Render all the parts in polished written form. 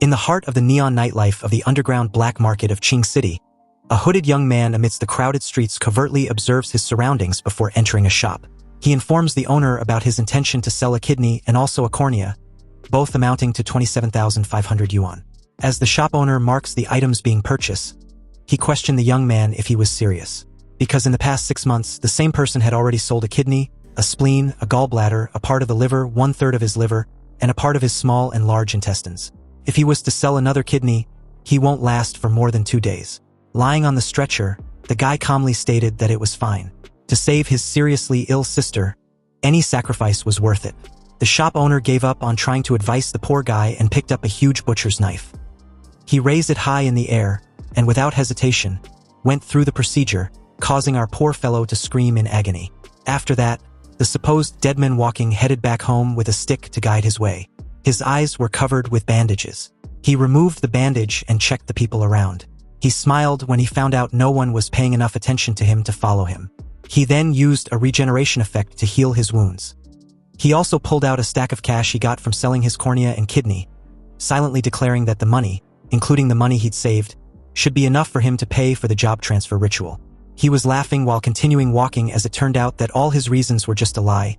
In the heart of the neon nightlife of the underground black market of Qing City, a hooded young man amidst the crowded streets covertly observes his surroundings before entering a shop. He informs the owner about his intention to sell a kidney and also a cornea, both amounting to 27,500 yuan. As the shop owner marks the items being purchased, he questioned the young man if he was serious. Because in the past 6 months, the same person had already sold a kidney, a spleen, a gallbladder, a part of the liver, 1/3 of his liver, and a part of his small and large intestines. If he was to sell another kidney, he won't last for more than 2 days. Lying on the stretcher, the guy calmly stated that it was fine. To save his seriously ill sister, any sacrifice was worth it. The shop owner gave up on trying to advise the poor guy and picked up a huge butcher's knife. He raised it high in the air, and without hesitation, went through the procedure, causing our poor fellow to scream in agony. After that, the supposed deadman walking headed back home with a stick to guide his way. His eyes were covered with bandages. He removed the bandage and checked the people around. He smiled when he found out no one was paying enough attention to him to follow him. He then used a regeneration effect to heal his wounds. He also pulled out a stack of cash he got from selling his cornea and kidney, silently declaring that the money, including the money he'd saved, should be enough for him to pay for the job transfer ritual. He was laughing while continuing walking as it turned out that all his reasons were just a lie,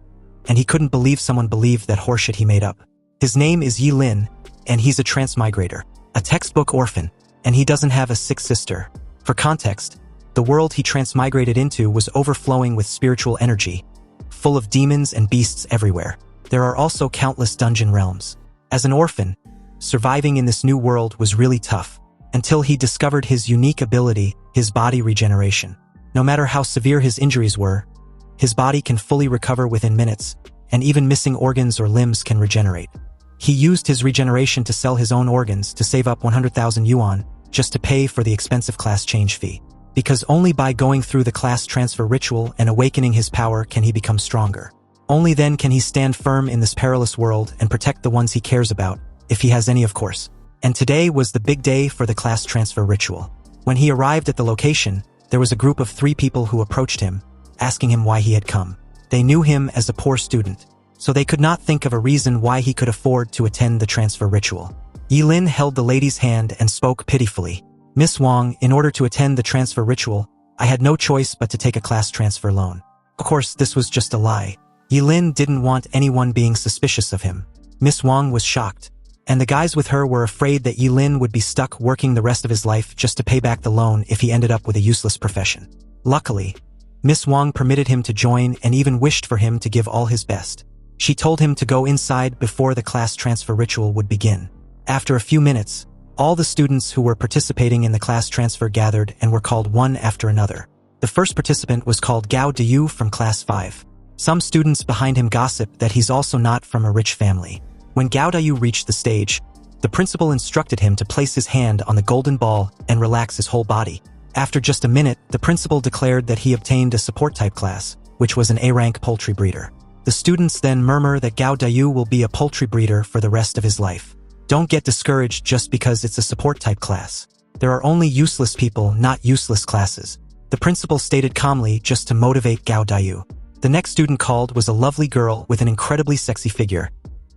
and he couldn't believe someone believed that horseshit he made up. His name is Ye Lin, and he's a transmigrator, a textbook orphan, and he doesn't have a sick sister. For context, the world he transmigrated into was overflowing with spiritual energy, full of demons and beasts everywhere. There are also countless dungeon realms. As an orphan, surviving in this new world was really tough, until he discovered his unique ability, his body regeneration. No matter how severe his injuries were, his body can fully recover within minutes, and even missing organs or limbs can regenerate. He used his regeneration to sell his own organs to save up 100,000 yuan just to pay for the expensive class change fee. Because only by going through the class transfer ritual and awakening his power can he become stronger. Only then can he stand firm in this perilous world and protect the ones he cares about, if he has any of course. And today was the big day for the class transfer ritual. When he arrived at the location, there was a group of 3 people who approached him, asking him why he had come. They knew him as a poor student, so they could not think of a reason why he could afford to attend the transfer ritual. Ye Lin held the lady's hand and spoke pitifully. "Miss Wang, in order to attend the transfer ritual, I had no choice but to take a class transfer loan." Of course, this was just a lie. Ye Lin didn't want anyone being suspicious of him. Miss Wang was shocked, and the guys with her were afraid that Ye Lin would be stuck working the rest of his life just to pay back the loan if he ended up with a useless profession. Luckily, Miss Wang permitted him to join and even wished for him to give all his best. She told him to go inside before the class transfer ritual would begin. After a few minutes, all the students who were participating in the class transfer gathered and were called one after another. The first participant was called Gao Diyu from class 5. Some students behind him gossiped that he's also not from a rich family. When Gao Diyu reached the stage, the principal instructed him to place his hand on the golden ball and relax his whole body. After just a minute, the principal declared that he obtained a support type class, which was an A-rank poultry breeder. The students then murmur that Gao Diyu will be a poultry breeder for the rest of his life. Don't get discouraged just because it's a support type class. There are only useless people, not useless classes, the principal stated calmly just to motivate Gao Diyu. The next student called was a lovely girl with an incredibly sexy figure,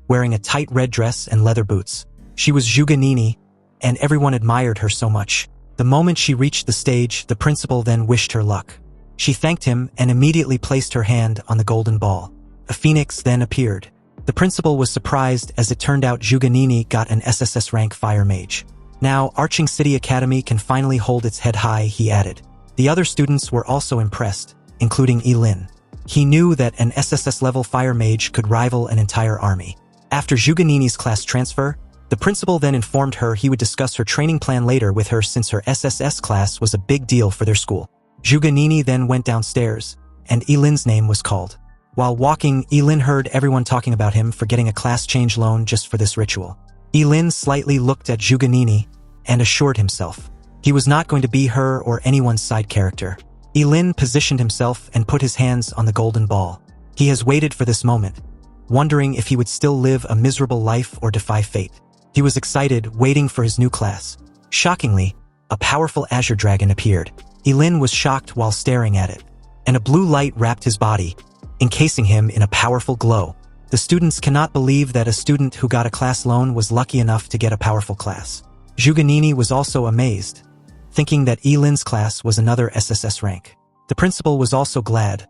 wearing a tight red dress and leather boots. She was Zhuge Nini, and everyone admired her so much. The moment she reached the stage, the principal then wished her luck. She thanked him and immediately placed her hand on the golden ball. A phoenix then appeared. The principal was surprised as it turned out Zhuge Nini got an SSS rank fire mage. Now, Arching City Academy can finally hold its head high, he added. The other students were also impressed, including Ye Lin. He knew that an SSS level fire mage could rival an entire army. After Zhuge Nini's class transfer, the principal then informed her he would discuss her training plan later with her since her SSS class was a big deal for their school. Zhuge Nini then went downstairs, and Ye Lin's name was called. While walking, Ye Lin heard everyone talking about him for getting a class change loan just for this ritual. Ye Lin slightly looked at Zhuge Nini and assured himself he was not going to be her or anyone's side character. Ye Lin positioned himself and put his hands on the golden ball. He has waited for this moment, wondering if he would still live a miserable life or defy fate. He was excited, waiting for his new class. Shockingly, a powerful azure dragon appeared. Ye Lin was shocked while staring at it, and a blue light wrapped his body, encasing him in a powerful glow. The students cannot believe that a student who got a class loan was lucky enough to get a powerful class. Zhuge Nini was also amazed, thinking that Ye Lin's class was another SSS rank. The principal was also glad,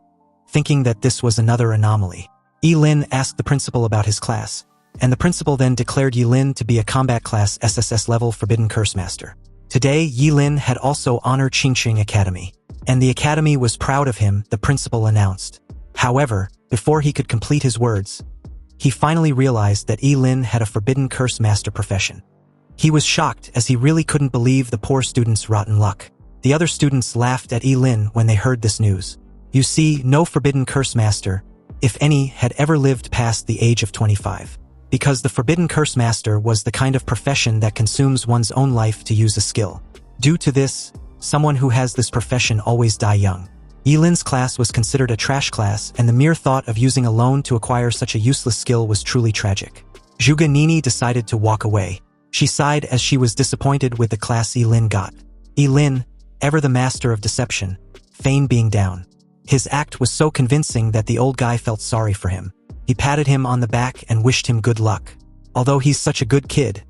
thinking that this was another anomaly. Ye Lin asked the principal about his class, and the principal then declared Ye Lin to be a combat class SSS level Forbidden Curse Master. Today, Ye Lin had also honored Qingqing Academy, and the academy was proud of him, the principal announced. However, before he could complete his words, he finally realized that Ye Lin had a Forbidden Curse Master profession. He was shocked as he really couldn't believe the poor student's rotten luck. The other students laughed at Ye Lin when they heard this news. You see, no Forbidden Curse Master, if any, had ever lived past the age of 25. Because the Forbidden Curse Master was the kind of profession that consumes one's own life to use a skill. Due to this, someone who has this profession always die young. Ye Lin's class was considered a trash class, and the mere thought of using a loan to acquire such a useless skill was truly tragic. Zhuge Nini decided to walk away. She sighed as she was disappointed with the class Ye Lin got. Ye Lin, ever the master of deception, feigned being down. His act was so convincing that the old guy felt sorry for him. He patted him on the back and wished him good luck. Although he's such a good kid,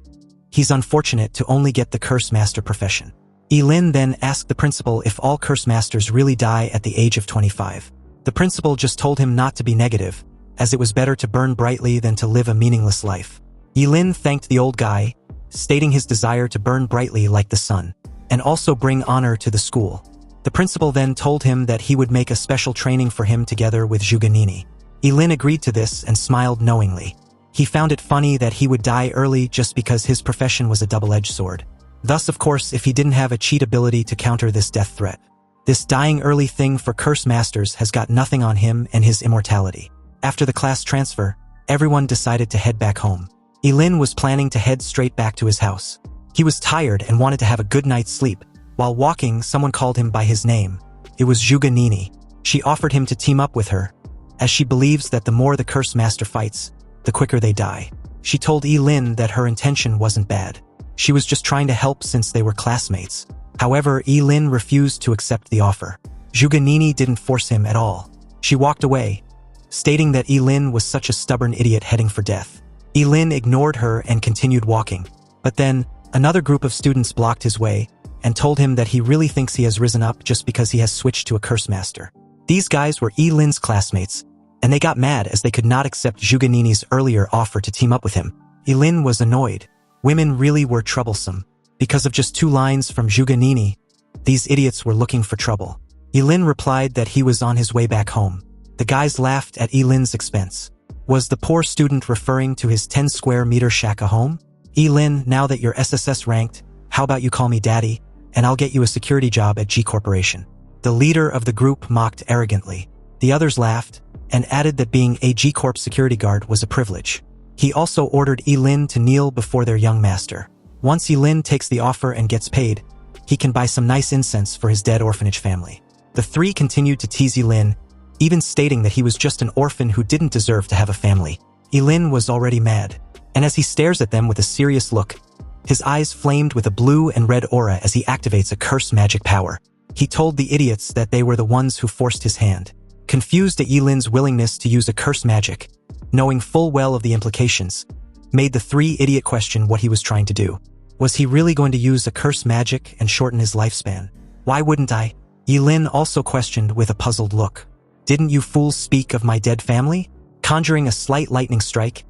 he's unfortunate to only get the Curse Master profession. Ye Lin then asked the principal if all Curse Masters really die at the age of 25. The principal just told him not to be negative, as it was better to burn brightly than to live a meaningless life. Ye Lin thanked the old guy, stating his desire to burn brightly like the sun, and also bring honor to the school. The principal then told him that he would make a special training for him together with Zhuge Nini. Ye Lin agreed to this and smiled knowingly. He found it funny that he would die early just because his profession was a double-edged sword. Thus, of course, if he didn't have a cheat ability to counter this death threat. This dying early thing for Curse Masters has got nothing on him and his immortality. After the class transfer, everyone decided to head back home. Ye Lin was planning to head straight back to his house. He was tired and wanted to have a good night's sleep. While walking, someone called him by his name. It was Zhuge Nini. She offered him to team up with her, as she believes that the more the Curse Master fights, the quicker they die. She told Ye Lin that her intention wasn't bad. She was just trying to help since they were classmates. However, Ye Lin refused to accept the offer. Zhuge Nini didn't force him at all. She walked away, stating that Ye Lin was such a stubborn idiot heading for death. Ye Lin ignored her and continued walking. But then, another group of students blocked his way and told him that he really thinks he has risen up just because he has switched to a Curse Master. These guys were Ye Lin's classmates, and they got mad as they could not accept Zhuge Nini's earlier offer to team up with him. Ye Lin was annoyed. Women really were troublesome. Because of just 2 lines from Zhuge Nini, these idiots were looking for trouble. Ye Lin replied that he was on his way back home. The guys laughed at Ye Lin's expense. Was the poor student referring to his 10 square meter shack a home? Ye Lin, now that you're SSS ranked, how about you call me daddy, and I'll get you a security job at G Corporation. The leader of the group mocked arrogantly. The others laughed, and added that being a G Corp security guard was a privilege. He also ordered Ye Lin to kneel before their young master. Once Ye Lin takes the offer and gets paid, he can buy some nice incense for his dead orphanage family. The 3 continued to tease Ye Lin, even stating that he was just an orphan who didn't deserve to have a family. Ye Lin was already mad, and as he stares at them with a serious look, his eyes flamed with a blue and red aura as he activates a curse magic power. He told the idiots that they were the ones who forced his hand. Confused at Ye Lin's willingness to use a curse magic, knowing full well of the implications, made the 3 idiot question what he was trying to do. Was he really going to use a curse magic and shorten his lifespan? Why wouldn't I? Ye Lin also questioned with a puzzled look. Didn't you fools speak of my dead family? Conjuring a slight lightning strike,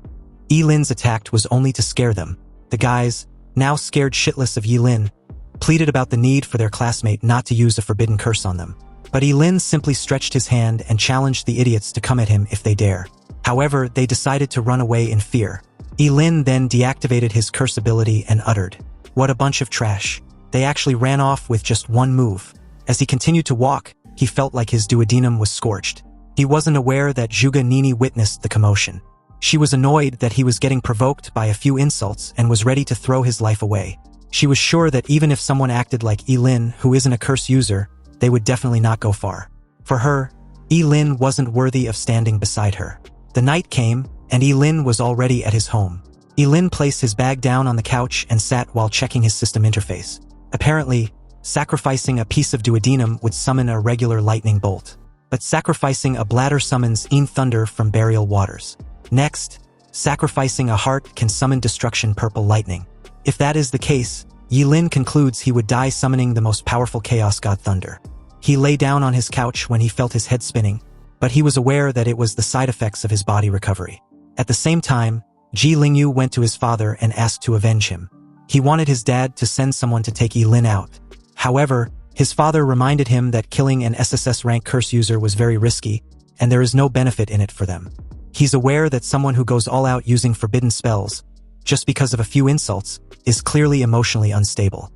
Ye Lin's attack was only to scare them. The guys, now scared shitless of Ye Lin, pleaded about the need for their classmate not to use a forbidden curse on them. But Ye Lin simply stretched his hand and challenged the idiots to come at him if they dare. However, they decided to run away in fear. Ye Lin then deactivated his curse ability and uttered, "What a bunch of trash." They actually ran off with just 1 move. As he continued to walk, he felt like his duodenum was scorched. He wasn't aware that Zhuge Nini witnessed the commotion. She was annoyed that he was getting provoked by a few insults and was ready to throw his life away. She was sure that even if someone acted like Ye Lin, who isn't a curse user, they would definitely not go far. For her, Ye Lin wasn't worthy of standing beside her. The night came, and Ye Lin was already at his home. Ye Lin placed his bag down on the couch and sat while checking his system interface. Apparently, sacrificing a piece of duodenum would summon a regular lightning bolt. But sacrificing a bladder summons thunder from burial waters. Next, sacrificing a heart can summon destruction purple lightning. If that is the case, Ye Lin concludes he would die summoning the most powerful chaos god thunder. He lay down on his couch when he felt his head spinning, but he was aware that it was the side effects of his body recovery. At the same time, Ji Lingyu went to his father and asked to avenge him. He wanted his dad to send someone to take Ye Lin out. However, his father reminded him that killing an SSS-rank curse user was very risky, and there is no benefit in it for them. He's aware that someone who goes all out using forbidden spells, just because of a few insults, is clearly emotionally unstable.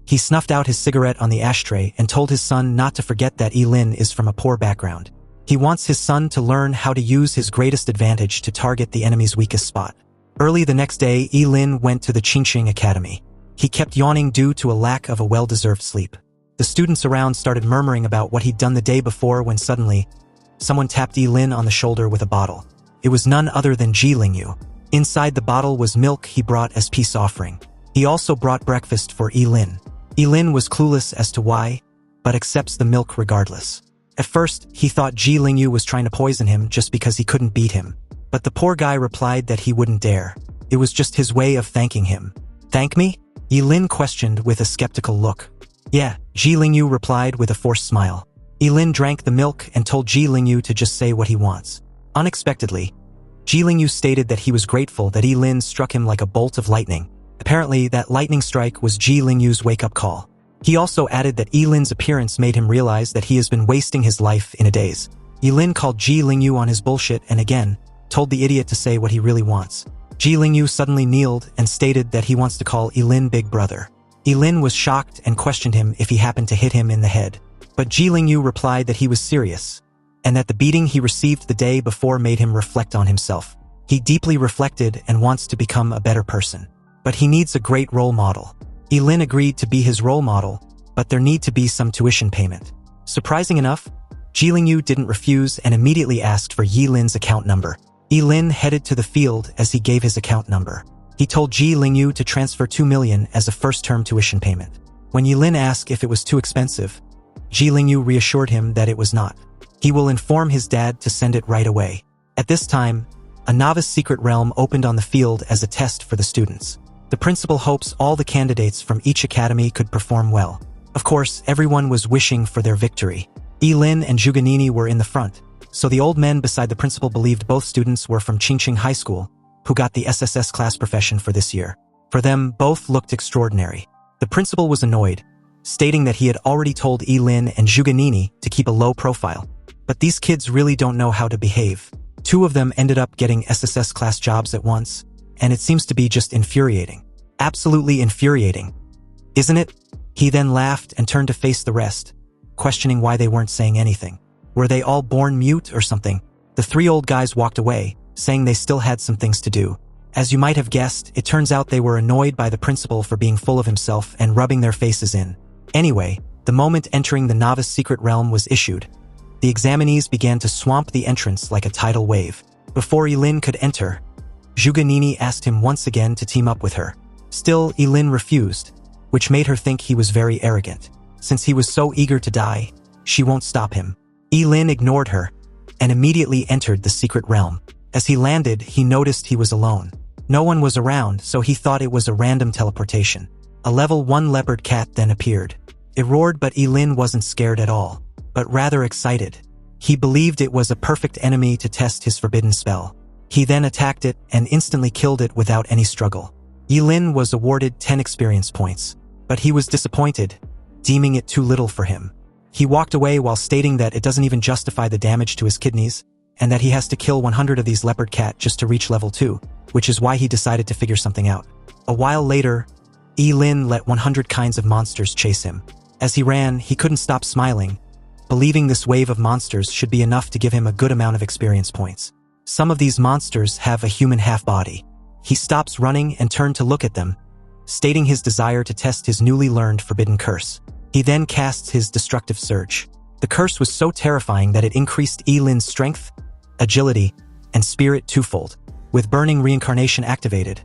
He snuffed out his cigarette on the ashtray and told his son not to forget that Ye Lin is from a poor background. He wants his son to learn how to use his greatest advantage to target the enemy's weakest spot. Early the next day, Ye Lin went to the Qingqing Academy. He kept yawning due to a lack of a well-deserved sleep. The students around started murmuring about what he'd done the day before when suddenly, someone tapped Ye Lin on the shoulder with a bottle. It was none other than Ji Lingyu. Inside the bottle was milk he brought as peace offering. He also brought breakfast for Ye Lin. Ye Lin was clueless as to why, but accepts the milk regardless. At first, he thought Ji Lingyu was trying to poison him just because he couldn't beat him. But the poor guy replied that he wouldn't dare. It was just his way of thanking him. "Thank me?" Ye Lin questioned with a skeptical look. "Yeah," Ji Lingyu replied with a forced smile. Ye Lin drank the milk and told Ji Lingyu to just say what he wants. Unexpectedly, Ji Lingyu stated that he was grateful that Ye Lin struck him like a bolt of lightning. Apparently, that lightning strike was Ji Lingyu's wake-up call. He also added that Ye Lin's appearance made him realize that he has been wasting his life in a daze. Ye Lin called Ji Lingyu on his bullshit and again, told the idiot to say what he really wants. Ji Lingyu suddenly kneeled and stated that he wants to call Ye Lin big brother. Ye Lin was shocked and questioned him if he happened to hit him in the head. But Ji Lingyu replied that he was serious, and that the beating he received the day before made him reflect on himself. He deeply reflected and wants to become a better person. But he needs a great role model. Ye Lin agreed to be his role model, but there need to be some tuition payment. Surprising enough, Ji Lingyu didn't refuse and immediately asked for Ye Lin's account number. Ye Lin headed to the field as he gave his account number. He told Ji Lingyu to transfer 2 million as a first-term tuition payment. When Ye Lin asked if it was too expensive, Ji Lingyu reassured him that it was not. He will inform his dad to send it right away. At this time, a novice secret realm opened on the field as a test for the students. The principal hopes all the candidates from each academy could perform well. Of course, everyone was wishing for their victory. Ye Lin and Zhuganini were in the front, so the old men beside the principal believed both students were from Qingqing High School, who got the SSS class profession for this year. For them, both looked extraordinary. The principal was annoyed, stating that he had already told Ye Lin and Zhuganini to keep a low profile. But these kids really don't know how to behave. 2 of them ended up getting SSS class jobs at once, and it seems to be just infuriating. Absolutely infuriating. Isn't it? He then laughed and turned to face the rest, questioning why they weren't saying anything. Were they all born mute or something? The 3 old guys walked away, saying they still had some things to do. As you might have guessed, it turns out they were annoyed by the principal for being full of himself and rubbing their faces in. Anyway, the moment entering the novice secret realm was issued, the examinees began to swamp the entrance like a tidal wave. Before Ye Lin could enter, Zhuganini asked him once again to team up with her. Still, Ye Lin refused, which made her think he was very arrogant. Since he was so eager to die, she won't stop him. Ye Lin ignored her and immediately entered the secret realm. As he landed, he noticed he was alone. No one was around, so he thought it was a random teleportation. A level 1 leopard cat then appeared. It roared, but Ye Lin wasn't scared at all, but rather excited. He believed it was a perfect enemy to test his forbidden spell. He then attacked it and instantly killed it without any struggle. Ye Lin was awarded 10 experience points, but he was disappointed, deeming it too little for him. He walked away while stating that it doesn't even justify the damage to his kidneys, and that he has to kill 100 of these leopard cat just to reach level 2, which is why he decided to figure something out. A while later, Ye Lin let 100 kinds of monsters chase him. As he ran, he couldn't stop smiling, believing this wave of monsters should be enough to give him a good amount of experience points. Some of these monsters have a human half-body. He stops running and turned to look at them, stating his desire to test his newly learned forbidden curse. He then casts his destructive surge. The curse was so terrifying that it increased Ye Lin's strength, agility, and spirit twofold. With burning reincarnation activated,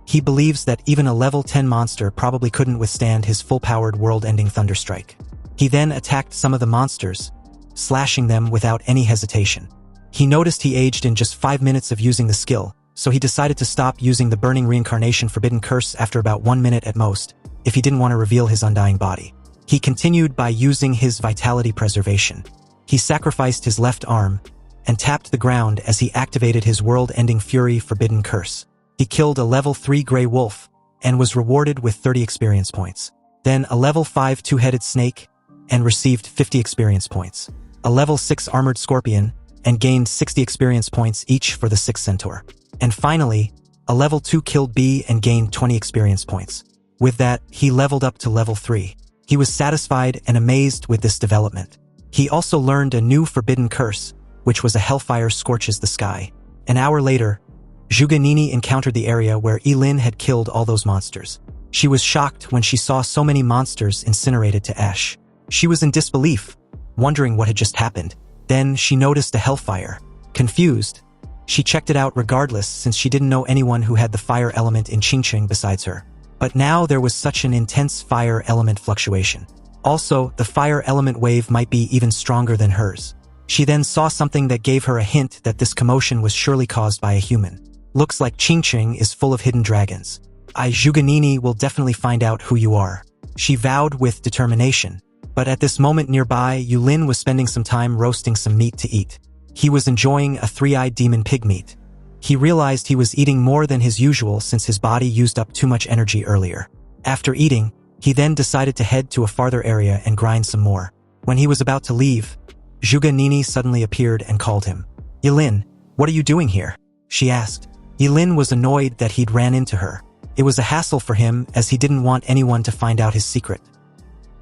he believes that even a level 10 monster probably couldn't withstand his full-powered world-ending thunderstrike. He then attacked some of the monsters, slashing them without any hesitation. He noticed he aged in just 5 minutes of using the skill, so he decided to stop using the Burning Reincarnation Forbidden Curse after about 1 minute at most, if he didn't want to reveal his undying body. He continued by using his Vitality Preservation. He sacrificed his left arm and tapped the ground as he activated his world-ending Fury Forbidden Curse. He killed a level 3 Grey Wolf and was rewarded with 30 experience points. Then a level 5 Two-Headed Snake and received 50 experience points. A level 6 Armored Scorpion and gained 60 experience points each for the 6 Centaur. And finally, a level 2 Killed Bee and gained 20 experience points. With that, he leveled up to level 3. He was satisfied and amazed with this development. He also learned a new forbidden curse, which was a Hellfire Scorches the Sky. An hour later, Zhuge Nini encountered the area where Ye Lin had killed all those monsters. She was shocked when she saw so many monsters incinerated to ash. She was in disbelief, wondering what had just happened. Then she noticed a hellfire. Confused, she checked it out regardless since she didn't know anyone who had the fire element in Qingqing besides her. But now there was such an intense fire element fluctuation. Also, the fire element wave might be even stronger than hers. She then saw something that gave her a hint that this commotion was surely caused by a human. Looks like Qingqing is full of hidden dragons. Zhuge Nini will definitely find out who you are. She vowed with determination. But at this moment nearby, Ye Lin was spending some time roasting some meat to eat. He was enjoying a three-eyed demon pig meat. He realized he was eating more than his usual since his body used up too much energy earlier. After eating, he then decided to head to a farther area and grind some more. When he was about to leave, Zhuge Nini suddenly appeared and called him. Ye Lin, what are you doing here? She asked. Ye Lin was annoyed that he'd ran into her. It was a hassle for him as he didn't want anyone to find out his secret.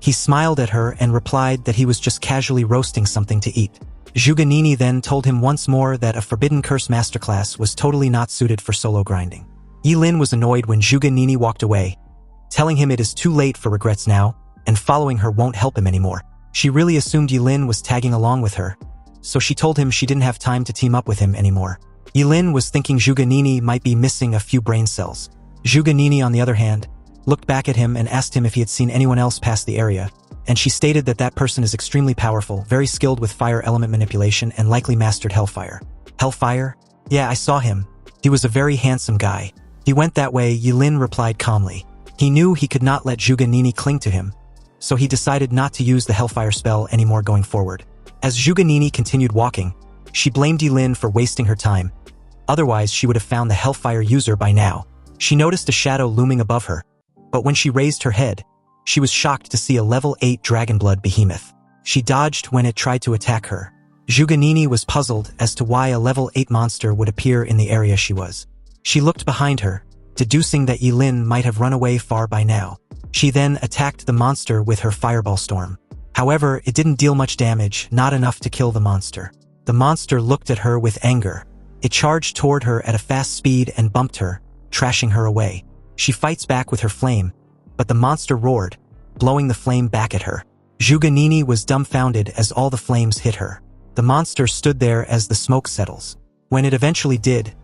He smiled at her and replied that he was just casually roasting something to eat. Zhuge Nini then told him once more that a Forbidden Curse Masterclass was totally not suited for solo grinding. Ye Lin was annoyed when Zhuge Nini walked away, telling him it is too late for regrets now, and following her won't help him anymore. She really assumed Ye Lin was tagging along with her, so she told him she didn't have time to team up with him anymore. Ye Lin was thinking Zhuge Nini might be missing a few brain cells. Zhuge Nini, on the other hand, looked back at him and asked him if he had seen anyone else pass the area, and she stated that that person is extremely powerful, very skilled with fire element manipulation, and likely mastered Hellfire. Hellfire? Yeah, I saw him. He was a very handsome guy. He went that way, Ye Lin replied calmly. He knew he could not let Zhuge Nini cling to him, so he decided not to use the Hellfire spell anymore going forward. As Zhuge Nini continued walking, she blamed Ye Lin for wasting her time. Otherwise, she would have found the Hellfire user by now. She noticed a shadow looming above her, but when she raised her head, she was shocked to see a level 8 Dragonblood behemoth. She dodged when it tried to attack her. Zhuge Nini was puzzled as to why a level 8 monster would appear in the area she was. She looked behind her, deducing that Ye Lin might have run away far by now. She then attacked the monster with her Fireball Storm. However, it didn't deal much damage, not enough to kill the monster. The monster looked at her with anger. It charged toward her at a fast speed and bumped her, trashing her away. She fights back with her flame, but the monster roared, blowing the flame back at her. Zhuge Nini was dumbfounded as all the flames hit her. The monster stood there as the smoke settles. When it eventually did,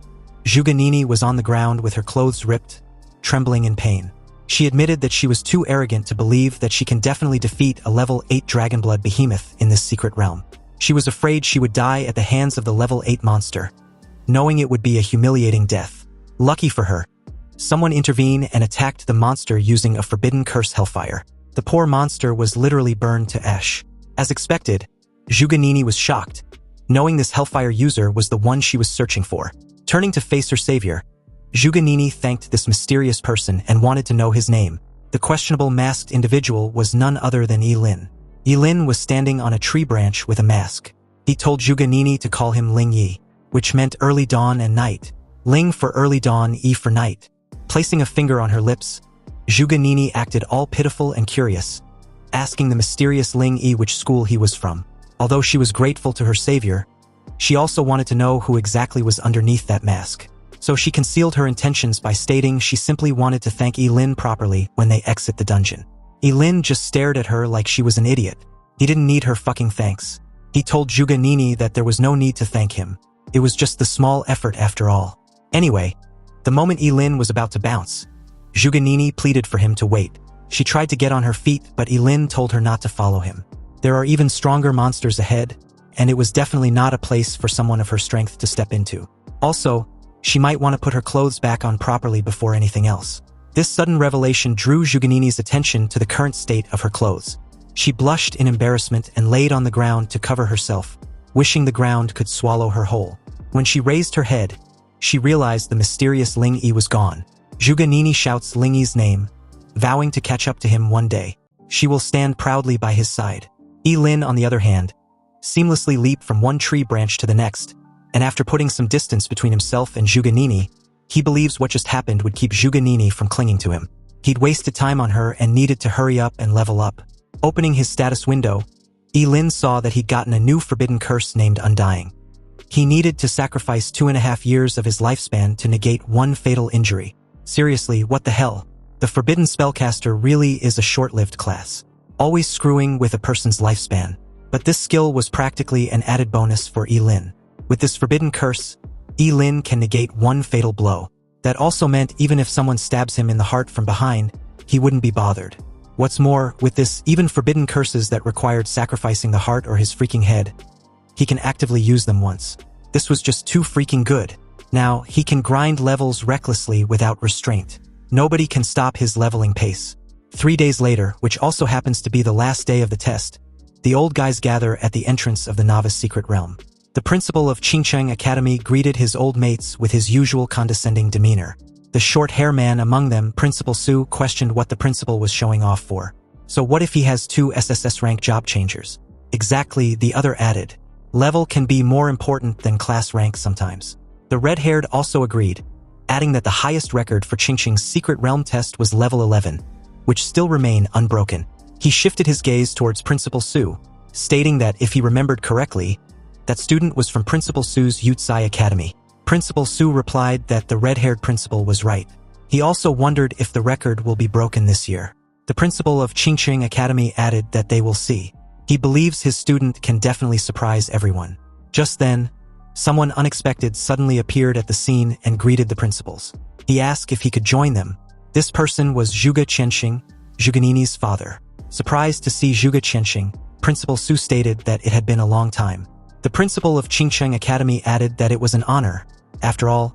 Zhuge Nini was on the ground with her clothes ripped, trembling in pain. She admitted that she was too arrogant to believe that she can definitely defeat a level 8 Dragonblood behemoth in this secret realm. She was afraid she would die at the hands of the level 8 monster, knowing it would be a humiliating death. Lucky for her, someone intervened and attacked the monster using a Forbidden Curse Hellfire. The poor monster was literally burned to ash. As expected, Zhuge Nini was shocked, knowing this Hellfire user was the one she was searching for. Turning to face her savior, Zhuge Nini thanked this mysterious person and wanted to know his name. The questionable masked individual was none other than Ye Lin. Ye Lin was standing on a tree branch with a mask. He told Zhuge Nini to call him Ling Yi, which meant early dawn and night. Ling for early dawn, Yi for night. Placing a finger on her lips, Zhuge Nini acted all pitiful and curious, asking the mysterious Ling Yi which school he was from. Although she was grateful to her savior, she also wanted to know who exactly was underneath that mask. So she concealed her intentions by stating she simply wanted to thank Ye Lin properly when they exit the dungeon. Ye Lin just stared at her like she was an idiot. He didn't need her fucking thanks. He told Zhuge Nini that there was no need to thank him. It was just the small effort after all. Anyway, the moment Ye Lin was about to bounce, Zhuge Nini pleaded for him to wait. She tried to get on her feet, but Ye Lin told her not to follow him. There are even stronger monsters ahead, and it was definitely not a place for someone of her strength to step into. Also, she might want to put her clothes back on properly before anything else. This sudden revelation drew Zhuganini's attention to the current state of her clothes. She blushed in embarrassment and laid on the ground to cover herself, wishing the ground could swallow her whole. When she raised her head, she realized the mysterious Ling Yi was gone. Zhuganini shouts Ling Yi's name, vowing to catch up to him one day. She will stand proudly by his side. Ye Lin, on the other hand, seamlessly leaped from one tree branch to the next, and after putting some distance between himself and Zhuganini, he believes what just happened would keep Zhuganini from clinging to him. He'd wasted time on her and needed to hurry up and level up. Opening his status window, Ye Lin saw that he'd gotten a new forbidden curse named Undying. He needed to sacrifice 2.5 years of his lifespan to negate one fatal injury. Seriously, what the hell? The Forbidden Spellcaster really is a short-lived class, always screwing with a person's lifespan. But this skill was practically an added bonus for Ye Lin. With this forbidden curse, Ye Lin can negate one fatal blow. That also meant even if someone stabs him in the heart from behind, he wouldn't be bothered. What's more, with this, even forbidden curses that required sacrificing the heart or his freaking head, he can actively use them once. This was just too freaking good. Now, he can grind levels recklessly without restraint. Nobody can stop his leveling pace. 3 days later, which also happens to be the last day of the test, the old guys gather at the entrance of the novice secret realm. The principal of Qingcheng Academy greeted his old mates with his usual condescending demeanor. The short-hair man among them, Principal Su, questioned what the principal was showing off for. So what if he has 2 SSS-rank job changers? Exactly, the other added. Level can be more important than class rank sometimes. The red-haired also agreed, adding that the highest record for Qingcheng's secret realm test was level 11, which still remained unbroken. He shifted his gaze towards Principal Su, stating that if he remembered correctly, that student was from Principal Su's Yutsai Academy. Principal Su replied that the red-haired principal was right. He also wondered if the record will be broken this year. The principal of Qingcheng Academy added that they will see. He believes his student can definitely surprise everyone. Just then, someone unexpected suddenly appeared at the scene and greeted the principals. He asked if he could join them. This person was Zhuge Qianxing, Zhuganini's father. Surprised to see Zhuge Qianxing, Principal Su stated that it had been a long time. The principal of Qingcheng Academy added that it was an honor. After all,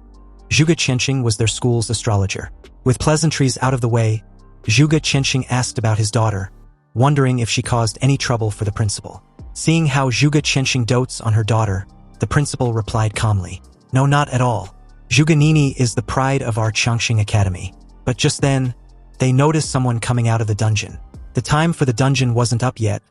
Zhuge Qianxing was their school's astrologer. With pleasantries out of the way, Zhuge Qianxing asked about his daughter, wondering if she caused any trouble for the principal. Seeing how Zhuge Qianxing dotes on her daughter, the principal replied calmly, "No, not at all. Zhuganini is the pride of our Qianxing Academy." But just then, they noticed someone coming out of the dungeon. The time for the dungeon wasn't up yet,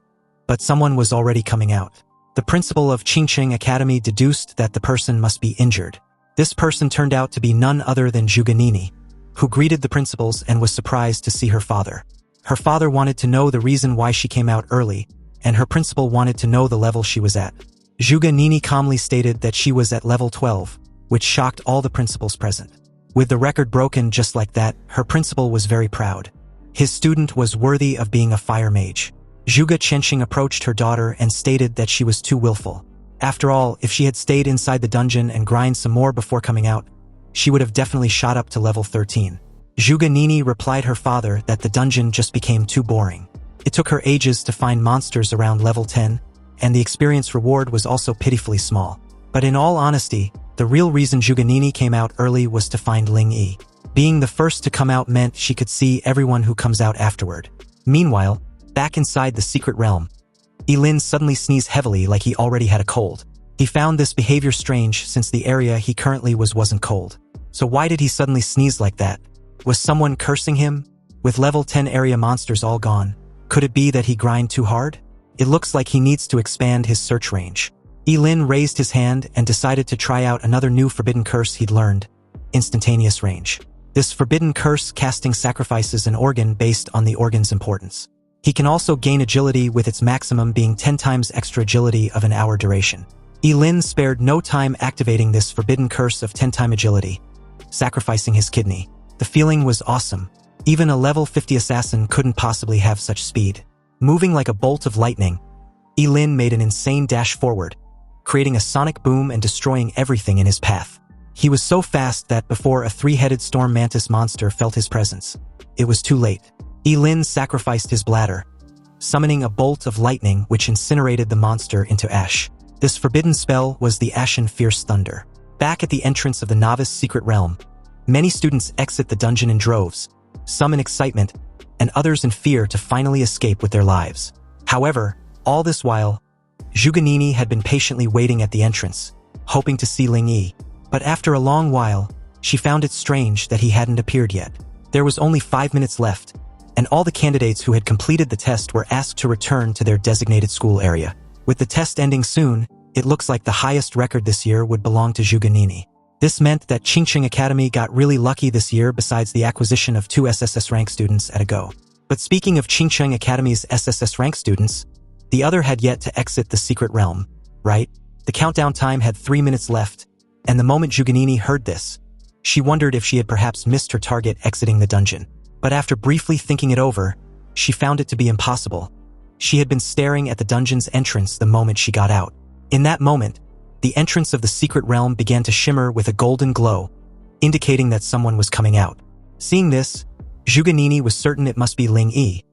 but someone was already coming out. The principal of Qingcheng Academy deduced that the person must be injured. This person turned out to be none other than Zhuganini, who greeted the principals and was surprised to see her father. Her father wanted to know the reason why she came out early, and her principal wanted to know the level she was at. Zhuganini calmly stated that she was at level 12, which shocked all the principals present. With the record broken just like that, her principal was very proud. His student was worthy of being a fire mage. Zhuge Qianxing approached her daughter and stated that she was too willful. After all, if she had stayed inside the dungeon and grind some more before coming out, she would have definitely shot up to level 13. Zhuganini replied her father that the dungeon just became too boring. It took her ages to find monsters around level 10, and the experience reward was also pitifully small. But in all honesty, the real reason Zhuganini came out early was to find Ling Yi. Being the first to come out meant she could see everyone who comes out afterward. Meanwhile, back inside the secret realm, Ye Lin suddenly sneezed heavily like he already had a cold. He found this behavior strange since the area he currently wasn't cold. So why did he suddenly sneeze like that? Was someone cursing him? With level 10 area monsters all gone, could it be that he grind too hard? It looks like he needs to expand his search range. Ye Lin raised his hand and decided to try out another new forbidden curse he'd learned, instantaneous range. This forbidden curse casting sacrifices an organ based on the organ's importance. He can also gain agility with its maximum being 10 times extra agility of an hour duration. Ye Lin spared no time activating this forbidden curse of 10-time agility, sacrificing his kidney. The feeling was awesome. Even a level 50 assassin couldn't possibly have such speed. Moving like a bolt of lightning, Ye Lin made an insane dash forward, creating a sonic boom and destroying everything in his path. He was so fast that before a 3-headed storm mantis monster felt his presence, it was too late. Ye Lin sacrificed his bladder, summoning a bolt of lightning which incinerated the monster into ash. This forbidden spell was the Ashen Fierce Thunder. Back at the entrance of the Novice Secret Realm, many students exit the dungeon in droves, some in excitement, and others in fear to finally escape with their lives. However, all this while, Zhuge had been patiently waiting at the entrance, hoping to see Ling Yi. But after a long while, she found it strange that he hadn't appeared yet. There was only 5 minutes left, and all the candidates who had completed the test were asked to return to their designated school area. With the test ending soon, it looks like the highest record this year would belong to Zhuge. This meant that Qingcheng Academy got really lucky this year besides the acquisition of 2 SSS rank students at a go. But speaking of Qingcheng Academy's SSS rank students, the other had yet to exit the secret realm, right? The countdown time had 3 minutes left, and the moment Zhuge heard this, she wondered if she had perhaps missed her target exiting the dungeon. But after briefly thinking it over, she found it to be impossible. She had been staring at the dungeon's entrance the moment she got out. In that moment, the entrance of the secret realm began to shimmer with a golden glow, indicating that someone was coming out. Seeing this, Zhuge was certain it must be Ling Yi,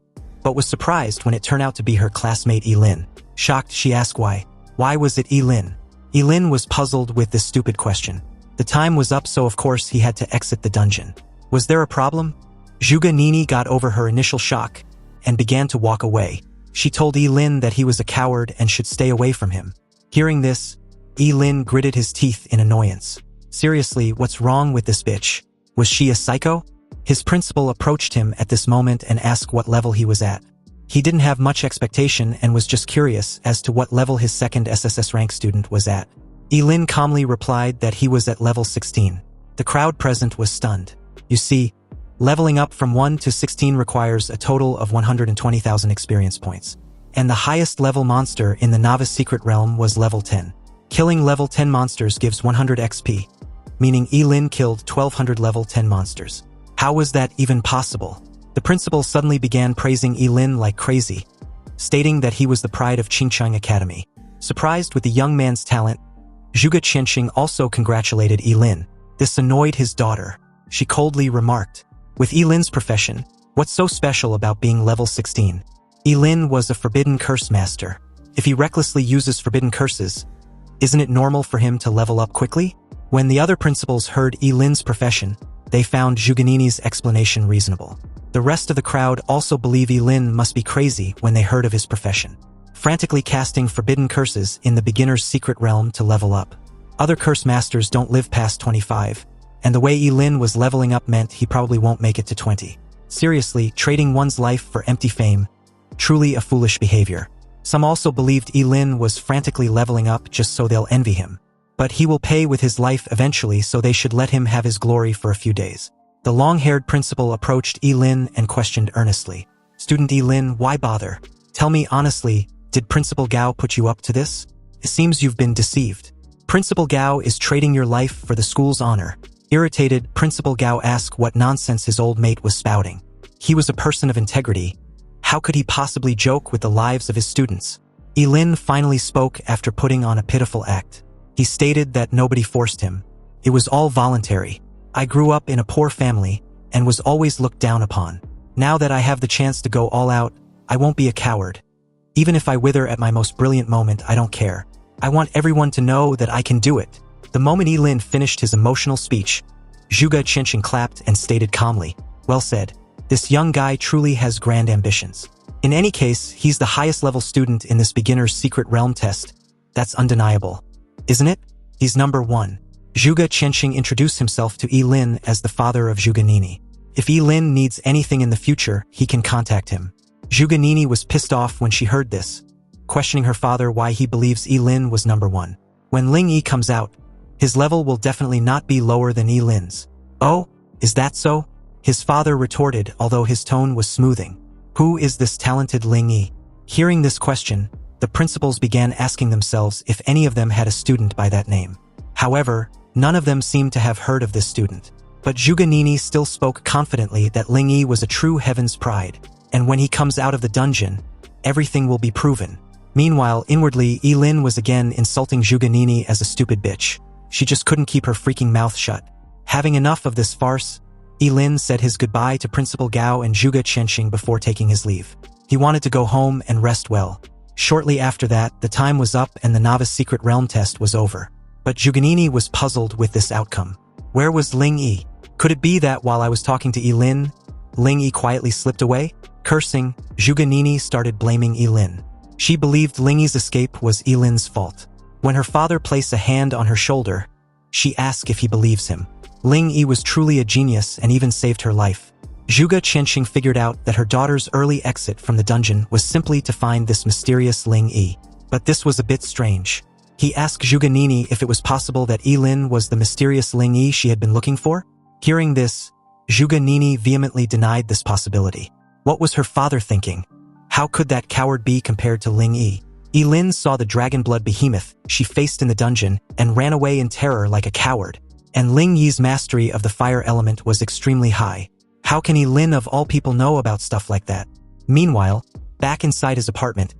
but was surprised when it turned out to be her classmate Ye Lin. Shocked, she asked why. Why was it Ye Lin? Ye Lin was puzzled with this stupid question. The time was up, so of course he had to exit the dungeon. Was there a problem? Zhuge got over her initial shock and began to walk away. She told Ye Lin that he was a coward and should stay away from him. Hearing this, Ye Lin gritted his teeth in annoyance. Seriously, what's wrong with this bitch? Was she a psycho? His principal approached him at this moment and asked what level he was at. He didn't have much expectation and was just curious as to what level his second SSS rank student was at. Ye Lin calmly replied that he was at level 16. The crowd present was stunned. You see, leveling up from 1 to 16 requires a total of 120,000 experience points. And the highest level monster in the Novice Secret Realm was level 10. Killing level 10 monsters gives 100 XP, meaning Ye Lin killed 1,200 level 10 monsters. How was that even possible? The principal suddenly began praising Ye Lin like crazy, stating that he was the pride of Qingcheng Academy. Surprised with the young man's talent, Zhuge Qianqing also congratulated Ye Lin. This annoyed his daughter. She coldly remarked, "With Ye Lin's profession, what's so special about being level 16? Ye Lin was a forbidden curse master. If he recklessly uses forbidden curses, isn't it normal for him to level up quickly?" When the other principals heard Ye Lin's profession, they found Zhuge explanation reasonable. The rest of the crowd also believe Ye Lin must be crazy when they heard of his profession, frantically casting forbidden curses in the beginner's secret realm to level up. Other curse masters don't live past 25, and the way Ye Lin was leveling up meant he probably won't make it to 20. Seriously, trading one's life for empty fame, truly a foolish behavior. Some also believed Ye Lin was frantically leveling up just so they'll envy him. But he will pay with his life eventually, so they should let him have his glory for a few days. The long-haired principal approached Ye Lin and questioned earnestly, "Student Ye Lin, why bother? Tell me honestly, did Principal Gao put you up to this? It seems you've been deceived. Principal Gao is trading your life for the school's honor." Irritated, Principal Gao asked what nonsense his old mate was spouting. He was a person of integrity. How could he possibly joke with the lives of his students? Ye Lin finally spoke after putting on a pitiful act. He stated that nobody forced him. It was all voluntary. "I grew up in a poor family and was always looked down upon. Now that I have the chance to go all out, I won't be a coward. Even if I wither at my most brilliant moment, I don't care. I want everyone to know that I can do it." The moment Ye Lin finished his emotional speech, Zhuge Qianqing clapped and stated calmly, "Well said. This young guy truly has grand ambitions. In any case, he's the highest level student in this beginner's secret realm test. That's undeniable, isn't it? He's number 1. Zhuge Qianqing introduced himself to Ye Lin as the father of Zhuge. If Ye Lin needs anything in the future, he can contact him. Zhuge was pissed off when she heard this, questioning her father why he believes Ye Lin was number 1. When Ling Yi comes out, his level will definitely not be lower than Ye Lin's. "Oh, is that so?" his father retorted, although his tone was smoothing. "Who is this talented Ling Yi?" Hearing this question, the principals began asking themselves if any of them had a student by that name. However, none of them seemed to have heard of this student. But Zhuge still spoke confidently that Ling Yi was a true heaven's pride, and when he comes out of the dungeon, everything will be proven. Meanwhile, inwardly, Ye Lin was again insulting Zhuge as a stupid bitch. She just couldn't keep her freaking mouth shut. Having enough of this farce, Ye Lin said his goodbye to Principal Gao and Zhuge Qianqing before taking his leave. He wanted to go home and rest well. Shortly after that, the time was up and the novice secret realm test was over. But Zhuganini was puzzled with this outcome. Where was Ling Yi? Could it be that while I was talking to Ye Lin, Ling Yi quietly slipped away? Cursing, Zhuganini started blaming Ye Lin. She believed Ling Yi's escape was Ye Lin's fault. When her father placed a hand on her shoulder, she asked if he believes him. Ling Yi was truly a genius and even saved her life. Zhuge Qianxing figured out that her daughter's early exit from the dungeon was simply to find this mysterious Ling Yi. But this was a bit strange. He asked Zhuganini if it was possible that Ye Lin was the mysterious Ling Yi she had been looking for. Hearing this, Zhuganini vehemently denied this possibility. What was her father thinking? How could that coward be compared to Ling Yi? Ye Lin saw the dragon blood behemoth she faced in the dungeon and ran away in terror like a coward. And Ling Yi's mastery of the fire element was extremely high. How can Ye Lin of all people know about stuff like that? Meanwhile, back inside his apartment,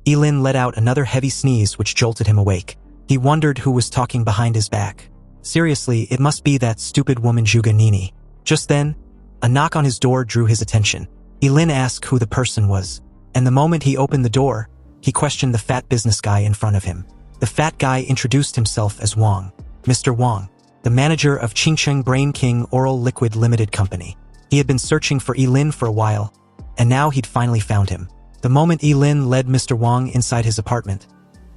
Ye Lin let out another heavy sneeze which jolted him awake. He wondered who was talking behind his back. Seriously, it must be that stupid woman Zhuganini. Just then, a knock on his door drew his attention. Ye Lin asked who the person was, and the moment he opened the door, he questioned the fat business guy in front of him. The fat guy introduced himself as Wang. Mr. Wang, the manager of Qingcheng Brain King Oral Liquid Limited Company. He had been searching for Ye Lin for a while, and now he'd finally found him. The moment Ye Lin led Mr. Wang inside his apartment,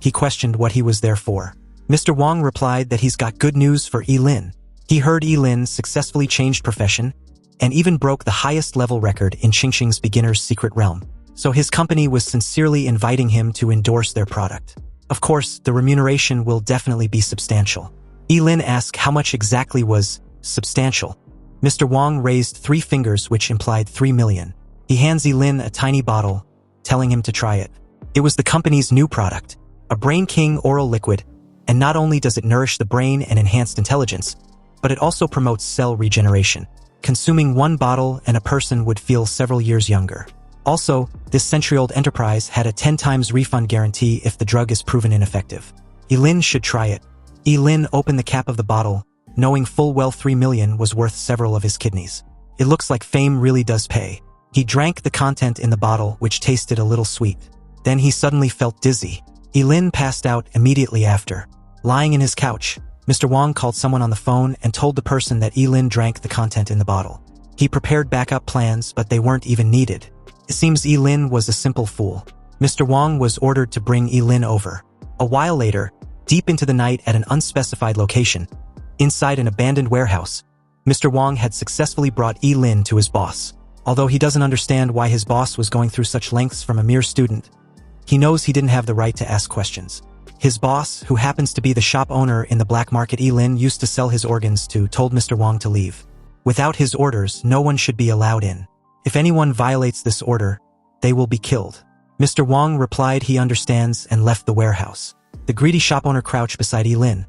he questioned what he was there for. Mr. Wang replied that he's got good news for Ye Lin. He heard Ye Lin successfully changed profession and even broke the highest level record in Qingcheng's beginner's secret realm. So his company was sincerely inviting him to endorse their product. Of course, the remuneration will definitely be substantial. Ye Lin asked how much exactly was substantial. Mr. Wang raised 3 fingers which implied 3 million. He hands Ye Lin a tiny bottle, telling him to try it. It was the company's new product, a Brain King oral liquid, and not only does it nourish the brain and enhance intelligence, but it also promotes cell regeneration. Consuming 1 bottle and a person would feel several years younger. Also, this century-old enterprise had a 10 times refund guarantee if the drug is proven ineffective. Ye Lin should try it. Ye Lin opened the cap of the bottle, knowing full well 3 million was worth several of his kidneys. It looks like fame really does pay. He drank the content in the bottle, which tasted a little sweet. Then he suddenly felt dizzy. Ye Lin passed out immediately after. Lying in his couch, Mr. Wang called someone on the phone and told the person that Ye Lin drank the content in the bottle. He prepared backup plans, but they weren't even needed. It seems Ye Lin was a simple fool. Mr. Wang was ordered to bring Ye Lin over. A while later, deep into the night at an unspecified location, inside an abandoned warehouse, Mr. Wang had successfully brought Ye Lin to his boss. Although he doesn't understand why his boss was going through such lengths from a mere student, he knows he didn't have the right to ask questions. His boss, who happens to be the shop owner in the black market Ye Lin used to sell his organs to, told Mr. Wang to leave. Without his orders, no one should be allowed in. If anyone violates this order, they will be killed. Mr. Wang replied he understands and left the warehouse. The greedy shop owner crouched beside Ye Lin,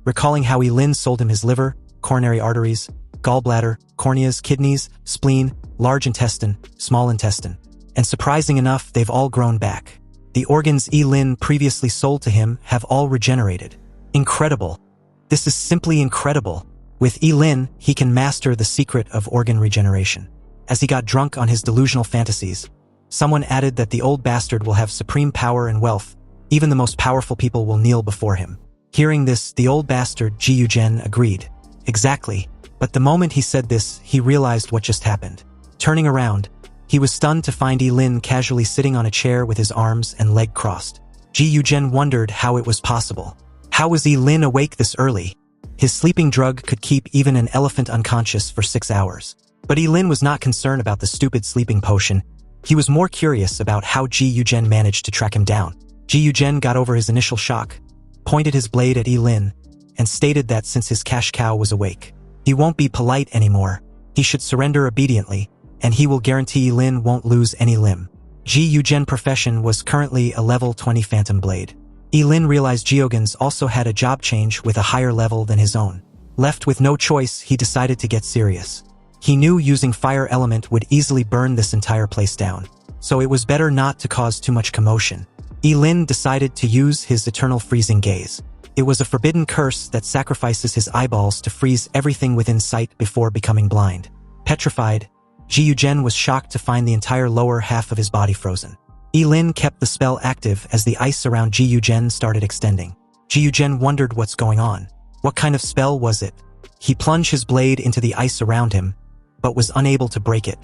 recalling how Ye Lin sold him his liver, coronary arteries, gallbladder, corneas, kidneys, spleen, large intestine, small intestine. And surprising enough, they've all grown back. The organs Ye Lin previously sold to him have all regenerated. Incredible. This is simply incredible. With Ye Lin, he can master the secret of organ regeneration. As he got drunk on his delusional fantasies, someone added that the old bastard will have supreme power and wealth. Even the most powerful people will kneel before him. Hearing this, the old bastard Ji Yuzhen agreed. Exactly. But the moment he said this, he realized what just happened. Turning around, he was stunned to find Ye Lin casually sitting on a chair with his arms and leg crossed. Ji Yuzhen wondered how it was possible. How was Ye Lin awake this early? His sleeping drug could keep even an elephant unconscious for 6 hours. But Ye Lin was not concerned about the stupid sleeping potion. He was more curious about how Ji Yuzhen managed to track him down. Ji Yuzhen got over his initial shock, pointed his blade at Ye Lin, and stated that since his cash cow was awake, he won't be polite anymore. He should surrender obediently, and he will guarantee Ye Lin won't lose any limb. Ji Yuzhen's profession was currently a level 20 phantom blade. Ye Lin realized Geogans also had a job change with a higher level than his own. Left with no choice, he decided to get serious. He knew using fire element would easily burn this entire place down, so it was better not to cause too much commotion. Ye Lin decided to use his eternal freezing gaze. It was a forbidden curse that sacrifices his eyeballs to freeze everything within sight before becoming blind. Petrified, Ji Yuzhen was shocked to find the entire lower half of his body frozen. Ye Lin kept the spell active as the ice around Ji Yugen started extending. Ji Yugen wondered what's going on. What kind of spell was it? He plunged his blade into the ice around him, but was unable to break it.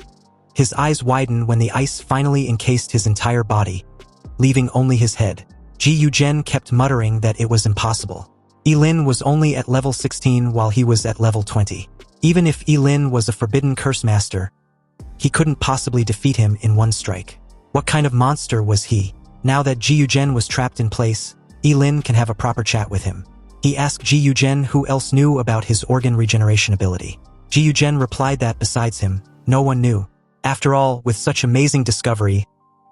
His eyes widened when the ice finally encased his entire body, leaving only his head. Ji Yugen kept muttering that it was impossible. Ye Lin was only at level 16 while he was at level 20. Even if Ye Lin was a forbidden curse master, he couldn't possibly defeat him in one strike. What kind of monster was he? Now that Ji Yugen was trapped in place, Ye Lin can have a proper chat with him. He asked Ji Yugen who else knew about his organ regeneration ability. Ji Yugen replied that besides him, no one knew. After all, with such amazing discovery,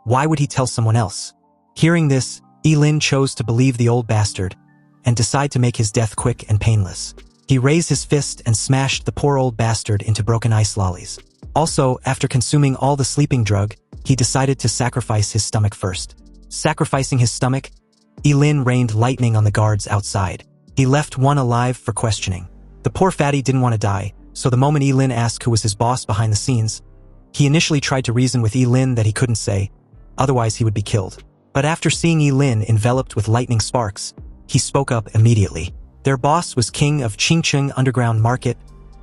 why would he tell someone else? Hearing this, Ye Lin chose to believe the old bastard and decide to make his death quick and painless. He raised his fist and smashed the poor old bastard into broken ice lollies. Also, after consuming all the sleeping drug, he decided to sacrifice his stomach first. Sacrificing his stomach, Ye Lin rained lightning on the guards outside. He left one alive for questioning. The poor fatty didn't want to die, so the moment Ye Lin asked who was his boss behind the scenes, he initially tried to reason with Ye Lin that he couldn't say, otherwise he would be killed. But after seeing Ye Lin enveloped with lightning sparks, he spoke up immediately. Their boss was king of Qingcheng Underground Market,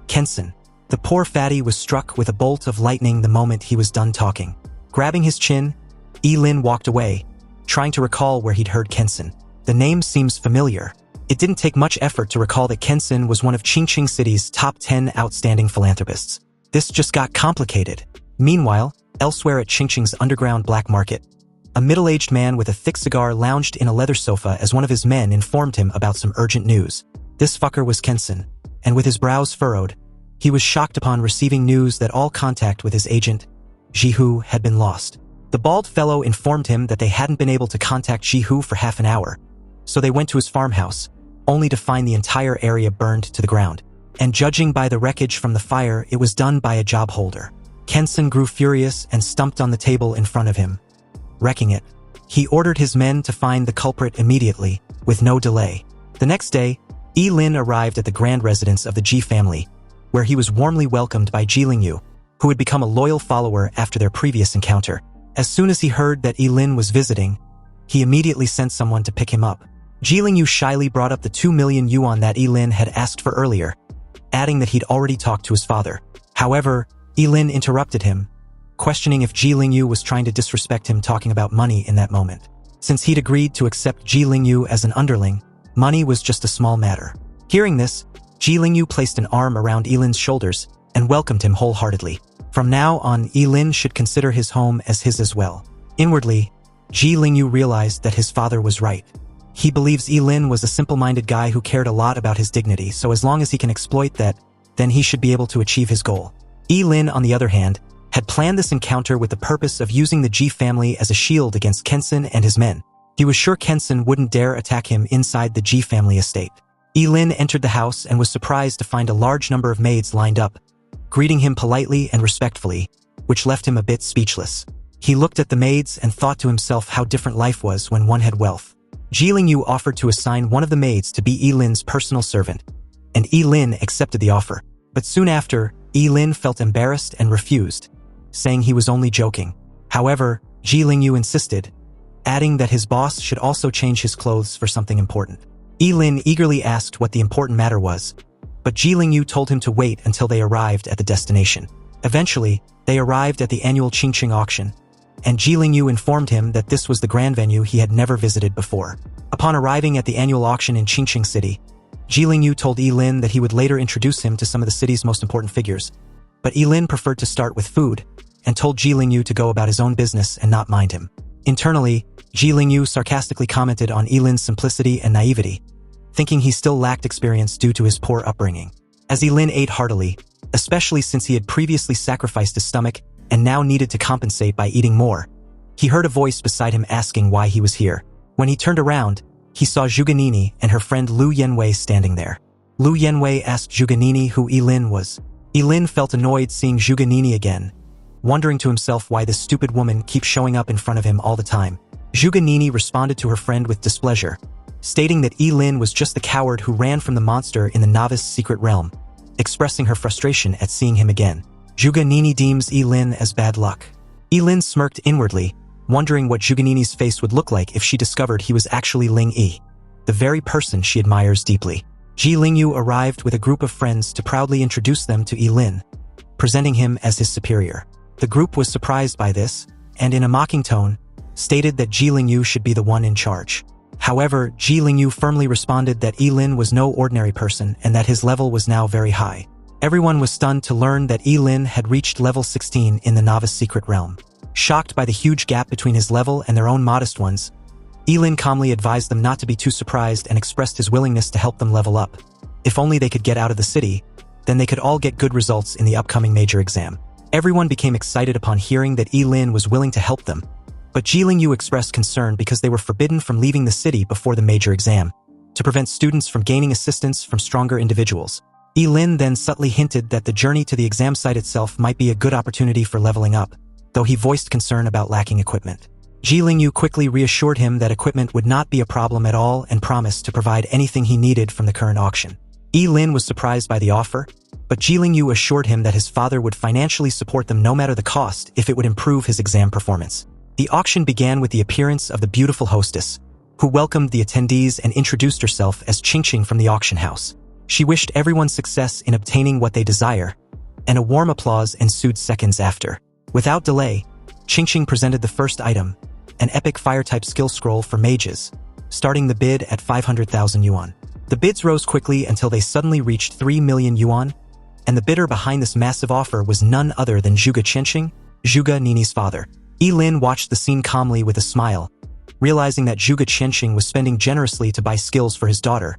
Kensen. The poor fatty was struck with a bolt of lightning the moment he was done talking. Grabbing his chin, Ye Lin walked away, trying to recall where he'd heard Kensen. The name seems familiar. It didn't take much effort to recall that Kensen was one of Qingcheng City's top 10 outstanding philanthropists. This just got complicated. Meanwhile, elsewhere at Qingcheng's underground black market, a middle-aged man with a thick cigar lounged in a leather sofa as one of his men informed him about some urgent news. This fucker was Kensen, and with his brows furrowed, he was shocked upon receiving news that all contact with his agent, Jihu, had been lost. The bald fellow informed him that they hadn't been able to contact Jihu for half an hour, so they went to his farmhouse, only to find the entire area burned to the ground. And judging by the wreckage from the fire, it was done by a job holder. Kensen grew furious and stumped on the table in front of him, wrecking it. He ordered his men to find the culprit immediately, with no delay. The next day, Ye Lin arrived at the grand residence of the Ji family, where he was warmly welcomed by Ji Lingyu, who had become a loyal follower after their previous encounter. As soon as he heard that Ye Lin was visiting, he immediately sent someone to pick him up. Ji Lingyu shyly brought up the 2 million yuan that Ye Lin had asked for earlier, adding that he'd already talked to his father. However, Ye Lin interrupted him, questioning if Ji Lingyu was trying to disrespect him talking about money in that moment. Since he'd agreed to accept Ji Lingyu as an underling, money was just a small matter. Hearing this, Ji Lingyu placed an arm around Ye Lin's shoulders and welcomed him wholeheartedly. From now on, Ye Lin should consider his home as his as well. Inwardly, Ji Lingyu realized that his father was right. He believes Ye Lin was a simple-minded guy who cared a lot about his dignity, so as long as he can exploit that, then he should be able to achieve his goal. Ye Lin, on the other hand, had planned this encounter with the purpose of using the Ji family as a shield against Kensen and his men. He was sure Kensen wouldn't dare attack him inside the Ji family estate. Ye Lin entered the house and was surprised to find a large number of maids lined up, greeting him politely and respectfully, which left him a bit speechless. He looked at the maids and thought to himself how different life was when one had wealth. Ji Lingyu offered to assign one of the maids to be Ye Lin's personal servant, and Ye Lin accepted the offer. But soon after, Ye Lin felt embarrassed and refused, saying he was only joking. However, Ji Lingyu insisted, adding that his boss should also change his clothes for something important. Ye Lin eagerly asked what the important matter was, but Ji Lingyu told him to wait until they arrived at the destination. Eventually, they arrived at the annual Qingcheng auction, and Ji Lingyu informed him that this was the grand venue he had never visited before. Upon arriving at the annual auction in Qingcheng City, Ji Lingyu told Ye Lin that he would later introduce him to some of the city's most important figures, but Ye Lin preferred to start with food, and told Ji Lingyu to go about his own business and not mind him. Internally, Ji Lingyu sarcastically commented on Ye Lin's simplicity and naivety, thinking he still lacked experience due to his poor upbringing. As Ye Lin ate heartily, especially since he had previously sacrificed his stomach and now needed to compensate by eating more, he heard a voice beside him asking why he was here. When he turned around, he saw Zhuganini and her friend Lu Yanwei standing there. Lu Yanwei asked Zhuganini who Ye Lin was. Ye Lin felt annoyed seeing Zhuganini again, wondering to himself why this stupid woman keeps showing up in front of him all the time. Zhuganini responded to her friend with displeasure, stating that Ye Lin was just the coward who ran from the monster in the novice secret realm, expressing her frustration at seeing him again. Zhuganini deems Ye Lin as bad luck. Ye Lin smirked inwardly, wondering what Zhuganini's face would look like if she discovered he was actually Ling Yi, the very person she admires deeply. Ji Lingyu arrived with a group of friends to proudly introduce them to Ye Lin, presenting him as his superior. The group was surprised by this, and in a mocking tone, stated that Ji Lingyu should be the one in charge. However, Ji Lingyu firmly responded that Ye Lin was no ordinary person and that his level was now very high. Everyone was stunned to learn that Ye Lin had reached level 16 in the novice secret realm. Shocked by the huge gap between his level and their own modest ones, Ye Lin calmly advised them not to be too surprised and expressed his willingness to help them level up. If only they could get out of the city, then they could all get good results in the upcoming major exam. Everyone became excited upon hearing that Ye Lin was willing to help them, but Ji Lingyu expressed concern because they were forbidden from leaving the city before the major exam, to prevent students from gaining assistance from stronger individuals. Ye Lin then subtly hinted that the journey to the exam site itself might be a good opportunity for leveling up, though he voiced concern about lacking equipment. Ji Lingyu quickly reassured him that equipment would not be a problem at all and promised to provide anything he needed from the current auction. Ye Lin was surprised by the offer, but Ji Lingyu assured him that his father would financially support them no matter the cost if it would improve his exam performance. The auction began with the appearance of the beautiful hostess, who welcomed the attendees and introduced herself as Qingqing from the auction house. She wished everyone success in obtaining what they desire, and a warm applause ensued seconds after. Without delay, Qingqing presented the first item, an epic fire-type skill scroll for mages, starting the bid at 500,000 yuan. The bids rose quickly until they suddenly reached 3 million yuan, and the bidder behind this massive offer was none other than Zhuge Qianqing, Zhuganini's father. Ye Lin watched the scene calmly with a smile, realizing that Zhuge Qianqing was spending generously to buy skills for his daughter,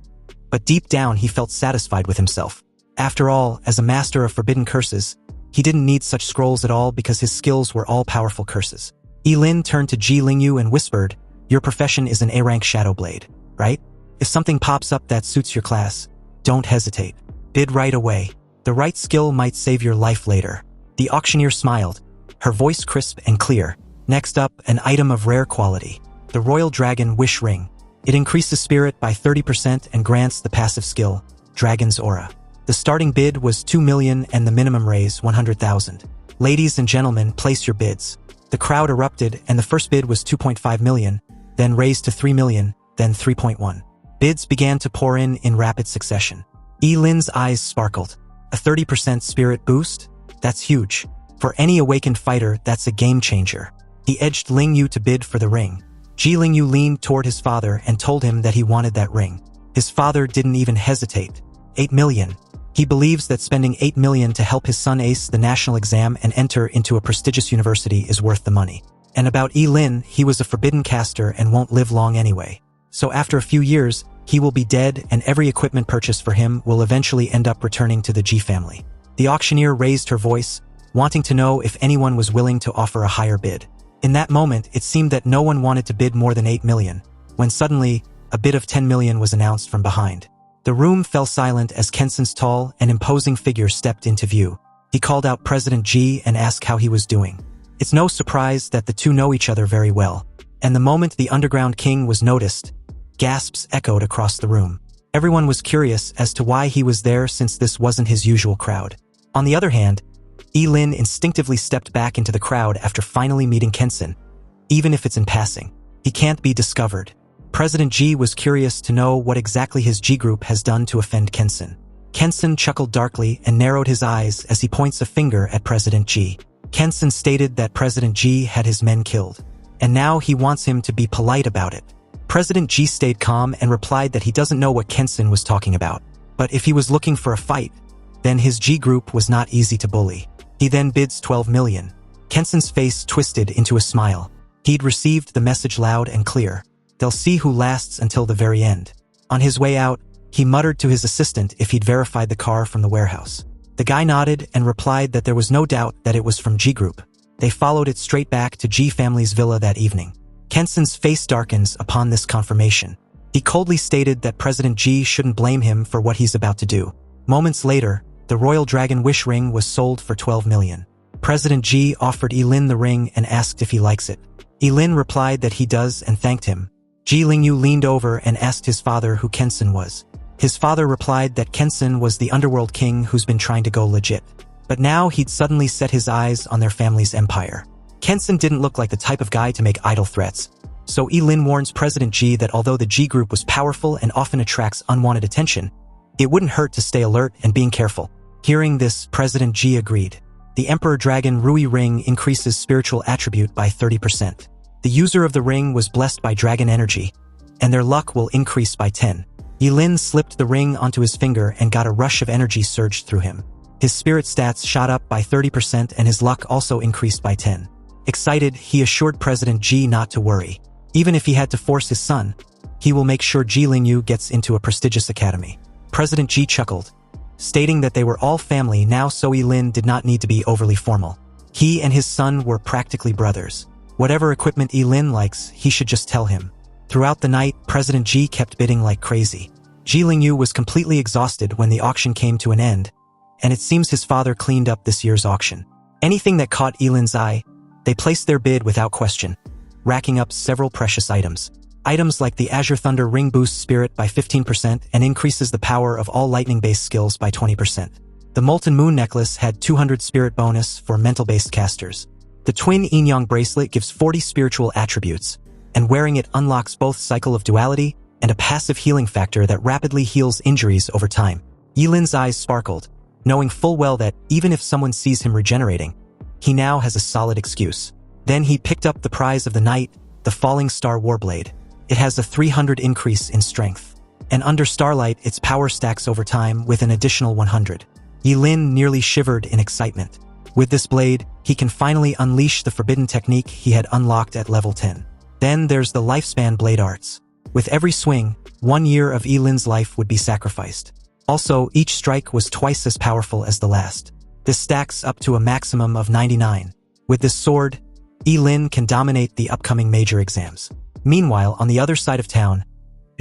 but deep down he felt satisfied with himself. After all, as a master of forbidden curses, he didn't need such scrolls at all because his skills were all-powerful curses. Ye Lin turned to Ji Lingyu and whispered, "Your profession is an A-rank shadow blade, right? If something pops up that suits your class, don't hesitate. Bid right away. The right skill might save your life later." The auctioneer smiled, her voice crisp and clear. Next up, an item of rare quality. The Royal Dragon Wish Ring. It increases spirit by 30% and grants the passive skill, Dragon's Aura. The starting bid was 2 million and the minimum raise 100,000. Ladies and gentlemen, place your bids. The crowd erupted and the first bid was 2.5 million, then raised to 3 million, then 3.1. Bids began to pour in rapid succession. Ye Lin's eyes sparkled. A 30% spirit boost? That's huge. For any awakened fighter, that's a game changer. He edged Lingyu to bid for the ring. Ji Lingyu leaned toward his father and told him that he wanted that ring. His father didn't even hesitate. 8 million. He believes that spending 8 million to help his son ace the national exam and enter into a prestigious university is worth the money. And about Ye Lin, he was a forbidden caster and won't live long anyway. So after a few years, he will be dead and every equipment purchased for him will eventually end up returning to the Ji family. The auctioneer raised her voice, wanting to know if anyone was willing to offer a higher bid. In that moment, it seemed that no one wanted to bid more than 8 million, when suddenly, a bid of 10 million was announced from behind. The room fell silent as Kenson's tall and imposing figure stepped into view. He called out President Ji and asked how he was doing. It's no surprise that the two know each other very well, and the moment the Underground King was noticed, gasps echoed across the room. Everyone was curious as to why he was there since this wasn't his usual crowd. On the other hand, Ye Lin instinctively stepped back into the crowd after finally meeting Kenson, even if it's in passing. He can't be discovered. President Ji was curious to know what exactly his G group has done to offend Kenson. Kenson chuckled darkly and narrowed his eyes as he points a finger at President Ji. Kenson stated that President Ji had his men killed, and now he wants him to be polite about it. President Ji stayed calm and replied that he doesn't know what Kenson was talking about, but if he was looking for a fight, then his G group was not easy to bully. He then bids 12 million. Kenson's face twisted into a smile. He'd received the message loud and clear. They'll see who lasts until the very end. On his way out, he muttered to his assistant if he'd verified the car from the warehouse. The guy nodded and replied that there was no doubt that it was from G Group. They followed it straight back to G family's villa that evening. Kenson's face darkens upon this confirmation. He coldly stated that President Ji shouldn't blame him for what he's about to do. Moments later, the Royal Dragon Wish Ring was sold for 12 million. President Ji offered Ye Lin the ring and asked if he likes it. Ye Lin replied that he does and thanked him. Ji Lingyu leaned over and asked his father who Kenson was. His father replied that Kenson was the underworld king who's been trying to go legit. But now he'd suddenly set his eyes on their family's empire. Kenson didn't look like the type of guy to make idle threats. So Ye Lin warns President Ji that although the Ji group was powerful and often attracts unwanted attention, it wouldn't hurt to stay alert and being careful. Hearing this, President Ji agreed. The Emperor Dragon Rui ring increases spiritual attribute by 30%. The user of the ring was blessed by dragon energy, and their luck will increase by 10. Ye Lin slipped the ring onto his finger and got a rush of energy surged through him. His spirit stats shot up by 30% and his luck also increased by 10. Excited, he assured President Ji not to worry. Even if he had to force his son, he will make sure Ji Lingyu gets into a prestigious academy. President Ji chuckled, stating that they were all family now, so Ye Lin did not need to be overly formal. He and his son were practically brothers. Whatever equipment Ye Lin likes, he should just tell him. Throughout the night, President Ji kept bidding like crazy. Ji Lingyu was completely exhausted when the auction came to an end, and it seems his father cleaned up this year's auction. Anything that caught Ye Lin's eye, they placed their bid without question, racking up several precious items. Items like the Azure Thunder Ring boosts spirit by 15% and increases the power of all lightning-based skills by 20%. The Molten Moon necklace had 200 spirit bonus for mental-based casters. The Twin Yin-Yang bracelet gives 40 spiritual attributes, and wearing it unlocks both Cycle of Duality and a passive healing factor that rapidly heals injuries over time. Ye Lin's eyes sparkled, knowing full well that even if someone sees him regenerating, he now has a solid excuse. Then he picked up the prize of the night, the Falling Star Warblade. It has a 300 increase in strength, and under starlight its power stacks over time with an additional 100. Ye Lin nearly shivered in excitement. With this blade, he can finally unleash the forbidden technique he had unlocked at level 10. Then there's the Lifespan Blade Arts. With every swing, 1 year of Ye Lin's life would be sacrificed. Also, each strike was twice as powerful as the last. This stacks up to a maximum of 99. With this sword, Ye Lin can dominate the upcoming major exams. Meanwhile, on the other side of town,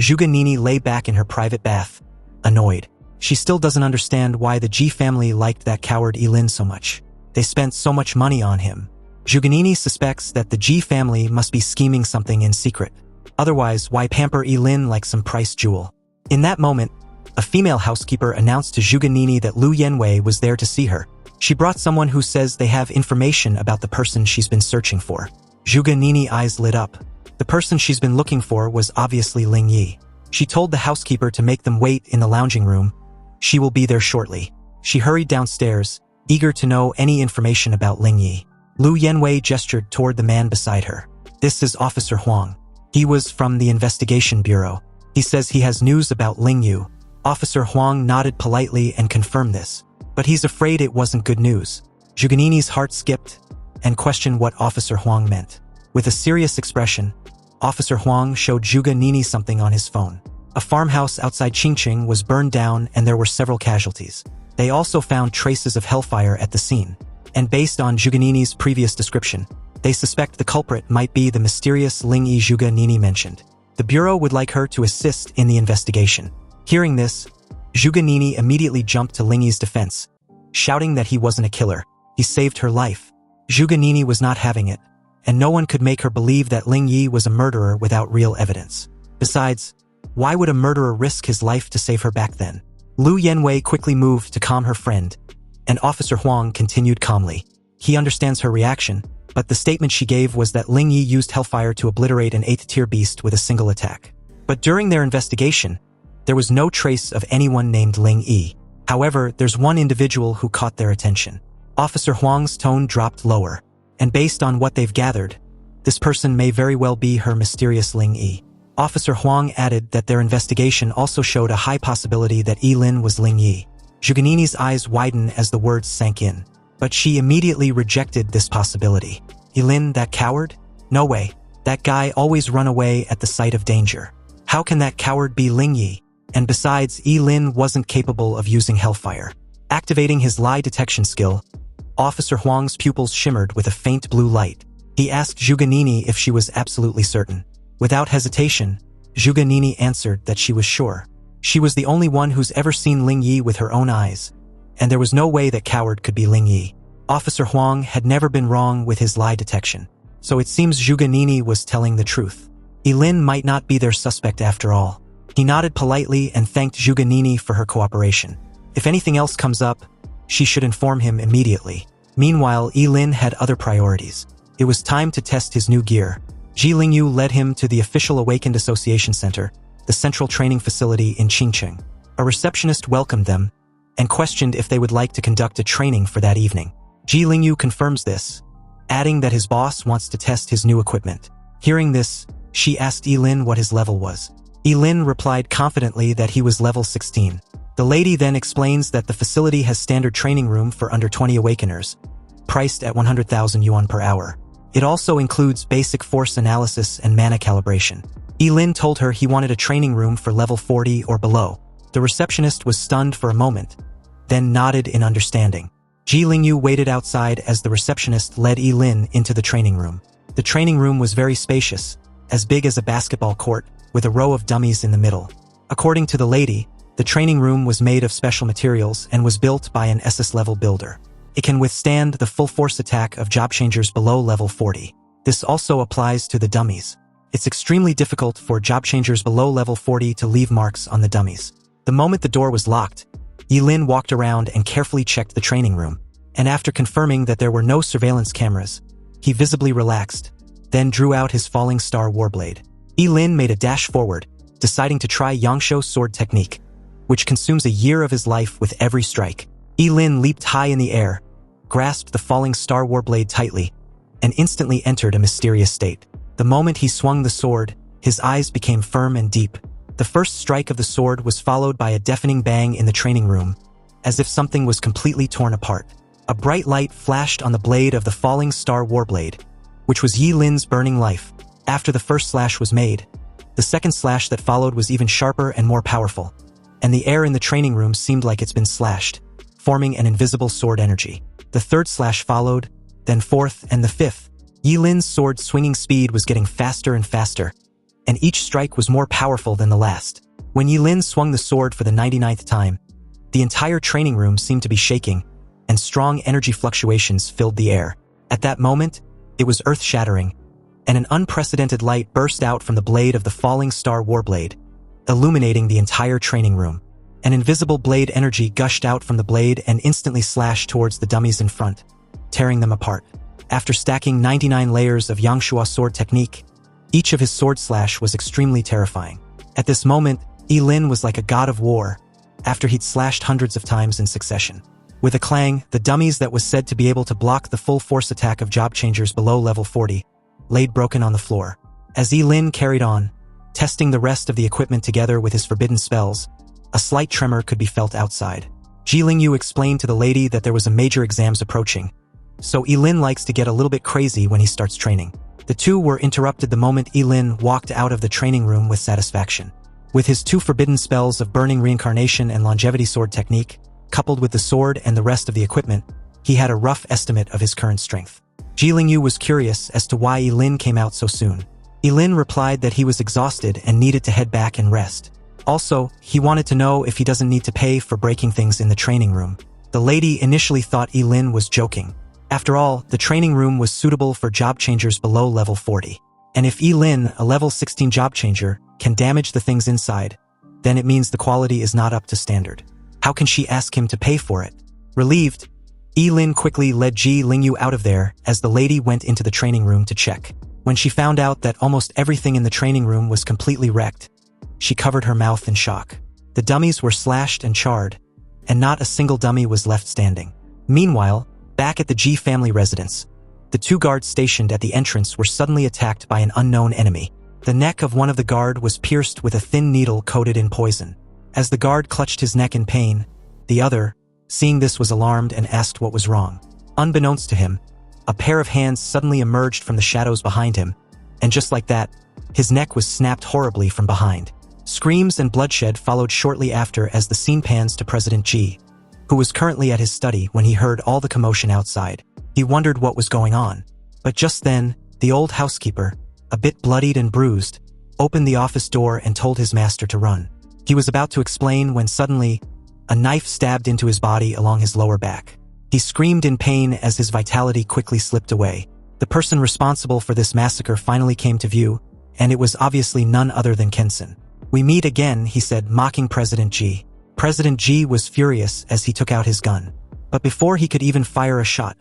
Zhuge Nini lay back in her private bath, annoyed. She still doesn't understand why the Ji family liked that coward Ye Lin so much. They spent so much money on him. Zhuge Nini suspects that the Ji family must be scheming something in secret. Otherwise, why pamper Ye Lin like some priced jewel? In that moment, a female housekeeper announced to Zhuge Nini that Lu Yanwei was there to see her. She brought someone who says they have information about the person she's been searching for. Zhuge Nini's eyes lit up. The person she's been looking for was obviously Ling Yi. She told the housekeeper to make them wait in the lounging room. She will be there shortly. She hurried downstairs, eager to know any information about Ling Yi. Lu Yanwei gestured toward the man beside her. This is Officer Huang. He was from the Investigation Bureau. He says he has news about Ling Yu. Officer Huang nodded politely and confirmed this. But he's afraid it wasn't good news. Zhuge Nini's heart skipped and questioned what Officer Huang meant. With a serious expression, Officer Huang showed Zhuge Nini something on his phone. A farmhouse outside Qingqing was burned down and there were several casualties. They also found traces of hellfire at the scene. And based on Zhuge Nini's previous description, they suspect the culprit might be the mysterious Ling Yi Zhuge Nini mentioned. The Bureau would like her to assist in the investigation. Hearing this, Zhuge Nini immediately jumped to Ling Yi's defense, shouting that he wasn't a killer. He saved her life. Zhuge Nini was not having it, and no one could make her believe that Ling Yi was a murderer without real evidence. Besides, why would a murderer risk his life to save her back then? Lu Yanwei quickly moved to calm her friend, and Officer Huang continued calmly. He understands her reaction, but the statement she gave was that Ling Yi used hellfire to obliterate an 8th-tier beast with a single attack. But during their investigation, there was no trace of anyone named Ling Yi. However, there's one individual who caught their attention. Officer Huang's tone dropped lower, and based on what they've gathered, this person may very well be her mysterious Ling Yi. Officer Huang added that their investigation also showed a high possibility that Ye Lin was Ling Yi. Zhuge Nini's eyes widened as the words sank in, but she immediately rejected this possibility. Ye Lin, that coward? No way. That guy always run away at the sight of danger. How can that coward be Ling Yi? And besides, Ye Lin wasn't capable of using hellfire. Activating his lie detection skill, Officer Huang's pupils shimmered with a faint blue light. He asked Zhuge Nini if she was absolutely certain. Without hesitation, Zhuge Nini answered that she was sure. She was the only one who's ever seen Ling Yi with her own eyes, and there was no way that coward could be Ling Yi. Officer Huang had never been wrong with his lie detection, so it seems Zhuge Nini was telling the truth. Ye Lin might not be their suspect after all. He nodded politely and thanked Zhuge Nini for her cooperation. If anything else comes up, she should inform him immediately. Meanwhile, Ye Lin had other priorities. It was time to test his new gear. Ye Lin led him to the official Awakened Association Center, the central training facility in Qingcheng. A receptionist welcomed them and questioned if they would like to conduct a training for that evening. Ye Lin confirms this, adding that his boss wants to test his new equipment. Hearing this, she asked Ye Lin what his level was. Ye Lin replied confidently that he was level 16. The lady then explains that the facility has standard training room for under 20 awakeners, priced at 100,000 yuan per hour. It also includes basic force analysis and mana calibration. Ye Lin told her he wanted a training room for level 40 or below. The receptionist was stunned for a moment, then nodded in understanding. Ye Lin waited outside as the receptionist led Ye Lin into the training room. The training room was very spacious, as big as a basketball court, with a row of dummies in the middle. According to the lady, the training room was made of special materials and was built by an SS-level builder. It can withstand the full force attack of job changers below level 40. This also applies to the dummies. It's extremely difficult for job changers below level 40 to leave marks on the dummies. The moment the door was locked, Ye Lin walked around and carefully checked the training room, and after confirming that there were no surveillance cameras, he visibly relaxed, then drew out his falling star warblade. Ye Lin made a dash forward, deciding to try Yangshuo's sword technique, which consumes a year of his life with every strike. Ye Lin leaped high in the air, grasped the falling star warblade tightly, and instantly entered a mysterious state. The moment he swung the sword, his eyes became firm and deep. The first strike of the sword was followed by a deafening bang in the training room, as if something was completely torn apart. A bright light flashed on the blade of the falling star warblade, which was Ye Lin's burning life. After the first slash was made, the second slash that followed was even sharper and more powerful, and the air in the training room seemed like it's been slashed, forming an invisible sword energy. The third slash followed, then fourth and the fifth. Ye Lin's sword swinging speed was getting faster and faster, and each strike was more powerful than the last. When Ye Lin swung the sword for the 99th time, the entire training room seemed to be shaking, and strong energy fluctuations filled the air. At that moment, it was earth-shattering, and an unprecedented light burst out from the blade of the falling star warblade, illuminating the entire training room. An invisible blade energy gushed out from the blade and instantly slashed towards the dummies in front, tearing them apart. After stacking 99 layers of Yangshuo sword technique, each of his sword slash was extremely terrifying. At this moment, Ye Lin was like a god of war, after he'd slashed hundreds of times in succession. With a clang, the dummies that was said to be able to block the full force attack of job changers below level 40 laid broken on the floor. As Ye Lin carried on, testing the rest of the equipment together with his forbidden spells, a slight tremor could be felt outside. Ye Lin explained to the lady that there was a major exams approaching, so Ye Lin likes to get a little bit crazy when he starts training. The two were interrupted the moment Ye Lin walked out of the training room with satisfaction. With his two forbidden spells of Burning Reincarnation and Longevity Sword Technique, coupled with the sword and the rest of the equipment, he had a rough estimate of his current strength. Ye Lin was curious as to why Ye Lin came out so soon. Ye Lin replied that he was exhausted and needed to head back and rest. Also, he wanted to know if he doesn't need to pay for breaking things in the training room. The lady initially thought Ye Lin was joking. After all, the training room was suitable for job changers below level 40. And if Ye Lin, a level 16 job changer, can damage the things inside, then it means the quality is not up to standard. How can she ask him to pay for it? Relieved, Ye Lin quickly led Ye Lin out of there as the lady went into the training room to check. When she found out that almost everything in the training room was completely wrecked, she covered her mouth in shock. The dummies were slashed and charred, and not a single dummy was left standing. Meanwhile, back at the Ji family residence, the two guards stationed at the entrance were suddenly attacked by an unknown enemy. The neck of one of the guard was pierced with a thin needle coated in poison. As the guard clutched his neck in pain, the other, seeing this, was alarmed and asked what was wrong. Unbeknownst to him, a pair of hands suddenly emerged from the shadows behind him, and just like that, his neck was snapped horribly from behind. Screams and bloodshed followed shortly after as the scene pans to President Ji, who was currently at his study when he heard all the commotion outside. He wondered what was going on. But just then, the old housekeeper, a bit bloodied and bruised, opened the office door and told his master to run. He was about to explain when suddenly, a knife stabbed into his body along his lower back. He screamed in pain as his vitality quickly slipped away. The person responsible for this massacre finally came to view, and it was obviously none other than Kenson. "We meet again," he said, mocking President Ji. President Ji was furious as he took out his gun. But before he could even fire a shot,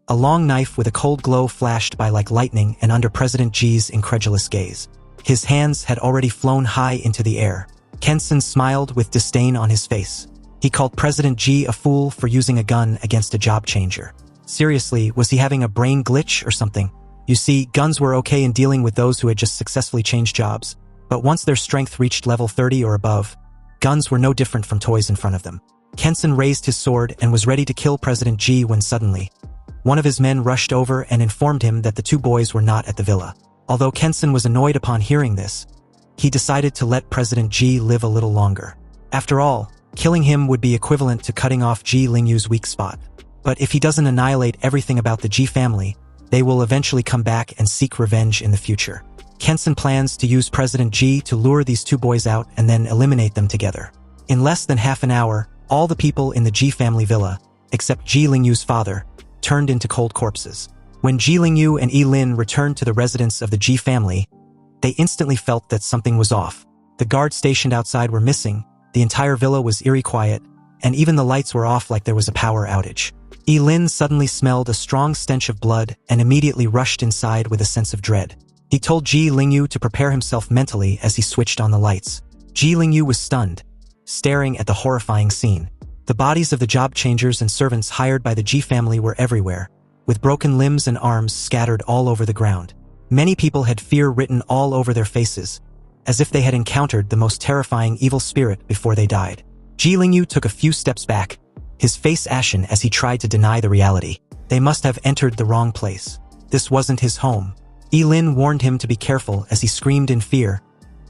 A long knife with a cold glow flashed by like lightning and under President Ji's incredulous gaze. His hands had already flown high into the air. Kensen smiled with disdain on his face. He called President Ji a fool for using a gun against a job changer. Seriously, was he having a brain glitch or something? You see, guns were okay in dealing with those who had just successfully changed jobs. But once their strength reached level 30 or above, guns were no different from toys in front of them. Kensen raised his sword and was ready to kill President Ji when suddenly, one of his men rushed over and informed him that the two boys were not at the villa. Although Kensen was annoyed upon hearing this, he decided to let President Ji live a little longer. After all, killing him would be equivalent to cutting off Ye Lin's weak spot. But if he doesn't annihilate everything about the Ji family, they will eventually come back and seek revenge in the future. Kensen plans to use President Ji to lure these two boys out and then eliminate them together. In less than half an hour, all the people in the Ji family villa, except Ye Lin's father, turned into cold corpses. When Ye Lin and Ye Lin returned to the residence of the Ji family, they instantly felt that something was off. The guards stationed outside were missing, the entire villa was eerie quiet, and even the lights were off like there was a power outage. Ye Lin suddenly smelled a strong stench of blood and immediately rushed inside with a sense of dread. He told Ye Lin to prepare himself mentally as he switched on the lights. Ye Lin was stunned, staring at the horrifying scene. The bodies of the job changers and servants hired by the Ji family were everywhere, with broken limbs and arms scattered all over the ground. Many people had fear written all over their faces, as if they had encountered the most terrifying evil spirit before they died. Ye Lin took a few steps back, his face ashen as he tried to deny the reality. They must have entered the wrong place. This wasn't his home. Ye Lin warned him to be careful as he screamed in fear,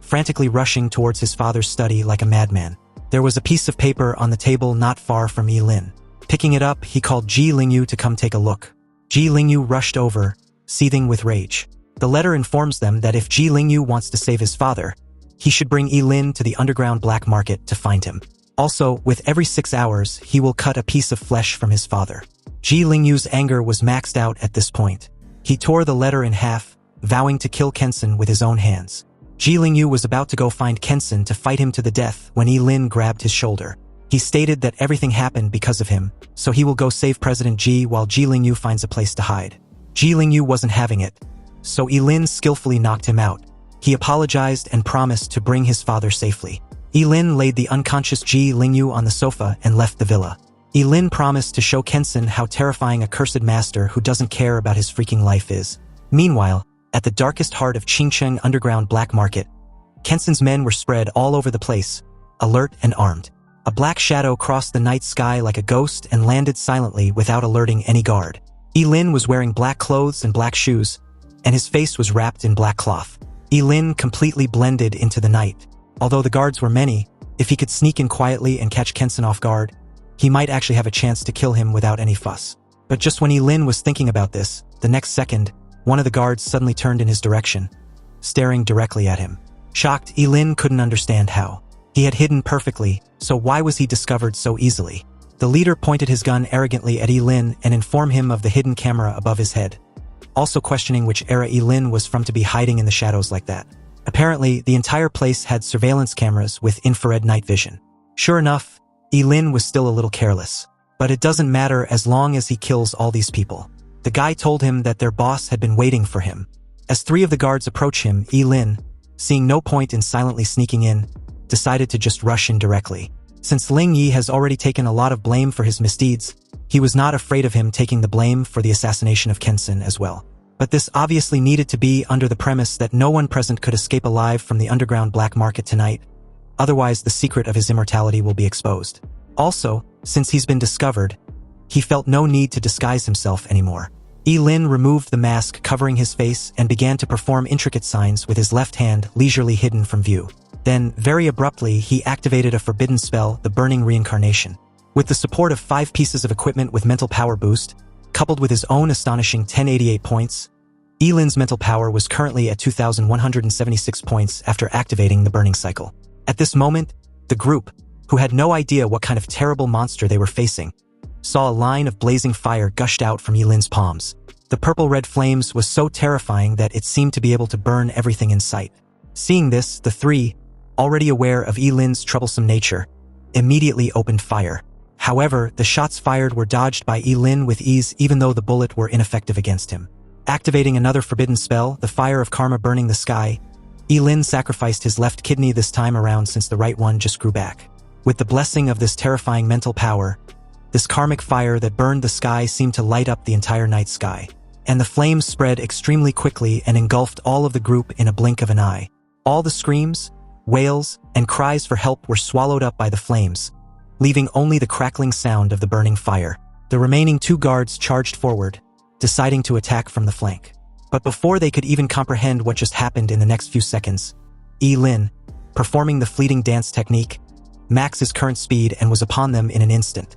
frantically rushing towards his father's study like a madman. There was a piece of paper on the table not far from Ye Lin. Picking it up, he called Ye Lin to come take a look. Ye Lin rushed over, seething with rage. The letter informs them that if Ye Lin wants to save his father, he should bring Ye Lin to the underground black market to find him. Also, with every 6 hours, he will cut a piece of flesh from his father. Ye Lin's anger was maxed out at this point. He tore the letter in half, vowing to kill Kensen with his own hands. Ye Lin was about to go find Kensen to fight him to the death when Ye Lin grabbed his shoulder. He stated that everything happened because of him, so he will go save President Ji while Ye Lin finds a place to hide. Ye Lin wasn't having it, so Ye Lin skillfully knocked him out. He apologized and promised to bring his father safely. Ye Lin laid the unconscious Ye Lin on the sofa and left the villa. Ye Lin promised to show Kensen how terrifying a cursed master who doesn't care about his freaking life is. Meanwhile, at the darkest heart of Qingcheng underground black market, Kensen's men were spread all over the place, alert and armed. A black shadow crossed the night sky like a ghost and landed silently without alerting any guard. Ye Lin was wearing black clothes and black shoes, and his face was wrapped in black cloth. Ye Lin completely blended into the night. Although the guards were many, if he could sneak in quietly and catch Kensen off guard, he might actually have a chance to kill him without any fuss. But just when Ye Lin was thinking about this, the next second, one of the guards suddenly turned in his direction, staring directly at him. Shocked, Ye Lin couldn't understand how. He had hidden perfectly, so why was he discovered so easily? The leader pointed his gun arrogantly at Ye Lin and informed him of the hidden camera above his head, also questioning which era Ye Lin was from to be hiding in the shadows like that. Apparently, the entire place had surveillance cameras with infrared night vision. Sure enough, Ye Lin was still a little careless. But it doesn't matter as long as he kills all these people. The guy told him that their boss had been waiting for him. As 3 of the guards approached him, Ye Lin, seeing no point in silently sneaking in, decided to just rush in directly. Since Ling Yi has already taken a lot of blame for his misdeeds, he was not afraid of him taking the blame for the assassination of Kensen as well. But this obviously needed to be under the premise that no one present could escape alive from the underground black market tonight. Otherwise, the secret of his immortality will be exposed. Also, since he's been discovered, he felt no need to disguise himself anymore. Ye Lin removed the mask covering his face and began to perform intricate signs with his left hand leisurely hidden from view. Then, very abruptly, he activated a forbidden spell, the Burning Reincarnation. With the support of 5 pieces of equipment with mental power boost, coupled with his own astonishing 1088 points, Ye Lin's mental power was currently at 2,176 points after activating the burning cycle. At this moment, the group, who had no idea what kind of terrible monster they were facing, saw a line of blazing fire gushed out from Ye Lin's palms. The purple-red flames was so terrifying that it seemed to be able to burn everything in sight. Seeing this, the 3, already aware of Ye Lin's troublesome nature, immediately opened fire. However, the shots fired were dodged by Ye Lin with ease even though the bullet were ineffective against him. Activating another forbidden spell, the fire of karma burning the sky, Ye Lin sacrificed his left kidney this time around since the right one just grew back. With the blessing of this terrifying mental power, this karmic fire that burned the sky seemed to light up the entire night sky. And the flames spread extremely quickly and engulfed all of the group in a blink of an eye. All the screams, wails, and cries for help were swallowed up by the flames, leaving only the crackling sound of the burning fire. The remaining 2 guards charged forward, deciding to attack from the flank. But before they could even comprehend what just happened in the next few seconds, Ye Lin, performing the fleeting dance technique, maxed his current speed and was upon them in an instant.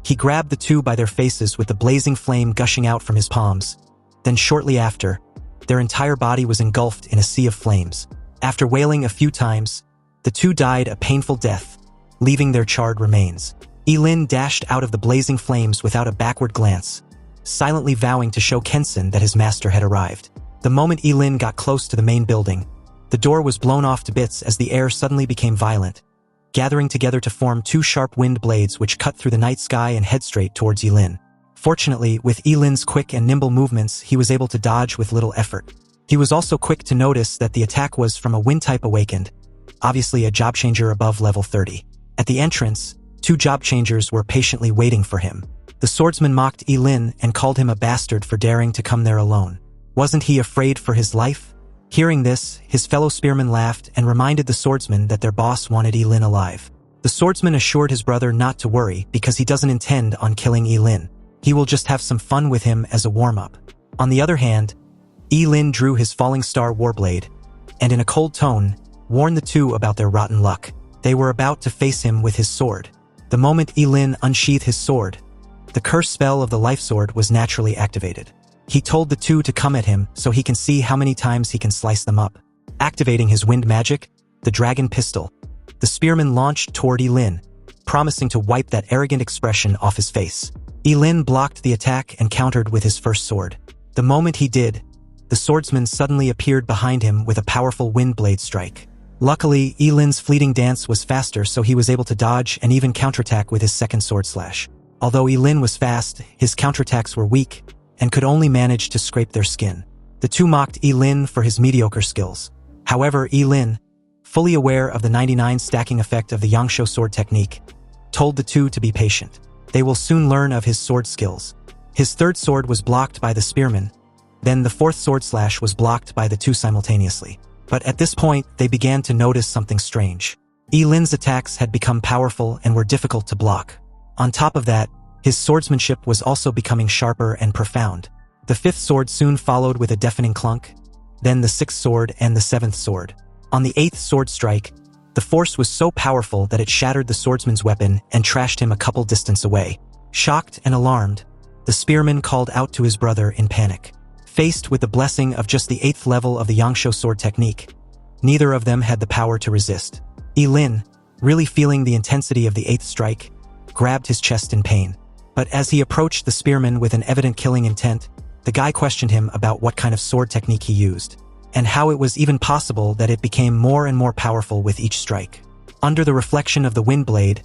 He grabbed the 2 by their faces with the blazing flame gushing out from his palms. Then shortly after, their entire body was engulfed in a sea of flames. After wailing a few times, the 2 died a painful death, leaving their charred remains. Ye Lin dashed out of the blazing flames without a backward glance, silently vowing to show Kensen that his master had arrived. The moment Ye Lin got close to the main building, the door was blown off to bits as the air suddenly became violent, gathering together to form 2 sharp wind blades which cut through the night sky and head straight towards Ye Lin. Fortunately, with Ye Lin's quick and nimble movements, he was able to dodge with little effort. He was also quick to notice that the attack was from a wind type awakened, obviously a job changer above level 30. At the entrance, 2 job changers were patiently waiting for him. The swordsman mocked Ye Lin and called him a bastard for daring to come there alone. Wasn't he afraid for his life? Hearing this, his fellow spearmen laughed and reminded the swordsman that their boss wanted Ye Lin alive. The swordsman assured his brother not to worry because he doesn't intend on killing Ye Lin. He will just have some fun with him as a warm-up. On the other hand, Ye Lin drew his falling star warblade, and in a cold tone, warned the 2 about their rotten luck. They were about to face him with his sword. The moment Ye Lin unsheathed his sword, the curse spell of the life sword was naturally activated. He told the 2 to come at him so he can see how many times he can slice them up. Activating his wind magic, the dragon pistol, the spearman launched toward Ye Lin, promising to wipe that arrogant expression off his face. Ye Lin blocked the attack and countered with his first sword. The moment he did, the swordsman suddenly appeared behind him with a powerful wind blade strike. Luckily, Ye Lin's fleeting dance was faster, so he was able to dodge and even counterattack with his second sword slash. Although Ye Lin was fast, his counterattacks were weak and could only manage to scrape their skin. The 2 mocked Ye Lin for his mediocre skills. However, Ye Lin, fully aware of the 99 stacking effect of the Yangshuo sword technique, told the 2 to be patient. They will soon learn of his sword skills. His third sword was blocked by the spearman, then the 4th sword slash was blocked by the 2 simultaneously. But at this point, they began to notice something strange. Ye Lin's attacks had become powerful and were difficult to block. On top of that, his swordsmanship was also becoming sharper and profound. The 5th sword soon followed with a deafening clunk, then the 6th sword and the 7th sword. On the 8th sword strike, the force was so powerful that it shattered the swordsman's weapon and trashed him a couple distance away. Shocked and alarmed, the spearman called out to his brother in panic. Faced with the blessing of just the 8th level of the Yangshuo sword technique, neither of them had the power to resist. Ye Lin, really feeling the intensity of the 8th strike, grabbed his chest in pain. But as he approached the spearman with an evident killing intent, the guy questioned him about what kind of sword technique he used, and how it was even possible that it became more and more powerful with each strike. Under the reflection of the wind blade,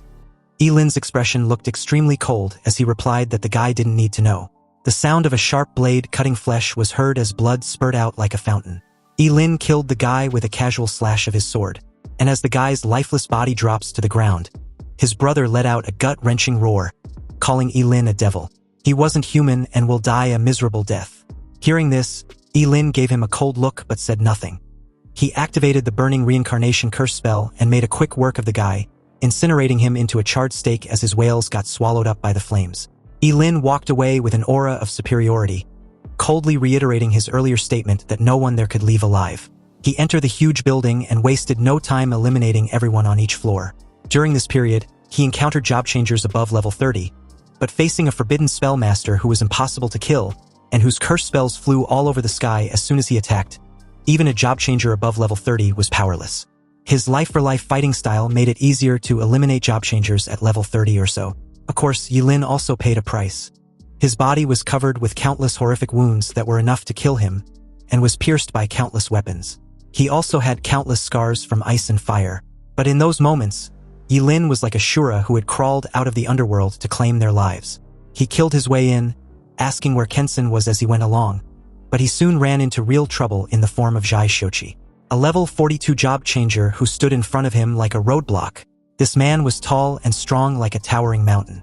Ye Lin's expression looked extremely cold as he replied that the guy didn't need to know. The sound of a sharp blade cutting flesh was heard as blood spurted out like a fountain. Ye Lin killed the guy with a casual slash of his sword, and as the guy's lifeless body drops to the ground, his brother let out a gut-wrenching roar, calling Ye Lin a devil. He wasn't human and will die a miserable death. Hearing this, Ye Lin gave him a cold look but said nothing. He activated the burning reincarnation curse spell and made a quick work of the guy, incinerating him into a charred steak as his wails got swallowed up by the flames. Ye Lin walked away with an aura of superiority, coldly reiterating his earlier statement that no one there could leave alive. He entered the huge building and wasted no time eliminating everyone on each floor. During this period, he encountered job changers above level 30, but facing a forbidden spellmaster who was impossible to kill, and whose curse spells flew all over the sky as soon as he attacked, even a job changer above level 30 was powerless. His life-for-life fighting style made it easier to eliminate job changers at level 30 or so. Of course, Ye Lin also paid a price. His body was covered with countless horrific wounds that were enough to kill him, and was pierced by countless weapons. He also had countless scars from ice and fire. But in those moments, Ye Lin was like a Shura who had crawled out of the underworld to claim their lives. He killed his way in, asking where Kensen was as he went along, but he soon ran into real trouble in the form of Zhai Shochi, a level 42 job changer who stood in front of him like a roadblock. This man was tall and strong like a towering mountain.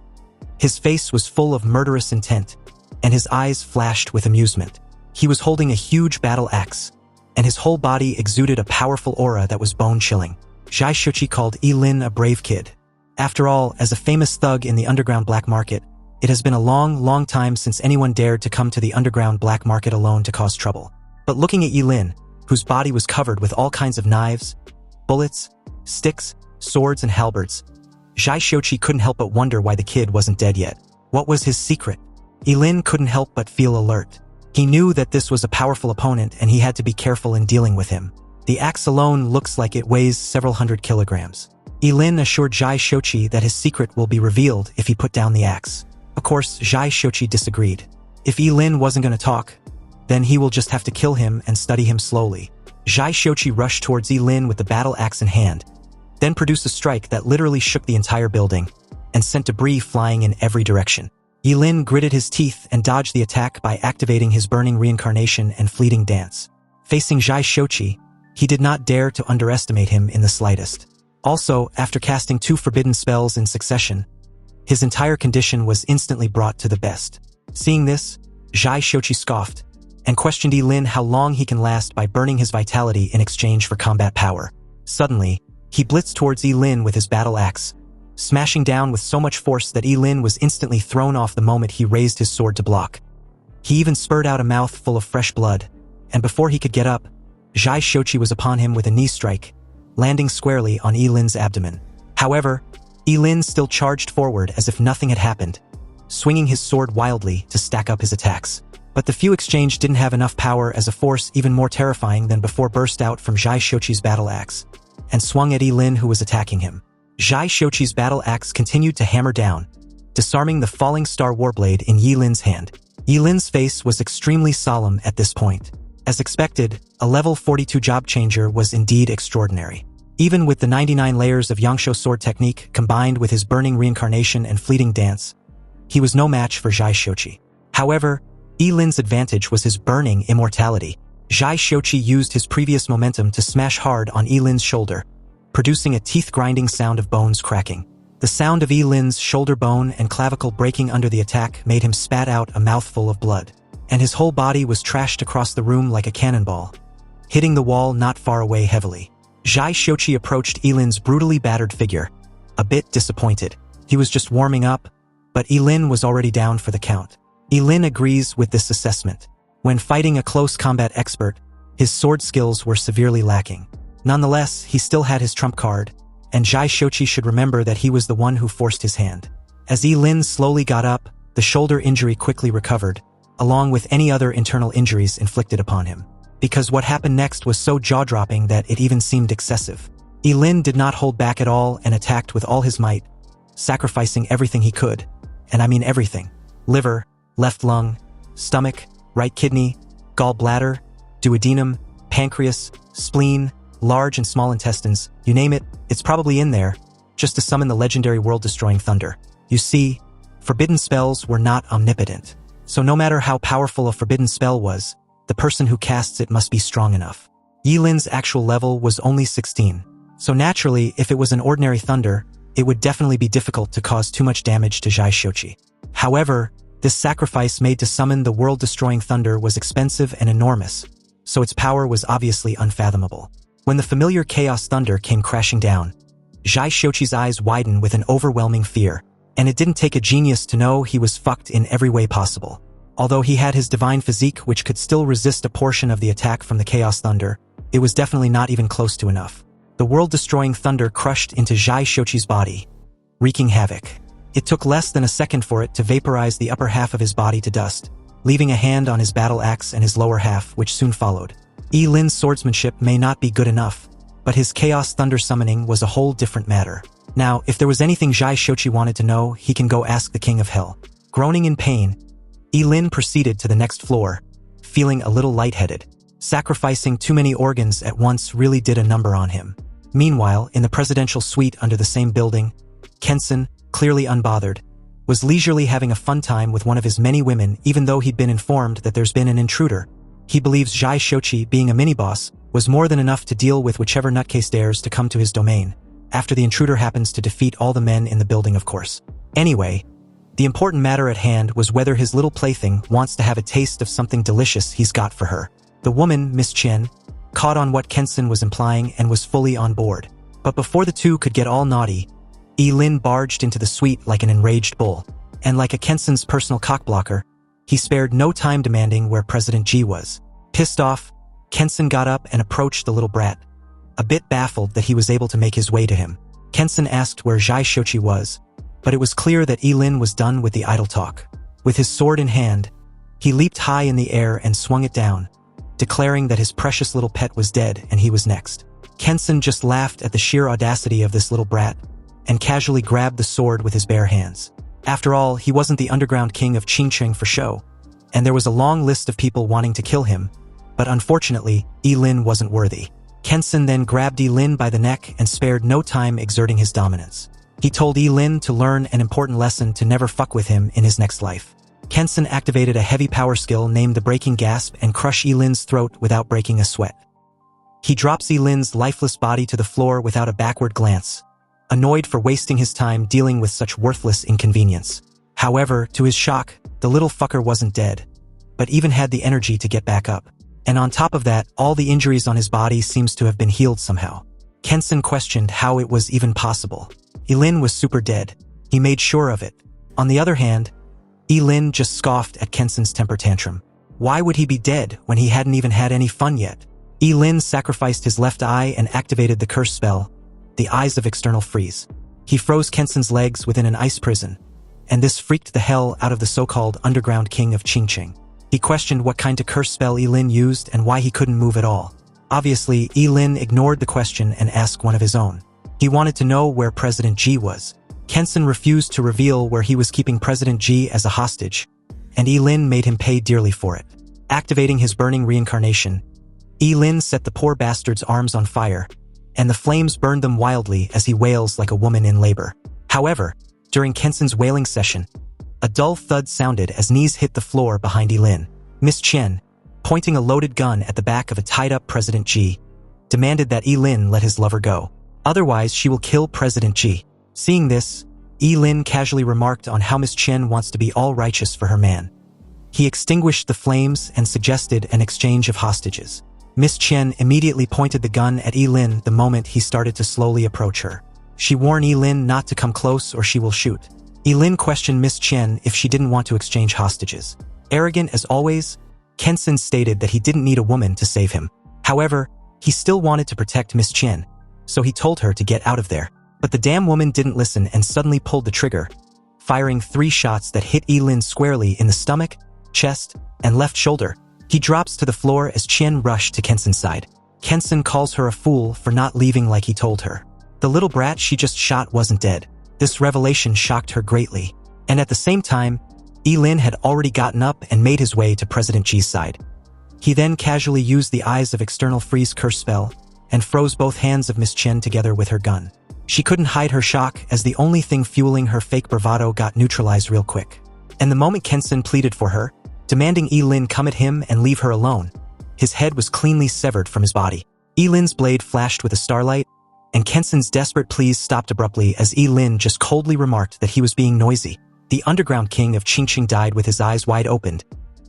His face was full of murderous intent, and his eyes flashed with amusement. He was holding a huge battle axe, and his whole body exuded a powerful aura that was bone-chilling. Zhai Shochi called Ye Lin a brave kid. After all, as a famous thug in the underground black market, it has been a long, long time since anyone dared to come to the underground black market alone to cause trouble. But looking at Ye Lin, whose body was covered with all kinds of knives, bullets, sticks, swords, and halberds, Zhai Shochi couldn't help but wonder why the kid wasn't dead yet. What was his secret? Ye Lin couldn't help but feel alert. He knew that this was a powerful opponent and he had to be careful in dealing with him. The axe alone looks like it weighs several hundred kilograms. Ye Lin assured Zhai Shochi that his secret will be revealed if he put down the axe. Of course, Zhai Shochi disagreed. If Ye Lin wasn't going to talk, then he will just have to kill him and study him slowly. Zhai Shochi rushed towards Ye Lin with the battle axe in hand, then produced a strike that literally shook the entire building and sent debris flying in every direction. Ye Lin gritted his teeth and dodged the attack by activating his burning reincarnation and fleeting dance. Facing Zhai Shochi, he did not dare to underestimate him in the slightest. Also, after casting 2 forbidden spells in succession, his entire condition was instantly brought to the best. Seeing this, Zhai Shochi scoffed and questioned Ye Lin how long he can last by burning his vitality in exchange for combat power. Suddenly, he blitzed towards Ye Lin with his battle axe, smashing down with so much force that Ye Lin was instantly thrown off the moment he raised his sword to block. He even spurted out a mouth full of fresh blood, and before he could get up, Zhai Shochi was upon him with a knee strike, landing squarely on Ye Lin's abdomen. However, Ye Lin still charged forward as if nothing had happened, swinging his sword wildly to stack up his attacks. But the few exchanged didn't have enough power as a force even more terrifying than before burst out from Zhai Shochi's battle axe and swung at Ye Lin, who was attacking him. Zhai Shochi's battle axe continued to hammer down, disarming the falling star warblade in Ye Lin's hand. Ye Lin's face was extremely solemn at this point. As expected, a level 42 job changer was indeed extraordinary. Even with the 99 layers of Yangsho sword technique combined with his burning reincarnation and fleeting dance, he was no match for Zhai Shochi. However, Ye Lin's advantage was his burning immortality. Zhai Shochi used his previous momentum to smash hard on Ye Lin's shoulder, producing a teeth-grinding sound of bones cracking. The sound of Ye Lin's shoulder bone and clavicle breaking under the attack made him spat out a mouthful of blood, and his whole body was trashed across the room like a cannonball, hitting the wall not far away heavily. Zhai Shochi approached Ye Lin's brutally battered figure, a bit disappointed. He was just warming up, but Ye Lin was already down for the count. Ye Lin agrees with this assessment. When fighting a close combat expert, his sword skills were severely lacking. Nonetheless, he still had his trump card, and Zhai Shochi should remember that he was the one who forced his hand. As Ye Lin slowly got up, the shoulder injury quickly recovered, along with any other internal injuries inflicted upon him. Because what happened next was so jaw-dropping that it even seemed excessive. Ye Lin did not hold back at all and attacked with all his might, sacrificing everything he could, and I mean everything. Liver, left lung, stomach, right kidney, gallbladder, duodenum, pancreas, spleen, large and small intestines, you name it, it's probably in there, just to summon the legendary world-destroying thunder. You see, forbidden spells were not omnipotent, so no matter how powerful a forbidden spell was, the person who casts it must be strong enough. Ye Lin's actual level was only 16, so naturally, if it was an ordinary thunder, it would definitely be difficult to cause too much damage to Zhai Shochi. However, this sacrifice made to summon the world-destroying thunder was expensive and enormous, so its power was obviously unfathomable. When the familiar chaos thunder came crashing down, Zhai Shochi's eyes widened with an overwhelming fear, and it didn't take a genius to know he was fucked in every way possible. Although he had his divine physique which could still resist a portion of the attack from the chaos thunder, it was definitely not even close to enough. The world-destroying thunder crushed into Zhai Shochi's body, wreaking havoc. It took less than a second for it to vaporize the upper half of his body to dust, leaving a hand on his battle axe and his lower half, which soon followed. Ye Lin's swordsmanship may not be good enough, but his chaos thunder summoning was a whole different matter. Now, if there was anything Zhai Shochi wanted to know, he can go ask the King of Hell. Groaning in pain, Ye Lin proceeded to the next floor, feeling a little lightheaded. Sacrificing too many organs at once really did a number on him. Meanwhile, in the presidential suite under the same building, Kensen, clearly unbothered, was leisurely having a fun time with one of his many women even though he'd been informed that there's been an intruder. He believes Zhai Shochi, being a mini-boss, was more than enough to deal with whichever nutcase dares to come to his domain, after the intruder happens to defeat all the men in the building, of course. Anyway, the important matter at hand was whether his little plaything wants to have a taste of something delicious he's got for her. The woman, Miss Chen, caught on what Kensen was implying and was fully on board. But before the two could get all naughty, Ye Lin barged into the suite like an enraged bull, and like a Kensen's personal cockblocker, he spared no time demanding where President Ji was. Pissed off, Kensen got up and approached the little brat, a bit baffled that he was able to make his way to him. Kensen asked where Zhai Shochi was, but it was clear that Ye Lin was done with the idle talk. With his sword in hand, he leaped high in the air and swung it down, declaring that his precious little pet was dead and he was next. Kensen just laughed at the sheer audacity of this little brat, and casually grabbed the sword with his bare hands. After all, he wasn't the underground king of Qingcheng for show, and there was a long list of people wanting to kill him, but unfortunately, Ye Lin wasn't worthy. Kensen then grabbed Ye Lin by the neck and spared no time exerting his dominance. He told Ye Lin to learn an important lesson to never fuck with him in his next life. Kensen activated a heavy power skill named the Breaking Gasp and crushed Ye Lin's throat without breaking a sweat. He drops Ye Lin's lifeless body to the floor without a backward glance, annoyed for wasting his time dealing with such worthless inconvenience. However, to his shock, the little fucker wasn't dead, but even had the energy to get back up. And on top of that, all the injuries on his body seems to have been healed somehow. Kensen questioned how it was even possible. Ye Lin was super dead. He made sure of it. On the other hand, Ye Lin just scoffed at Kensen's temper tantrum. Why would he be dead when he hadn't even had any fun yet? Ye Lin sacrificed his left eye and activated the curse spell, the Eyes of External Freeze. He froze Kensen's legs within an ice prison, and this freaked the hell out of the so-called underground king of Qingcheng. He questioned what kind of curse spell Ye Lin used and why he couldn't move at all. Obviously, Ye Lin ignored the question and asked one of his own. He wanted to know where President Ji was. Kensen refused to reveal where he was keeping President Ji as a hostage, and Ye Lin made him pay dearly for it. Activating his burning reincarnation, Ye Lin set the poor bastard's arms on fire, and the flames burned them wildly as he wails like a woman in labor. However, during Kensen's wailing session, a dull thud sounded as knees hit the floor behind Ye Lin. Miss Chen, pointing a loaded gun at the back of a tied-up President Ji, demanded that Ye Lin let his lover go. Otherwise, she will kill President Ji. Seeing this, Ye Lin casually remarked on how Miss Chen wants to be all righteous for her man. He extinguished the flames and suggested an exchange of hostages. Miss Chen immediately pointed the gun at Ye Lin the moment he started to slowly approach her. She warned Ye Lin not to come close or she will shoot. Ye Lin questioned Miss Chen if she didn't want to exchange hostages. Arrogant as always, Kensen stated that he didn't need a woman to save him. However, he still wanted to protect Miss Chen, so he told her to get out of there. But the damn woman didn't listen and suddenly pulled the trigger, firing 3 shots that hit Ye Lin squarely in the stomach, chest, and left shoulder. He drops to the floor as Chen rushed to Kensen's side. Kensen calls her a fool for not leaving like he told her. The little brat she just shot wasn't dead. This revelation shocked her greatly. And at the same time, Ye Lin had already gotten up and made his way to President Ji's side. He then casually used the Eyes of External Freeze curse spell and froze both hands of Miss Chen together with her gun. She couldn't hide her shock as the only thing fueling her fake bravado got neutralized real quick. And the moment Kensen pleaded for her, demanding Ye Lin come at him and leave her alone, his head was cleanly severed from his body. Ye Lin's blade flashed with a starlight, and Kensen's desperate pleas stopped abruptly as Ye Lin just coldly remarked that he was being noisy. The underground king of Qingcheng died with his eyes wide opened,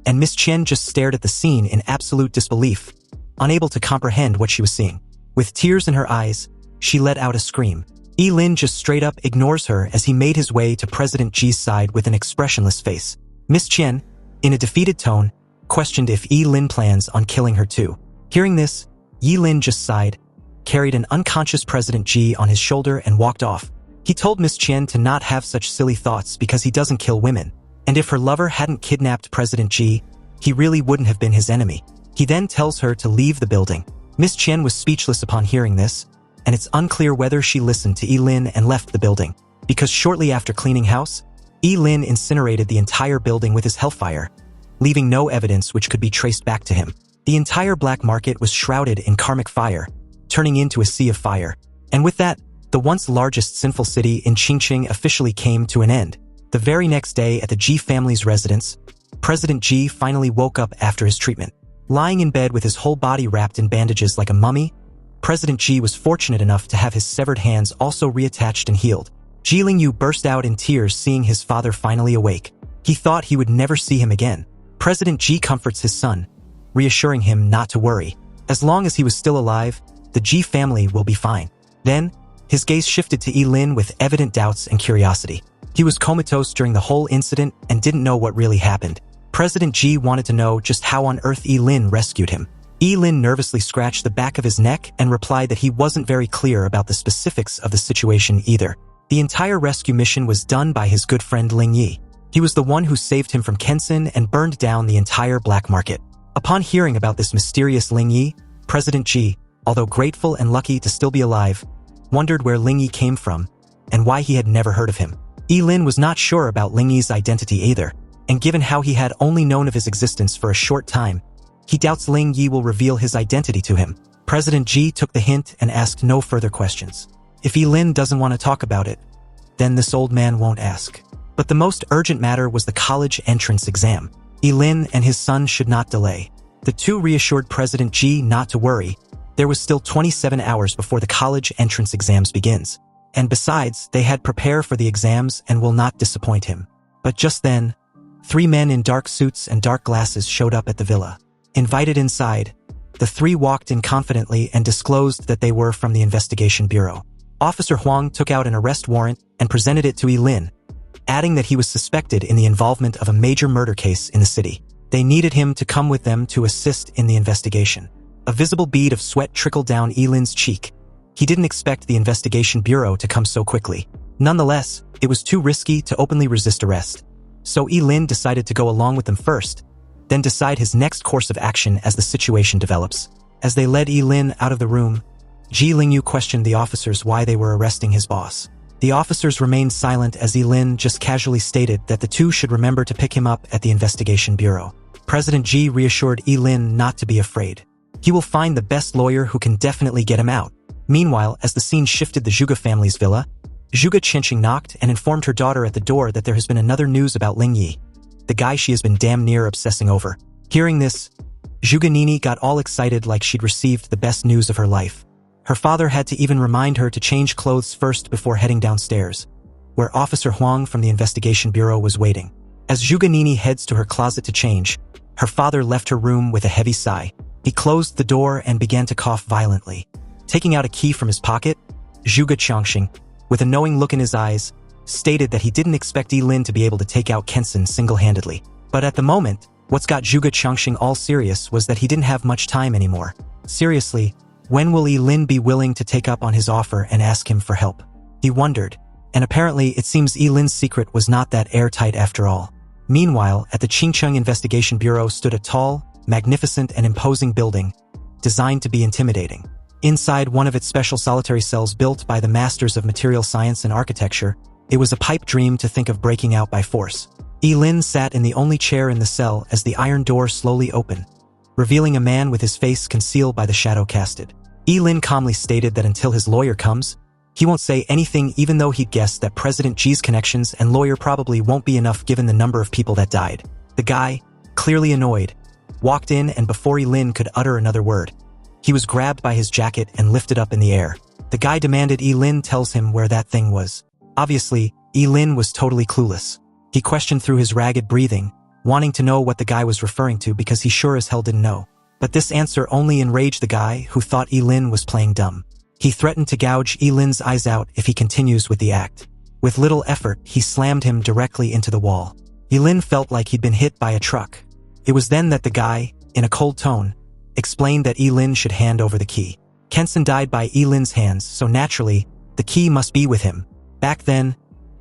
and Miss Chen just stared at the scene in absolute disbelief, unable to comprehend what she was seeing. With tears in her eyes, she let out a scream. Ye Lin just straight up ignores her as he made his way to President Ji's side with an expressionless face. Miss Chen, in a defeated tone, questioned if Ye Lin plans on killing her too. Hearing this, Ye Lin just sighed, carried an unconscious President Ji on his shoulder and walked off. He told Miss Chen to not have such silly thoughts because he doesn't kill women, and if her lover hadn't kidnapped President Ji, he really wouldn't have been his enemy. He then tells her to leave the building. Miss Chen was speechless upon hearing this, and it's unclear whether she listened to Ye Lin and left the building, because shortly after cleaning house, Ye Lin incinerated the entire building with his hellfire, leaving no evidence which could be traced back to him. The entire black market was shrouded in karmic fire, turning into a sea of fire. And with that, the once largest sinful city in Qingqing officially came to an end. The very next day at the Ji family's residence, President Ji finally woke up after his treatment. Lying in bed with his whole body wrapped in bandages like a mummy, President Ji was fortunate enough to have his severed hands also reattached and healed. Ji Lingyu burst out in tears seeing his father finally awake. He thought he would never see him again. President Ji comforts his son, reassuring him not to worry. As long as he was still alive, the Ji family will be fine. Then, his gaze shifted to Ye Lin with evident doubts and curiosity. He was comatose during the whole incident and didn't know what really happened. President Ji wanted to know just how on earth Ye Lin rescued him. Ye Lin nervously scratched the back of his neck and replied that he wasn't very clear about the specifics of the situation either. The entire rescue mission was done by his good friend Ling Yi. He was the one who saved him from Kensen and burned down the entire black market. Upon hearing about this mysterious Ling Yi, President Ji, although grateful and lucky to still be alive, wondered where Ling Yi came from and why he had never heard of him. Ye Lin was not sure about Ling Yi's identity either, and given how he had only known of his existence for a short time, he doubts Ling Yi will reveal his identity to him. President Ji took the hint and asked no further questions. If Ye Lin doesn't want to talk about it, then this old man won't ask. But the most urgent matter was the college entrance exam. Ye Lin and his son should not delay. The two reassured President Ji not to worry. There was still 27 hours before the college entrance exams begins. And besides, they had prepare for the exams and will not disappoint him. But just then, 3 men in dark suits and dark glasses showed up at the villa. Invited inside, the 3 walked in confidently and disclosed that they were from the investigation bureau. Officer Huang took out an arrest warrant and presented it to Ye Lin, adding that he was suspected in the involvement of a major murder case in the city. They needed him to come with them to assist in the investigation. A visible bead of sweat trickled down Ye Lin's cheek. He didn't expect the investigation bureau to come so quickly. Nonetheless, it was too risky to openly resist arrest. So Ye Lin decided to go along with them first, then decide his next course of action as the situation develops. As they led Ye Lin out of the room, Ji Lingyu questioned the officers why they were arresting his boss. The officers remained silent as Ye Lin just casually stated that the two should remember to pick him up at the investigation bureau. President Ji reassured Ye Lin not to be afraid. He will find the best lawyer who can definitely get him out. Meanwhile, as the scene shifted the Zhuge family's villa, Zhuge Qianqing knocked and informed her daughter at the door that there has been another news about Ling Yi, the guy she has been damn near obsessing over. Hearing this, Zhuge Nini got all excited like she'd received the best news of her life. Her father had to even remind her to change clothes first before heading downstairs, where Officer Huang from the investigation bureau was waiting. As Zhuge Nini heads to her closet to change, her father left her room with a heavy sigh. He closed the door and began to cough violently. Taking out a key from his pocket, Zhuge Qianqing, with a knowing look in his eyes, stated that he didn't expect Ye Lin to be able to take out Kensen single-handedly. But at the moment, what's got Zhuge Qianqing all serious was that he didn't have much time anymore. Seriously, when will Ye Lin be willing to take up on his offer and ask him for help? He wondered, and apparently it seems Ye Lin's secret was not that airtight after all. Meanwhile, at the Qingcheng Investigation Bureau stood a tall, magnificent and imposing building, designed to be intimidating. Inside one of its special solitary cells built by the masters of material science and architecture, it was a pipe dream to think of breaking out by force. Ye Lin sat in the only chair in the cell as the iron door slowly opened, revealing a man with his face concealed by the shadow casted. Ye Lin calmly stated that until his lawyer comes, he won't say anything, even though he'd guessed that President Ji's connections and lawyer probably won't be enough given the number of people that died. The guy, clearly annoyed, walked in, and before Ye Lin could utter another word, he was grabbed by his jacket and lifted up in the air. The guy demanded Ye Lin tells him where that thing was. Obviously, Ye Lin was totally clueless. He questioned through his ragged breathing, wanting to know what the guy was referring to because he sure as hell didn't know. But this answer only enraged the guy who thought Ye Lin was playing dumb. He threatened to gouge Ye Lin's eyes out if he continues with the act. With little effort, he slammed him directly into the wall. Ye Lin felt like he'd been hit by a truck. It was then that the guy, in a cold tone, explained that Ye Lin should hand over the key. Kensen died by Ye Lin's hands, so naturally, the key must be with him. Back then,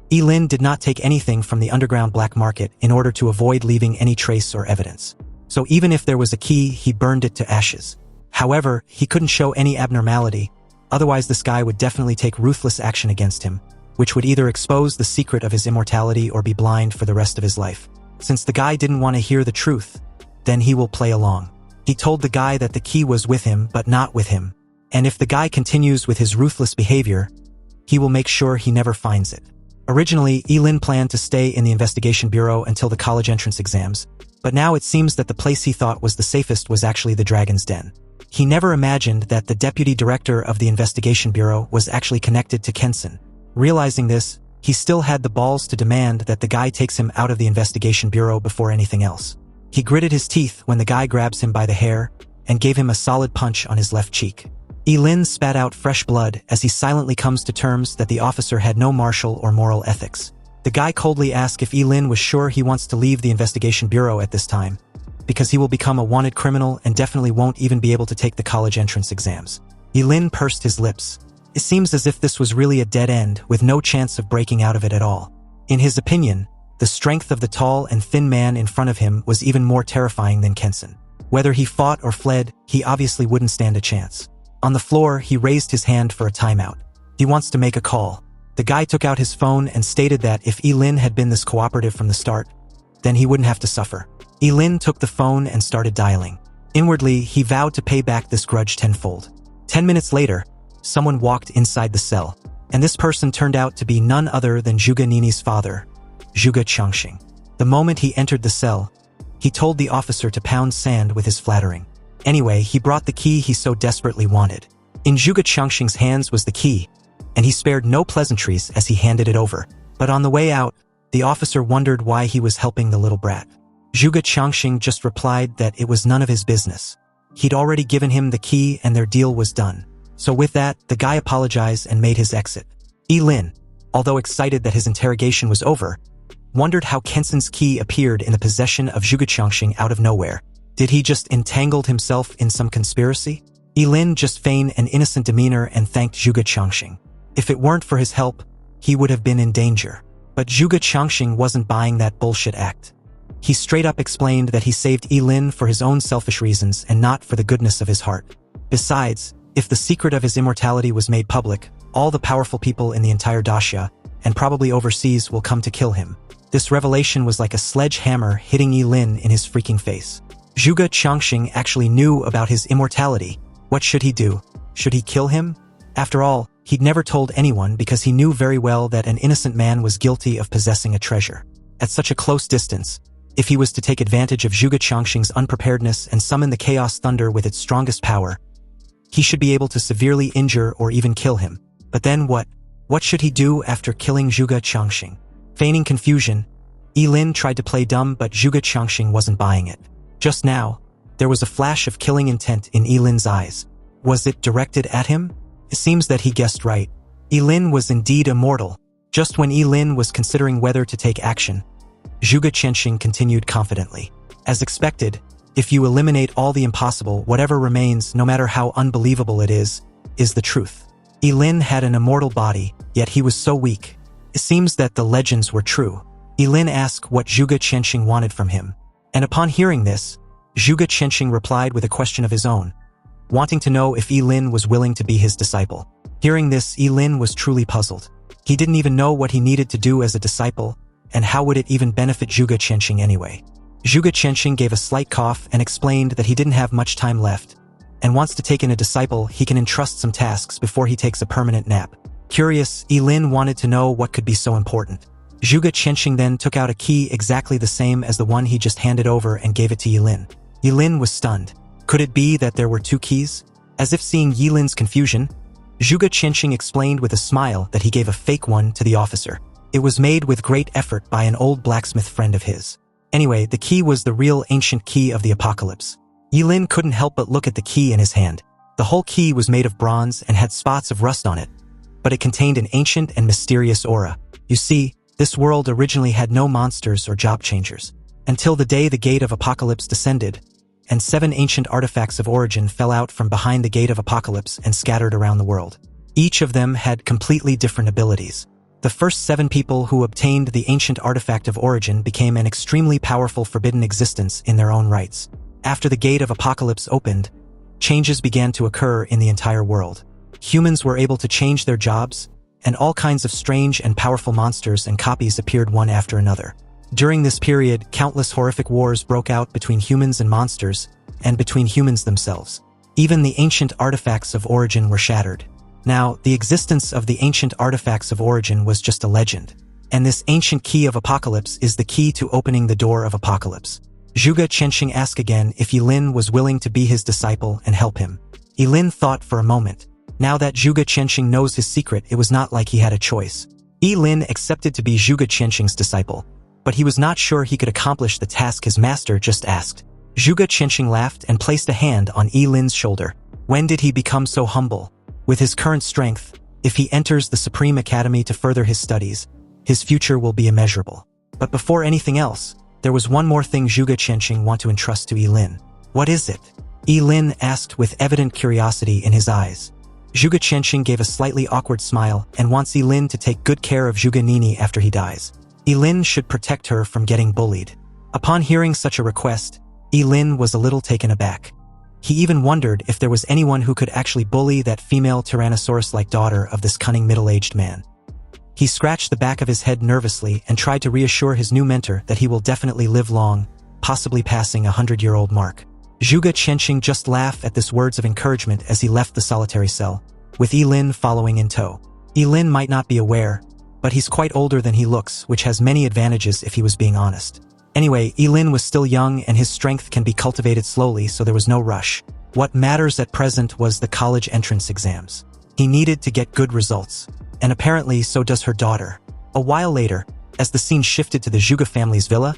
Ye Lin did not take anything from the underground black market in order to avoid leaving any trace or evidence. So even if there was a key, he burned it to ashes. However, he couldn't show any abnormality, otherwise this guy would definitely take ruthless action against him, which would either expose the secret of his immortality or be blind for the rest of his life. Since the guy didn't want to hear the truth, then he will play along. He told the guy that the key was with him but not with him. And if the guy continues with his ruthless behavior, he will make sure he never finds it. Originally, Ye Lin planned to stay in the investigation bureau until the college entrance exams, but now it seems that the place he thought was the safest was actually the Dragon's Den. He never imagined that the deputy director of the investigation bureau was actually connected to Kensen. Realizing this, he still had the balls to demand that the guy takes him out of the investigation bureau before anything else. He gritted his teeth when the guy grabs him by the hair and gave him a solid punch on his left cheek. Ye Lin spat out fresh blood as he silently comes to terms that the officer had no martial or moral ethics. The guy coldly asked if Ye Lin was sure he wants to leave the investigation bureau at this time, because he will become a wanted criminal and definitely won't even be able to take the college entrance exams. Ye Lin pursed his lips. It seems as if this was really a dead end with no chance of breaking out of it at all. In his opinion, the strength of the tall and thin man in front of him was even more terrifying than Kensen. Whether he fought or fled, he obviously wouldn't stand a chance. On the floor, he raised his hand for a timeout. He wants to make a call. The guy took out his phone and stated that if Ye Lin had been this cooperative from the start, then he wouldn't have to suffer. Ye Lin took the phone and started dialing. Inwardly, he vowed to pay back this grudge tenfold. 10 minutes later, someone walked inside the cell, and this person turned out to be none other than Zhuge Nini's father, Zhuge Changxing. The moment he entered the cell, he told the officer to pound sand with his flattering. Anyway, he brought the key he so desperately wanted. In Zhuge Changxing's hands was the key, and he spared no pleasantries as he handed it over. But on the way out, the officer wondered why he was helping the little brat. Zhuge Changxing just replied that it was none of his business. He'd already given him the key and their deal was done. So with that, the guy apologized and made his exit. Ye Lin, although excited that his interrogation was over, wondered how Kensen's key appeared in the possession of Zhuge Changxing out of nowhere. Did he just entangled himself in some conspiracy? Ye Lin just feigned an innocent demeanor and thanked Zhuge Changxing. If it weren't for his help, he would have been in danger. But Zhuge Changxing wasn't buying that bullshit act. He straight up explained that he saved Ye Lin for his own selfish reasons and not for the goodness of his heart. Besides, if the secret of his immortality was made public, all the powerful people in the entire daxia, and probably overseas, will come to kill him. This revelation was like a sledgehammer hitting Ye Lin in his freaking face. Zhuge Changxing actually knew about his immortality. What should he do? Should he kill him? After all, he'd never told anyone because he knew very well that an innocent man was guilty of possessing a treasure. At such a close distance, if he was to take advantage of Zhuge Changxing's unpreparedness and summon the Chaos Thunder with its strongest power, he should be able to severely injure or even kill him. But then what? What should he do after killing Zhuge Changxing? Feigning confusion, Ye Lin tried to play dumb, but Zhuge Changxing wasn't buying it. Just now, there was a flash of killing intent in Ye Lin's eyes. Was it directed at him? It seems that he guessed right. Ye Lin was indeed immortal. Just when Ye Lin was considering whether to take action, Zhuge Changxing continued confidently. As expected, if you eliminate all the impossible, whatever remains, no matter how unbelievable it is the truth. Ye Lin had an immortal body, yet he was so weak. It seems that the legends were true. Ye Lin asked what Zhuge Changxing wanted from him. And upon hearing this, Zhuge Changxing replied with a question of his own, wanting to know if Ye Lin was willing to be his disciple. Hearing this, Ye Lin was truly puzzled. He didn't even know what he needed to do as a disciple, and how would it even benefit Zhuge Changxing anyway. Zhuge Changxing gave a slight cough and explained that he didn't have much time left, and wants to take in a disciple he can entrust some tasks before he takes a permanent nap. Curious, Ye Lin wanted to know what could be so important. Zhuge Changxing then took out a key exactly the same as the one he just handed over and gave it to Ye Lin. Ye Lin was stunned. Could it be that there were two keys? As if seeing Ye Lin's confusion, Zhuge Changxing explained with a smile that he gave a fake one to the officer. It was made with great effort by an old blacksmith friend of his. Anyway, the key was the real ancient key of the apocalypse. Ye Lin couldn't help but look at the key in his hand. The whole key was made of bronze and had spots of rust on it, but it contained an ancient and mysterious aura. You see, this world originally had no monsters or job changers, until the day the Gate of Apocalypse descended, and 7 ancient artifacts of origin fell out from behind the Gate of Apocalypse and scattered around the world. Each of them had completely different abilities. The first 7 people who obtained the ancient artifact of origin became an extremely powerful forbidden existence in their own rights. After the Gate of Apocalypse opened, changes began to occur in the entire world. Humans were able to change their jobs, and all kinds of strange and powerful monsters and copies appeared one after another. During this period, countless horrific wars broke out between humans and monsters, and between humans themselves. Even the ancient artifacts of origin were shattered. Now, the existence of the ancient artifacts of origin was just a legend. And this ancient key of apocalypse is the key to opening the door of apocalypse. Zhuge Qianxing asked again if Ye Lin was willing to be his disciple and help him. Ye Lin thought for a moment. Now that Zhuge Qianxing knows his secret, it was not like he had a choice. Ye Lin accepted to be Zhuge Qianxing's disciple, but he was not sure he could accomplish the task his master just asked. Zhuge Qianxing laughed and placed a hand on Ye Lin's shoulder. When did he become so humble? With his current strength, if he enters the Supreme Academy to further his studies, his future will be immeasurable. But before anything else, there was one more thing Zhuge Qianxing wanted to entrust to Ye Lin. What is it? Ye Lin asked with evident curiosity in his eyes. Zhuge Qianxing gave a slightly awkward smile and wants Ye Lin to take good care of Zhuge Nini after he dies. Ye Lin should protect her from getting bullied. Upon hearing such a request, Ye Lin was a little taken aback. He even wondered if there was anyone who could actually bully that female Tyrannosaurus-like daughter of this cunning middle-aged man. He scratched the back of his head nervously and tried to reassure his new mentor that he will definitely live long, possibly passing a 100-year-old mark. Zhuge Qianxing just laughed at this words of encouragement as he left the solitary cell, with Ye Lin following in tow. Ye Lin might not be aware, but he's quite older than he looks, which has many advantages if he was being honest. Anyway, Ye Lin was still young and his strength can be cultivated slowly, so there was no rush. What matters at present was the college entrance exams. He needed to get good results, and apparently so does her daughter. A while later, as the scene shifted to the Zhuge family's villa,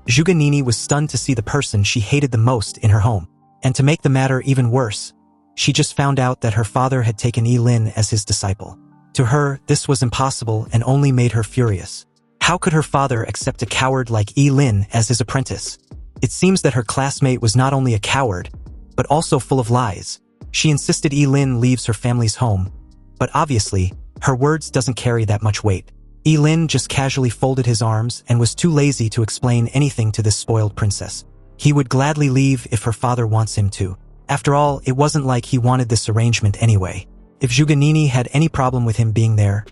Zhuge Nini was stunned to see the person she hated the most in her home. And to make the matter even worse, she just found out that her father had taken Ye Lin as his disciple. To her, this was impossible and only made her furious. How could her father accept a coward like Ye Lin as his apprentice? It seems that her classmate was not only a coward, but also full of lies. She insisted Ye Lin leaves her family's home, but obviously, her words doesn't carry that much weight. Ye Lin just casually folded his arms and was too lazy to explain anything to this spoiled princess. He would gladly leave if her father wants him to. After all, it wasn't like he wanted this arrangement anyway. If Zhuge Nini had any problem with him being there,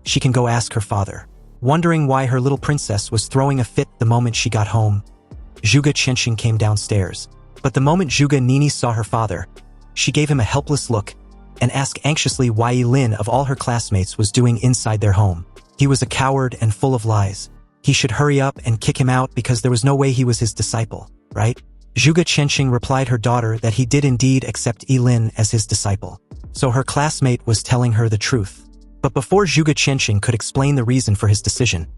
she can go ask her father. Wondering why her little princess was throwing a fit the moment she got home, Zhuge Qianxing came downstairs. But the moment Zhuge Nini saw her father, she gave him a helpless look and asked anxiously why Ye Lin of all her classmates was doing inside their home. He was a coward and full of lies. He should hurry up and kick him out because there was no way he was his disciple, right? Zhuge Qianxing replied her daughter that he did indeed accept Ye Lin as his disciple. So her classmate was telling her the truth. But before Zhuge Qianxing could explain the reason for his decision,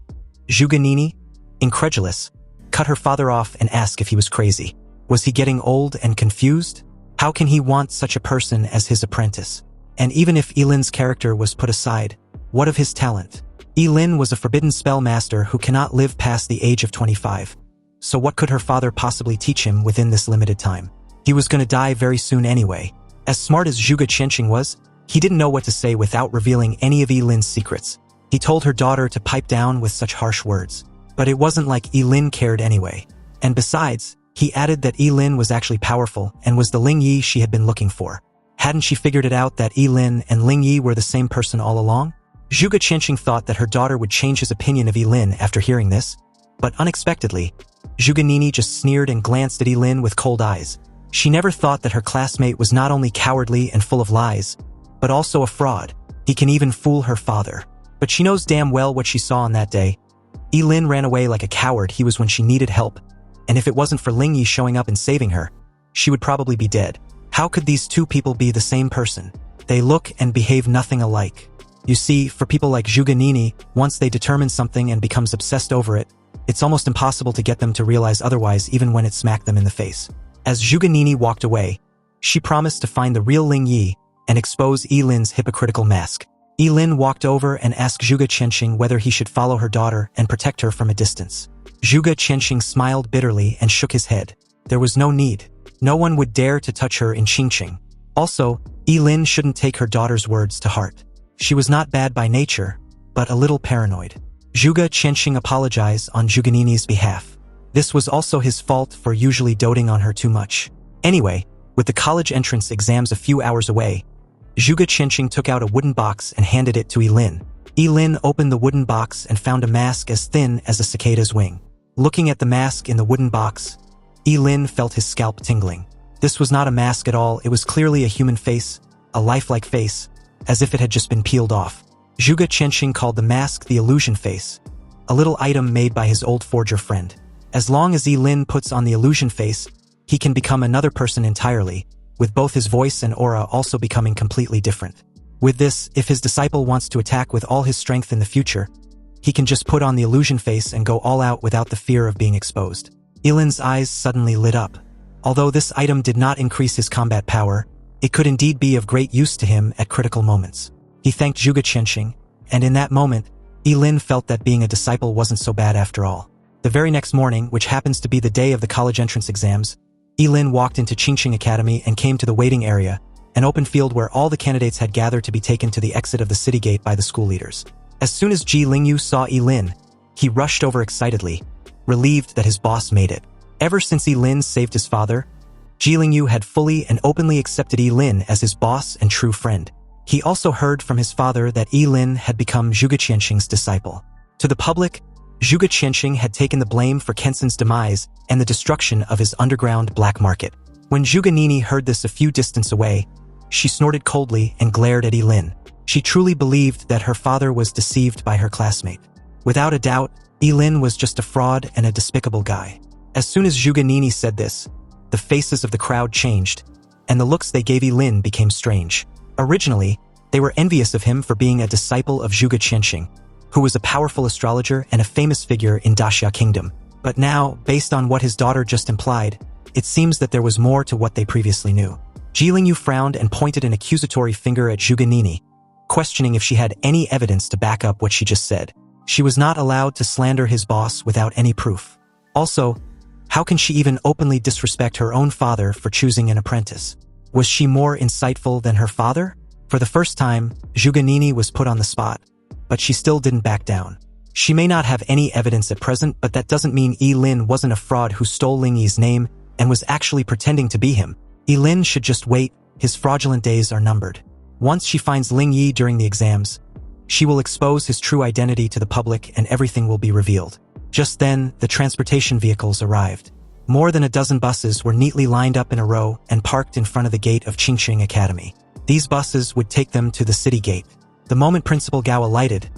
Zhuge Nini, incredulous, cut her father off and asked if he was crazy. Was he getting old and confused? How can he want such a person as his apprentice? And even if Ye Lin's character was put aside, what of his talent? Ye Lin was a forbidden spellmaster who cannot live past the age of 25. So what could her father possibly teach him within this limited time? He was going to die very soon anyway. As smart as Zhuge Qianxing was, he didn't know what to say without revealing any of Ye Lin's secrets. He told her daughter to pipe down with such harsh words. But it wasn't like Ye Lin cared anyway. And besides, he added that Ye Lin was actually powerful and was the Ling Yi she had been looking for. Hadn't she figured it out that Ye Lin and Ling Yi were the same person all along? Zhuge Qianxing thought that her daughter would change his opinion of Ye Lin after hearing this. But unexpectedly, Zhuge Nini just sneered and glanced at Ye Lin with cold eyes. She never thought that her classmate was not only cowardly and full of lies, but also a fraud. He can even fool her father. But she knows damn well what she saw on that day. Ye Lin ran away like a coward he was when she needed help. And if it wasn't for Ling Yi showing up and saving her, she would probably be dead. How could these two people be the same person? They look and behave nothing alike. You see, for people like Zhuge Nini, once they determine something and becomes obsessed over it, it's almost impossible to get them to realize otherwise even when it smacked them in the face. As Zhuge Nini walked away, she promised to find the real Ling Yi and expose Ye Lin's hypocritical mask. Ye Lin walked over and asked Zhuge Qianxing whether he should follow her daughter and protect her from a distance. Zhuge Qianxing smiled bitterly and shook his head. There was no need. No one would dare to touch her in Qingqing. Also, Ye Lin shouldn't take her daughter's words to heart. She was not bad by nature, but a little paranoid. Zhuge Qianxing apologized on Zhuge Nini's behalf. This was also his fault for usually doting on her too much. Anyway, with the college entrance exams a few hours away, Zhuge Qianxing took out a wooden box and handed it to Ye Lin. Ye Lin opened the wooden box and found a mask as thin as a cicada's wing. Looking at the mask in the wooden box, Ye Lin felt his scalp tingling. This was not a mask at all, it was clearly a human face, a lifelike face, as if it had just been peeled off. Zhuge Qianxing called the mask the illusion face, a little item made by his old forger friend. As long as Ye Lin puts on the illusion face, he can become another person entirely, with both his voice and aura also becoming completely different. With this, if his disciple wants to attack with all his strength in the future, he can just put on the illusion face and go all out without the fear of being exposed. Ye Lin's eyes suddenly lit up. Although this item did not increase his combat power, it could indeed be of great use to him at critical moments. He thanked Zhuge Qianxing, and in that moment, Ye Lin felt that being a disciple wasn't so bad after all. The very next morning, which happens to be the day of the college entrance exams, Ye Lin walked into Qingqing Academy and came to the waiting area, an open field where all the candidates had gathered to be taken to the exit of the city gate by the school leaders. As soon as Ji Lingyu saw Ye Lin, he rushed over excitedly, relieved that his boss made it. Ever since Ye Lin saved his father, Ji Lingyu had fully and openly accepted Ye Lin as his boss and true friend. He also heard from his father that Ye Lin had become Zhuge Qianxing's disciple. To the public, Zhuge Qianxing had taken the blame for Kenson's demise and the destruction of his underground black market. When Zhuge Nini heard this a few distance away, she snorted coldly and glared at Ye Lin. She truly believed that her father was deceived by her classmate. Without a doubt, Ye Lin was just a fraud and a despicable guy. As soon as Zhuge Nini said this, the faces of the crowd changed, and the looks they gave Ye Lin became strange. Originally, they were envious of him for being a disciple of Zhuge Qianxing, who was a powerful astrologer and a famous figure in Daxia Kingdom. But now, based on what his daughter just implied, it seems that there was more to what they previously knew. Ji Lingyu frowned and pointed an accusatory finger at Zhuge Nini, questioning if she had any evidence to back up what she just said. She was not allowed to slander his boss without any proof. Also, how can she even openly disrespect her own father for choosing an apprentice? Was she more insightful than her father? For the first time, Zhuge Nini was put on the spot, but she still didn't back down. She may not have any evidence at present, but that doesn't mean Ye Lin wasn't a fraud who stole Ling Yi's name and was actually pretending to be him. Ye Lin should just wait, his fraudulent days are numbered. Once she finds Ling Yi during the exams, she will expose his true identity to the public and everything will be revealed. Just then, the transportation vehicles arrived. More than a dozen buses were neatly lined up in a row and parked in front of the gate of Qingqing Academy. These buses would take them to the city gate. The moment Principal Gao alighted,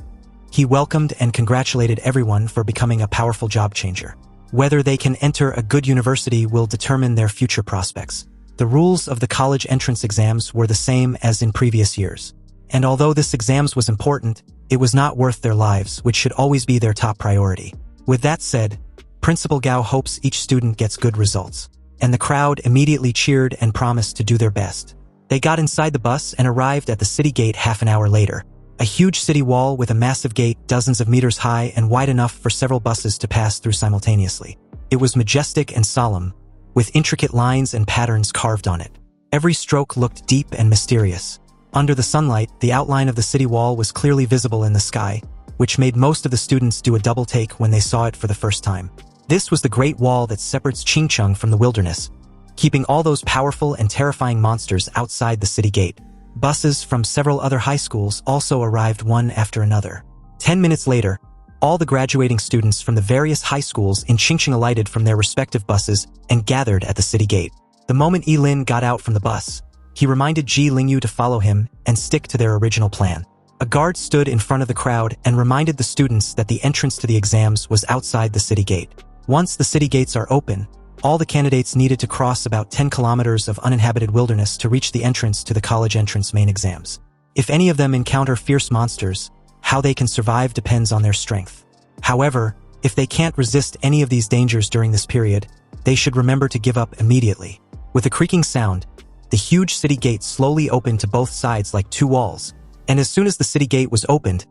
he welcomed and congratulated everyone for becoming a powerful job changer. Whether they can enter a good university will determine their future prospects. The rules of the college entrance exams were the same as in previous years. And although this exams was important, it was not worth their lives, which should always be their top priority. With that said, Principal Gao hopes each student gets good results. And the crowd immediately cheered and promised to do their best. They got inside the bus and arrived at the city gate half an hour later. A huge city wall with a massive gate dozens of meters high and wide enough for several buses to pass through simultaneously. It was majestic and solemn, with intricate lines and patterns carved on it. Every stroke looked deep and mysterious. Under the sunlight, the outline of the city wall was clearly visible in the sky, which made most of the students do a double take when they saw it for the first time. This was the Great Wall that separates Qingcheng from the wilderness, keeping all those powerful and terrifying monsters outside the city gate. Buses from several other high schools also arrived one after another. 10 minutes later, all the graduating students from the various high schools in Qingqing alighted from their respective buses and gathered at the city gate. The moment Ye Lin got out from the bus, he reminded Ji Lingyu to follow him and stick to their original plan. A guard stood in front of the crowd and reminded the students that the entrance to the exams was outside the city gate. Once the city gates are open, all the candidates needed to cross about 10 kilometers of uninhabited wilderness to reach the entrance to the college entrance main exams. If any of them encounter fierce monsters, how they can survive depends on their strength. However, if they can't resist any of these dangers during this period, they should remember to give up immediately. With a creaking sound, the huge city gate slowly opened to both sides like two walls, and as soon as the city gate was opened,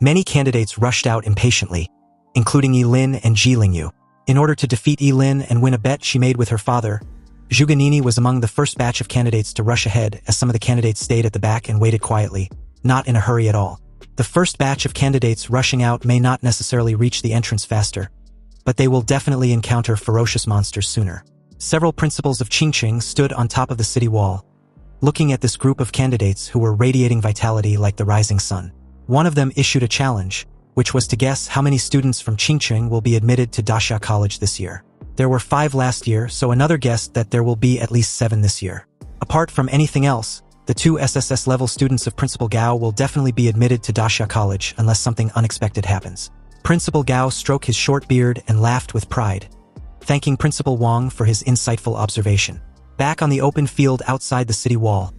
many candidates rushed out impatiently, including Ye Lin and Ji Lingyu. In order to defeat Ye Lin and win a bet she made with her father, Zhuge Nini was among the first batch of candidates to rush ahead, as some of the candidates stayed at the back and waited quietly, not in a hurry at all. The first batch of candidates rushing out may not necessarily reach the entrance faster, but they will definitely encounter ferocious monsters sooner. Several principals of Qingqing stood on top of the city wall, looking at this group of candidates who were radiating vitality like the rising sun. One of them issued a challenge, which was to guess how many students from Qingqing will be admitted to Daxia College this year. There were 5 last year, so another guessed that there will be at least 7 this year. Apart from anything else, the 2 SSS-level students of Principal Gao will definitely be admitted to Daxia College unless something unexpected happens. Principal Gao stroked his short beard and laughed with pride, thanking Principal Wang for his insightful observation. Back on the open field outside the city wall,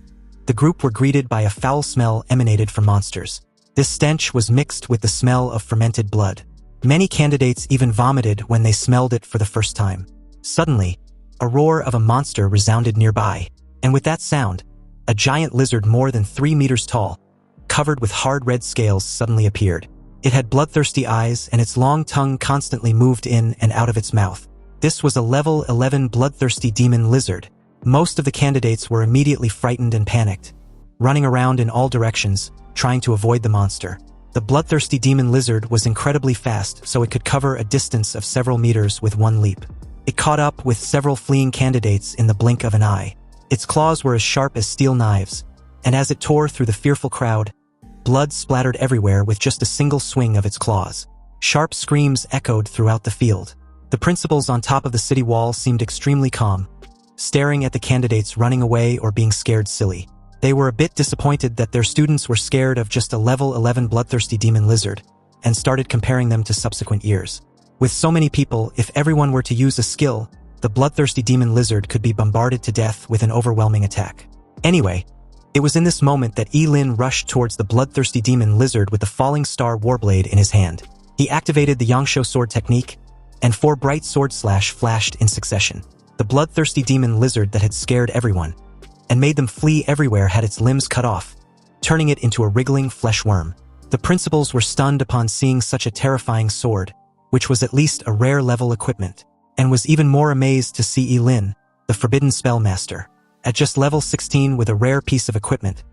the group were greeted by a foul smell emanated from monsters. This stench was mixed with the smell of fermented blood. Many candidates even vomited when they smelled it for the first time. Suddenly, a roar of a monster resounded nearby, and with that sound, a giant lizard more than 3 meters tall, covered with hard red scales, suddenly appeared. It had bloodthirsty eyes, and its long tongue constantly moved in and out of its mouth. This was a level 11 bloodthirsty demon lizard. Most of the candidates were immediately frightened and panicked, running around in all directions, trying to avoid the monster. The bloodthirsty demon lizard was incredibly fast, so it could cover a distance of several meters with one leap. It caught up with several fleeing candidates in the blink of an eye. Its claws were as sharp as steel knives, and as it tore through the fearful crowd, blood splattered everywhere with just a single swing of its claws. Sharp screams echoed throughout the field. The principals on top of the city wall seemed extremely calm, staring at the candidates running away or being scared silly. They were a bit disappointed that their students were scared of just a level 11 bloodthirsty demon lizard, and started comparing them to subsequent years. With so many people, if everyone were to use a skill, the bloodthirsty demon lizard could be bombarded to death with an overwhelming attack. Anyway, it was in this moment that Ye Lin rushed towards the bloodthirsty demon lizard with the falling star warblade in his hand. He activated the Yangshuo sword technique, and 4 bright sword slash flashed in succession. The bloodthirsty demon lizard that had scared everyone and made them flee everywhere had its limbs cut off, turning it into a wriggling flesh worm. The principals were stunned upon seeing such a terrifying sword, which was at least a rare level equipment, and was even more amazed to see Ye Lin, the Forbidden Spellmaster, at just level 16 with a rare piece of equipment.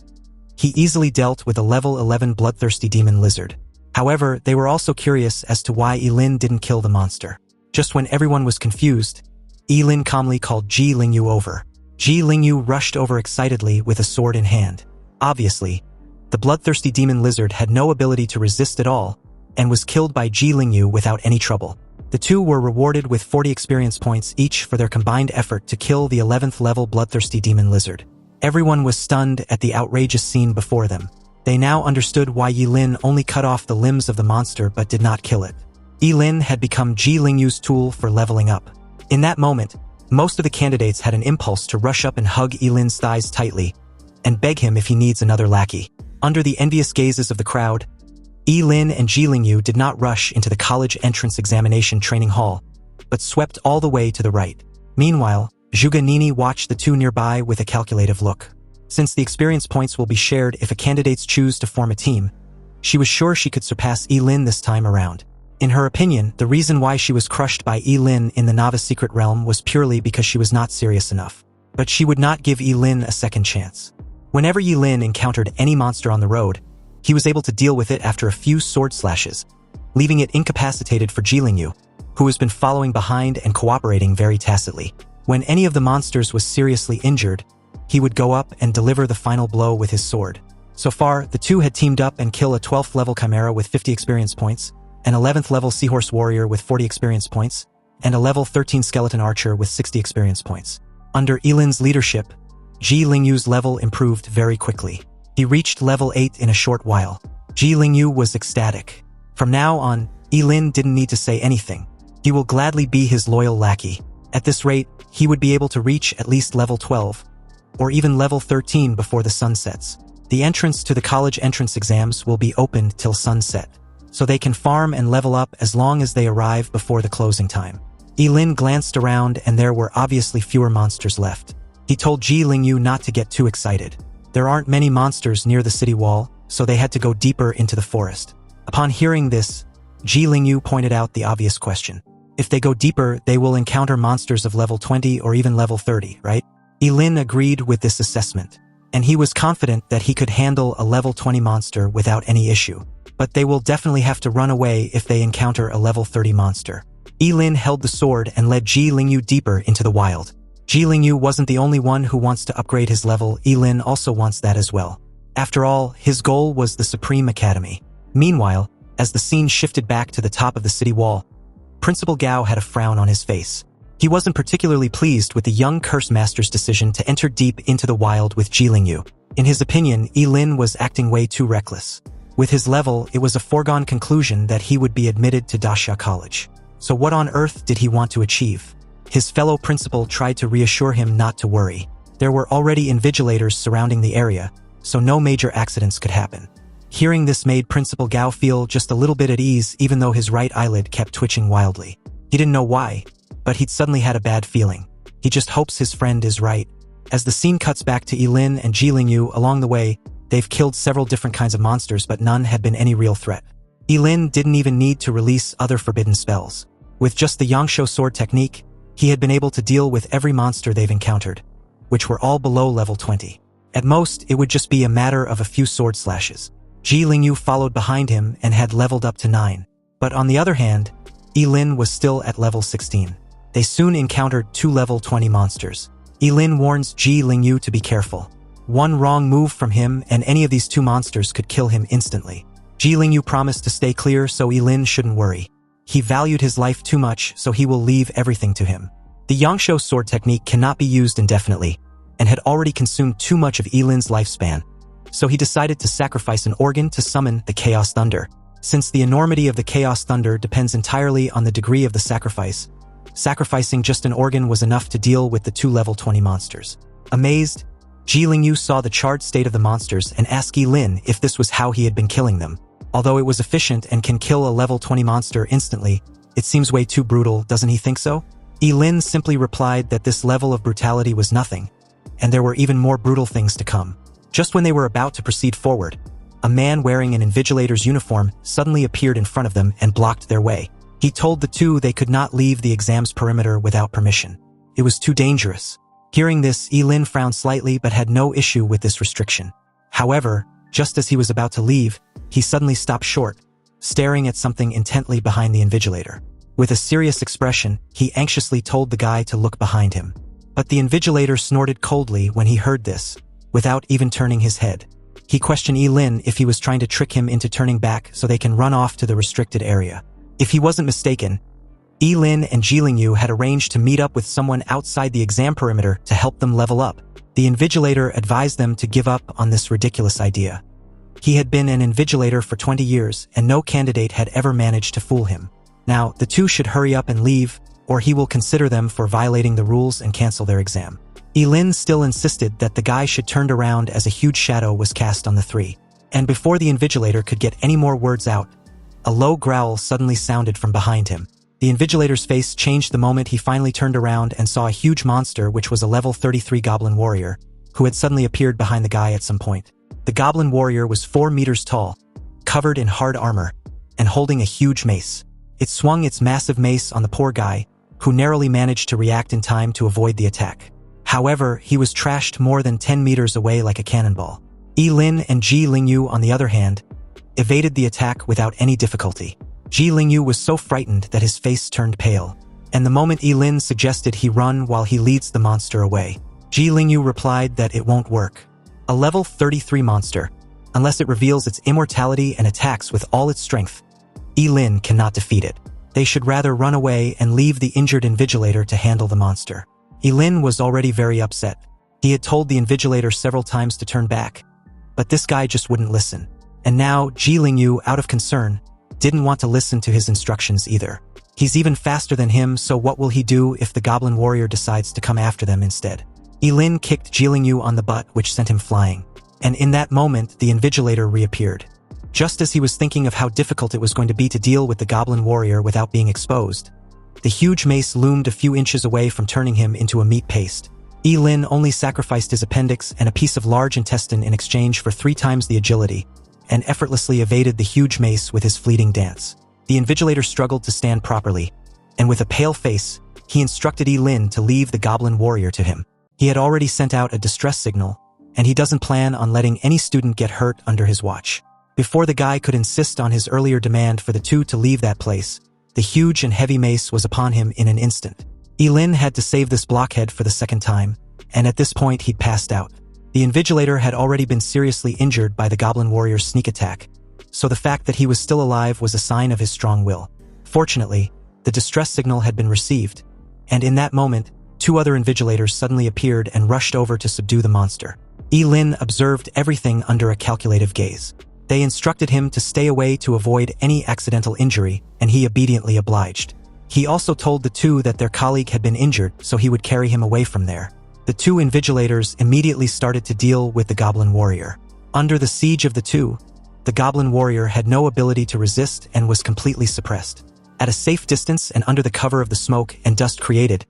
He easily dealt with a level 11 bloodthirsty demon lizard. However, they were also curious as to why Ye Lin didn't kill the monster. Just when everyone was confused, Ye Lin calmly called Ji Lingyu over. Ji Lingyu rushed over excitedly with a sword in hand. Obviously, the bloodthirsty demon lizard had no ability to resist at all, and was killed by Ji Lingyu without any trouble. The two were rewarded with 40 experience points each for their combined effort to kill the 11th level bloodthirsty demon lizard. Everyone was stunned at the outrageous scene before them. They now understood why Ye Lin only cut off the limbs of the monster but did not kill it. Ye Lin had become Ji Lingyu's tool for leveling up. In that moment, most of the candidates had an impulse to rush up and hug Ye Lin's thighs tightly, and beg him if he needs another lackey. Under the envious gazes of the crowd, Ye Lin and Ji Lingyu did not rush into the college entrance examination training hall, but swept all the way to the right. Meanwhile, Zhuge Nini watched the two nearby with a calculative look. Since the experience points will be shared if a candidates choose to form a team, she was sure she could surpass Ye Lin this time around. In her opinion, the reason why she was crushed by Ye Lin in the novice secret realm was purely because she was not serious enough. But she would not give Ye Lin a second chance. Whenever Ye Lin encountered any monster on the road, he was able to deal with it after a few sword slashes, leaving it incapacitated for Ji Lingyu, who has been following behind and cooperating very tacitly. When any of the monsters was seriously injured, he would go up and deliver the final blow with his sword. So far, the two had teamed up and kill a 12th level chimera with 50 experience points, an 11th level seahorse warrior with 40 experience points, and a level 13 skeleton archer with 60 experience points. Under Ye Lin's leadership, Ji Lingyu's level improved very quickly. He reached level 8 in a short while. Ji Lingyu was ecstatic. From now on, Ye Lin didn't need to say anything. He will gladly be his loyal lackey. At this rate, he would be able to reach at least level 12, or even level 13 before the sun sets. The entrance to the college entrance exams will be opened till sunset, so they can farm and level up as long as they arrive before the closing time. Ye Lin glanced around and there were obviously fewer monsters left. He told Ji Lingyu not to get too excited. There aren't many monsters near the city wall, so they had to go deeper into the forest. Upon hearing this, Ji Lingyu pointed out the obvious question. If they go deeper, they will encounter monsters of level 20 or even level 30, right? Ye Lin agreed with this assessment, and he was confident that he could handle a level 20 monster without any issue. But they will definitely have to run away if they encounter a level 30 monster. Ye Lin held the sword and led Ji Lingyu deeper into the wild. Ji Lingyu wasn't the only one who wants to upgrade his level. Ye Lin also wants that as well. After all, his goal was the Supreme Academy. Meanwhile, as the scene shifted back to the top of the city wall, Principal Gao had a frown on his face. He wasn't particularly pleased with the young curse master's decision to enter deep into the wild with Ye Lin. In his opinion, Ye Lin was acting way too reckless. With his level, it was a foregone conclusion that he would be admitted to Dasha College. So what on earth did he want to achieve? His fellow principal tried to reassure him not to worry. There were already invigilators surrounding the area, so no major accidents could happen. Hearing this made Principal Gao feel just a little bit at ease, even though his right eyelid kept twitching wildly. He didn't know why, but he'd suddenly had a bad feeling. He just hopes his friend is right. As the scene cuts back to Ye Lin and Ye Lin along the way, they've killed several different kinds of monsters, but none had been any real threat. Ye Lin didn't even need to release other forbidden spells. With just the Yangshuo sword technique, he had been able to deal with every monster they've encountered, which were all below level 20. At most, it would just be a matter of a few sword slashes. Ye Lin followed behind him and had leveled up to 9. But on the other hand, Ye Lin was still at level 16. They soon encountered 2 level 20 monsters. Ye Lin warns Ye Lin to be careful. One wrong move from him and any of these 2 monsters could kill him instantly. Ye Lin promised to stay clear so Ye Lin shouldn't worry. He valued his life too much, so he will leave everything to him. The Yangshuo sword technique cannot be used indefinitely, and had already consumed too much of Ye Lin's lifespan. So he decided to sacrifice an organ to summon the Chaos Thunder. Since the enormity of the Chaos Thunder depends entirely on the degree of the sacrifice, sacrificing just an organ was enough to deal with the 2 level 20 monsters. Amazed, Ye Lin saw the charred state of the monsters and asked Ye Lin if this was how he had been killing them. Although it was efficient and can kill a level 20 monster instantly, it seems way too brutal, doesn't he think so? Ye Lin simply replied that this level of brutality was nothing, and there were even more brutal things to come. Just when they were about to proceed forward, a man wearing an invigilator's uniform suddenly appeared in front of them and blocked their way. He told the 2 they could not leave the exam's perimeter without permission. It was too dangerous. Hearing this, Ye Lin frowned slightly but had no issue with this restriction. However, just as he was about to leave, he suddenly stopped short, staring at something intently behind the invigilator. With a serious expression, he anxiously told the guy to look behind him. But the invigilator snorted coldly when he heard this, without even turning his head. He questioned Ye Lin if he was trying to trick him into turning back so they can run off to the restricted area. If he wasn't mistaken, Ye Lin and Ye Lin had arranged to meet up with someone outside the exam perimeter to help them level up. The invigilator advised them to give up on this ridiculous idea. He had been an invigilator for 20 years and no candidate had ever managed to fool him. Now, the 2 should hurry up and leave, or he will consider them for violating the rules and cancel their exam. Ye Lin still insisted that the guy should turn around as a huge shadow was cast on the 3. And before the invigilator could get any more words out, a low growl suddenly sounded from behind him. The invigilator's face changed the moment he finally turned around and saw a huge monster which was a level 33 goblin warrior, who had suddenly appeared behind the guy at some point. The goblin warrior was 4 meters tall, covered in hard armor, and holding a huge mace. It swung its massive mace on the poor guy, who narrowly managed to react in time to avoid the attack. However, he was trashed more than 10 meters away like a cannonball. Ye Lin and Ye Lin, on the other hand, evaded the attack without any difficulty. Ye Lin was so frightened that his face turned pale, and the moment Ye Lin suggested he run while he leads the monster away, Ye Lin replied that it won't work. A level 33 monster, unless it reveals its immortality and attacks with all its strength, Ye Lin cannot defeat it. They should rather run away and leave the injured invigilator to handle the monster. Ye Lin was already very upset. He had told the invigilator several times to turn back, but this guy just wouldn't listen. And now, Ye Lin, out of concern, didn't want to listen to his instructions either. He's even faster than him, so what will he do if the goblin warrior decides to come after them instead? Ye Lin kicked Ye Lin on the butt, which sent him flying. And in that moment, the invigilator reappeared. Just as he was thinking of how difficult it was going to be to deal with the goblin warrior without being exposed, the huge mace loomed a few inches away from turning him into a meat paste. Ye Lin only sacrificed his appendix and a piece of large intestine in exchange for 3 times the agility, and effortlessly evaded the huge mace with his fleeting dance. The invigilator struggled to stand properly, and with a pale face, he instructed Ye Lin to leave the goblin warrior to him. He had already sent out a distress signal, and he doesn't plan on letting any student get hurt under his watch. Before the guy could insist on his earlier demand for the 2 to leave that place, the huge and heavy mace was upon him in an instant. Ye Lin had to save this blockhead for the 2nd time, and at this point he'd passed out. The invigilator had already been seriously injured by the goblin warrior's sneak attack, so the fact that he was still alive was a sign of his strong will. Fortunately, the distress signal had been received, and in that moment, 2 other invigilators suddenly appeared and rushed over to subdue the monster. Ye Lin observed everything under a calculative gaze. They instructed him to stay away to avoid any accidental injury, and he obediently obliged. He also told the 2 that their colleague had been injured, so he would carry him away from there. The 2 invigilators immediately started to deal with the goblin warrior. Under the siege of the 2, the goblin warrior had no ability to resist and was completely suppressed. At a safe distance and under the cover of the smoke and dust created,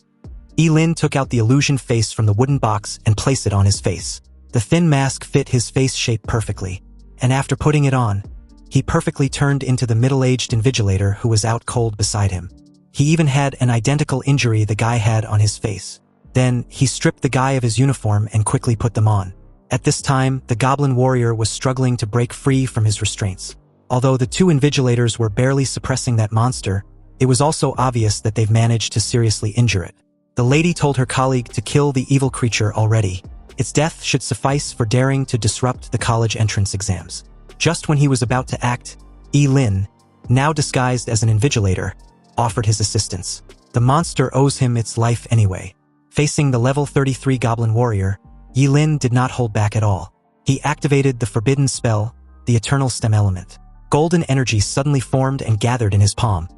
Ye Lin took out the illusion face from the wooden box and placed it on his face. The thin mask fit his face shape perfectly, and after putting it on, he perfectly turned into the middle-aged invigilator who was out cold beside him. He even had an identical injury the guy had on his face. Then, he stripped the guy of his uniform and quickly put them on. At this time, the goblin warrior was struggling to break free from his restraints. Although the 2 invigilators were barely suppressing that monster, it was also obvious that they've managed to seriously injure it. The lady told her colleague to kill the evil creature already. Its death should suffice for daring to disrupt the college entrance exams. Just when he was about to act, Ye Lin, now disguised as an invigilator, offered his assistance. The monster owes him its life anyway. Facing the level 33 goblin warrior, Ye Lin did not hold back at all. He activated the forbidden spell, the eternal stem element. Golden energy suddenly formed and gathered in his palm,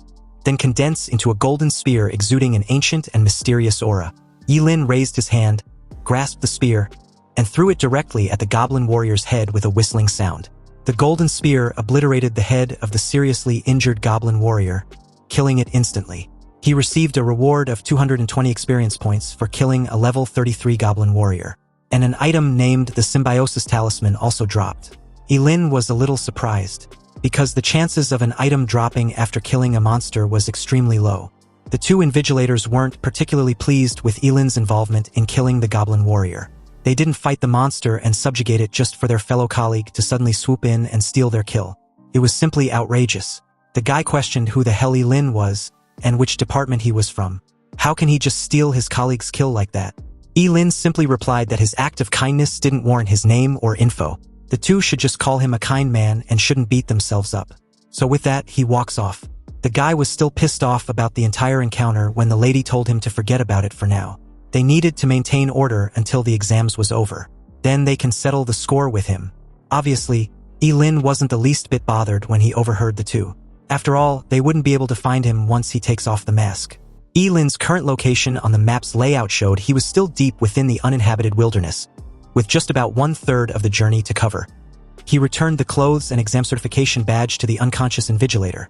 then condensed into a golden spear exuding an ancient and mysterious aura. Ye Lin raised his hand, grasped the spear, and threw it directly at the goblin warrior's head with a whistling sound. The golden spear obliterated the head of the seriously injured goblin warrior, killing it instantly. He received a reward of 220 experience points for killing a level 33 goblin warrior, and an item named the Symbiosis Talisman also dropped. Ye Lin was a little surprised, because the chances of an item dropping after killing a monster was extremely low. The 2 invigilators weren't particularly pleased with Ye Lin's involvement in killing the goblin warrior. They didn't fight the monster and subjugate it just for their fellow colleague to suddenly swoop in and steal their kill. It was simply outrageous. The guy questioned who the hell Ye Lin was, and which department he was from. How can he just steal his colleague's kill like that? Ye Lin simply replied that his act of kindness didn't warrant his name or info. The 2 should just call him a kind man and shouldn't beat themselves up. So with that, he walks off. The guy was still pissed off about the entire encounter when the lady told him to forget about it for now. They needed to maintain order until the exams was over. Then they can settle the score with him. Obviously, Ye Lin wasn't the least bit bothered when he overheard the 2. After all, they wouldn't be able to find him once he takes off the mask. Ye Lin's current location on the map's layout showed he was still deep within the uninhabited wilderness, with just about 1/3 of the journey to cover. He returned the clothes and exam certification badge to the unconscious invigilator,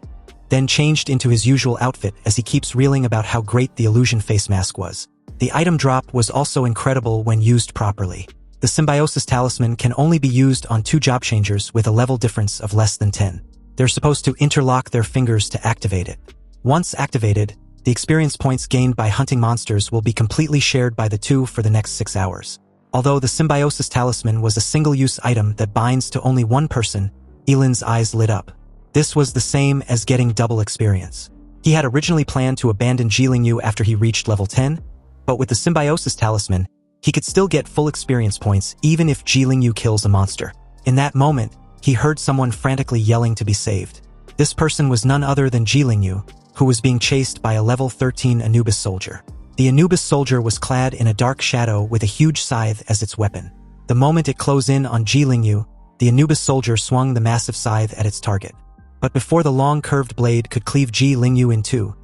then changed into his usual outfit as he keeps reeling about how great the illusion face mask was. The item drop was also incredible when used properly. The Symbiosis Talisman can only be used on 2 job changers with a level difference of less than 10. They're supposed to interlock their fingers to activate it. Once activated, the experience points gained by hunting monsters will be completely shared by the 2 for the next 6 hours. Although the Symbiosis Talisman was a single-use item that binds to only one person, Ye Lin's eyes lit up. This was the same as getting double experience. He had originally planned to abandon Ye Lin after he reached level 10, but with the Symbiosis Talisman, he could still get full experience points even if Ye Lin kills a monster. In that moment, he heard someone frantically yelling to be saved. This person was none other than Ye Lin, who was being chased by a level 13 Anubis soldier. The Anubis soldier was clad in a dark shadow with a huge scythe as its weapon. The moment it closed in on Ye Lin, the Anubis soldier swung the massive scythe at its target. But before the long curved blade could cleave Ye Lin in two,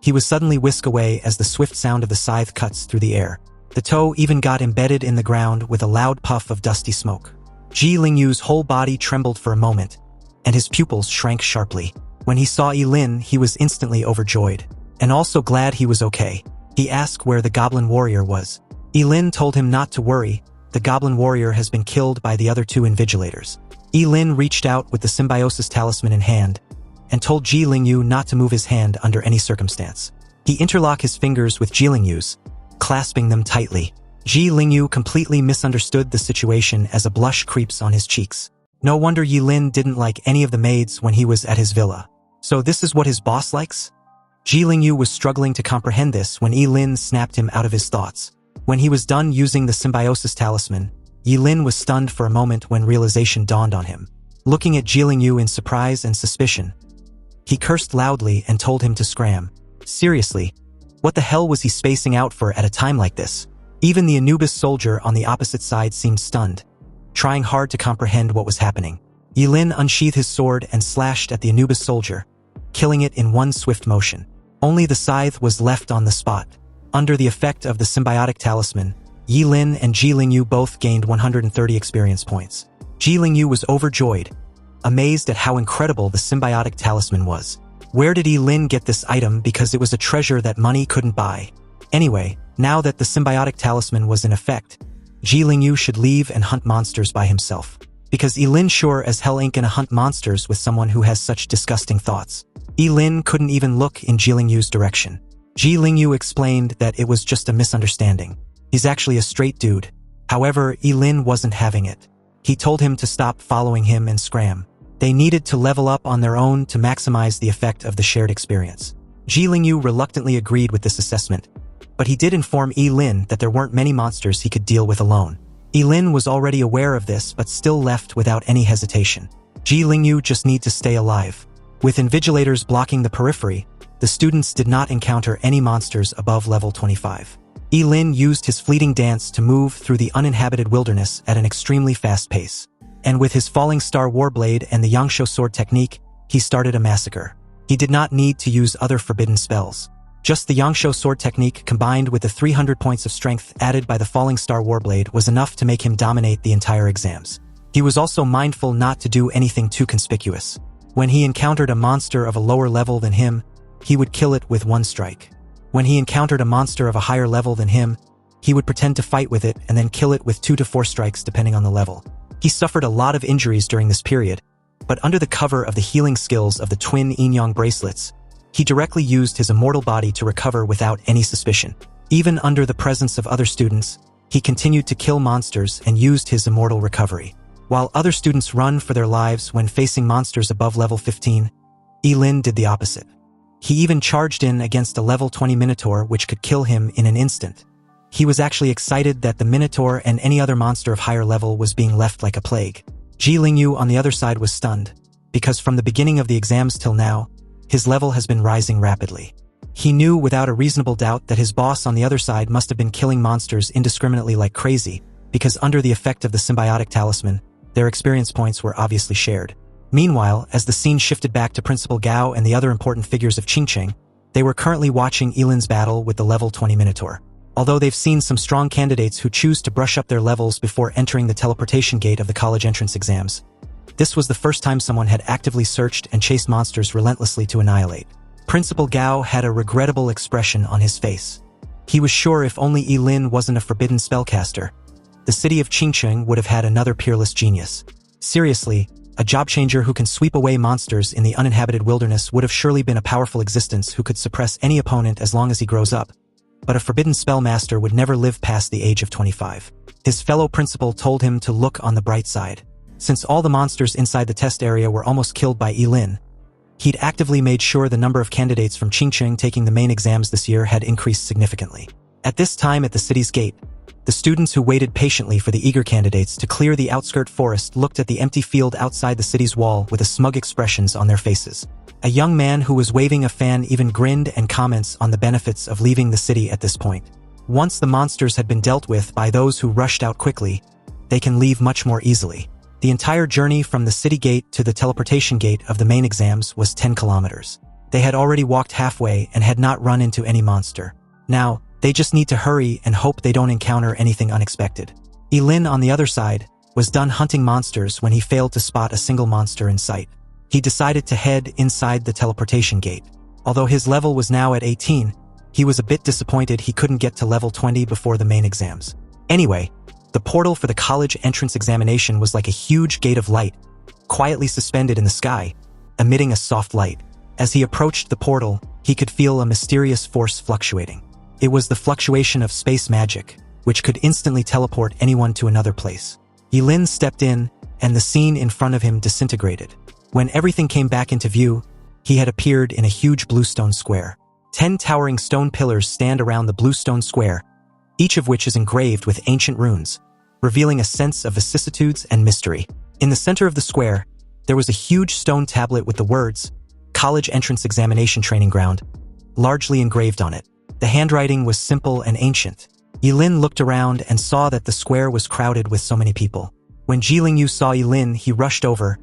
he was suddenly whisked away as the swift sound of the scythe cuts through the air. The toe even got embedded in the ground with a loud puff of dusty smoke. Ye Lin's whole body trembled for a moment, and his pupils shrank sharply. When he saw Ye Lin, he was instantly overjoyed, and also glad he was okay. He asked where the goblin warrior was. Ye Lin told him not to worry, the goblin warrior has been killed by the other 2 invigilators. Ye Lin reached out with the Symbiosis Talisman in hand, and told Ye Lin not to move his hand under any circumstance. He interlocked his fingers with Ye Lin's, clasping them tightly. Ye Lin completely misunderstood the situation as a blush creeps on his cheeks. No wonder Ye Lin didn't like any of the maids when he was at his villa. So this is what his boss likes? Ye Lin was struggling to comprehend this when Ye Lin snapped him out of his thoughts. When he was done using the Symbiosis Talisman, Ye Lin was stunned for a moment when realization dawned on him. Looking at Ye Lin in surprise and suspicion, he cursed loudly and told him to scram. Seriously, What the hell was he spacing out for at a time like this? Even the Anubis soldier on the opposite side seemed stunned, trying hard to comprehend what was happening. Ye Lin unsheathed his sword and slashed at the Anubis soldier, killing it in one swift motion. Only the scythe was left on the spot. Under the effect of the symbiotic talisman, Ye Lin and Ji Lingyu both gained 130 experience points. Ji Lingyu was overjoyed, amazed at how incredible the symbiotic talisman was. Where did Ye Lin get this item, because it was a treasure that money couldn't buy? Anyway, now that the symbiotic talisman was in effect, Ji Lingyu should leave and hunt monsters by himself. Because Ye Lin sure as hell ain't gonna hunt monsters with someone who has such disgusting thoughts. Ye Lin couldn't even look in Ji Lingyu's direction. Ji Lingyu explained that it was just a misunderstanding. He's actually a straight dude. However, Ye Lin wasn't having it. He told him to stop following him and scram. They needed to level up on their own to maximize the effect of the shared experience. Ji Lingyu reluctantly agreed with this assessment, but he did inform Ye Lin that there weren't many monsters he could deal with alone. Ye Lin was already aware of this but still left without any hesitation. Ji Lingyu just need to stay alive. With invigilators blocking the periphery, the students did not encounter any monsters above level 25. Ye Lin used his fleeting dance to move through the uninhabited wilderness at an extremely fast pace. And with his falling star warblade and the Yangsho sword technique, he started a massacre. He did not need to use other forbidden spells. Just the Yangsho sword technique combined with the 300 points of strength added by the falling star warblade was enough to make him dominate the entire exams. He was also mindful not to do anything too conspicuous. When he encountered a monster of a lower level than him, he would kill it with one strike. When he encountered a monster of a higher level than him, he would pretend to fight with it and then kill it with 2 to 4 strikes depending on the level. He suffered a lot of injuries during this period, but under the cover of the healing skills of the twin yin-yang bracelets, he directly used his immortal body to recover without any suspicion. Even under the presence of other students, he continued to kill monsters and used his immortal recovery. While other students run for their lives when facing monsters above level 15, Ye Lin did the opposite. He even charged in against a level 20 Minotaur which could kill him in an instant. He was actually excited that the Minotaur and any other monster of higher level was being left like a plague. Ji Lingyu on the other side was stunned, because from the beginning of the exams till now, his level has been rising rapidly. He knew without a reasonable doubt that his boss on the other side must have been killing monsters indiscriminately like crazy, because under the effect of the symbiotic talisman, their experience points were obviously shared. Meanwhile, as the scene shifted back to Principal Gao and the other important figures of Qingqing, they were currently watching Ye Lin's battle with the level 20 Minotaur. Although they've seen some strong candidates who choose to brush up their levels before entering the teleportation gate of the college entrance exams, this was the first time someone had actively searched and chased monsters relentlessly to annihilate. Principal Gao had a regrettable expression on his face. He was sure if only Ye Lin wasn't a forbidden spellcaster, the city of Qingqing would have had another peerless genius. Seriously, a job changer who can sweep away monsters in the uninhabited wilderness would have surely been a powerful existence who could suppress any opponent as long as he grows up. But a forbidden spellmaster would never live past the age of 25. His fellow principal told him to look on the bright side. Since all the monsters inside the test area were almost killed by Ye Lin, he'd actively made sure the number of candidates from Qingqing taking the main exams this year had increased significantly. At this time at the city's gate, the students who waited patiently for the eager candidates to clear the outskirt forest looked at the empty field outside the city's wall with smug expressions on their faces. A young man who was waving a fan even grinned and comments on the benefits of leaving the city at this point. Once the monsters had been dealt with by those who rushed out quickly, they can leave much more easily. The entire journey from the city gate to the teleportation gate of the main exams was 10 kilometers. They had already walked halfway and had not run into any monster. Now, they just need to hurry and hope they don't encounter anything unexpected. Ye Lin, on the other side, was done hunting monsters when he failed to spot a single monster in sight. He decided to head inside the teleportation gate. Although his level was now at 18, he was a bit disappointed he couldn't get to level 20 before the main exams. Anyway, the portal for the college entrance examination was like a huge gate of light, quietly suspended in the sky, emitting a soft light. As he approached the portal, he could feel a mysterious force fluctuating. It was the fluctuation of space magic, which could instantly teleport anyone to another place. Ye Lin stepped in, and the scene in front of him disintegrated. When everything came back into view, he had appeared in a huge blue stone square. 10 towering stone pillars stand around the blue stone square, each of which is engraved with ancient runes, revealing a sense of vicissitudes and mystery. In the center of the square, there was a huge stone tablet with the words, College Entrance Examination Training Ground, largely engraved on it. The handwriting was simple and ancient. Ye Lin looked around and saw that the square was crowded with so many people. When Ji Lingyu saw Ye Lin, he rushed over,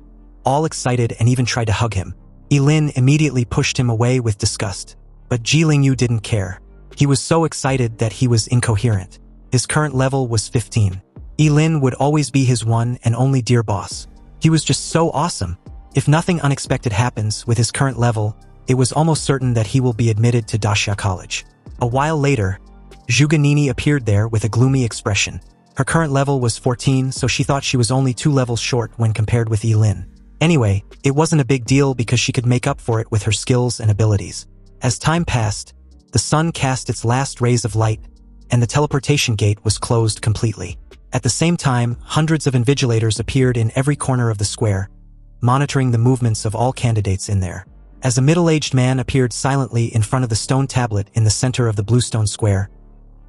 all excited, and even tried to hug him. Ye Lin immediately pushed him away with disgust. But Ji Lingyu didn't care. He was so excited that he was incoherent. His current level was 15. Ye Lin would always be his one and only dear boss. He was just so awesome. If nothing unexpected happens with his current level, it was almost certain that he will be admitted to Daxia College. A while later, Zhuge Nini appeared there with a gloomy expression. Her current level was 14, so she thought she was only 2 levels short when compared with Ye Lin. Anyway, it wasn't a big deal because she could make up for it with her skills and abilities. As time passed, the sun cast its last rays of light, and the teleportation gate was closed completely. At the same time, hundreds of invigilators appeared in every corner of the square, monitoring the movements of all candidates in there. As a middle-aged man appeared silently in front of the stone tablet in the center of the bluestone square,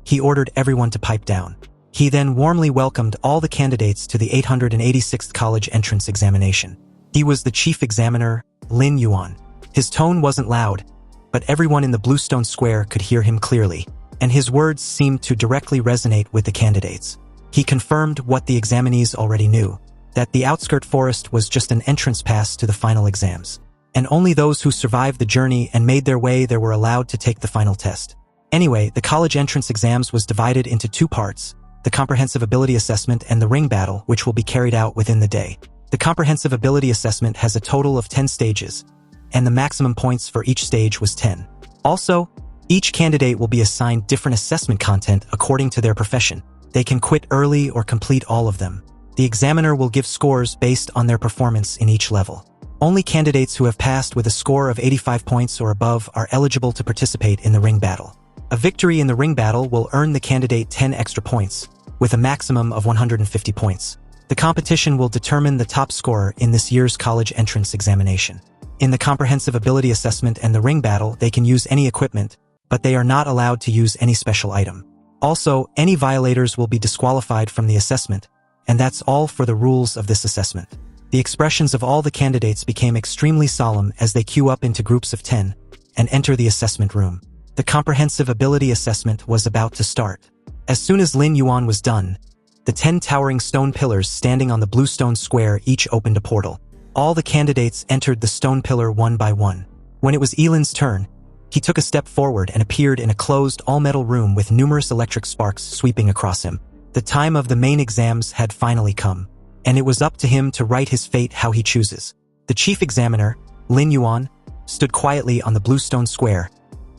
he ordered everyone to pipe down. He then warmly welcomed all the candidates to the 886th college entrance examination. He was the chief examiner, Lin Yuan. His tone wasn't loud, but everyone in the bluestone square could hear him clearly, and his words seemed to directly resonate with the candidates. He confirmed what the examinees already knew, that the outskirt forest was just an entrance pass to the final exams, and only those who survived the journey and made their way there were allowed to take the final test. Anyway, the college entrance exams was divided into 2 parts, the comprehensive ability assessment and the ring battle, which will be carried out within the day. The comprehensive ability assessment has a total of 10 stages, and the maximum points for each stage was 10. Also, each candidate will be assigned different assessment content according to their profession. They can quit early or complete all of them. The examiner will give scores based on their performance in each level. Only candidates who have passed with a score of 85 points or above are eligible to participate in the ring battle. A victory in the ring battle will earn the candidate 10 extra points, with a maximum of 150 points. The competition will determine the top scorer in this year's college entrance examination. In the comprehensive ability assessment and the ring battle, they can use any equipment, but they are not allowed to use any special item. Also, any violators will be disqualified from the assessment, and that's all for the rules of this assessment. The expressions of all the candidates became extremely solemn as they queue up into groups of 10 and enter the assessment room. The comprehensive ability assessment was about to start. As soon as Lin Yuan was done, the 10 towering stone pillars standing on the blue stone square each opened a portal. All the candidates entered the stone pillar one by one. When it was Ye Lin's turn, he took a step forward and appeared in a closed all-metal room with numerous electric sparks sweeping across him. The time of the main exams had finally come, and it was up to him to write his fate how he chooses. The chief examiner, Lin Yuan, stood quietly on the blue stone square,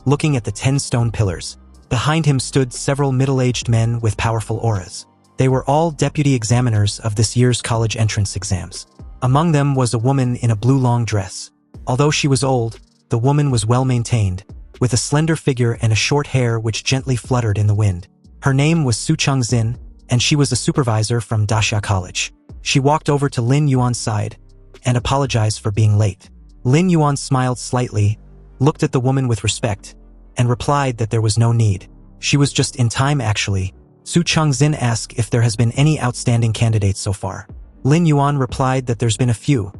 looking at the 10 stone pillars. Behind him stood several middle-aged men with powerful auras. They were all deputy examiners of this year's college entrance exams. Among them was a woman in a blue long dress. Although she was old, the woman was well-maintained, with a slender figure and a short hair which gently fluttered in the wind. Her name was Su Changxin, and she was a supervisor from Daxia College. She walked over to Lin Yuan's side and apologized for being late. Lin Yuan smiled slightly, looked at the woman with respect, and replied that there was no need. She was just in time actually. Su Changxin asked if there has been any outstanding candidates so far. Lin Yuan replied that there's been a few,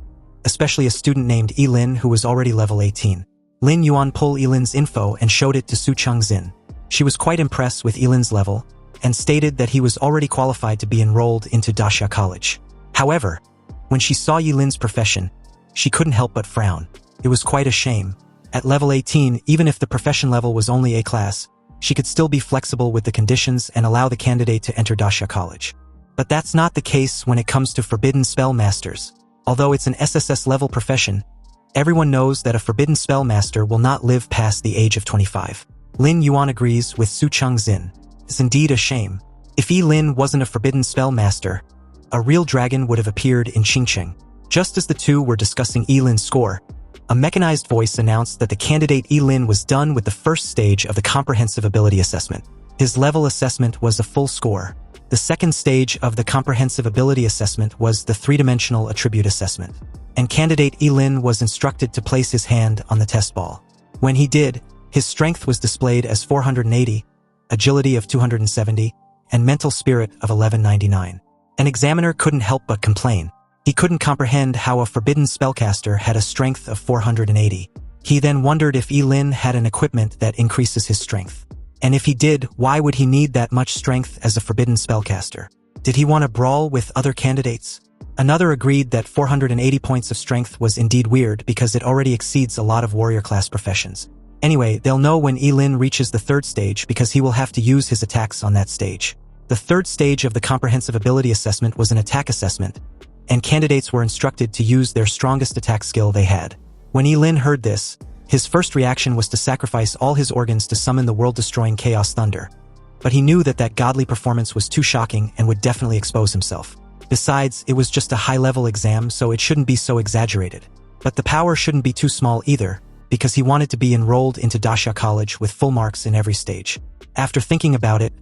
especially a student named Ye Lin who was already level 18. Lin Yuan pulled Ye Lin's info and showed it to Su Changxin. She was quite impressed with Ye Lin's level, and stated that he was already qualified to be enrolled into Daxia College. However, when she saw Ye Lin's profession, she couldn't help but frown. It was quite a shame. At level 18, even if the profession level was only A class, she could still be flexible with the conditions and allow the candidate to enter Daxia College. But that's not the case when it comes to Forbidden Spellmasters. Although it's an SSS level profession, everyone knows that a Forbidden Spellmaster will not live past the age of 25. Lin Yuan agrees with Su Changxin. It's indeed a shame. If Ye Lin wasn't a Forbidden Spellmaster, a real dragon would have appeared in Qingcheng. Just as the two were discussing Ye Lin's score, a mechanized voice announced that the candidate Ye Lin was done with the first stage of the comprehensive ability assessment. His level assessment was a full score. The second stage of the comprehensive ability assessment was the three-dimensional attribute assessment, and candidate Ye Lin was instructed to place his hand on the test ball. When he did, his strength was displayed as 480, agility of 270, and mental spirit of 1199. An examiner couldn't help but complain. He couldn't comprehend how a forbidden spellcaster had a strength of 480. He then wondered if Ye Lin had an equipment that increases his strength. And if he did, why would he need that much strength as a forbidden spellcaster? Did he want to brawl with other candidates? Another agreed that 480 points of strength was indeed weird because it already exceeds a lot of warrior class professions. Anyway, they'll know when Ye Lin reaches the third stage because he will have to use his attacks on that stage. The third stage of the comprehensive ability assessment was an attack assessment, and candidates were instructed to use their strongest attack skill they had. When Ye Lin heard this, his first reaction was to sacrifice all his organs to summon the world-destroying Chaos Thunder. But he knew that that godly performance was too shocking and would definitely expose himself. Besides, it was just a high-level exam, so it shouldn't be so exaggerated. But the power shouldn't be too small either, because he wanted to be enrolled into Dasha College with full marks in every stage. After thinking about it,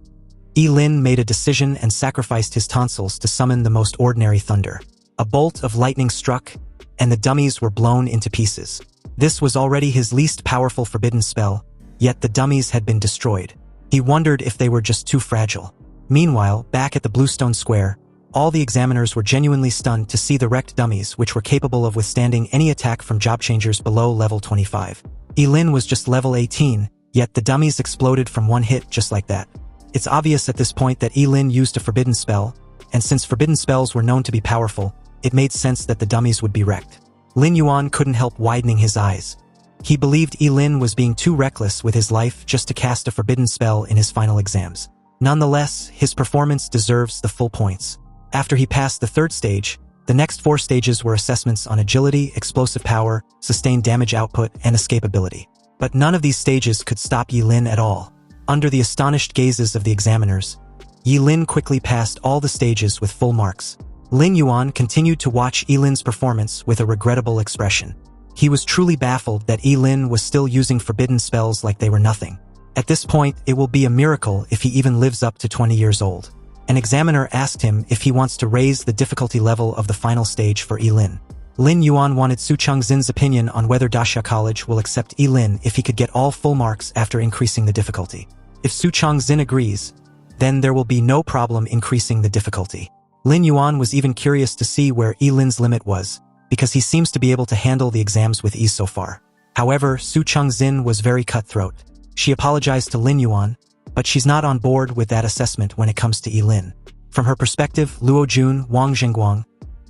Ye Lin made a decision and sacrificed his tonsils to summon the most ordinary thunder. A bolt of lightning struck, and the dummies were blown into pieces. This was already his least powerful forbidden spell, yet the dummies had been destroyed. He wondered if they were just too fragile. Meanwhile, back at the Bluestone Square, all the examiners were genuinely stunned to see the wrecked dummies which were capable of withstanding any attack from job changers below level 25. Ye Lin was just level 18, yet the dummies exploded from one hit just like that. It's obvious at this point that Ye Lin used a forbidden spell, and since forbidden spells were known to be powerful, it made sense that the dummies would be wrecked. Lin Yuan couldn't help widening his eyes. He believed Ye Lin was being too reckless with his life just to cast a forbidden spell in his final exams. Nonetheless, his performance deserves the full points. After he passed the third stage, the next 4 stages were assessments on agility, explosive power, sustained damage output, and escapability. But none of these stages could stop Ye Lin at all. Under the astonished gazes of the examiners, Ye Lin quickly passed all the stages with full marks. Lin Yuan continued to watch Ye Lin's performance with a regrettable expression. He was truly baffled that Ye Lin was still using forbidden spells like they were nothing. At this point, it will be a miracle if he even lives up to 20 years old. An examiner asked him if he wants to raise the difficulty level of the final stage for Ye Lin. Lin Yuan wanted Su Changxin's opinion on whether Dasha College will accept Ye Lin if he could get all full marks after increasing the difficulty. If Su Changxin agrees, then there will be no problem increasing the difficulty. Lin Yuan was even curious to see where Ye Lin's limit was, because he seems to be able to handle the exams with ease so far. However, Su Changxin was very cutthroat. She apologized to Lin Yuan, but she's not on board with that assessment when it comes to Ye Lin. From her perspective, Luo Jun, Wang Zhengguang,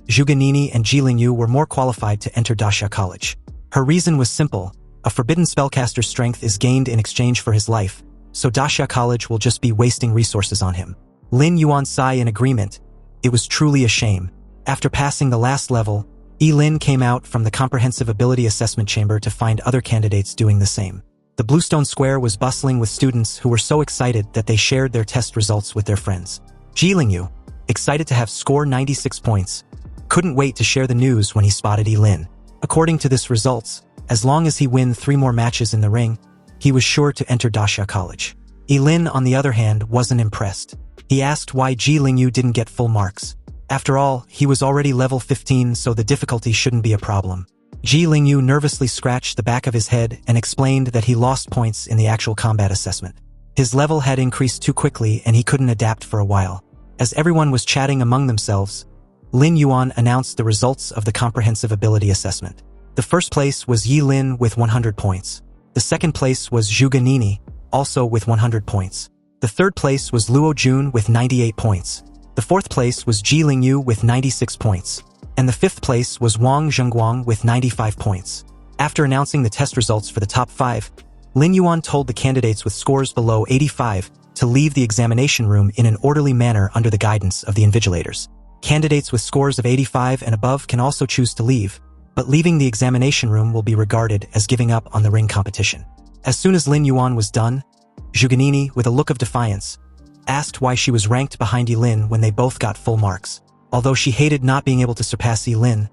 Zhu Ganini, and Ji Lingyu were more qualified to enter Dasha College. Her reason was simple: a forbidden spellcaster's strength is gained in exchange for his life, so Dasha College will just be wasting resources on him. Lin Yuan sighed in agreement. It was truly a shame. After passing the last level, Ye Lin came out from the comprehensive ability assessment chamber to find other candidates doing the same. The Bluestone Square was bustling with students who were so excited that they shared their test results with their friends. Ji Lingyu, excited to have score 96 points, couldn't wait to share the news when he spotted Ye Lin. According to this results, as long as he win 3 more matches in the ring, he was sure to enter Dasha College. Ye Lin, on the other hand, wasn't impressed. He asked why Ji Lingyu didn't get full marks. After all, he was already level 15, so the difficulty shouldn't be a problem. Ji Lingyu nervously scratched the back of his head and explained that he lost points in the actual combat assessment. His level had increased too quickly and he couldn't adapt for a while. As everyone was chatting among themselves, Lin Yuan announced the results of the comprehensive ability assessment. The first place was Ye Lin with 100 points. The second place was Zhu Ganini, also with 100 points. The third place was Luo Jun with 98 points. The fourth place was Ji Lingyu with 96 points. And the fifth place was Wang Zhengguang with 95 points. After announcing the test results for the top 5, Lin Yuan told the candidates with scores below 85 to leave the examination room in an orderly manner under the guidance of the invigilators. Candidates with scores of 85 and above can also choose to leave, but leaving the examination room will be regarded as giving up on the ring competition. As soon as Lin Yuan was done, Zhu Ganini, with a look of defiance, asked why she was ranked behind Ye Lin when they both got full marks. Although she hated not being able to surpass Ye Lin,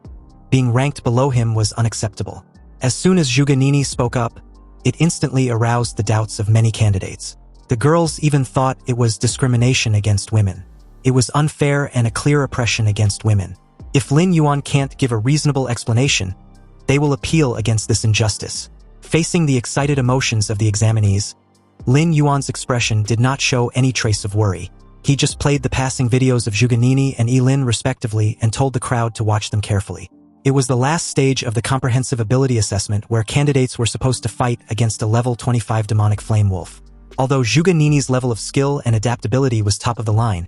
being ranked below him was unacceptable. As soon as Zhu Ganini spoke up, it instantly aroused the doubts of many candidates. The girls even thought it was discrimination against women. It was unfair and a clear oppression against women. If Lin Yuan can't give a reasonable explanation, they will appeal against this injustice. Facing the excited emotions of the examinees, Lin Yuan's expression did not show any trace of worry. He just played the passing videos of Zhu Ganini and Ye Lin respectively and told the crowd to watch them carefully. It was the last stage of the comprehensive ability assessment where candidates were supposed to fight against a level 25 demonic flame wolf. Although Zhuge Nini's level of skill and adaptability was top of the line,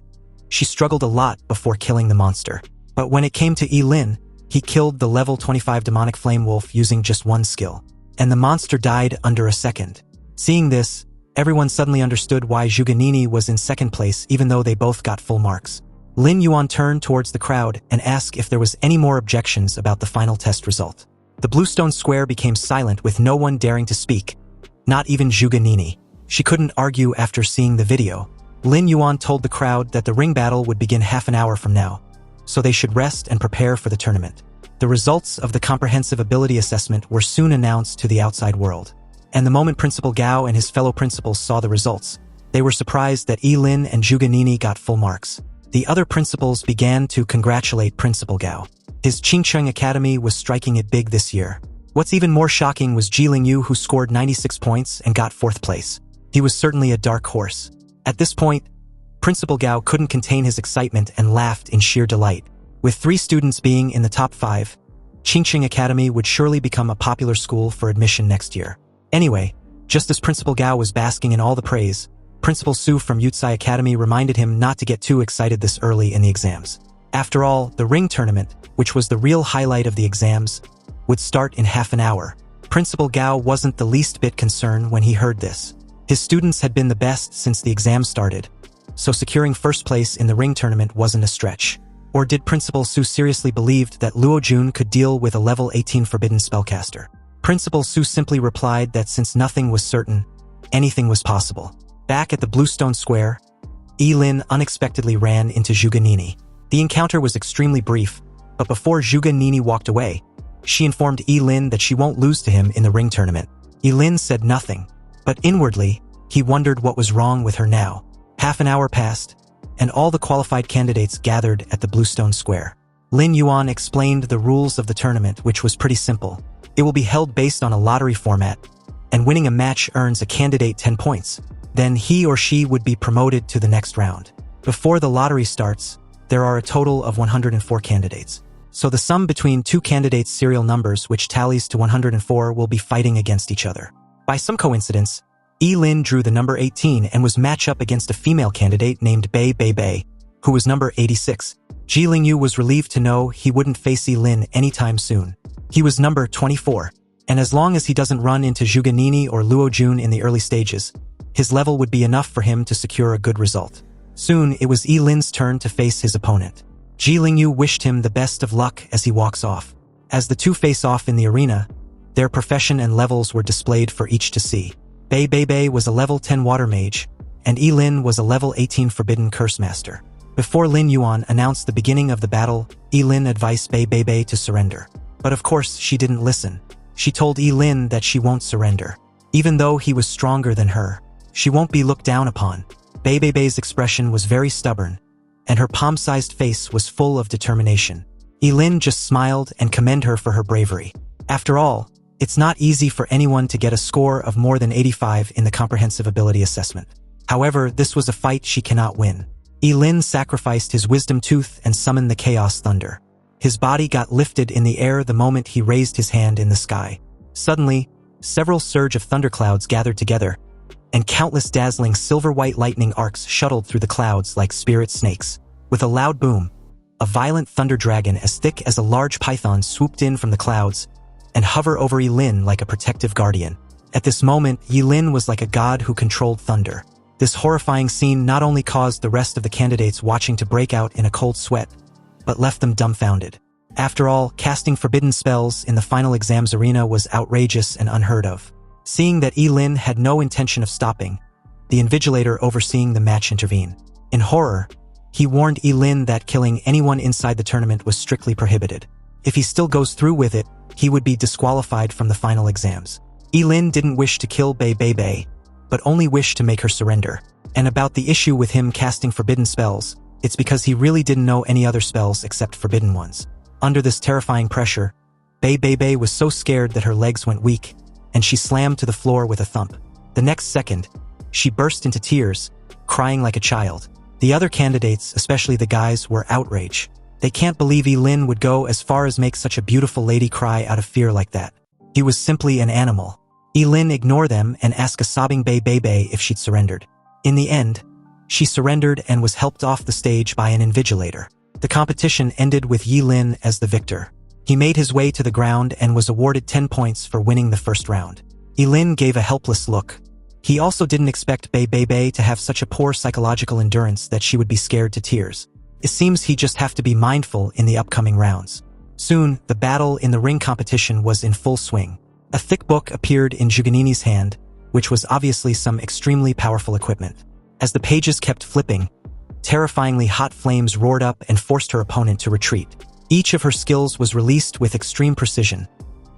she struggled a lot before killing the monster. But when it came to Ye Lin, he killed the level 25 demonic flame wolf using just one skill, and the monster died under a second. Seeing this, everyone suddenly understood why Zhuge Nini was in second place even though they both got full marks. Lin Yuan turned towards the crowd and asked if there was any more objections about the final test result. The Bluestone Square became silent with no one daring to speak, not even Zhuge Nini. She couldn't argue after seeing the video. Lin Yuan told the crowd that the ring battle would begin half an hour from now, so they should rest and prepare for the tournament. The results of the comprehensive ability assessment were soon announced to the outside world. And the moment Principal Gao and his fellow principals saw the results, they were surprised that Ye Lin and Zhuge Nini got full marks. The other principals began to congratulate Principal Gao. His Qingcheng Academy was striking it big this year. What's even more shocking was Ji Lingyu, who scored 96 points and got 4th place. He was certainly a dark horse. At this point, Principal Gao couldn't contain his excitement and laughed in sheer delight. With 3 students being in the top 5, Qingcheng Academy would surely become a popular school for admission next year. Anyway, just as Principal Gao was basking in all the praise, Principal Su from Yutsai Academy reminded him not to get too excited this early in the exams. After all, the ring tournament, which was the real highlight of the exams, would start in half an hour. Principal Gao wasn't the least bit concerned when he heard this. His students had been the best since the exam started, so securing first place in the ring tournament wasn't a stretch. Or did Principal Su seriously believe that Luo Jun could deal with a level 18 Forbidden Spellcaster? Principal Su simply replied that since nothing was certain, anything was possible. Back at the Bluestone Square, Ye Lin unexpectedly ran into Zhuge Nini. The encounter was extremely brief, but before Zhuge Nini walked away, she informed Ye Lin that she won't lose to him in the ring tournament. Ye Lin said nothing, but inwardly, he wondered what was wrong with her now. Half an hour passed, and all the qualified candidates gathered at the Bluestone Square. Lin Yuan explained the rules of the tournament, which was pretty simple. It will be held based on a lottery format, and winning a match earns a candidate 10 points. Then he or she would be promoted to the next round. Before the lottery starts, there are a total of 104 candidates. So the sum between 2 candidates' serial numbers, which tallies to 104, will be fighting against each other. By some coincidence, Ye Lin drew the number 18 and was matched up against a female candidate named Bei Bei Bei, who was number 86. Ji Lingyu was relieved to know he wouldn't face Ye Lin anytime soon. He was number 24, and as long as he doesn't run into Zhuge Nini or Luo Jun in the early stages, his level would be enough for him to secure a good result. Soon, it was Ye Lin's turn to face his opponent. Ji Lingyu wished him the best of luck as he walks off. As the two face off in the arena, their profession and levels were displayed for each to see. Bei Bei Bei was a level 10 water mage, and Ye Lin was a level 18 forbidden curse master. Before Lin Yuan announced the beginning of the battle, Ye Lin advised Bei Bei Bei to surrender. But of course, she didn't listen. She told Ye Lin that she won't surrender. Even though he was stronger than her, she won't be looked down upon. Bei Bei Bei's expression was very stubborn, and her palm-sized face was full of determination. Ye Lin just smiled and commended her for her bravery. After all, it's not easy for anyone to get a score of more than 85 in the comprehensive ability assessment. However, this was a fight she cannot win. Ye Lin sacrificed his wisdom tooth and summoned the chaos thunder. His body got lifted in the air the moment he raised his hand in the sky. Suddenly, several surge of thunderclouds gathered together, and countless dazzling silver-white lightning arcs shuttled through the clouds like spirit snakes. With a loud boom, a violent thunder dragon as thick as a large python swooped in from the clouds and hovered over Ye Lin like a protective guardian. At this moment, Ye Lin was like a god who controlled thunder. This horrifying scene not only caused the rest of the candidates watching to break out in a cold sweat, but left them dumbfounded. After all, casting forbidden spells in the final exams arena was outrageous and unheard of. Seeing that Ye Lin had no intention of stopping, the invigilator overseeing the match intervened. In horror, he warned Ye Lin that killing anyone inside the tournament was strictly prohibited. If he still goes through with it, he would be disqualified from the final exams. Ye Lin didn't wish to kill Bei Bei Bei, but only wished to make her surrender. And about the issue with him casting forbidden spells, it's because he really didn't know any other spells except forbidden ones. Under this terrifying pressure, Bei Bei Bei was so scared that her legs went weak, and she slammed to the floor with a thump. The next second, she burst into tears, crying like a child. The other candidates, especially the guys, were outraged. They can't believe Ye Lin would go as far as make such a beautiful lady cry out of fear like that. He was simply an animal. Ye Lin ignored them and asked a sobbing Bei if she'd surrendered. In the end, she surrendered and was helped off the stage by an invigilator. The competition ended with Ye Lin as the victor. He made his way to the ground and was awarded 10 points for winning the first round. Ye Lin gave a helpless look. He also didn't expect Bei to have such a poor psychological endurance that she would be scared to tears. It seems he just have to be mindful in the upcoming rounds. Soon, the battle in the ring competition was in full swing. A thick book appeared in Juganini's hand, which was obviously some extremely powerful equipment. As the pages kept flipping, terrifyingly hot flames roared up and forced her opponent to retreat. Each of her skills was released with extreme precision,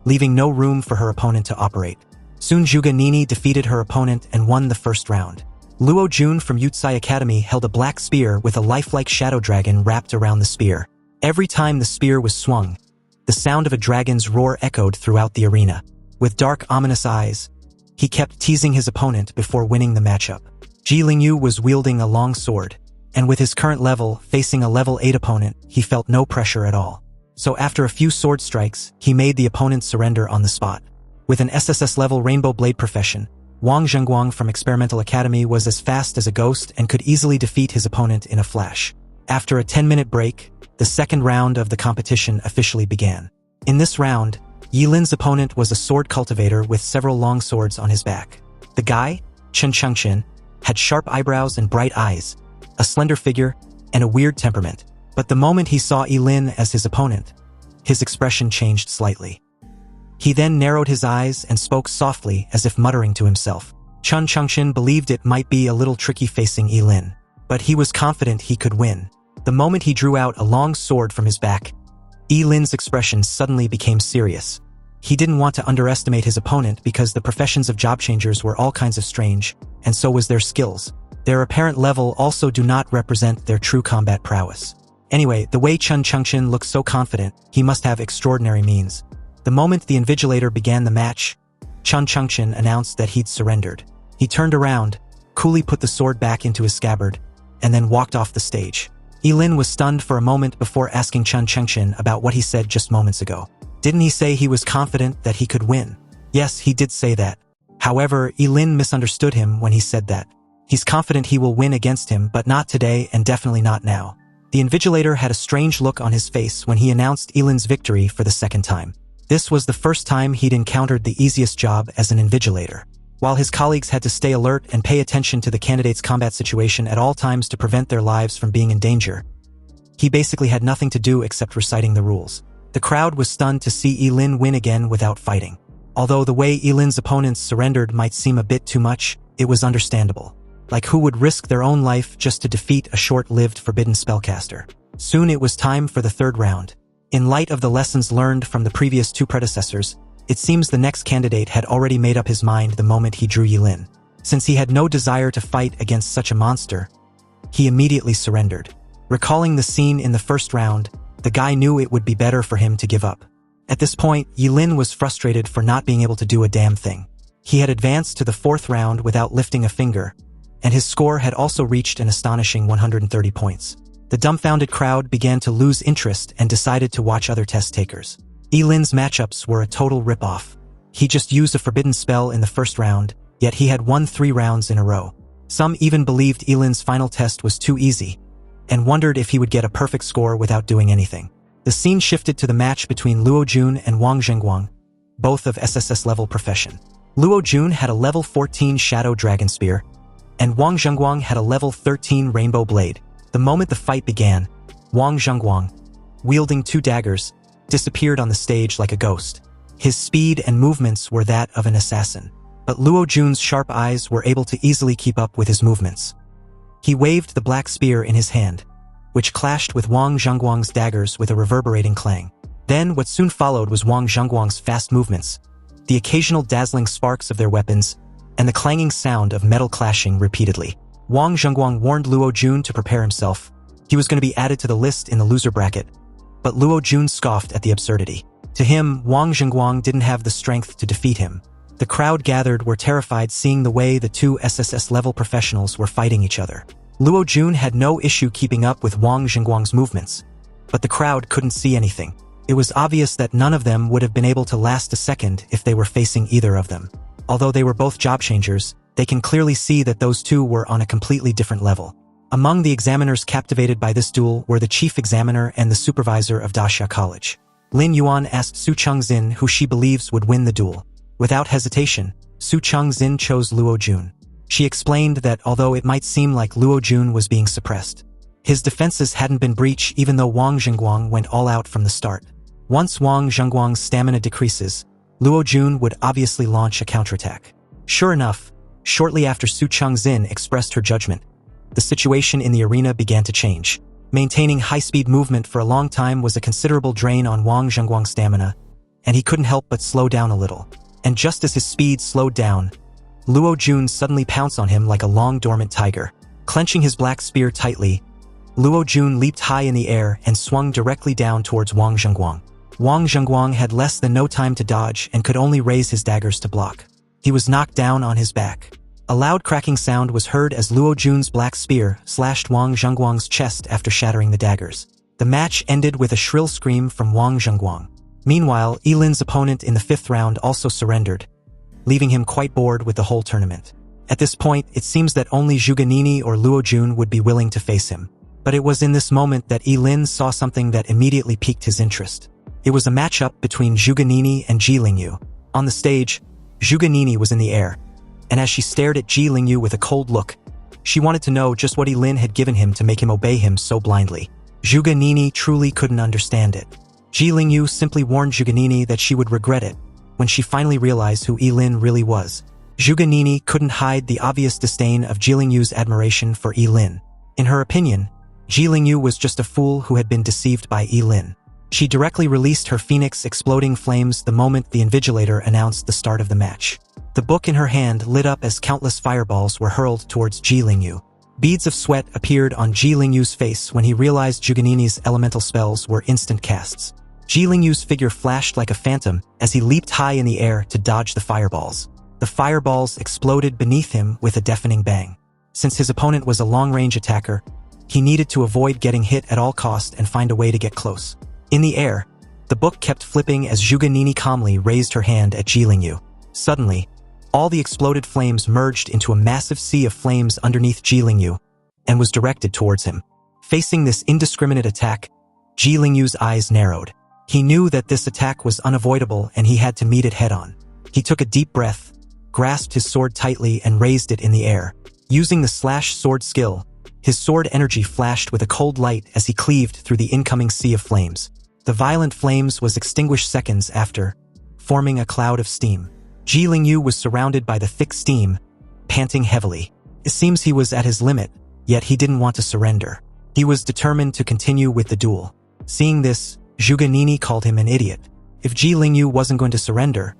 leaving no room for her opponent to operate. Soon Juganini defeated her opponent and won the first round. Luo Jun from Yutsai Academy held a black spear with a lifelike shadow dragon wrapped around the spear. Every time the spear was swung, the sound of a dragon's roar echoed throughout the arena. With dark, ominous eyes, he kept teasing his opponent before winning the matchup. Ji Lingyu was wielding a long sword, and with his current level facing a level 8 opponent, he felt no pressure at all. So after a few sword strikes, he made the opponent surrender on the spot. With an SSS level Rainbow Blade profession, Wang Zhengguang from Experimental Academy was as fast as a ghost and could easily defeat his opponent in a flash. After a 10-minute break, the second round of the competition officially began. In this round, Ye Lin's opponent was a sword cultivator with several long swords on his back. The guy, Chen Chengqin, had sharp eyebrows and bright eyes, a slender figure, and a weird temperament. But the moment he saw Ye Lin as his opponent, his expression changed slightly. He then narrowed his eyes and spoke softly as if muttering to himself. Chen Chengqin believed it might be a little tricky facing Ye Lin, but he was confident he could win. The moment he drew out a long sword from his back, Ye Lin's expression suddenly became serious. He didn't want to underestimate his opponent because the professions of job changers were all kinds of strange, and so was their skills. Their apparent level also do not represent their true combat prowess. Anyway, the way Chen Chengqin looked so confident, he must have extraordinary means. The moment the invigilator began the match, Chen Chengqin announced that he'd surrendered. He turned around, coolly put the sword back into his scabbard, and then walked off the stage. Ye Lin was stunned for a moment before asking Chen Chengqin about what he said just moments ago. Didn't he say he was confident that he could win? Yes, he did say that. However, Ye Lin misunderstood him when he said that. He's confident he will win against him, but not today and definitely not now. The invigilator had a strange look on his face when he announced Ye Lin's victory for the second time. This was the first time he'd encountered the easiest job as an invigilator. While his colleagues had to stay alert and pay attention to the candidate's combat situation at all times to prevent their lives from being in danger, he basically had nothing to do except reciting the rules. The crowd was stunned to see Ye Lin win again without fighting. Although the way Ye Lin's opponents surrendered might seem a bit too much, it was understandable. Like who would risk their own life just to defeat a short-lived Forbidden Spellcaster? Soon it was time for the third round. In light of the lessons learned from the previous two predecessors, it seems the next candidate had already made up his mind the moment he drew Ye Lin. Since he had no desire to fight against such a monster, he immediately surrendered. Recalling the scene in the first round, the guy knew it would be better for him to give up. At this point, Ye Lin was frustrated for not being able to do a damn thing. He had advanced to the fourth round without lifting a finger, and his score had also reached an astonishing 130 points. The dumbfounded crowd began to lose interest and decided to watch other test takers. Ye Lin's matchups were a total rip-off. He just used a forbidden spell in the first round, yet he had won 3 rounds in a row. Some even believed Ye Lin's final test was too easy, and wondered if he would get a perfect score without doing anything. The scene shifted to the match between Luo Jun and Wang Zhengguang, both of SSS level profession. Luo Jun had a level 14 Shadow Dragon Spear, and Wang Zhengguang had a level 13 Rainbow Blade. The moment the fight began, Wang Zhengguang, wielding 2 daggers, disappeared on the stage like a ghost. His speed and movements were that of an assassin, but Luo Jun's sharp eyes were able to easily keep up with his movements. He waved the black spear in his hand, which clashed with Wang Zhengguang's daggers with a reverberating clang. Then what soon followed was Wang Zhengguang's fast movements, the occasional dazzling sparks of their weapons, and the clanging sound of metal clashing repeatedly. Wang Zhengguang warned Luo Jun to prepare himself. He was going to be added to the list in the loser bracket, but Luo Jun scoffed at the absurdity. To him, Wang Zhengguang didn't have the strength to defeat him. The crowd gathered were terrified seeing the way the 2 SSS-level professionals were fighting each other. Luo Jun had no issue keeping up with Wang Zhengguang's movements, but the crowd couldn't see anything. It was obvious that none of them would have been able to last a second if they were facing either of them. Although they were both job changers, they can clearly see that those two were on a completely different level. Among the examiners captivated by this duel were the chief examiner and the supervisor of Daxia College. Lin Yuan asked Su Chengxin who she believes would win the duel. Without hesitation, Su Chengxin chose Luo Jun. She explained that although it might seem like Luo Jun was being suppressed, his defenses hadn't been breached even though Wang Zhengguang went all out from the start. Once Wang Zhengguang's stamina decreases, Luo Jun would obviously launch a counterattack. Sure enough, shortly after Su Chengxin expressed her judgment, the situation in the arena began to change. Maintaining high-speed movement for a long time was a considerable drain on Wang Zhengguang's stamina, and he couldn't help but slow down a little. And just as his speed slowed down, Luo Jun suddenly pounced on him like a long dormant tiger. Clenching his black spear tightly, Luo Jun leaped high in the air and swung directly down towards Wang Zhengguang. Wang Zhengguang had less than no time to dodge and could only raise his daggers to block. He was knocked down on his back. A loud cracking sound was heard as Luo Jun's black spear slashed Wang Zhengguang's chest after shattering the daggers. The match ended with a shrill scream from Wang Zhengguang. Meanwhile, Ye Lin's opponent in the 5th round also surrendered, leaving him quite bored with the whole tournament. At this point, it seems that only Zhuge Nini or Luo Jun would be willing to face him. But it was in this moment that Ye Lin saw something that immediately piqued his interest. It was a matchup between Zhuge Nini and Ji Lingyu. On the stage, Zhuge Nini was in the air, and as she stared at Ji Lingyu with a cold look, she wanted to know just what Ye Lin had given him to make him obey him so blindly. Zhuge Nini truly couldn't understand it. Ji Lingyu simply warned Zhuge Nini that she would regret it when she finally realized who Ye Lin really was. Zhuge Nini couldn't hide the obvious disdain of Ji Lingyu's admiration for Ye Lin. In her opinion, Ji Lingyu was just a fool who had been deceived by Ye Lin. She directly released her phoenix exploding flames the moment the Invigilator announced the start of the match. The book in her hand lit up as countless fireballs were hurled towards Ji Lingyu. Beads of sweat appeared on Ji Lingyu's face when he realized Zhuge Nini's elemental spells were instant casts. Ji Lingyu's figure flashed like a phantom as he leaped high in the air to dodge the fireballs. The fireballs exploded beneath him with a deafening bang. Since his opponent was a long-range attacker, he needed to avoid getting hit at all costs and find a way to get close. In the air, the book kept flipping as Zhuge Nini calmly raised her hand at Ji Lingyu. Suddenly, all the exploded flames merged into a massive sea of flames underneath Ji Lingyu and was directed towards him. Facing this indiscriminate attack, Ji Lingyu's eyes narrowed. He knew that this attack was unavoidable and he had to meet it head-on. He took a deep breath, grasped his sword tightly and raised it in the air. Using the slash sword skill, his sword energy flashed with a cold light as he cleaved through the incoming sea of flames. The violent flames was extinguished seconds after, forming a cloud of steam. Ji Lingyu was surrounded by the thick steam, panting heavily. It seems he was at his limit, yet he didn't want to surrender. He was determined to continue with the duel. Seeing this, Zhuge Nini called him an idiot. If Ji Lingyu wasn't going to surrender,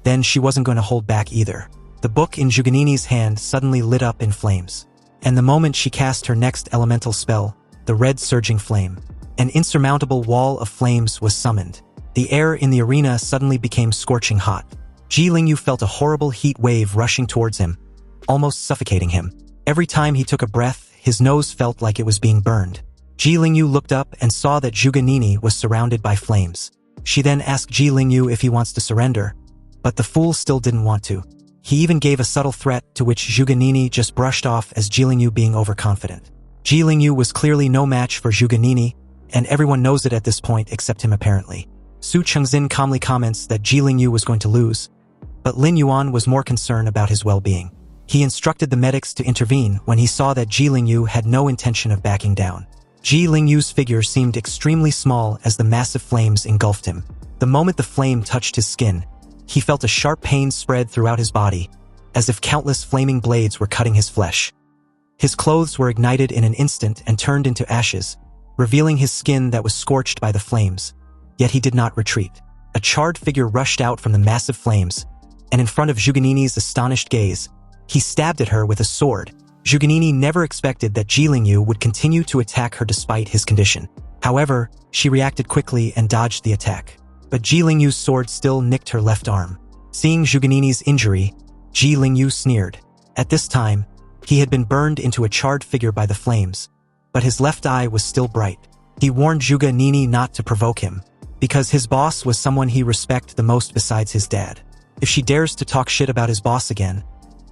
then she wasn't going to hold back either. The book in Zhuge Nini's hand suddenly lit up in flames. And the moment she cast her next elemental spell, the red surging flame, an insurmountable wall of flames was summoned. The air in the arena suddenly became scorching hot. Ji Lingyu felt a horrible heat wave rushing towards him, almost suffocating him. Every time he took a breath, his nose felt like it was being burned. Ji Lingyu looked up and saw that Zhuge Nini was surrounded by flames. She then asked Ji Lingyu if he wants to surrender, but the fool still didn't want to. He even gave a subtle threat to which Zhuge Nini just brushed off as Ji Lingyu being overconfident. Ji Lingyu was clearly no match for Zhuge Nini, and everyone knows it at this point except him apparently. Su Chengxin calmly comments that Ji Lingyu was going to lose, but Lin Yuan was more concerned about his well-being. He instructed the medics to intervene when he saw that Ji Lingyu had no intention of backing down. Ji Lingyu's figure seemed extremely small as the massive flames engulfed him. The moment the flame touched his skin, he felt a sharp pain spread throughout his body, as if countless flaming blades were cutting his flesh. His clothes were ignited in an instant and turned into ashes, revealing his skin that was scorched by the flames. Yet he did not retreat. A charred figure rushed out from the massive flames, and in front of Zhuge Nini's astonished gaze, he stabbed at her with a sword. Zhuge Nini never expected that Ji Lingyu would continue to attack her despite his condition. However, she reacted quickly and dodged the attack. But Ji Lingyu's sword still nicked her left arm. Seeing Zhuge Nini's injury, Ji Lingyu sneered. At this time, he had been burned into a charred figure by the flames, but his left eye was still bright. He warned Zhuge Nini not to provoke him, because his boss was someone he respected the most besides his dad. If she dares to talk shit about his boss again,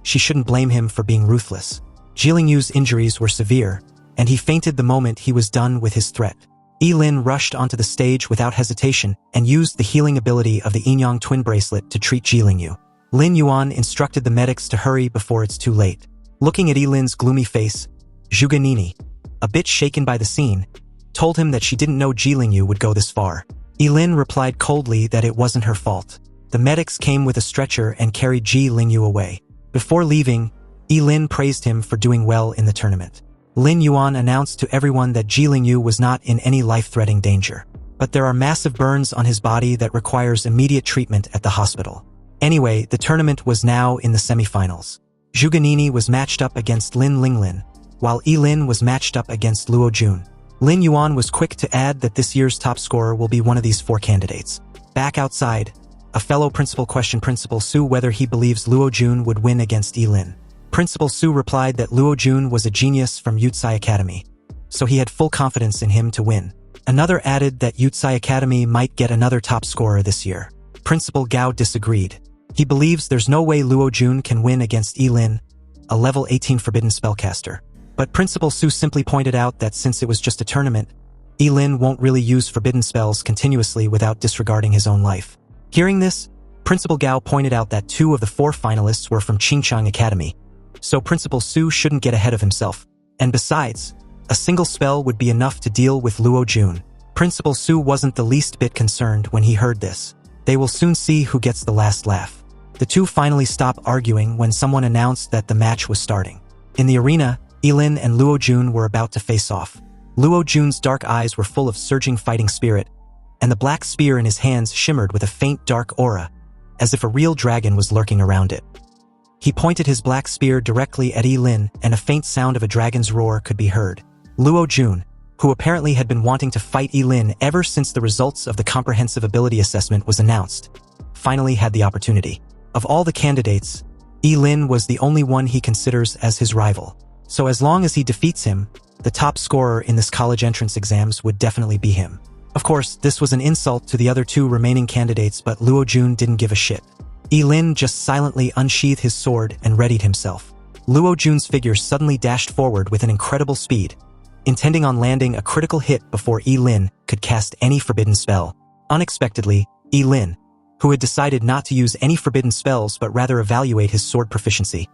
she shouldn't blame him for being ruthless. Ye Lin's injuries were severe, and he fainted the moment he was done with his threat. Ye Lin rushed onto the stage without hesitation and used the healing ability of the Yin-Yang twin bracelet to treat Ye Lin. Lin Yuan instructed the medics to hurry before it's too late. Looking at Ye Lin's gloomy face, Zhuge Nini, a bit shaken by the scene, told him that she didn't know Ye Lin would go this far. Ye Lin replied coldly that it wasn't her fault. The medics came with a stretcher and carried Ye Lin away. Before leaving, Ye Lin praised him for doing well in the tournament. Lin Yuan announced to everyone that Ye Lin was not in any life-threatening danger, but there are massive burns on his body that requires immediate treatment at the hospital. Anyway, the tournament was now in the semifinals. Zhuge Nini was matched up against Lin Linglin, while Ye Lin was matched up against Luo Jun. Lin Yuan was quick to add that this year's top scorer will be one of these 4 candidates. Back outside, a fellow principal questioned Principal Su whether he believes Luo Jun would win against Ye Lin. Principal Su replied that Luo Jun was a genius from Yutsai Academy, so he had full confidence in him to win. Another added that Yutsai Academy might get another top scorer this year. Principal Gao disagreed. He believes there's no way Luo Jun can win against Ye Lin, a level 18 Forbidden Spellcaster. But Principal Su simply pointed out that since it was just a tournament, Ye Lin won't really use forbidden spells continuously without disregarding his own life. Hearing this, Principal Gao pointed out that 2 of the 4 finalists were from Qingchang Academy, so Principal Su shouldn't get ahead of himself. And besides, a single spell would be enough to deal with Luo Jun. Principal Su wasn't the least bit concerned when he heard this. They will soon see who gets the last laugh. The 2 finally stopped arguing when someone announced that the match was starting. In the arena, Ye Lin and Luo Jun were about to face off. Luo Jun's dark eyes were full of surging fighting spirit, and the black spear in his hands shimmered with a faint dark aura, as if a real dragon was lurking around it. He pointed his black spear directly at Ye Lin, and a faint sound of a dragon's roar could be heard. Luo Jun, who apparently had been wanting to fight Ye Lin ever since the results of the comprehensive ability assessment was announced, finally had the opportunity. Of all the candidates, Ye Lin was the only one he considers as his rival. So as long as he defeats him, the top scorer in this college entrance exams would definitely be him. Of course, this was an insult to the other 2 remaining candidates, but Luo Jun didn't give a shit. Ye Lin just silently unsheathed his sword and readied himself. Luo Jun's figure suddenly dashed forward with an incredible speed, intending on landing a critical hit before Ye Lin could cast any forbidden spell. Unexpectedly, Ye Lin, who had decided not to use any forbidden spells but rather evaluate his sword proficiency,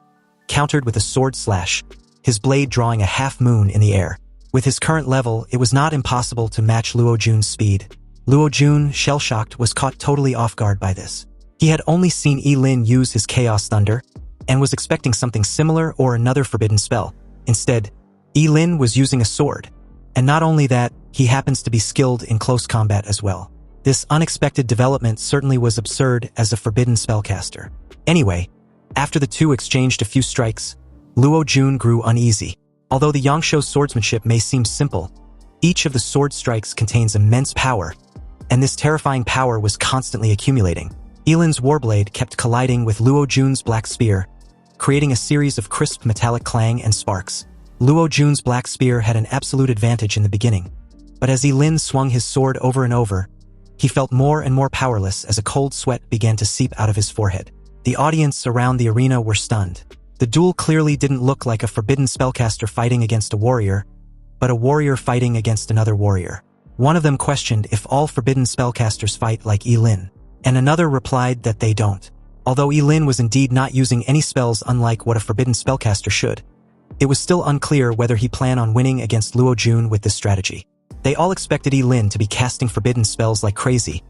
countered with a sword slash, his blade drawing a half-moon in the air. With his current level, it was not impossible to match Luo Jun's speed. Luo Jun, shell-shocked, was caught totally off guard by this. He had only seen Ye Lin use his Chaos Thunder, and was expecting something similar or another forbidden spell. Instead, Ye Lin was using a sword, and not only that, he happens to be skilled in close combat as well. This unexpected development certainly was absurd as a forbidden spellcaster. Anyway, after the 2 exchanged a few strikes, Luo Jun grew uneasy. Although the Yangshuo's swordsmanship may seem simple, each of the sword strikes contains immense power, and this terrifying power was constantly accumulating. Ye Lin's warblade kept colliding with Luo Jun's black spear, creating a series of crisp metallic clang and sparks. Luo Jun's black spear had an absolute advantage in the beginning, but as Ye Lin swung his sword over and over, he felt more and more powerless as a cold sweat began to seep out of his forehead. The audience around the arena were stunned. The duel clearly didn't look like a forbidden spellcaster fighting against a warrior, but a warrior fighting against another warrior. One of them questioned if all forbidden spellcasters fight like Ye Lin, and another replied that they don't. Although Ye Lin was indeed not using any spells unlike what a forbidden spellcaster should, it was still unclear whether he planned on winning against Luo Jun with this strategy. They all expected Ye Lin to be casting forbidden spells like crazy,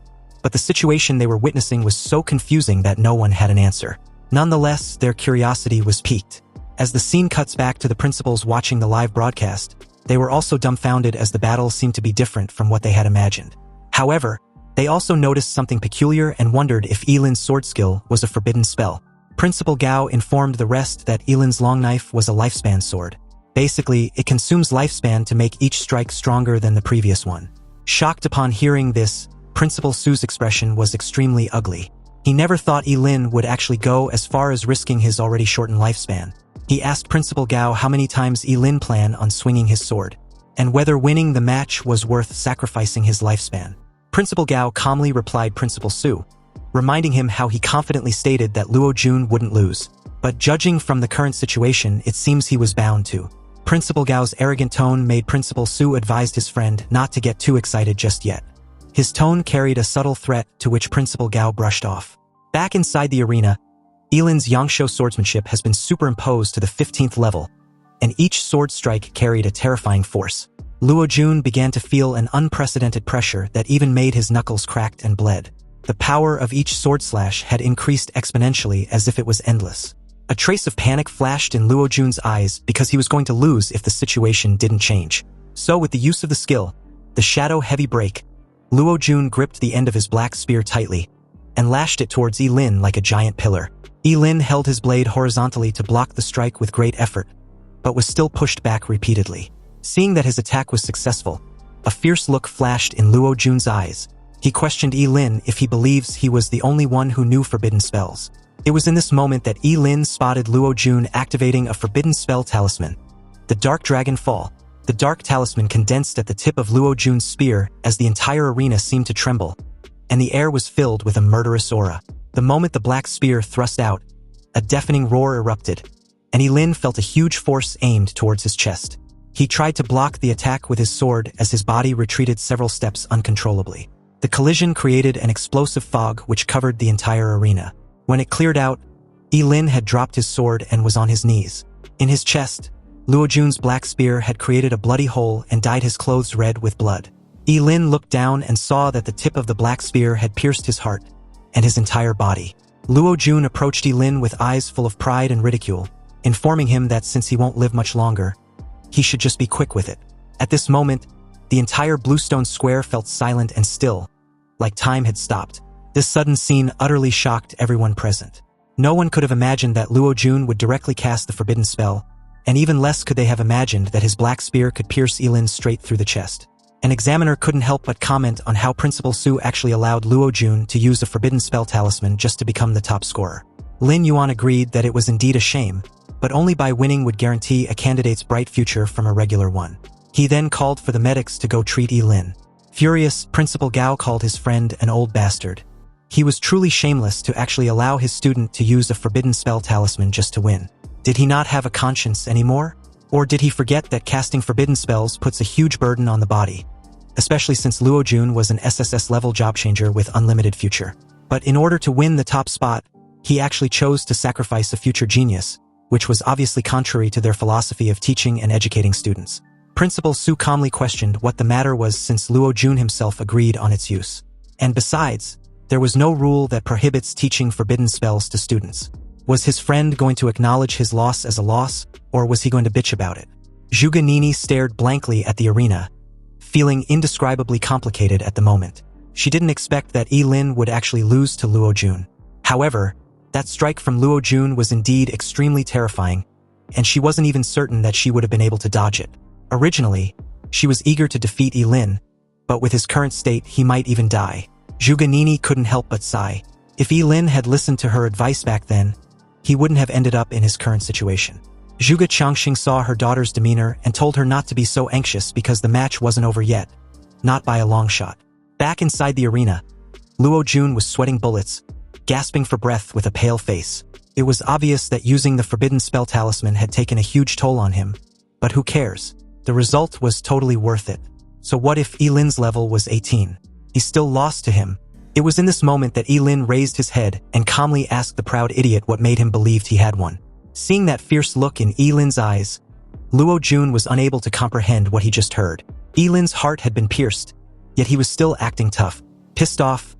but the situation they were witnessing was so confusing that no one had an answer. Nonetheless, their curiosity was piqued. As the scene cuts back to the principals watching the live broadcast, they were also dumbfounded as the battle seemed to be different from what they had imagined. However, they also noticed something peculiar and wondered if Ye Lin's sword skill was a forbidden spell. Principal Gao informed the rest that Ye Lin's long knife was a lifespan sword. Basically, it consumes lifespan to make each strike stronger than the previous one. Shocked upon hearing this, Principal Su's expression was extremely ugly. He never thought Ye Lin would actually go as far as risking his already shortened lifespan. He asked Principal Gao how many times Ye Lin planned on swinging his sword, and whether winning the match was worth sacrificing his lifespan. Principal Gao calmly replied Principal Su, reminding him how he confidently stated that Luo Jun wouldn't lose. But judging from the current situation, it seems he was bound to. Principal Gao's arrogant tone made Principal Su advised his friend not to get too excited just yet. His tone carried a subtle threat to which Principal Gao brushed off. Back inside the arena, Ye Lin's Yangshuo swordsmanship has been superimposed to the 15th level, and each sword strike carried a terrifying force. Luo Jun began to feel an unprecedented pressure that even made his knuckles cracked and bled. The power of each sword slash had increased exponentially as if it was endless. A trace of panic flashed in Luo Jun's eyes because he was going to lose if the situation didn't change. So with the use of the skill, the Shadow Heavy Break, Luo Jun gripped the end of his black spear tightly and lashed it towards Ye Lin like a giant pillar. Ye Lin held his blade horizontally to block the strike with great effort, but was still pushed back repeatedly. Seeing that his attack was successful, a fierce look flashed in Luo Jun's eyes. He questioned Ye Lin if he believes he was the only one who knew forbidden spells. It was in this moment that Ye Lin spotted Luo Jun activating a forbidden spell talisman, the Dark Dragon Fall. The dark talisman condensed at the tip of Luo Jun's spear as the entire arena seemed to tremble, and the air was filled with a murderous aura. The moment the black spear thrust out, a deafening roar erupted, and Ye Lin felt a huge force aimed towards his chest. He tried to block the attack with his sword as his body retreated several steps uncontrollably. The collision created an explosive fog which covered the entire arena. When it cleared out, Ye Lin had dropped his sword and was on his knees. In his chest, Luo Jun's black spear had created a bloody hole and dyed his clothes red with blood. Ye Lin looked down and saw that the tip of the black spear had pierced his heart and his entire body. Luo Jun approached Ye Lin with eyes full of pride and ridicule, informing him that since he won't live much longer, he should just be quick with it. At this moment, the entire Bluestone Square felt silent and still, like time had stopped. This sudden scene utterly shocked everyone present. No one could have imagined that Luo Jun would directly cast the forbidden spell, and even less could they have imagined that his black spear could pierce Ye Lin straight through the chest. An examiner couldn't help but comment on how Principal Su actually allowed Luo Jun to use a forbidden spell talisman just to become the top scorer. Lin Yuan agreed that it was indeed a shame, but only by winning would guarantee a candidate's bright future from a regular one. He then called for the medics to go treat Ye Lin. Furious, Principal Gao called his friend an old bastard. He was truly shameless to actually allow his student to use a forbidden spell talisman just to win. Did he not have a conscience anymore? Or did he forget that casting forbidden spells puts a huge burden on the body? Especially since Luo Jun was an SSS level job changer with unlimited future. But in order to win the top spot, he actually chose to sacrifice a future genius, which was obviously contrary to their philosophy of teaching and educating students. Principal Su calmly questioned what the matter was since Luo Jun himself agreed on its use. And besides, there was no rule that prohibits teaching forbidden spells to students. Was his friend going to acknowledge his loss as a loss, or was he going to bitch about it? Zhuge Nini stared blankly at the arena, feeling indescribably complicated at the moment. She didn't expect that Ye Lin would actually lose to Luo Jun. However, that strike from Luo Jun was indeed extremely terrifying, and she wasn't even certain that she would have been able to dodge it. Originally, she was eager to defeat Ye Lin, but with his current state, he might even die. Zhuge Nini couldn't help but sigh. If Ye Lin had listened to her advice back then, he wouldn't have ended up in his current situation. Zhuge Changxing saw her daughter's demeanor and told her not to be so anxious because the match wasn't over yet, not by a long shot. Back inside the arena, Luo Jun was sweating bullets, gasping for breath with a pale face. It was obvious that using the forbidden spell talisman had taken a huge toll on him, but who cares? The result was totally worth it. So what if Ye Lin's level was 18? He still lost to him. It was in this moment that Ye Lin raised his head and calmly asked the proud idiot what made him believe he had won. Seeing that fierce look in Ye Lin's eyes, Luo Jun was unable to comprehend what he just heard. Ye Lin's heart had been pierced, yet he was still acting tough. Pissed off,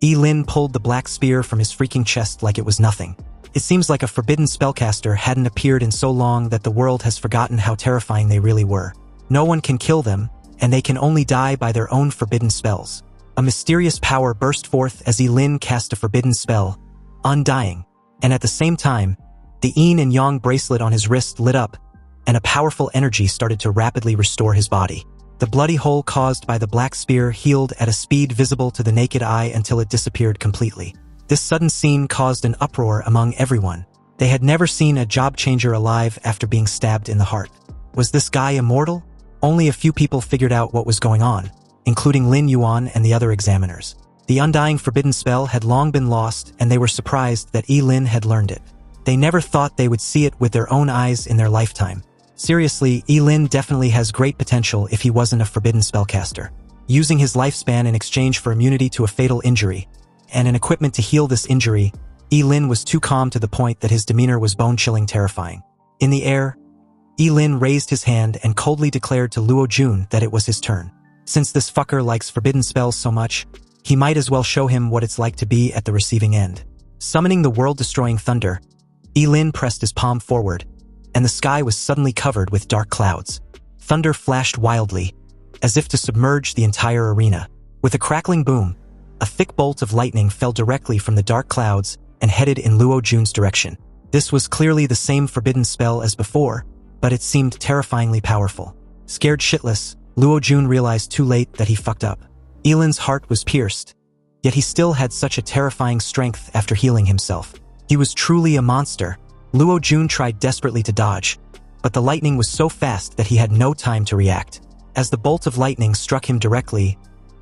Ye Lin pulled the black spear from his freaking chest like it was nothing. It seems like a forbidden spellcaster hadn't appeared in so long that the world has forgotten how terrifying they really were. No one can kill them, and they can only die by their own forbidden spells. A mysterious power burst forth as Ye Lin cast a forbidden spell, Undying, and at the same time, the yin and yang bracelet on his wrist lit up, and a powerful energy started to rapidly restore his body. The bloody hole caused by the black spear healed at a speed visible to the naked eye until it disappeared completely. This sudden scene caused an uproar among everyone. They had never seen a job changer alive after being stabbed in the heart. Was this guy immortal? Only a few people figured out what was going on, including Lin Yuan and the other examiners. The undying forbidden spell had long been lost, and they were surprised that Ye Lin had learned it. They never thought they would see it with their own eyes in their lifetime. Seriously, Ye Lin definitely has great potential if he wasn't a forbidden spellcaster. Using his lifespan in exchange for immunity to a fatal injury, and an equipment to heal this injury, Ye Lin was too calm to the point that his demeanor was bone-chilling terrifying. In the air, Ye Lin raised his hand and coldly declared to Luo Jun that it was his turn. Since this fucker likes forbidden spells so much, he might as well show him what it's like to be at the receiving end. Summoning the world-destroying thunder, Ye Lin pressed his palm forward, and the sky was suddenly covered with dark clouds. Thunder flashed wildly, as if to submerge the entire arena. With a crackling boom, a thick bolt of lightning fell directly from the dark clouds and headed in Luo Jun's direction. This was clearly the same forbidden spell as before, but it seemed terrifyingly powerful. Scared shitless, Luo Jun realized too late that he fucked up. Ye Lin's heart was pierced, yet he still had such a terrifying strength after healing himself. He was truly a monster. Luo Jun tried desperately to dodge, but the lightning was so fast that he had no time to react. As the bolt of lightning struck him directly,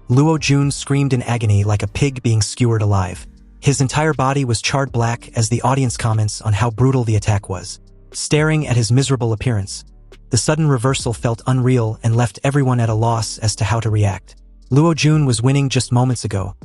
Luo Jun screamed in agony like a pig being skewered alive. His entire body was charred black as the audience comments on how brutal the attack was. Staring at his miserable appearance, the sudden reversal felt unreal and left everyone at a loss as to how to react. Luo Jun was winning just moments ago.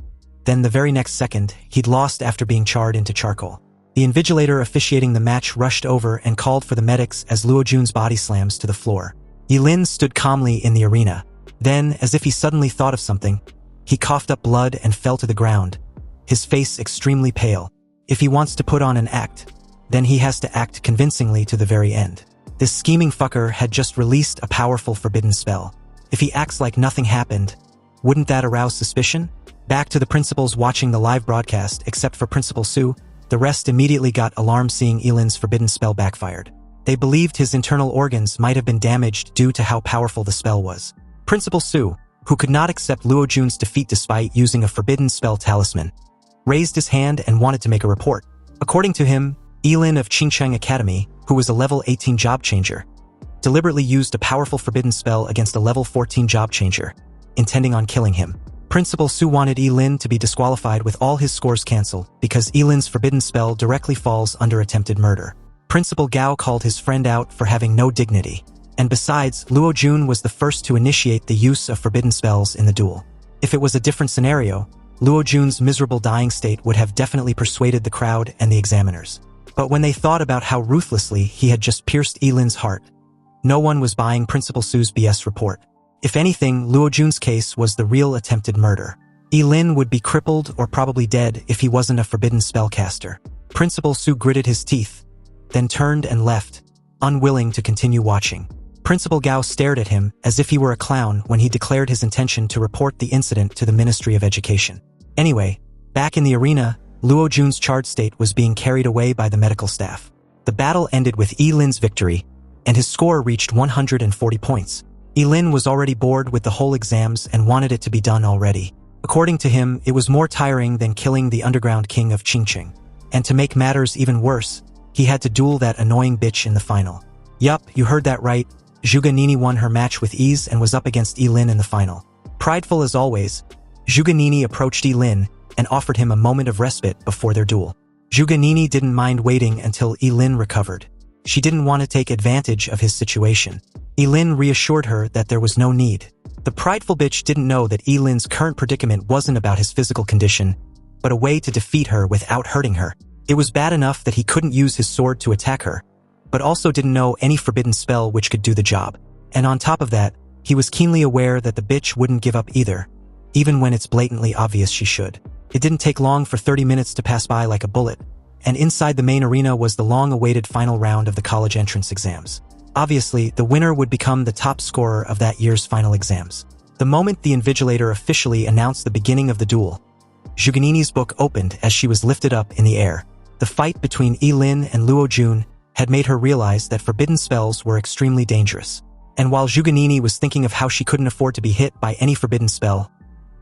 Then the very next second, he'd lost after being charred into charcoal. The invigilator officiating the match rushed over and called for the medics as Luo Jun's body slams to the floor. Ye Lin stood calmly in the arena. Then, as if he suddenly thought of something, he coughed up blood and fell to the ground, his face extremely pale. If he wants to put on an act, then he has to act convincingly to the very end. This scheming fucker had just released a powerful forbidden spell. If he acts like nothing happened, wouldn't that arouse suspicion? Back to the principals watching the live broadcast, except for Principal Su, the rest immediately got alarmed seeing Ye Lin's forbidden spell backfired. They believed his internal organs might have been damaged due to how powerful the spell was. Principal Su, who could not accept Luo Jun's defeat despite using a forbidden spell talisman, raised his hand and wanted to make a report. According to him, Ye Lin of Qingcheng Academy, who was a level 18 job changer, deliberately used a powerful forbidden spell against a level 14 job changer, intending on killing him. Principal Su wanted Ye Lin to be disqualified with all his scores cancelled because Ye Lin's forbidden spell directly falls under attempted murder. Principal Gao called his friend out for having no dignity. And besides, Luo Jun was the first to initiate the use of forbidden spells in the duel. If it was a different scenario, Luo Jun's miserable dying state would have definitely persuaded the crowd and the examiners. But when they thought about how ruthlessly he had just pierced Ye Lin's heart, no one was buying Principal Su's BS report. If anything, Luo Jun's case was the real attempted murder. Ye Lin would be crippled or probably dead if he wasn't a forbidden spellcaster. Principal Su gritted his teeth, then turned and left, unwilling to continue watching. Principal Gao stared at him as if he were a clown when he declared his intention to report the incident to the Ministry of Education. Anyway, back in the arena, Luo Jun's charred state was being carried away by the medical staff. The battle ended with Ye Lin's victory, and his score reached 140 points. Ye Lin was already bored with the whole exams and wanted it to be done already. According to him, it was more tiring than killing the underground king of Qingcheng. And to make matters even worse, he had to duel that annoying bitch in the final. Yup, you heard that right. Zhuge Nini won her match with ease and was up against Ye Lin in the final. Prideful as always, Zhuge Nini approached Ye Lin and offered him a moment of respite before their duel. Zhuge Nini didn't mind waiting until Ye Lin recovered. She didn't want to take advantage of his situation. Ye Lin reassured her that there was no need. The prideful bitch didn't know that Ye Lin's current predicament wasn't about his physical condition, but a way to defeat her without hurting her. It was bad enough that he couldn't use his sword to attack her, but also didn't know any forbidden spell which could do the job. And on top of that, he was keenly aware that the bitch wouldn't give up either, even when it's blatantly obvious she should. It didn't take long for 30 minutes to pass by like a bullet, and inside the main arena was the long-awaited final round of the college entrance exams. Obviously, the winner would become the top scorer of that year's final exams. The moment the invigilator officially announced the beginning of the duel, Zhuge Nini's book opened as she was lifted up in the air. The fight between Ye Lin and Luo Jun had made her realize that forbidden spells were extremely dangerous. And while Zhuge Nini was thinking of how she couldn't afford to be hit by any forbidden spell,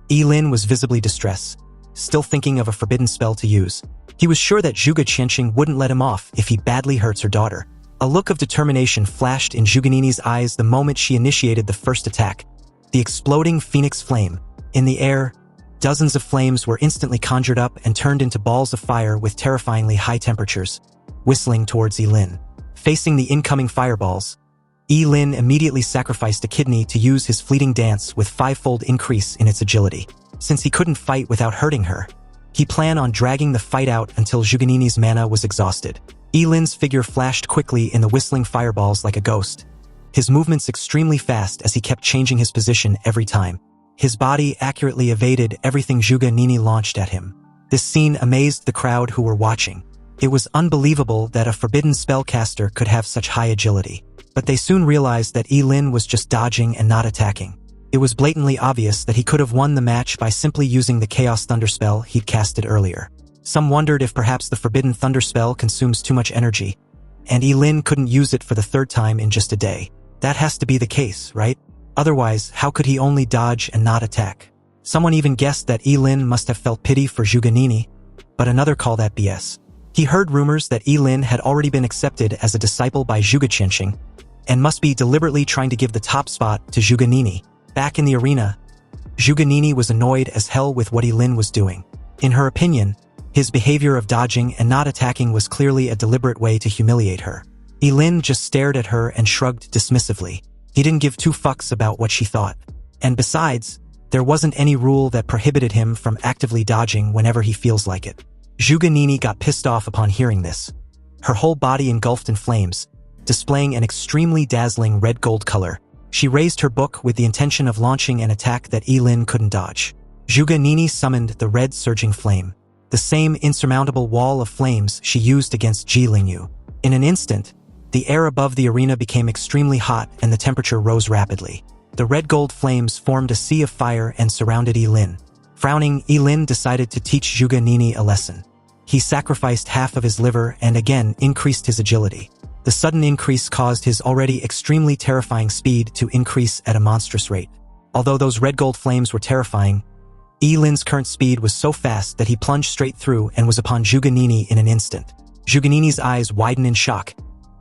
Ye Lin was visibly distressed, still thinking of a forbidden spell to use. He was sure that Zhuge Qianqing wouldn't let him off if he badly hurts her daughter. A look of determination flashed in Zhuge Nini's eyes the moment she initiated the first attack. The exploding phoenix flame. In the air, Dozens of flames were instantly conjured up and turned into balls of fire with terrifyingly high temperatures, whistling towards Ye Lin. Facing the incoming fireballs, Ye Lin immediately sacrificed a kidney to use his fleeting dance with fivefold increase in its agility. Since he couldn't fight without hurting her, he planned on dragging the fight out until Zhuganini's mana was exhausted. Ye Lin's figure flashed quickly in the whistling fireballs like a ghost, his movements extremely fast as he kept changing his position every time. His body accurately evaded everything Zhuganini launched at him. This scene amazed the crowd who were watching. It was unbelievable that a forbidden spellcaster could have such high agility. But they soon realized that Ye Lin was just dodging and not attacking. It was blatantly obvious that he could have won the match by simply using the Chaos Thunder spell he'd casted earlier. Some wondered if perhaps the Forbidden Thunder spell consumes too much energy, and Ye Lin couldn't use it for the third time in just a day. That has to be the case, right? Otherwise, how could he only dodge and not attack? Someone even guessed that Ye Lin must have felt pity for Zhuganini, but another called that BS. He heard rumors that Ye Lin had already been accepted as a disciple by Zhuge Qianxing, and must be deliberately trying to give the top spot to Zhuganini. Back in the arena, Zhuganini was annoyed as hell with what Ye Lin was doing. In her opinion, his behavior of dodging and not attacking was clearly a deliberate way to humiliate her. Ye Lin just stared at her and shrugged dismissively. He didn't give two fucks about what she thought. And besides, there wasn't any rule that prohibited him from actively dodging whenever he feels like it. Zhuganini got pissed off upon hearing this. Her whole body engulfed in flames, displaying an extremely dazzling red-gold color. She raised her book with the intention of launching an attack that Ye Lin couldn't dodge. Zhuganini summoned the red surging flame, the same insurmountable wall of flames she used against Ji Lingyu. In an instant, the air above the arena became extremely hot and the temperature rose rapidly. The red-gold flames formed a sea of fire and surrounded Ye Lin. Frowning, Ye Lin decided to teach Zhuganini a lesson. He sacrificed half of his liver and again increased his agility. The sudden increase caused his already extremely terrifying speed to increase at a monstrous rate. Although those red-gold flames were terrifying, Ye Lin's current speed was so fast that he plunged straight through and was upon Zhuganini in an instant. Zhuganini's eyes widened in shock,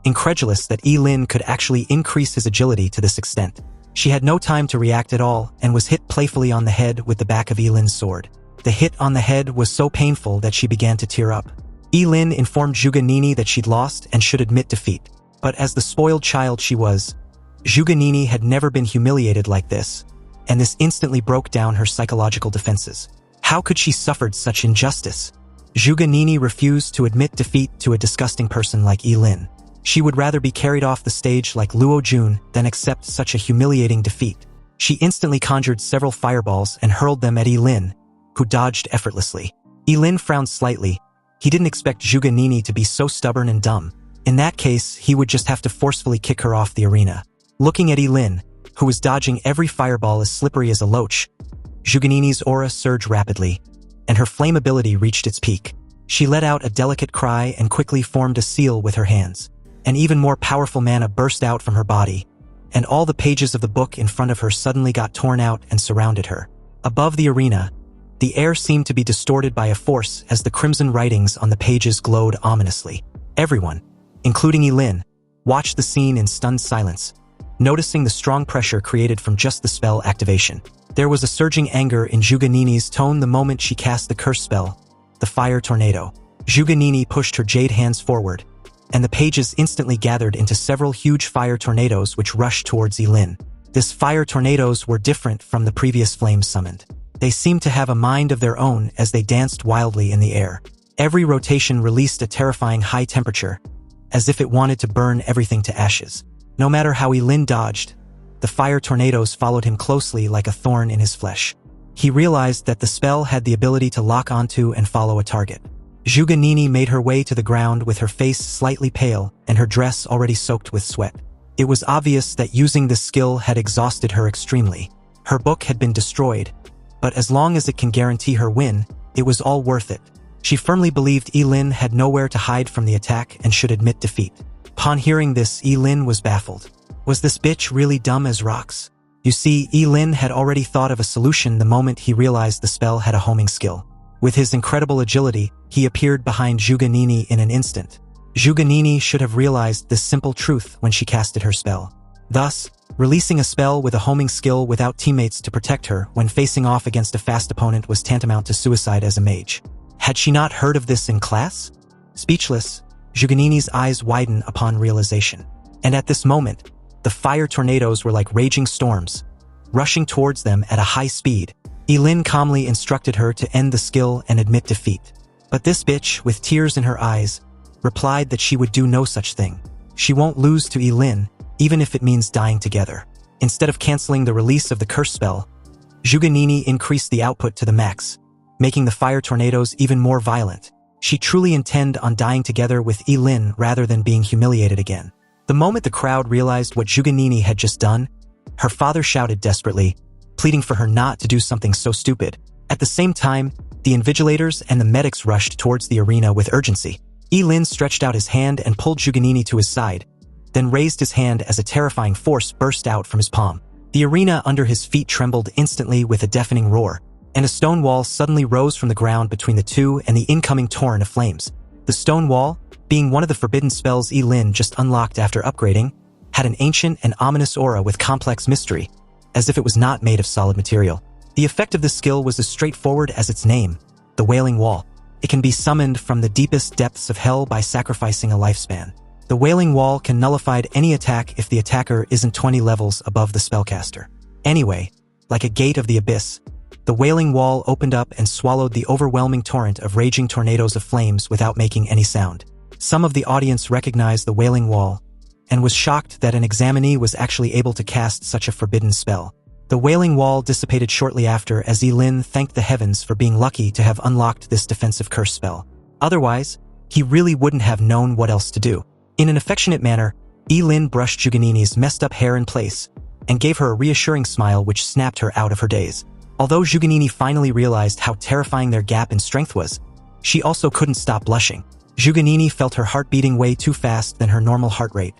incredulous that Ye Lin could actually increase his agility to this extent. She had no time to react at all and was hit playfully on the head with the back of Ye Lin's sword. The hit on the head was so painful that she began to tear up. Ye Lin informed Zhuganini that she'd lost and should admit defeat. But as the spoiled child she was, Zhuganini had never been humiliated like this, and this instantly broke down her psychological defenses. How could she suffered such injustice? Zhuganini refused to admit defeat to a disgusting person like Ye Lin. She would rather be carried off the stage like Luo Jun than accept such a humiliating defeat. She instantly conjured several fireballs and hurled them at Ye Lin, who dodged effortlessly. Ye Lin frowned slightly. He didn't expect Zhuganini to be so stubborn and dumb. In that case, he would just have to forcefully kick her off the arena. Looking at Ye Lin, who was dodging every fireball as slippery as a loach, Zhuganini's aura surged rapidly, and her flame ability reached its peak. She let out a delicate cry and quickly formed a seal with her hands. An even more powerful mana burst out from her body, and all the pages of the book in front of her suddenly got torn out and surrounded her. Above the arena, the air seemed to be distorted by a force as the crimson writings on the pages glowed ominously. Everyone, including Ye Lin, watched the scene in stunned silence, noticing the strong pressure created from just the spell activation. There was a surging anger in Zhuganini's tone the moment she cast the curse spell, the Fire Tornado. Zhuganini pushed her jade hands forward, and the pages instantly gathered into several huge fire tornadoes which rushed towards Ye Lin. These fire tornadoes were different from the previous flames summoned. They seemed to have a mind of their own as they danced wildly in the air. Every rotation released a terrifying high temperature, as if it wanted to burn everything to ashes. No matter how Ye Lin dodged, the fire tornadoes followed him closely like a thorn in his flesh. He realized that the spell had the ability to lock onto and follow a target. Zhuganini made her way to the ground with her face slightly pale and her dress already soaked with sweat. It was obvious that using this skill had exhausted her extremely. Her book had been destroyed, but as long as it can guarantee her win, it was all worth it. She firmly believed Ye Lin had nowhere to hide from the attack and should admit defeat. Upon hearing this, Ye Lin was baffled. Was this bitch really dumb as rocks? You see, Ye Lin had already thought of a solution the moment he realized the spell had a homing skill. With his incredible agility, he appeared behind Zhuganini in an instant. Zhuganini should have realized this simple truth when she casted her spell. Thus, releasing a spell with a homing skill without teammates to protect her when facing off against a fast opponent was tantamount to suicide as a mage. Had she not heard of this in class? Speechless, Zhuganini's eyes widen upon realization. And at this moment, the fire tornadoes were like raging storms, rushing towards them at a high speed. Ye Lin calmly instructed her to end the skill and admit defeat. But this bitch, with tears in her eyes, replied that she would do no such thing. She won't lose to Ye Lin, even if it means dying together. Instead of canceling the release of the curse spell, Zhuganini increased the output to the max, making the fire tornadoes even more violent. She truly intended on dying together with Ye Lin rather than being humiliated again. The moment the crowd realized what Zhuganini had just done, her father shouted desperately, pleading for her not to do something so stupid. At the same time, the invigilators and the medics rushed towards the arena with urgency. Ye Lin stretched out his hand and pulled Zhuganini to his side, then raised his hand as a terrifying force burst out from his palm. The arena under his feet trembled instantly with a deafening roar, and a stone wall suddenly rose from the ground between the two and the incoming torrent of flames. The stone wall, being one of the forbidden spells Ye Lin just unlocked after upgrading, had an ancient and ominous aura with complex mystery, as if it was not made of solid material. The effect of this skill was as straightforward as its name, the Wailing Wall. It can be summoned from the deepest depths of hell by sacrificing a lifespan. The Wailing Wall can nullify any attack if the attacker isn't 20 levels above the spellcaster. Anyway, like a gate of the abyss, the Wailing Wall opened up and swallowed the overwhelming torrent of raging tornadoes of flames without making any sound. Some of the audience recognized the Wailing Wall and was shocked that an examinee was actually able to cast such a forbidden spell. The Wailing Wall dissipated shortly after as Ye Lin thanked the heavens for being lucky to have unlocked this defensive curse spell. Otherwise, he really wouldn't have known what else to do. In an affectionate manner, Ye Lin brushed Zhuganini's messed up hair in place and gave her a reassuring smile which snapped her out of her daze. Although Zhuganini finally realized how terrifying their gap in strength was, she also couldn't stop blushing. Zhuganini felt her heart beating way too fast than her normal heart rate,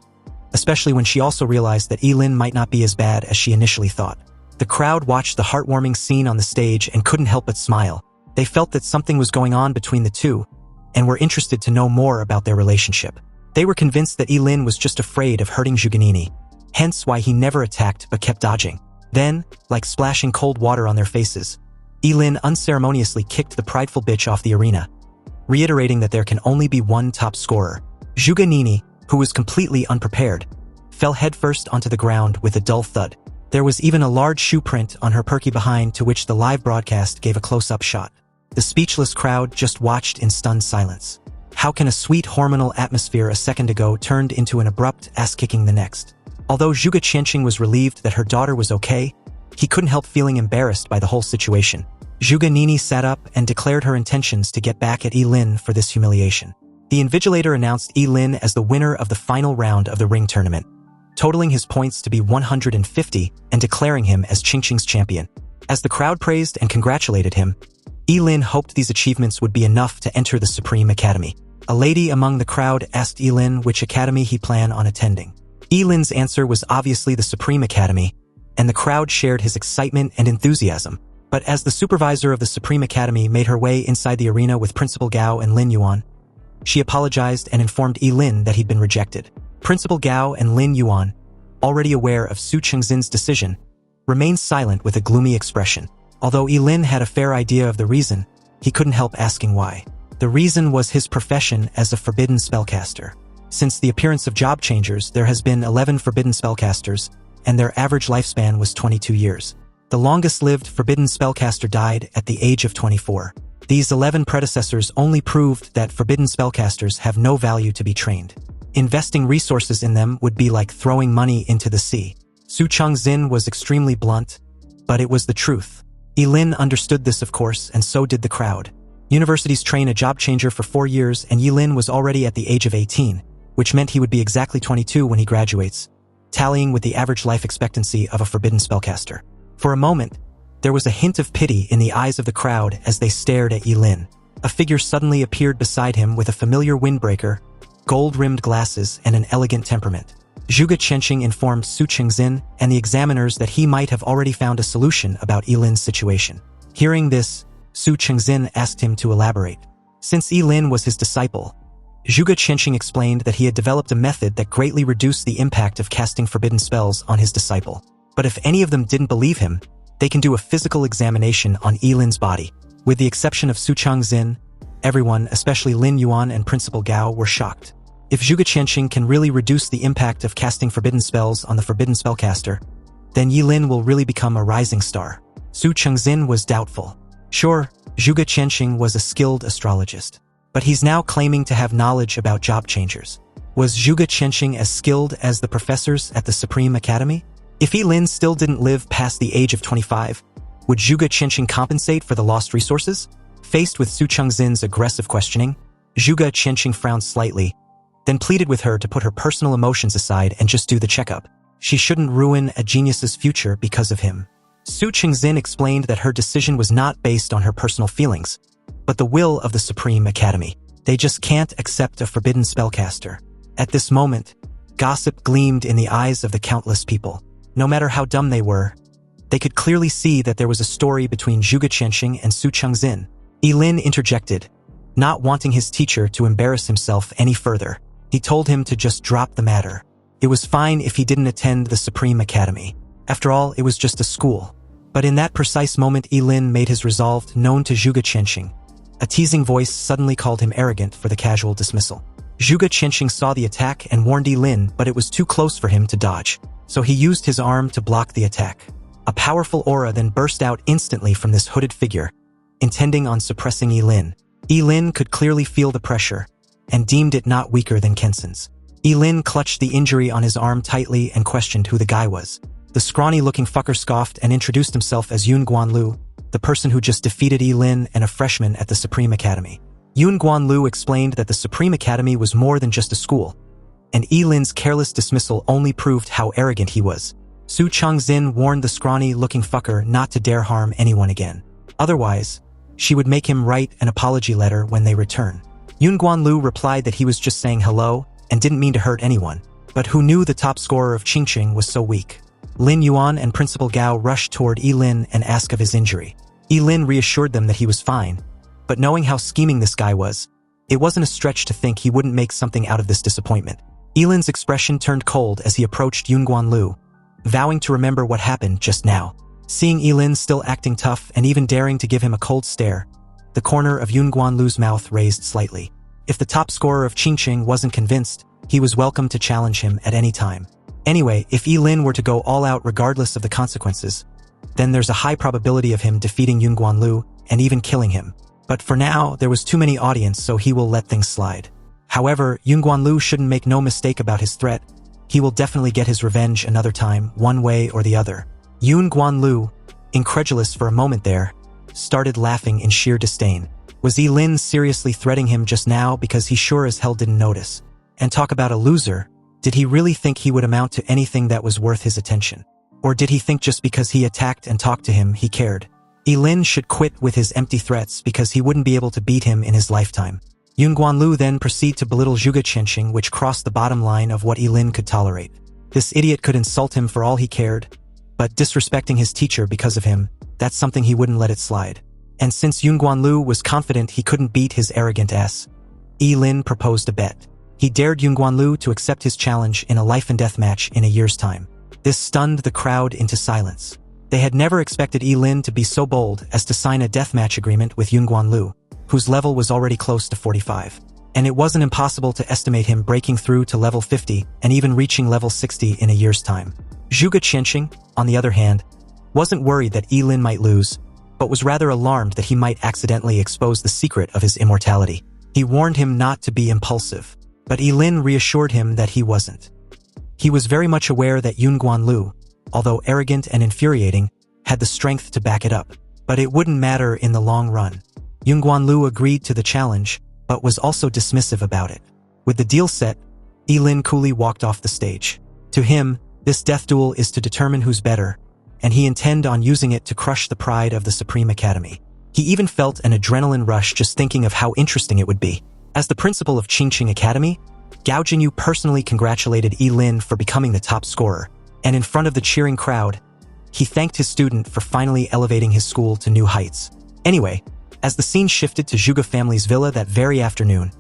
especially when she also realized that Ye Lin might not be as bad as she initially thought. The crowd watched the heartwarming scene on the stage and couldn't help but smile. They felt that something was going on between the two and were interested to know more about their relationship. They were convinced that Ye Lin was just afraid of hurting Zhuganini, hence why he never attacked but kept dodging. Then, like splashing cold water on their faces, Ye Lin unceremoniously kicked the prideful bitch off the arena, reiterating that there can only be one top scorer. Zhuganini, who was completely unprepared, fell headfirst onto the ground with a dull thud. There was even a large shoe print on her perky behind to which the live broadcast gave a close-up shot. The speechless crowd just watched in stunned silence. How can a sweet hormonal atmosphere a second ago turned into an abrupt ass-kicking the next? Although Zhuge Qianqing was relieved that her daughter was okay, he couldn't help feeling embarrassed by the whole situation. Zhuganini sat up and declared her intentions to get back at Ye Lin for this humiliation. The Invigilator announced Ye Lin as the winner of the final round of the ring tournament, totaling his points to be 150 and declaring him as Qingqing's champion. As the crowd praised and congratulated him, Ye Lin hoped these achievements would be enough to enter the Supreme Academy. A lady among the crowd asked Ye Lin which academy he planned on attending. Ye Lin's answer was obviously the Supreme Academy, and the crowd shared his excitement and enthusiasm. But as the supervisor of the Supreme Academy made her way inside the arena with Principal Gao and Lin Yuan, she apologized and informed Ye Lin that he'd been rejected. Principal Gao and Lin Yuan, already aware of Su Chengxin's decision, remained silent with a gloomy expression. Although Ye Lin had a fair idea of the reason, he couldn't help asking why. The reason was his profession as a forbidden spellcaster. Since the appearance of job changers, there has been 11 forbidden spellcasters, and their average lifespan was 22 years. The longest-lived forbidden spellcaster died at the age of 24. These 11 predecessors only proved that forbidden spellcasters have no value to be trained. Investing resources in them would be like throwing money into the sea. Su Chengxin was extremely blunt, but it was the truth. Ye Lin understood this, of course, and so did the crowd. Universities train a job changer for 4 years, and Ye Lin was already at the age of 18, which meant he would be exactly 22 when he graduates, tallying with the average life expectancy of a forbidden spellcaster. For a moment, there was a hint of pity in the eyes of the crowd as they stared at Ye Lin. A figure suddenly appeared beside him with a familiar windbreaker, gold-rimmed glasses, and an elegant temperament. Zhuge Qianqing informed Su Chengxin and the examiners that he might have already found a solution about Ye Lin's situation. Hearing this, Su Chengxin asked him to elaborate. Since Ye Lin was his disciple, Zhuge Qianxing explained that he had developed a method that greatly reduced the impact of casting forbidden spells on his disciple. But if any of them didn't believe him, they can do a physical examination on Ye Lin's body. With the exception of Su Changxin, everyone, especially Lin Yuan and Principal Gao, were shocked. If Zhuge Qianxing can really reduce the impact of casting forbidden spells on the Forbidden Spellcaster, then Ye Lin will really become a rising star. Su Changxin was doubtful. Sure, Zhuge Qianxing was a skilled astrologist, but he's now claiming to have knowledge about job changers. Was Zhuge Qianxing as skilled as the professors at the Supreme Academy? If Ye Lin still didn't live past the age of 25, would Zhuge Qianxing compensate for the lost resources? Faced with Su Changxin's aggressive questioning, Zhuge Qianxing frowned slightly, then pleaded with her to put her personal emotions aside and just do the checkup. She shouldn't ruin a genius's future because of him. Su Changxin explained that her decision was not based on her personal feelings, but the will of the Supreme Academy. They just can't accept a forbidden spellcaster. At this moment, gossip gleamed in the eyes of the countless people. No matter how dumb they were, they could clearly see that there was a story between Zhuge Qianxing and Su Changxin. Ye Lin interjected, not wanting his teacher to embarrass himself any further. He told him to just drop the matter. It was fine if he didn't attend the Supreme Academy. After all, it was just a school. But in that precise moment, Ye Lin made his resolve known to Zhuge Qianxing. A teasing voice suddenly called him arrogant for the casual dismissal. Zhuge Qianxing saw the attack and warned Ye Lin, but it was too close for him to dodge. So he used his arm to block the attack. A powerful aura then burst out instantly from this hooded figure, intending on suppressing Ye Lin. Ye Lin could clearly feel the pressure, and deemed it not weaker than Kenson's. Ye Lin clutched the injury on his arm tightly and questioned who the guy was. The scrawny-looking fucker scoffed and introduced himself as Yun Guanlu, the person who just defeated Ye Lin and a freshman at the Supreme Academy. Yun Guanlu explained that the Supreme Academy was more than just a school, and Ye Lin's careless dismissal only proved how arrogant he was. Su Changxin warned the scrawny-looking fucker not to dare harm anyone again. Otherwise, she would make him write an apology letter when they return. Yun Guanlu replied that he was just saying hello and didn't mean to hurt anyone, but who knew the top scorer of Qingqing was so weak. Lin Yuan and Principal Gao rushed toward Ye Lin and asked of his injury. Ye Lin reassured them that he was fine, but knowing how scheming this guy was, it wasn't a stretch to think he wouldn't make something out of this disappointment. Ye Lin's expression turned cold as he approached Yun Guanlu, vowing to remember what happened just now. Seeing Ye Lin still acting tough and even daring to give him a cold stare, the corner of Yun Guanlu's mouth raised slightly. If the top scorer of Qingqing wasn't convinced, he was welcome to challenge him at any time. Anyway, if Ye Lin were to go all out regardless of the consequences, then there's a high probability of him defeating Yun Guanlu and even killing him. But for now, there was too many audience, so he will let things slide. However, Yun Guanlu shouldn't make no mistake about his threat. He will definitely get his revenge another time, one way or the other. Yun Guanlu, incredulous for a moment there, started laughing in sheer disdain. Was Ye Lin seriously threatening him just now because he sure as hell didn't notice? And talk about a loser, did he really think he would amount to anything that was worth his attention? Or did he think just because he attacked and talked to him, he cared? Ye Lin should quit with his empty threats because he wouldn't be able to beat him in his lifetime. Yun Guanlu then proceeded to belittle Zhuge Qianxing, which crossed the bottom line of what Ye Lin could tolerate. This idiot could insult him for all he cared, but disrespecting his teacher because of him, that's something he wouldn't let it slide. And since Yun Guanlu was confident he couldn't beat his arrogant ass, Ye Lin proposed a bet. He dared Yun Guanlu to accept his challenge in a life-and-death match in a year's time. This stunned the crowd into silence. They had never expected Ye Lin to be so bold as to sign a deathmatch agreement with Yun Guanlu, whose level was already close to 45. And it wasn't impossible to estimate him breaking through to level 50 and even reaching level 60 in a year's time. Zhuge Qianxing, on the other hand, wasn't worried that Ye Lin might lose, but was rather alarmed that he might accidentally expose the secret of his immortality. He warned him not to be impulsive, but Ye Lin reassured him that he wasn't. He was very much aware that Yun Guanlu, although arrogant and infuriating, had the strength to back it up. But it wouldn't matter in the long run. Yun Guanlu agreed to the challenge, but was also dismissive about it. With the deal set, Ye Lin coolly walked off the stage. To him, this death duel is to determine who's better, and he intended on using it to crush the pride of the Supreme Academy. He even felt an adrenaline rush just thinking of how interesting it would be. As the principal of Qingqing Academy, Gao Jinyu personally congratulated Ye Lin for becoming the top scorer, and in front of the cheering crowd, he thanked his student for finally elevating his school to new heights. Anyway, as the scene shifted to Zhuge family's villa that very afternoon,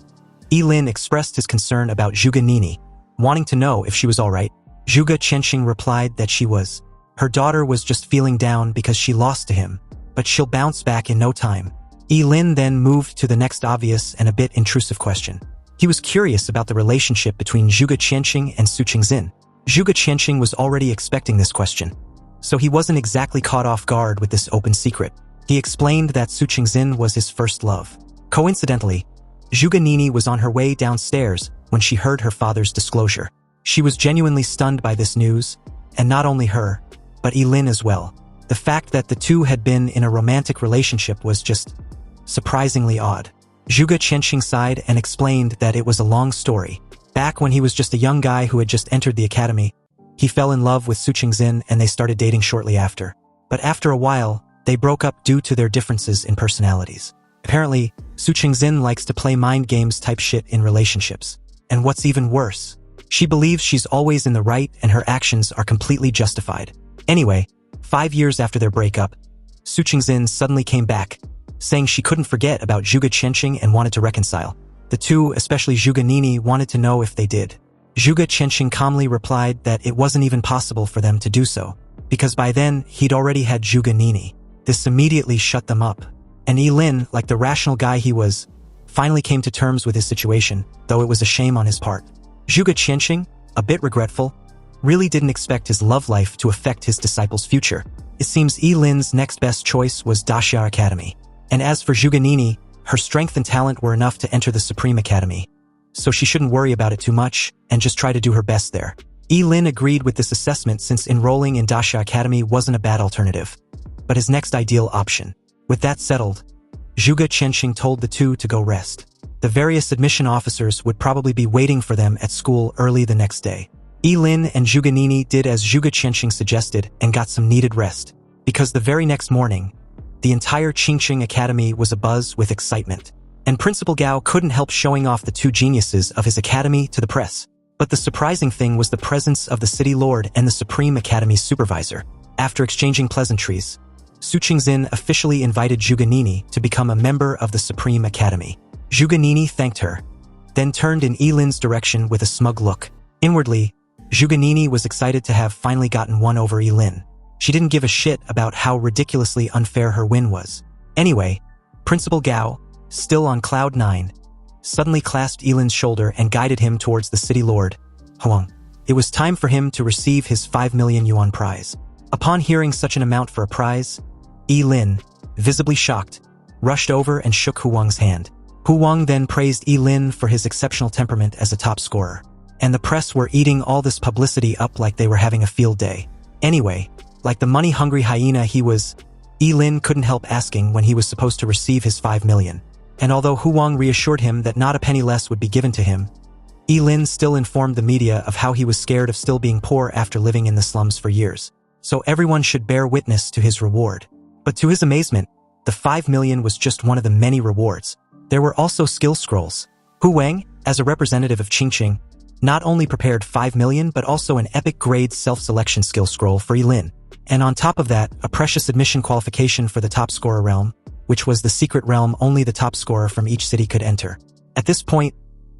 Ye Lin expressed his concern about Zhuge Nini, wanting to know if she was alright. Zhuge Qianxing replied that she was. Her daughter was just feeling down because she lost to him, but she'll bounce back in no time. Ye Lin then moved to the next obvious and a bit intrusive question. He was curious about the relationship between Zhuge Qianxing and Su Qingxin. Zhuge Qianxing was already expecting this question, so he wasn't exactly caught off guard with this open secret. He explained that Su Qingxin was his first love. Coincidentally, Zhuge Nini was on her way downstairs when she heard her father's disclosure. She was genuinely stunned by this news, and not only her, but Ye Lin as well. The fact that the two had been in a romantic relationship was just surprisingly odd. Zhuge Qianxing sighed and explained that it was a long story. Back when he was just a young guy who had just entered the academy, he fell in love with Su Qingxin and they started dating shortly after. But after a while, they broke up due to their differences in personalities. Apparently, Su Qingxin likes to play mind games type shit in relationships. And what's even worse, she believes she's always in the right and her actions are completely justified. Anyway, 5 years after their breakup, Su Qingxin suddenly came back, saying she couldn't forget about Zhuge Qianxing and wanted to reconcile. The two, especially Zhuge Nini, wanted to know if they did. Zhuge Qianxing calmly replied that it wasn't even possible for them to do so, because by then he'd already had Zhuge Nini. This immediately shut them up, and Ye Lin, like the rational guy he was, finally came to terms with his situation, though it was a shame on his part. Zhuge Qianxing, a bit regretful, really didn't expect his love life to affect his disciple's future. It seems Ye Lin's next best choice was Daxia Academy. And as for Zhuge Nini, her strength and talent were enough to enter the Supreme Academy, so she shouldn't worry about it too much and just try to do her best there. Ye Lin agreed with this assessment since enrolling in Daxia Academy wasn't a bad alternative, but his next ideal option. With that settled, Zhuge Qianxing told the two to go rest. The various admission officers would probably be waiting for them at school early the next day. Ye Lin and Zhuge Nini did as Zhuge Qianxing suggested and got some needed rest, because the very next morning, the entire Qingqing Academy was abuzz with excitement, and Principal Gao couldn't help showing off the two geniuses of his academy to the press. But the surprising thing was the presence of the City Lord and the Supreme Academy's supervisor. After exchanging pleasantries, Su Qingxin officially invited Zhuge Nini to become a member of the Supreme Academy. Zhuge Nini thanked her, then turned in Ye Lin's direction with a smug look. Inwardly, Zhuge Nini was excited to have finally gotten one over Ye Lin. She didn't give a shit about how ridiculously unfair her win was. Anyway, Principal Gao, still on cloud 9, suddenly clasped Ye Lin's shoulder and guided him towards the City Lord, Huang. It was time for him to receive his 5 million yuan prize. Upon hearing such an amount for a prize, Ye Lin, visibly shocked, rushed over and shook Huang's hand. Huang then praised Ye Lin for his exceptional temperament as a top scorer, and the press were eating all this publicity up like they were having a field day. Anyway, like the money-hungry hyena he was, Ye Lin couldn't help asking when he was supposed to receive his 5 million. And although Huang reassured him that not a penny less would be given to him, Ye Lin still informed the media of how he was scared of still being poor after living in the slums for years. So everyone should bear witness to his reward. But to his amazement, the 5 million was just one of the many rewards. There were also skill scrolls. Hu Wang, as a representative of Qingqing, not only prepared 5 million but also an epic grade self-selection skill scroll for Ye Lin. And on top of that, a precious admission qualification for the top scorer realm, which was the secret realm only the top scorer from each city could enter. At this point,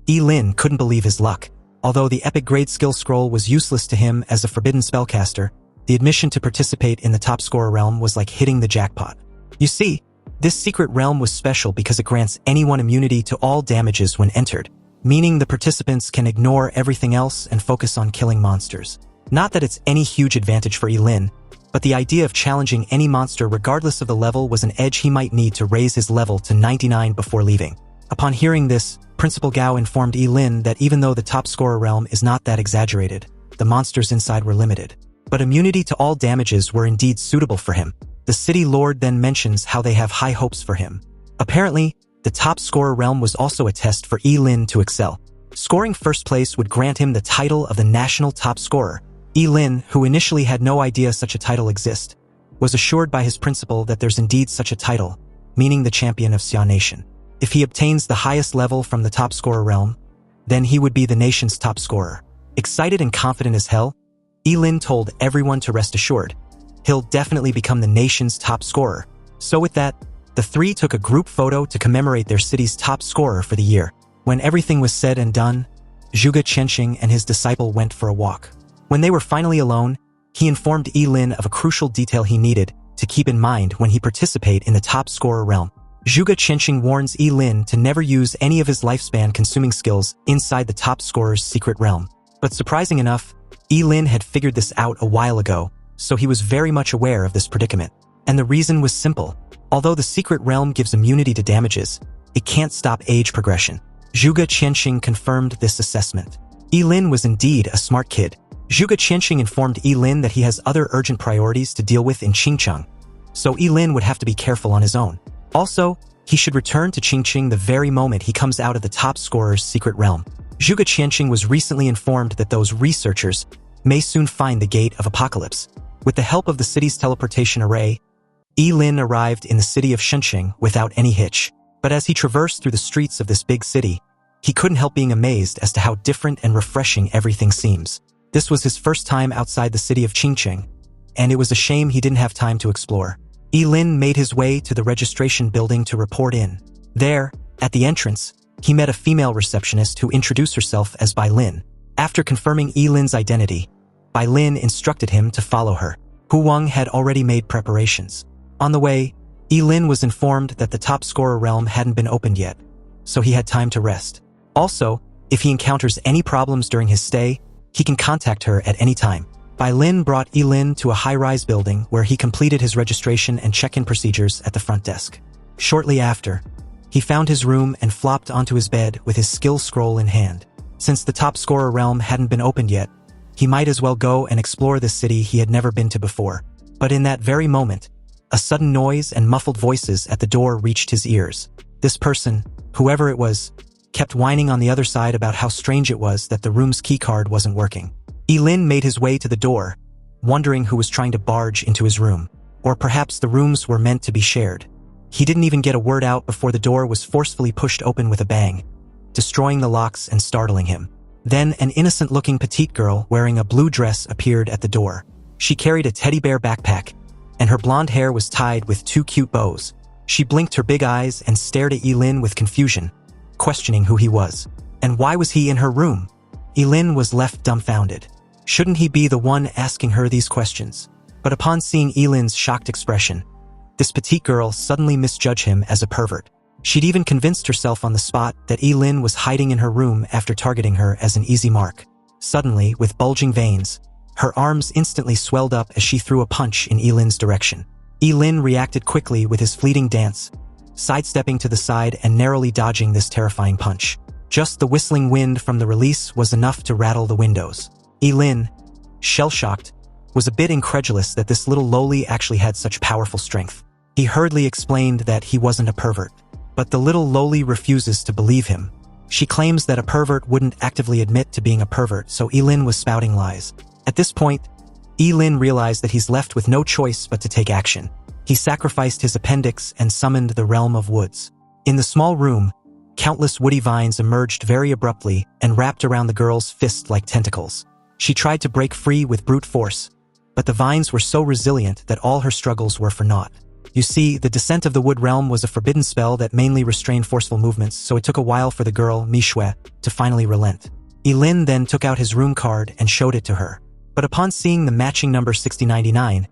Ye Lin couldn't believe his luck. Although the epic grade skill scroll was useless to him as a forbidden spellcaster, the admission to participate in the top scorer realm was like hitting the jackpot. You see, this secret realm was special because it grants anyone immunity to all damages when entered, meaning the participants can ignore everything else and focus on killing monsters. Not that it's any huge advantage for Ye Lin, but the idea of challenging any monster regardless of the level was an edge he might need to raise his level to 99 before leaving. Upon hearing this, Principal Gao informed Ye Lin that even though the top scorer realm is not that exaggerated, the monsters inside were limited. But immunity to all damages were indeed suitable for him. The City Lord then mentions how they have high hopes for him. Apparently, the top scorer realm was also a test for Ye Lin to excel. Scoring first place would grant him the title of the national top scorer. Ye Lin, who initially had no idea such a title exists, was assured by his principal that there's indeed such a title, meaning the champion of Xia Nation. If he obtains the highest level from the top scorer realm, then he would be the nation's top scorer. Excited and confident as hell, Ye Lin told everyone to rest assured. He'll definitely become the nation's top scorer. So with that, the three took a group photo to commemorate their city's top scorer for the year. When everything was said and done, Zhuge Qianxing and his disciple went for a walk. When they were finally alone, he informed Ye Lin of a crucial detail he needed to keep in mind when he participate in the top scorer realm. Zhuge Qianxing warns Ye Lin to never use any of his lifespan-consuming skills inside the top scorer's secret realm. But surprising enough, Ye Lin had figured this out a while ago, so he was very much aware of this predicament. And the reason was simple. Although the secret realm gives immunity to damages, it can't stop age progression. Zhuge Qianxing confirmed this assessment. Ye Lin was indeed a smart kid. Zhuge Qianxing informed Ye Lin that he has other urgent priorities to deal with in Qingcheng, so Ye Lin would have to be careful on his own. Also, he should return to Qingcheng the very moment he comes out of the top scorer's secret realm. Zhuge Qianxing was recently informed that those researchers may soon find the Gate of Apocalypse. With the help of the city's teleportation array, Ye Lin arrived in the city of Shenzhen without any hitch. But as he traversed through the streets of this big city, he couldn't help being amazed as to how different and refreshing everything seems. This was his first time outside the city of Qingcheng, and it was a shame he didn't have time to explore. Ye Lin made his way to the registration building to report in. There, at the entrance, he met a female receptionist who introduced herself as Bai Lin. After confirming Ye Lin's identity, Bai Lin instructed him to follow her. Hu Wang had already made preparations. On the way, Ye Lin was informed that the top scorer realm hadn't been opened yet, so he had time to rest. Also, if he encounters any problems during his stay, he can contact her at any time. Bai Lin brought Ye Lin to a high-rise building where he completed his registration and check-in procedures at the front desk. Shortly after, he found his room and flopped onto his bed with his skill scroll in hand. Since the top scorer realm hadn't been opened yet, he might as well go and explore this city he had never been to before. But in that very moment, a sudden noise and muffled voices at the door reached his ears. This person, whoever it was, kept whining on the other side about how strange it was that the room's keycard wasn't working. Ye Lin made his way to the door, wondering who was trying to barge into his room. Or perhaps the rooms were meant to be shared. He didn't even get a word out before the door was forcefully pushed open with a bang, destroying the locks and startling him. Then an innocent-looking petite girl wearing a blue dress appeared at the door. She carried a teddy bear backpack, and her blonde hair was tied with 2 cute bows. She blinked her big eyes and stared at Ye Lin with confusion, questioning who he was. And why was he in her room? Ye Lin was left dumbfounded. Shouldn't he be the one asking her these questions? But upon seeing Ye Lin's shocked expression, this petite girl suddenly misjudged him as a pervert. She'd even convinced herself on the spot that Ye Lin was hiding in her room after targeting her as an easy mark. Suddenly, with bulging veins, her arms instantly swelled up as she threw a punch in Ye Lin's direction. Ye Lin reacted quickly with his fleeting dance, sidestepping to the side and narrowly dodging this terrifying punch. Just the whistling wind from the release was enough to rattle the windows. Ye Lin, shell-shocked, was a bit incredulous that this little loli actually had such powerful strength. He hurriedly explained that he wasn't a pervert. But the little loli refuses to believe him. She claims that a pervert wouldn't actively admit to being a pervert, so Ye Lin was spouting lies. At this point, Ye Lin realized that he's left with no choice but to take action. He sacrificed his appendix and summoned the realm of woods. In the small room, countless woody vines emerged very abruptly and wrapped around the girl's fist like tentacles. She tried to break free with brute force, but the vines were so resilient that all her struggles were for naught. You see, the Descent of the Wood Realm was a forbidden spell that mainly restrained forceful movements, so it took a while for the girl, Manhwa, to finally relent. Ye Lin then took out his room card and showed it to her. But upon seeing the matching number 6099,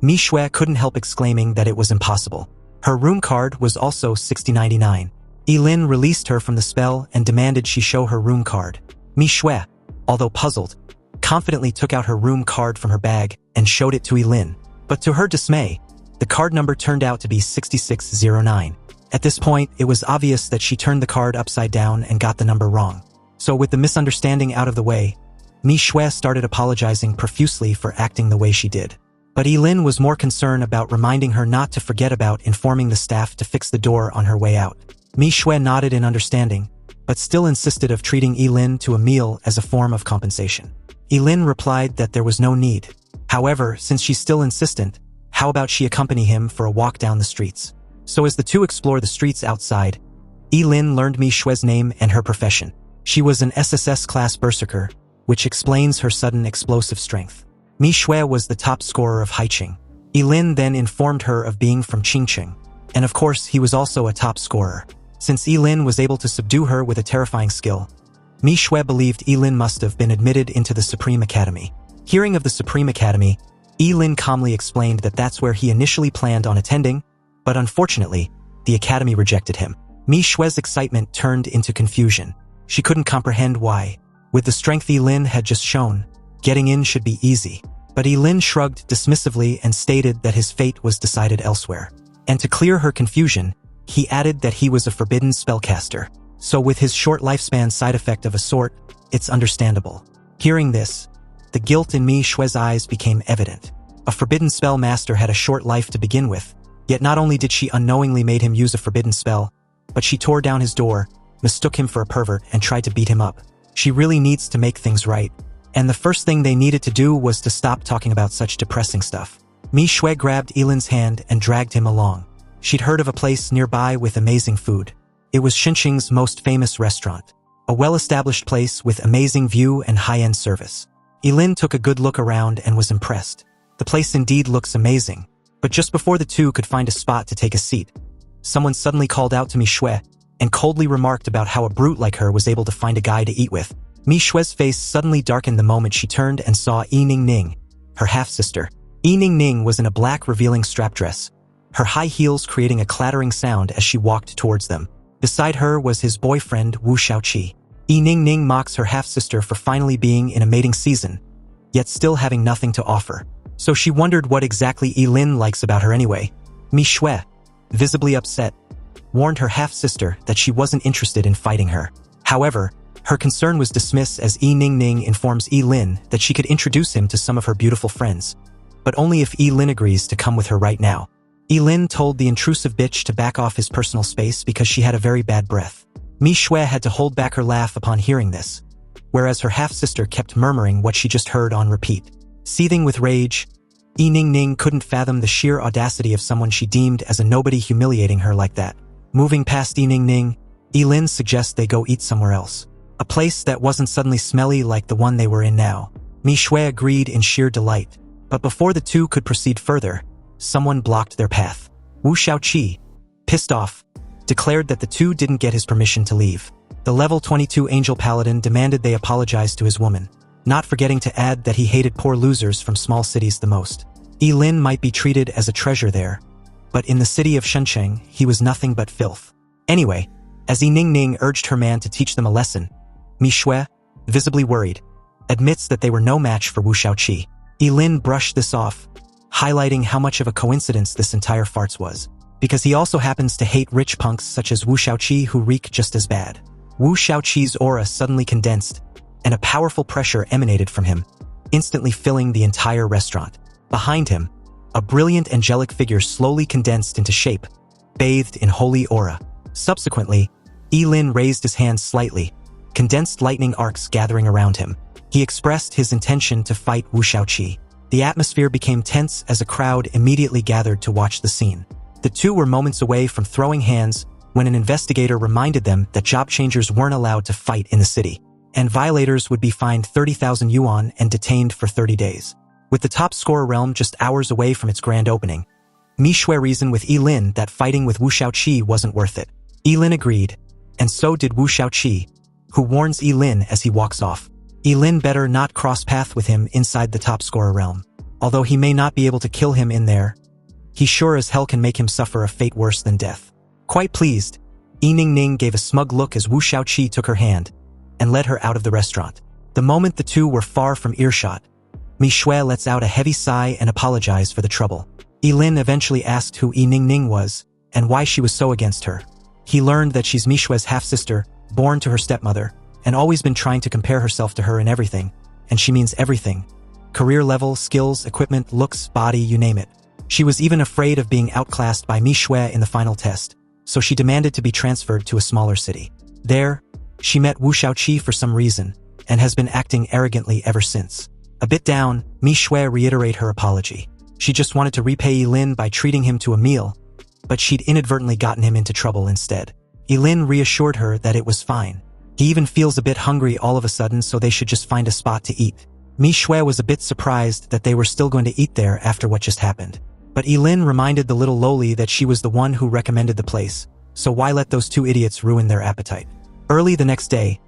Manhwa couldn't help exclaiming that it was impossible. Her room card was also 6099. Ye Lin released her from the spell and demanded she show her room card. Manhwa, although puzzled, confidently took out her room card from her bag and showed it to Ye Lin. But to her dismay, the card number turned out to be 6609. At this point, it was obvious that she turned the card upside down and got the number wrong. So with the misunderstanding out of the way, Manhwa started apologizing profusely for acting the way she did. But Ye Lin was more concerned about reminding her not to forget about informing the staff to fix the door on her way out. Manhwa nodded in understanding, but still insisted of treating Ye Lin to a meal as a form of compensation. Ye Lin replied that there was no need. However, since she's still insistent, how about she accompany him for a walk down the streets? So as the two explore the streets outside, Ye Lin learned Manhwa's name and her profession. She was an SSS-Class berserker, which explains her sudden explosive strength. Manhwa was the top scorer of Haiqing. Ye Lin then informed her of being from Qingcheng, and of course he was also a top scorer. Since Ye Lin was able to subdue her with a terrifying skill, Mi Shui believed Ye Lin must have been admitted into the Supreme Academy. Hearing of the Supreme Academy, Ye Lin calmly explained that that's where he initially planned on attending, but unfortunately, the Academy rejected him. Mi Shui's excitement turned into confusion. She couldn't comprehend why. With the strength Ye Lin had just shown, getting in should be easy. But Ye Lin shrugged dismissively and stated that his fate was decided elsewhere. And to clear her confusion, he added that he was a forbidden spellcaster. So with his short lifespan side effect of a sort, it's understandable. Hearing this, the guilt in Mi Shui's eyes became evident. A forbidden spell master had a short life to begin with, yet not only did she unknowingly made him use a forbidden spell, but she tore down his door, mistook him for a pervert, and tried to beat him up. She really needs to make things right. And the first thing they needed to do was to stop talking about such depressing stuff. Mi Shui grabbed Ye Lin's hand and dragged him along. She'd heard of a place nearby with amazing food. It was Xinqing's most famous restaurant, a well-established place with amazing view and high-end service. Ye Lin took a good look around and was impressed. The place indeed looks amazing, but just before the two could find a spot to take a seat, someone suddenly called out to Mi Shui and coldly remarked about how a brute like her was able to find a guy to eat with. Mi Shui's face suddenly darkened the moment she turned and saw Ye Ning, her half-sister. Ye Ning was in a black revealing strap dress, her high heels creating a clattering sound as she walked towards them. Beside her was his boyfriend Wu Xiaoqi. Ye Ning mocks her half-sister for finally being in a mating season, yet still having nothing to offer. So she wondered what exactly Ye Lin likes about her anyway. Mi Shui, visibly upset, warned her half-sister that she wasn't interested in fighting her. However, her concern was dismissed as Ye Ning informs Ye Lin that she could introduce him to some of her beautiful friends, but only if Ye Lin agrees to come with her right now. Ye Lin told the intrusive bitch to back off his personal space because she had a very bad breath. Mi Shui had to hold back her laugh upon hearing this, whereas her half-sister kept murmuring what she just heard on repeat. Seething with rage, Ye Ning couldn't fathom the sheer audacity of someone she deemed as a nobody humiliating her like that. Moving past Ye Ning, Ye Lin suggests they go eat somewhere else. A place that wasn't suddenly smelly like the one they were in now. Mi Shui agreed in sheer delight, but before the two could proceed further, someone blocked their path. Wu Xiaoqi, pissed off, declared that the two didn't get his permission to leave. The level 22 Angel Paladin demanded they apologize to his woman, not forgetting to add that he hated poor losers from small cities the most. Ye Lin might be treated as a treasure there, but in the city of Shenzhen, he was nothing but filth. Anyway, as Ye Ning urged her man to teach them a lesson, Mi Shui, visibly worried, admits that they were no match for Wu Xiaoqi. Ye Lin brushed this off, highlighting how much of a coincidence this entire farce was, because he also happens to hate rich punks such as Wu Xiaoqi who reek just as bad. Wu Xiaoqi's aura suddenly condensed, and a powerful pressure emanated from him, instantly filling the entire restaurant. Behind him, a brilliant angelic figure slowly condensed into shape, bathed in holy aura. Subsequently, Ye Lin raised his hands slightly, condensed lightning arcs gathering around him. He expressed his intention to fight Wu Xiaoqi. The atmosphere became tense as a crowd immediately gathered to watch the scene. The two were moments away from throwing hands when an investigator reminded them that job changers weren't allowed to fight in the city, and violators would be fined 30,000 yuan and detained for 30 days. With the top scorer realm just hours away from its grand opening, Mi Shui reasoned with Ye Lin that fighting with Wu Xiaoqi wasn't worth it. Ye Lin agreed, and so did Wu Xiaoqi, who warns Ye Lin as he walks off. Ye Lin better not cross path with him inside the top scorer realm. Although he may not be able to kill him in there, he sure as hell can make him suffer a fate worse than death. Quite pleased, Ye Ning gave a smug look as Wu Xiaoqi took her hand and led her out of the restaurant. The moment the two were far from earshot, Mi Shui lets out a heavy sigh and apologized for the trouble. Ye Lin eventually asked who Ye Ning was and why she was so against her. He learned that she's Mi Shui's half-sister, born to her stepmother, and always been trying to compare herself to her in everything, and she means everything. Career level, skills, equipment, looks, body, you name it. She was even afraid of being outclassed by Mi Shui in the final test, so she demanded to be transferred to a smaller city. There, she met Wu Xiaoqi for some reason, and has been acting arrogantly ever since. A bit down, Mi Shui reiterated her apology. She just wanted to repay Ye Lin by treating him to a meal, but she'd inadvertently gotten him into trouble instead. Ye Lin reassured her that it was fine. He even feels a bit hungry all of a sudden, so they should just find a spot to eat. Mi Shui was a bit surprised that they were still going to eat there after what just happened. But Ye Lin reminded the little loli that she was the one who recommended the place, so why let those two idiots ruin their appetite? Early the next day,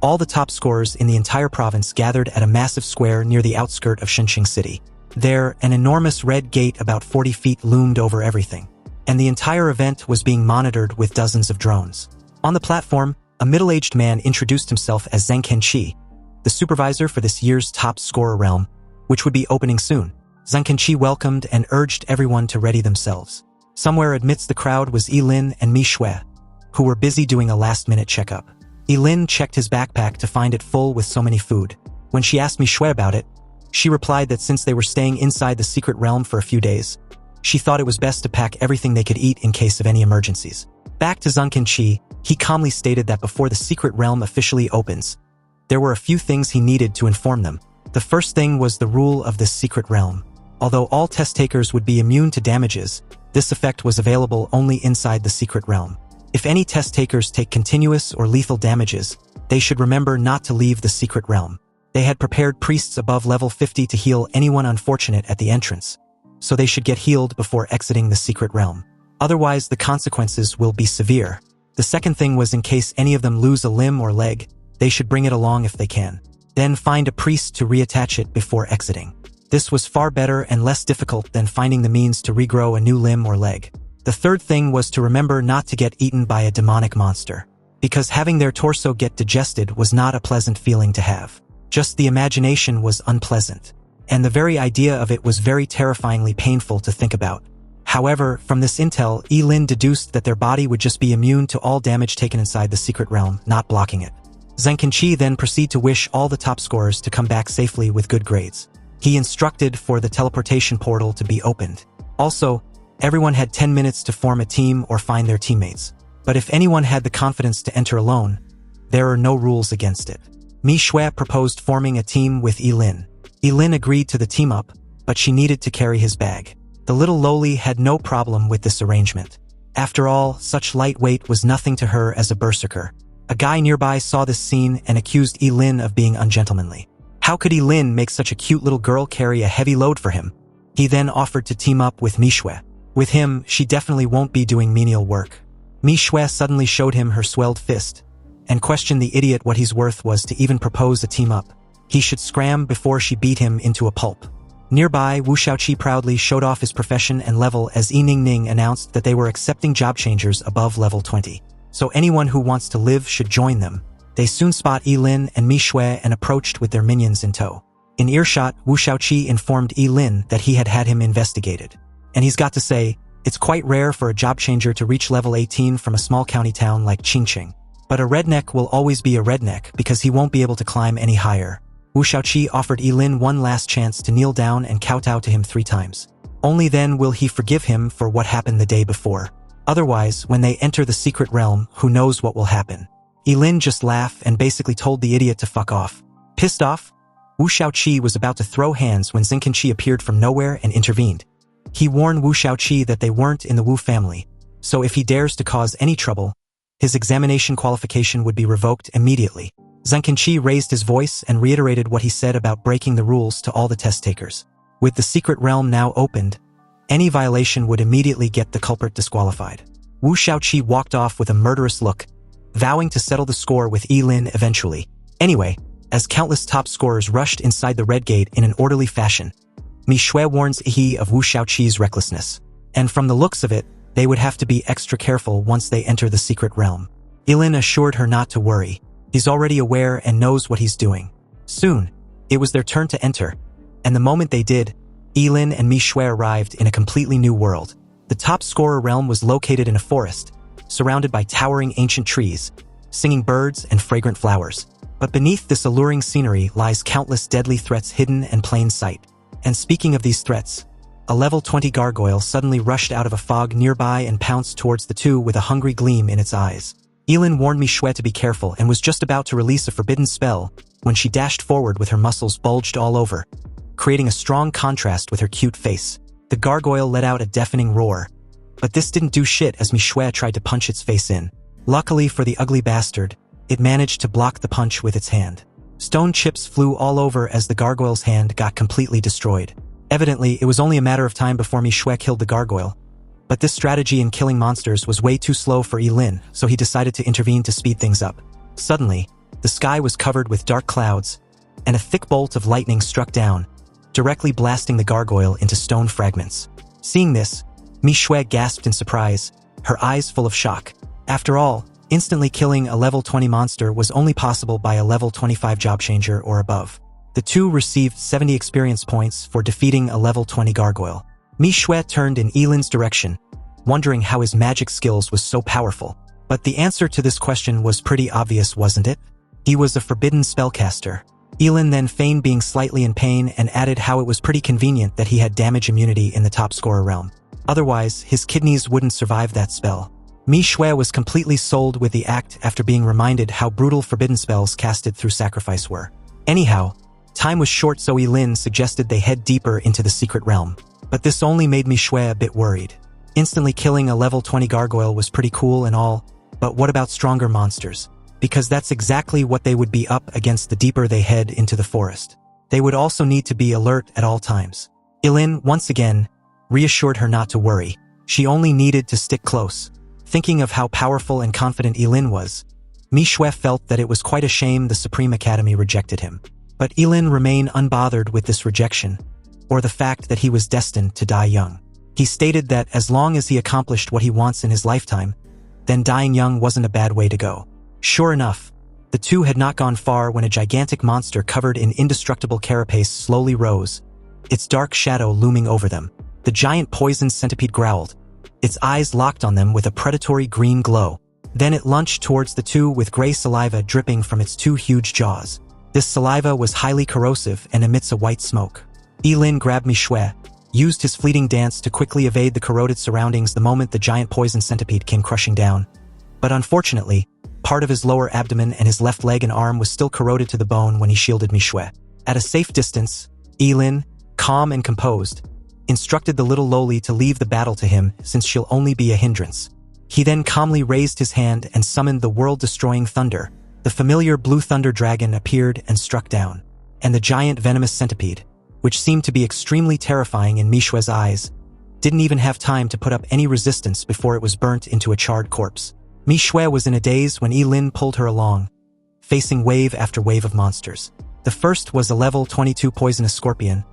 all the top scorers in the entire province gathered at a massive square near the outskirt of Shenxing City. There, an enormous red gate about 40 feet loomed over everything, and the entire event was being monitored with dozens of drones. On the platform, a middle-aged man introduced himself as Zhang Kenqi, the supervisor for this year's top scorer realm, which would be opening soon. Zhang Kenqi welcomed and urged everyone to ready themselves. Somewhere amidst the crowd was Ye Lin and Mi Shui, who were busy doing a last-minute checkup. Ye Lin checked his backpack to find it full with so many food. When she asked Mi Shui about it, she replied that since they were staying inside the secret realm for a few days, she thought it was best to pack everything they could eat in case of any emergencies. Back to Zhang Kenqi, he calmly stated that before the secret realm officially opens, there were a few things he needed to inform them. The first thing was the rule of this secret realm. Although all test takers would be immune to damages, this effect was available only inside the secret realm. If any test takers take continuous or lethal damages, they should remember not to leave the secret realm. They had prepared priests above level 50 to heal anyone unfortunate at the entrance, so they should get healed before exiting the secret realm. Otherwise, the consequences will be severe. The second thing was in case any of them lose a limb or leg, they should bring it along if they can. Then find a priest to reattach it before exiting. This was far better and less difficult than finding the means to regrow a new limb or leg. The third thing was to remember not to get eaten by a demonic monster, because having their torso get digested was not a pleasant feeling to have. Just the imagination was unpleasant, and the very idea of it was very terrifyingly painful to think about. However, from this intel, Ye Lin deduced that their body would just be immune to all damage taken inside the secret realm, not blocking it. Zhang Kenqi then proceeded to wish all the top scorers to come back safely with good grades. He instructed for the teleportation portal to be opened. Also, everyone had 10 minutes to form a team or find their teammates. But if anyone had the confidence to enter alone, there are no rules against it. Mi Shui proposed forming a team with Ye Lin. Ye Lin agreed to the team up, but she needed to carry his bag. The little lowly had no problem with this arrangement. After all, such light weight was nothing to her as a berserker. A guy nearby saw this scene and accused Ye Lin of being ungentlemanly. How could Ye Lin make such a cute little girl carry a heavy load for him? He then offered to team up with Mi Shui. With him, she definitely won't be doing menial work. Mi Shui suddenly showed him her swelled fist, and questioned the idiot what he's worth was to even propose a team-up. He should scram before she beat him into a pulp. Nearby, Wu Shaoqi proudly showed off his profession and level as Yi Ningning announced that they were accepting job changers above level 20. So anyone who wants to live should join them. They soon spot Ye Lin and Mi Shui and approached with their minions in tow. In earshot, Wu Shaoqi informed Ye Lin that he had had him investigated. And he's got to say, it's quite rare for a job changer to reach level 18 from a small county town like Qingqing. But a redneck will always be a redneck because he won't be able to climb any higher. Wu Shaoqi offered Ye Lin one last chance to kneel down and kowtow to him 3 times. Only then will he forgive him for what happened the day before. Otherwise, when they enter the secret realm, who knows what will happen. Ye Lin just laughed and basically told the idiot to fuck off. Pissed off, Wu Shaoqi was about to throw hands when Zhang Kenqi appeared from nowhere and intervened. He warned Wu Shaoqi that they weren't in the Wu family, so if he dares to cause any trouble, his examination qualification would be revoked immediately. Zhang Kenqi raised his voice and reiterated what he said about breaking the rules to all the test takers. With the secret realm now opened, any violation would immediately get the culprit disqualified. Wu Shaoqi walked off with a murderous look, vowing to settle the score with Ye Lin eventually. Anyway, as countless top scorers rushed inside the red gate in an orderly fashion, Mi Shui warns Yi of Wu Shaoqi's recklessness. And from the looks of it, they would have to be extra careful once they enter the secret realm. Ye Lin assured her not to worry. He's already aware and knows what he's doing. Soon, it was their turn to enter, and the moment they did, Ye Lin and Mi Shui arrived in a completely new world. The top scorer realm was located in a forest, surrounded by towering ancient trees, singing birds and fragrant flowers. But beneath this alluring scenery lies countless deadly threats hidden in plain sight. And speaking of these threats, a level 20 gargoyle suddenly rushed out of a fog nearby and pounced towards the two with a hungry gleam in its eyes. Ye Lin warned Mi Shui to be careful and was just about to release a forbidden spell when she dashed forward with her muscles bulged all over, creating a strong contrast with her cute face. The gargoyle let out a deafening roar, but this didn't do shit as Mi Shui tried to punch its face in. Luckily for the ugly bastard, it managed to block the punch with its hand. Stone chips flew all over as the gargoyle's hand got completely destroyed. Evidently, it was only a matter of time before Mi Shui killed the gargoyle, But this strategy in killing monsters was way too slow for Ye Lin, so he decided to intervene to speed things up. Suddenly, the sky was covered with dark clouds, and a thick bolt of lightning struck down, directly blasting the gargoyle into stone fragments. Seeing this, Mi Shui gasped in surprise, her eyes full of shock. After all, instantly killing a level 20 monster was only possible by a level 25 job changer or above. The two received 70 experience points for defeating a level 20 gargoyle. Mi Shui turned in Ye Lin's direction, wondering how his magic skills was so powerful. But the answer to this question was pretty obvious, wasn't it? He was a forbidden spellcaster. Ye Lin then feigned being slightly in pain and added how it was pretty convenient that he had damage immunity in the top scorer realm. Otherwise, his kidneys wouldn't survive that spell. Mi Shui was completely sold with the act after being reminded how brutal forbidden spells casted through sacrifice were. Anyhow, time was short, so Ye Lin suggested they head deeper into the secret realm. But this only made Mi Shui a bit worried. Instantly killing a level 20 gargoyle was pretty cool and all, but what about stronger monsters? Because that's exactly what they would be up against the deeper they head into the forest. They would also need to be alert at all times. Ye Lin, once again, reassured her not to worry. She only needed to stick close. Thinking of how powerful and confident Ye Lin was, Mi Shui felt that it was quite a shame the Supreme Academy rejected him. But Ye Lin remained unbothered with this rejection, or the fact that he was destined to die young. He stated that as long as he accomplished what he wants in his lifetime, then dying young wasn't a bad way to go. Sure enough, the two had not gone far when a gigantic monster covered in indestructible carapace slowly rose, its dark shadow looming over them. The giant poison centipede growled, its eyes locked on them with a predatory green glow. Then it lunged towards the two with gray saliva dripping from its two huge jaws. This saliva was highly corrosive and emits a white smoke. Ye Lin grabbed Mi Shui, used his fleeting dance to quickly evade the corroded surroundings the moment the giant poison centipede came crushing down. But unfortunately, part of his lower abdomen and his left leg and arm was still corroded to the bone when he shielded Mi Shui. At a safe distance, Ye Lin, calm and composed, instructed the little lowly to leave the battle to him since she'll only be a hindrance. He then calmly raised his hand and summoned the world-destroying thunder. The familiar blue thunder dragon appeared and struck down, and the giant venomous centipede, which seemed to be extremely terrifying in Mi Shui's eyes, didn't even have time to put up any resistance before it was burnt into a charred corpse. Mi Shui was in a daze when Ye Lin pulled her along, facing wave after wave of monsters. The first was a level 22 poisonous scorpion,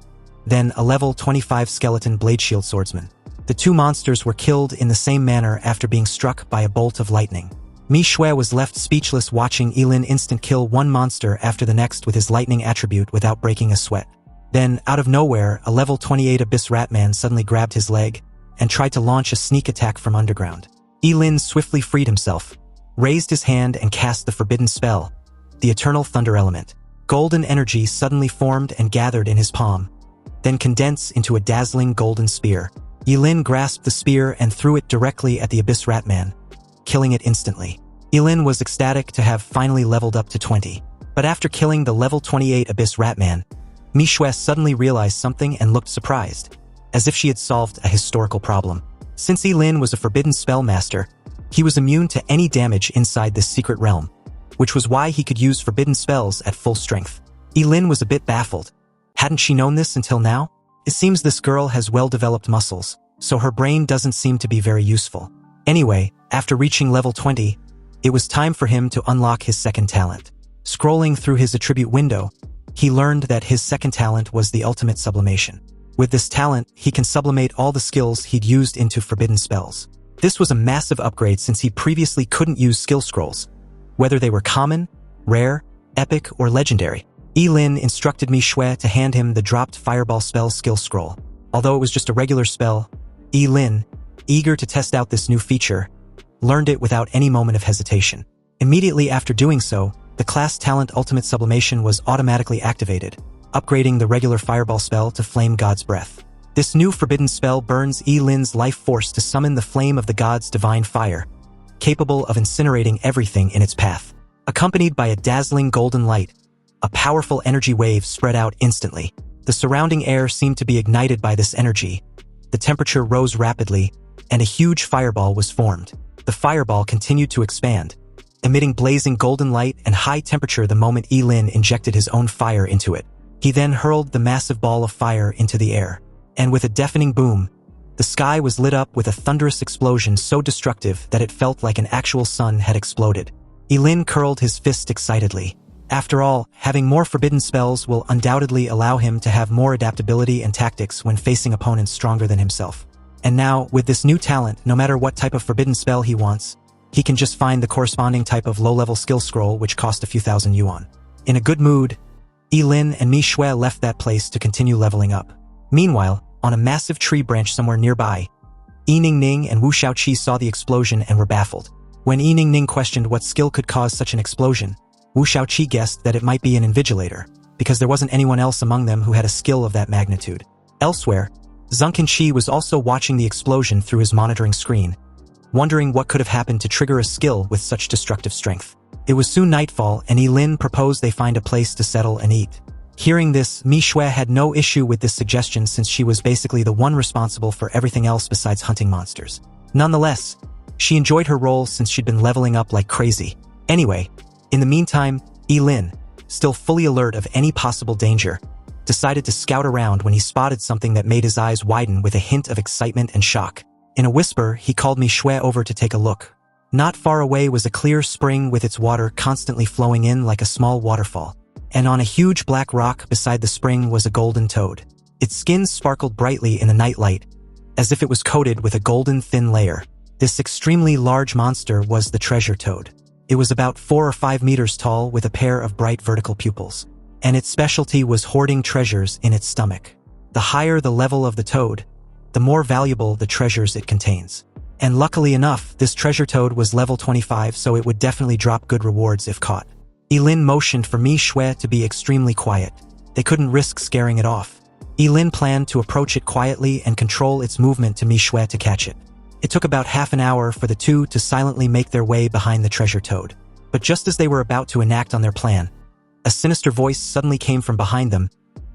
then a level 25 skeleton blade shield swordsman. The two monsters were killed in the same manner after being struck by a bolt of lightning. Mi Shui was left speechless watching Ye Lin instant kill one monster after the next with his lightning attribute without breaking a sweat. Then, out of nowhere, a level 28 Abyss Ratman suddenly grabbed his leg and tried to launch a sneak attack from underground. Ye Lin swiftly freed himself, raised his hand and cast the forbidden spell, the Eternal Thunder Element. Golden energy suddenly formed and gathered in his palm, then condensed into a dazzling golden spear. Ye Lin grasped the spear and threw it directly at the Abyss Ratman, killing it instantly. Ye Lin was ecstatic to have finally leveled up to 20. But after killing the level 28 Abyss Ratman, Mi Shui suddenly realized something and looked surprised, as if she had solved a historical problem. Since Ye Lin was a forbidden spell master, he was immune to any damage inside this secret realm, which was why he could use forbidden spells at full strength. Ye Lin was a bit baffled. Hadn't she known this until now? It seems this girl has well-developed muscles, so her brain doesn't seem to be very useful. Anyway, after reaching level 20, it was time for him to unlock his second talent. Scrolling through his attribute window, he learned that his second talent was the ultimate sublimation. With this talent, he can sublimate all the skills he'd used into forbidden spells. This was a massive upgrade since he previously couldn't use skill scrolls, whether they were common, rare, epic, or legendary. Ye Lin instructed Mi Shui to hand him the dropped fireball spell skill scroll. Although it was just a regular spell, Ye Lin, eager to test out this new feature, learned it without any moment of hesitation. Immediately after doing so, the class talent Ultimate Sublimation was automatically activated, upgrading the regular fireball spell to Flame God's Breath. This new forbidden spell burns Ye Lin's life force to summon the flame of the god's divine fire, capable of incinerating everything in its path. Accompanied by a dazzling golden light, a powerful energy wave spread out instantly. The surrounding air seemed to be ignited by this energy. The temperature rose rapidly, and a huge fireball was formed. The fireball continued to expand, emitting blazing golden light and high temperature the moment Ye Lin injected his own fire into it. He then hurled the massive ball of fire into the air, and with a deafening boom, The sky was lit up with a thunderous explosion so destructive that it felt like an actual sun had exploded. Ye Lin curled his fist excitedly. After all, having more forbidden spells will undoubtedly allow him to have more adaptability and tactics when facing opponents stronger than himself. And now, with this new talent, no matter what type of forbidden spell he wants, he can just find the corresponding type of low-level skill scroll which cost a few thousand yuan. In a good mood, Ye Lin and Mi Shui left that place to continue leveling up. Meanwhile, on a massive tree branch somewhere nearby, Yi Ningning and Wu Shaoqi saw the explosion and were baffled. When Yi Ningning questioned what skill could cause such an explosion, Wu Shaoqi guessed that it might be an invigilator, because there wasn't anyone else among them who had a skill of that magnitude. Elsewhere, Zhengqinqi was also watching the explosion through his monitoring screen, wondering what could have happened to trigger a skill with such destructive strength. It was soon nightfall, and Ye Lin proposed they find a place to settle and eat. Hearing this, Mi Shui had no issue with this suggestion since she was basically the one responsible for everything else besides hunting monsters. Nonetheless, she enjoyed her role since she'd been leveling up like crazy. Anyway, in the meantime, Ye Lin, still fully alert of any possible danger, decided to scout around when he spotted something that made his eyes widen with a hint of excitement and shock. In a whisper, he called Mi Shui over to take a look. Not far away was a clear spring with its water constantly flowing in like a small waterfall. And on a huge black rock beside the spring was a golden toad. Its skin sparkled brightly in the nightlight, as if it was coated with a golden thin layer. This extremely large monster was the treasure toad. It was about 4 or 5 meters tall with a pair of bright vertical pupils. And its specialty was hoarding treasures in its stomach. The higher the level of the toad, the more valuable the treasures it contains. And luckily enough, this treasure toad was level 25, so it would definitely drop good rewards if caught. Ye Lin motioned for Mi Shui to be extremely quiet. They couldn't risk scaring it off. Ye Lin planned to approach it quietly and control its movement to Mi Shui to catch it. It took about half an hour for the two to silently make their way behind the treasure toad. But just as they were about to enact on their plan, a sinister voice suddenly came from behind them,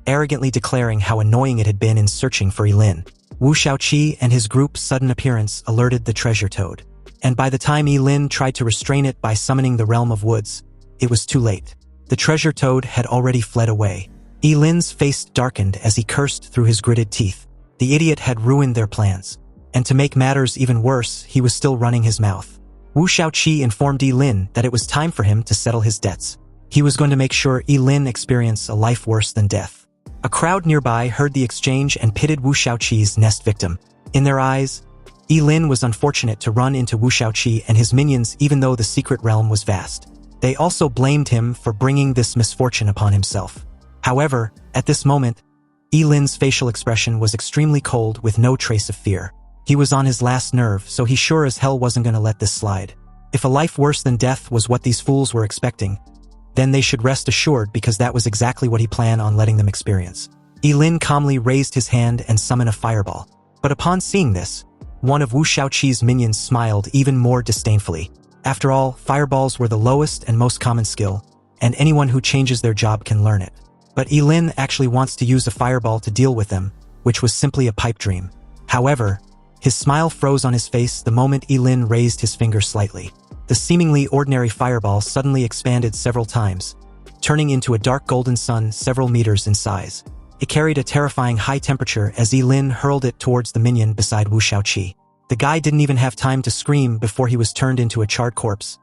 arrogantly declaring how annoying it had been in searching for Ye Lin. Wu Shaoqi and his group's sudden appearance alerted the treasure toad. And by the time Ye Lin tried to restrain it by summoning the realm of woods, it was too late. The treasure toad had already fled away. Ye Lin's face darkened as he cursed through his gritted teeth. The idiot had ruined their plans. And to make matters even worse, he was still running his mouth. Wu Shaoqi informed Ye Lin that it was time for him to settle his debts. He was going to make sure Ye Lin experienced a life worse than death. A crowd nearby heard the exchange and pitted Wu Shaoqi's nest victim. In their eyes, Ye Lin was unfortunate to run into Wu Shaoqi and his minions even though the secret realm was vast. They also blamed him for bringing this misfortune upon himself. However, at this moment, Ye Lin's facial expression was extremely cold with no trace of fear. He was on his last nerve, so he sure as hell wasn't going to let this slide. If a life worse than death was what these fools were expecting, then they should rest assured because that was exactly what he planned on letting them experience. Ye Lin calmly raised his hand and summoned a fireball. But upon seeing this, one of Wu Shaoqi's minions smiled even more disdainfully. After all, fireballs were the lowest and most common skill, and anyone who changes their job can learn it. But Ye Lin actually wants to use a fireball to deal with them, which was simply a pipe dream. However, his smile froze on his face the moment Ye Lin raised his finger slightly. The seemingly ordinary fireball suddenly expanded several times, turning into a dark golden sun several meters in size. It carried a terrifying high temperature as Ye Lin hurled it towards the minion beside Wu Shaoqi. The guy didn't even have time to scream before he was turned into a charred corpse,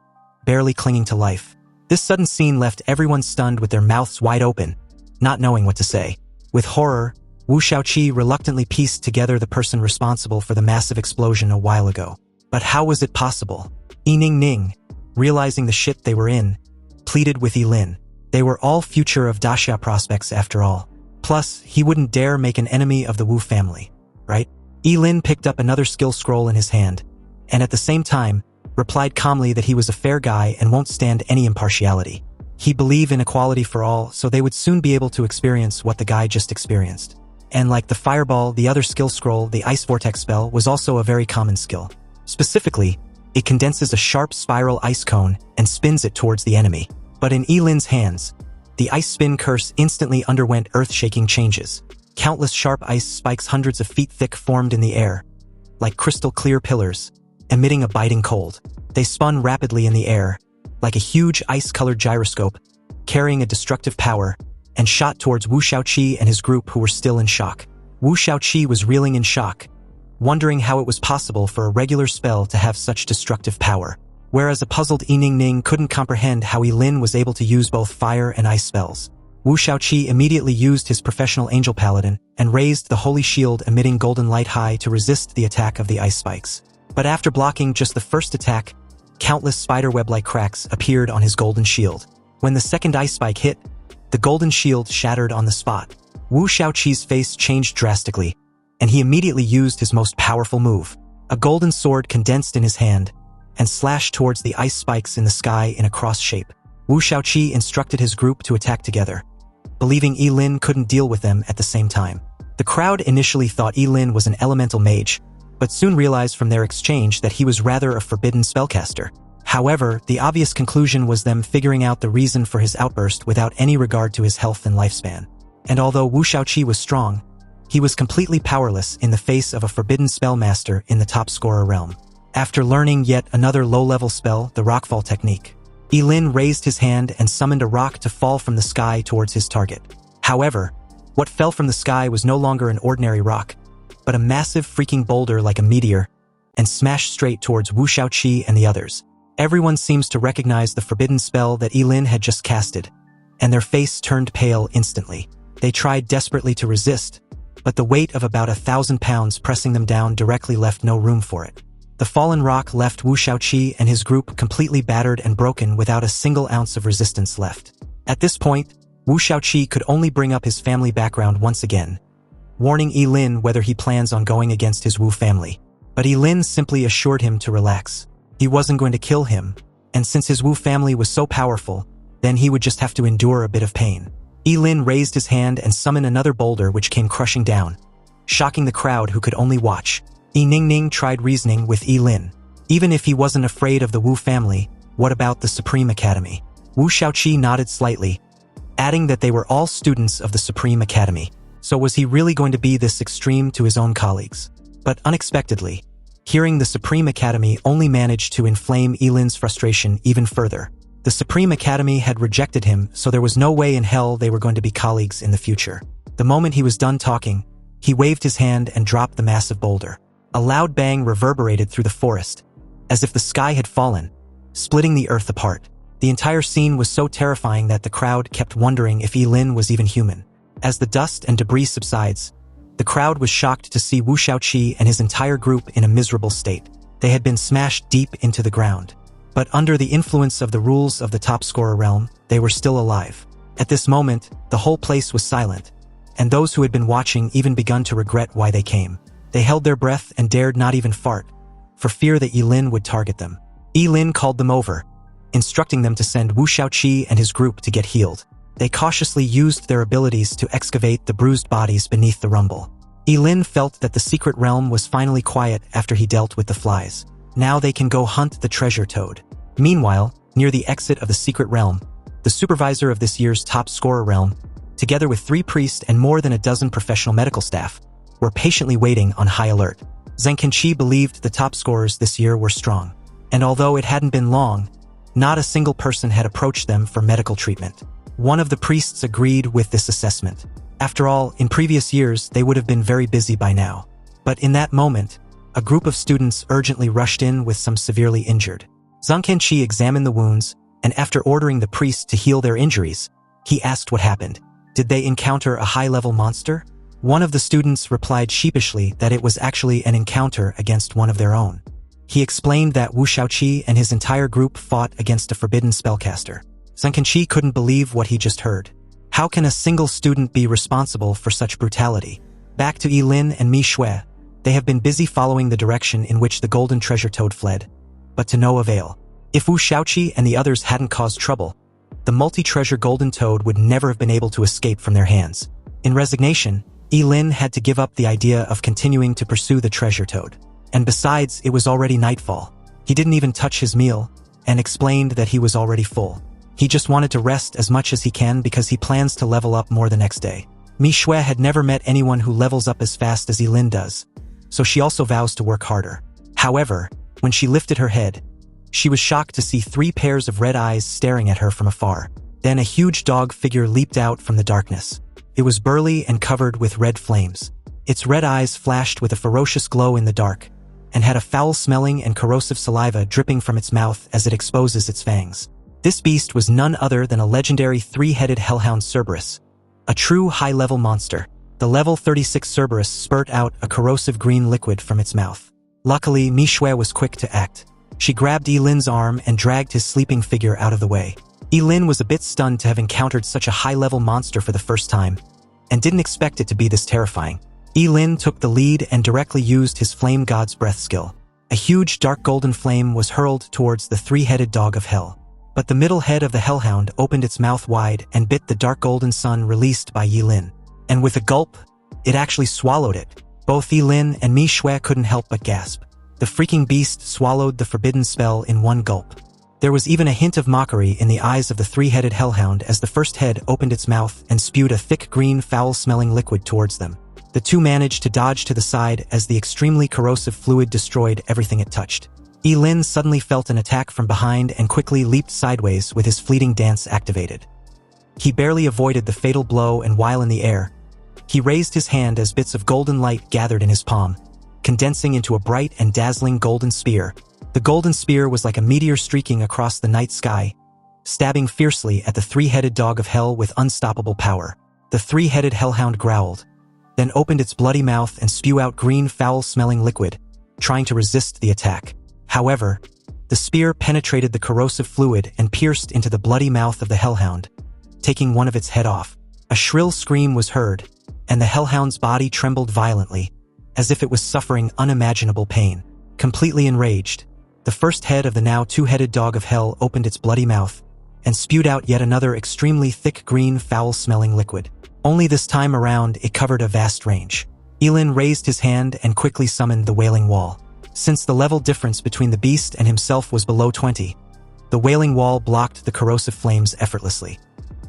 barely clinging to life. This sudden scene left everyone stunned with their mouths wide open, not knowing what to say. With horror, Wu Shaoqi reluctantly pieced together the person responsible for the massive explosion a while ago. But how was it possible? Yi Ningning, realizing the shit they were in, pleaded with Ye Lin. They were all future of Daxia prospects after all. Plus, he wouldn't dare make an enemy of the Wu family, right? Ye Lin picked up another skill scroll in his hand, and at the same time, replied calmly that he was a fair guy and won't stand any impartiality. He believed in equality for all, so they would soon be able to experience what the guy just experienced. And like the fireball, the other skill scroll, the ice vortex spell, was also a very common skill. Specifically, it condenses a sharp spiral ice cone and spins it towards the enemy. But in Ye Lin's hands, the ice spin curse instantly underwent earth-shaking changes. Countless sharp ice spikes hundreds of feet thick formed in the air, like crystal-clear pillars, emitting a biting cold. They spun rapidly in the air, like a huge ice-colored gyroscope, carrying a destructive power, and shot towards Wu Shaoqi and his group who were still in shock. Wu Shaoqi was reeling in shock, wondering how it was possible for a regular spell to have such destructive power. Whereas a puzzled Ye Ning couldn't comprehend how Ye Lin was able to use both fire and ice spells. Wu Shaoqi immediately used his professional angel paladin and raised the holy shield emitting golden light high to resist the attack of the ice spikes. But after blocking just the first attack, countless spiderweb-like cracks appeared on his golden shield. When the second ice spike hit, the golden shield shattered on the spot. Wu Shaoqi's face changed drastically, and he immediately used his most powerful move. A golden sword condensed in his hand and slashed towards the ice spikes in the sky in a cross shape. Wu Shaoqi instructed his group to attack together, believing Ye Lin couldn't deal with them at the same time. The crowd initially thought Ye Lin was an elemental mage, but soon realized from their exchange that he was rather a forbidden spellcaster. However, the obvious conclusion was them figuring out the reason for his outburst without any regard to his health and lifespan. And although Wu Shaoqi was strong, he was completely powerless in the face of a forbidden spellmaster in the top scorer realm. After learning yet another low-level spell, the rockfall technique, Ye Lin raised his hand and summoned a rock to fall from the sky towards his target. However, what fell from the sky was no longer an ordinary rock, but a massive freaking boulder like a meteor, and smashed straight towards Wu Shaoqi and the others. Everyone seems to recognize the forbidden spell that Ye Lin had just casted, and their face turned pale instantly. They tried desperately to resist, but the weight of about 1,000 pounds pressing them down directly left no room for it. The fallen rock left Wu Shaoqi and his group completely battered and broken without a single ounce of resistance left. At this point, Wu Shaoqi could only bring up his family background once again, warning Ye Lin whether he plans on going against his Wu family. But Ye Lin simply assured him to relax. He wasn't going to kill him, and since his Wu family was so powerful, then he would just have to endure a bit of pain. Ye Lin raised his hand and summoned another boulder which came crushing down, shocking the crowd who could only watch. Ye Ning tried reasoning with Ye Lin. Even if he wasn't afraid of the Wu family, what about the Supreme Academy? Wu Shaoqi nodded slightly, adding that they were all students of the Supreme Academy. So was he really going to be this extreme to his own colleagues? But unexpectedly, hearing the Supreme Academy only managed to inflame Ye Lin's frustration even further. The Supreme Academy had rejected him, so there was no way in hell they were going to be colleagues in the future. The moment he was done talking, he waved his hand and dropped the massive boulder. A loud bang reverberated through the forest, as if the sky had fallen, splitting the earth apart. The entire scene was so terrifying that the crowd kept wondering if Ye Lin was even human. As the dust and debris subsides, the crowd was shocked to see Wu Shaoqi and his entire group in a miserable state. They had been smashed deep into the ground. But under the influence of the rules of the top scorer realm, they were still alive. At this moment, the whole place was silent, and those who had been watching even begun to regret why they came. They held their breath and dared not even fart, for fear that Ye Lin would target them. Ye Lin called them over, instructing them to send Wu Shaoqi and his group to get healed. They cautiously used their abilities to excavate the bruised bodies beneath the rumble. Ye Lin felt that the secret realm was finally quiet after he dealt with the flies. Now they can go hunt the treasure toad. Meanwhile, near the exit of the secret realm, the supervisor of this year's top scorer realm, together with 3 priests and more than a dozen professional medical staff, were patiently waiting on high alert. Zheng Kenqi believed the top scorers this year were strong, and although it hadn't been long, not a single person had approached them for medical treatment. One of the priests agreed with this assessment. After all, in previous years, they would have been very busy by now. But in that moment, a group of students urgently rushed in with some severely injured. Zheng Kenqi examined the wounds, and after ordering the priest to heal their injuries, he asked what happened. Did they encounter a high-level monster? One of the students replied sheepishly that it was actually an encounter against one of their own. He explained that Wu Shaoqi and his entire group fought against a forbidden spellcaster. Zheng Kenqi couldn't believe what he just heard. How can a single student be responsible for such brutality? Back to Ye Lin and Mi Shui, they have been busy following the direction in which the golden treasure toad fled, but to no avail. If Wu Shaoqi and the others hadn't caused trouble, the multi-treasure golden toad would never have been able to escape from their hands. In resignation, Ye Lin had to give up the idea of continuing to pursue the treasure toad. And besides, it was already nightfall. He didn't even touch his meal, and explained that he was already full. He just wanted to rest as much as he can because he plans to level up more the next day. Mi Shui had never met anyone who levels up as fast as Ye Lin does, so she also vows to work harder. However, when she lifted her head, she was shocked to see 3 pairs of red eyes staring at her from afar. Then a huge dog figure leaped out from the darkness. It was burly and covered with red flames. Its red eyes flashed with a ferocious glow in the dark, and had a foul-smelling and corrosive saliva dripping from its mouth as it exposes its fangs. This beast was none other than a legendary three-headed hellhound Cerberus, a true high-level monster. The level 36 Cerberus spurt out a corrosive green liquid from its mouth. Luckily, Manhwa was quick to act. She grabbed Ye Lin's arm and dragged his sleeping figure out of the way. Ye Lin was a bit stunned to have encountered such a high-level monster for the first time, and didn't expect it to be this terrifying. Ye Lin took the lead and directly used his Flame God's Breath skill. A huge dark golden flame was hurled towards the three-headed dog of hell. But the middle head of the hellhound opened its mouth wide and bit the dark golden sun released by Ye Lin. And with a gulp, it actually swallowed it. Both Ye Lin and Manhwa couldn't help but gasp. The freaking beast swallowed the forbidden spell in one gulp. There was even a hint of mockery in the eyes of the three-headed hellhound as the first head opened its mouth and spewed a thick green foul-smelling liquid towards them. The two managed to dodge to the side as the extremely corrosive fluid destroyed everything it touched. Ye Lin suddenly felt an attack from behind and quickly leaped sideways with his fleeting dance activated. He barely avoided the fatal blow, and while in the air, he raised his hand as bits of golden light gathered in his palm, condensing into a bright and dazzling golden spear. The golden spear was like a meteor streaking across the night sky, stabbing fiercely at the three-headed dog of hell with unstoppable power. The three-headed hellhound growled, then opened its bloody mouth and spew out green foul-smelling liquid, trying to resist the attack. However, the spear penetrated the corrosive fluid and pierced into the bloody mouth of the hellhound, taking one of its head off. A shrill scream was heard, and the hellhound's body trembled violently, as if it was suffering unimaginable pain. Completely enraged, the first head of the now two-headed dog of hell opened its bloody mouth and spewed out yet another extremely thick green foul-smelling liquid. Only this time around it covered a vast range. Ye Lin raised his hand and quickly summoned the Wailing Wall. Since the level difference between the beast and himself was below 20, the Wailing Wall blocked the corrosive flames effortlessly.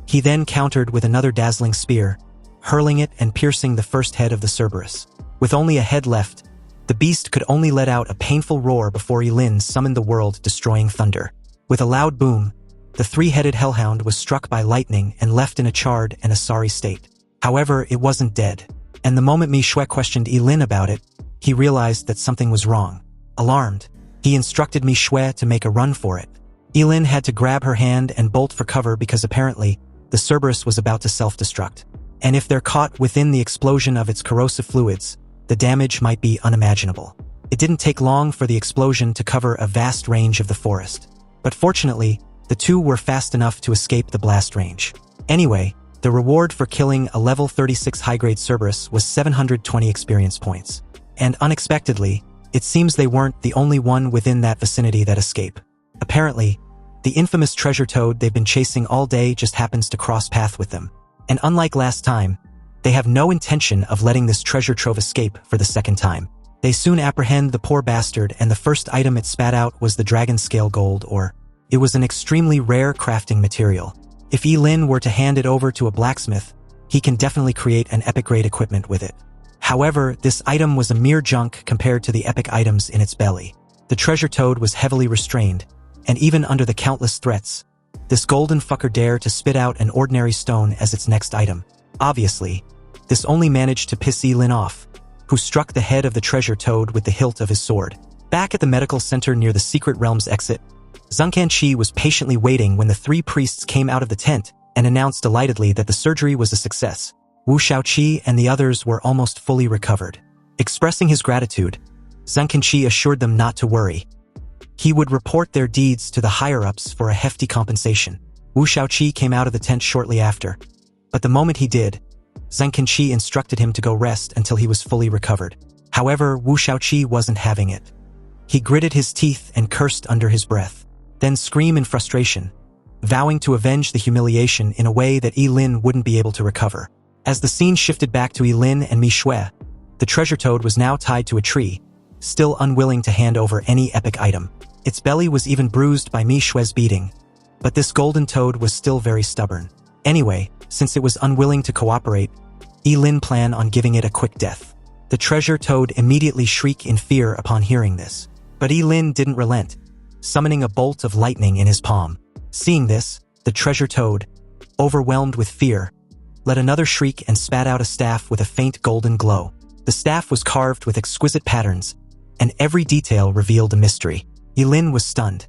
He then countered with another dazzling spear, hurling it and piercing the first head of the Cerberus. With only a head left, the beast could only let out a painful roar before Ye Lin summoned the world-destroying thunder. With a loud boom, the three-headed hellhound was struck by lightning and left in a charred and a sorry state. However, it wasn't dead, and the moment Manhwa questioned Ye Lin about it, he realized that something was wrong. Alarmed, he instructed Manhwa to make a run for it. Ye Lin had to grab her hand and bolt for cover because apparently, the Cerberus was about to self-destruct. And if they're caught within the explosion of its corrosive fluids, the damage might be unimaginable. It didn't take long for the explosion to cover a vast range of the forest. But fortunately, the two were fast enough to escape the blast range. Anyway, the reward for killing a level 36 high-grade Cerberus was 720 experience points. And unexpectedly, it seems they weren't the only one within that vicinity that escaped. Apparently, the infamous treasure toad they've been chasing all day just happens to cross path with them. And unlike last time, they have no intention of letting this treasure trove escape for the second time. They soon apprehend the poor bastard, and the first item it spat out was the dragon scale gold, or it was an extremely rare crafting material. If Ye Lin were to hand it over to a blacksmith, he can definitely create an epic-grade equipment with it. However, this item was a mere junk compared to the epic items in its belly. The treasure toad was heavily restrained, and even under the countless threats, this golden fucker dared to spit out an ordinary stone as its next item. Obviously, this only managed to piss Ye Lin off, who struck the head of the treasure toad with the hilt of his sword. Back at the medical center near the Secret Realm's exit, Zhang Kanqi was patiently waiting when the three priests came out of the tent and announced delightedly that the surgery was a success. Wu Shaoqi and the others were almost fully recovered. Expressing his gratitude, Zhang Kanqi assured them not to worry. He would report their deeds to the higher-ups for a hefty compensation. Wu Shaoqi came out of the tent shortly after, but the moment he did, Zhang Kanqi instructed him to go rest until he was fully recovered. However, Wu Shaoqi wasn't having it. He gritted his teeth and cursed under his breath, then screamed in frustration, vowing to avenge the humiliation in a way that Ye Lin wouldn't be able to recover. As the scene shifted back to Ye Lin and Manhwa, the treasure toad was now tied to a tree, still unwilling to hand over any epic item. Its belly was even bruised by Manhwa's beating, but this golden toad was still very stubborn. Anyway, since it was unwilling to cooperate, Ye Lin planned on giving it a quick death. The treasure toad immediately shrieked in fear upon hearing this, but Ye Lin didn't relent, summoning a bolt of lightning in his palm. Seeing this, the treasure toad, overwhelmed with fear, let another shriek and spat out a staff with a faint golden glow. The staff was carved with exquisite patterns, and every detail revealed a mystery. Ye Lin was stunned.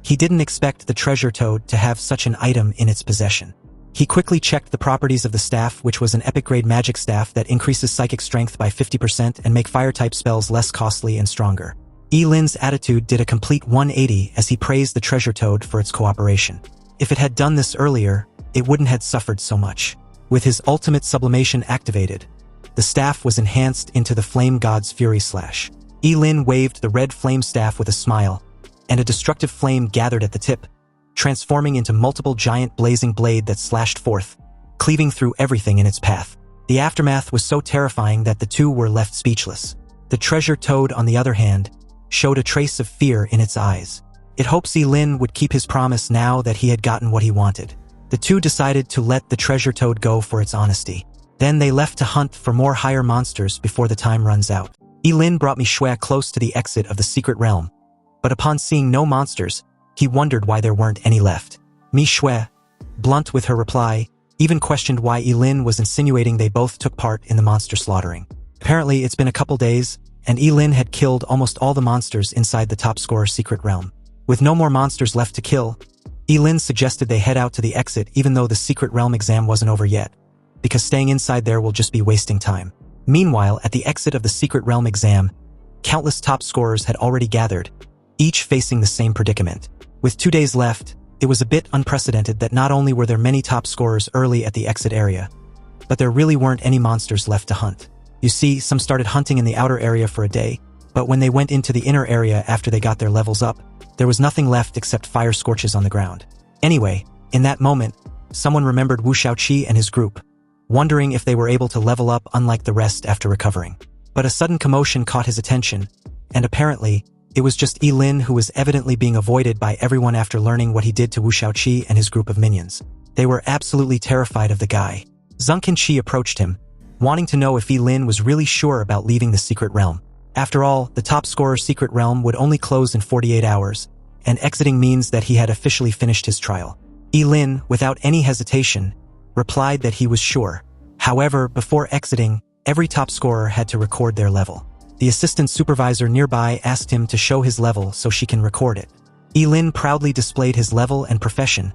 He didn't expect the treasure toad to have such an item in its possession. He quickly checked the properties of the staff, which was an epic-grade magic staff that increases psychic strength by 50% and make fire-type spells less costly and stronger. Ye Lin's attitude did a complete 180 as he praised the treasure toad for its cooperation. If it had done this earlier, it wouldn't have suffered so much. With his ultimate sublimation activated, the staff was enhanced into the flame god's fury slash. Ye Lin waved the red flame staff with a smile, and a destructive flame gathered at the tip, transforming into multiple giant blazing blade that slashed forth, cleaving through everything in its path. The aftermath was so terrifying that the two were left speechless. The treasure toad, on the other hand, showed a trace of fear in its eyes. It hopes Ye Lin would keep his promise now that he had gotten what he wanted. The two decided to let the treasure toad go for its honesty. Then they left to hunt for more higher monsters before the time runs out. Ye Lin brought Manhwa close to the exit of the secret realm, but upon seeing no monsters, he wondered why there weren't any left. Manhwa, blunt with her reply, even questioned why Ye Lin was insinuating they both took part in the monster slaughtering. Apparently, it's been a couple days, and Ye Lin had killed almost all the monsters inside the top scorer secret realm. With no more monsters left to kill, Ye Lin suggested they head out to the exit even though the secret realm exam wasn't over yet, because staying inside there will just be wasting time. Meanwhile, at the exit of the secret realm exam, countless top scorers had already gathered, each facing the same predicament. With 2 days left, it was a bit unprecedented that not only were there many top scorers early at the exit area, but there really weren't any monsters left to hunt. You see, some started hunting in the outer area for a day, but when they went into the inner area after they got their levels up, there was nothing left except fire scorches on the ground. Anyway, in that moment, someone remembered Wu Shaoqi and his group, wondering if they were able to level up unlike the rest after recovering. But a sudden commotion caught his attention, and apparently, it was just Ye Lin who was evidently being avoided by everyone after learning what he did to Wu Shaoqi and his group of minions. They were absolutely terrified of the guy. Zhengqianqi approached him, wanting to know if Ye Lin was really sure about leaving the secret realm. After all, the top scorer secret realm would only close in 48 hours, and exiting means that he had officially finished his trial. Ye Lin, without any hesitation, replied that he was sure. However, before exiting, every top scorer had to record their level. The assistant supervisor nearby asked him to show his level so she can record it. Ye Lin proudly displayed his level and profession,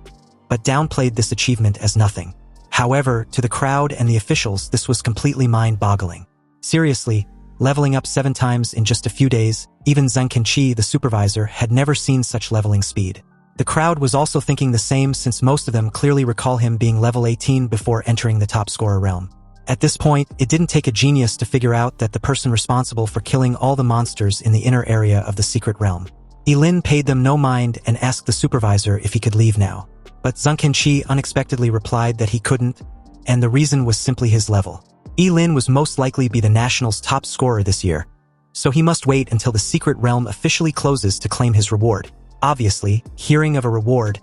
but downplayed this achievement as nothing. However, to the crowd and the officials, this was completely mind-boggling. Seriously, leveling up 7 times in just a few days, even Zhengqianqi, the supervisor, had never seen such leveling speed. The crowd was also thinking the same since most of them clearly recall him being level 18 before entering the top scorer realm. At this point, it didn't take a genius to figure out that the person responsible for killing all the monsters in the inner area of the secret realm. Ye Lin paid them no mind and asked the supervisor if he could leave now. But Zhengqianqi unexpectedly replied that he couldn't, and the reason was simply his level. Ye Lin was most likely be the national's top scorer this year, so he must wait until the secret realm officially closes to claim his reward. Obviously, hearing of a reward,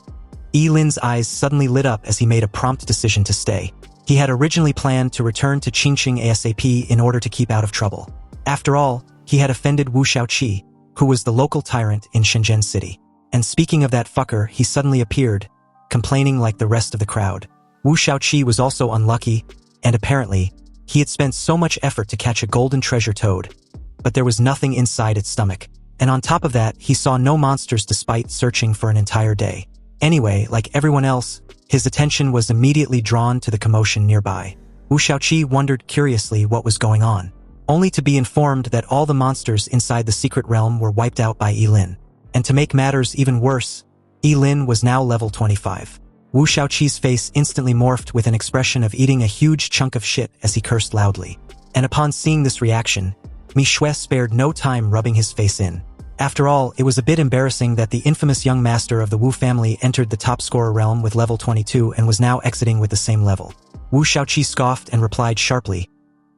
Ye Lin's eyes suddenly lit up as he made a prompt decision to stay. He had originally planned to return to Qingqing ASAP in order to keep out of trouble. After all, he had offended Wu Shaoqi, who was the local tyrant in Shenzhen City. And speaking of that fucker, he suddenly appeared, complaining like the rest of the crowd. Wu Shaoqi was also unlucky, and apparently, he had spent so much effort to catch a golden treasure toad, but there was nothing inside its stomach. And on top of that, he saw no monsters despite searching for an entire day. Anyway, like everyone else, his attention was immediately drawn to the commotion nearby. Wu Shaoqi wondered curiously what was going on, only to be informed that all the monsters inside the secret realm were wiped out by Ye Lin. And to make matters even worse, Ye Lin was now level 25. Wu Shaoqi's face instantly morphed with an expression of eating a huge chunk of shit as he cursed loudly. And upon seeing this reaction, Manhwa spared no time rubbing his face in. After all, it was a bit embarrassing that the infamous young master of the Wu family entered the top scorer realm with level 22 and was now exiting with the same level. Wu Shaoqi scoffed and replied sharply,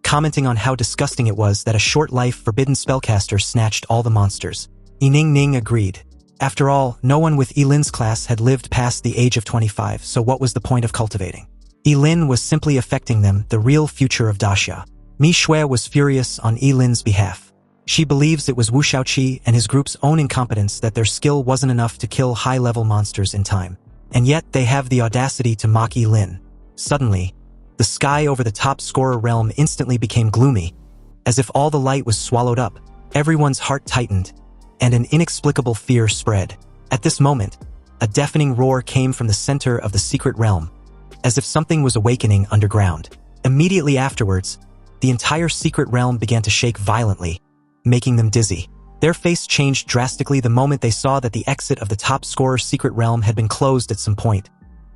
commenting on how disgusting it was that a short-life Forbidden Spellcaster snatched all the monsters. Ye Ning agreed. After all, no one with Ye Lin's class had lived past the age of 25, so what was the point of cultivating? Ye Lin was simply affecting them, the real future of Daxia. Manhwa was furious on Ye Lin's behalf. She believes it was Wu Shaoqi and his group's own incompetence that their skill wasn't enough to kill high-level monsters in time. And yet they have the audacity to mock Ye Lin. Suddenly, the sky over the top scorer realm instantly became gloomy, As if all the light was swallowed up, everyone's heart tightened, and an inexplicable fear spread. At this moment, a deafening roar came from the center of the secret realm, as if something was awakening underground. Immediately afterwards, the entire secret realm began to shake violently, making them dizzy. Their face changed drastically the moment they saw that the exit of the top scorer's secret realm had been closed at some point,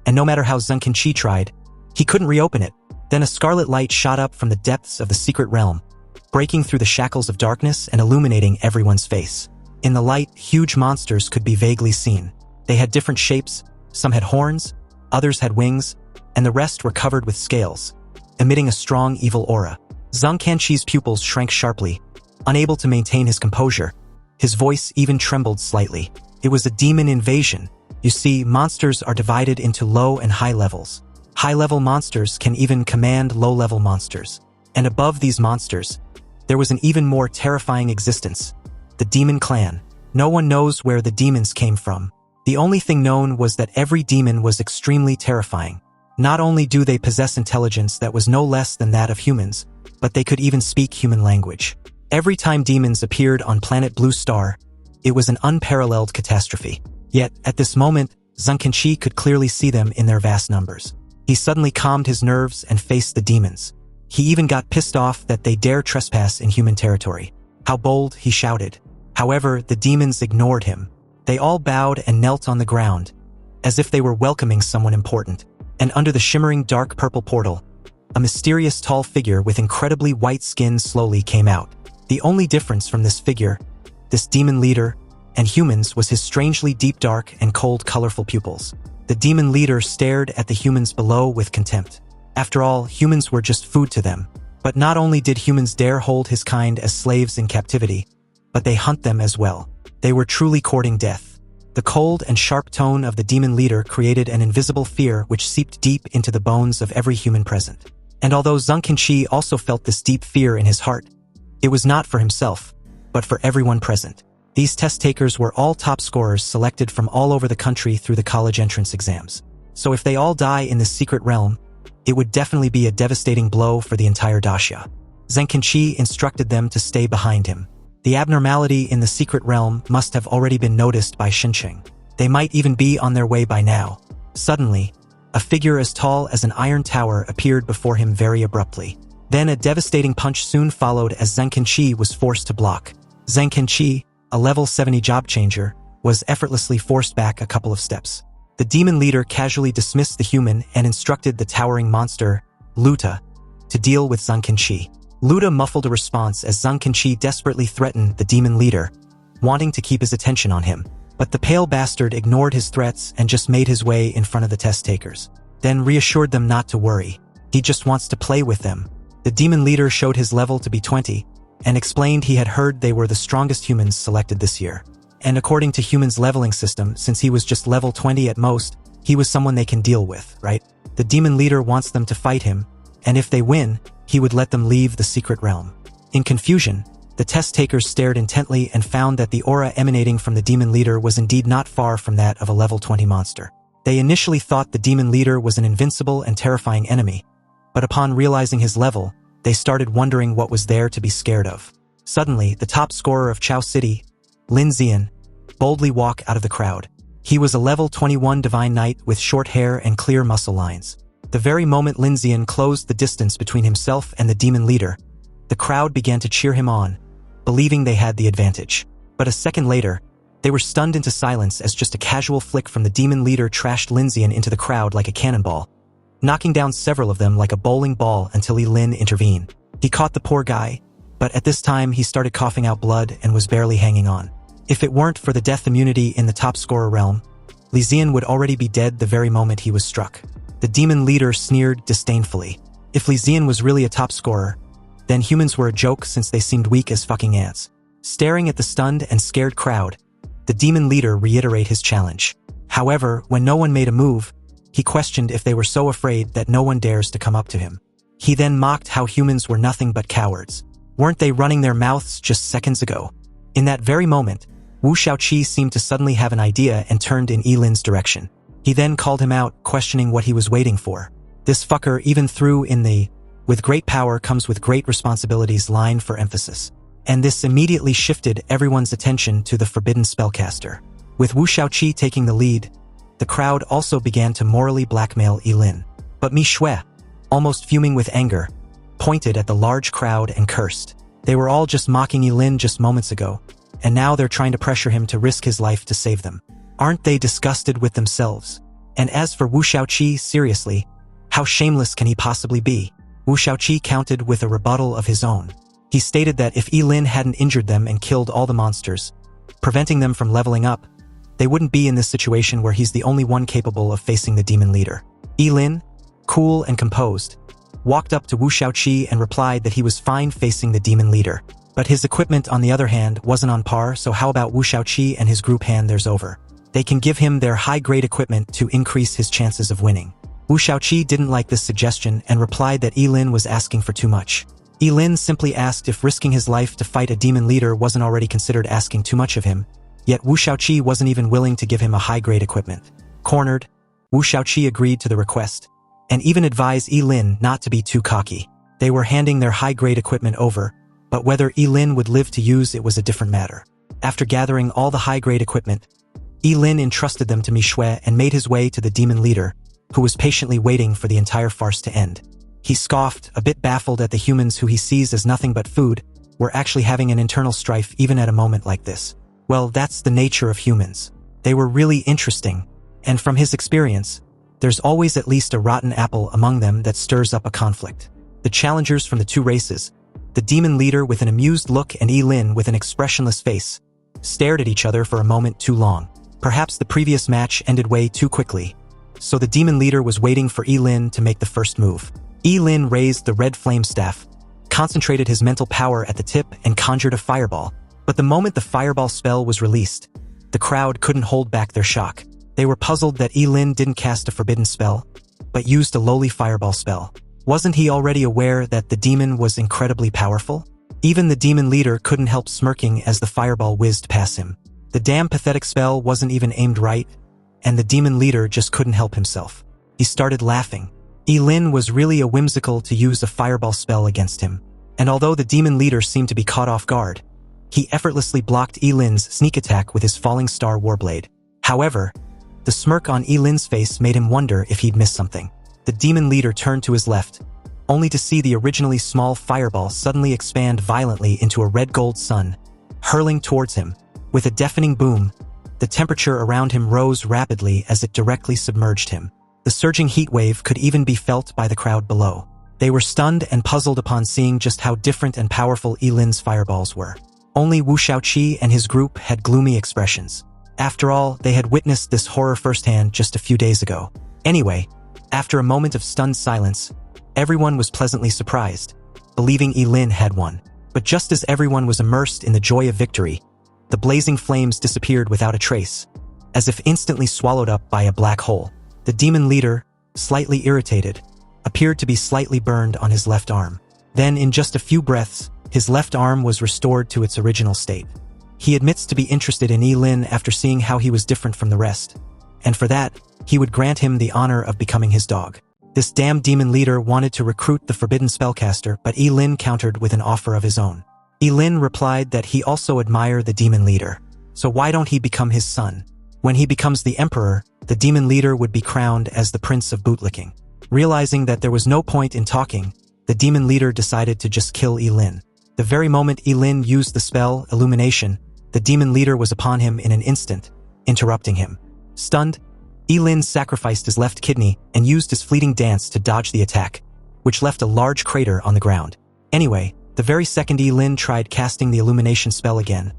and no matter how Zheng Qi tried, he couldn't reopen it. Then a scarlet light shot up from the depths of the secret realm, breaking through the shackles of darkness and illuminating everyone's face. In the light, huge monsters could be vaguely seen. They had different shapes, some had horns, others had wings, and the rest were covered with scales, emitting a strong evil aura. Zheng Qi's pupils shrank sharply, unable to maintain his composure. His voice even trembled slightly. It was a demon invasion. You see, monsters are divided into low and high levels. High-level monsters can even command low-level monsters. And above these monsters, there was an even more terrifying existence, the demon clan. No one knows where the demons came from. The only thing known was that every demon was extremely terrifying. Not only do they possess intelligence that was no less than that of humans, but they could even speak human language. Every time demons appeared on planet Blue Star, it was an unparalleled catastrophe. Yet, at this moment, Zheng Qi could clearly see them in their vast numbers. He suddenly calmed his nerves and faced the demons. He even got pissed off that they dare trespass in human territory. How bold, he shouted. However, the demons ignored him. They all bowed and knelt on the ground, as if they were welcoming someone important. And under the shimmering dark purple portal, a mysterious tall figure with incredibly white skin slowly came out. The only difference from this figure, this demon leader, and humans was his strangely deep dark and cold colorful pupils. The demon leader stared at the humans below with contempt. After all, humans were just food to them. But not only did humans dare hold his kind as slaves in captivity, but they hunt them as well. They were truly courting death. The cold and sharp tone of the demon leader created an invisible fear which seeped deep into the bones of every human present. And although Zheng Qi also felt this deep fear in his heart, it was not for himself, but for everyone present. These test takers were all top scorers selected from all over the country through the college entrance exams. So if they all die in this secret realm, it would definitely be a devastating blow for the entire daxia. Zheng Qi instructed them to stay behind him. The abnormality in the secret realm must have already been noticed by Xincheng. They might even be on their way by now. Suddenly, a figure as tall as an iron tower appeared before him very abruptly. Then a devastating punch soon followed as Zheng Qi was forced to block. Zheng Qi, a level 70 job changer, was effortlessly forced back a couple of steps. The demon leader casually dismissed the human and instructed the towering monster, Luta, to deal with Zheng Qi. Luta muffled a response as Zheng Qi desperately threatened the demon leader, wanting to keep his attention on him. But the pale bastard ignored his threats and just made his way in front of the test takers. Then reassured them not to worry. He just wants to play with them. The demon leader showed his level to be 20, and explained he had heard they were the strongest humans selected this year. And according to humans' leveling system, since he was just level 20 at most, he was someone they can deal with, right? The demon leader wants them to fight him, and if they win, he would let them leave the secret realm. In confusion, the test takers stared intently and found that the aura emanating from the demon leader was indeed not far from that of a level 20 monster. They initially thought the demon leader was an invincible and terrifying enemy, but upon realizing his level, they started wondering what was there to be scared of. Suddenly, the top scorer of Chao City, Lin Zian, boldly walked out of the crowd. He was a level 21 divine knight with short hair and clear muscle lines. The very moment Lin Zian closed the distance between himself and the demon leader, the crowd began to cheer him on, believing they had the advantage. But a second later, they were stunned into silence as just a casual flick from the demon leader trashed Lin Zian into the crowd like a cannonball, knocking down several of them like a bowling ball until Ye Lin intervened. He caught the poor guy, but at this time he started coughing out blood and was barely hanging on. If it weren't for the death immunity in the top scorer realm, Li Zian would already be dead the very moment he was struck. The demon leader sneered disdainfully. If Li Zian was really a top scorer, then humans were a joke since they seemed weak as fucking ants. Staring at the stunned and scared crowd, the demon leader reiterated his challenge. However, when no one made a move, he questioned if they were so afraid that no one dares to come up to him. He then mocked how humans were nothing but cowards. Weren't they running their mouths just seconds ago? In that very moment, Wu Shaoqi seemed to suddenly have an idea and turned in Ye Lin's direction. He then called him out, questioning what he was waiting for. This fucker even threw in the "With great power comes with great responsibilities" line for emphasis. And this immediately shifted everyone's attention to the Forbidden Spellcaster. With Wu Shaoqi taking the lead, the crowd also began to morally blackmail Ye Lin. But Mi Shui, almost fuming with anger, pointed at the large crowd and cursed. They were all just mocking Ye Lin just moments ago, and now they're trying to pressure him to risk his life to save them. Aren't they disgusted with themselves? And as for Wu Shaoqi, seriously, how shameless can he possibly be? Wu Shaoqi countered with a rebuttal of his own. He stated that if Ye Lin hadn't injured them and killed all the monsters, preventing them from leveling up, they wouldn't be in this situation where he's the only one capable of facing the demon leader. Ye Lin, cool and composed, walked up to Wu Shaoqi and replied that he was fine facing the demon leader. But his equipment, on the other hand, wasn't on par, so how about Wu Shaoqi and his group hand theirs over? They can give him their high-grade equipment to increase his chances of winning. Wu Shaoqi didn't like this suggestion and replied that Ye Lin was asking for too much. Ye Lin simply asked if risking his life to fight a demon leader wasn't already considered asking too much of him, yet Wu Shaoqi wasn't even willing to give him a high-grade equipment. Cornered, Wu Shaoqi agreed to the request, and even advised Ye Lin not to be too cocky. They were handing their high-grade equipment over, but whether Ye Lin would live to use it was a different matter. After gathering all the high-grade equipment, Ye Lin entrusted them to Mi Shui and made his way to the demon leader, who was patiently waiting for the entire farce to end. He scoffed, a bit baffled at the humans who he sees as nothing but food, were actually having an internal strife even at a moment like this. Well, that's the nature of humans. They were really interesting, and from his experience, there's always at least a rotten apple among them that stirs up a conflict. The challengers from the two races, the demon leader with an amused look and Ye Lin with an expressionless face, stared at each other for a moment too long. Perhaps the previous match ended way too quickly, so the demon leader was waiting for Ye Lin to make the first move. Ye Lin raised the red flame staff, concentrated his mental power at the tip and conjured a fireball. But the moment the fireball spell was released, the crowd couldn't hold back their shock. They were puzzled that Ye Lin didn't cast a forbidden spell, but used a lowly fireball spell. Wasn't he already aware that the demon was incredibly powerful? Even the demon leader couldn't help smirking as the fireball whizzed past him. The damn pathetic spell wasn't even aimed right, and the demon leader just couldn't help himself. He started laughing. Ye Lin was really a whimsical to use a fireball spell against him, and although the demon leader seemed to be caught off guard, he effortlessly blocked Ye Lin's sneak attack with his falling star warblade. However, the smirk on Ye Lin's face made him wonder if he'd missed something. The demon leader turned to his left, only to see the originally small fireball suddenly expand violently into a red-gold sun, hurling towards him. With a deafening boom, the temperature around him rose rapidly as it directly submerged him. The surging heat wave could even be felt by the crowd below. They were stunned and puzzled upon seeing just how different and powerful Ye Lin's fireballs were. Only Wu Shaoqi and his group had gloomy expressions. After all, they had witnessed this horror firsthand just a few days ago. Anyway, after a moment of stunned silence, everyone was pleasantly surprised, believing Ye Lin had won. But just as everyone was immersed in the joy of victory, the blazing flames disappeared without a trace, as if instantly swallowed up by a black hole. The demon leader, slightly irritated, appeared to be slightly burned on his left arm. Then, in just a few breaths, his left arm was restored to its original state. He admits to be interested in Ye Lin after seeing how he was different from the rest, and for that, he would grant him the honor of becoming his dog. This damn demon leader wanted to recruit the Forbidden Spellcaster, but Ye Lin countered with an offer of his own. Ye Lin replied that he also admired the demon leader, so why don't he become his son? When he becomes the emperor, the demon leader would be crowned as the prince of bootlicking. Realizing that there was no point in talking, the demon leader decided to just kill Ye Lin. The very moment Ye Lin used the spell, Illumination, the demon leader was upon him in an instant, interrupting him. Stunned, Ye Lin sacrificed his left kidney and used his fleeting dance to dodge the attack, which left a large crater on the ground. Anyway, the very second Ye Lin tried casting the Illumination spell again,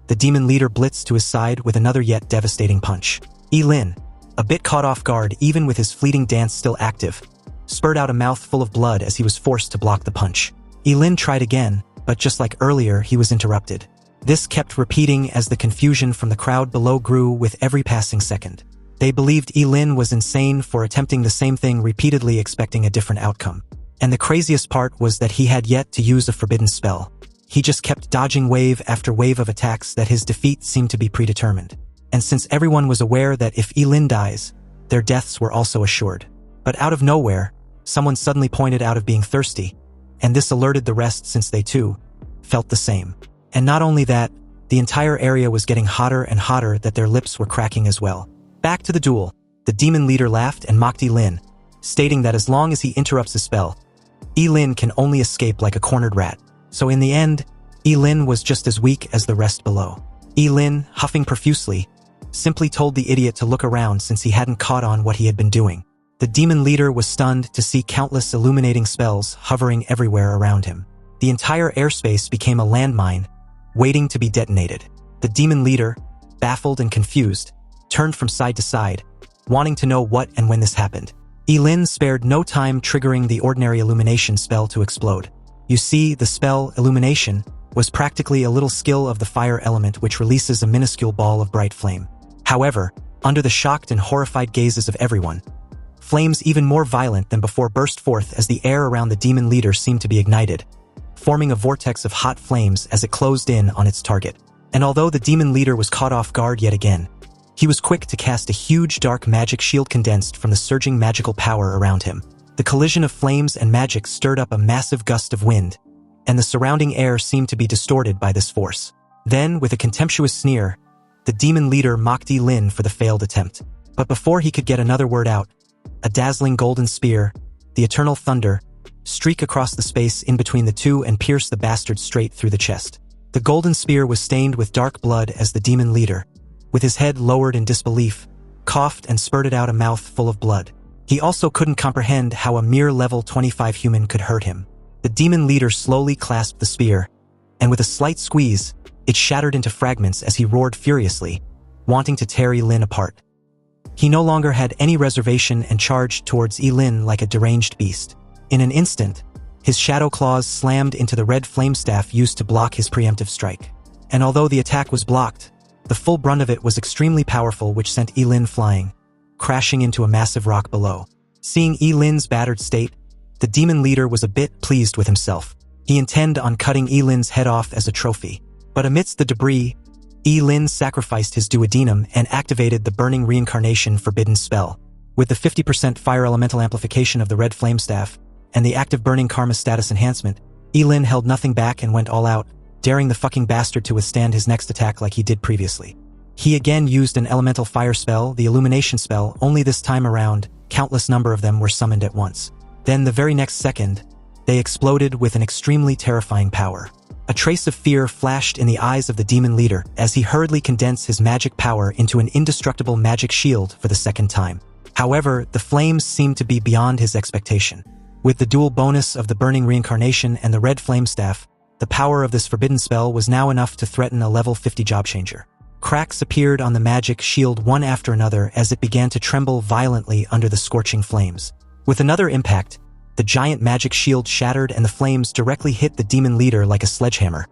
the demon leader blitzed to his side with another yet devastating punch. Ye Lin, a bit caught off guard even with his fleeting dance still active, spurted out a mouthful of blood as he was forced to block the punch. Ye Lin tried again, but just like earlier, he was interrupted. This kept repeating as the confusion from the crowd below grew with every passing second. They believed Ye Lin was insane for attempting the same thing repeatedly, expecting a different outcome. And the craziest part was that he had yet to use a forbidden spell. He just kept dodging wave after wave of attacks that his defeat seemed to be predetermined. And since everyone was aware that if Ye Lin dies, their deaths were also assured. But out of nowhere, someone suddenly pointed out of being thirsty, and this alerted the rest since they too felt the same. And not only that, the entire area was getting hotter and hotter that their lips were cracking as well. Back to the duel, the demon leader laughed and mocked Ye Lin, stating that as long as he interrupts his spell, Ye Lin can only escape like a cornered rat. So in the end, Ye Lin was just as weak as the rest below. Ye Lin, huffing profusely, simply told the idiot to look around since he hadn't caught on what he had been doing. The demon leader was stunned to see countless illuminating spells hovering everywhere around him. The entire airspace became a landmine, waiting to be detonated. The demon leader, baffled and confused, turned from side to side, wanting to know what and when this happened. Ye Lin spared no time triggering the ordinary illumination spell to explode. You see, the spell, illumination, was practically a little skill of the fire element which releases a minuscule ball of bright flame. However, under the shocked and horrified gazes of everyone, flames even more violent than before burst forth as the air around the demon leader seemed to be ignited, forming a vortex of hot flames as it closed in on its target. And although the demon leader was caught off guard yet again, he was quick to cast a huge dark magic shield condensed from the surging magical power around him. The collision of flames and magic stirred up a massive gust of wind, and the surrounding air seemed to be distorted by this force. Then, with a contemptuous sneer, the demon leader mocked Ye Lin for the failed attempt. But before he could get another word out, a dazzling golden spear, the eternal thunder, streak across the space in between the two and pierce the bastard straight through the chest. The golden spear was stained with dark blood as the demon leader, with his head lowered in disbelief, coughed and spurted out a mouth full of blood. He also couldn't comprehend how a mere level 25 human could hurt him. The demon leader slowly clasped the spear, and with a slight squeeze, it shattered into fragments as he roared furiously, wanting to tear Ye Lin apart. He no longer had any reservation and charged towards Ye Lin like a deranged beast. In an instant, his shadow claws slammed into the red flame staff used to block his preemptive strike. And although the attack was blocked, the full brunt of it was extremely powerful, which sent Ye Lin flying, crashing into a massive rock below. Seeing Ye Lin's battered state, the demon leader was a bit pleased with himself. He intended on cutting Ye Lin's head off as a trophy. But amidst the debris, Ye Lin sacrificed his duodenum and activated the burning reincarnation forbidden spell. With the 50% fire elemental amplification of the red flame staff and the active burning karma status enhancement, Ye Lin held nothing back and went all out, daring the fucking bastard to withstand his next attack like he did previously. He again used an elemental fire spell, the illumination spell, only this time around, countless number of them were summoned at once. Then the very next second, they exploded with an extremely terrifying power. A trace of fear flashed in the eyes of the demon leader as he hurriedly condensed his magic power into an indestructible magic shield for the second time. However, the flames seemed to be beyond his expectation. With the dual bonus of the burning reincarnation and the red flame staff, the power of this forbidden spell was now enough to threaten a level 50 job changer. Cracks appeared on the magic shield one after another as it began to tremble violently under the scorching flames. With another impact, the giant magic shield shattered and the flames directly hit the demon leader like a sledgehammer,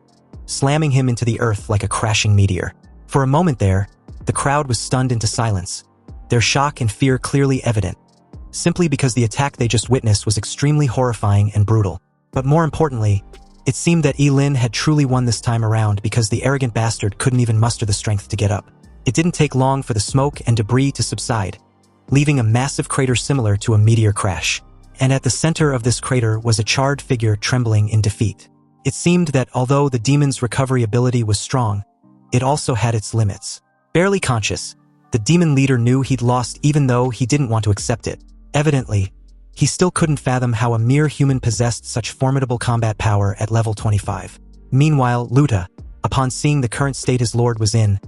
slamming him into the earth like a crashing meteor. For a moment there, the crowd was stunned into silence, their shock and fear clearly evident, simply because the attack they just witnessed was extremely horrifying and brutal. But more importantly, it seemed that Ye Lin had truly won this time around because the arrogant bastard couldn't even muster the strength to get up. It didn't take long for the smoke and debris to subside, leaving a massive crater similar to a meteor crash. And at the center of this crater was a charred figure trembling in defeat. It seemed that although the demon's recovery ability was strong, it also had its limits. Barely conscious, the demon leader knew he'd lost even though he didn't want to accept it. Evidently, he still couldn't fathom how a mere human possessed such formidable combat power at level 25. Meanwhile, Luta, upon seeing the current state his lord was in,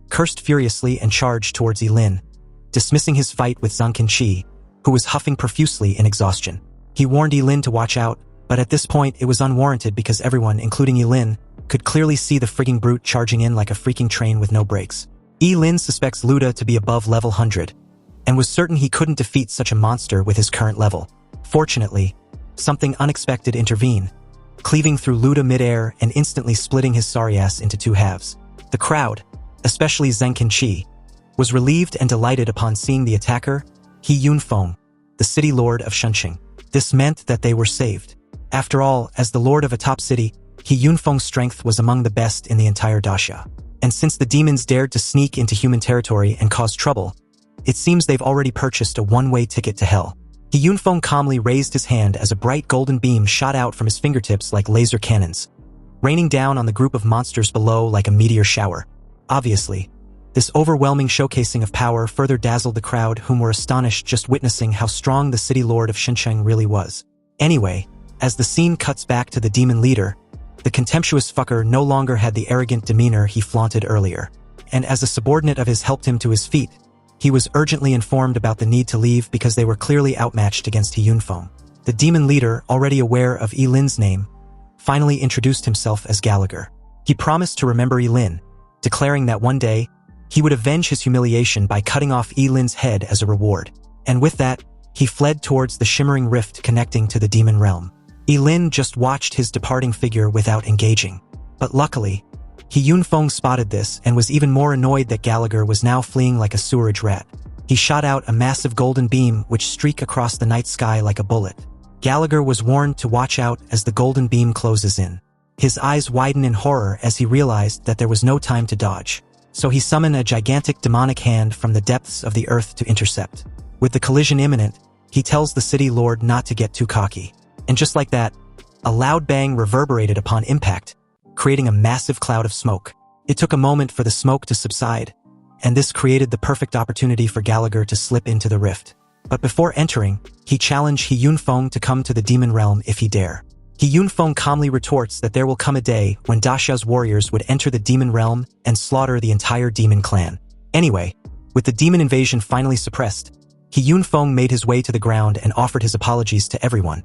cursed furiously and charged towards Ye Lin, dismissing his fight with Zhang Qinqi, who was huffing profusely in exhaustion. He warned Ye Lin to watch out, but at this point it was unwarranted because everyone, including Ye Lin, could clearly see the frigging brute charging in like a freaking train with no brakes. Ye Lin suspects Luta to be above level 100, and was certain he couldn't defeat such a monster with his current level. Fortunately, something unexpected intervened, cleaving through Luta midair and instantly splitting his sorry ass into two halves. The crowd, especially Zhang Qinqi, was relieved and delighted upon seeing the attacker, He Yunfeng, the city lord of Shunqing. This meant that they were saved. After all, as the lord of a top city, He Yunfeng's strength was among the best in the entire Daxia. And since the demons dared to sneak into human territory and cause trouble, it seems they've already purchased a one-way ticket to hell. He Yunfeng calmly raised his hand as a bright golden beam shot out from his fingertips like laser cannons, raining down on the group of monsters below like a meteor shower. Obviously, this overwhelming showcasing of power further dazzled the crowd, whom were astonished just witnessing how strong the city lord of Xincheng really was. Anyway, as the scene cuts back to the demon leader, the contemptuous fucker no longer had the arrogant demeanor he flaunted earlier, and as a subordinate of his helped him to his feet, he was urgently informed about the need to leave because they were clearly outmatched against He Yunfeng. The demon leader, already aware of Ye Lin's name, finally introduced himself as Gallagher. He promised to remember Ye Lin, declaring that one day, he would avenge his humiliation by cutting off Ye Lin's head as a reward. And with that, he fled towards the shimmering rift connecting to the demon realm. Ye Lin just watched his departing figure without engaging. But luckily, He Yunfeng spotted this and was even more annoyed that Gallagher was now fleeing like a sewerage rat. He shot out a massive golden beam which streaked across the night sky like a bullet. Gallagher was warned to watch out as the golden beam closes in. His eyes widened in horror as he realized that there was no time to dodge. So he summoned a gigantic demonic hand from the depths of the earth to intercept. With the collision imminent, he tells the city lord not to get too cocky. And just like that, a loud bang reverberated upon impact, creating a massive cloud of smoke. It took a moment for the smoke to subside, and this created the perfect opportunity for Gallagher to slip into the rift. But before entering, he challenged He Yunfeng to come to the demon realm if he dare. He Yunfeng calmly retorts that there will come a day when Daxia's warriors would enter the demon realm and slaughter the entire demon clan. Anyway, with the demon invasion finally suppressed, He Yunfeng made his way to the ground and offered his apologies to everyone,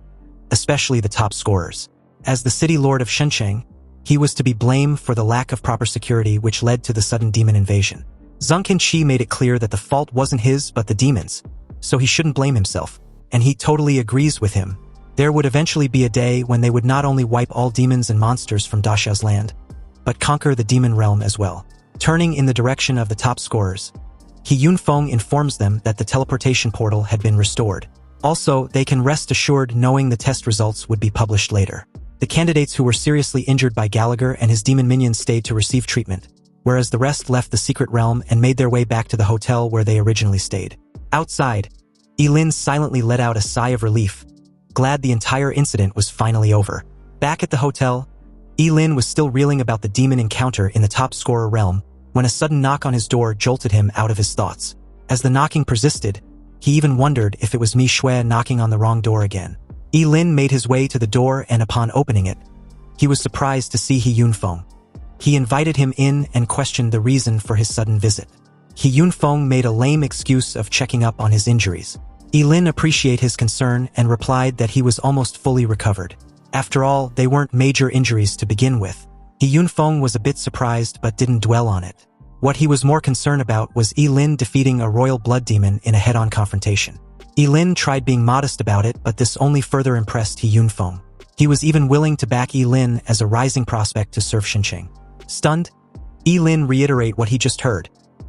especially the top scorers. As the city lord of Xincheng, he was to be blamed for the lack of proper security which led to the sudden demon invasion. Zhang Qinqi made it clear that the fault wasn't his but the demons, so he shouldn't blame himself, and he totally agrees with him. There would eventually be a day when they would not only wipe all demons and monsters from Daxia's land, but conquer the demon realm as well. Turning in the direction of the top scorers, He Yunfeng informs them that the teleportation portal had been restored. Also, they can rest assured knowing the test results would be published later. The candidates who were seriously injured by Gallagher and his demon minions stayed to receive treatment, whereas the rest left the secret realm and made their way back to the hotel where they originally stayed. Outside, Ye Lin silently let out a sigh of relief, glad the entire incident was finally over. Back at the hotel, Ye Lin was still reeling about the demon encounter in the top scorer realm when a sudden knock on his door jolted him out of his thoughts. As the knocking persisted, he even wondered if it was Mi Shui knocking on the wrong door again. Ye Lin made his way to the door and upon opening it, he was surprised to see He Yunfeng. He invited him in and questioned the reason for his sudden visit. He Yunfeng made a lame excuse of checking up on his injuries. Ye Lin appreciated his concern and replied that he was almost fully recovered. After all, they weren't major injuries to begin with. He Yunfeng was a bit surprised but didn't dwell on it. What he was more concerned about was Ye Lin defeating a royal blood demon in a head-on confrontation. Ye Lin tried being modest about it, but this only further impressed He Yunfeng. He was even willing to back Ye Lin as a rising prospect to serve Xincheng. Stunned, Ye Lin reiterated what he just heard,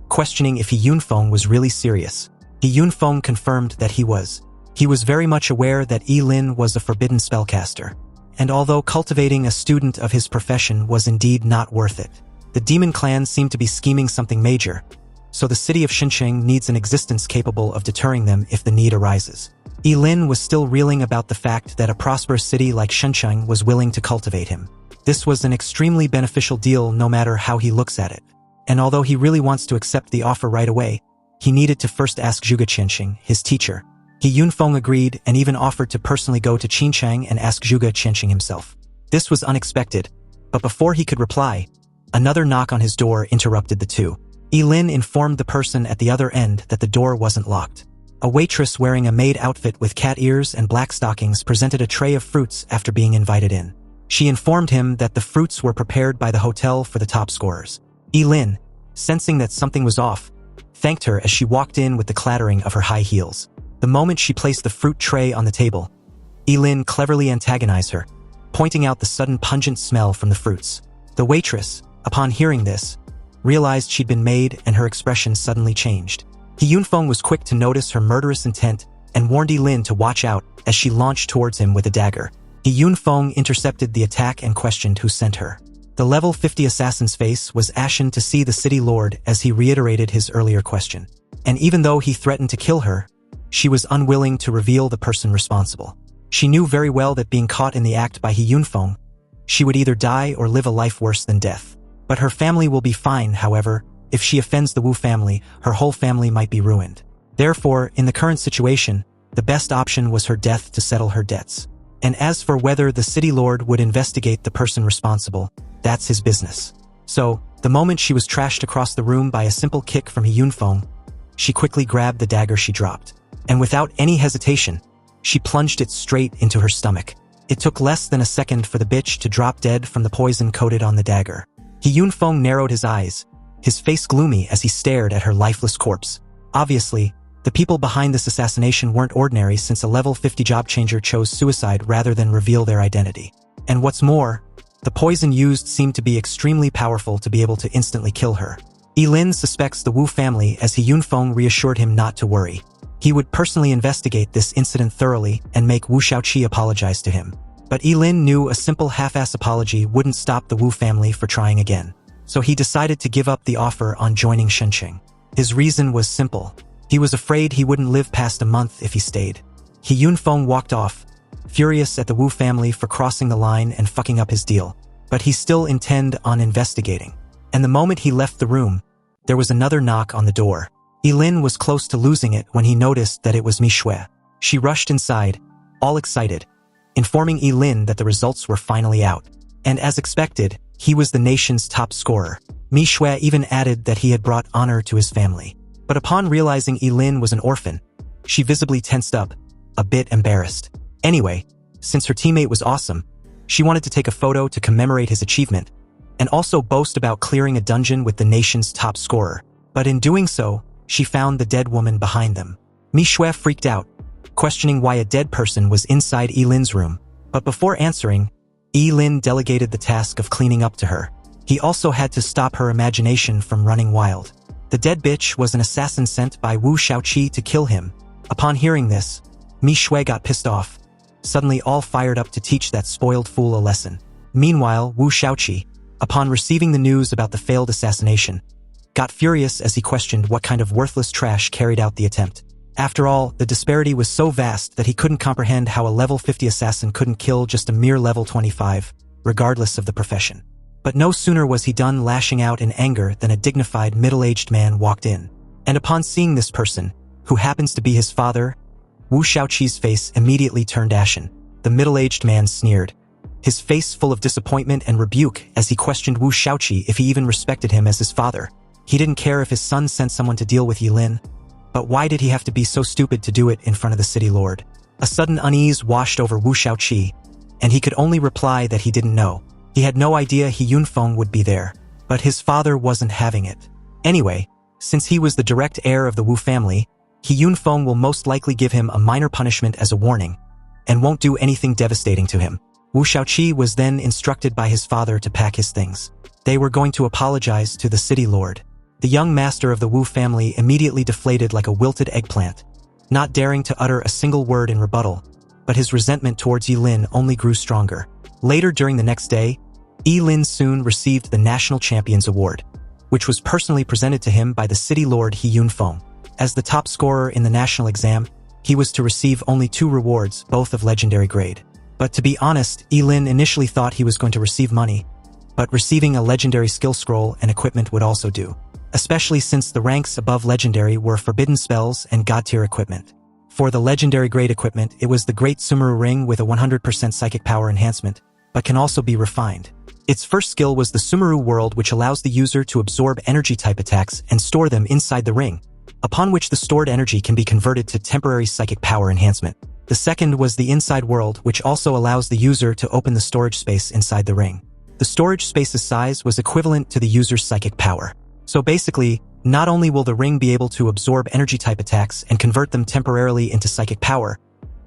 questioning if He Yunfeng was really serious. He Yunfeng confirmed that he was. He was very much aware that Ye Lin was a forbidden spellcaster, and although cultivating a student of his profession was indeed not worth it, the demon clan seemed to be scheming something major, so the city of Xincheng needs an existence capable of deterring them if the need arises. Ye Lin was still reeling about the fact that a prosperous city like Xincheng was willing to cultivate him. This was an extremely beneficial deal no matter how he looks at it, and although he really wants to accept the offer right away, he needed to first ask Zhuge Qianxing, his teacher. He Yunfeng agreed and even offered to personally go to Xincheng and ask Zhuge Qianxing himself. This was unexpected, but before he could reply, another knock on his door interrupted the two. Ye Lin informed the person at the other end that the door wasn't locked. A waitress wearing a maid outfit with cat ears and black stockings presented a tray of fruits after being invited in. She informed him that the fruits were prepared by the hotel for the top scorers. Ye Lin, sensing that something was off, thanked her as she walked in with the clattering of her high heels. The moment she placed the fruit tray on the table, Ye Lin cleverly antagonized her, pointing out the sudden pungent smell from the fruits. The waitress, upon hearing this, realized she'd been made and her expression suddenly changed. He Yunfeng was quick to notice her murderous intent and warned Ye Lin to watch out as she launched towards him with a dagger. He Yunfeng intercepted the attack and questioned who sent her. The level 50 assassin's face was ashen to see the city lord as he reiterated his earlier question. And even though he threatened to kill her, she was unwilling to reveal the person responsible. She knew very well that being caught in the act by He Yunfeng, she would either die or live a life worse than death. But her family will be fine, however. If she offends the Wu family, her whole family might be ruined. Therefore, in the current situation, the best option was her death to settle her debts. And as for whether the city lord would investigate the person responsible, that's his business. So, the moment she was trashed across the room by a simple kick from He Yunfeng, she quickly grabbed the dagger she dropped. And without any hesitation, she plunged it straight into her stomach. It took less than a second for the bitch to drop dead from the poison coated on the dagger. He Yunfeng narrowed his eyes, his face gloomy as he stared at her lifeless corpse. Obviously, the people behind this assassination weren't ordinary, since a level 50 job changer chose suicide rather than reveal their identity. And what's more, the poison used seemed to be extremely powerful to be able to instantly kill her. Ye Lin suspects the Wu family, as He Yunfeng reassured him not to worry. He would personally investigate this incident thoroughly and make Wu Shaoqi apologize to him. But Ye Lin knew a simple half-ass apology wouldn't stop the Wu family for trying again. So he decided to give up the offer on joining Shenqing. His reason was simple. He was afraid he wouldn't live past a month if he stayed. He Yunfeng walked off, furious at the Wu family for crossing the line and fucking up his deal. But he still intended on investigating. And the moment he left the room, there was another knock on the door. Ye Lin was close to losing it when he noticed that it was Mi Shui. She rushed inside, all excited, informing Ye Lin that the results were finally out. And as expected, he was the nation's top scorer. Mi Shui even added that he had brought honor to his family. But upon realizing Ye Lin was an orphan, she visibly tensed up, a bit embarrassed. Anyway, since her teammate was awesome, she wanted to take a photo to commemorate his achievement, and also boast about clearing a dungeon with the nation's top scorer. But in doing so, she found the dead woman behind them. Mi Shui freaked out, questioning why a dead person was inside Ye Lin's room. But before answering, Ye Lin delegated the task of cleaning up to her. He also had to stop her imagination from running wild. The dead bitch was an assassin sent by Wu Shaoqi to kill him. Upon hearing this, Mi Shui got pissed off, suddenly all fired up to teach that spoiled fool a lesson. Meanwhile, Wu Shaoqi, upon receiving the news about the failed assassination, got furious as he questioned what kind of worthless trash carried out the attempt. After all, the disparity was so vast that he couldn't comprehend how a level 50 assassin couldn't kill just a mere level 25, regardless of the profession. But no sooner was he done lashing out in anger than a dignified middle-aged man walked in. And upon seeing this person, who happens to be his father, Wu Shaoqi's face immediately turned ashen. The middle-aged man sneered, his face full of disappointment and rebuke as he questioned Wu Shaoqi if he even respected him as his father. He didn't care if his son sent someone to deal with Ye Lin, but why did he have to be so stupid to do it in front of the city lord? A sudden unease washed over Wu Shaoqi, and he could only reply that he didn't know. He had no idea He Yunfeng would be there, but his father wasn't having it. Anyway, since he was the direct heir of the Wu family, He Yunfeng will most likely give him a minor punishment as a warning, and won't do anything devastating to him. Wu Shaoqi was then instructed by his father to pack his things. They were going to apologize to the city lord. The young master of the Wu family immediately deflated like a wilted eggplant, not daring to utter a single word in rebuttal, but his resentment towards Ye Lin only grew stronger. Later during the next day, Ye Lin soon received the National Champions Award, which was personally presented to him by the city lord He Yunfeng. As the top scorer in the national exam, he was to receive only 2 rewards, both of legendary grade. But to be honest, Ye Lin initially thought he was going to receive money, but receiving a legendary skill scroll and equipment would also do, especially since the ranks above legendary were forbidden spells and god-tier equipment. For the legendary grade equipment, it was the Great Sumeru Ring with a 100% psychic power enhancement, but can also be refined. Its first skill was the Sumeru World, which allows the user to absorb energy-type attacks and store them inside the ring, upon which the stored energy can be converted to temporary psychic power enhancement. The second was the Inside World, which also allows the user to open the storage space inside the ring. The storage space's size was equivalent to the user's psychic power. So basically, not only will the ring be able to absorb energy-type attacks and convert them temporarily into psychic power,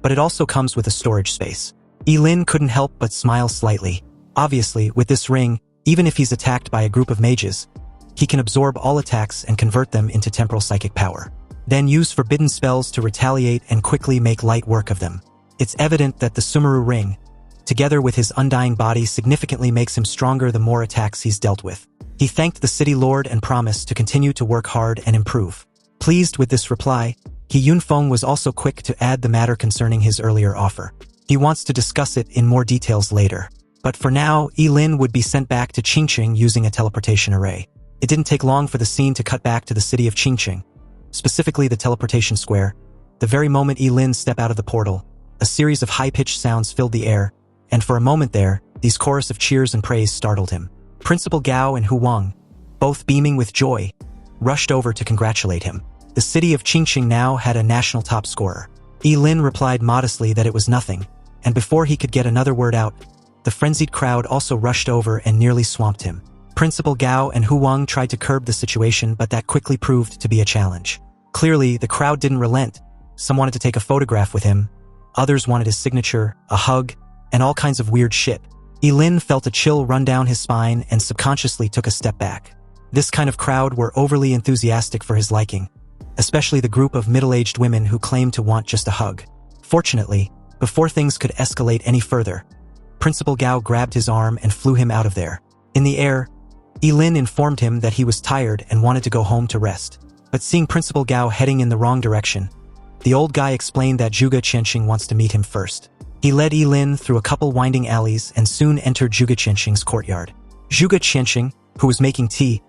but it also comes with a storage space. Ye Lin couldn't help but smile slightly. Obviously, with this ring, even if he's attacked by a group of mages, he can absorb all attacks and convert them into temporal psychic power. Then use forbidden spells to retaliate and quickly make light work of them. It's evident that the Sumeru ring, together with his undying body, significantly makes him stronger the more attacks he's dealt with. He thanked the city lord and promised to continue to work hard and improve. Pleased with this reply, He Yunfeng was also quick to add the matter concerning his earlier offer. He wants to discuss it in more details later. But for now, Ye Lin would be sent back to Qingqing using a teleportation array. It didn't take long for the scene to cut back to the city of Qingqing, specifically the teleportation square. The very moment Ye Lin stepped out of the portal, a series of high-pitched sounds filled the air, and for a moment there, these chorus of cheers and praise startled him. Principal Gao and Hu Wang, both beaming with joy, rushed over to congratulate him. The city of Qingqing now had a national top scorer. Ye Lin replied modestly that it was nothing, and before he could get another word out, the frenzied crowd also rushed over and nearly swamped him. Principal Gao and Hu Wang tried to curb the situation, but that quickly proved to be a challenge. Clearly, the crowd didn't relent. Some wanted to take a photograph with him, others wanted his signature, a hug, and all kinds of weird shit. Ye Lin felt a chill run down his spine and subconsciously took a step back. This kind of crowd were overly enthusiastic for his liking, especially the group of middle-aged women who claimed to want just a hug. Fortunately, before things could escalate any further, Principal Gao grabbed his arm and flew him out of there. In the air, Ye Lin informed him that he was tired and wanted to go home to rest. But seeing Principal Gao heading in the wrong direction, the old guy explained that Zhuge Qianxing wants to meet him first. He led Ye Lin through a couple winding alleys and soon entered Zhuge Qianxing's courtyard. Zhuge Qianxing, who was making tea,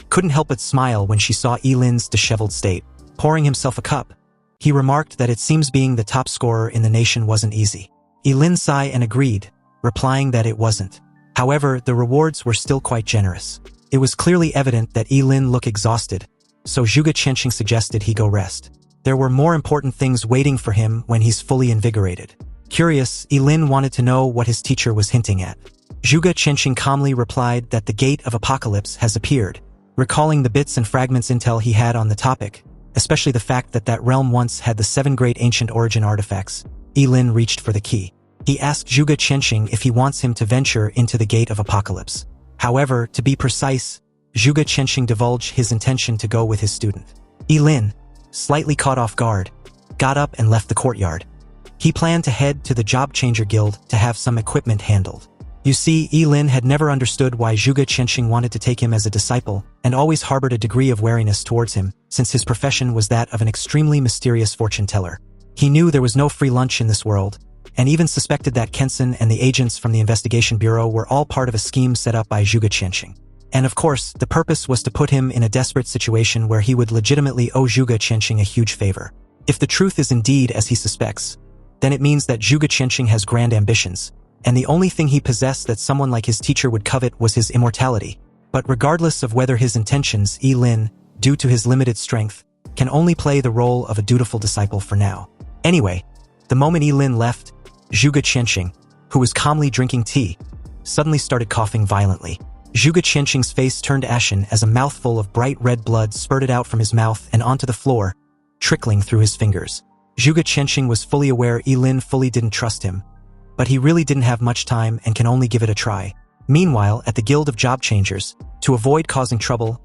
couldn't help but smile when she saw Ye Lin's disheveled state. Pouring himself a cup, he remarked that it seems being the top scorer in the nation wasn't easy. Ye Lin sighed and agreed, replying that it wasn't. However, the rewards were still quite generous. It was clearly evident that Ye Lin looked exhausted, so Zhuge Qianxing suggested he go rest. There were more important things waiting for him when he's fully invigorated. Curious, Ye Lin wanted to know what his teacher was hinting at. Zhuge Qianxing calmly replied that the Gate of Apocalypse has appeared. Recalling the bits and fragments intel he had on the topic, especially the fact that that realm once had the 7 great ancient origin artifacts, Ye Lin reached for the key. He asked Zhuge Qianxing if he wants him to venture into the Gate of Apocalypse. However, to be precise, Zhuge Qianxing divulged his intention to go with his student. Ye Lin, slightly caught off guard, got up and left the courtyard. He planned to head to the Job Changer Guild to have some equipment handled. You see, Ye Lin had never understood why Zhuge Qianxing wanted to take him as a disciple and always harbored a degree of wariness towards him, since his profession was that of an extremely mysterious fortune teller. He knew there was no free lunch in this world, and even suspected that Kensen and the agents from the Investigation Bureau were all part of a scheme set up by Zhuge Qianxing. And of course, the purpose was to put him in a desperate situation where he would legitimately owe Zhuge Qianxing a huge favor. If the truth is indeed as he suspects, then it means that Zhuge Qianxing has grand ambitions, and the only thing he possessed that someone like his teacher would covet was his immortality. But regardless of whether his intentions, Ye Lin, due to his limited strength, can only play the role of a dutiful disciple for now. Anyway, the moment Ye Lin left, Zhuge Qianxing, who was calmly drinking tea, suddenly started coughing violently. Zhuge Qianxing's face turned ashen as a mouthful of bright red blood spurted out from his mouth and onto the floor, trickling through his fingers. Zhuge Qianxing was fully aware Ye Lin fully didn't trust him, but he really didn't have much time and can only give it a try. Meanwhile, at the Guild of Job Changers, to avoid causing trouble,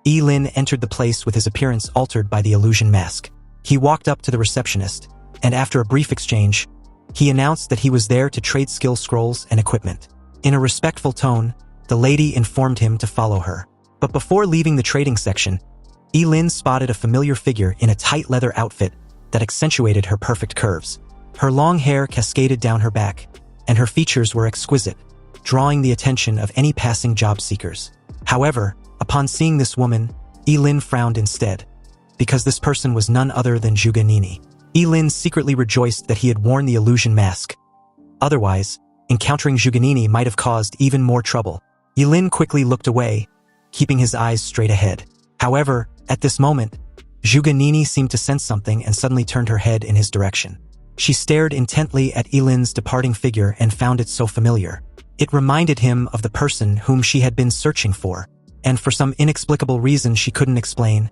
Ye Lin entered the place with his appearance altered by the illusion mask. He walked up to the receptionist, and after a brief exchange, he announced that he was there to trade skill scrolls and equipment. In a respectful tone, the lady informed him to follow her. But before leaving the trading section, Ye Lin spotted a familiar figure in a tight leather outfit that accentuated her perfect curves. Her long hair cascaded down her back, and her features were exquisite, drawing the attention of any passing job seekers. However, upon seeing this woman, Ye Lin frowned instead, because this person was none other than Zhuge Nini. Ye Lin secretly rejoiced that he had worn the illusion mask. Otherwise, encountering Zhuge Nini might have caused even more trouble. Ye Lin quickly looked away, keeping his eyes straight ahead. However, at this moment, Zhuge Nini seemed to sense something and suddenly turned her head in his direction. She stared intently at Ye Lin's departing figure and found it so familiar. It reminded him of the person whom she had been searching for, and for some inexplicable reason she couldn't explain,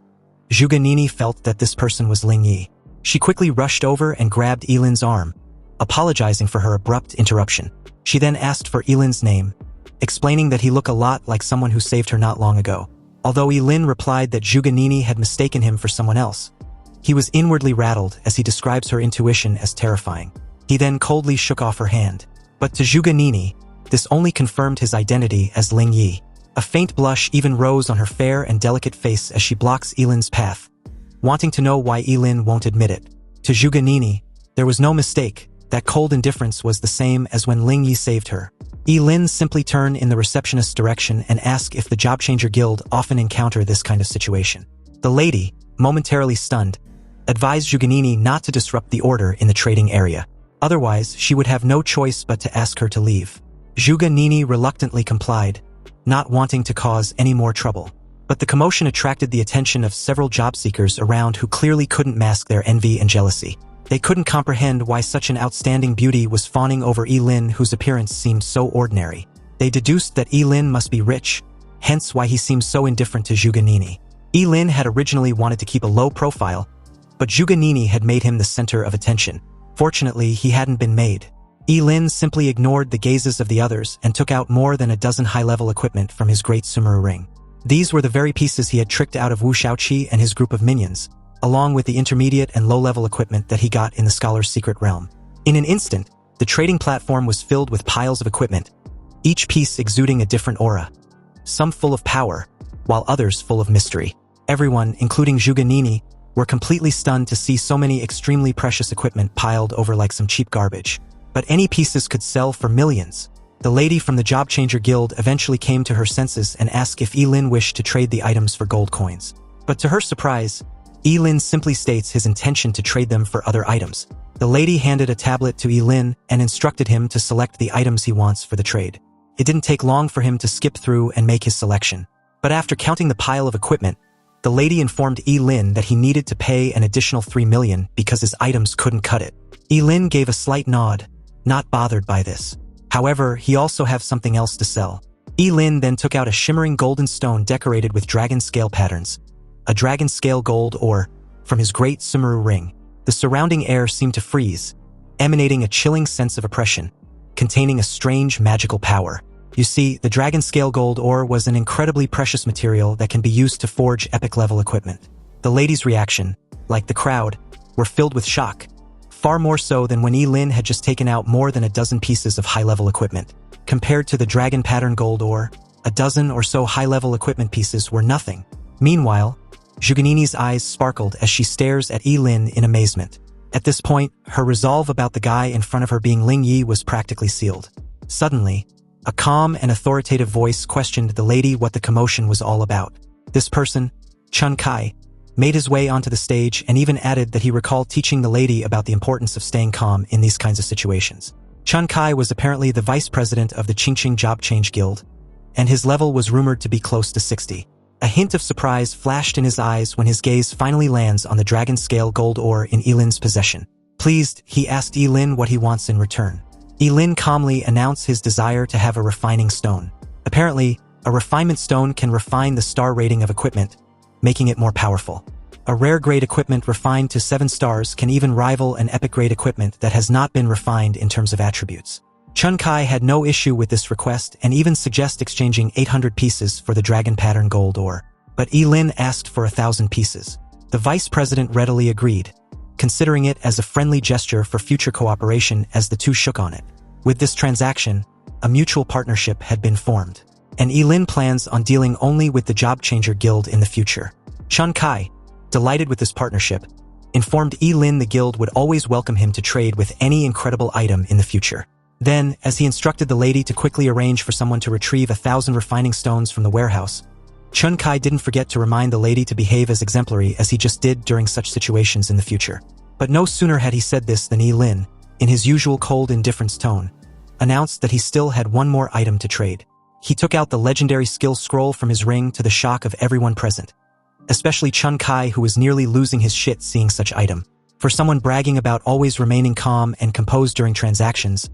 Zhuge Nini felt that this person was Ling Yi. She quickly rushed over and grabbed Ye Lin's arm, apologizing for her abrupt interruption. She then asked for Ye Lin's name, explaining that he looked a lot like someone who saved her not long ago. Although Ye Lin replied that Zhuge Nini had mistaken him for someone else, he was inwardly rattled as he describes her intuition as terrifying. He then coldly shook off her hand. But to Zhuge Nini, this only confirmed his identity as Ling Yi. A faint blush even rose on her fair and delicate face as she blocks Ye Lin's path, wanting to know why Ye Lin won't admit it. To Zhuge Nini, there was no mistake. That cold indifference was the same as when Ling Yi saved her. Ye Lin simply turned in the receptionist's direction and asked if the Job Changer Guild often encounter this kind of situation. The lady, momentarily stunned, advised Zhuge Nini not to disrupt the order in the trading area. Otherwise, she would have no choice but to ask her to leave. Zhuge Nini reluctantly complied, not wanting to cause any more trouble. But the commotion attracted the attention of several job seekers around who clearly couldn't mask their envy and jealousy. They couldn't comprehend why such an outstanding beauty was fawning over Ye Lin, whose appearance seemed so ordinary. They deduced that Ye Lin must be rich, hence why he seemed so indifferent to Zhuge Nini. Ye Lin had originally wanted to keep a low profile, but Zhuge Nini had made him the center of attention. Fortunately, he hadn't been made. Ye Lin simply ignored the gazes of the others and took out more than a dozen high-level equipment from his great Sumeru ring. These were the very pieces he had tricked out of Wu Shaoqi and his group of minions, along with the intermediate and low-level equipment that he got in the Scholar's secret realm. In an instant, the trading platform was filled with piles of equipment, each piece exuding a different aura, some full of power, while others full of mystery. Everyone, including Zhuge Nini, were completely stunned to see so many extremely precious equipment piled over like some cheap garbage. But any pieces could sell for millions. The lady from the Job Changer Guild eventually came to her senses and asked if Ye Lin wished to trade the items for gold coins. But to her surprise, Ye Lin simply states his intention to trade them for other items. The lady handed a tablet to Ye Lin and instructed him to select the items he wants for the trade. It didn't take long for him to skip through and make his selection. But after counting the pile of equipment, the lady informed Ye Lin that he needed to pay an additional 3 million because his items couldn't cut it. Ye Lin gave a slight nod, not bothered by this. However, he also have something else to sell. Ye Lin then took out a shimmering golden stone decorated with dragon scale patterns, a dragon scale gold ore, from his great Sumeru ring. The surrounding air seemed to freeze, emanating a chilling sense of oppression, containing a strange magical power. You see, the dragon scale gold ore was an incredibly precious material that can be used to forge epic-level equipment. The lady's reaction, like the crowd, were filled with shock, far more so than when Ye Lin had just taken out more than a dozen pieces of high-level equipment. Compared to the dragon pattern gold ore, a dozen or so high-level equipment pieces were nothing. Meanwhile, Zhuge Nini's eyes sparkled as she stares at Ye Lin in amazement. At this point, her resolve about the guy in front of her being Ling Yi was practically sealed. Suddenly, a calm and authoritative voice questioned the lady what the commotion was all about. This person, Chun Kai, made his way onto the stage and even added that he recalled teaching the lady about the importance of staying calm in these kinds of situations. Chun Kai was apparently the vice president of the Qingqing Job Change Guild, and his level was rumored to be close to 60. A hint of surprise flashed in his eyes when his gaze finally lands on the dragon scale gold ore in Ye Lin's possession. Pleased, he asked Ye Lin what he wants in return. Ye Lin calmly announced his desire to have a refining stone. Apparently, a refinement stone can refine the star rating of equipment, making it more powerful. A rare-grade equipment refined to 7 stars can even rival an epic-grade equipment that has not been refined in terms of attributes. Chun Kai had no issue with this request and even suggested exchanging 800 pieces for the dragon pattern gold ore. But Ye Lin asked for 1,000 pieces. The vice president readily agreed, considering it as a friendly gesture for future cooperation as the two shook on it. With this transaction, a mutual partnership had been formed, and Ye Lin plans on dealing only with the Job Changer Guild in the future. Chun Kai, delighted with this partnership, informed Ye Lin the guild would always welcome him to trade with any incredible item in the future. Then, as he instructed the lady to quickly arrange for someone to retrieve 1,000 refining stones from the warehouse, Chun Kai didn't forget to remind the lady to behave as exemplary as he just did during such situations in the future. But no sooner had he said this than Ye Lin, in his usual cold indifference tone, announced that he still had one more item to trade. He took out the legendary skill scroll from his ring to the shock of everyone present, especially Chun Kai, who was nearly losing his shit seeing such item. For someone bragging about always remaining calm and composed during transactions,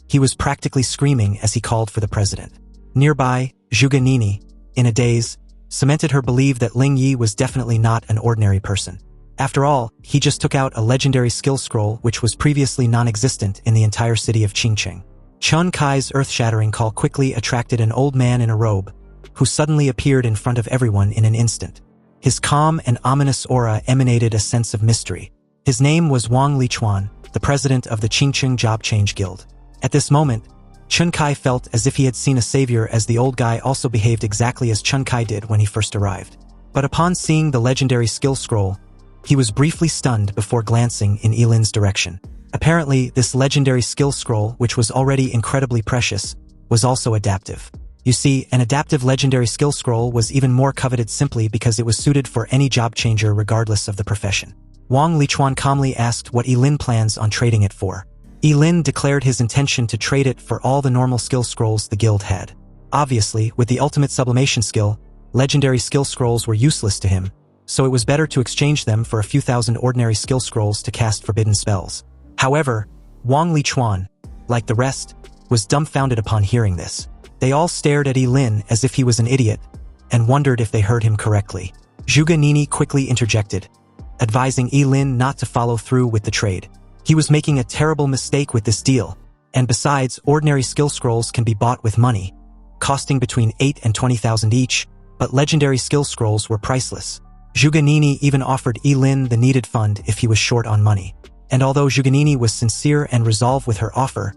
he was practically screaming as he called for the president. Nearby, Zhuge Nini, in a daze, cemented her belief that Ling Yi was definitely not an ordinary person. After all, he just took out a legendary skill scroll which was previously non-existent in the entire city of Qingqing. Chun Kai's earth-shattering call quickly attracted an old man in a robe, who suddenly appeared in front of everyone in an instant. His calm and ominous aura emanated a sense of mystery. His name was Wang Lichuan, the president of the Qingqing Job Change Guild. At this moment, Chun Kai felt as if he had seen a savior, as the old guy also behaved exactly as Chun Kai did when he first arrived. But upon seeing the legendary skill scroll, He was briefly stunned before glancing in Ye Lin's direction. Apparently, this legendary skill scroll, which was already incredibly precious, was also adaptive. You see, an adaptive legendary skill scroll was even more coveted simply because it was suited for any job changer regardless of the profession. Wang Lichuan calmly asked what Ye Lin plans on trading it for. Ye Lin declared his intention to trade it for all the normal skill scrolls the guild had. Obviously, with the ultimate sublimation skill, legendary skill scrolls were useless to him, so it was better to exchange them for a few thousand ordinary skill scrolls to cast forbidden spells. However, Wang Lichuan, like the rest, was dumbfounded upon hearing this. They all stared at Ye Lin as if he was an idiot, and wondered if they heard him correctly. Zhuge Nini quickly interjected, advising Ye Lin not to follow through with the trade. He was making a terrible mistake with this deal, and besides, ordinary skill scrolls can be bought with money, costing between 8 and 20,000 each, but legendary skill scrolls were priceless. Zhuge Nini even offered Ye Lin the needed fund if he was short on money. And although Zhuge Nini was sincere and resolved with her offer,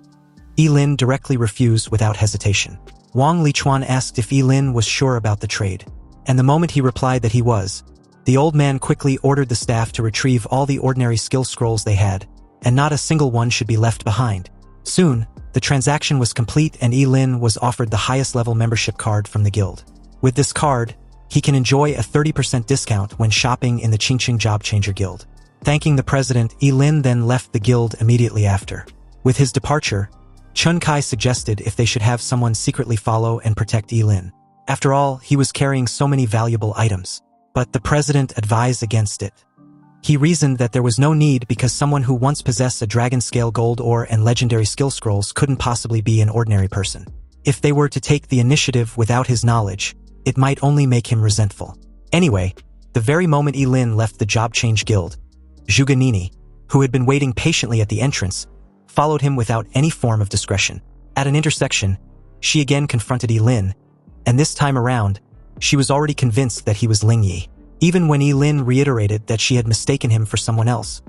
Ye Lin directly refused without hesitation. Wang Lichuan asked if Ye Lin was sure about the trade, and the moment he replied that he was, the old man quickly ordered the staff to retrieve all the ordinary skill scrolls they had, and not a single one should be left behind. Soon, the transaction was complete and Ye Lin was offered the highest level membership card from the guild. With this card, he can enjoy a 30% discount when shopping in the Qingqing Job Changer Guild. Thanking the president, Ye Lin then left the guild immediately after. With his departure, Chun Kai suggested if they should have someone secretly follow and protect Ye Lin. After all, he was carrying so many valuable items. But the president advised against it. He reasoned that there was no need because someone who once possessed a dragon-scale gold ore and legendary skill scrolls couldn't possibly be an ordinary person. If they were to take the initiative without his knowledge, it might only make him resentful. Anyway, the very moment Ye Lin left the Job Change Guild, Zhuge Nini, who had been waiting patiently at the entrance, followed him without any form of discretion. At an intersection, she again confronted Ye Lin, and this time around, she was already convinced that he was Ling Yi. Even when Ye Lin reiterated that she had mistaken him for someone else,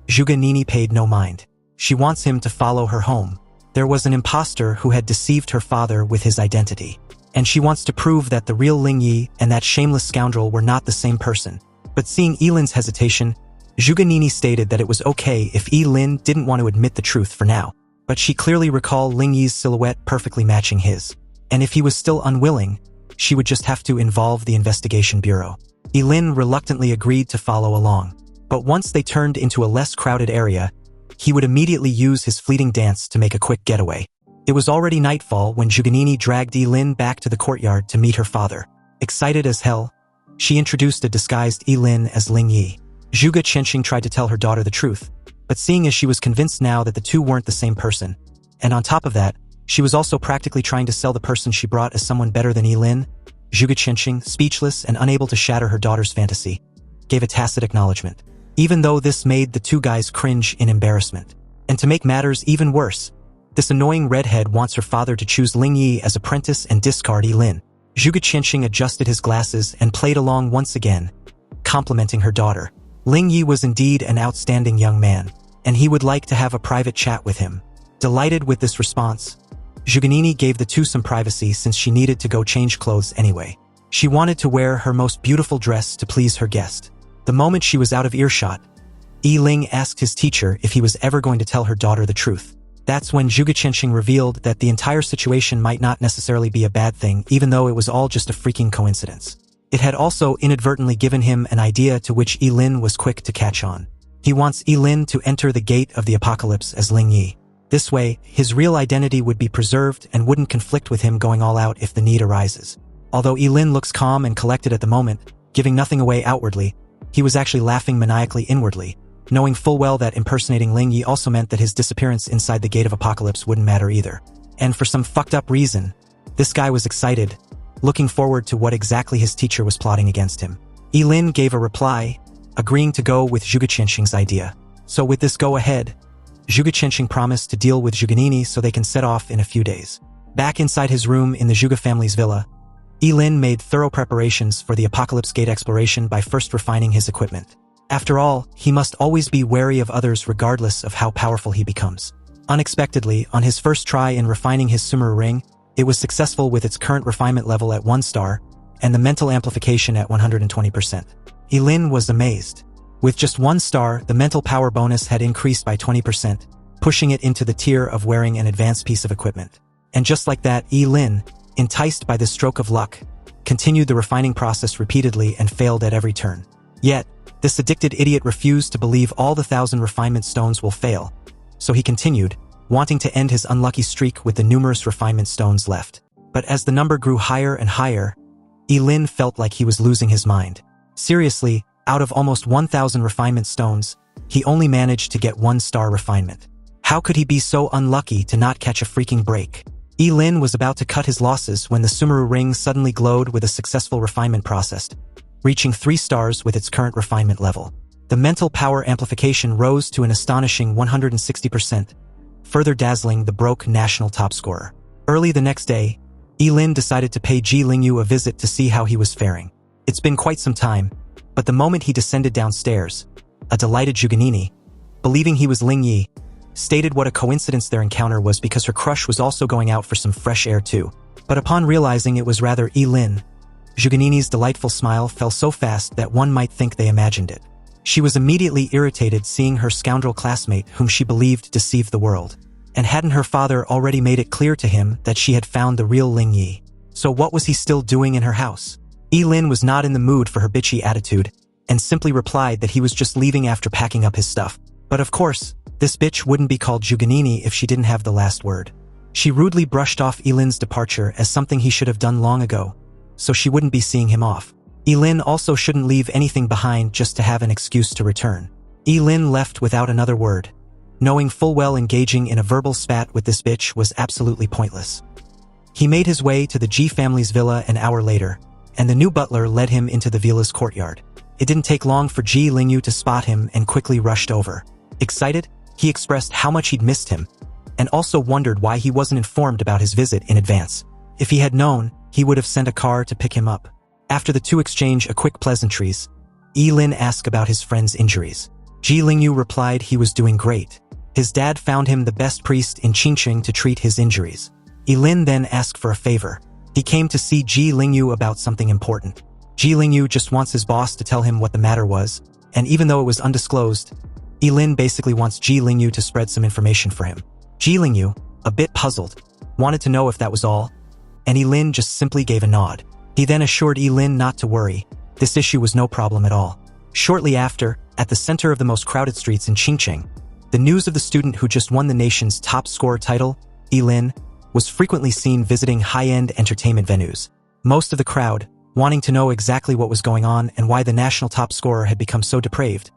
Zhuge Nini paid no mind. She wants him to follow her home. There was an imposter who had deceived her father with his identity, and she wants to prove that the real Ling Yi and that shameless scoundrel were not the same person. But seeing Ye Lin's hesitation, Zhuge Nini stated that it was okay if Ye Lin didn't want to admit the truth for now, but she clearly recalled Ling Yi's silhouette perfectly matching his, and if he was still unwilling, she would just have to involve the investigation bureau. Ye Lin reluctantly agreed to follow along, but once they turned into a less crowded area, he would immediately use his fleeting dance to make a quick getaway. It was already nightfall when Zhuge Nini dragged Ye Lin back to the courtyard to meet her father. Excited as hell, she introduced a disguised Ye Lin as Ling Yi. Zhuge Qianxing tried to tell her daughter the truth, but seeing as she was convinced now that the two weren't the same person, and on top of that, she was also practically trying to sell the person she brought as someone better than Ye Lin, Zhuge Qianxing, speechless and unable to shatter her daughter's fantasy, gave a tacit acknowledgement, even though this made the two guys cringe in embarrassment. And to make matters even worse, this annoying redhead wants her father to choose Ling Yi as apprentice and discard Ye Lin. Zhuge Qianxing adjusted his glasses and played along once again, complimenting her daughter. Ling Yi was indeed an outstanding young man, and he would like to have a private chat with him. Delighted with this response, Zhuge Nini gave the two some privacy since she needed to go change clothes anyway. She wanted to wear her most beautiful dress to please her guest. The moment she was out of earshot, Ye Ling asked his teacher if he was ever going to tell her daughter the truth. That's when Zhuge Qianxing revealed that the entire situation might not necessarily be a bad thing, even though it was all just a freaking coincidence. It had also inadvertently given him an idea to which Ye Lin was quick to catch on. He wants Ye Lin to enter the gate of the apocalypse as Ling Yi. This way, his real identity would be preserved and wouldn't conflict with him going all out if the need arises. Although Ye Lin looks calm and collected at the moment, giving nothing away outwardly, he was actually laughing maniacally inwardly, knowing full well that impersonating Ling Yi also meant that his disappearance inside the gate of apocalypse wouldn't matter either. And for some fucked up reason, this guy was excited, looking forward to what exactly his teacher was plotting against him. Ye Lin gave a reply, agreeing to go with Zhuge Qianxing's idea. So with this go-ahead, Zhuge Qianxing promised to deal with Zhuge Nini so they can set off in a few days. Back inside his room in the Zhuge family's villa, Ye Lin made thorough preparations for the Apocalypse Gate exploration by first refining his equipment. After all, he must always be wary of others regardless of how powerful he becomes. Unexpectedly, on his first try in refining his Sumeru ring, it was successful with its current refinement level at 1 star, and the mental amplification at 120%. Ye Lin was amazed. With just 1 star, the mental power bonus had increased by 20%, pushing it into the tier of wearing an advanced piece of equipment. And just like that, Ye Lin, enticed by this stroke of luck, continued the refining process repeatedly and failed at every turn. Yet, this addicted idiot refused to believe all the 1,000 refinement stones will fail, so he continued, wanting to end his unlucky streak with the numerous refinement stones left. But as the number grew higher and higher, Ye Lin felt like he was losing his mind. Seriously, out of almost 1,000 refinement stones, he only managed to get 1-star refinement. How could he be so unlucky to not catch a freaking break? Ye Lin was about to cut his losses when the Sumeru ring suddenly glowed with a successful refinement process, reaching 3 stars with its current refinement level. The mental power amplification rose to an astonishing 160%, further dazzling the broke national top scorer. Early the next day, Ye Lin decided to pay Ji Lingyu a visit to see how he was faring. It's been quite some time, but the moment he descended downstairs, a delighted Zhuganini, believing he was Ling Yi, stated what a coincidence their encounter was because her crush was also going out for some fresh air too. But upon realizing it was rather Ye Lin, Zhuganini's delightful smile fell so fast that one might think they imagined it. She was immediately irritated seeing her scoundrel classmate whom she believed deceived the world. And hadn't her father already made it clear to him that she had found the real Ling Yi? So what was he still doing in her house? Ye Lin was not in the mood for her bitchy attitude, and simply replied that he was just leaving after packing up his stuff. But of course, this bitch wouldn't be called Zhuganini if she didn't have the last word. She rudely brushed off Ye Lin's departure as something he should have done long ago, so she wouldn't be seeing him off. Ye Lin also shouldn't leave anything behind just to have an excuse to return. Ye Lin left without another word, knowing full well engaging in a verbal spat with this bitch was absolutely pointless. He made his way to the Ji family's villa an hour later, and the new butler led him into the villa's courtyard. It didn't take long for Ji Lingyu to spot him and quickly rushed over. Excited, he expressed how much he'd missed him, and also wondered why he wasn't informed about his visit in advance. If he had known, he would have sent a car to pick him up. After the two exchanged a quick pleasantries, Ye Lin asked about his friend's injuries. Ji Lingyu replied he was doing great. His dad found him the best priest in Qingqing to treat his injuries. Ye Lin then asked for a favor. He came to see Ji Lingyu about something important. Ji Lingyu just wants his boss to tell him what the matter was, and even though it was undisclosed, Ye Lin basically wants Ji Lingyu to spread some information for him. Ji Lingyu, a bit puzzled, wanted to know if that was all, and Ye Lin just simply gave a nod. He then assured Ye Lin not to worry, this issue was no problem at all. Shortly after, at the center of the most crowded streets in Qingqing, the news of the student who just won the nation's top scorer title, Ye Lin, was frequently seen visiting high-end entertainment venues. Most of the crowd, wanting to know exactly what was going on and why the national top scorer had become so depraved,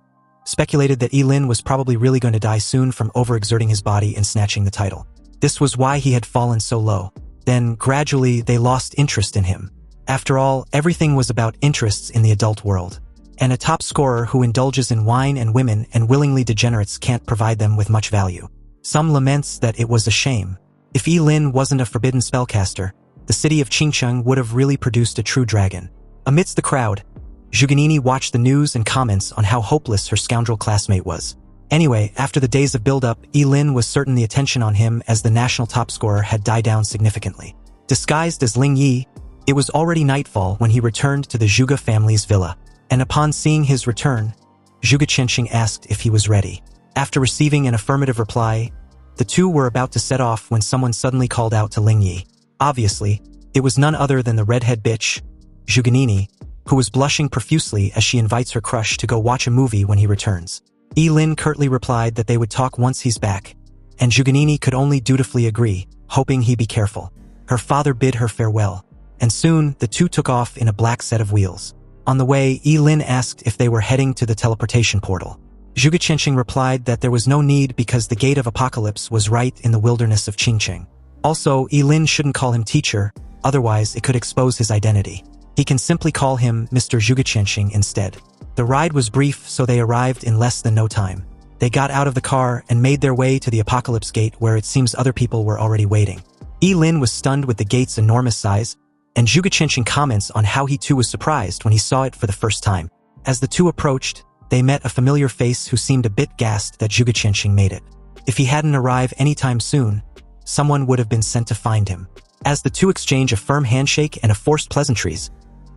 speculated that Ye Lin was probably really going to die soon from overexerting his body and snatching the title. This was why he had fallen so low. Then, gradually, they lost interest in him. After all, everything was about interests in the adult world. And a top scorer who indulges in wine and women and willingly degenerates can't provide them with much value. Some laments that it was a shame. If Ye Lin wasn't a forbidden spellcaster, the city of Qingqing would have really produced a true dragon. Amidst the crowd, Zhuganini watched the news and comments on how hopeless her scoundrel classmate was. Anyway, after the days of build-up, Ye Lin was certain the attention on him as the national top scorer had died down significantly. Disguised as Ling Yi, it was already nightfall when he returned to the Zhuge family's villa. And upon seeing his return, Zhuge Qianqing asked if he was ready. After receiving an affirmative reply, the two were about to set off when someone suddenly called out to Ling Yi. Obviously, it was none other than the redhead bitch, Zhuganini, who was blushing profusely as she invites her crush to go watch a movie when he returns. Ye Lin curtly replied that they would talk once he's back, and Zhuganini could only dutifully agree, hoping he be careful. Her father bid her farewell, and soon the two took off in a black set of wheels. On the way, Ye Lin asked if they were heading to the teleportation portal. Zhuge Qianqing replied that there was no need because the Gate of Apocalypse was right in the wilderness of Qingqing. Also, Ye Lin shouldn't call him teacher, otherwise it could expose his identity. He can simply call him Mr. Zhuge Qianqing instead. The ride was brief, so they arrived in less than no time. They got out of the car and made their way to the Apocalypse Gate where it seems other people were already waiting. Ye Lin was stunned with the gate's enormous size, and Zhuge Qianqing comments on how he too was surprised when he saw it for the first time. As the two approached, they met a familiar face who seemed a bit gassed that Zhuge Qianqing made it. If he hadn't arrived anytime soon, someone would have been sent to find him. As the two exchange a firm handshake and a forced pleasantries,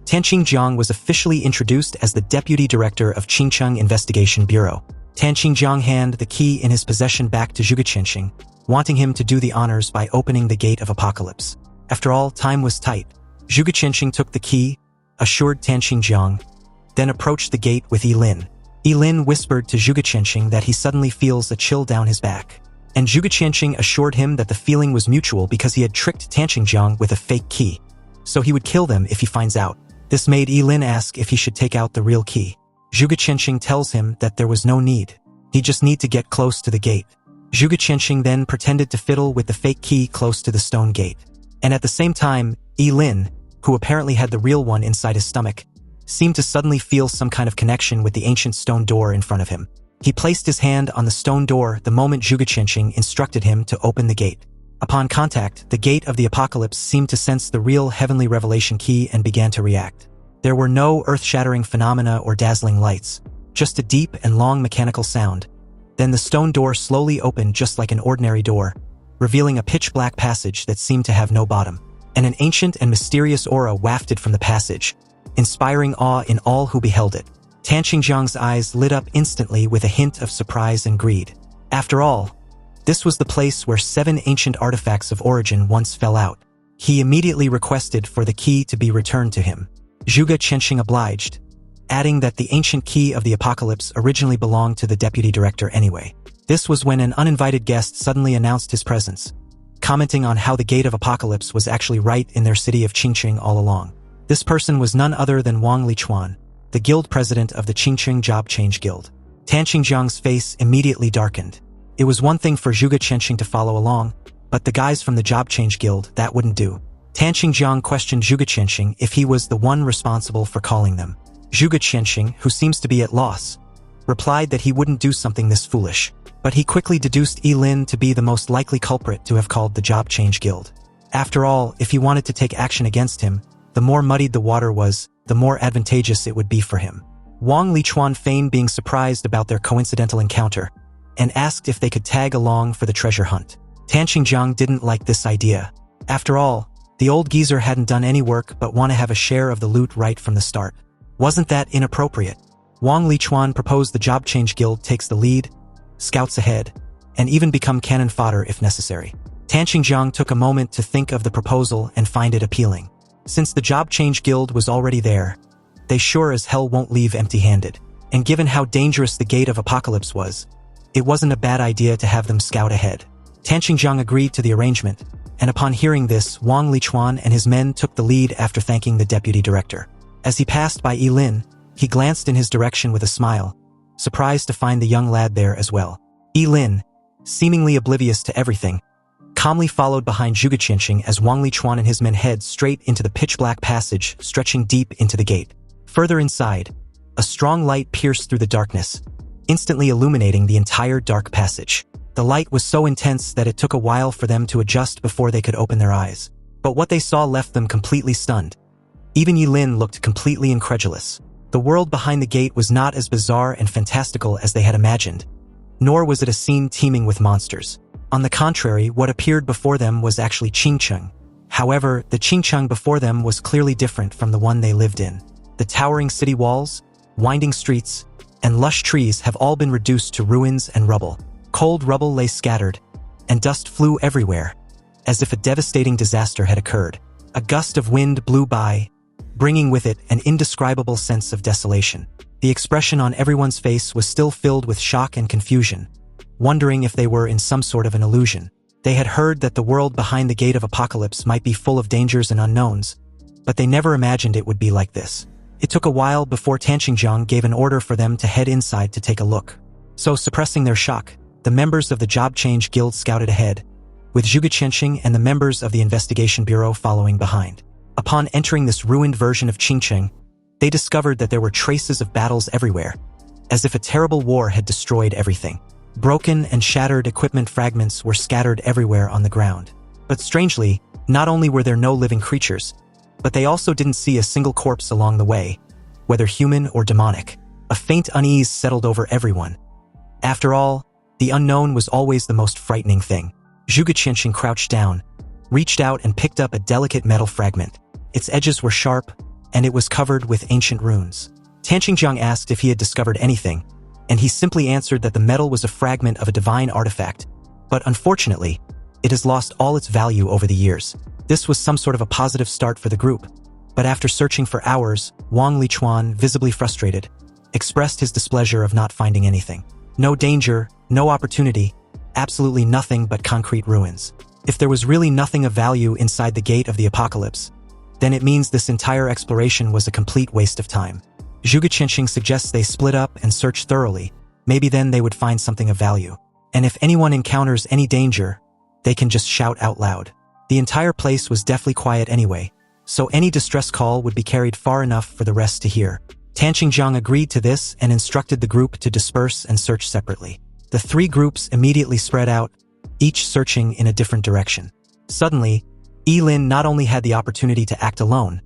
Tan Qingjiang was officially introduced as the Deputy Director of Qingcheng Investigation Bureau. Tan Qingjiang handed the key in his possession back to Zhuge Qianqing, wanting him to do the honors by opening the Gate of Apocalypse. After all, time was tight. Zhuge Qianqing took the key, assured Tan Qingjiang, then approached the gate with Ye Lin. Ye Lin whispered to Zhuge Qianqing that he suddenly feels a chill down his back. And Zhuge Qianqing assured him that the feeling was mutual because he had tricked Tan Qingjiang with a fake key. So he would kill them if he finds out. This made Ye Lin ask if he should take out the real key. Zhuge Qianqing tells him that there was no need. He just need to get close to the gate. Zhuge Qianqing then pretended to fiddle with the fake key close to the stone gate. And at the same time, Ye Lin, who apparently had the real one inside his stomach, seemed to suddenly feel some kind of connection with the ancient stone door in front of him. He placed his hand on the stone door the moment Zhuge Qianqing instructed him to open the gate. Upon contact, the Gate of the Apocalypse seemed to sense the real heavenly revelation key and began to react. There were no earth-shattering phenomena or dazzling lights, just a deep and long mechanical sound. Then the stone door slowly opened just like an ordinary door, revealing a pitch-black passage that seemed to have no bottom. And an ancient and mysterious aura wafted from the passage, inspiring awe in all who beheld it. Tan Qingjiang's eyes lit up instantly with a hint of surprise and greed. After all, this was the place where 7 ancient artifacts of origin once fell out. He immediately requested for the key to be returned to him. Zhuge Qianqing obliged, adding that the ancient key of the apocalypse originally belonged to the deputy director anyway. This was when an uninvited guest suddenly announced his presence, commenting on how the Gate of Apocalypse was actually right in their city of Qingcheng all along. This person was none other than Wang Lichuan, the guild president of the Qingcheng Job Change Guild. Tan Qingjiang's face immediately darkened. It was one thing for Zhuge Qianqing to follow along, but the guys from the Job Change Guild, that wouldn't do. Tan Qingjiang questioned Zhuge Qianqing if he was the one responsible for calling them. Zhuge Qianqing, who seems to be at loss, replied that he wouldn't do something this foolish, but he quickly deduced Ye Lin to be the most likely culprit to have called the Job Change Guild. After all, if he wanted to take action against him, the more muddied the water was, the more advantageous it would be for him. Wang Lichuan feigned being surprised about their coincidental encounter, and asked if they could tag along for the treasure hunt. Tan Qingjiang didn't like this idea. After all, the old geezer hadn't done any work but want to have a share of the loot right from the start. Wasn't that inappropriate? Wang Lichuan proposed the Job Change Guild takes the lead, scouts ahead, and even become cannon fodder if necessary. Tan Qingjiang took a moment to think of the proposal and find it appealing. Since the Job Change Guild was already there, they sure as hell won't leave empty-handed. And given how dangerous the Gate of Apocalypse was, it wasn't a bad idea to have them scout ahead. Tan Qingjiang agreed to the arrangement, and upon hearing this, Wang Lichuan and his men took the lead after thanking the deputy director. As he passed by Ye Lin, he glanced in his direction with a smile, surprised to find the young lad there as well. Ye Lin, seemingly oblivious to everything, calmly followed behind Zhuge Qianqing as Wang Lichuan and his men head straight into the pitch-black passage stretching deep into the gate. Further inside, a strong light pierced through the darkness, instantly illuminating the entire dark passage. The light was so intense that it took a while for them to adjust before they could open their eyes. But what they saw left them completely stunned. Even Ye Lin looked completely incredulous. The world behind the gate was not as bizarre and fantastical as they had imagined, nor was it a scene teeming with monsters. On the contrary, what appeared before them was actually Qingcheng. However, the Qingcheng before them was clearly different from the one they lived in. The towering city walls, winding streets, and lush trees have all been reduced to ruins and rubble. Cold rubble lay scattered, and dust flew everywhere, as if a devastating disaster had occurred. A gust of wind blew by, bringing with it an indescribable sense of desolation. The expression on everyone's face was still filled with shock and confusion, wondering if they were in some sort of an illusion. They had heard that the world behind the Gate of Apocalypse might be full of dangers and unknowns, but they never imagined it would be like this. It took a while before Tan Qingjiang gave an order for them to head inside to take a look. So, suppressing their shock, the members of the Job Change Guild scouted ahead, with Zhuge Qianqing and the members of the Investigation Bureau following behind. Upon entering this ruined version of Qingcheng, they discovered that there were traces of battles everywhere, as if a terrible war had destroyed everything. Broken and shattered equipment fragments were scattered everywhere on the ground. But strangely, not only were there no living creatures, but they also didn't see a single corpse along the way, whether human or demonic. A faint unease settled over everyone. After all, the unknown was always the most frightening thing. Zhuge Qianqing crouched down, reached out and picked up a delicate metal fragment. Its edges were sharp, and it was covered with ancient runes. Tanqingjiang asked if he had discovered anything, and he simply answered that the metal was a fragment of a divine artifact, but unfortunately, it has lost all its value over the years. This was some sort of a positive start for the group, but after searching for hours, Wang Lichuan, visibly frustrated, expressed his displeasure of not finding anything. No danger, no opportunity, absolutely nothing but concrete ruins. If there was really nothing of value inside the gate of the apocalypse, then it means this entire exploration was a complete waste of time. Zhuge Qianxing suggests they split up and search thoroughly. Maybe then they would find something of value. And if anyone encounters any danger, they can just shout out loud. The entire place was deathly quiet anyway, so any distress call would be carried far enough for the rest to hear. Tanqingjiang agreed to this and instructed the group to disperse and search separately. The three groups immediately spread out, each searching in a different direction. Suddenly, Ye Lin not only had the opportunity to act alone,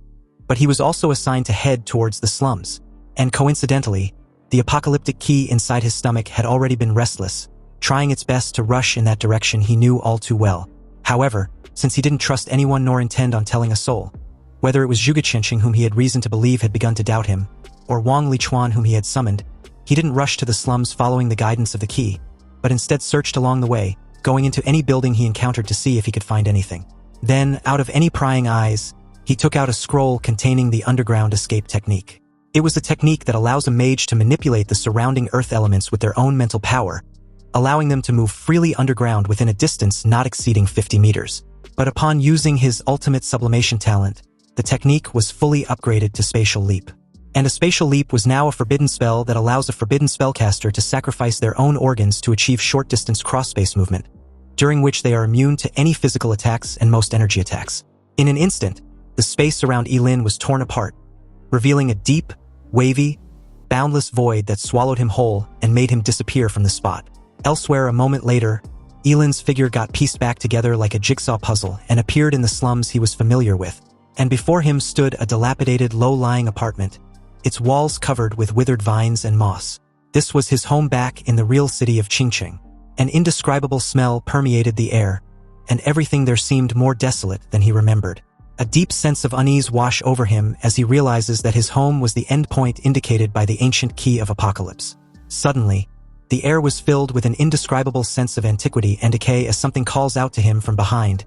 but he was also assigned to head towards the slums. And coincidentally, the apocalyptic key inside his stomach had already been restless, trying its best to rush in that direction he knew all too well. However, since he didn't trust anyone nor intend on telling a soul, whether it was Zhuge Qianxing whom he had reason to believe had begun to doubt him, or Wang Lichuan whom he had summoned, he didn't rush to the slums following the guidance of the key, but instead searched along the way, going into any building he encountered to see if he could find anything. Then, out of any prying eyes, he took out a scroll containing the underground escape technique. It was a technique that allows a mage to manipulate the surrounding earth elements with their own mental power, allowing them to move freely underground within a distance not exceeding 50 meters. But upon using his ultimate sublimation talent, the technique was fully upgraded to Spatial Leap. And a Spatial Leap was now a forbidden spell that allows a Forbidden Spellcaster to sacrifice their own organs to achieve short-distance cross-space movement, during which they are immune to any physical attacks and most energy attacks. In an instant, the space around Ye Lin was torn apart, revealing a deep, wavy, boundless void that swallowed him whole and made him disappear from the spot. Elsewhere, a moment later, Ye Lin's figure got pieced back together like a jigsaw puzzle and appeared in the slums he was familiar with. And before him stood a dilapidated, low-lying apartment, its walls covered with withered vines and moss. This was his home back in the real city of Qingqing. An indescribable smell permeated the air, and everything there seemed more desolate than he remembered. A deep sense of unease washed over him as he realizes that his home was the endpoint indicated by the ancient key of apocalypse. Suddenly, the air was filled with an indescribable sense of antiquity and decay as something calls out to him from behind,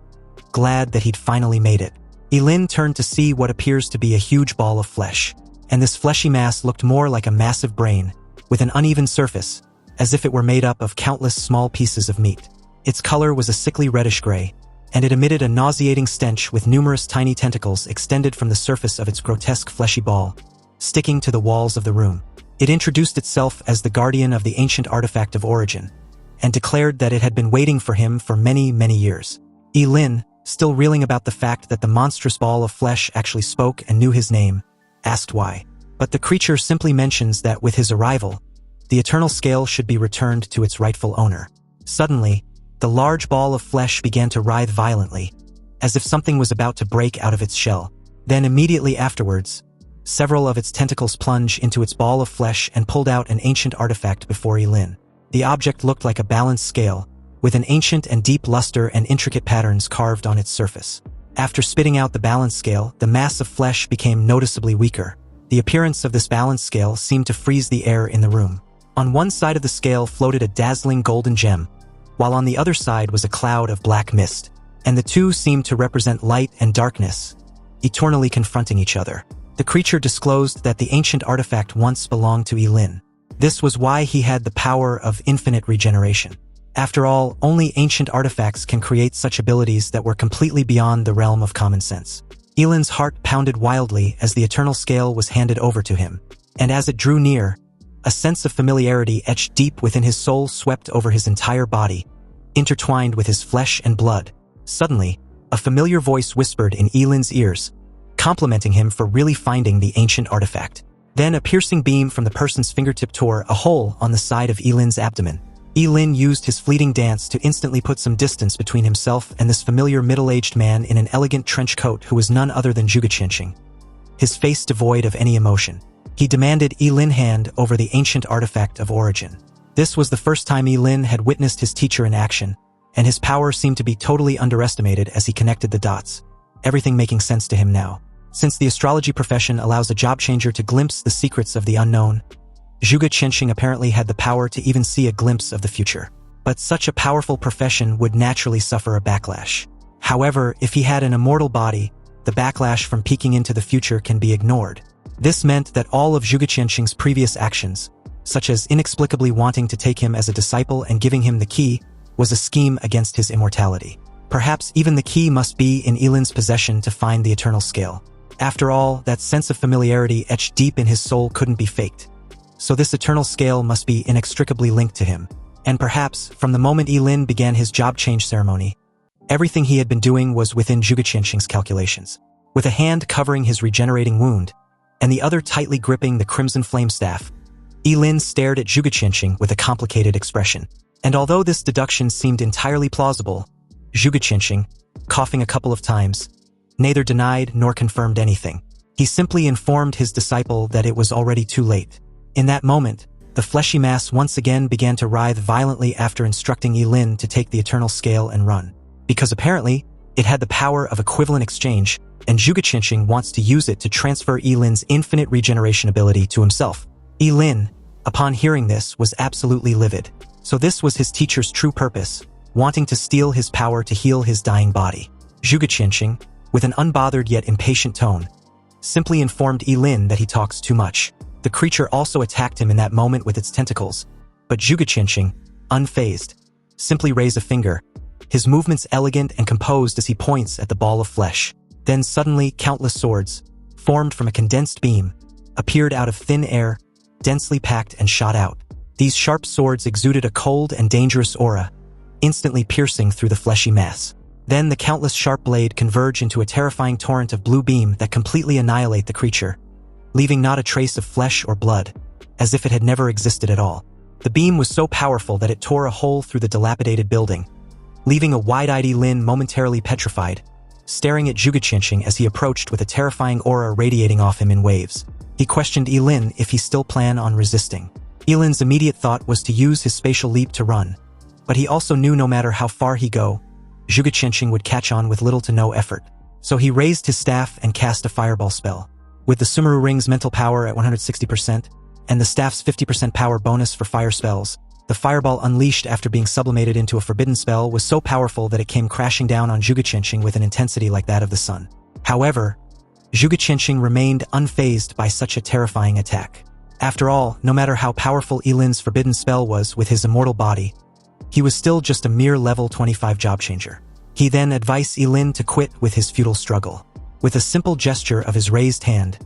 glad that he'd finally made it. Ye Lin turned to see what appears to be a huge ball of flesh, and this fleshy mass looked more like a massive brain, with an uneven surface, as if it were made up of countless small pieces of meat. Its color was a sickly reddish-gray, and it emitted a nauseating stench with numerous tiny tentacles extended from the surface of its grotesque fleshy ball, sticking to the walls of the room. It introduced itself as the guardian of the ancient artifact of origin, and declared that it had been waiting for him for many, many years. Ye Lin, still reeling about the fact that the monstrous ball of flesh actually spoke and knew his name, asked why. But the creature simply mentions that with his arrival, the eternal scale should be returned to its rightful owner. Suddenly, the large ball of flesh began to writhe violently, as if something was about to break out of its shell. Then immediately afterwards, several of its tentacles plunged into its ball of flesh and pulled out an ancient artifact before Ye Lin. The object looked like a balanced scale, with an ancient and deep luster and intricate patterns carved on its surface. After spitting out the balance scale, the mass of flesh became noticeably weaker. The appearance of this balance scale seemed to freeze the air in the room. On one side of the scale floated a dazzling golden gem, while on the other side was a cloud of black mist, and the two seemed to represent light and darkness, eternally confronting each other. The creature disclosed that the ancient artifact once belonged to Ye Lin. This was why he had the power of infinite regeneration. After all, only ancient artifacts can create such abilities that were completely beyond the realm of common sense. Ye Lin's heart pounded wildly as the eternal scale was handed over to him, and as it drew near, a sense of familiarity etched deep within his soul swept over his entire body, intertwined with his flesh and blood. Suddenly, a familiar voice whispered in Ye Lin's ears, complimenting him for really finding the ancient artifact. Then a piercing beam from the person's fingertip tore a hole on the side of Ye Lin's abdomen. Ye Lin used his fleeting dance to instantly put some distance between himself and this familiar middle-aged man in an elegant trench coat who was none other than Zhuge Qianxing, his face devoid of any emotion. He demanded Ye Lin hand over the ancient artifact of origin. This was the first time Ye Lin had witnessed his teacher in action, and his power seemed to be totally underestimated as he connected the dots, everything making sense to him now. Since the astrology profession allows a job changer to glimpse the secrets of the unknown, Zhuge Qianxing apparently had the power to even see a glimpse of the future. But such a powerful profession would naturally suffer a backlash. However, if he had an immortal body, the backlash from peeking into the future can be ignored. This meant that all of Zhuge Qianxing's previous actions, such as inexplicably wanting to take him as a disciple and giving him the key, was a scheme against his immortality. Perhaps even the key must be in Ye Lin's possession to find the eternal scale. After all, that sense of familiarity etched deep in his soul couldn't be faked. So this eternal scale must be inextricably linked to him. And perhaps, from the moment Ye Lin began his job change ceremony, everything he had been doing was within Zhuge Qianxing's calculations. With a hand covering his regenerating wound, and the other tightly gripping the crimson flame staff, Ye Lin stared at Zhuge Qianxing with a complicated expression. And although this deduction seemed entirely plausible, Zhuge Qianxing, coughing a couple of times, neither denied nor confirmed anything. He simply informed his disciple that it was already too late. In that moment, the fleshy mass once again began to writhe violently after instructing Ye Lin to take the eternal scale and run. Because apparently, it had the power of equivalent exchange, and Zhuge Qianxing wants to use it to transfer Ye Lin's infinite regeneration ability to himself. Ye Lin, upon hearing this, was absolutely livid. So this was his teacher's true purpose, wanting to steal his power to heal his dying body. Zhuge Qianxing, with an unbothered yet impatient tone, simply informed Ye Lin that he talks too much. The creature also attacked him in that moment with its tentacles, but Zhuge Qianxing, unfazed, simply raised a finger, his movements elegant and composed as he points at the ball of flesh. Then suddenly countless swords, formed from a condensed beam, appeared out of thin air, densely packed and shot out. These sharp swords exuded a cold and dangerous aura, instantly piercing through the fleshy mass. Then the countless sharp blade converge into a terrifying torrent of blue beam that completely annihilate the creature, leaving not a trace of flesh or blood, as if it had never existed at all. The beam was so powerful that it tore a hole through the dilapidated building, leaving a wide-eyed Ye Lin momentarily petrified, staring at Zhuge Qianxing as he approached with a terrifying aura radiating off him in waves. He questioned Ye Lin if he still planned on resisting. Ye Lin's immediate thought was to use his spatial leap to run, but he also knew no matter how far he go, Zhuge Qianxing would catch on with little to no effort. So he raised his staff and cast a fireball spell. With the Sumeru Ring's mental power at 160%, and the staff's 50% power bonus for fire spells, the fireball unleashed after being sublimated into a forbidden spell was so powerful that it came crashing down on Zhuge Qianxing with an intensity like that of the sun. However, Zhuge Qianxing remained unfazed by such a terrifying attack. After all, no matter how powerful Ye Lin's forbidden spell was with his immortal body, he was still just a mere level 25 job changer. He then advised Ye Lin to quit with his futile struggle. With a simple gesture of his raised hand,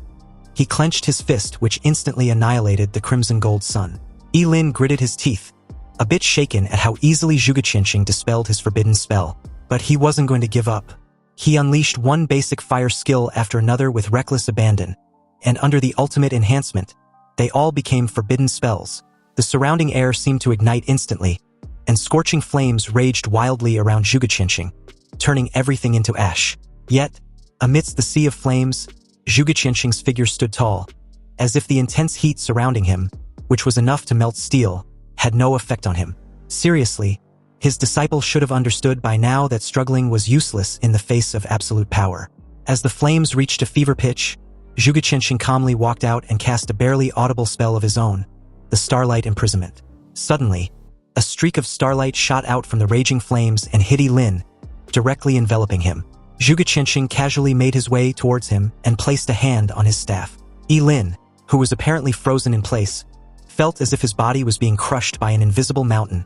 he clenched his fist, which instantly annihilated the crimson gold sun. Ye Lin gritted his teeth, a bit shaken at how easily Zhuge Qianxing dispelled his forbidden spell. But he wasn't going to give up. He unleashed one basic fire skill after another with reckless abandon, and under the ultimate enhancement, they all became forbidden spells. The surrounding air seemed to ignite instantly, and scorching flames raged wildly around Zhuge Qianxing, turning everything into ash. Yet, amidst the sea of flames, Zhuge Qianxing's figure stood tall, as if the intense heat surrounding him, which was enough to melt steel, had no effect on him. Seriously, his disciple should have understood by now that struggling was useless in the face of absolute power. As the flames reached a fever pitch, Zhuge Qianxing calmly walked out and cast a barely audible spell of his own, the Starlight Imprisonment. Suddenly, a streak of starlight shot out from the raging flames and hit Ye Lin, directly enveloping him. Zhuge Qianxing casually made his way towards him and placed a hand on his staff. Ye Lin, who was apparently frozen in place, felt as if his body was being crushed by an invisible mountain,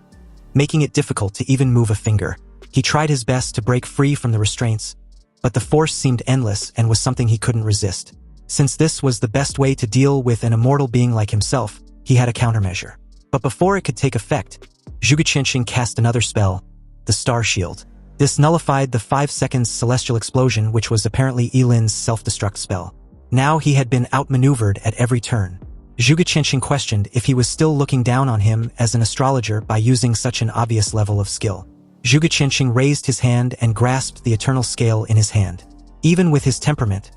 making it difficult to even move a finger. He tried his best to break free from the restraints, but the force seemed endless and was something he couldn't resist. Since this was the best way to deal with an immortal being like himself, he had a countermeasure. But before it could take effect, Zhuge Qianxing cast another spell, the Star Shield. This nullified the 5 seconds celestial explosion, which was apparently Ye Lin's self-destruct spell. Now he had been outmaneuvered at every turn. Zhuge Qianxing questioned if he was still looking down on him as an astrologer by using such an obvious level of skill. Zhuge Qianxing raised his hand and grasped the eternal scale in his hand. Even with his temperament,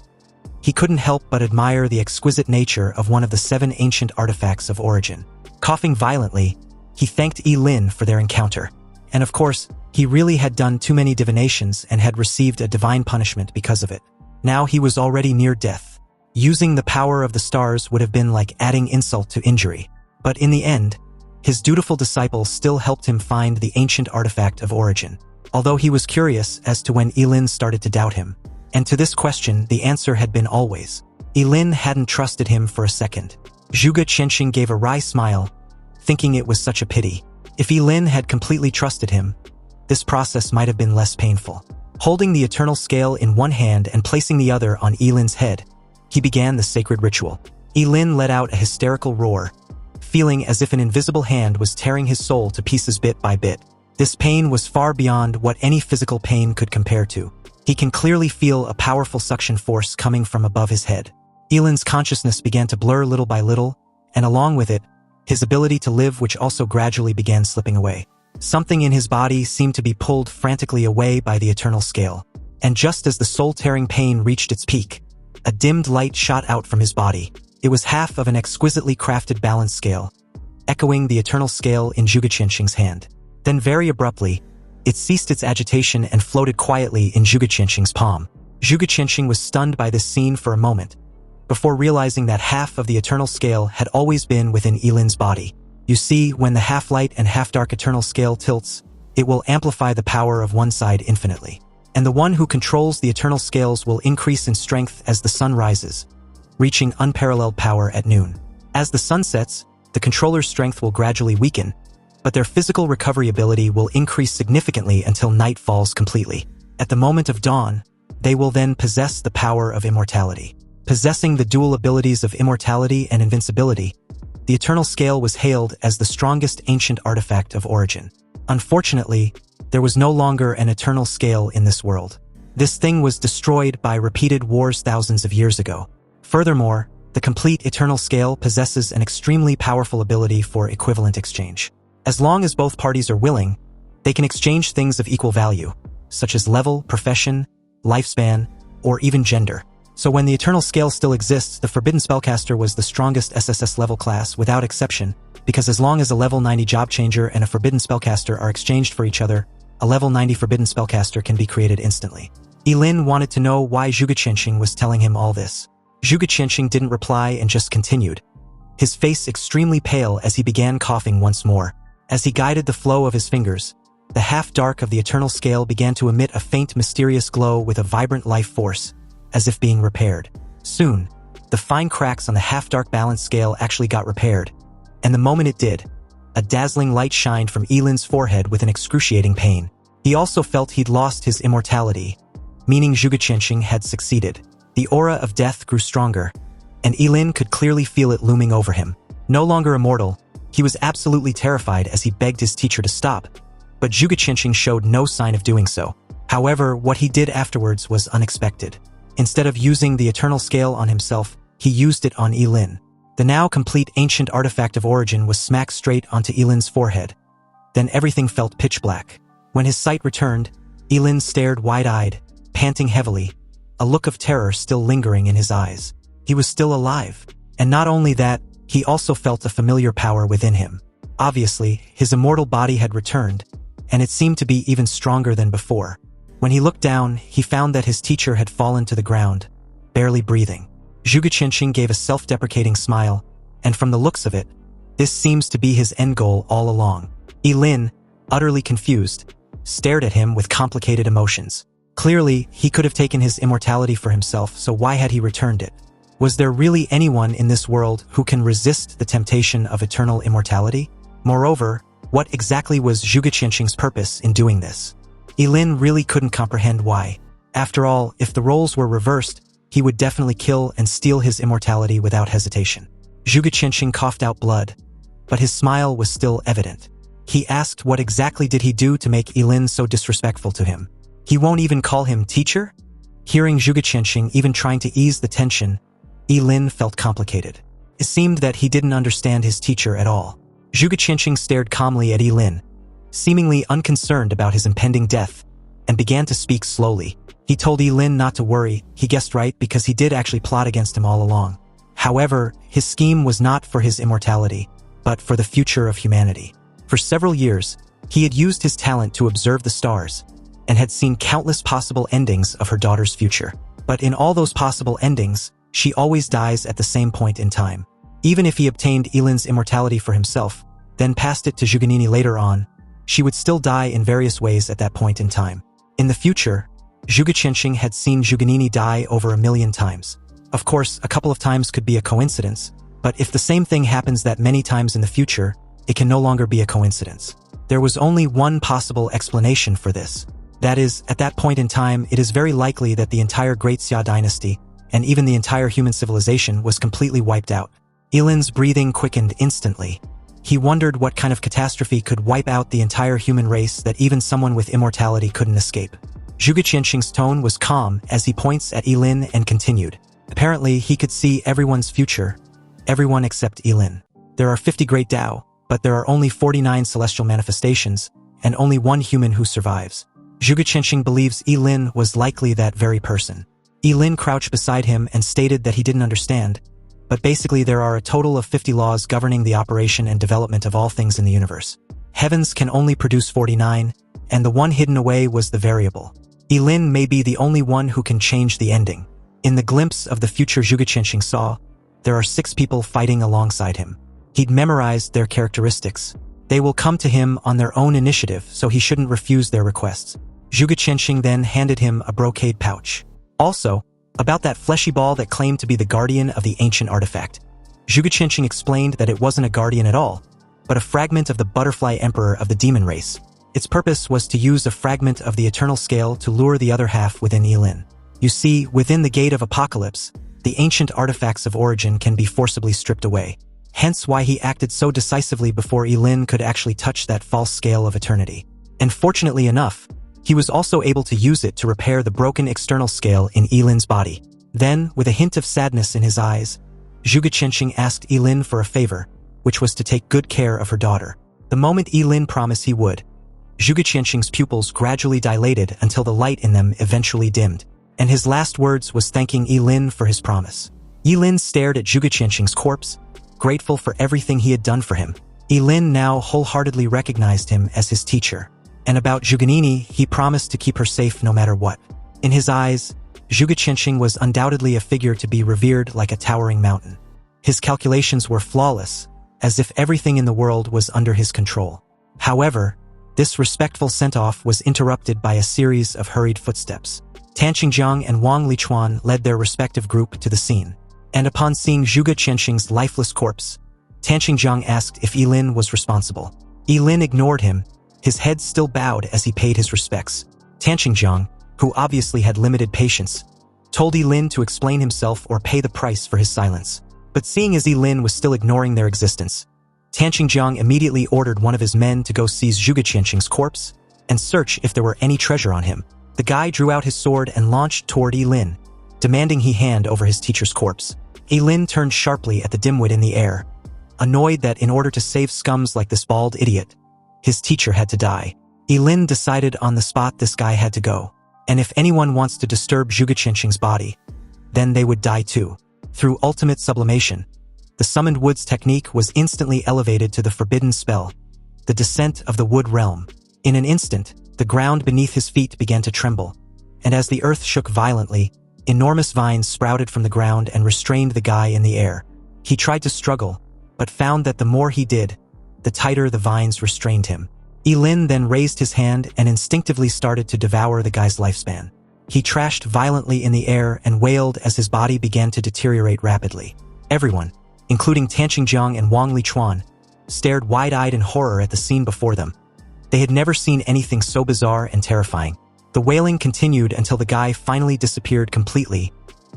he couldn't help but admire the exquisite nature of one of the 7 ancient artifacts of origin. Coughing violently, he thanked Ye Lin for their encounter. And of course, he really had done too many divinations and had received a divine punishment because of it. Now he was already near death. Using the power of the stars would have been like adding insult to injury. But in the end, his dutiful disciple still helped him find the ancient artifact of origin. Although he was curious as to when Ye Lin started to doubt him. And to this question, the answer had been always. Ye Lin hadn't trusted him for a second. Zhuge Qianxing gave a wry smile, thinking it was such a pity. If Ye Lin had completely trusted him, this process might have been less painful. Holding the eternal scale in one hand and placing the other on Ye Lin's head, he began the sacred ritual. Ye Lin let out a hysterical roar, feeling as if an invisible hand was tearing his soul to pieces bit by bit. This pain was far beyond what any physical pain could compare to. He can clearly feel a powerful suction force coming from above his head. Ye Lin's consciousness began to blur little by little, and along with it, his ability to live, which also gradually began slipping away. Something in his body seemed to be pulled frantically away by the eternal scale. And just as the soul-tearing pain reached its peak, a dimmed light shot out from his body. It was half of an exquisitely crafted balance scale, echoing the eternal scale in Zhuge Qianxing's hand. Then very abruptly, it ceased its agitation and floated quietly in Zhuge Qianxing's palm. Zhuge Qianxing was stunned by this scene for a moment, before realizing that half of the eternal scale had always been within Ye Lin's body. You see, when the half-light and half-dark eternal scale tilts, it will amplify the power of one side infinitely. And the one who controls the eternal scales will increase in strength as the sun rises, reaching unparalleled power at noon. As the sun sets, the controller's strength will gradually weaken, but their physical recovery ability will increase significantly until night falls completely. At the moment of dawn, they will then possess the power of immortality. Possessing the dual abilities of immortality and invincibility, the eternal scale was hailed as the strongest ancient artifact of origin. Unfortunately, there was no longer an eternal scale in this world. This thing was destroyed by repeated wars thousands of years ago. Furthermore, the complete eternal scale possesses an extremely powerful ability for equivalent exchange. As long as both parties are willing, they can exchange things of equal value, such as level, profession, lifespan, or even gender. So when the eternal scale still exists, the Forbidden Spellcaster was the strongest SSS level class without exception, because as long as a level 90 job changer and a Forbidden Spellcaster are exchanged for each other, a level 90 Forbidden Spellcaster can be created instantly. Ye Lin wanted to know why Zhuge Qianxing was telling him all this. Zhuge Qianxing didn't reply and just continued, his face extremely pale as he began coughing once more. As he guided the flow of his fingers, the half-dark of the eternal scale began to emit a faint mysterious glow with a vibrant life force, as if being repaired. Soon, the fine cracks on the half-dark balance scale actually got repaired, and the moment it did, a dazzling light shined from Ye Lin's forehead with an excruciating pain. He also felt he'd lost his immortality, meaning Zhuge Qianxing had succeeded. The aura of death grew stronger, and Ye Lin could clearly feel it looming over him. No longer immortal, he was absolutely terrified as he begged his teacher to stop, but Zhuge Qianxing showed no sign of doing so. However, what he did afterwards was unexpected. Instead of using the eternal scale on himself, he used it on Ye Lin. The now complete ancient artifact of origin was smacked straight onto Ye Lin's forehead. Then everything felt pitch black. When his sight returned, Ye Lin stared wide-eyed, panting heavily, a look of terror still lingering in his eyes. He was still alive. And not only that, he also felt a familiar power within him. Obviously, his immortal body had returned, and it seemed to be even stronger than before. When he looked down, he found that his teacher had fallen to the ground, barely breathing. Zhuge Qianxing gave a self-deprecating smile, and from the looks of it, this seems to be his end goal all along. Ye Lin, utterly confused, stared at him with complicated emotions. Clearly, he could have taken his immortality for himself, so why had he returned it? Was there really anyone in this world who can resist the temptation of eternal immortality? Moreover, what exactly was Zhuge Qianxing's purpose in doing this? Ye Lin really couldn't comprehend why. After all, if the roles were reversed, he would definitely kill and steal his immortality without hesitation. Zhuge Qianxing coughed out blood, but his smile was still evident. He asked what exactly did he do to make Ye Lin so disrespectful to him. He won't even call him teacher? Hearing Zhuge Qianxing even trying to ease the tension, Ye Lin felt complicated. It seemed that he didn't understand his teacher at all. Zhuge Qianxing stared calmly at Ye Lin, seemingly unconcerned about his impending death, and began to speak slowly. He told Ye Lin not to worry. He guessed right because he did actually plot against him all along. However, his scheme was not for his immortality, but for the future of humanity. For several years, he had used his talent to observe the stars, and had seen countless possible endings of her daughter's future. But in all those possible endings, she always dies at the same point in time. Even if he obtained Ye Lin's immortality for himself, then passed it to Zhuganini later on, she would still die in various ways at that point in time. In the future, Zhuge Qianxing had seen Zhuganini die over 1,000,000 times. Of course, a couple of times could be a coincidence, but if the same thing happens that many times in the future, it can no longer be a coincidence. There was only one possible explanation for this. That is, at that point in time, it is very likely that the entire Great Xia dynasty, and even the entire human civilization, was completely wiped out. Ye Lin's breathing quickened instantly. He wondered what kind of catastrophe could wipe out the entire human race that even someone with immortality couldn't escape. Zhuge Qianxing's tone was calm as he points at Ye Lin and continued. Apparently, he could see everyone's future, everyone except Ye Lin. There are 50 great Dao, but there are only 49 celestial manifestations, and only one human who survives. Zhuge Qianxing believes Ye Lin was likely that very person. Ye Lin crouched beside him and stated that he didn't understand, but basically there are a total of 50 laws governing the operation and development of all things in the universe. Heavens can only produce 49, and the one hidden away was the variable. Ye Lin may be the only one who can change the ending. In the glimpse of the future Zhuge Qianxing saw, there are 6 people fighting alongside him. He'd memorized their characteristics. They will come to him on their own initiative, so he shouldn't refuse their requests. Zhuge Qianxing then handed him a brocade pouch. Also, about that fleshy ball that claimed to be the guardian of the ancient artifact. Zhuge Qianxing explained that it wasn't a guardian at all, but a fragment of the butterfly emperor of the demon race. Its purpose was to use a fragment of the eternal scale to lure the other half within Ye Lin. You see, within the gate of apocalypse, the ancient artifacts of origin can be forcibly stripped away. Hence why he acted so decisively before Ye Lin could actually touch that false scale of eternity. And fortunately enough, he was also able to use it to repair the broken external scale in Ye Lin's body. Then, with a hint of sadness in his eyes, Zhuge Qianxing asked Ye Lin for a favor, which was to take good care of her daughter. The moment Ye Lin promised he would, Zhuge Qianxing's pupils gradually dilated until the light in them eventually dimmed, and his last words was thanking Ye Lin for his promise. Ye Lin stared at Zhuge Qianxing's corpse, grateful for everything he had done for him. Ye Lin now wholeheartedly recognized him as his teacher. And about Zhuganini, he promised to keep her safe no matter what. In his eyes, Zhuge Qianxing was undoubtedly a figure to be revered like a towering mountain. His calculations were flawless, as if everything in the world was under his control. However, this respectful sent-off was interrupted by a series of hurried footsteps. Tan Qingjiang and Wang Lichuan led their respective group to the scene. And upon seeing Zhuge Qianxing's lifeless corpse, Tan Qingjiang asked if Ye Lin was responsible. Ye Lin ignored him, his head still bowed as he paid his respects. Tan Qingjiang, who obviously had limited patience, told Ye Lin to explain himself or pay the price for his silence. But seeing as Ye Lin was still ignoring their existence, Tan Qingjiang immediately ordered one of his men to go seize Zhuge Qianxing's corpse and search if there were any treasure on him. The guy drew out his sword and launched toward Ye Lin, demanding he hand over his teacher's corpse. Ye Lin turned sharply at the dimwit in the air, annoyed that in order to save scums like this bald idiot, his teacher had to die. Ye Lin decided on the spot this guy had to go, and if anyone wants to disturb Zhuge Qianxing's body, then they would die too. Through ultimate sublimation, the summoned wood's technique was instantly elevated to the forbidden spell, the descent of the wood realm. In an instant, the ground beneath his feet began to tremble, and as the earth shook violently, enormous vines sprouted from the ground and restrained the guy in the air. He tried to struggle, but found that the more he did, the tighter the vines restrained him. Ye Lin then raised his hand and instinctively started to devour the guy's lifespan. He trashed violently in the air and wailed as his body began to deteriorate rapidly. Everyone, including Tan Qingjiang and Wang Lichuan, stared wide-eyed in horror at the scene before them. They had never seen anything so bizarre and terrifying. The wailing continued until the guy finally disappeared completely,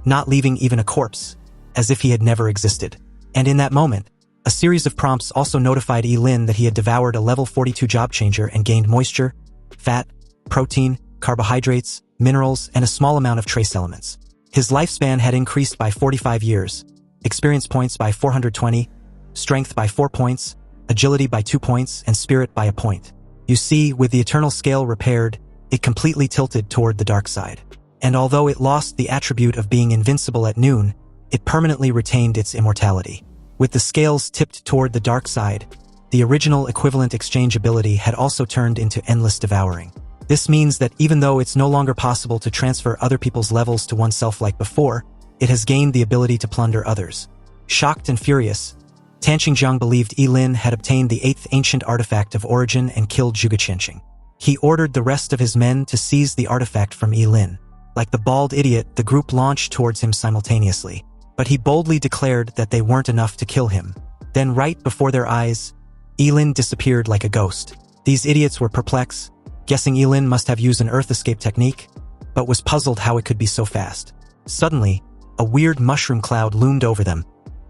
not leaving even a corpse, as if he had never existed. And in that moment, a series of prompts also notified Ye Lin that he had devoured a level 42 job changer and gained moisture, fat, protein, carbohydrates, minerals, and a small amount of trace elements. His lifespan had increased by 45 years, experience points by 420, strength by 4 points, agility by 2 points, and spirit by 1 point. You see, with the eternal scale repaired, it completely tilted toward the dark side. And although it lost the attribute of being invincible at noon, it permanently retained its immortality. With the scales tipped toward the dark side, the original equivalent exchange ability had also turned into endless devouring. This means that even though it's no longer possible to transfer other people's levels to oneself like before, it has gained the ability to plunder others. Shocked and furious, Tanqingjiang believed Ye Lin had obtained the 8th ancient artifact of origin and killed Zhuge Qianqing. He ordered the rest of his men to seize the artifact from Ye Lin. Like the bald idiot, the group launched towards him simultaneously. But he boldly declared that they weren't enough to kill him. Then right before their eyes, Ye Lin disappeared like a ghost. These idiots were perplexed, guessing Ye Lin must have used an earth escape technique, but was puzzled how it could be so fast. Suddenly, a weird mushroom cloud loomed over them,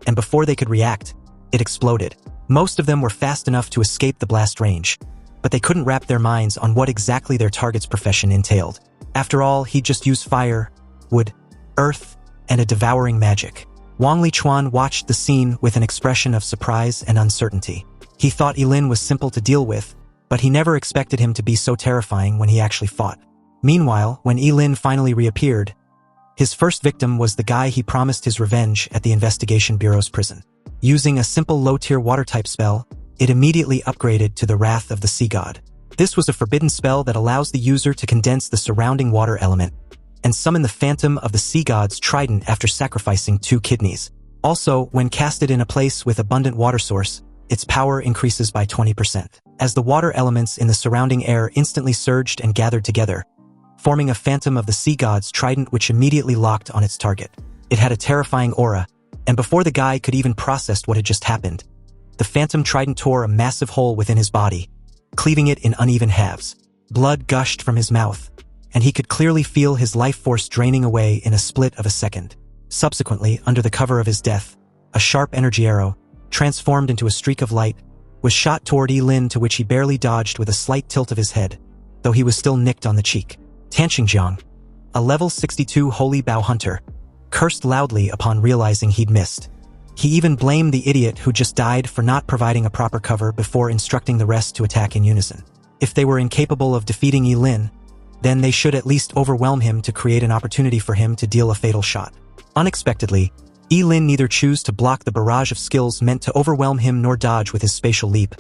and before they could react, it exploded. Most of them were fast enough to escape the blast range, but they couldn't wrap their minds on what exactly their target's profession entailed. After all, he'd just used fire, wood, earth, and a devouring magic. Wang Lichuan watched the scene with an expression of surprise and uncertainty. He thought Ye Lin was simple to deal with, but he never expected him to be so terrifying when he actually fought. Meanwhile, when Ye Lin finally reappeared, his first victim was the guy he promised his revenge at the Investigation Bureau's prison. Using a simple low-tier water-type spell, it immediately upgraded to the Wrath of the Sea God. This was a forbidden spell that allows the user to condense the surrounding water element and summon the phantom of the sea god's trident after sacrificing 2 kidneys. Also, when casted in a place with abundant water source, its power increases by 20%. As the water elements in the surrounding air instantly surged and gathered together, forming a phantom of the sea god's trident which immediately locked on its target. It had a terrifying aura, and before the guy could even process what had just happened, the phantom trident tore a massive hole within his body, cleaving it in uneven halves. Blood gushed from his mouth, and he could clearly feel his life force draining away in a split of a second. Subsequently, under the cover of his death, a sharp energy arrow, transformed into a streak of light, was shot toward Ye Lin, to which he barely dodged with a slight tilt of his head, though he was still nicked on the cheek. Tanqingjiang, a level 62 holy bow hunter, cursed loudly upon realizing he'd missed. He even blamed the idiot who just died for not providing a proper cover before instructing the rest to attack in unison. If they were incapable of defeating Ye Lin, then they should at least overwhelm him to create an opportunity for him to deal a fatal shot. Unexpectedly, Ye Lin neither chose to block the barrage of skills meant to overwhelm him nor dodge with his spatial leap,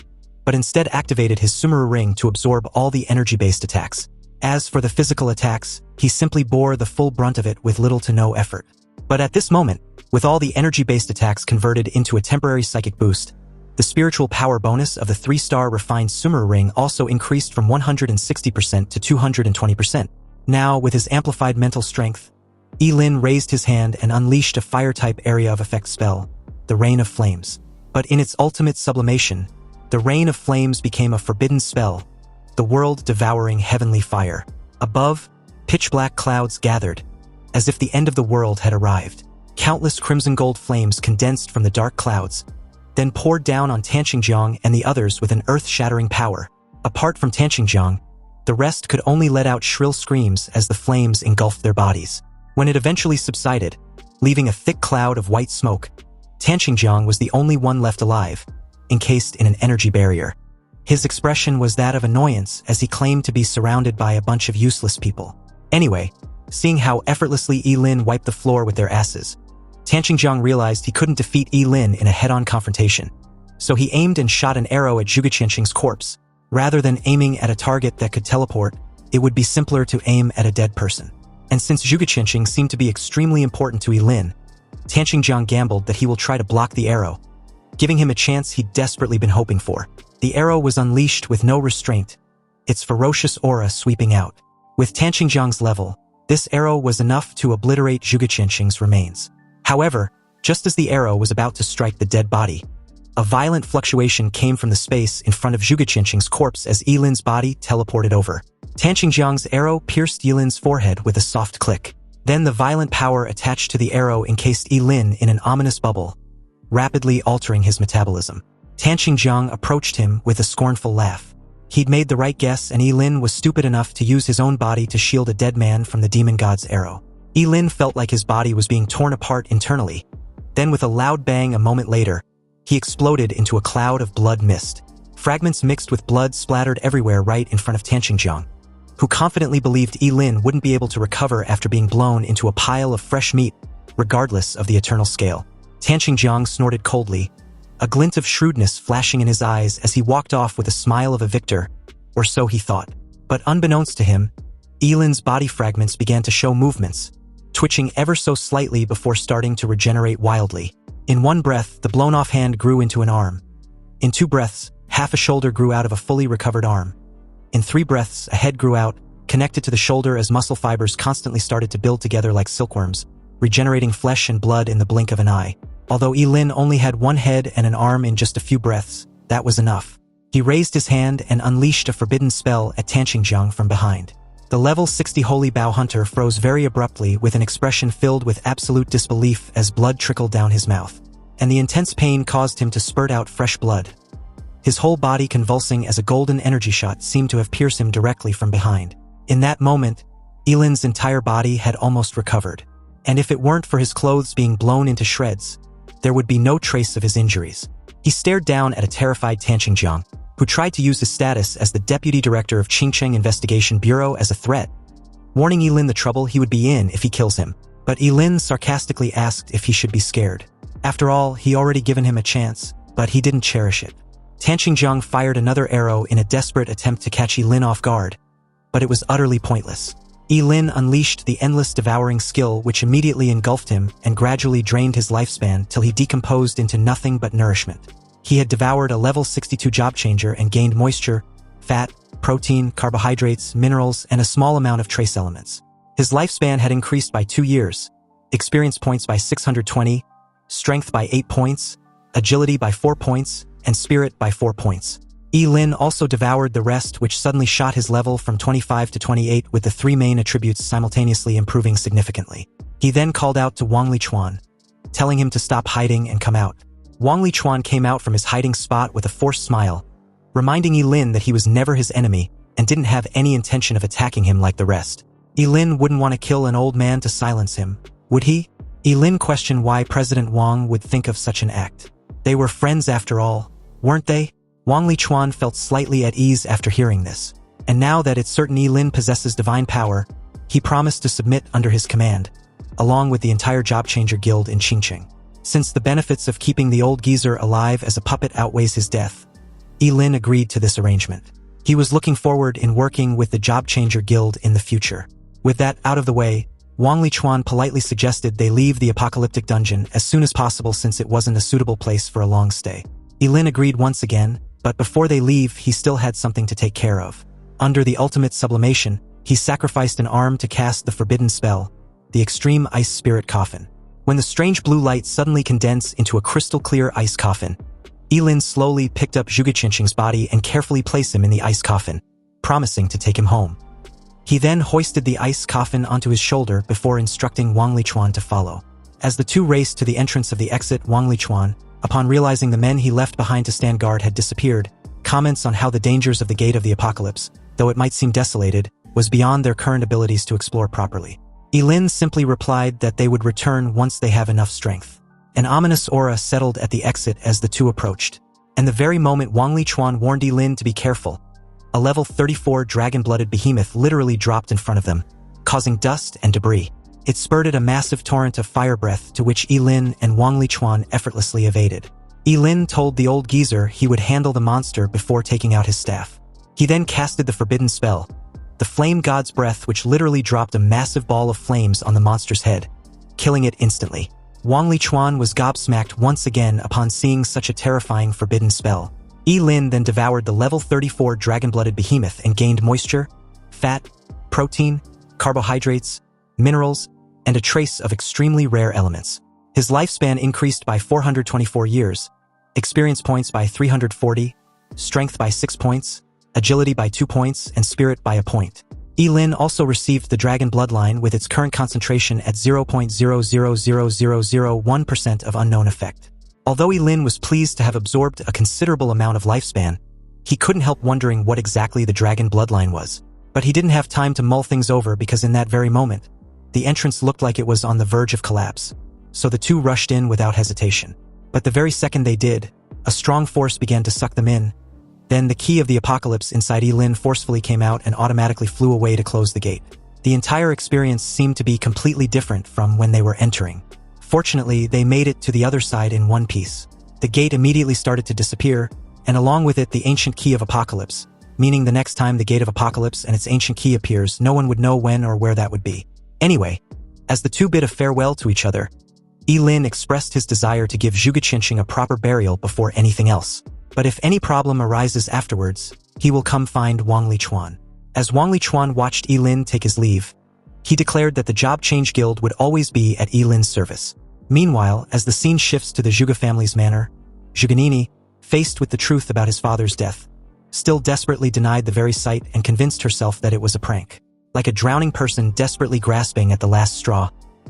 but instead activated his Sumeru ring to absorb all the energy-based attacks. As for the physical attacks, he simply bore the full brunt of it with little to no effort. But at this moment, with all the energy-based attacks converted into a temporary psychic boost, the spiritual power bonus of the 3-star refined Sumeru ring also increased from 160% to 220%. Now, with his amplified mental strength, Ye Lin raised his hand and unleashed a fire-type area of effect spell, the Rain of Flames. But in its ultimate sublimation, the Rain of Flames became a forbidden spell, the world-devouring heavenly fire. Above, pitch-black clouds gathered, as if the end of the world had arrived. Countless crimson-gold flames condensed from the dark clouds, then poured down on Tanqingjiang and the others with an earth-shattering power. Apart from Tanqingjiang, the rest could only let out shrill screams as the flames engulfed their bodies. When it eventually subsided, leaving a thick cloud of white smoke, Tanqingjiang was the only one left alive, encased in an energy barrier. His expression was that of annoyance as he claimed to be surrounded by a bunch of useless people. Anyway, seeing how effortlessly Ye Lin wiped the floor with their asses, Tanqingjiang realized he couldn't defeat Ye Lin in a head-on confrontation. So he aimed and shot an arrow at Zhuge Qianqing's corpse. Rather than aiming at a target that could teleport, it would be simpler to aim at a dead person. And since Zhuge Qianqing seemed to be extremely important to Ye Lin, Tanqingjiang gambled that he will try to block the arrow, giving him a chance he'd desperately been hoping for. The arrow was unleashed with no restraint, its ferocious aura sweeping out. With Tanqingjiang's level, this arrow was enough to obliterate Zhuge Qianqing's remains. However, just as the arrow was about to strike the dead body, a violent fluctuation came from the space in front of Zhuge Qianqing's corpse as Ye Lin's body teleported over. Tanqingjiang's arrow pierced Ye Lin's forehead with a soft click. Then the violent power attached to the arrow encased Ye Lin in an ominous bubble, rapidly altering his metabolism. Tanqingjiang approached him with a scornful laugh. He'd made the right guess, and Ye Lin was stupid enough to use his own body to shield a dead man from the demon god's arrow. Ye Lin felt like his body was being torn apart internally. Then with a loud bang a moment later, he exploded into a cloud of blood mist. Fragments mixed with blood splattered everywhere right in front of Tanqingjiang, who confidently believed Ye Lin wouldn't be able to recover after being blown into a pile of fresh meat, regardless of the eternal scale. Tanqingjiang snorted coldly, a glint of shrewdness flashing in his eyes as he walked off with a smile of a victor, or so he thought. But unbeknownst to him, Ye Lin's body fragments began to show movements, twitching ever so slightly before starting to regenerate wildly. In one breath, the blown-off hand grew into an arm. In 2 breaths, half a shoulder grew out of a fully recovered arm. In 3 breaths, a head grew out, connected to the shoulder as muscle fibers constantly started to build together like silkworms, regenerating flesh and blood in the blink of an eye. Although Ye Lin only had 1 head and an arm in just a few breaths, that was enough. He raised his hand and unleashed a forbidden spell at Tanqingjiang from behind. The level 60 Holy Bow Hunter froze very abruptly with an expression filled with absolute disbelief as blood trickled down his mouth, and the intense pain caused him to spurt out fresh blood. His whole body convulsing as a golden energy shot seemed to have pierced him directly from behind. In that moment, Ye Lin's entire body had almost recovered, and if it weren't for his clothes being blown into shreds, there would be no trace of his injuries. He stared down at a terrified Tanqingjiang, who tried to use his status as the deputy director of Qingcheng Investigation Bureau as a threat, warning Ye Lin the trouble he would be in if he kills him. But Ye Lin sarcastically asked if he should be scared. After all, he already given him a chance, but he didn't cherish it. Tanqingjiang fired another arrow in a desperate attempt to catch Ye Lin off guard, but it was utterly pointless. Ye Lin unleashed the endless devouring skill which immediately engulfed him and gradually drained his lifespan till he decomposed into nothing but nourishment. He had devoured a level 62 job changer and gained moisture, fat, protein, carbohydrates, minerals, and a small amount of trace elements. His lifespan had increased by 2 years, experience points by 620, strength by 8 points, agility by 4 points, and spirit by 4 points. Ye Lin also devoured the rest, which suddenly shot his level from 25 to 28 with the 3 main attributes simultaneously improving significantly. He then called out to Wang Lichuan, telling him to stop hiding and come out. Wang Lichuan came out from his hiding spot with a forced smile, reminding Ye Lin that he was never his enemy and didn't have any intention of attacking him like the rest. Ye Lin wouldn't want to kill an old man to silence him, would he? Ye Lin questioned why President Wang would think of such an act. They were friends after all, weren't they? Wang Lichuan felt slightly at ease after hearing this, and now that it's certain Ye Lin possesses divine power, he promised to submit under his command, along with the entire Job Changer Guild in Qingcheng. Since the benefits of keeping the old geezer alive as a puppet outweighs his death, Ye Lin agreed to this arrangement. He was looking forward in working with the Job Changer Guild in the future. With that out of the way, Wang Lichuan politely suggested they leave the apocalyptic dungeon as soon as possible since it wasn't a suitable place for a long stay. Ye Lin agreed once again, but before they leave he still had something to take care of. Under the ultimate sublimation, he sacrificed an arm to cast the forbidden spell, the extreme ice spirit coffin. When the strange blue light suddenly condensed into a crystal-clear ice coffin, Ye Lin slowly picked up Zhuge Qinqing's body and carefully placed him in the ice coffin, promising to take him home. He then hoisted the ice coffin onto his shoulder before instructing Wang Lichuan to follow. As the two raced to the entrance of the exit, Wang Lichuan, upon realizing the men he left behind to stand guard had disappeared, comments on how the dangers of the Gate of the Apocalypse, though it might seem desolated, was beyond their current abilities to explore properly. Ye Lin simply replied that they would return once they have enough strength. An ominous aura settled at the exit as the two approached, and the very moment Wang Lichuan warned Ye Lin to be careful, a level 34 dragon-blooded behemoth literally dropped in front of them, causing dust and debris. It spurted a massive torrent of fire breath to which Ye Lin and Wang Lichuan effortlessly evaded. Ye Lin told the old geezer he would handle the monster before taking out his staff. He then casted the forbidden spell, the Flame God's Breath, which literally dropped a massive ball of flames on the monster's head, killing it instantly. Wang Lichuan was gobsmacked once again upon seeing such a terrifying forbidden spell. Ye Lin then devoured the level 34 dragon-blooded behemoth and gained moisture, fat, protein, carbohydrates, minerals, and a trace of extremely rare elements. His lifespan increased by 424 years, experience points by 340, strength by 6 points, agility by 2 points, and spirit by 1 point. Ye Lin also received the dragon bloodline with its current concentration at 0.000001% of unknown effect. Although Ye Lin was pleased to have absorbed a considerable amount of lifespan, he couldn't help wondering what exactly the dragon bloodline was. But he didn't have time to mull things over because in that very moment, the entrance looked like it was on the verge of collapse, so the two rushed in without hesitation. But the very second they did, a strong force began to suck them in. Then the key of the apocalypse inside Ye Lin forcefully came out and automatically flew away to close the gate. The entire experience seemed to be completely different from when they were entering. Fortunately, they made it to the other side in one piece. The gate immediately started to disappear, and along with it the ancient key of apocalypse, meaning the next time the Gate of Apocalypse and its ancient key appears, no one would know when or where that would be. Anyway, as the two bid a farewell to each other, Ye Lin expressed his desire to give Zhuge Qinsheng a proper burial before anything else. But if any problem arises afterwards, he will come find Wang Lichuan. As Wang Lichuan watched Ye Lin take his leave, he declared that the Job Change Guild would always be at Ye Lin's service. Meanwhile, as the scene shifts to the Zhuge family's manor, Zhuge, faced with the truth about his father's death, still desperately denied the very sight and convinced herself that it was a prank. Like a drowning person desperately grasping at the last straw,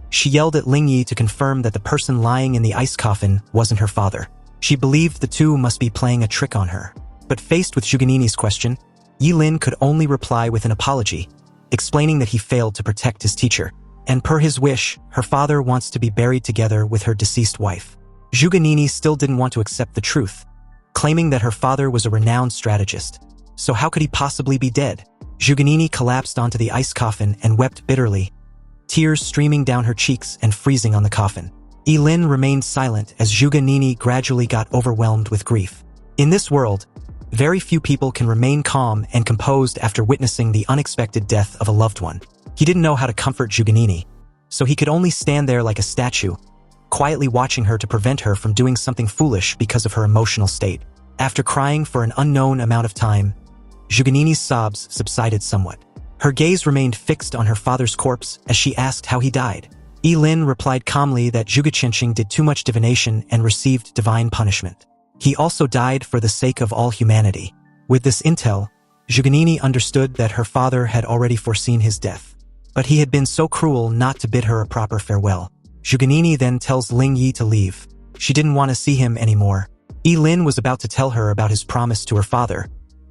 she yelled at Ling Yi to confirm that the person lying in the ice coffin wasn't her father. She believed the two must be playing a trick on her. But faced with Zhuge question, Ye Lin could only reply with an apology, explaining that he failed to protect his teacher. And per his wish, her father wants to be buried together with her deceased wife. Zhuge still didn't want to accept the truth, claiming that her father was a renowned strategist. So how could he possibly be dead? Zhuge collapsed onto the ice coffin and wept bitterly, tears streaming down her cheeks and freezing on the coffin. Ye Lin remained silent as Zhuge gradually got overwhelmed with grief. In this world, very few people can remain calm and composed after witnessing the unexpected death of a loved one. He didn't know how to comfort Zhuge, so he could only stand there like a statue, quietly watching her to prevent her from doing something foolish because of her emotional state. After crying for an unknown amount of time, Zhuge sobs subsided somewhat. Her gaze remained fixed on her father's corpse as she asked how he died. Ye Lin replied calmly that Zhuge Qinsheng did too much divination and received divine punishment. He also died for the sake of all humanity. With this intel, Zhuge understood that her father had already foreseen his death. But he had been so cruel not to bid her a proper farewell. Zhuge then tells Ling Yi to leave. She didn't want to see him anymore. Ye Lin was about to tell her about his promise to her father,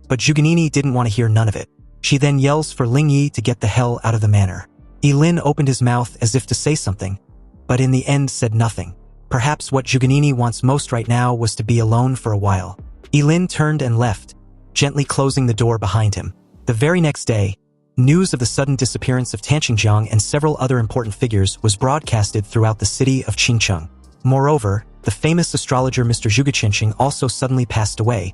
but Zhuge didn't want to hear none of it. She then yells for Ling Yi to get the hell out of the manor. Ye Lin opened his mouth as if to say something, but in the end said nothing. Perhaps what Zhuge wants most right now was to be alone for a while. Ye Lin turned and left, gently closing the door behind him. The very next day, news of the sudden disappearance of Tan Qingjiang and several other important figures was broadcasted throughout the city of Qingcheng. Moreover, the famous astrologer Mr. Zhuge Qinsheng also suddenly passed away,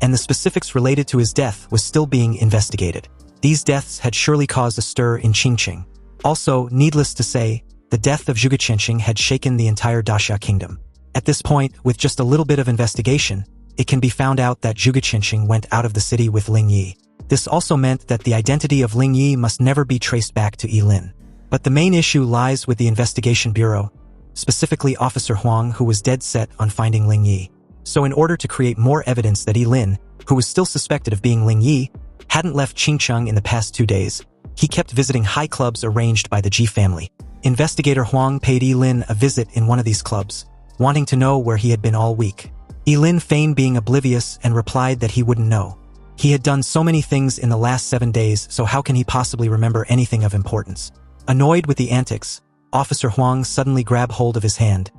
and the specifics related to his death was still being investigated. These deaths had surely caused a stir in Qingcheng. Also, needless to say, the death of Zhuge Qinsheng had shaken the entire Daxia kingdom. At this point, with just a little bit of investigation, it can be found out that Zhuge Qinsheng went out of the city with Ling Yi. This also meant that the identity of Ling Yi must never be traced back to Ye Lin. But the main issue lies with the investigation bureau, specifically Officer Huang, who was dead set on finding Ling Yi. So in order to create more evidence that Ye Lin, who was still suspected of being Ling Yi, hadn't left Qingcheng in the past 2 days, he kept visiting high clubs arranged by the Ji family. Investigator Huang paid Ye Lin a visit in one of these clubs, wanting to know where he had been all week. Ye Lin feigned being oblivious and replied that he wouldn't know. He had done so many things in the last 7 days, so how can he possibly remember anything of importance? Annoyed with the antics, Officer Huang suddenly grabbed hold of his hand,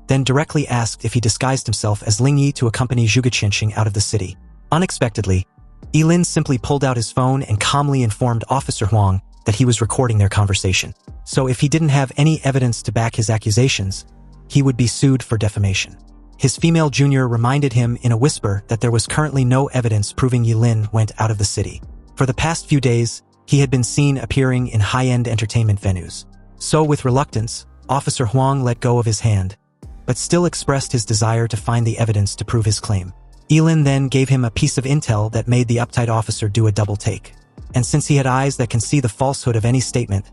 then directly asked if he disguised himself as Ling Yi to accompany Zhuge Qinsheng out of the city. Unexpectedly, Ye Lin simply pulled out his phone and calmly informed Officer Huang that he was recording their conversation. So if he didn't have any evidence to back his accusations, he would be sued for defamation. His female junior reminded him in a whisper that there was currently no evidence proving Ye Lin went out of the city. For the past few days, he had been seen appearing in high-end entertainment venues. So with reluctance, Officer Huang let go of his hand, but still expressed his desire to find the evidence to prove his claim. Ye Lin then gave him a piece of intel that made the uptight officer do a double take. And since he had eyes that can see the falsehood of any statement,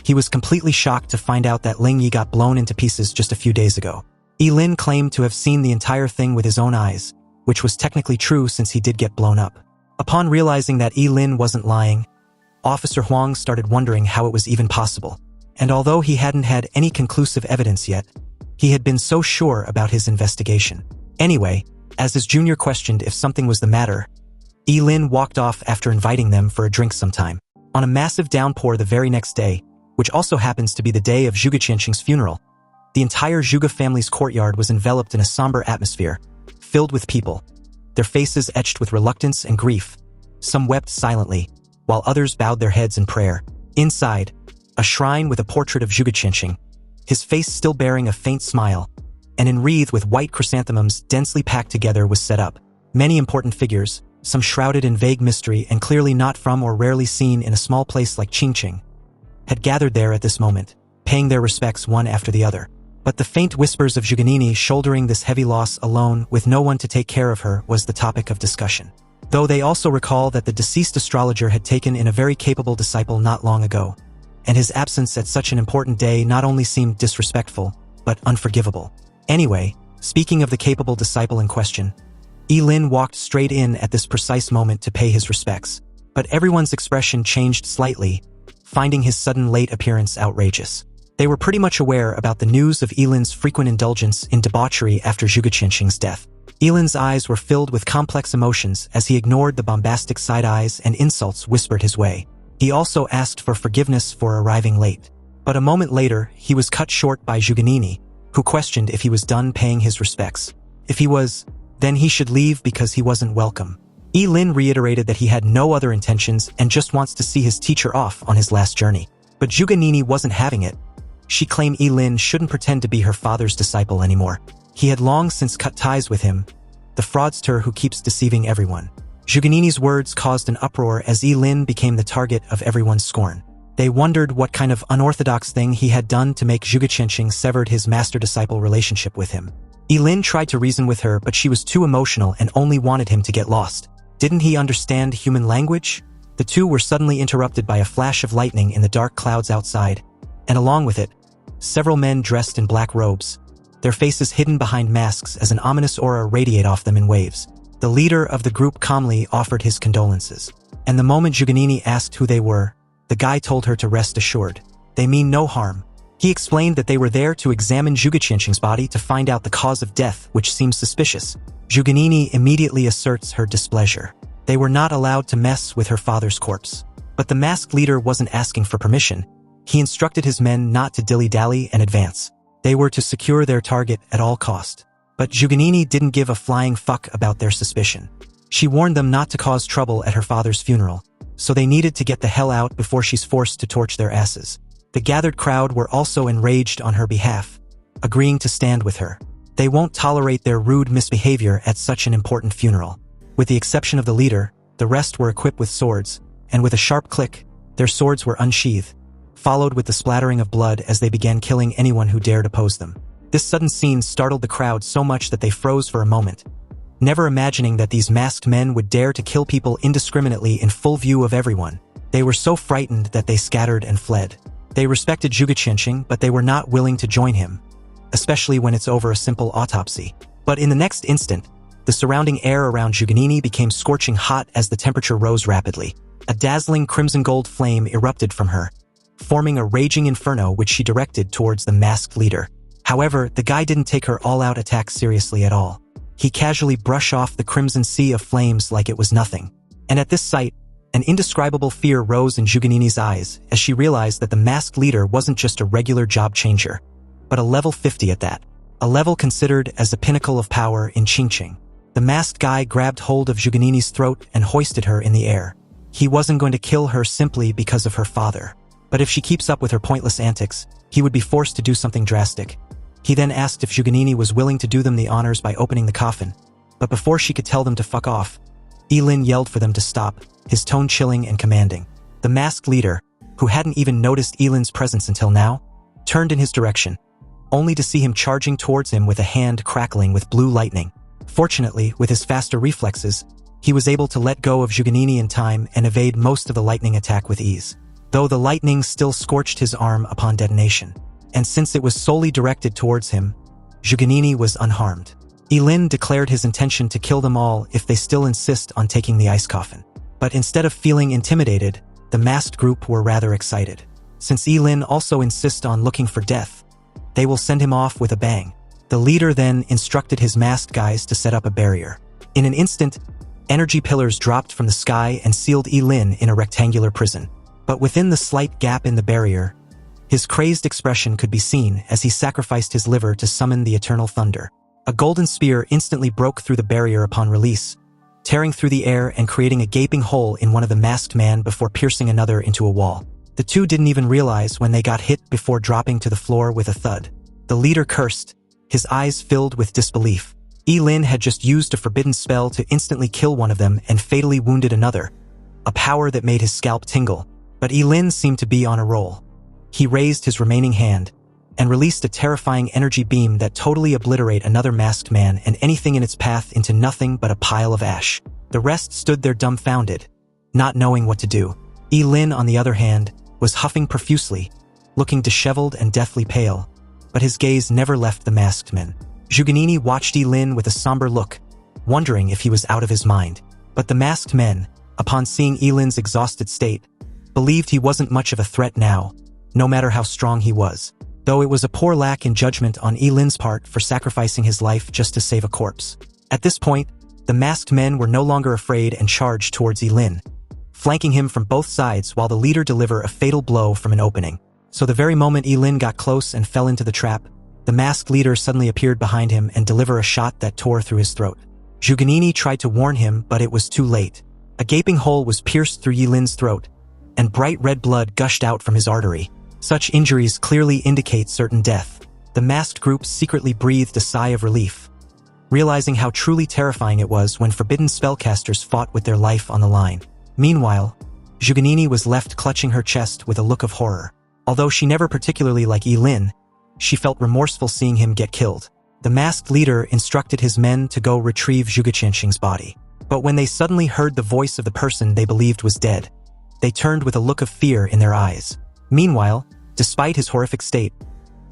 he was completely shocked to find out that Ling Yi got blown into pieces just a few days ago. Ye Lin claimed to have seen the entire thing with his own eyes, which was technically true since he did get blown up. Upon realizing that Ye Lin wasn't lying, Officer Huang started wondering how it was even possible. And although he hadn't had any conclusive evidence yet, he had been so sure about his investigation. Anyway, as his junior questioned if something was the matter, Ye Lin walked off after inviting them for a drink sometime. On a massive downpour the very next day, which also happens to be the day of Zhuge Qinsheng's funeral, the entire Zhuge family's courtyard was enveloped in a somber atmosphere, filled with people, their faces etched with reluctance and grief. Some wept silently, while others bowed their heads in prayer. Inside, a shrine with a portrait of Zhuge Qinsheng, his face still bearing a faint smile, and enwreathed with white chrysanthemums densely packed together was set up. Many important figures, some shrouded in vague mystery and clearly not from or rarely seen in a small place like Qingqing, had gathered there at this moment, paying their respects one after the other. But the faint whispers of Zhuganini shouldering this heavy loss alone with no one to take care of her was the topic of discussion. Though they also recall that the deceased astrologer had taken in a very capable disciple not long ago, and his absence at such an important day not only seemed disrespectful, but unforgivable. Anyway, speaking of the capable disciple in question, Ye Lin walked straight in at this precise moment to pay his respects, but everyone's expression changed slightly, finding his sudden late appearance outrageous. They were pretty much aware about the news of Ye Lin's frequent indulgence in debauchery after Zhuge Qianxing's death. Ye Lin's eyes were filled with complex emotions as he ignored the bombastic side eyes and insults whispered his way. He also asked for forgiveness for arriving late. But a moment later, he was cut short by Zhuganini, who questioned if he was done paying his respects. If he was, then he should leave because he wasn't welcome. Ye Lin reiterated that he had no other intentions and just wants to see his teacher off on his last journey. But Zhuganini wasn't having it. She claimed Ye Lin shouldn't pretend to be her father's disciple anymore. He had long since cut ties with him, the fraudster who keeps deceiving everyone. Zhuganini's words caused an uproar as Ye Lin became the target of everyone's scorn. They wondered what kind of unorthodox thing he had done to make Zhuge Qianxing severed his master-disciple relationship with him. Ye Lin tried to reason with her, but she was too emotional and only wanted him to get lost. Didn't he understand human language? The two were suddenly interrupted by a flash of lightning in the dark clouds outside, and along with it, several men dressed in black robes, their faces hidden behind masks as an ominous aura radiate off them in waves. The leader of the group calmly offered his condolences. And the moment Zhuganini asked who they were, the guy told her to rest assured. They mean no harm. He explained that they were there to examine Zhuge Qianxing's body to find out the cause of death, which seems suspicious. Zhuganini immediately asserts her displeasure. They were not allowed to mess with her father's corpse. But the masked leader wasn't asking for permission. He instructed his men not to dilly-dally and advance. They were to secure their target at all cost. But Zhuganini didn't give a flying fuck about their suspicion. She warned them not to cause trouble at her father's funeral, so they needed to get the hell out before she's forced to torch their asses. The gathered crowd were also enraged on her behalf, agreeing to stand with her. They won't tolerate their rude misbehavior at such an important funeral. With the exception of the leader, the rest were equipped with swords, and with a sharp click, their swords were unsheathed, followed with the splattering of blood as they began killing anyone who dared oppose them. This sudden scene startled the crowd so much that they froze for a moment, never imagining that these masked men would dare to kill people indiscriminately in full view of everyone. They were so frightened that they scattered and fled. They respected Zhuge Qianxing, but they were not willing to join him, especially when it's over a simple autopsy. But in the next instant, the surrounding air around Zhuganini became scorching hot as the temperature rose rapidly. A dazzling crimson gold flame erupted from her, forming a raging inferno which she directed towards the masked leader. However, the guy didn't take her all-out attack seriously at all. He casually brushed off the crimson sea of flames like it was nothing. And at this sight, an indescribable fear rose in Zhuganini's eyes as she realized that the masked leader wasn't just a regular job changer, but a level 50 at that. A level considered as a pinnacle of power in Qingqing. The masked guy grabbed hold of Zhuganini's throat and hoisted her in the air. He wasn't going to kill her simply because of her father. But if she keeps up with her pointless antics, he would be forced to do something drastic. He then asked if Zhuganini was willing to do them the honors by opening the coffin. But before she could tell them to fuck off, Ye Lin yelled for them to stop, his tone chilling and commanding. The masked leader, who hadn't even noticed Ye Lin's presence until now, turned in his direction, only to see him charging towards him with a hand crackling with blue lightning. Fortunately, with his faster reflexes, he was able to let go of Zhuganini in time and evade most of the lightning attack with ease, though the lightning still scorched his arm upon detonation. And since it was solely directed towards him, Zhuganini was unharmed. Ye Lin declared his intention to kill them all if they still insist on taking the ice coffin. But instead of feeling intimidated, the masked group were rather excited. Since Ye Lin also insists on looking for death, they will send him off with a bang. The leader then instructed his masked guys to set up a barrier. In an instant, energy pillars dropped from the sky and sealed Ye Lin in a rectangular prison. But within the slight gap in the barrier, his crazed expression could be seen as he sacrificed his liver to summon the eternal thunder. A golden spear instantly broke through the barrier upon release, tearing through the air and creating a gaping hole in one of the masked men before piercing another into a wall. The two didn't even realize when they got hit before dropping to the floor with a thud. The leader cursed, his eyes filled with disbelief. Ye Lin had just used a forbidden spell to instantly kill one of them and fatally wounded another, a power that made his scalp tingle, but Ye Lin seemed to be on a roll. He raised his remaining hand and released a terrifying energy beam that totally obliterated another masked man and anything in its path into nothing but a pile of ash. The rest stood there dumbfounded, not knowing what to do. Ye Lin, on the other hand, was huffing profusely, looking disheveled and deathly pale, but his gaze never left the masked men. Zhuganini watched Ye Lin with a somber look, wondering if he was out of his mind. But the masked men, upon seeing Ye Lin's exhausted state, believed he wasn't much of a threat now, no matter how strong he was, though it was a poor lack in judgment on Ye Lin's part for sacrificing his life just to save a corpse. At this point, the masked men were no longer afraid and charged towards Ye Lin, flanking him from both sides while the leader delivered a fatal blow from an opening. So the very moment Ye Lin got close and fell into the trap, the masked leader suddenly appeared behind him and delivered a shot that tore through his throat. Zhuganini tried to warn him, but it was too late. A gaping hole was pierced through Ye Lin's throat, and bright red blood gushed out from his artery. Such injuries clearly indicate certain death. The masked group secretly breathed a sigh of relief, realizing how truly terrifying it was when forbidden spellcasters fought with their life on the line. Meanwhile, Zhuganini was left clutching her chest with a look of horror. Although she never particularly liked Ye Lin, she felt remorseful seeing him get killed. The masked leader instructed his men to go retrieve Zhuge Qianxing's body. But when they suddenly heard the voice of the person they believed was dead, they turned with a look of fear in their eyes. Meanwhile, despite his horrific state,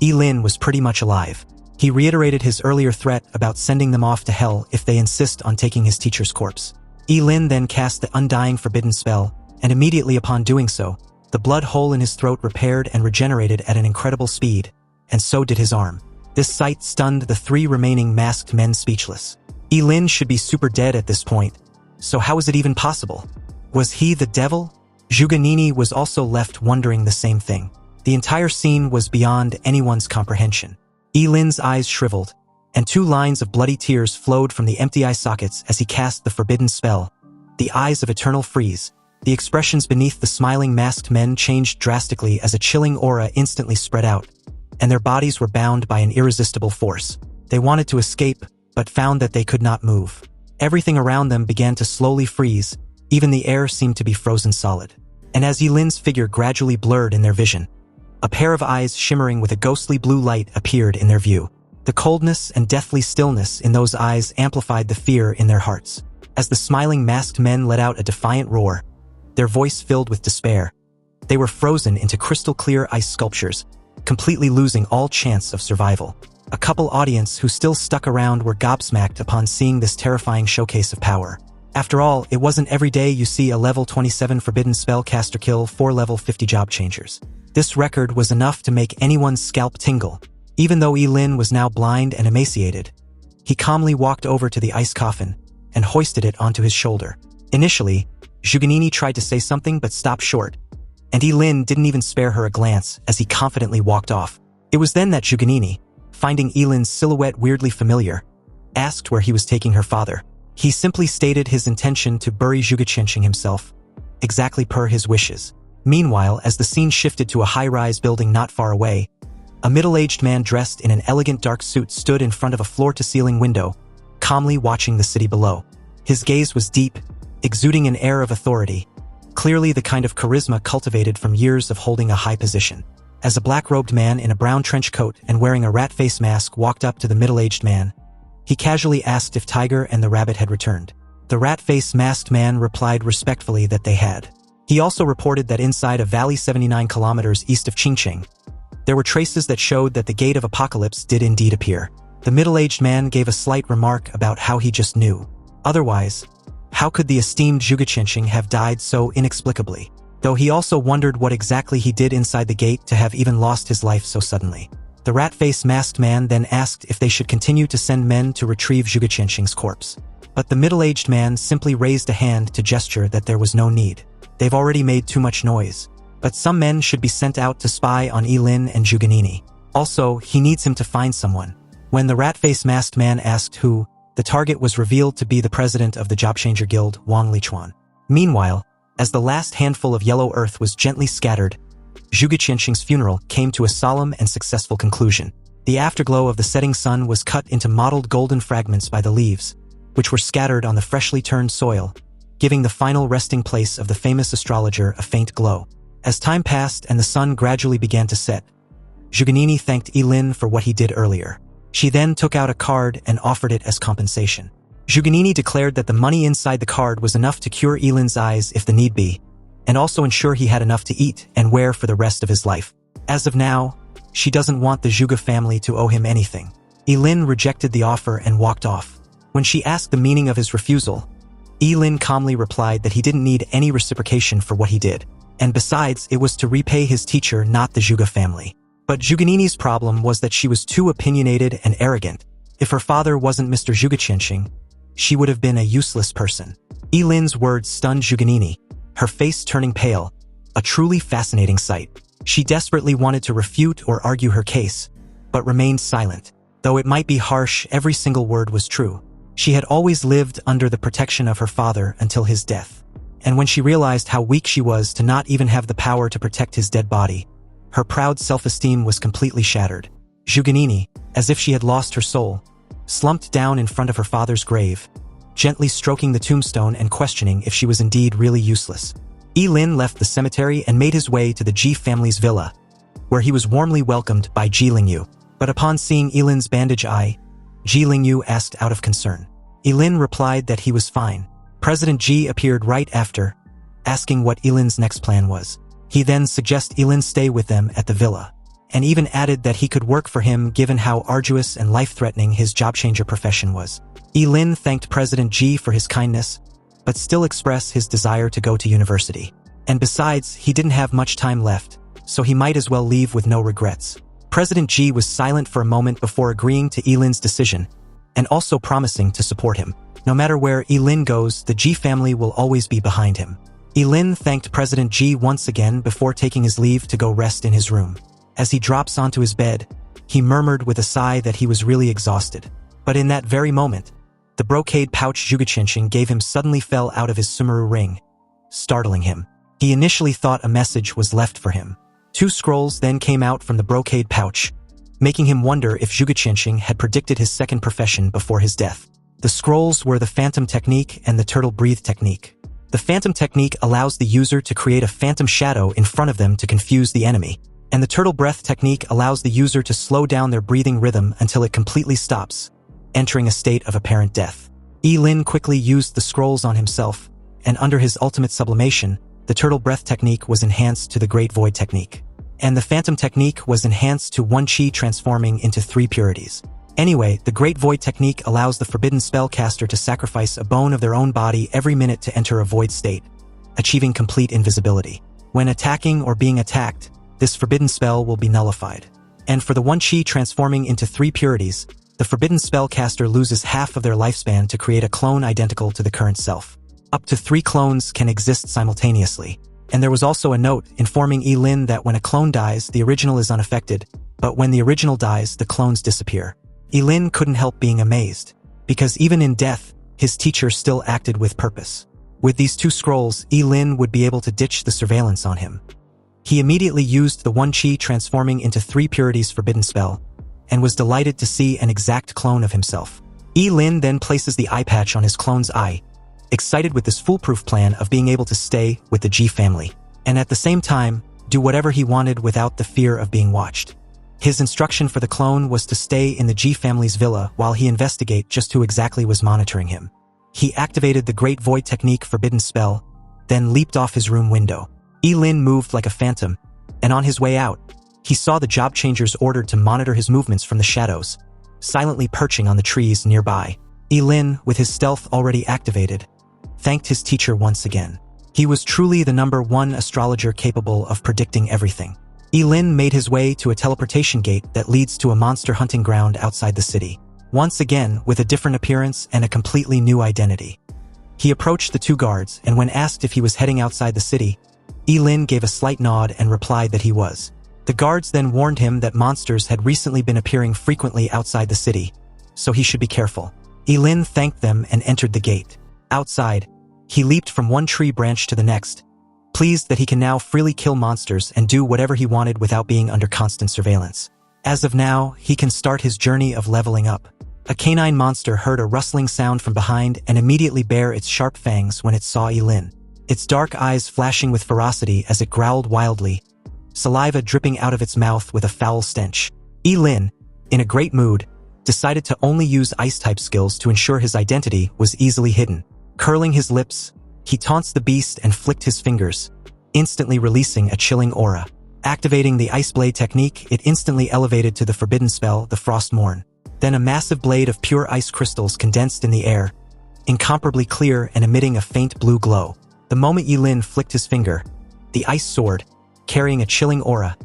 Ye Lin was pretty much alive. He reiterated his earlier threat about sending them off to hell if they insist on taking his teacher's corpse. Ye Lin then cast the undying forbidden spell, and immediately upon doing so, the blood hole in his throat repaired and regenerated at an incredible speed, and so did his arm. This sight stunned the three remaining masked men speechless. Ye Lin should be super dead at this point, so how is it even possible? Was he the devil? Zhuganini was also left wondering the same thing. The entire scene was beyond anyone's comprehension. Ye Lin's eyes shriveled, and 2 lines of bloody tears flowed from the empty eye sockets as he cast the forbidden spell. The eyes of eternal freeze. The expressions beneath the smiling masked men changed drastically as a chilling aura instantly spread out, and their bodies were bound by an irresistible force. They wanted to escape, but found that they could not move. Everything around them began to slowly freeze, even the air seemed to be frozen solid. And as Ye Lin's figure gradually blurred in their vision, a pair of eyes shimmering with a ghostly blue light appeared in their view. The coldness and deathly stillness in those eyes amplified the fear in their hearts. As the smiling masked men let out a defiant roar, their voice filled with despair, they were frozen into crystal-clear ice sculptures, completely losing all chance of survival. A couple audience who still stuck around were gobsmacked upon seeing this terrifying showcase of power. After all, it wasn't every day you see a level 27 Forbidden Spellcaster kill 4 level 50 job changers. This record was enough to make anyone's scalp tingle. Even though Ye Lin was now blind and emaciated, he calmly walked over to the ice coffin and hoisted it onto his shoulder. Initially, Zhuganini tried to say something but stopped short, and Ye Lin didn't even spare her a glance as he confidently walked off. It was then that Zhuganini, finding Ye Lin's silhouette weirdly familiar, asked where he was taking her father. He simply stated his intention to bury Zhuge Qianxing himself, exactly per his wishes. Meanwhile, as the scene shifted to a high-rise building not far away, a middle-aged man dressed in an elegant dark suit stood in front of a floor-to-ceiling window, calmly watching the city below. His gaze was deep, exuding an air of authority, clearly the kind of charisma cultivated from years of holding a high position. As a black-robed man in a brown trench coat and wearing a rat face mask walked up to the middle-aged man, he casually asked if Tiger and the rabbit had returned. The rat face masked man replied respectfully that they had. He also reported that inside a valley 79 kilometers east of Qingqing, there were traces that showed that the Gate of Apocalypse did indeed appear. The middle-aged man gave a slight remark about how he just knew. Otherwise, how could the esteemed Zhuge Qianxing have died so inexplicably? Though he also wondered what exactly he did inside the gate to have even lost his life so suddenly. The rat-faced masked man then asked if they should continue to send men to retrieve Zhuge Qianxing's corpse. But the middle-aged man simply raised a hand to gesture that there was no need. They've already made too much noise. But some men should be sent out to spy on Ye Lin and Zhuganini. Also, he needs him to find someone. When the rat-faced masked man asked who, the target was revealed to be the president of the Jobchanger Guild, Wang Lichuan. Meanwhile, as the last handful of yellow earth was gently scattered, Zhuge Qianxing's funeral came to a solemn and successful conclusion. The afterglow of the setting sun was cut into mottled golden fragments by the leaves, which were scattered on the freshly turned soil, giving the final resting place of the famous astrologer a faint glow. As time passed and the sun gradually began to set, Zhuganini thanked Ye Lin for what he did earlier. She then took out a card and offered it as compensation. Zhuganini declared that the money inside the card was enough to cure Ye Lin's eyes if the need be, and also ensure he had enough to eat and wear for the rest of his life. As of now, she doesn't want the Zhuge family to owe him anything. Ye Lin rejected the offer and walked off. When she asked the meaning of his refusal, Ye Lin calmly replied that he didn't need any reciprocation for what he did, and besides, it was to repay his teacher, not the Zhuge family. But Zhuganini's problem was that she was too opinionated and arrogant. If her father wasn't Mr. Zhuge, she would have been a useless person. Ye Lin's words stunned Zhuganini, her face turning pale, a truly fascinating sight. She desperately wanted to refute or argue her case, but remained silent. Though it might be harsh, every single word was true. She had always lived under the protection of her father until his death. And when she realized how weak she was to not even have the power to protect his dead body, her proud self-esteem was completely shattered. Zhuganini, as if she had lost her soul, slumped down in front of her father's grave, gently stroking the tombstone and questioning if she was indeed really useless. Ye Lin left the cemetery and made his way to the Ji family's villa, where he was warmly welcomed by Ji Lingyu. But upon seeing Ye Lin's bandaged eye, Ji Lingyu asked out of concern. Ye Lin replied that he was fine. President Ji appeared right after, asking what Ye Lin's next plan was. He then suggested Ye Lin stay with them at the villa, and even added that he could work for him given how arduous and life-threatening his job-changer profession was. Ye Lin thanked President Ji for his kindness, but still expressed his desire to go to university. And besides, he didn't have much time left, so he might as well leave with no regrets. President Ji was silent for a moment before agreeing to Ye Lin's decision, and also promising to support him. No matter where Ye Lin goes, the Ji family will always be behind him. Ye Lin thanked President Ji once again before taking his leave to go rest in his room. As he drops onto his bed, he murmured with a sigh that he was really exhausted. But in that very moment, the brocade pouch Zhuge gave him suddenly fell out of his sumaru ring, startling him. He initially thought a message was left for him. 2 scrolls then came out from the brocade pouch, making him wonder if Zhuge had predicted his second profession before his death. The scrolls were the Phantom Technique and the Turtle Breathe Technique. The Phantom Technique allows the user to create a phantom shadow in front of them to confuse the enemy, and the Turtle Breath Technique allows the user to slow down their breathing rhythm until it completely stops, entering a state of apparent death. Ye Lin quickly used the scrolls on himself, and under his ultimate sublimation, the Turtle Breath Technique was enhanced to the Great Void Technique, and the Phantom Technique was enhanced to 1 Qi transforming into 3 purities. Anyway, the Great Void Technique allows the Forbidden Spellcaster to sacrifice a bone of their own body every minute to enter a void state, achieving complete invisibility. When attacking or being attacked, this forbidden spell will be nullified. And for the 1 Qi transforming into 3 purities, the Forbidden Spellcaster loses half of their lifespan to create a clone identical to the current self. Up to 3 clones can exist simultaneously. And there was also a note informing Ye Lin that when a clone dies, the original is unaffected, but when the original dies, the clones disappear. Ye Lin couldn't help being amazed, because even in death, his teacher still acted with purpose. With these 2 scrolls, Ye Lin would be able to ditch the surveillance on him. He immediately used the 1 Qi transforming into 3 purities forbidden spell, and was delighted to see an exact clone of himself. Ye Lin then places the eye patch on his clone's eye, excited with this foolproof plan of being able to stay with the Ji family, and at the same time, do whatever he wanted without the fear of being watched. His instruction for the clone was to stay in the Ji family's villa while he investigate just who exactly was monitoring him. He activated the Great Void Technique forbidden spell, then leaped off his room window. Ye Lin moved like a phantom, and on his way out, he saw the job changers ordered to monitor his movements from the shadows, silently perching on the trees nearby. Ye Lin, with his stealth already activated, thanked his teacher once again. He was truly the #1 astrologer capable of predicting everything. Ye Lin made his way to a teleportation gate that leads to a monster hunting ground outside the city, once again with a different appearance and a completely new identity. He approached the 2 guards, and when asked if he was heading outside the city, Ye Lin gave a slight nod and replied that he was. The guards then warned him that monsters had recently been appearing frequently outside the city, so he should be careful. Ye Lin thanked them and entered the gate. Outside, he leaped from one tree branch to the next, pleased that he can now freely kill monsters and do whatever he wanted without being under constant surveillance. As of now, he can start his journey of leveling up. A canine monster heard a rustling sound from behind and immediately bare its sharp fangs when it saw Ye Lin. Its dark eyes flashing with ferocity as it growled wildly, saliva dripping out of its mouth with a foul stench. Ye Lin, in a great mood, decided to only use ice-type skills to ensure his identity was easily hidden. Curling his lips, he taunts the beast and flicked his fingers, instantly releasing a chilling aura. Activating the Ice Blade technique, it instantly elevated to the forbidden spell, the Frost Morn. Then a massive blade of pure ice crystals condensed in the air, incomparably clear and emitting a faint blue glow. The moment Ye Lin flicked his finger, the ice sword, carrying a chilling aura,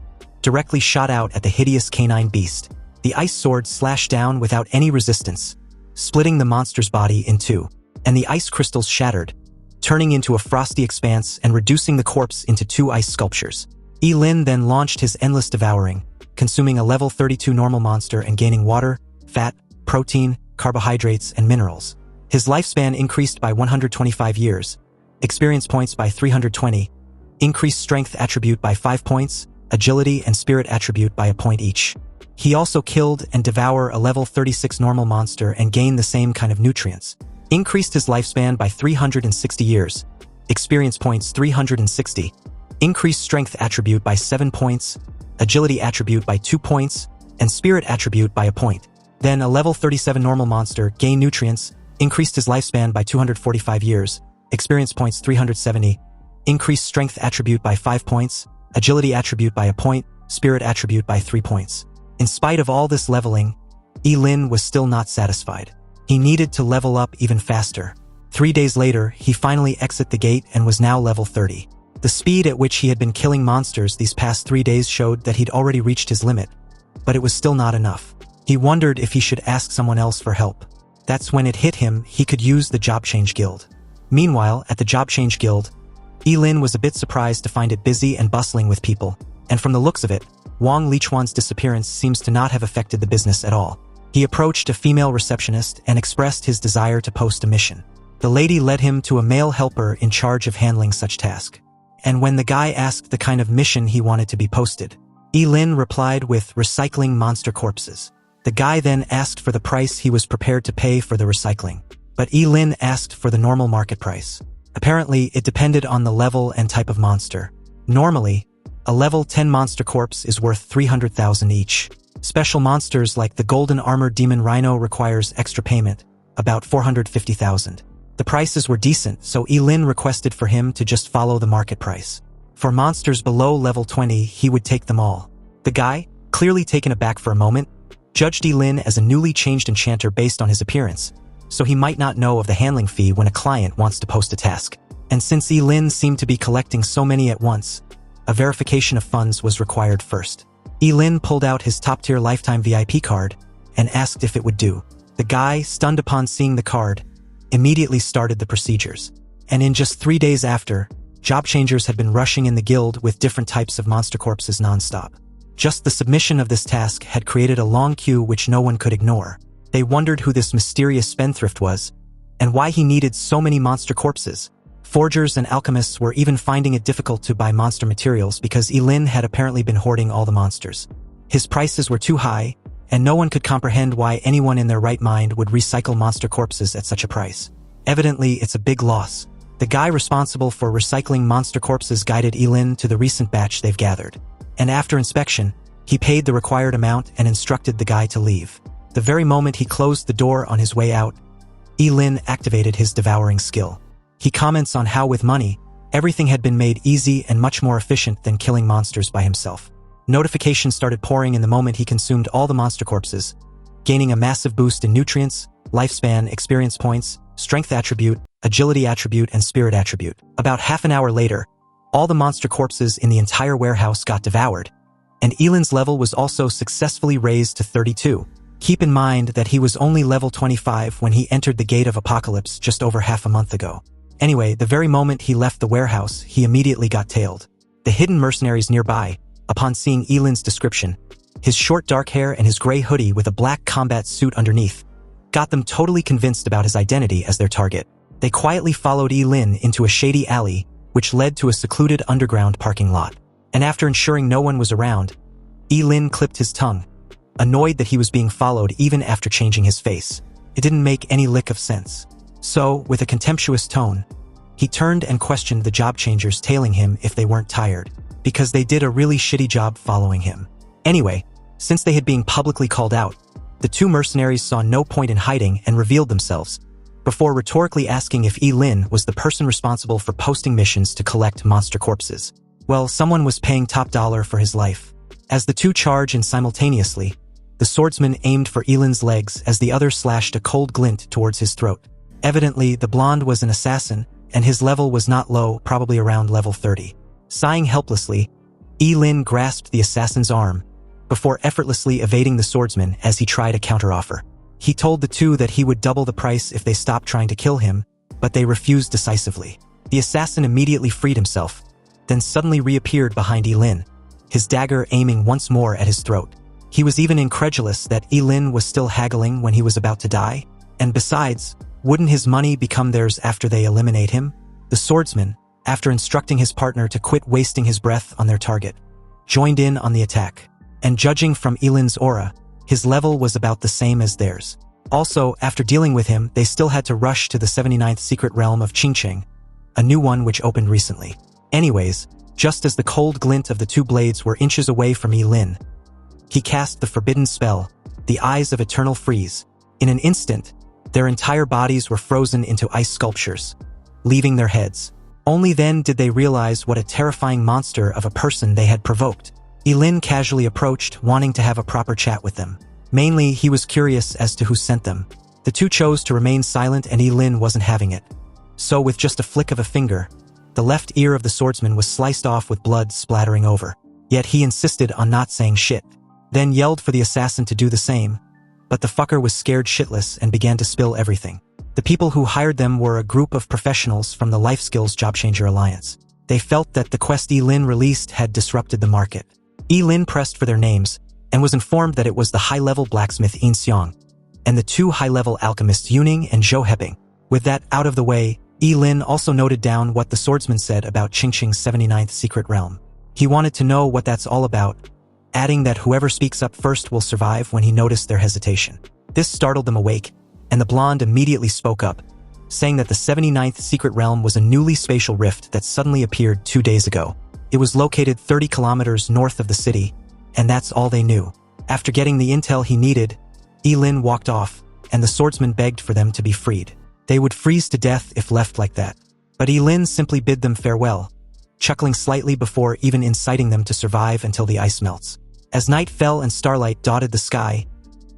directly shot out at the hideous canine beast. The ice sword slashed down without any resistance, splitting the monster's body in two, and the ice crystals shattered, turning into a frosty expanse and reducing the corpse into two ice sculptures. Ye Lin then launched his endless devouring, consuming a level 32 normal monster and gaining water, fat, protein, carbohydrates, and minerals. His lifespan increased by 125 years, experience points by 320, increased strength attribute by 5 points, agility and spirit attribute by a point each. He also killed and devoured a level 36 normal monster and gained the same kind of nutrients. Increased his lifespan by 360 years, experience points 360, increased strength attribute by 7 points, agility attribute by 2 points, and spirit attribute by a point. Then a level 37 normal monster gained nutrients, increased his lifespan by 245 years, experience points 370, increased strength attribute by 5 points, agility attribute by a point, spirit attribute by 3 points. In spite of all this leveling, Ye Lin was still not satisfied. He needed to level up even faster. 3 days later, he finally exited the gate and was now level 30. The speed at which he had been killing monsters these past 3 days showed that he'd already reached his limit, but it was still not enough. He wondered if he should ask someone else for help. That's when it hit him he could use the Job Change Guild. Meanwhile, at the Job Change Guild, Ye Lin was a bit surprised to find it busy and bustling with people, and from the looks of it, Wang Lichuan's disappearance seems to not have affected the business at all. He approached a female receptionist and expressed his desire to post a mission. The lady led him to a male helper in charge of handling such task. And when the guy asked the kind of mission he wanted to be posted, Ye Lin replied with recycling monster corpses. The guy then asked for the price he was prepared to pay for the recycling, but Ye Lin asked for the normal market price. Apparently, it depended on the level and type of monster. Normally, a level 10 monster corpse is worth 300,000 each. Special monsters like the Golden Armored Demon Rhino requires extra payment, about 450,000. The prices were decent, so Ye Lin requested for him to just follow the market price. For monsters below level 20, he would take them all. The guy, clearly taken aback for a moment, judged Ye Lin as a newly changed enchanter based on his appearance, so he might not know of the handling fee when a client wants to post a task. And since Ye Lin seemed to be collecting so many at once, a verification of funds was required first. Ye Lin pulled out his top-tier lifetime VIP card and asked if it would do. The guy, stunned upon seeing the card, immediately started the procedures. And in just 3 days after, job changers had been rushing in the guild with different types of monster corpses non-stop. Just the submission of this task had created a long queue which no one could ignore. They wondered who this mysterious spendthrift was, and why he needed so many monster corpses. Forgers and alchemists were even finding it difficult to buy monster materials because Ye Lin had apparently been hoarding all the monsters. His prices were too high, and no one could comprehend why anyone in their right mind would recycle monster corpses at such a price. Evidently, it's a big loss. The guy responsible for recycling monster corpses guided Ye Lin to the recent batch they've gathered. And after inspection, he paid the required amount and instructed the guy to leave. The very moment he closed the door on his way out, Ye Lin activated his devouring skill. He comments on how with money, everything had been made easy and much more efficient than killing monsters by himself. Notifications started pouring in the moment he consumed all the monster corpses, gaining a massive boost in nutrients, lifespan, experience points, strength attribute, agility attribute, and spirit attribute. About half an hour later, all the monster corpses in the entire warehouse got devoured, and Ye Lin's level was also successfully raised to 32. Keep in mind that he was only level 25 when he entered the Gate of Apocalypse just over half a month ago. Anyway, the very moment he left the warehouse, he immediately got tailed. The hidden mercenaries nearby, upon seeing Ye Lin's description, his short dark hair and his gray hoodie with a black combat suit underneath, got them totally convinced about his identity as their target. They quietly followed Ye Lin into a shady alley, which led to a secluded underground parking lot. And after ensuring no one was around, Ye Lin clipped his tongue, annoyed that he was being followed even after changing his face. It didn't make any lick of sense. So, with a contemptuous tone, he turned and questioned the job changers tailing him if they weren't tired, because they did a really shitty job following him. Anyway, since they had been publicly called out, the two mercenaries saw no point in hiding and revealed themselves, before rhetorically asking if Ye Lin was the person responsible for posting missions to collect monster corpses. Well, someone was paying top dollar for his life. As the two charged in simultaneously, the swordsman aimed for Ye Lin's legs as the other slashed a cold glint towards his throat. Evidently, the blonde was an assassin, and his level was not low, probably around level 30. Sighing helplessly, Ye Lin grasped the assassin's arm, before effortlessly evading the swordsman as he tried a counteroffer. He told the two that he would double the price if they stopped trying to kill him, but they refused decisively. The assassin immediately freed himself, then suddenly reappeared behind Ye Lin, his dagger aiming once more at his throat. He was even incredulous that Ye Lin was still haggling when he was about to die, and besides, wouldn't his money become theirs after they eliminate him? The swordsman, after instructing his partner to quit wasting his breath on their target, joined in on the attack, and judging from Ye Lin's aura, his level was about the same as theirs. Also, after dealing with him, they still had to rush to the 79th secret realm of Qingcheng, a new one which opened recently. Anyways, just as the cold glint of the two blades were inches away from Ye Lin, he cast the forbidden spell, the Eyes of Eternal Freeze. In an instant, their entire bodies were frozen into ice sculptures, leaving their heads. Only then did they realize what a terrifying monster of a person they had provoked. Ye Lin casually approached, wanting to have a proper chat with them. Mainly, he was curious as to who sent them. The two chose to remain silent and Ye Lin wasn't having it. So with just a flick of a finger, the left ear of the swordsman was sliced off with blood splattering over. Yet he insisted on not saying shit, then yelled for the assassin to do the same, but the fucker was scared shitless and began to spill everything. The people who hired them were a group of professionals from the Life Skills Job Changer Alliance. They felt that the quest Ye Lin released had disrupted the market. Ye Lin pressed for their names, and was informed that it was the high-level blacksmith Yin Xiang, and the two high-level alchemists Yuning and Zhou Heping. With that out of the way, Ye Lin also noted down what the swordsman said about Qingcheng's 79th secret realm. He wanted to know what that's all about, adding that whoever speaks up first will survive when he noticed their hesitation. This startled them awake, and the blonde immediately spoke up, saying that the 79th secret realm was a newly spatial rift that suddenly appeared 2 days ago. It was located 30 kilometers north of the city, and that's all they knew. After getting the intel he needed, Ye Lin walked off, and the swordsman begged for them to be freed. They would freeze to death if left like that. But Ye Lin simply bid them farewell, chuckling slightly before even inciting them to survive until the ice melts. As night fell and starlight dotted the sky,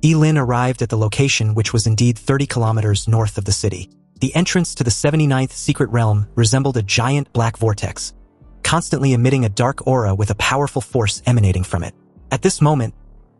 Ye Lin arrived at the location which was indeed 30 kilometers north of the city. The entrance to the 79th secret realm resembled a giant black vortex, constantly emitting a dark aura with a powerful force emanating from it. At this moment,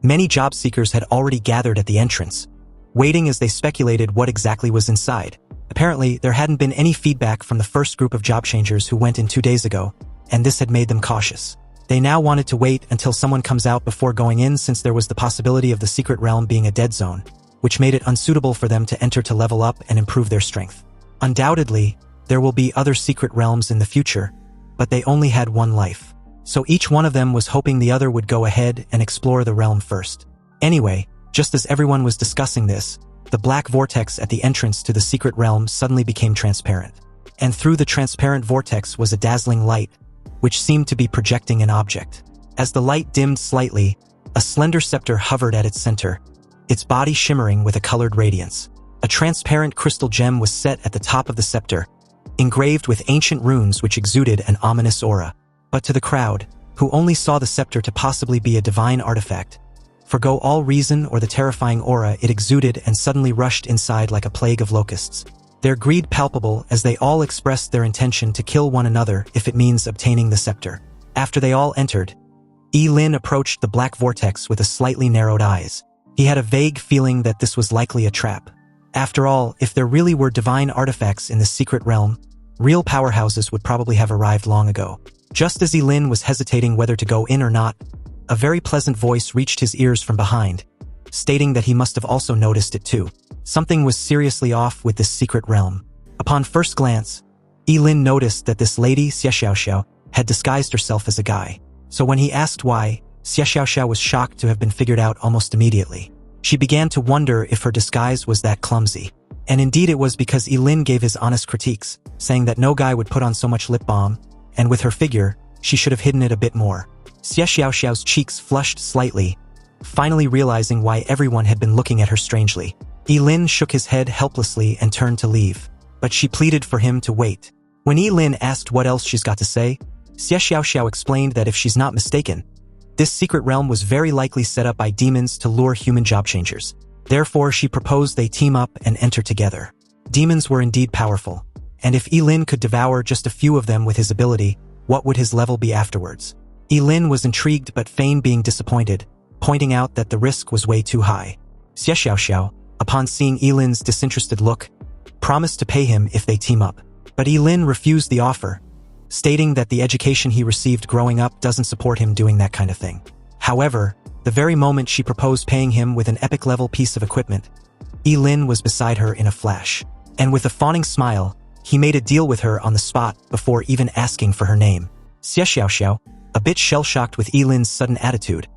many job seekers had already gathered at the entrance, waiting as they speculated what exactly was inside. Apparently, there hadn't been any feedback from the first group of job changers who went in 2 days ago, and this had made them cautious. They now wanted to wait until someone comes out before going in, since there was the possibility of the secret realm being a dead zone, which made it unsuitable for them to enter to level up and improve their strength. Undoubtedly, there will be other secret realms in the future, but they only had one life. So each one of them was hoping the other would go ahead and explore the realm first. Anyway, just as everyone was discussing this, the black vortex at the entrance to the secret realm suddenly became transparent. And through the transparent vortex was a dazzling light, which seemed to be projecting an object. As the light dimmed slightly, a slender scepter hovered at its center, its body shimmering with a colored radiance. A transparent crystal gem was set at the top of the scepter, engraved with ancient runes which exuded an ominous aura. But to the crowd, who only saw the scepter to possibly be a divine artifact, forgo all reason or the terrifying aura it exuded and suddenly rushed inside like a plague of locusts. Their greed palpable as they all expressed their intention to kill one another if it means obtaining the scepter. After they all entered, Ye Lin approached the black vortex with a slightly narrowed eyes. He had a vague feeling that this was likely a trap. After all, if there really were divine artifacts in the secret realm, real powerhouses would probably have arrived long ago. Just as Ye Lin was hesitating whether to go in or not, a very pleasant voice reached his ears from behind, stating that he must have also noticed it too. Something was seriously off with this secret realm. Upon first glance, Ye Lin noticed that this lady, Xie Xiaoxiao, had disguised herself as a guy. So when he asked why, Xie Xiaoxiao was shocked to have been figured out almost immediately. She began to wonder if her disguise was that clumsy. And indeed it was, because Ye Lin gave his honest critiques, saying that no guy would put on so much lip balm, and with her figure, she should have hidden it a bit more. Xie Xiaoxiao's cheeks flushed slightly, finally realizing why everyone had been looking at her strangely. Ye Lin shook his head helplessly and turned to leave, but she pleaded for him to wait. When Ye Lin asked what else she's got to say, Xie Xiaoxiao explained that if she's not mistaken, this secret realm was very likely set up by demons to lure human job changers. Therefore, she proposed they team up and enter together. Demons were indeed powerful, and if Ye Lin could devour just a few of them with his ability, what would his level be afterwards? Ye Lin was intrigued but feigned being disappointed, pointing out that the risk was way too high. Xie Xiaoxiao, upon seeing Ye Lin's disinterested look, promised to pay him if they team up. But Ye Lin refused the offer, stating that the education he received growing up doesn't support him doing that kind of thing. However, the very moment she proposed paying him with an epic-level piece of equipment, Ye Lin was beside her in a flash. And with a fawning smile, he made a deal with her on the spot before even asking for her name. Xie Xiaoxiao, a bit shell-shocked with Ye Lin's sudden attitude,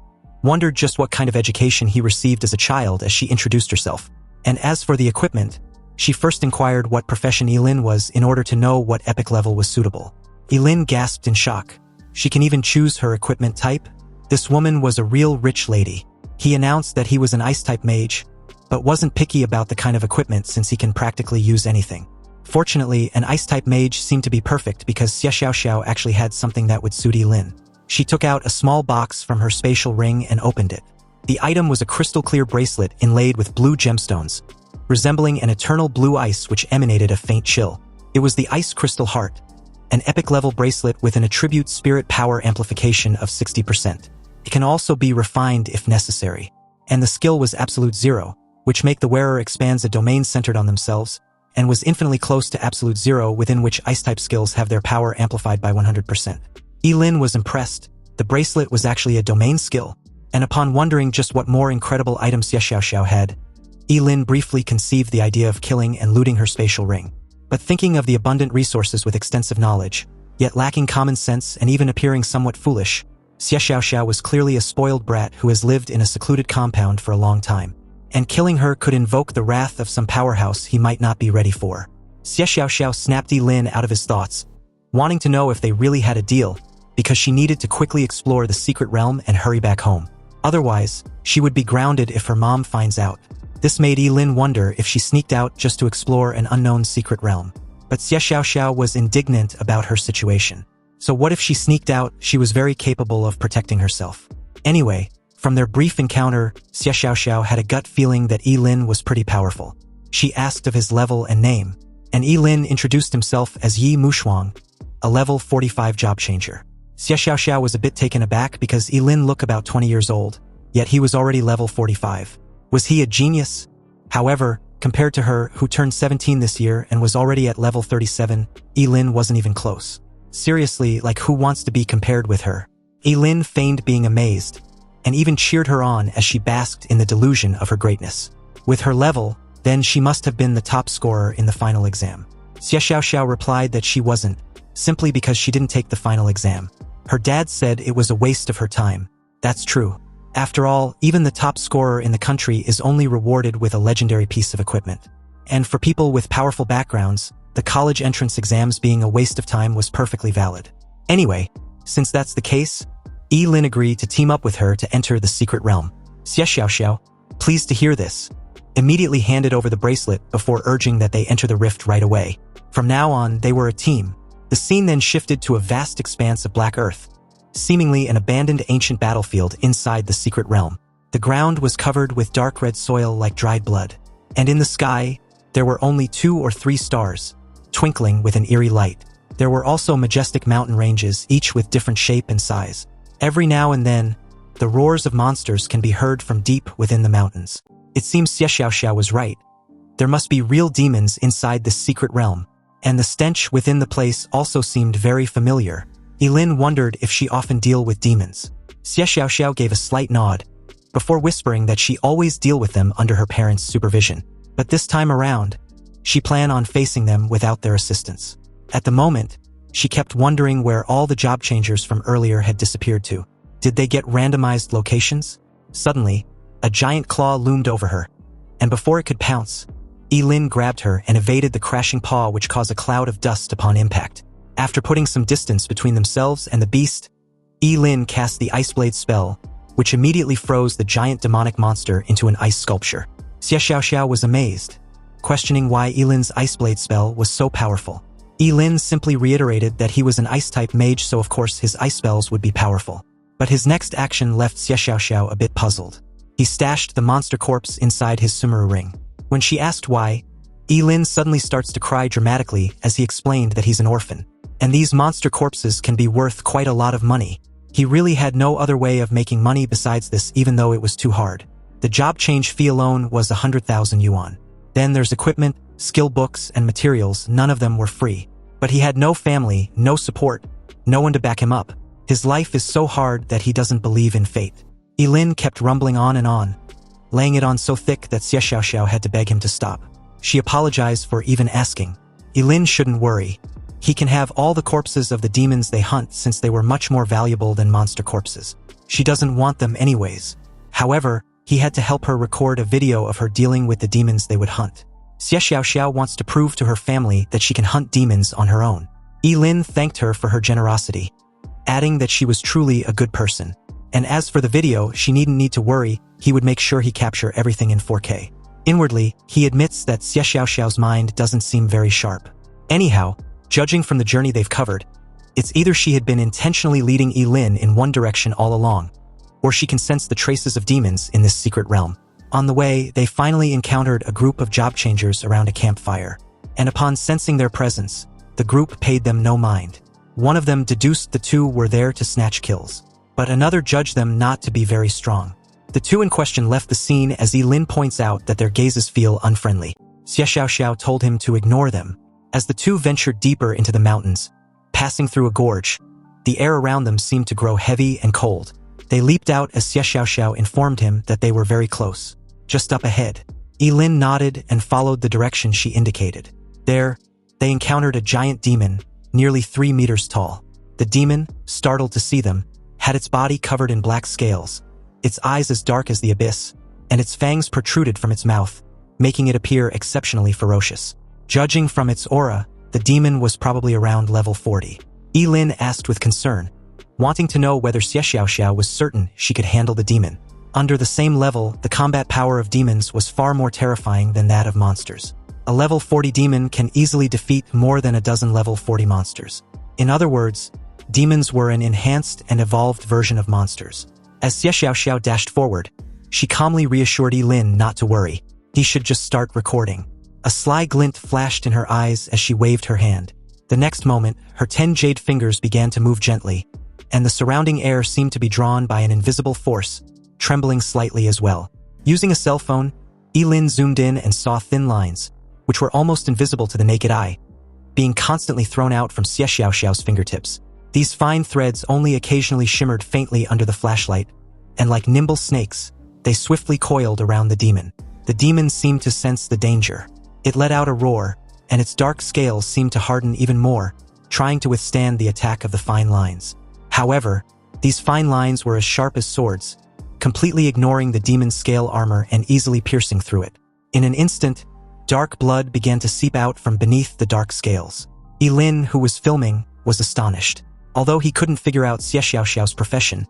wondered just what kind of education he received as a child as she introduced herself. And as for the equipment, she first inquired what profession Ye Lin was in order to know what epic level was suitable. Ye Lin gasped in shock. She can even choose her equipment type? This woman was a real rich lady. He announced that he was an ice-type mage, but wasn't picky about the kind of equipment since he can practically use anything. Fortunately, an ice-type mage seemed to be perfect because Xie Xiaoxiao actually had something that would suit Ye Lin. She took out a small box from her spatial ring and opened it. The item was a crystal-clear bracelet inlaid with blue gemstones, resembling an eternal blue ice which emanated a faint chill. It was the Ice Crystal Heart, an epic-level bracelet with an attribute spirit power amplification of 60%. It can also be refined if necessary. And the skill was Absolute Zero, which make the wearer expands a domain centered on themselves, and was infinitely close to Absolute Zero, within which Ice-type skills have their power amplified by 100%. Ye Lin was impressed. The bracelet was actually a domain skill, and upon wondering just what more incredible items Xie Xiaoxiao had, Ye Lin briefly conceived the idea of killing and looting her spatial ring. But thinking of the abundant resources with extensive knowledge, yet lacking common sense and even appearing somewhat foolish, Xie Xiaoxiao was clearly a spoiled brat who has lived in a secluded compound for a long time. And killing her could invoke the wrath of some powerhouse he might not be ready for. Xie Xiaoxiao snapped Ye Lin out of his thoughts, wanting to know if they really had a deal, because she needed to quickly explore the secret realm and hurry back home. Otherwise, she would be grounded if her mom finds out. This made Ye Lin wonder if she sneaked out just to explore an unknown secret realm. But Xie Xiaoxiao was indignant about her situation. So what if she sneaked out? She was very capable of protecting herself. Anyway, from their brief encounter, Xie Xiaoxiao had a gut feeling that Ye Lin was pretty powerful. She asked of his level and name, and Ye Lin introduced himself as Yi Mushuang, a level 45 job changer. Xie Xiaoxiao was a bit taken aback because Ye Lin looked about 20 years old, yet he was already level 45. Was he a genius? However, compared to her, who turned 17 this year and was already at level 37, Ye Lin wasn't even close. Seriously, like who wants to be compared with her? Ye Lin feigned being amazed, and even cheered her on as she basked in the delusion of her greatness. With her level, then she must have been the top scorer in the final exam. Xie Xiaoxiao replied that she wasn't, simply because she didn't take the final exam. Her dad said it was a waste of her time. That's true. After all, even the top scorer in the country is only rewarded with a legendary piece of equipment. And for people with powerful backgrounds, the college entrance exams being a waste of time was perfectly valid. Anyway, since that's the case, Ye Lin agreed to team up with her to enter the secret realm. Xie Xiaoxiao, pleased to hear this, immediately handed over the bracelet before urging that they enter the rift right away. From now on, they were a team. The scene then shifted to a vast expanse of black earth, seemingly an abandoned ancient battlefield inside the secret realm. The ground was covered with dark red soil like dried blood, and in the sky, there were only 2 or 3 stars, twinkling with an eerie light. There were also majestic mountain ranges, each with different shape and size. Every now and then, the roars of monsters can be heard from deep within the mountains. It seems Xie Xiaoxiao was right. There must be real demons inside this secret realm, and the stench within the place also seemed very familiar. Ye Lin wondered if she often deal with demons. Xie Xiaoxiao gave a slight nod, before whispering that she always deal with them under her parents' supervision. But this time around, she planned on facing them without their assistance. At the moment, she kept wondering where all the job changers from earlier had disappeared to. Did they get randomized locations? Suddenly, a giant claw loomed over her, and before it could pounce, Ye Lin grabbed her and evaded the crashing paw, which caused a cloud of dust upon impact. After putting some distance between themselves and the beast, Ye Lin cast the Ice Blade spell, which immediately froze the giant demonic monster into an ice sculpture. Xie Xiaoxiao was amazed, questioning why Ye Lin's Ice Blade spell was so powerful. Ye Lin simply reiterated that he was an ice-type mage, so of course his ice spells would be powerful. But his next action left Xie Xiaoxiao a bit puzzled. He stashed the monster corpse inside his sumeru ring. When she asked why, Ye Lin suddenly starts to cry dramatically as he explained that he's an orphan, and these monster corpses can be worth quite a lot of money. He really had no other way of making money besides this, even though it was too hard. The job change fee alone was 100,000 yuan. Then there's equipment, skill books, and materials. None of them were free. But he had no family, no support, no one to back him up. His life is so hard that he doesn't believe in fate. Ye Lin kept rumbling on, laying it on so thick that Xie Xiaoxiao had to beg him to stop. She apologized for even asking. Ye Lin shouldn't worry. He can have all the corpses of the demons they hunt, since they were much more valuable than monster corpses. She doesn't want them anyways. However, he had to help her record a video of her dealing with the demons they would hunt. Xie Xiaoxiao wants to prove to her family that she can hunt demons on her own. Ye Lin thanked her for her generosity, adding that she was truly a good person. And as for the video, she needn't need to worry, he would make sure he capture everything in 4K. Inwardly, he admits that Xie Xiaoxiao's mind doesn't seem very sharp. Anyhow, judging from the journey they've covered, it's either she had been intentionally leading Ye Lin in one direction all along, or she can sense the traces of demons in this secret realm. On the way, they finally encountered a group of job changers around a campfire, and upon sensing their presence, the group paid them no mind. One of them deduced the two were there to snatch kills, but another judged them not to be very strong. The two in question left the scene as Ye Lin points out that their gazes feel unfriendly. Xie Xiaoxiao told him to ignore them. As the two ventured deeper into the mountains, passing through a gorge, the air around them seemed to grow heavy and cold. They leaped out as Xie Xiaoxiao informed him that they were very close, just up ahead. Ye Lin nodded and followed the direction she indicated. There, they encountered a giant demon, nearly 3 meters tall. The demon, startled to see them, had its body covered in black scales, its eyes as dark as the abyss, and its fangs protruded from its mouth, making it appear exceptionally ferocious. Judging from its aura, the demon was probably around level 40. Ye Lin asked with concern, wanting to know whether Xie Xiaoxiao was certain she could handle the demon. Under the same level, the combat power of demons was far more terrifying than that of monsters. A level 40 demon can easily defeat more than a dozen level 40 monsters. In other words, demons were an enhanced and evolved version of monsters. As Xie Xiaoxiao dashed forward, she calmly reassured Ye Lin not to worry. He should just start recording. A sly glint flashed in her eyes as she waved her hand. The next moment, her 10 jade fingers began to move gently, and the surrounding air seemed to be drawn by an invisible force, trembling slightly as well. Using a cell phone, Ye Lin zoomed in and saw thin lines, which were almost invisible to the naked eye, being constantly thrown out from Xie Xiaoxiao's fingertips. These fine threads only occasionally shimmered faintly under the flashlight, and like nimble snakes, they swiftly coiled around the demon. The demon seemed to sense the danger. It let out a roar, and its dark scales seemed to harden even more, trying to withstand the attack of the fine lines. However, these fine lines were as sharp as swords, completely ignoring the demon's scale armor and easily piercing through it. In an instant, dark blood began to seep out from beneath the dark scales. Ye Lin, who was filming, was astonished. Although he couldn't figure out Xie Xiaoxiao's profession,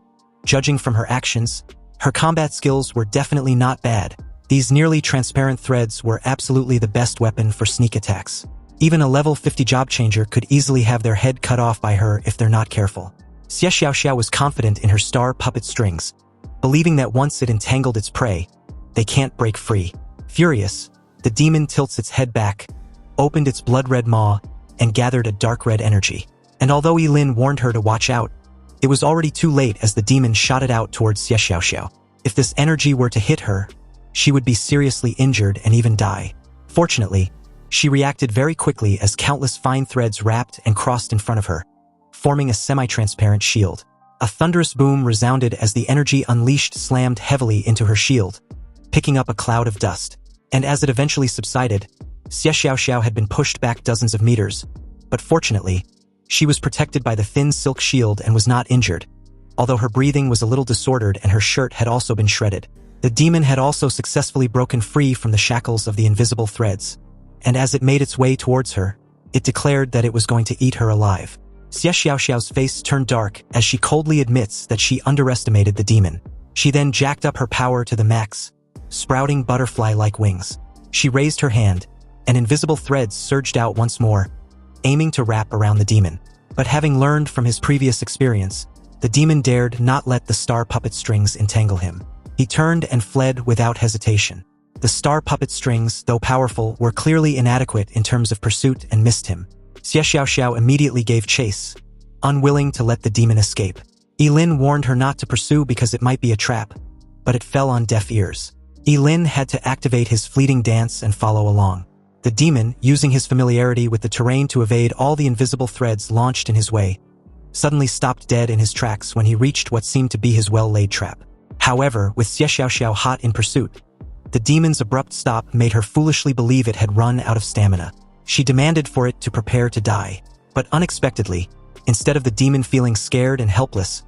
judging from her actions, her combat skills were definitely not bad. These nearly transparent threads were absolutely the best weapon for sneak attacks. Even a level 50 job changer could easily have their head cut off by her if they're not careful. Xie Xiaoxiao was confident in her star puppet strings, believing that once it entangled its prey, they can't break free. Furious, the demon tilts its head back, opened its blood-red maw, and gathered a dark red energy. And although Ye Lin warned her to watch out, it was already too late as the demon shot it out towards Xie Xiaoxiao. If this energy were to hit her, she would be seriously injured and even die. Fortunately, she reacted very quickly as countless fine threads wrapped and crossed in front of her, forming a semi-transparent shield. A thunderous boom resounded as the energy unleashed slammed heavily into her shield, picking up a cloud of dust. And as it eventually subsided, Xie Xiaoxiao had been pushed back dozens of meters, but fortunately, she was protected by the thin silk shield and was not injured. although her breathing was a little disordered and her shirt had also been shredded. The demon had also successfully broken free from the shackles of the invisible threads, and as it made its way towards her, it declared that it was going to eat her alive. Xie Xiaoxiao's face turned dark as she coldly admits that she underestimated the demon. She then jacked up her power to the max, sprouting butterfly-like wings. She raised her hand, and invisible threads surged out once more, aiming to wrap around the demon. But having learned from his previous experience, the demon dared not let the star puppet strings entangle him. He turned and fled without hesitation. The star puppet strings, though powerful, were clearly inadequate in terms of pursuit and missed him. Xie Xiaoxiao immediately gave chase, unwilling to let the demon escape. Ye Lin warned her not to pursue because it might be a trap, but it fell on deaf ears. Ye Lin had to activate his fleeting dance and follow along. The demon, using his familiarity with the terrain to evade all the invisible threads launched in his way, suddenly stopped dead in his tracks when he reached what seemed to be his well-laid trap. However, with Xie Xiaoxiao hot in pursuit, the demon's abrupt stop made her foolishly believe it had run out of stamina. She demanded for it to prepare to die, but unexpectedly, instead of the demon feeling scared and helpless,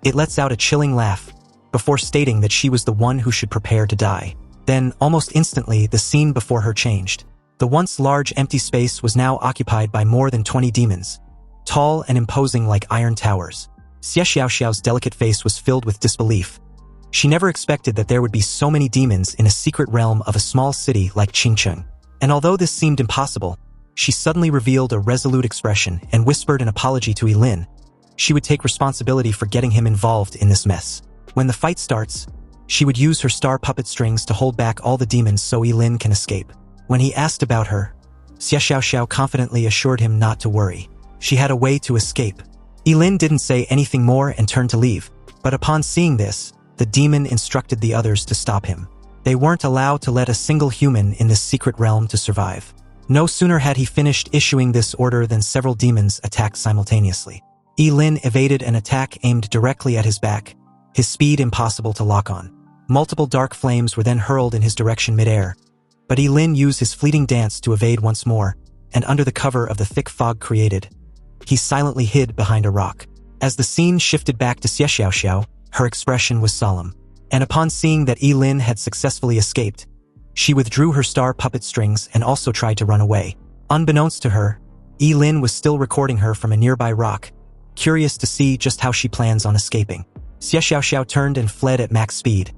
it lets out a chilling laugh, before stating that she was the one who should prepare to die. Then, almost instantly, the scene before her changed. The once large empty space was now occupied by more than 20 demons, tall and imposing like iron towers. Xie Xiaoxiao's delicate face was filled with disbelief. She never expected that there would be so many demons in a secret realm of a small city like Qingcheng. And although this seemed impossible, she suddenly revealed a resolute expression and whispered an apology to Ye Lin. She would take responsibility for getting him involved in this mess. When the fight starts, she would use her star puppet strings to hold back all the demons so Ye Lin can escape. When he asked about her, Xie Xiaoxiao confidently assured him not to worry. She had a way to escape. Ye Lin didn't say anything more and turned to leave, but upon seeing this, the demon instructed the others to stop him. They weren't allowed to let a single human in this secret realm to survive. No sooner had he finished issuing this order than several demons attacked simultaneously. Ye Lin evaded an attack aimed directly at his back, his speed impossible to lock on. Multiple dark flames were then hurled in his direction mid-air, but Ye Lin used his fleeting dance to evade once more, and under the cover of the thick fog created, he silently hid behind a rock. As the scene shifted back to Xie Xiaoxiao, her expression was solemn, and upon seeing that Ye Lin had successfully escaped, she withdrew her star puppet strings and also tried to run away. Unbeknownst to her, Ye Lin was still recording her from a nearby rock, curious to see just how she plans on escaping. Xie Xiaoxiao turned and fled at max speed,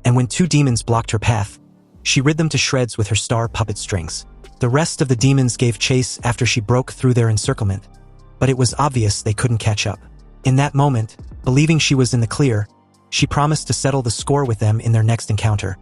and when two demons blocked her path, she rid them to shreds with her star puppet strings. The rest of the demons gave chase after she broke through their encirclement, but it was obvious they couldn't catch up. In that moment, believing she was in the clear, she promised to settle the score with them in their next encounter.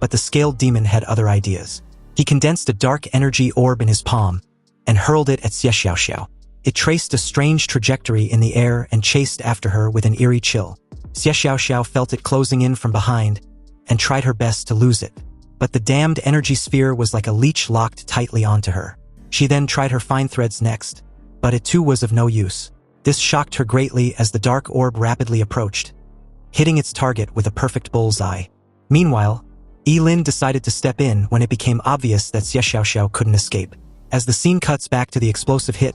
But the scaled demon had other ideas. He condensed a dark energy orb in his palm and hurled it at Xie Xiaoxiao. It traced a strange trajectory in the air and chased after her with an eerie chill. Xie Xiaoxiao felt it closing in from behind and tried her best to lose it. But the damned energy sphere was like a leech locked tightly onto her. She then tried her fine threads next, but it too was of no use. This shocked her greatly as the dark orb rapidly approached, hitting its target with a perfect bullseye. Meanwhile, Ye Lin decided to step in when it became obvious that Xie Xiaoxiao couldn't escape. As the scene cuts back to the explosive hit,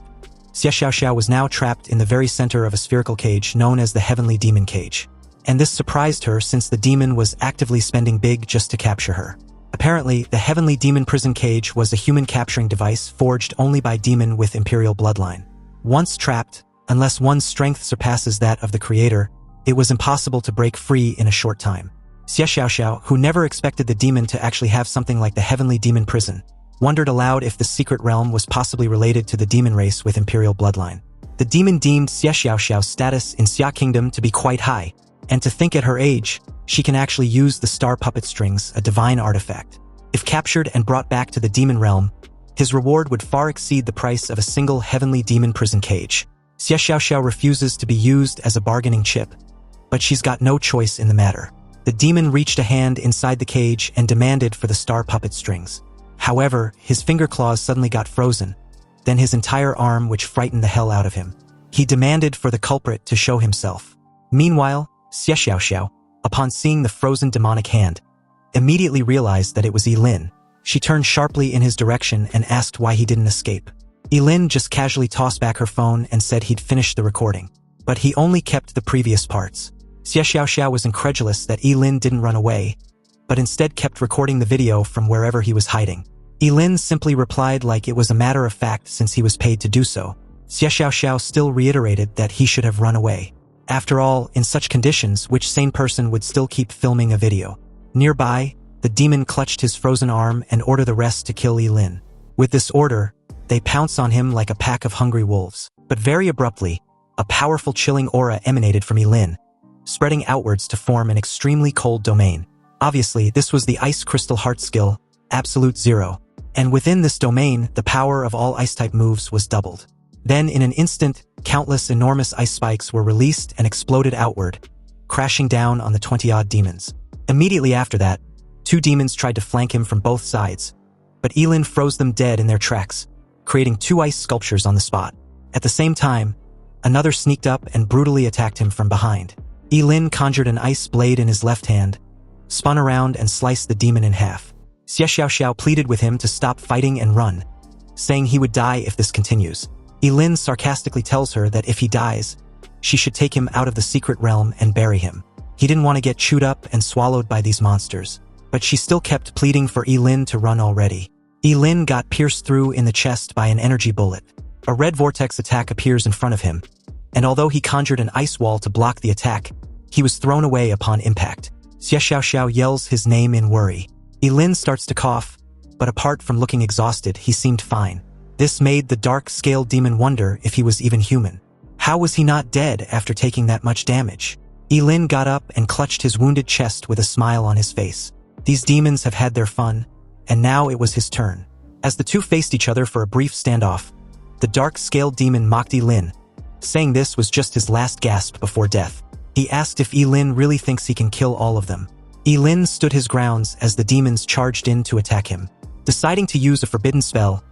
Xie Xiaoxiao was now trapped in the very center of a spherical cage known as the Heavenly Demon Cage. And this surprised her since the demon was actively spending big just to capture her. Apparently, the Heavenly Demon Prison Cage was a human capturing device forged only by demon with imperial bloodline. Once trapped, unless one's strength surpasses that of the creator, it was impossible to break free in a short time. Xie Xiaoxiao, who never expected the demon to actually have something like the Heavenly Demon Prison, wondered aloud if the secret realm was possibly related to the demon race with imperial bloodline. The demon deemed Xie Xiaoxiao's status in Xia Kingdom to be quite high, and to think at her age, she can actually use the star puppet strings, a divine artifact. If captured and brought back to the demon realm, his reward would far exceed the price of a single Heavenly Demon Prison Cage. Xie Xiaoxiao refuses to be used as a bargaining chip, but she's got no choice in the matter. The demon reached a hand inside the cage and demanded for the star puppet strings. However, his finger claws suddenly got frozen, then his entire arm, which frightened the hell out of him. He demanded for the culprit to show himself. Meanwhile, Xie Xiaoxiao, upon seeing the frozen demonic hand, immediately realized that it was Ye Lin. She turned sharply in his direction and asked why he didn't escape. Ye Lin just casually tossed back her phone and said he'd finished the recording. But he only kept the previous parts. Xie Xiaoxiao was incredulous that Ye Lin didn't run away, but instead kept recording the video from wherever he was hiding. Ye Lin simply replied like it was a matter of fact since he was paid to do so. Xie Xiaoxiao still reiterated that he should have run away. After all, in such conditions, which sane person would still keep filming a video? Nearby, the demon clutched his frozen arm and ordered the rest to kill Ye Lin. With this order, they pounce on him like a pack of hungry wolves. But very abruptly, a powerful chilling aura emanated from Ye Lin, spreading outwards to form an extremely cold domain. Obviously, this was the Ice Crystal Heart skill, Absolute Zero, and within this domain, the power of all ice-type moves was doubled. Then, in an instant, countless enormous ice spikes were released and exploded outward, crashing down on the 20-odd demons. Immediately after that, 2 demons tried to flank him from both sides, but Ye Lin froze them dead in their tracks, creating 2 ice sculptures on the spot. At the same time, another sneaked up and brutally attacked him from behind. Ye Lin conjured an ice blade in his left hand, spun around and sliced the demon in half. Xie Xiaoxiao pleaded with him to stop fighting and run, saying he would die if this continues. Ye Lin sarcastically tells her that if he dies, she should take him out of the secret realm and bury him. He didn't want to get chewed up and swallowed by these monsters, but she still kept pleading for Ye Lin to run already. Ye Lin got pierced through in the chest by an energy bullet. A red vortex attack appears in front of him, and although he conjured an ice wall to block the attack, he was thrown away upon impact. Xie Xiaoxiao yells his name in worry. Ye Lin starts to cough, but apart from looking exhausted, he seemed fine. This made the dark-scaled demon wonder if he was even human. How was he not dead after taking that much damage? Ye Lin got up and clutched his wounded chest with a smile on his face. These demons have had their fun, and now it was his turn. As the two faced each other for a brief standoff, the dark-scaled demon mocked Ye Lin, saying this was just his last gasp before death. He asked if Ye Lin really thinks he can kill all of them. Ye Lin stood his grounds as the demons charged in to attack him. Deciding to use a forbidden spell,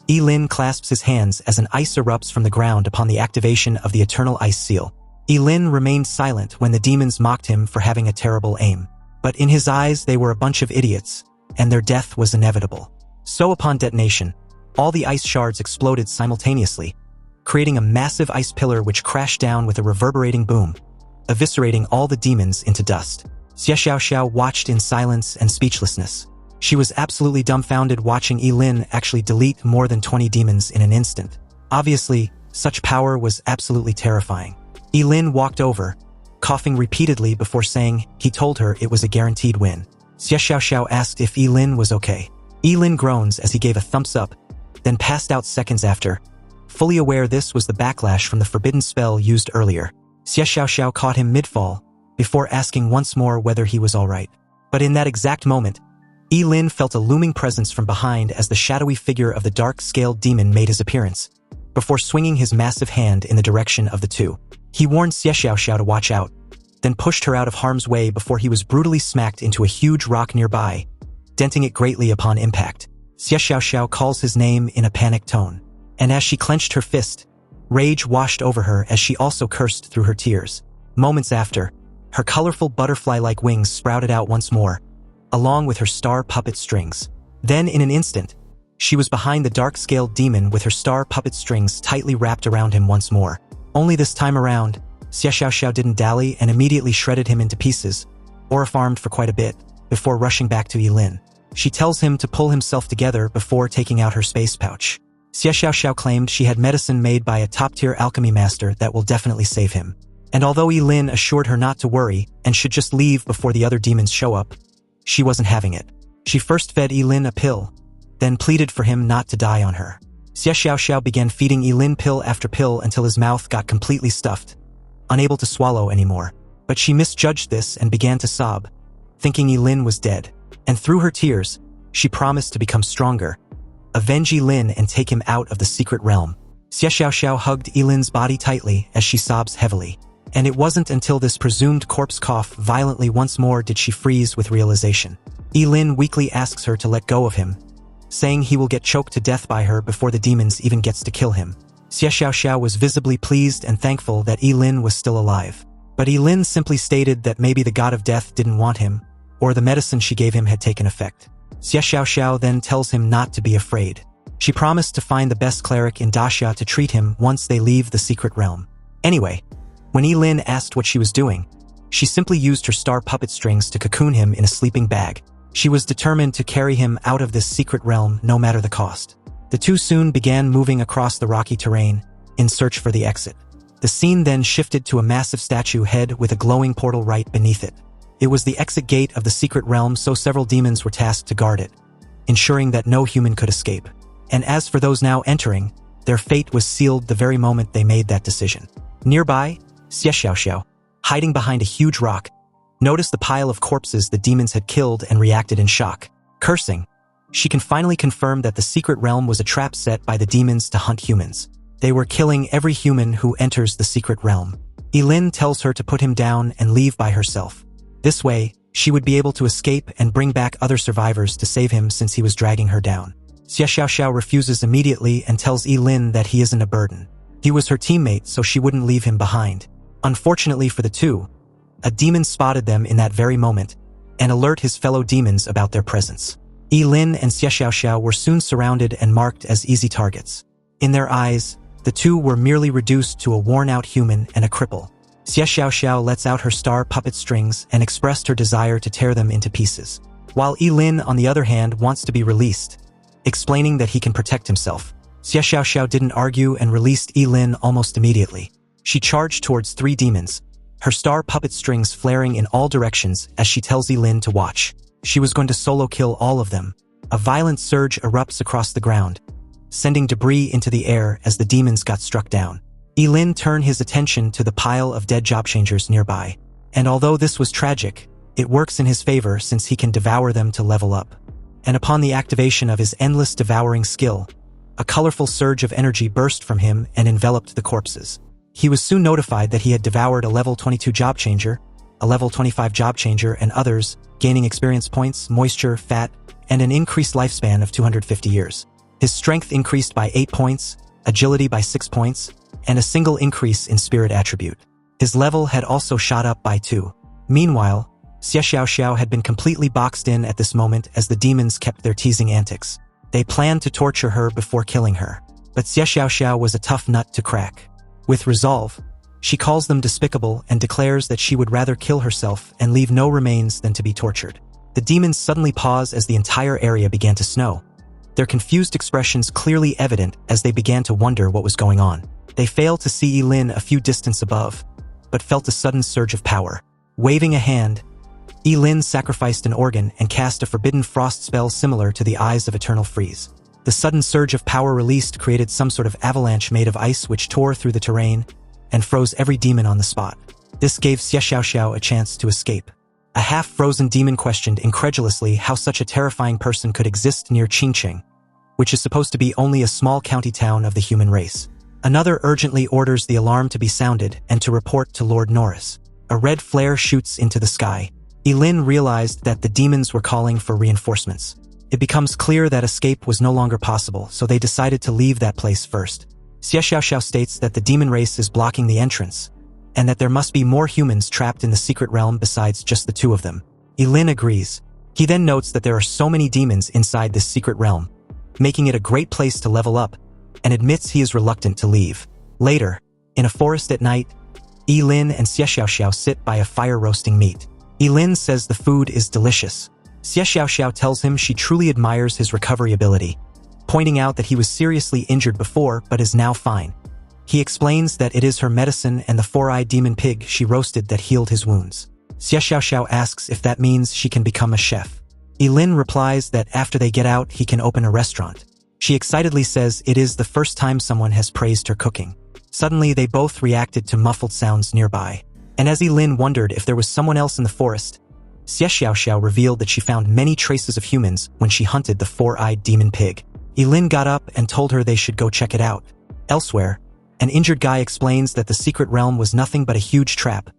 Ye Lin clasps his hands as an ice erupts from the ground upon the activation of the Eternal Ice Seal. Ye Lin remained silent when the demons mocked him for having a terrible aim. But in his eyes they were a bunch of idiots, and their death was inevitable. So upon detonation, all the ice shards exploded simultaneously, creating a massive ice pillar which crashed down with a reverberating boom, eviscerating all the demons into dust. Xie Xiaoxiao watched in silence and speechlessness. She was absolutely dumbfounded watching Ye Lin actually delete more than 20 demons in an instant. Obviously, such power was absolutely terrifying. Ye Lin walked over, coughing repeatedly before saying he told her it was a guaranteed win. Xie Xiaoxiao asked if Ye Lin was okay. Ye Lin groans as he gave a thumbs up, then passed out seconds after, fully aware this was the backlash from the forbidden spell used earlier. Xie Xiaoxiao caught him mid-fall, before asking once more whether he was alright. But in that exact moment, Ye Lin felt a looming presence from behind as the shadowy figure of the dark-scaled demon made his appearance, before swinging his massive hand in the direction of the two. He warned Xie Xiaoxiao to watch out, then pushed her out of harm's way before he was brutally smacked into a huge rock nearby, denting it greatly upon impact. Xie Xiaoxiao calls his name in a panicked tone, and as she clenched her fist, rage washed over her as she also cursed through her tears. Moments after, her colorful butterfly-like wings sprouted out once more, along with her star puppet strings. Then in an instant, she was behind the dark-scaled demon with her star puppet strings tightly wrapped around him once more. Only this time around, Xie Xiaoxiao didn't dally and immediately shredded him into pieces, or farmed for quite a bit, before rushing back to Ye Lin. She tells him to pull himself together before taking out her space pouch. Xie Xiaoxiao claimed she had medicine made by a top-tier alchemy master that will definitely save him. And although Ye Lin assured her not to worry and should just leave before the other demons show up, she wasn't having it. She first fed Ye Lin a pill, then pleaded for him not to die on her. Xie Xiaoxiao began feeding Ye Lin pill after pill until his mouth got completely stuffed, unable to swallow anymore. But she misjudged this and began to sob, thinking Ye Lin was dead. And through her tears, she promised to become stronger, avenge Ye Lin and take him out of the secret realm. Xie Xiaoxiao hugged Ye Lin's body tightly as she sobs heavily. And it wasn't until this presumed corpse coughed violently once more did she freeze with realization. Ye Lin weakly asks her to let go of him, saying he will get choked to death by her before the demons even gets to kill him. Xie Xiaoxiao was visibly pleased and thankful that Ye Lin was still alive. But Ye Lin simply stated that maybe the god of death didn't want him, or the medicine she gave him had taken effect. Xie Xiaoxiao then tells him not to be afraid. She promised to find the best cleric in Daxia to treat him once they leave the secret realm. Anyway, when Ye Lin asked what she was doing, She simply used her star puppet strings to cocoon him in a sleeping bag. She was determined to carry him out of this secret realm no matter the cost. The two soon began moving across the rocky terrain in search for the exit. The scene then shifted to a massive statue head with a glowing portal right beneath it. It was the exit gate of the secret realm, so several demons were tasked to guard it, ensuring that no human could escape. And as for those now entering, their fate was sealed the very moment they made that decision. Nearby, Xiaoxiao, hiding behind a huge rock, noticed the pile of corpses the demons had killed and reacted in shock. Cursing, she can finally confirm that the secret realm was a trap set by the demons to hunt humans. They were killing every human who enters the secret realm. Ye Lin tells her to put him down and leave by herself. This way, she would be able to escape and bring back other survivors to save him since he was dragging her down. Xiaoxiao refuses immediately and tells Ye Lin that he isn't a burden. He was her teammate, so she wouldn't leave him behind. Unfortunately for the two, a demon spotted them in that very moment and alerted his fellow demons about their presence. Ye Lin and Xiaoxiao were soon surrounded and marked as easy targets. In their eyes, the two were merely reduced to a worn-out human and a cripple. Xiaoxiao lets out her star puppet strings and expressed her desire to tear them into pieces, while Ye Lin, on the other hand, wants to be released, explaining that he can protect himself. Xiaoxiao didn't argue and released Ye Lin almost immediately. She charged towards three demons, her star puppet strings flaring in all directions as she tells Ye Lin to watch. She was going to solo kill all of them. A violent surge erupts across the ground, sending debris into the air as the demons got struck down. Ye Lin turned his attention to the pile of dead job changers nearby. And although this was tragic, it works in his favor since he can devour them to level up. And upon the activation of his endless devouring skill, a colorful surge of energy burst from him and enveloped the corpses. He was soon notified that he had devoured a level 22 job changer, a level 25 job changer, and others, gaining experience points, moisture, fat, and an increased lifespan of 250 years. His strength increased by 8 points, agility by 6 points, and a single increase in spirit attribute. His level had also shot up by 2. Meanwhile, Xiaoxiao had been completely boxed in at this moment as the demons kept their teasing antics. They planned to torture her before killing her, but Xiaoxiao was a tough nut to crack. With resolve, she calls them despicable and declares that she would rather kill herself and leave no remains than to be tortured. The demons suddenly pause as the entire area began to snow, their confused expressions clearly evident as they began to wonder what was going on. They failed to see Ye Lin a few distance above, but felt a sudden surge of power. Waving a hand, Ye Lin sacrificed an organ and cast a forbidden frost spell similar to the Eyes of Eternal Freeze. The sudden surge of power released created some sort of avalanche made of ice which tore through the terrain and froze every demon on the spot. This gave Xiaoxiao a chance to escape. A half-frozen demon questioned incredulously how such a terrifying person could exist near Qingqing, which is supposed to be only a small county town of the human race. Another urgently orders the alarm to be sounded and to report to Lord Norris. A red flare shoots into the sky. Ye Lin realized that the demons were calling for reinforcements. It becomes clear that escape was no longer possible, so they decided to leave that place first. Xiaoxiao states that the demon race is blocking the entrance, and that there must be more humans trapped in the secret realm besides just the two of them. Ye Lin agrees. He then notes that there are so many demons inside this secret realm, making it a great place to level up, and admits he is reluctant to leave. Later, in a forest at night, Ye Lin and Xiaoxiao sit by a fire roasting meat. Ye Lin says the food is delicious. Xiaoxiao tells him she truly admires his recovery ability, pointing out that he was seriously injured before but is now fine. He explains that it is her medicine and the four-eyed demon pig she roasted that healed his wounds. Xiaoxiao asks if that means she can become a chef. Ye Lin replies that after they get out he can open a restaurant. She excitedly says it is the first time someone has praised her cooking. Suddenly they both reacted to muffled sounds nearby, and as Ye Lin wondered if there was someone else in the forest, Xiaoxiao revealed that she found many traces of humans when she hunted the four-eyed demon pig. Ye Lin got up and told her they should go check it out. Elsewhere, an injured guy explains that the secret realm was nothing but a huge trap,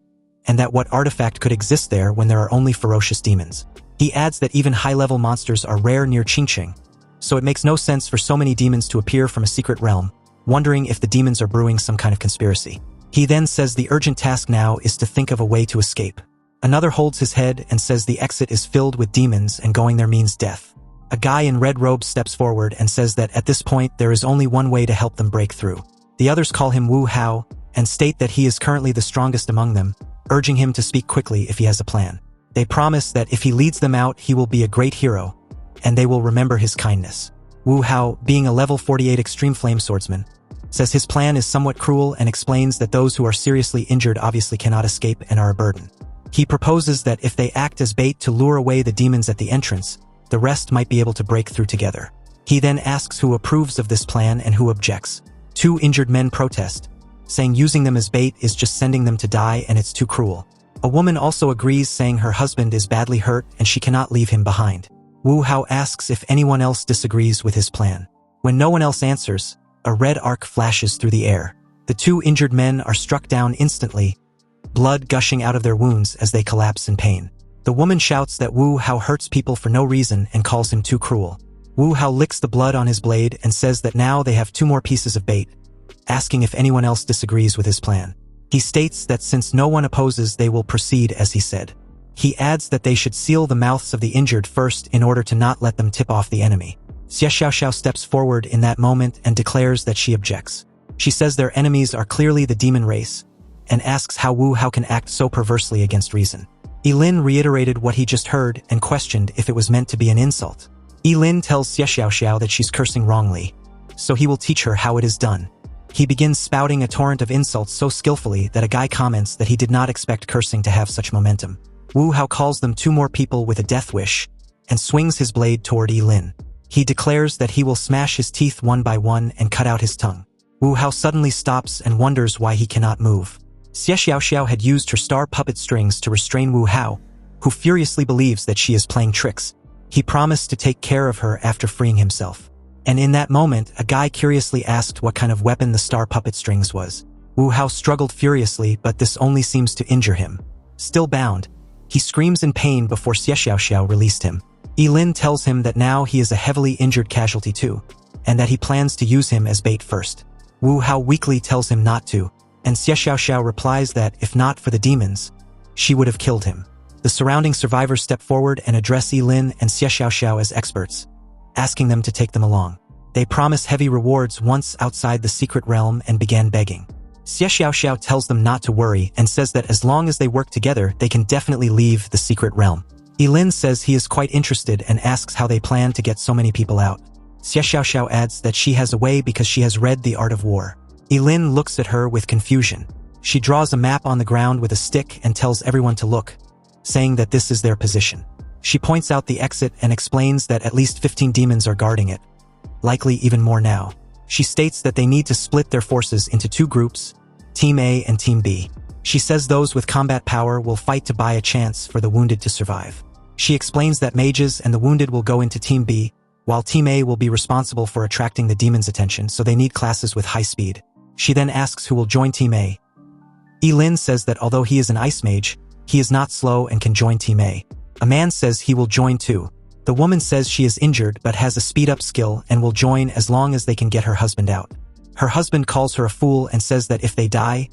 and that what artifact could exist there when there are only ferocious demons. He adds that even high-level monsters are rare near Qingqing, so it makes no sense for so many demons to appear from a secret realm, wondering if the demons are brewing some kind of conspiracy. He then says the urgent task now is to think of a way to escape. Another holds his head and says the exit is filled with demons and going there means death. A guy in red robes steps forward and says that at this point there is only one way to help them break through. The others call him Wu Hao and state that he is currently the strongest among them, urging him to speak quickly if he has a plan. They promise that if he leads them out, he will be a great hero, and they will remember his kindness. Wu Hao, being a level 48 extreme flame swordsman, says his plan is somewhat cruel and explains that those who are seriously injured obviously cannot escape and are a burden. He proposes that if they act as bait to lure away the demons at the entrance, the rest might be able to break through together. He then asks who approves of this plan and who objects. 2 injured men protest, saying using them as bait is just sending them to die and it's too cruel. A woman also agrees, saying her husband is badly hurt and she cannot leave him behind. Wu Hao asks if anyone else disagrees with his plan. When no one else answers, a red arc flashes through the air. The 2 injured men are struck down instantly, blood gushing out of their wounds as they collapse in pain. The woman shouts that Wu Hao hurts people for no reason and calls him too cruel. Wu Hao licks the blood on his blade and says that now they have 2 more pieces of bait, asking if anyone else disagrees with his plan. He states that since no one opposes, they will proceed as he said. He adds that they should seal the mouths of the injured first in order to not let them tip off the enemy. Xie Xiaoxiao steps forward in that moment and declares that she objects. She says their enemies are clearly the demon race, and asks how Wu Hao can act so perversely against reason. Ye Lin reiterated what he just heard and questioned if it was meant to be an insult. Ye Lin tells Xie Xiaoxiao that she's cursing wrongly, so he will teach her how it is done. He begins spouting a torrent of insults so skillfully that a guy comments that he did not expect cursing to have such momentum. Wu Hao calls them 2 more people with a death wish, and swings his blade toward Ye Lin. He declares that he will smash his teeth one by one and cut out his tongue. Wu Hao suddenly stops and wonders why he cannot move. Xie Xiaoxiao had used her star puppet strings to restrain Wu Hao, who furiously believes that she is playing tricks. He promised to take care of her after freeing himself. And in that moment, a guy curiously asked what kind of weapon the star puppet strings was. Wu Hao struggled furiously, but this only seems to injure him. Still bound, he screams in pain before Xie Xiaoxiao released him. Ye Lin tells him that now he is a heavily injured casualty too, and that he plans to use him as bait first. Wu Hao weakly tells him not to, and Xie Xiaoxiao replies that, if not for the demons, she would have killed him. The surrounding survivors step forward and address Ye Lin and Xie Xiaoxiao as experts, asking them to take them along. They promise heavy rewards once outside the secret realm and began begging. Xie Xiaoxiao tells them not to worry and says that as long as they work together, they can definitely leave the secret realm. Ye Lin says he is quite interested and asks how they plan to get so many people out. Xie Xiaoxiao adds that she has a way because she has read The Art of War. Ye Lin looks at her with confusion. She draws a map on the ground with a stick and tells everyone to look, saying that this is their position. She points out the exit and explains that at least 15 demons are guarding it, likely even more now. She states that they need to split their forces into 2 groups, Team A and Team B. She says those with combat power will fight to buy a chance for the wounded to survive. She explains that mages and the wounded will go into Team B, while Team A will be responsible for attracting the demons' attention, so they need classes with high speed. She then asks who will join Team A. Ye Lin says that although he is an ice mage, he is not slow and can join Team A. A man says he will join too. The woman says she is injured but has a speed-up skill and will join as long as they can get her husband out. Her husband calls her a fool and says that if they die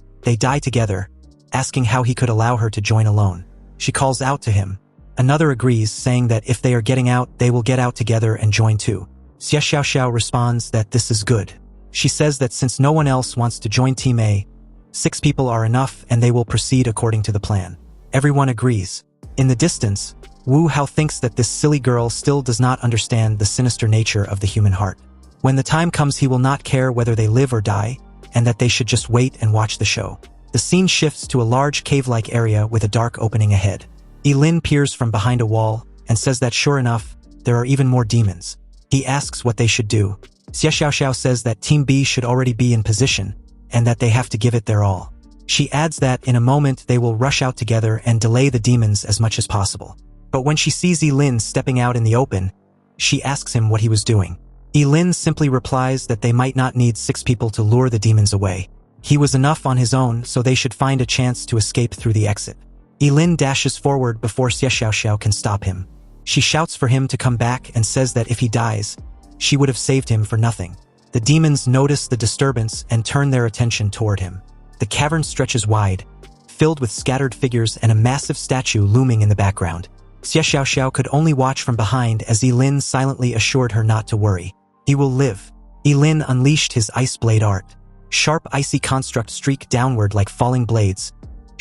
together, asking how he could allow her to join alone. She calls out to him. Another agrees, saying that if they are getting out, they will get out together and join too. Xie Xiaoxiao responds that this is good. She says that since no one else wants to join Team A, 6 people are enough and they will proceed according to the plan. Everyone agrees. In the distance, Wu Hao thinks that this silly girl still does not understand the sinister nature of the human heart. When the time comes, he will not care whether they live or die, and that they should just wait and watch the show. The scene shifts to a large cave-like area with a dark opening ahead. Ye Lin peers from behind a wall and says that sure enough, there are even more demons. He asks what they should do. Xie Xiaoxiao says that Team B should already be in position, and that they have to give it their all. She adds that in a moment they will rush out together and delay the demons as much as possible. But when she sees Ye Lin stepping out in the open, she asks him what he was doing. Ye Lin simply replies that they might not need 6 people to lure the demons away. He was enough on his own, so they should find a chance to escape through the exit. Ye Lin dashes forward before Xie Xiaoxiao can stop him. She shouts for him to come back and says that if he dies, she would have saved him for nothing. The demons notice the disturbance and turn their attention toward him. The cavern stretches wide, filled with scattered figures and a massive statue looming in the background. Xie Xiaoxiao could only watch from behind as Ye Lin silently assured her not to worry. He will live. Ye Lin unleashed his ice blade art. Sharp icy construct streak downward like falling blades,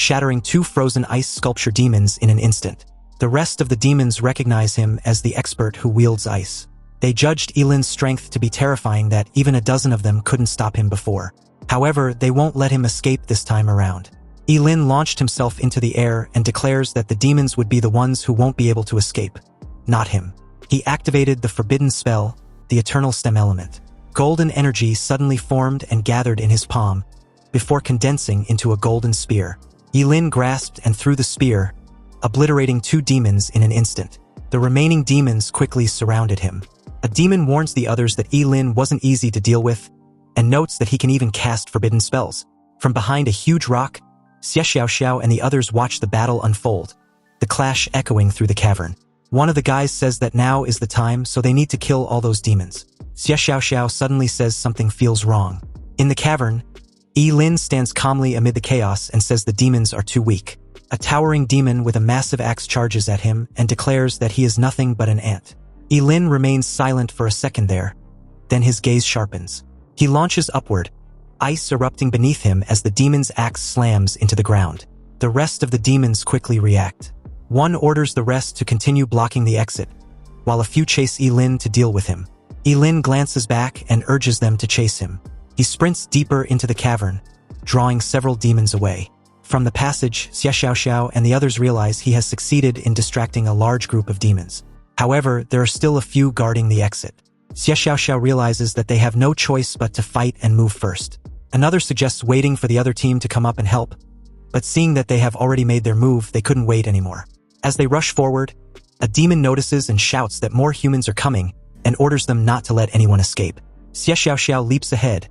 shattering 2 frozen ice sculpture demons in an instant. The rest of the demons recognize him as the expert who wields ice. They judged Ye Lin's strength to be terrifying that even a dozen of them couldn't stop him before. However, they won't let him escape this time around. Ye Lin launched himself into the air and declares that the demons would be the ones who won't be able to escape. Not him. He activated the forbidden spell, the eternal stem element. Golden energy suddenly formed and gathered in his palm, before condensing into a golden spear. Ye Lin grasped and threw the spear, obliterating 2 demons in an instant. The remaining demons quickly surrounded him. A demon warns the others that Ye Lin wasn't easy to deal with, and notes that he can even cast forbidden spells. From behind a huge rock, Xie Xiaoxiao and the others watch the battle unfold, the clash echoing through the cavern. One of the guys says that now is the time, so they need to kill all those demons. Xie Xiaoxiao suddenly says something feels wrong. In the cavern, Ye Lin stands calmly amid the chaos and says the demons are too weak. A towering demon with a massive axe charges at him and declares that he is nothing but an ant. Ye Lin remains silent for a second there, then his gaze sharpens. He launches upward, ice erupting beneath him as the demon's axe slams into the ground. The rest of the demons quickly react. One orders the rest to continue blocking the exit, while a few chase Ye Lin to deal with him. Ye Lin glances back and urges them to chase him. He sprints deeper into the cavern, drawing several demons away. From the passage, Xie Xiaoxiao and the others realize he has succeeded in distracting a large group of demons. However, there are still a few guarding the exit. Xie Xiaoxiao realizes that they have no choice but to fight and move first. Another suggests waiting for the other team to come up and help, but seeing that they have already made their move, they couldn't wait anymore. As they rush forward, a demon notices and shouts that more humans are coming and orders them not to let anyone escape. Xie Xiaoxiao leaps ahead,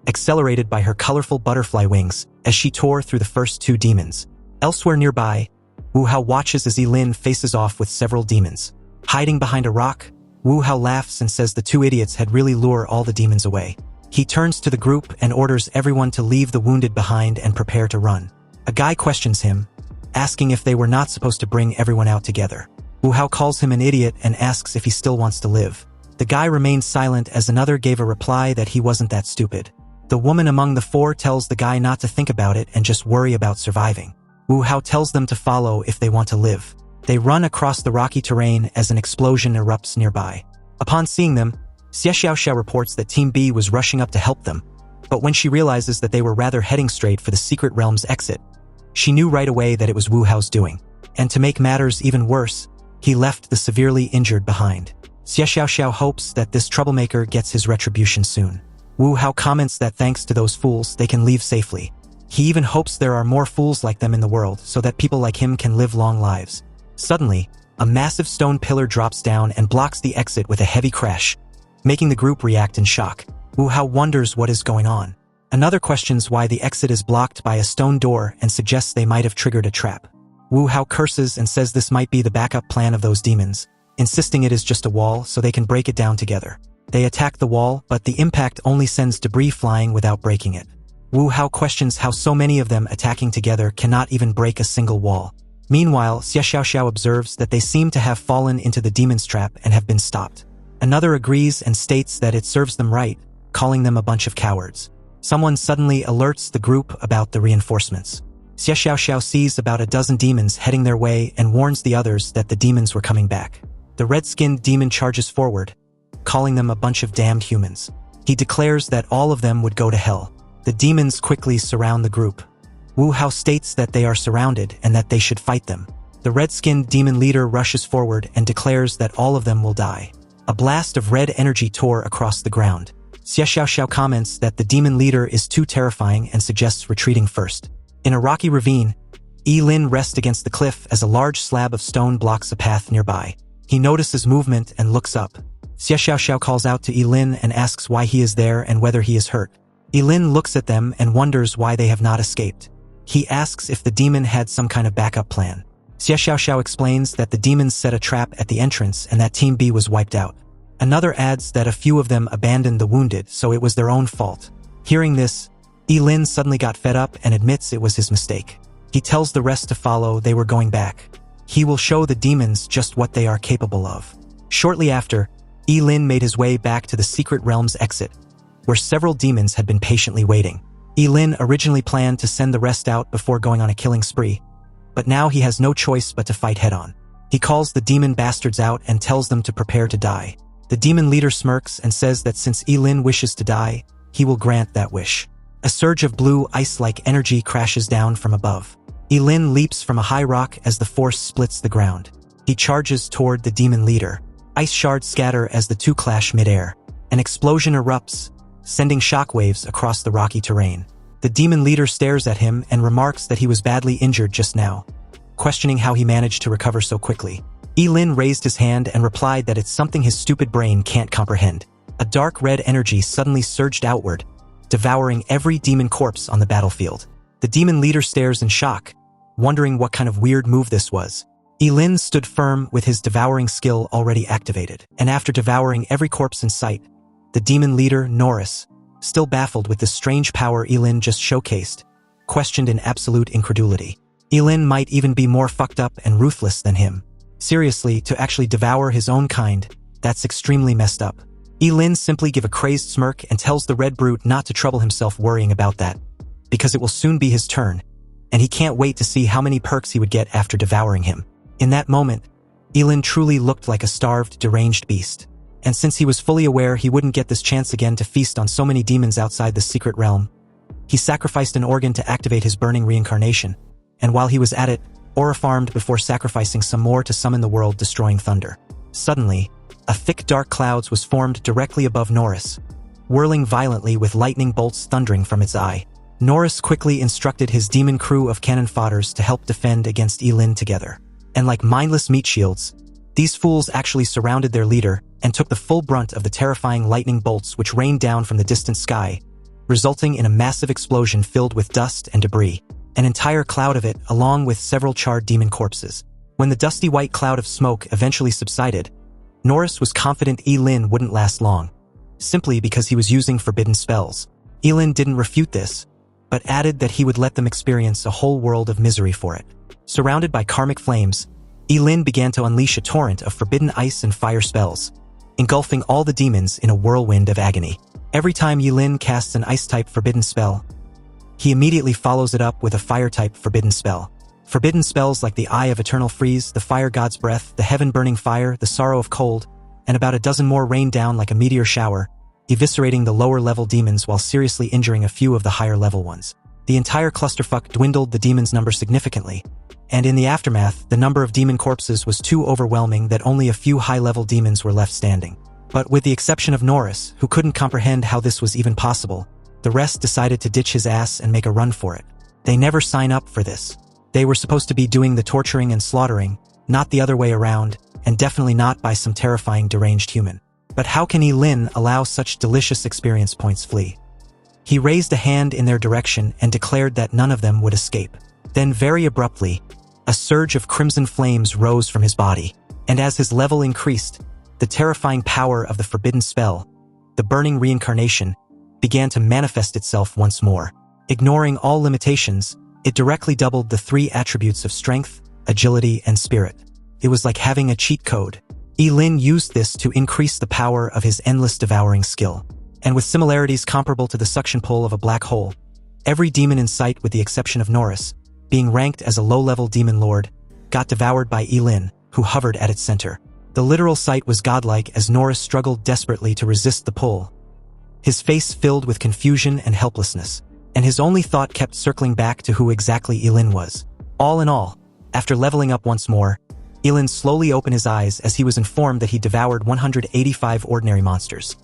accelerated by her colorful butterfly wings as she tore through the first 2 demons. Elsewhere nearby, Wu Hao watches as Ye Lin faces off with several demons. Hiding behind a rock, Wu Hao laughs and says the 2 idiots had really lured all the demons away. He turns to the group and orders everyone to leave the wounded behind and prepare to run. A guy questions him, asking if they were not supposed to bring everyone out together. Wu Hao calls him an idiot and asks if he still wants to live. The guy remains silent as another gave a reply that he wasn't that stupid. The woman among the 4 tells the guy not to think about it and just worry about surviving. Wu Hao tells them to follow if they want to live. They run across the rocky terrain as an explosion erupts nearby. Upon seeing them, Xie Xiaoxiao reports that Team B was rushing up to help them, but when she realizes that they were rather heading straight for the secret realm's exit, she knew right away that it was Wu Hao's doing. And to make matters even worse, he left the severely injured behind. Xie Xiaoxiao hopes that this troublemaker gets his retribution soon. Wu Hao comments that thanks to those fools, they can leave safely. He even hopes there are more fools like them in the world so that people like him can live long lives. Suddenly, a massive stone pillar drops down and blocks the exit with a heavy crash, making the group react in shock. Wu Hao wonders what is going on. Another questions why the exit is blocked by a stone door and suggests they might have triggered a trap. Wu Hao curses and says this might be the backup plan of those demons, insisting it is just a wall so they can break it down together. They attack the wall, but the impact only sends debris flying without breaking it. Wu Hao questions how so many of them attacking together cannot even break a single wall. Meanwhile, Xie Xiaoxiao observes that they seem to have fallen into the demon's trap and have been stopped. Another agrees and states that it serves them right, calling them a bunch of cowards. Someone suddenly alerts the group about the reinforcements. Xie Xiaoxiao sees about a dozen demons heading their way and warns the others that the demons were coming back. The red-skinned demon charges forward, calling them a bunch of damned humans. He declares that all of them would go to hell. The demons quickly surround the group. Wu Hao states that they are surrounded and that they should fight them. The red-skinned demon leader rushes forward and declares that all of them will die. A blast of red energy tore across the ground. Xie Xiaoxiao comments that the demon leader is too terrifying and suggests retreating first. In a rocky ravine, Ye Lin rests against the cliff as a large slab of stone blocks a path nearby. He notices movement and looks up. Xie Xiaoxiao calls out to Ye Lin and asks why he is there and whether he is hurt. Ye Lin looks at them and wonders why they have not escaped. He asks if the demon had some kind of backup plan. Xie Xiaoxiao explains that the demons set a trap at the entrance and that Team B was wiped out. Another adds that a few of them abandoned the wounded, so it was their own fault. Hearing this, Ye Lin suddenly got fed up and admits it was his mistake. He tells the rest to follow, they were going back. He will show the demons just what they are capable of. Shortly after, Ye Lin made his way back to the secret realm's exit, where several demons had been patiently waiting. Ye Lin originally planned to send the rest out before going on a killing spree, but now he has no choice but to fight head-on. He calls the demon bastards out and tells them to prepare to die. The demon leader smirks and says that since Ye Lin wishes to die, he will grant that wish. A surge of blue ice-like energy crashes down from above. Ye Lin leaps from a high rock as the force splits the ground. He charges toward the demon leader. Ice shards scatter as the two clash mid-air. An explosion erupts, sending shockwaves across the rocky terrain. The demon leader stares at him and remarks that he was badly injured just now, questioning how he managed to recover so quickly. Ye Lin raised his hand and replied that it's something his stupid brain can't comprehend. A dark red energy suddenly surged outward, devouring every demon corpse on the battlefield. The demon leader stares in shock, wondering what kind of weird move this was. Ye Lin stood firm with his devouring skill already activated, and after devouring every corpse in sight, the demon leader, Norris, still baffled with the strange power Ye Lin just showcased, questioned in absolute incredulity. Ye Lin might even be more fucked up and ruthless than him. Seriously, to actually devour his own kind, that's extremely messed up. Ye Lin simply gives a crazed smirk and tells the red brute not to trouble himself worrying about that, because it will soon be his turn, and he can't wait to see how many perks he would get after devouring him. In that moment, Ye Lin truly looked like a starved, deranged beast. And since he was fully aware he wouldn't get this chance again to feast on so many demons outside the secret realm, he sacrificed an organ to activate his burning reincarnation, and while he was at it, aura farmed before sacrificing some more to summon the world-destroying thunder. Suddenly, a thick dark clouds was formed directly above Norris, whirling violently with lightning bolts thundering from its eye. Norris quickly instructed his demon crew of cannon fodders to help defend against Ye Lin together. And like mindless meat shields, these fools actually surrounded their leader and took the full brunt of the terrifying lightning bolts which rained down from the distant sky, resulting in a massive explosion filled with dust and debris. An entire cloud of it, along with several charred demon corpses. When the dusty white cloud of smoke eventually subsided, Norris was confident Ye Lin wouldn't last long, simply because he was using forbidden spells. Ye Lin didn't refute this, but added that he would let them experience a whole world of misery for it. Surrounded by karmic flames, Ye Lin began to unleash a torrent of forbidden ice and fire spells, engulfing all the demons in a whirlwind of agony. Every time Ye Lin casts an ice-type forbidden spell, he immediately follows it up with a fire-type forbidden spell. Forbidden spells like the Eye of Eternal Freeze, the Fire God's Breath, the Heaven-Burning Fire, the Sorrow of Cold, and about a dozen more rain down like a meteor shower, eviscerating the lower-level demons while seriously injuring a few of the higher-level ones. The entire clusterfuck dwindled the demons' number significantly, and in the aftermath, the number of demon corpses was too overwhelming that only a few high-level demons were left standing. But with the exception of Norris, who couldn't comprehend how this was even possible, the rest decided to ditch his ass and make a run for it. They never sign up for this. They were supposed to be doing the torturing and slaughtering, not the other way around, and definitely not by some terrifying deranged human. But how can Ye Lin allow such delicious experience points flee? He raised a hand in their direction and declared that none of them would escape. Then very abruptly, a surge of crimson flames rose from his body, and as his level increased, the terrifying power of the forbidden spell, the burning reincarnation, began to manifest itself once more. Ignoring all limitations, it directly doubled the three attributes of strength, agility, and spirit. It was like having a cheat code. Ye Lin used this to increase the power of his endless devouring skill. And with similarities comparable to the suction pull of a black hole, every demon in sight with the exception of Norris, being ranked as a low-level demon lord, got devoured by Ye Lin, who hovered at its center. The literal sight was godlike as Norris struggled desperately to resist the pull, his face filled with confusion and helplessness, and his only thought kept circling back to who exactly Ye Lin was. All in all, after leveling up once more, Ye Lin slowly opened his eyes as he was informed that he devoured 185 ordinary monsters,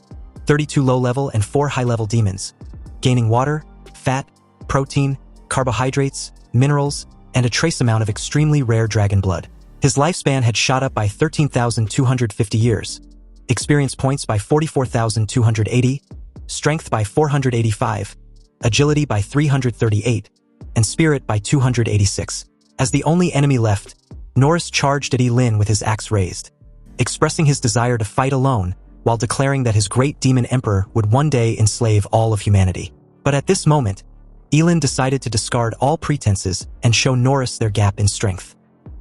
32 low-level and 4 high-level demons, gaining water, fat, protein, carbohydrates, minerals, and a trace amount of extremely rare dragon blood. His lifespan had shot up by 13,250 years, experience points by 44,280, strength by 485, agility by 338, and spirit by 286. As the only enemy left, Norris charged at Ye Lin with his axe raised, expressing his desire to fight alone, while declaring that his great demon emperor would one day enslave all of humanity. But at this moment, Ye Lin decided to discard all pretenses and show Norris their gap in strength.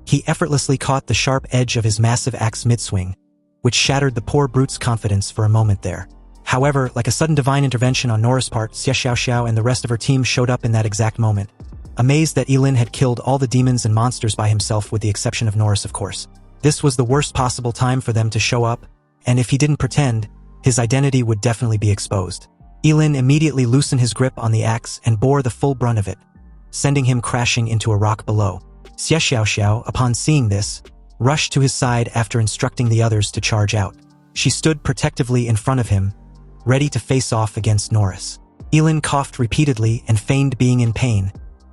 He effortlessly caught the sharp edge of his massive axe mid-swing, which shattered the poor brute's confidence for a moment there. However, like a sudden divine intervention on Nora's part, Xie Xiaoxiao and the rest of her team showed up in that exact moment. Amazed that Ye Lin had killed all the demons and monsters by himself with the exception of Norris, of course. This was the worst possible time for them to show up, and if he didn't pretend, his identity would definitely be exposed. Ye Lin immediately loosened his grip on the axe and bore the full brunt of it, sending him crashing into a rock below. Xie Xiaoxiao, upon seeing this, rushed to his side after instructing the others to charge out. She stood protectively in front of him, ready to face off against Norris. Ye Lin coughed repeatedly and feigned being in pain,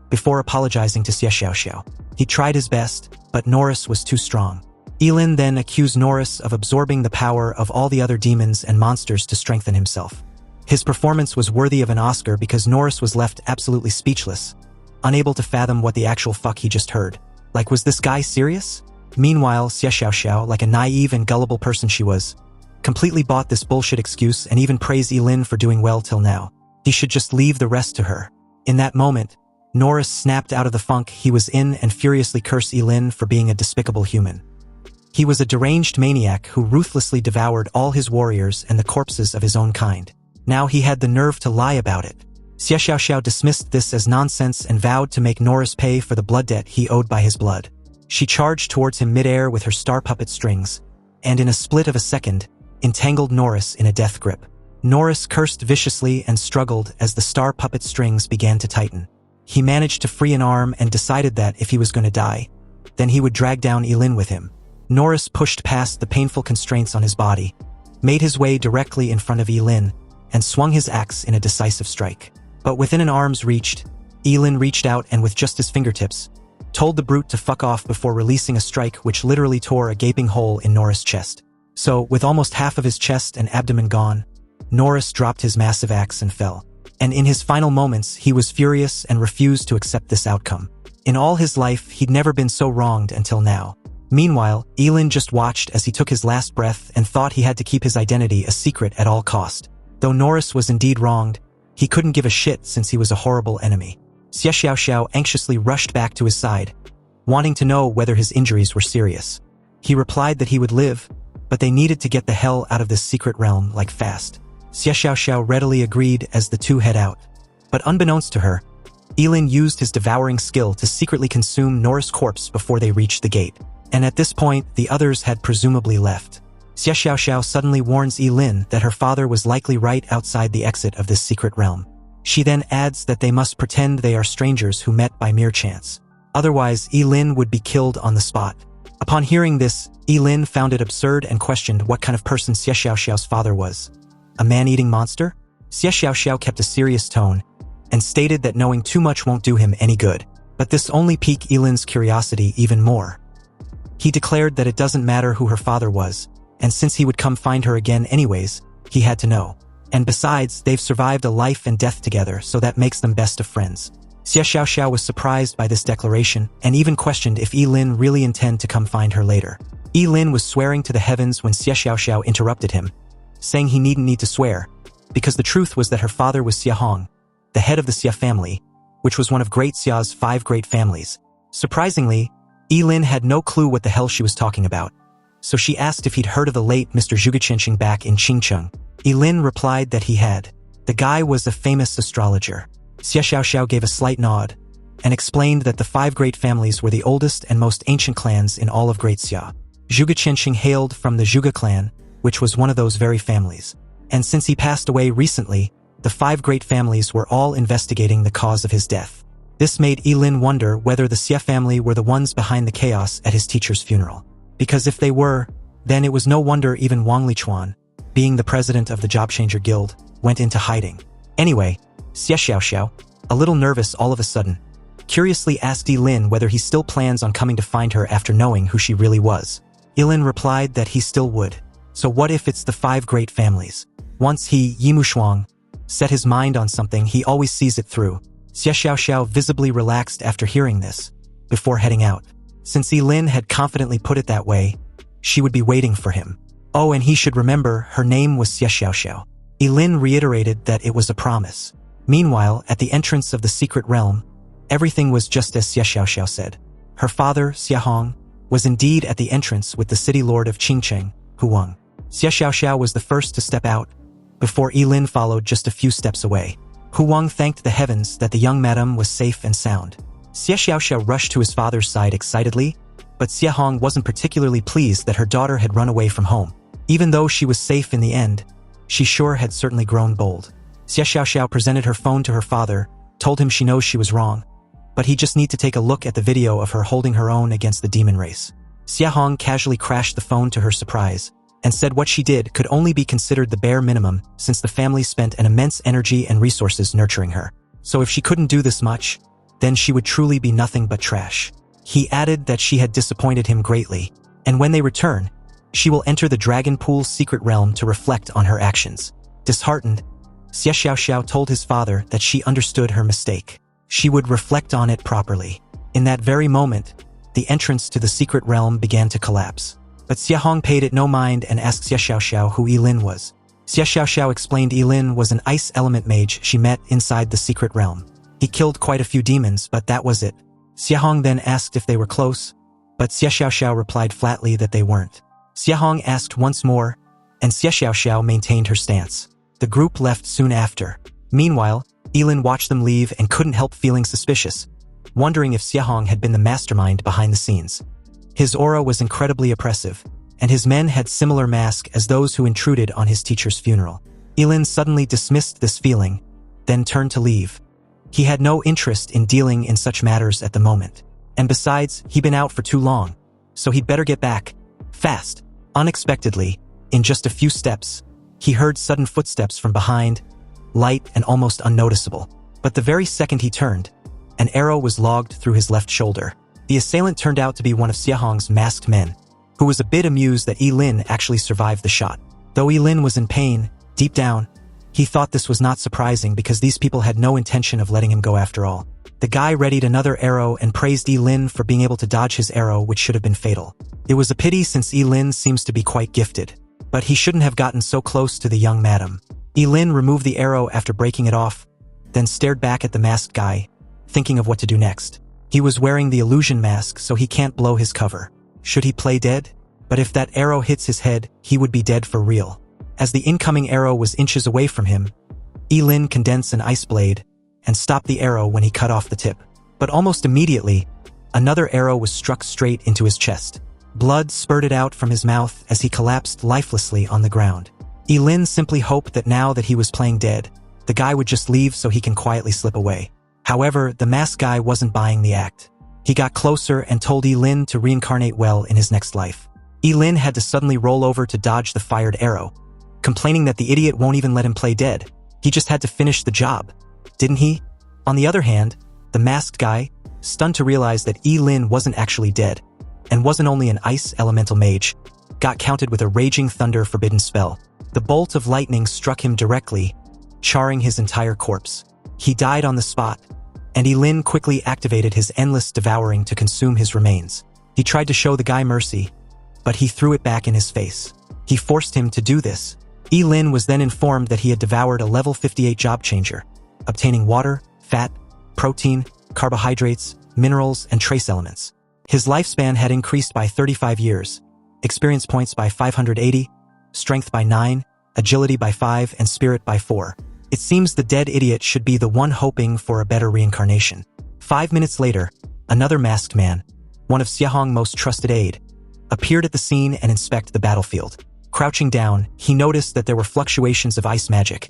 before apologizing to Xie Xiaoxiao. He tried his best, but Norris was too strong. Ye Lin then accused Norris of absorbing the power of all the other demons and monsters to strengthen himself. His performance was worthy of an Oscar because Norris was left absolutely speechless, unable to fathom what the actual fuck he just heard. Like, was this guy serious? Meanwhile, Xie Xiaoxiao, like a naive and gullible person she was, completely bought this bullshit excuse and even praised Ye Lin for doing well till now. He should just leave the rest to her. In that moment, Norris snapped out of the funk he was in and furiously cursed Ye Lin for being a despicable human. He was a deranged maniac who ruthlessly devoured all his warriors and the corpses of his own kind. Now he had the nerve to lie about it. Xie Xiaoxiao dismissed this as nonsense and vowed to make Norris pay for the blood debt he owed by his blood. She charged towards him midair with her star puppet strings, and in a split of a second, entangled Norris in a death grip. Norris cursed viciously and struggled as the star puppet strings began to tighten. He managed to free an arm and decided that if he was going to die, then he would drag down Ye Lin with him. Norris pushed past the painful constraints on his body, made his way directly in front of Ye Lin, and swung his axe in a decisive strike. But within an arm's reach, Ye Lin reached out and with just his fingertips, told the brute to fuck off before releasing a strike which literally tore a gaping hole in Norris' chest. So, with almost half of his chest and abdomen gone, Norris dropped his massive axe and fell. And in his final moments, he was furious and refused to accept this outcome. In all his life, he'd never been so wronged until now. Meanwhile, Ye Lin just watched as he took his last breath and thought he had to keep his identity a secret at all cost. Though Norris was indeed wronged, he couldn't give a shit since he was a horrible enemy. Xie Xiaoxiao anxiously rushed back to his side, wanting to know whether his injuries were serious. He replied that he would live, but they needed to get the hell out of this secret realm like fast. Xie Xiaoxiao readily agreed as the two head out. But unbeknownst to her, Ye Lin used his devouring skill to secretly consume Norris' corpse before they reached the gate. And at this point, the others had presumably left. Xie Xiaoxiao suddenly warns Ye Lin that her father was likely right outside the exit of this secret realm. She then adds that they must pretend they are strangers who met by mere chance. Otherwise, Ye Lin would be killed on the spot. Upon hearing this, Ye Lin found it absurd and questioned what kind of person Xie Xiaoxiao's father was. A man-eating monster? Xie Xiaoxiao kept a serious tone and stated that knowing too much won't do him any good. But this only piqued Ye Lin's curiosity even more. He declared that it doesn't matter who her father was, and since he would come find her again anyways, he had to know. And besides, they've survived a life and death together, so that makes them best of friends. Xie Xiaoxiao was surprised by this declaration and even questioned if Ye Lin really intended to come find her later. Ye Lin was swearing to the heavens when Xie Xiaoxiao interrupted him, saying he needn't need to swear, because the truth was that her father was Xie Hong, the head of the Xie family, which was one of Great Xia's 5 great families. Surprisingly, Ye Lin had no clue what the hell she was talking about, so she asked if he'd heard of the late Mr. Zhuge back in Qingcheng. Ye Lin replied that he had. The guy was a famous astrologer. Xie Xiaoxiao gave a slight nod and explained that the 5 great families were the oldest and most ancient clans in all of Great Xia. Zhuge hailed from the Zhuge clan, which was one of those very families. And since he passed away recently, the 5 great families were all investigating the cause of his death. This made Ye Lin wonder whether the Xie family were the ones behind the chaos at his teacher's funeral. Because if they were, then it was no wonder even Wang Lichuan, being the president of the Job Changer Guild, went into hiding. Anyway, Xie Xiaoxiao, a little nervous all of a sudden, curiously asked Ye Lin whether he still plans on coming to find her after knowing who she really was. Ye Lin replied that he still would. So what if it's the 5 great families? Once he, Yimushuang, set his mind on something, he always sees it through. Xie Xiaoxiao visibly relaxed after hearing this, before heading out. Since Ye Lin had confidently put it that way, she would be waiting for him. Oh, and he should remember her name was Xie Xiaoxiao. Ye Lin reiterated that it was a promise. Meanwhile, at the entrance of the secret realm, everything was just as Xie Xiaoxiao said. Her father, Xie Hong, was indeed at the entrance with the city lord of Qingcheng, Huang. Xie Xiaoxiao was the first to step out, before Ye Lin followed just a few steps away. Hu Wang thanked the heavens that the young madam was safe and sound. Xie Xiaoxiao rushed to his father's side excitedly, but Xie Hong wasn't particularly pleased that her daughter had run away from home. Even though she was safe in the end, she sure had certainly grown bold. Xie Xiaoxiao presented her phone to her father, told him she knows she was wrong, but he just need to take a look at the video of her holding her own against the demon race. Xie Hong casually crashed the phone to her surprise, and said what she did could only be considered the bare minimum since the family spent an immense energy and resources nurturing her. So if she couldn't do this much, then she would truly be nothing but trash. He added that she had disappointed him greatly, and when they return, she will enter the Dragon Pool's secret realm to reflect on her actions. Disheartened, Xie Xiaoxiao told his father that she understood her mistake. She would reflect on it properly. In that very moment, the entrance to the secret realm began to collapse. But Xie Hong paid it no mind and asked Xie Xiaoxiao who Ye Lin was. Xie Xiaoxiao explained Ye Lin was an ice element mage she met inside the secret realm. He killed quite a few demons, but that was it. Xie Hong then asked if they were close, but Xie Xiaoxiao replied flatly that they weren't. Xie Hong asked once more, and Xie Xiaoxiao maintained her stance. The group left soon after. Meanwhile, Ye Lin watched them leave and couldn't help feeling suspicious, wondering if Xie Hong had been the mastermind behind the scenes. His aura was incredibly oppressive, and his men had similar mask as those who intruded on his teacher's funeral. Ye Lin suddenly dismissed this feeling, then turned to leave. He had no interest in dealing in such matters at the moment, and besides, he'd been out for too long, so he'd better get back, fast. Unexpectedly, in just a few steps, he heard sudden footsteps from behind, light and almost unnoticeable. But the very second he turned, an arrow was logged through his left shoulder. The assailant turned out to be one of Xie Hong's masked men, who was a bit amused that Ye Lin actually survived the shot. Though Ye Lin was in pain, deep down, he thought this was not surprising because these people had no intention of letting him go after all. The guy readied another arrow and praised Ye Lin for being able to dodge his arrow, which should have been fatal. It was a pity since Ye Lin seems to be quite gifted, but he shouldn't have gotten so close to the young madam. Ye Lin removed the arrow after breaking it off, then stared back at the masked guy, thinking of what to do next. He was wearing the illusion mask, so he can't blow his cover. Should he play dead? But if that arrow hits his head, he would be dead for real. As the incoming arrow was inches away from him, Ye Lin condensed an ice blade and stopped the arrow when he cut off the tip. But almost immediately, another arrow was struck straight into his chest. Blood spurted out from his mouth as he collapsed lifelessly on the ground. Ye Lin simply hoped that now that he was playing dead, the guy would just leave so he can quietly slip away. However, the masked guy wasn't buying the act. He got closer and told Ye Lin to reincarnate well in his next life. Ye Lin had to suddenly roll over to dodge the fired arrow, complaining that the idiot won't even let him play dead. He just had to finish the job, didn't he? On the other hand, the masked guy, stunned to realize that Ye Lin wasn't actually dead, and wasn't only an ice elemental mage, got counted with a raging thunder forbidden spell. The bolt of lightning struck him directly, charring his entire corpse. He died on the spot, and Ye Lin quickly activated his endless devouring to consume his remains. He tried to show the guy mercy, but he threw it back in his face. He forced him to do this. Ye Lin was then informed that he had devoured a level 58 job changer, obtaining water, fat, protein, carbohydrates, minerals, and trace elements. His lifespan had increased by 35 years, experience points by 580, strength by 9, agility by 5, and spirit by 4. It seems the dead idiot should be the one hoping for a better reincarnation. 5 minutes later, another masked man, one of Xie Hong's most trusted aide, appeared at the scene and inspected the battlefield. Crouching down, he noticed that there were fluctuations of ice magic.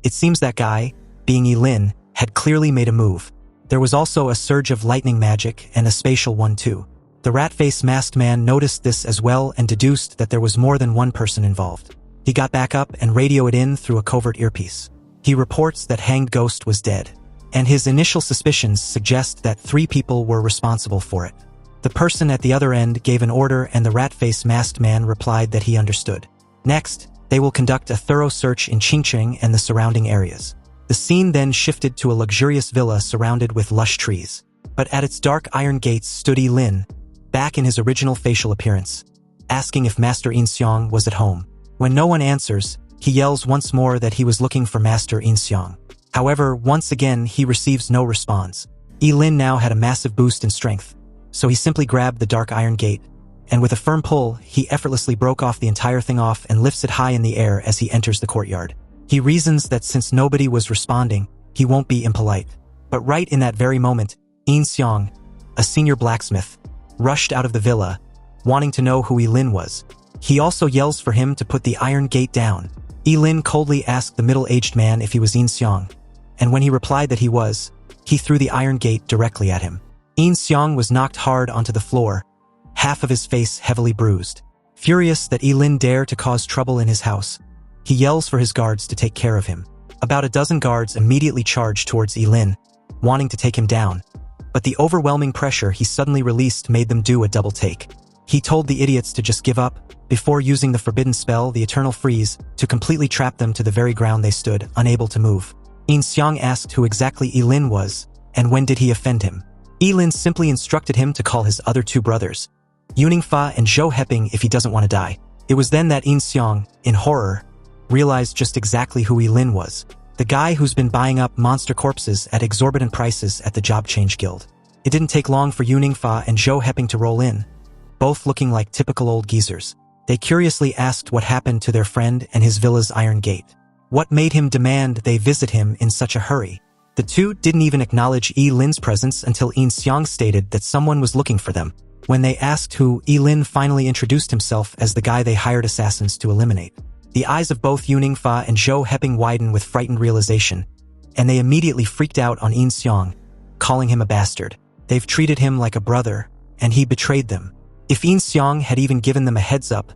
It seems that guy, being Ye Lin, had clearly made a move. There was also a surge of lightning magic and a spatial one too. The rat-faced masked man noticed this as well and deduced that there was more than one person involved. He got back up and radioed it in through a covert earpiece. He reports that Hanged Ghost was dead, and his initial suspicions suggest that 3 people were responsible for it. The person at the other end gave an order and the rat-faced masked man replied that he understood. Next, they will conduct a thorough search in Qingqing and the surrounding areas. The scene then shifted to a luxurious villa surrounded with lush trees. But at its dark iron gates stood Ye Lin, back in his original facial appearance, asking if Master Yin Xiang was at home. When no one answers, he yells once more that he was looking for Master Yin Xiang. However, once again he receives no response. Ye Lin now had a massive boost in strength, so he simply grabbed the dark iron gate, and with a firm pull, he effortlessly broke off the entire thing off and lifts it high in the air as he enters the courtyard. He reasons that since nobody was responding, he won't be impolite. But right in that very moment, In Seong, a senior blacksmith, rushed out of the villa, wanting to know who Ye Lin was. He also yells for him to put the iron gate down. Ye Lin coldly asked the middle-aged man if he was In Seong, and when he replied that he was, he threw the iron gate directly at him. In Seong was knocked hard onto the floor, half of his face heavily bruised. Furious that Ye Lin dared to cause trouble in his house, he yells for his guards to take care of him. About a dozen guards immediately charge towards Ye Lin, wanting to take him down, but the overwhelming pressure he suddenly released made them do a double take. He told the idiots to just give up, before using the forbidden spell, the Eternal Freeze, to completely trap them to the very ground they stood, unable to move. In Seong asked who exactly Ye Lin was, and when did he offend him. Ye Lin simply instructed him to call his other two brothers, Fa and Zhou Heping, if he doesn't want to die. It was then that In Seong, in horror, realized just exactly who Ye Lin was. The guy who's been buying up monster corpses at exorbitant prices at the Job Change Guild. It didn't take long for Fa and Zhou Heping to roll in, both looking like typical old geezers. They curiously asked what happened to their friend and his villa's iron gate. What made him demand they visit him in such a hurry? The two didn't even acknowledge Ye Lin's presence until In Seong stated that someone was looking for them. When they asked who, Ye Lin finally introduced himself as the guy they hired assassins to eliminate. The eyes of both Fa and Zhou Heping widen with frightened realization, and they immediately freaked out on In Seong, calling him a bastard. They've treated him like a brother, and he betrayed them. If In Seong had even given them a heads up,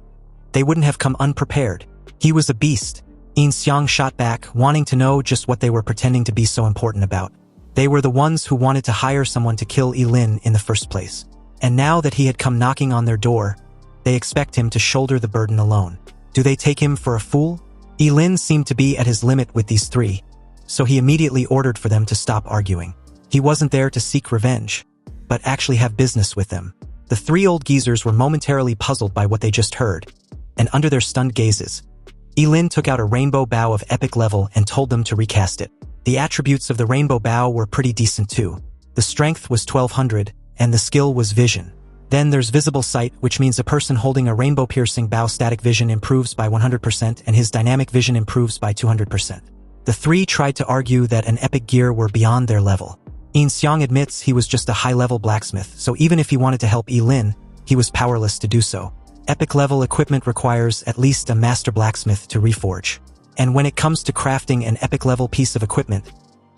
they wouldn't have come unprepared. He was a beast. In Seong shot back, wanting to know just what they were pretending to be so important about. They were the ones who wanted to hire someone to kill Ye Lin in the first place. And now that he had come knocking on their door, they expect him to shoulder the burden alone. Do they take him for a fool? Ye Lin seemed to be at his limit with these three, so he immediately ordered for them to stop arguing. He wasn't there to seek revenge, but actually have business with them. The three old geezers were momentarily puzzled by what they just heard, and under their stunned gazes, Ye Lin took out a rainbow bow of epic level and told them to recast it. The attributes of the rainbow bow were pretty decent too. The strength was 1200, and the skill was vision. Then there's visible sight, which means a person holding a rainbow-piercing bow static vision improves by 100% and his dynamic vision improves by 200%. The three tried to argue that an epic gear were beyond their level. In Seong admits he was just a high-level blacksmith, so even if he wanted to help Ye Lin, he was powerless to do so. Epic-level equipment requires at least a master blacksmith to reforge. And when it comes to crafting an epic-level piece of equipment,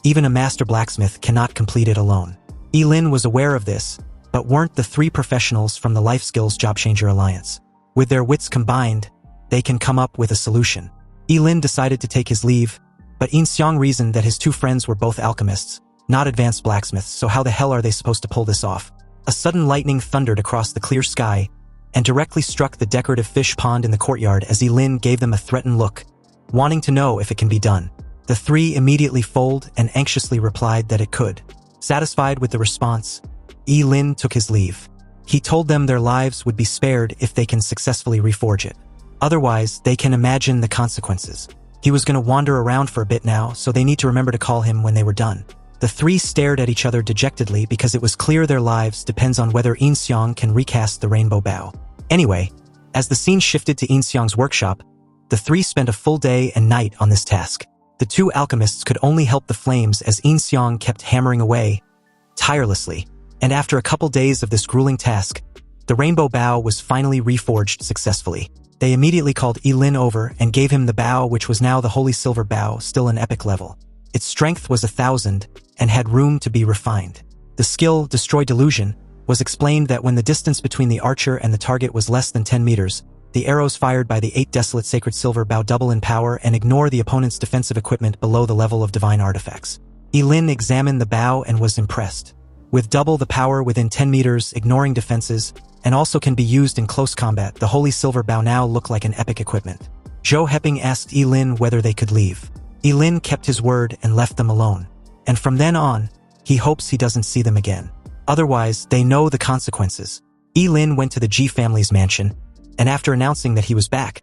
even a master blacksmith cannot complete it alone. Ye Lin was aware of this, but weren't the three professionals from the Life Skills Job Changer Alliance. With their wits combined, they can come up with a solution. Ye Lin decided to take his leave, but In Seong reasoned that his two friends were both alchemists, not advanced blacksmiths, so how the hell are they supposed to pull this off? A sudden lightning thundered across the clear sky and directly struck the decorative fish pond in the courtyard as Ye Lin gave them a threatened look, wanting to know if it can be done. The three immediately folded and anxiously replied that it could. Satisfied with the response, Ye Lin took his leave. He told them their lives would be spared if they can successfully reforge it. Otherwise, they can imagine the consequences. He was going to wander around for a bit now, so they need to remember to call him when they were done. The three stared at each other dejectedly because it was clear their lives depends on whether In Seong can recast the rainbow bow. Anyway, as the scene shifted to In Seong's workshop, the three spent a full day and night on this task. The two alchemists could only help the flames as In Seong kept hammering away, tirelessly. And after a couple days of this grueling task, the rainbow bow was finally reforged successfully. They immediately called Ye Lin over and gave him the bow, which was now the Holy Silver Bow, still an epic level. Its strength was 1000 and had room to be refined. The skill, Destroy Delusion, was explained that when the distance between the archer and the target was less than 10 meters, the arrows fired by the 8 Desolate Sacred Silver Bow double in power and ignore the opponent's defensive equipment below the level of divine artifacts. Ye Lin examined the bow and was impressed. With double the power within 10 meters, ignoring defenses, and also can be used in close combat, the Holy Silver Bow now looked like an epic equipment. Zhou Heping asked Ye Lin whether they could leave. Ye Lin kept his word and left them alone. And from then on, he hopes he doesn't see them again. Otherwise, they know the consequences. Ye Lin went to the Ji family's mansion, and after announcing that he was back,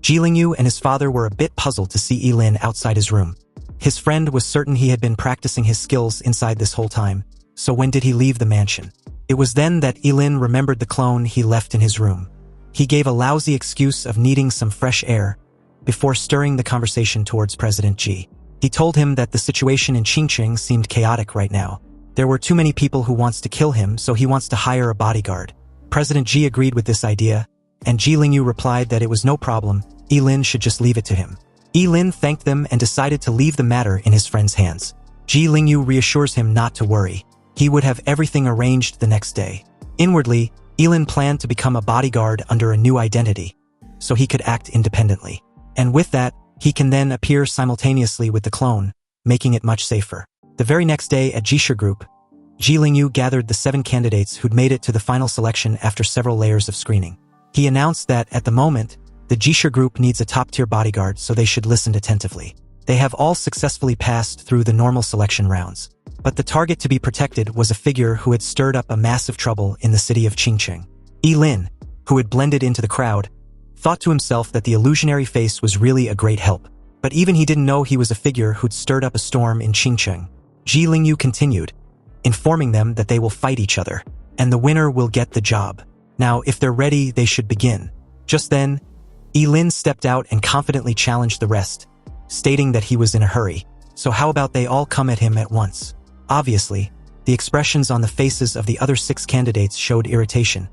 Ji Lingyu and his father were a bit puzzled to see Ye Lin outside his room. His friend was certain he had been practicing his skills inside this whole time. So when did he leave the mansion? It was then that Ye Lin remembered the clone he left in his room. He gave a lousy excuse of needing some fresh air, before stirring the conversation towards President Yi. He told him that the situation in Qingqing seemed chaotic right now. There were too many people who wants to kill him, so he wants to hire a bodyguard. President Yi agreed with this idea, and Ji Lingyu replied that it was no problem, Ye Lin should just leave it to him. Ye Lin thanked them and decided to leave the matter in his friend's hands. Ji Lingyu reassures him not to worry. He would have everything arranged the next day. Inwardly, Ye Lin planned to become a bodyguard under a new identity, so he could act independently. And with that, he can then appear simultaneously with the clone, making it much safer. The very next day at Jisha Group, Ji Lingyu gathered the 7 candidates who'd made it to the final selection after several layers of screening. He announced that, at the moment, the Jisha Group needs a top-tier bodyguard, so they should listen attentively. They have all successfully passed through the normal selection rounds. But the target to be protected was a figure who had stirred up a massive trouble in the city of Qingqing. Ye Lin, who had blended into the crowd, thought to himself that the illusionary face was really a great help. But even he didn't know he was a figure who'd stirred up a storm in Qingqing. Ji Lingyu continued, informing them that they will fight each other, and the winner will get the job. Now, if they're ready, they should begin. Just then, Ye Lin stepped out and confidently challenged the rest, stating that he was in a hurry. So how about they all come at him at once? Obviously, the expressions on the faces of the other 6 candidates showed irritation,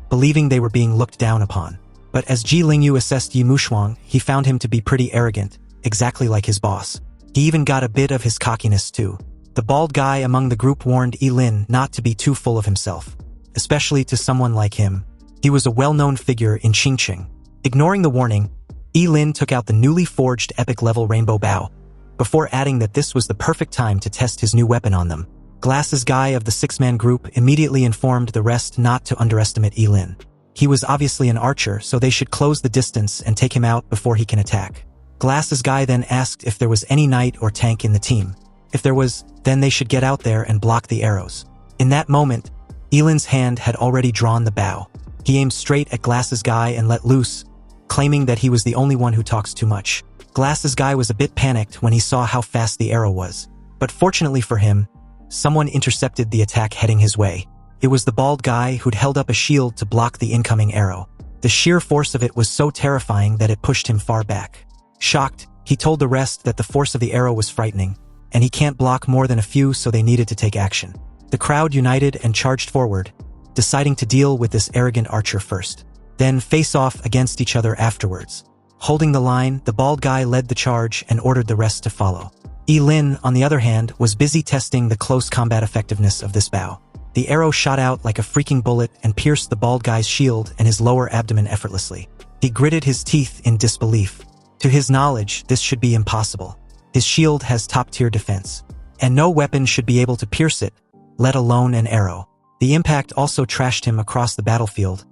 believing they were being looked down upon. But as Ji Lingyu assessed Ye Mushuang, he found him to be pretty arrogant, exactly like his boss. He even got a bit of his cockiness too. The bald guy among the group warned Ye Lin not to be too full of himself, especially to someone like him. He was a well-known figure in Qingqing. Ignoring the warning, Ye Lin took out the newly forged epic-level rainbow bow, before adding that this was the perfect time to test his new weapon on them. Glasses Guy of the 6-man group immediately informed the rest not to underestimate Ye Lin. He was obviously an archer, so they should close the distance and take him out before he can attack. Glasses Guy then asked if there was any knight or tank in the team. If there was, then they should get out there and block the arrows. In that moment, Ye Lin's hand had already drawn the bow. He aimed straight at Glasses Guy and let loose, claiming that he was the only one who talks too much. Glasses Guy was a bit panicked when he saw how fast the arrow was. But fortunately for him, someone intercepted the attack heading his way. It was the bald guy who'd held up a shield to block the incoming arrow. The sheer force of it was so terrifying that it pushed him far back. Shocked, he told the rest that the force of the arrow was frightening, and he can't block more than a few, so they needed to take action. The crowd united and charged forward, deciding to deal with this arrogant archer first, then face off against each other afterwards. Holding the line, the bald guy led the charge and ordered the rest to follow. Ye Lin, on the other hand, was busy testing the close combat effectiveness of this bow. The arrow shot out like a freaking bullet and pierced the bald guy's shield and his lower abdomen effortlessly. He gritted his teeth in disbelief. To his knowledge, this should be impossible. His shield has top-tier defense, and no weapon should be able to pierce it, let alone an arrow. The impact also trashed him across the battlefield,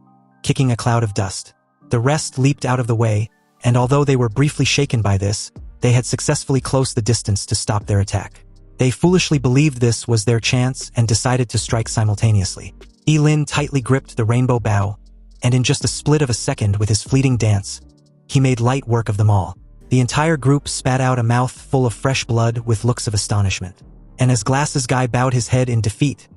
kicking a cloud of dust. The rest leaped out of the way, and although they were briefly shaken by this, they had successfully closed the distance to stop their attack. They foolishly believed this was their chance and decided to strike simultaneously. Ye Lin tightly gripped the rainbow bow, and in just a split of a second with his fleeting dance, he made light work of them all. The entire group spat out a mouth full of fresh blood with looks of astonishment. And as Glasses Guy bowed his head in defeat,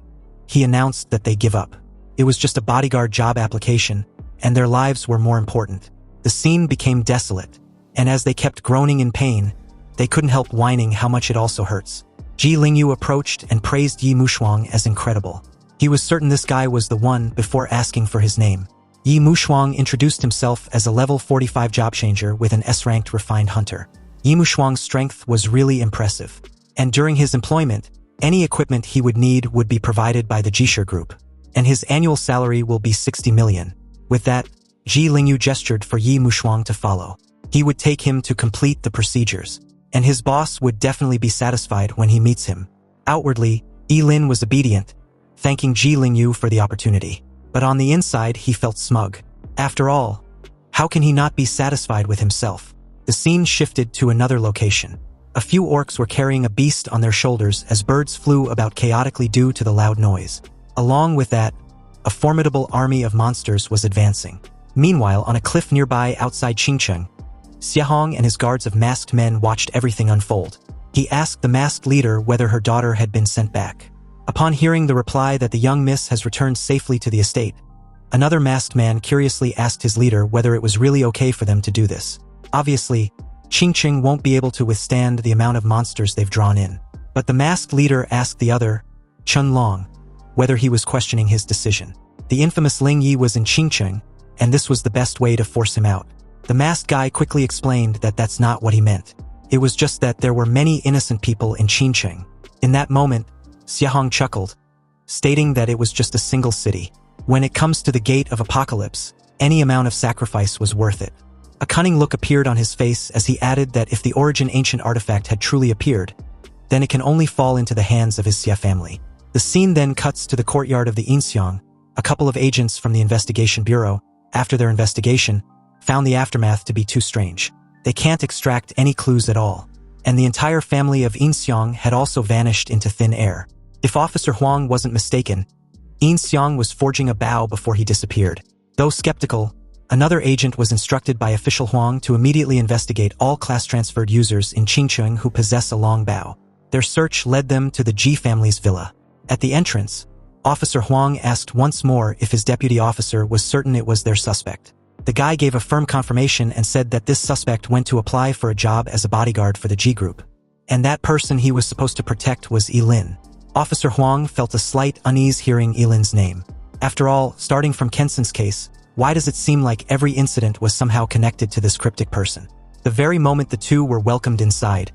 he announced that they give up. It was just a bodyguard job application, and their lives were more important. The scene became desolate, and as they kept groaning in pain, they couldn't help whining how much it also hurts. Ji Lingyu approached and praised Ye Mushuang as incredible. He was certain this guy was the one before asking for his name. Ye Mushuang introduced himself as a level 45 job changer with an S-ranked refined hunter. Ye Mushuang's strength was really impressive, and during his employment, any equipment he would need would be provided by the Jisha Group, and his annual salary will be 60 million. With that, Ji Lingyu gestured for Ye Mushuang to follow. He would take him to complete the procedures, and his boss would definitely be satisfied when he meets him. Outwardly, Ye Lin was obedient, thanking Ji Lingyu for the opportunity. But on the inside, he felt smug. After all, how can he not be satisfied with himself? The scene shifted to another location. A few orcs were carrying a beast on their shoulders as birds flew about chaotically due to the loud noise. Along with that, a formidable army of monsters was advancing. Meanwhile, on a cliff nearby outside Qingcheng, Xiahong and his guards of masked men watched everything unfold. He asked the masked leader whether her daughter had been sent back. Upon hearing the reply that the young miss has returned safely to the estate, another masked man curiously asked his leader whether it was really okay for them to do this. Obviously, Qingqing won't be able to withstand the amount of monsters they've drawn in. But the masked leader asked the other, Chun Long, whether he was questioning his decision. The infamous Ling Yi was in Qingqing, and this was the best way to force him out. The masked guy quickly explained that that's not what he meant. It was just that there were many innocent people in Qingqing. In that moment, Xiahong chuckled, stating that it was just a single city. When it comes to the gate of apocalypse, any amount of sacrifice was worth it. A cunning look appeared on his face as he added that if the origin ancient artifact had truly appeared, then it can only fall into the hands of his Xia family. The scene then cuts to the courtyard of the Inxiang. A couple of agents from the investigation bureau, after their investigation, found the aftermath to be too strange. They can't extract any clues at all. And the entire family of Inxiang had also vanished into thin air. If Officer Huang wasn't mistaken, Inxiang was forging a bow before he disappeared. Though skeptical, another agent was instructed by official Huang to immediately investigate all class-transferred users in Qingqing who possess a long bow. Their search led them to the Ji family's villa. At the entrance, Officer Huang asked once more if his deputy officer was certain it was their suspect. The guy gave a firm confirmation and said that this suspect went to apply for a job as a bodyguard for the Ji group. And that person he was supposed to protect was Ye Lin. Officer Huang felt a slight unease hearing Ye Lin's name. After all, starting from Kenson's case, why does it seem like every incident was somehow connected to this cryptic person? The very moment the two were welcomed inside,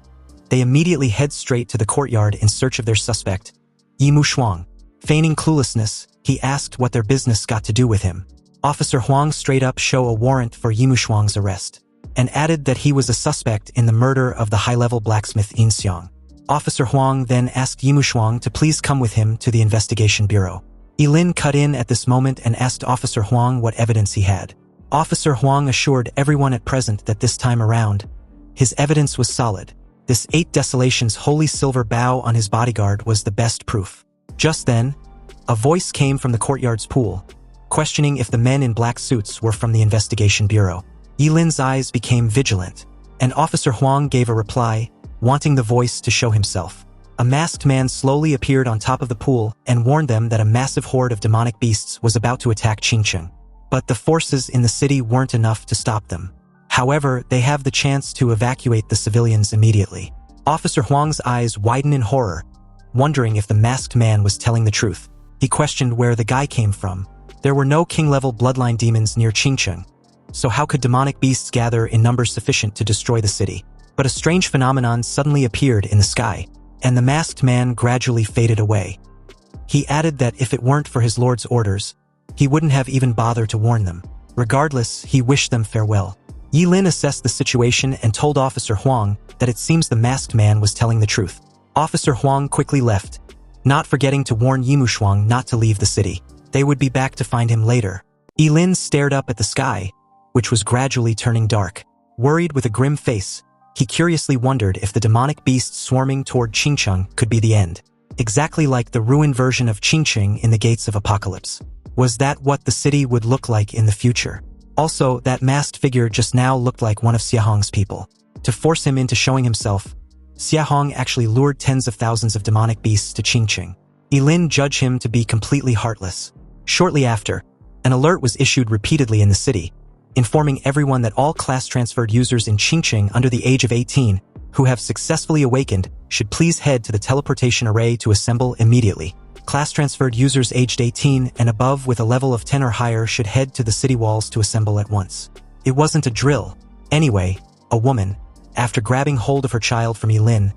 they immediately head straight to the courtyard in search of their suspect, Yi Mushuang. Feigning cluelessness, he asked what their business got to do with him. Officer Huang straight up showed a warrant for Yi Mushuang's arrest, and added that he was a suspect in the murder of the high-level blacksmith Inxiang. Officer Huang then asked Yi Mushuang to please come with him to the investigation bureau. Ye Lin cut in at this moment and asked Officer Huang what evidence he had. Officer Huang assured everyone at present that this time around, his evidence was solid. This 8 Desolations holy silver bow on his bodyguard was the best proof. Just then, a voice came from the courtyard's pool, questioning if the men in black suits were from the investigation bureau. Ye Lin's eyes became vigilant, and Officer Huang gave a reply, wanting the voice to show himself. A masked man slowly appeared on top of the pool and warned them that a massive horde of demonic beasts was about to attack Qingqing. But the forces in the city weren't enough to stop them. However, they have the chance to evacuate the civilians immediately. Officer Huang's eyes widened in horror, wondering if the masked man was telling the truth. He questioned where the guy came from. There were no king-level bloodline demons near Qingqing, so how could demonic beasts gather in numbers sufficient to destroy the city? But a strange phenomenon suddenly appeared in the sky, and the masked man gradually faded away. He added that if it weren't for his lord's orders, he wouldn't have even bothered to warn them. Regardless, he wished them farewell. Ye Lin assessed the situation and told Officer Huang that it seems the masked man was telling the truth. Officer Huang quickly left, not forgetting to warn Yi Mushuang not to leave the city. They would be back to find him later. Ye Lin stared up at the sky, which was gradually turning dark. Worried with a grim face, he curiously wondered if the demonic beasts swarming toward Qingqing could be the end. Exactly like the ruined version of Qingqing in the Gates of Apocalypse. Was that what the city would look like in the future? Also, that masked figure just now looked like one of Xiahong's people. To force him into showing himself, Xiahong actually lured tens of thousands of demonic beasts to Qingqing. Ye Lin judged him to be completely heartless. Shortly after, an alert was issued repeatedly in the city, informing everyone that all class-transferred users in Qingqing under the age of 18 who have successfully awakened should please head to the teleportation array to assemble immediately. Class-transferred users aged 18 and above with a level of 10 or higher should head to the city walls to assemble at once. It wasn't a drill. Anyway, a woman, after grabbing hold of her child from Ye Lin,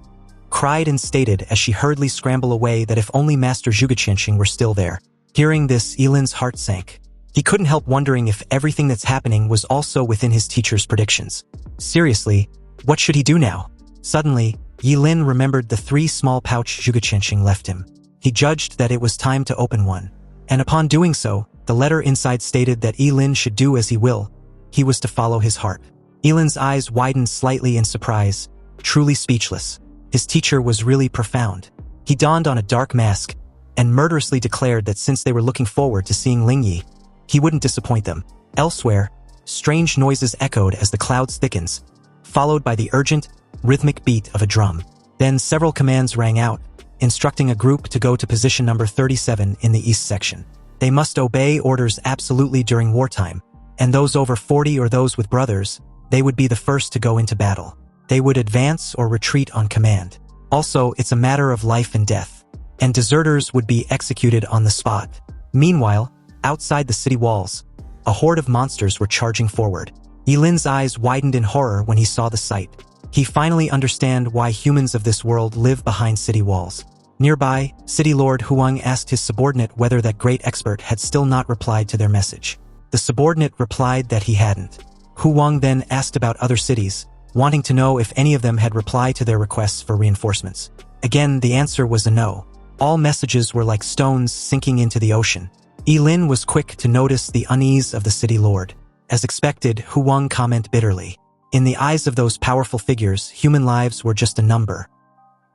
cried and stated as she hurriedly scrambled away that if only Master Zhugeqianxing were still there. Hearing this, Ye Lin's heart sank. He couldn't help wondering if everything that's happening was also within his teacher's predictions. Seriously, what should he do now? Suddenly, Ye Lin remembered the 3 small pouch Zhugeqianxing left him. He judged that it was time to open one. And upon doing so, the letter inside stated that Ye Lin should do as he will. He was to follow his heart. Ye Lin's eyes widened slightly in surprise, truly speechless. His teacher was really profound. He donned on a dark mask and murderously declared that since they were looking forward to seeing Ling Yi, he wouldn't disappoint them. Elsewhere, strange noises echoed as the clouds thickens, followed by the urgent, rhythmic beat of a drum. Then several commands rang out, instructing a group to go to position number 37 in the east section. They must obey orders absolutely during wartime, and those over 40 or those with brothers, they would be the first to go into battle. They would advance or retreat on command. Also, it's a matter of life and death, and deserters would be executed on the spot. Meanwhile, outside the city walls, a horde of monsters were charging forward. Ye Lin's eyes widened in horror when he saw the sight. He finally understood why humans of this world live behind city walls. Nearby, City Lord Huang asked his subordinate whether that great expert had still not replied to their message. The subordinate replied that he hadn't. Huang then asked about other cities, wanting to know if any of them had replied to their requests for reinforcements. Again, the answer was a no. All messages were like stones sinking into the ocean. Ye Lin was quick to notice the unease of the city lord. As expected, Huang commented bitterly. In the eyes of those powerful figures, human lives were just a number.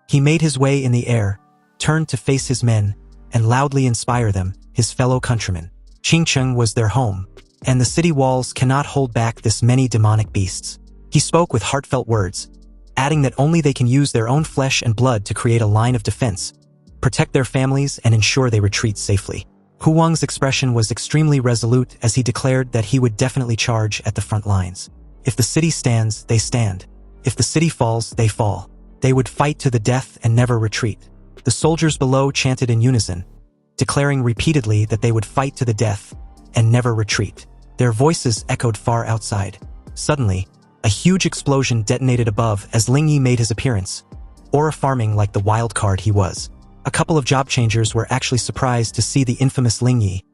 He made his way in the air, turned to face his men, and loudly inspire them, his fellow countrymen. Qingcheng was their home, and the city walls cannot hold back this many demonic beasts. He spoke with heartfelt words, adding that only they can use their own flesh and blood to create a line of defense, protect their families, and ensure they retreat safely. Huang's expression was extremely resolute as he declared that he would definitely charge at the front lines. If the city stands, they stand. If the city falls, they fall. They would fight to the death and never retreat. The soldiers below chanted in unison, declaring repeatedly that they would fight to the death and never retreat. Their voices echoed far outside. Suddenly, a huge explosion detonated above as Ling Yi made his appearance, aura farming like the wild card he was. A couple of job changers were actually surprised to see the infamous Ling Yi,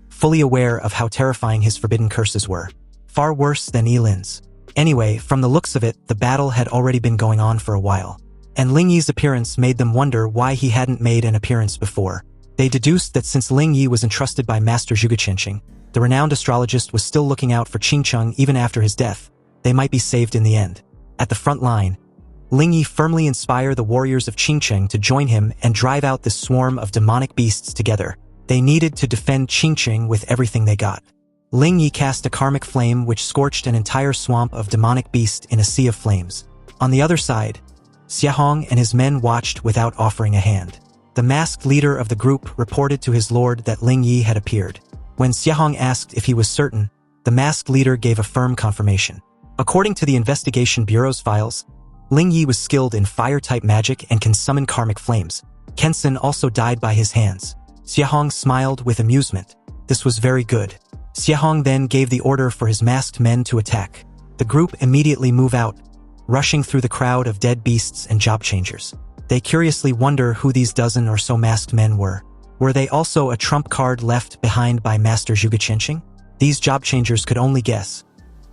fully aware of how terrifying his forbidden curses were. Far worse than Ye Lin's. Anyway, from the looks of it, the battle had already been going on for a while, and Ling Yi's appearance made them wonder why he hadn't made an appearance before. They deduced that since Ling Yi was entrusted by Master Zhuge Qianqing, the renowned astrologist was still looking out for Qingcheng even after his death. They might be saved in the end. At the front line, Ling Yi firmly inspired the warriors of Qingcheng to join him and drive out this swarm of demonic beasts together. They needed to defend Qingcheng with everything they got. Ling Yi cast a karmic flame which scorched an entire swamp of demonic beasts in a sea of flames. On the other side, Xiahong and his men watched without offering a hand. The masked leader of the group reported to his lord that Ling Yi had appeared. When Xiahong asked if he was certain, the masked leader gave a firm confirmation. According to the Investigation Bureau's files, Ling Yi was skilled in fire-type magic and can summon karmic flames. Kensen also died by his hands. Xiahong smiled with amusement. This was very good. Xiahong then gave the order for his masked men to attack. The group immediately move out, rushing through the crowd of dead beasts and job changers. They curiously wonder who these dozen or so masked men were. Were they also a trump card left behind by Master Zhuge Qianqing? These job changers could only guess,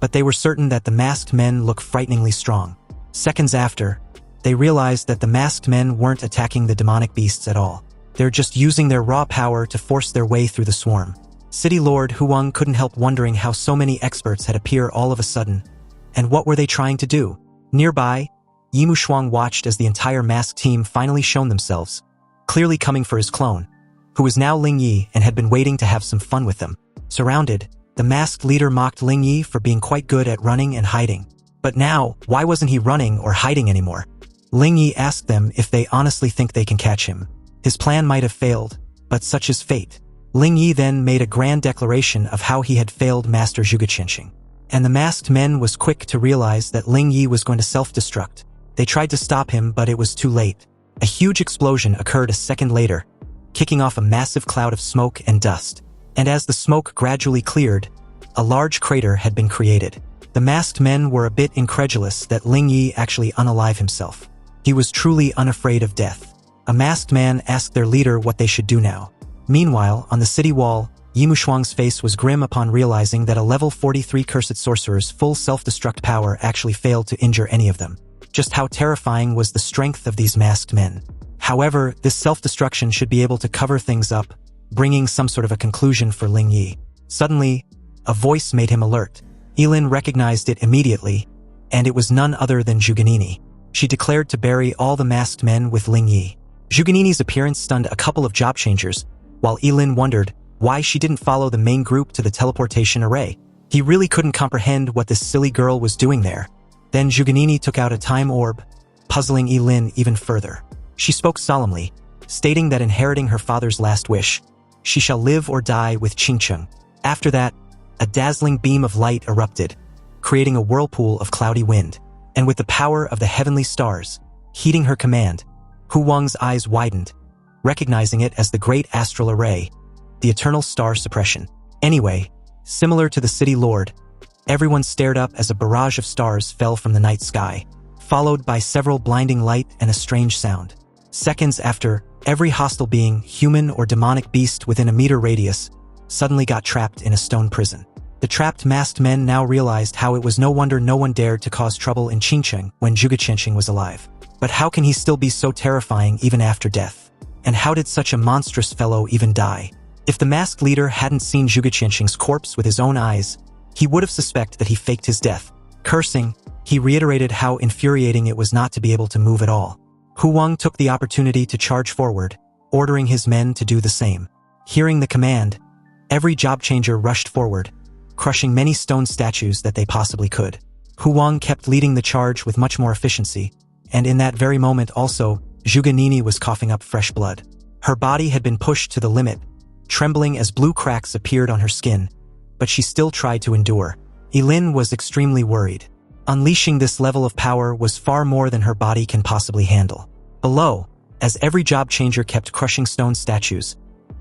but they were certain that the masked men looked frighteningly strong. Seconds after, they realized that the masked men weren't attacking the demonic beasts at all. They're just using their raw power to force their way through the swarm. City Lord Huang couldn't help wondering how so many experts had appeared all of a sudden, and what were they trying to do? Nearby, Yi Mushuang watched as the entire masked team finally shown themselves, clearly coming for his clone, who was now Ling Yi and had been waiting to have some fun with them. Surrounded, the masked leader mocked Ling Yi for being quite good at running and hiding. But now, why wasn't he running or hiding anymore? Ling Yi asked them if they honestly think they can catch him. His plan might have failed, but such is fate. Ling Yi then made a grand declaration of how he had failed Master Zhuge Qianqing. And the masked men was quick to realize that Ling Yi was going to self-destruct. They tried to stop him, but it was too late. A huge explosion occurred a second later, kicking off a massive cloud of smoke and dust. And as the smoke gradually cleared, a large crater had been created. The masked men were a bit incredulous that Ling Yi actually unalive himself. He was truly unafraid of death. A masked man asked their leader what they should do now. Meanwhile, on the city wall, Yi Mushuang's face was grim upon realizing that a level 43 cursed sorcerer's full self-destruct power actually failed to injure any of them. Just how terrifying was the strength of these masked men. However, this self-destruction should be able to cover things up, bringing some sort of a conclusion for Ling Yi. Suddenly, a voice made him alert. Ye Lin recognized it immediately, and it was none other than Zhuganini. She declared to bury all the masked men with Ling Yi. Zhuganini's appearance stunned a couple of job changers, while Ye Lin wondered why she didn't follow the main group to the teleportation array. He really couldn't comprehend what this silly girl was doing there. Then Zhuganini took out a time orb, puzzling Ye Lin even further. She spoke solemnly, stating that inheriting her father's last wish, she shall live or die with Qingcheng. After that, a dazzling beam of light erupted, creating a whirlpool of cloudy wind. And with the power of the heavenly stars, heeding her command, Hu Wang's eyes widened, recognizing it as the great astral array, the eternal star suppression. Anyway, similar to the city lord, everyone stared up as a barrage of stars fell from the night sky, followed by several blinding light and a strange sound. Seconds after, every hostile being, human or demonic beast within a meter radius, suddenly got trapped in a stone prison. The trapped masked men now realized how it was no wonder no one dared to cause trouble in Qingcheng when Zhuge Qianqing was alive. But how can he still be so terrifying even after death? And how did such a monstrous fellow even die? If the masked leader hadn't seen Zhuge Qianqing's corpse with his own eyes, he would have suspected that he faked his death. Cursing, he reiterated how infuriating it was not to be able to move at all. Hu Wang took the opportunity to charge forward, ordering his men to do the same. Hearing the command, every job changer rushed forward, crushing many stone statues that they possibly could. Hu Wang kept leading the charge with much more efficiency, and in that very moment also, Zhuge Nini was coughing up fresh blood. Her body had been pushed to the limit, trembling as blue cracks appeared on her skin, but she still tried to endure. Ye Lin was extremely worried. Unleashing this level of power was far more than her body can possibly handle. Below, as every job changer kept crushing stone statues,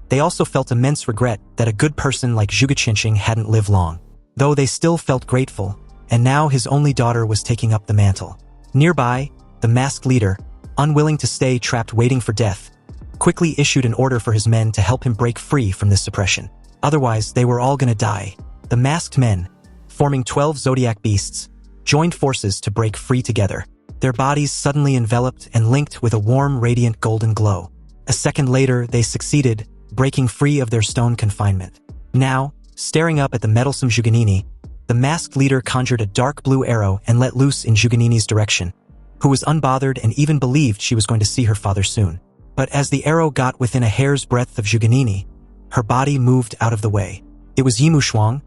they also felt immense regret that a good person like Zhuge Qianqing hadn't lived long. Though they still felt grateful, and now his only daughter was taking up the mantle. Nearby, the masked leader, unwilling to stay trapped waiting for death, quickly issued an order for his men to help him break free from this suppression. Otherwise, they were all gonna die. The masked men, forming 12 zodiac beasts, joined forces to break free together, their bodies suddenly enveloped and linked with a warm, radiant golden glow. A second later, they succeeded, breaking free of their stone confinement. Now, staring up at the meddlesome Zhuge Nini, the masked leader conjured a dark blue arrow and let loose in Zhuge Nini's direction, who was unbothered and even believed she was going to see her father soon. But as the arrow got within a hair's breadth of Zhuge Nini, her body moved out of the way. It was Ye Shuang,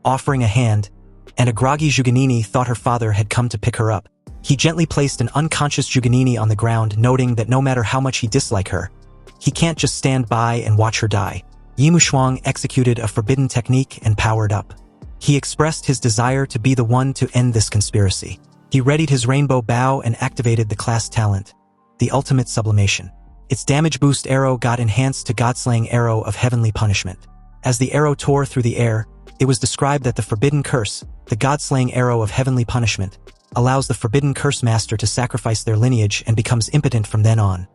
offering a hand, and a groggy Zhuge Nini thought her father had come to pick her up. He gently placed an unconscious Zhuge Nini on the ground, noting that no matter how much he disliked her, he can't just stand by and watch her die. Ye Shuang executed a forbidden technique and powered up. He expressed his desire to be the one to end this conspiracy. He readied his rainbow bow and activated the class talent, the ultimate sublimation. Its damage boost arrow got enhanced to God-slaying arrow of heavenly punishment. As the arrow tore through the air, it was described that the forbidden curse, the God-slaying arrow of heavenly punishment, allows the forbidden curse master to sacrifice their lineage and becomes impotent from then on,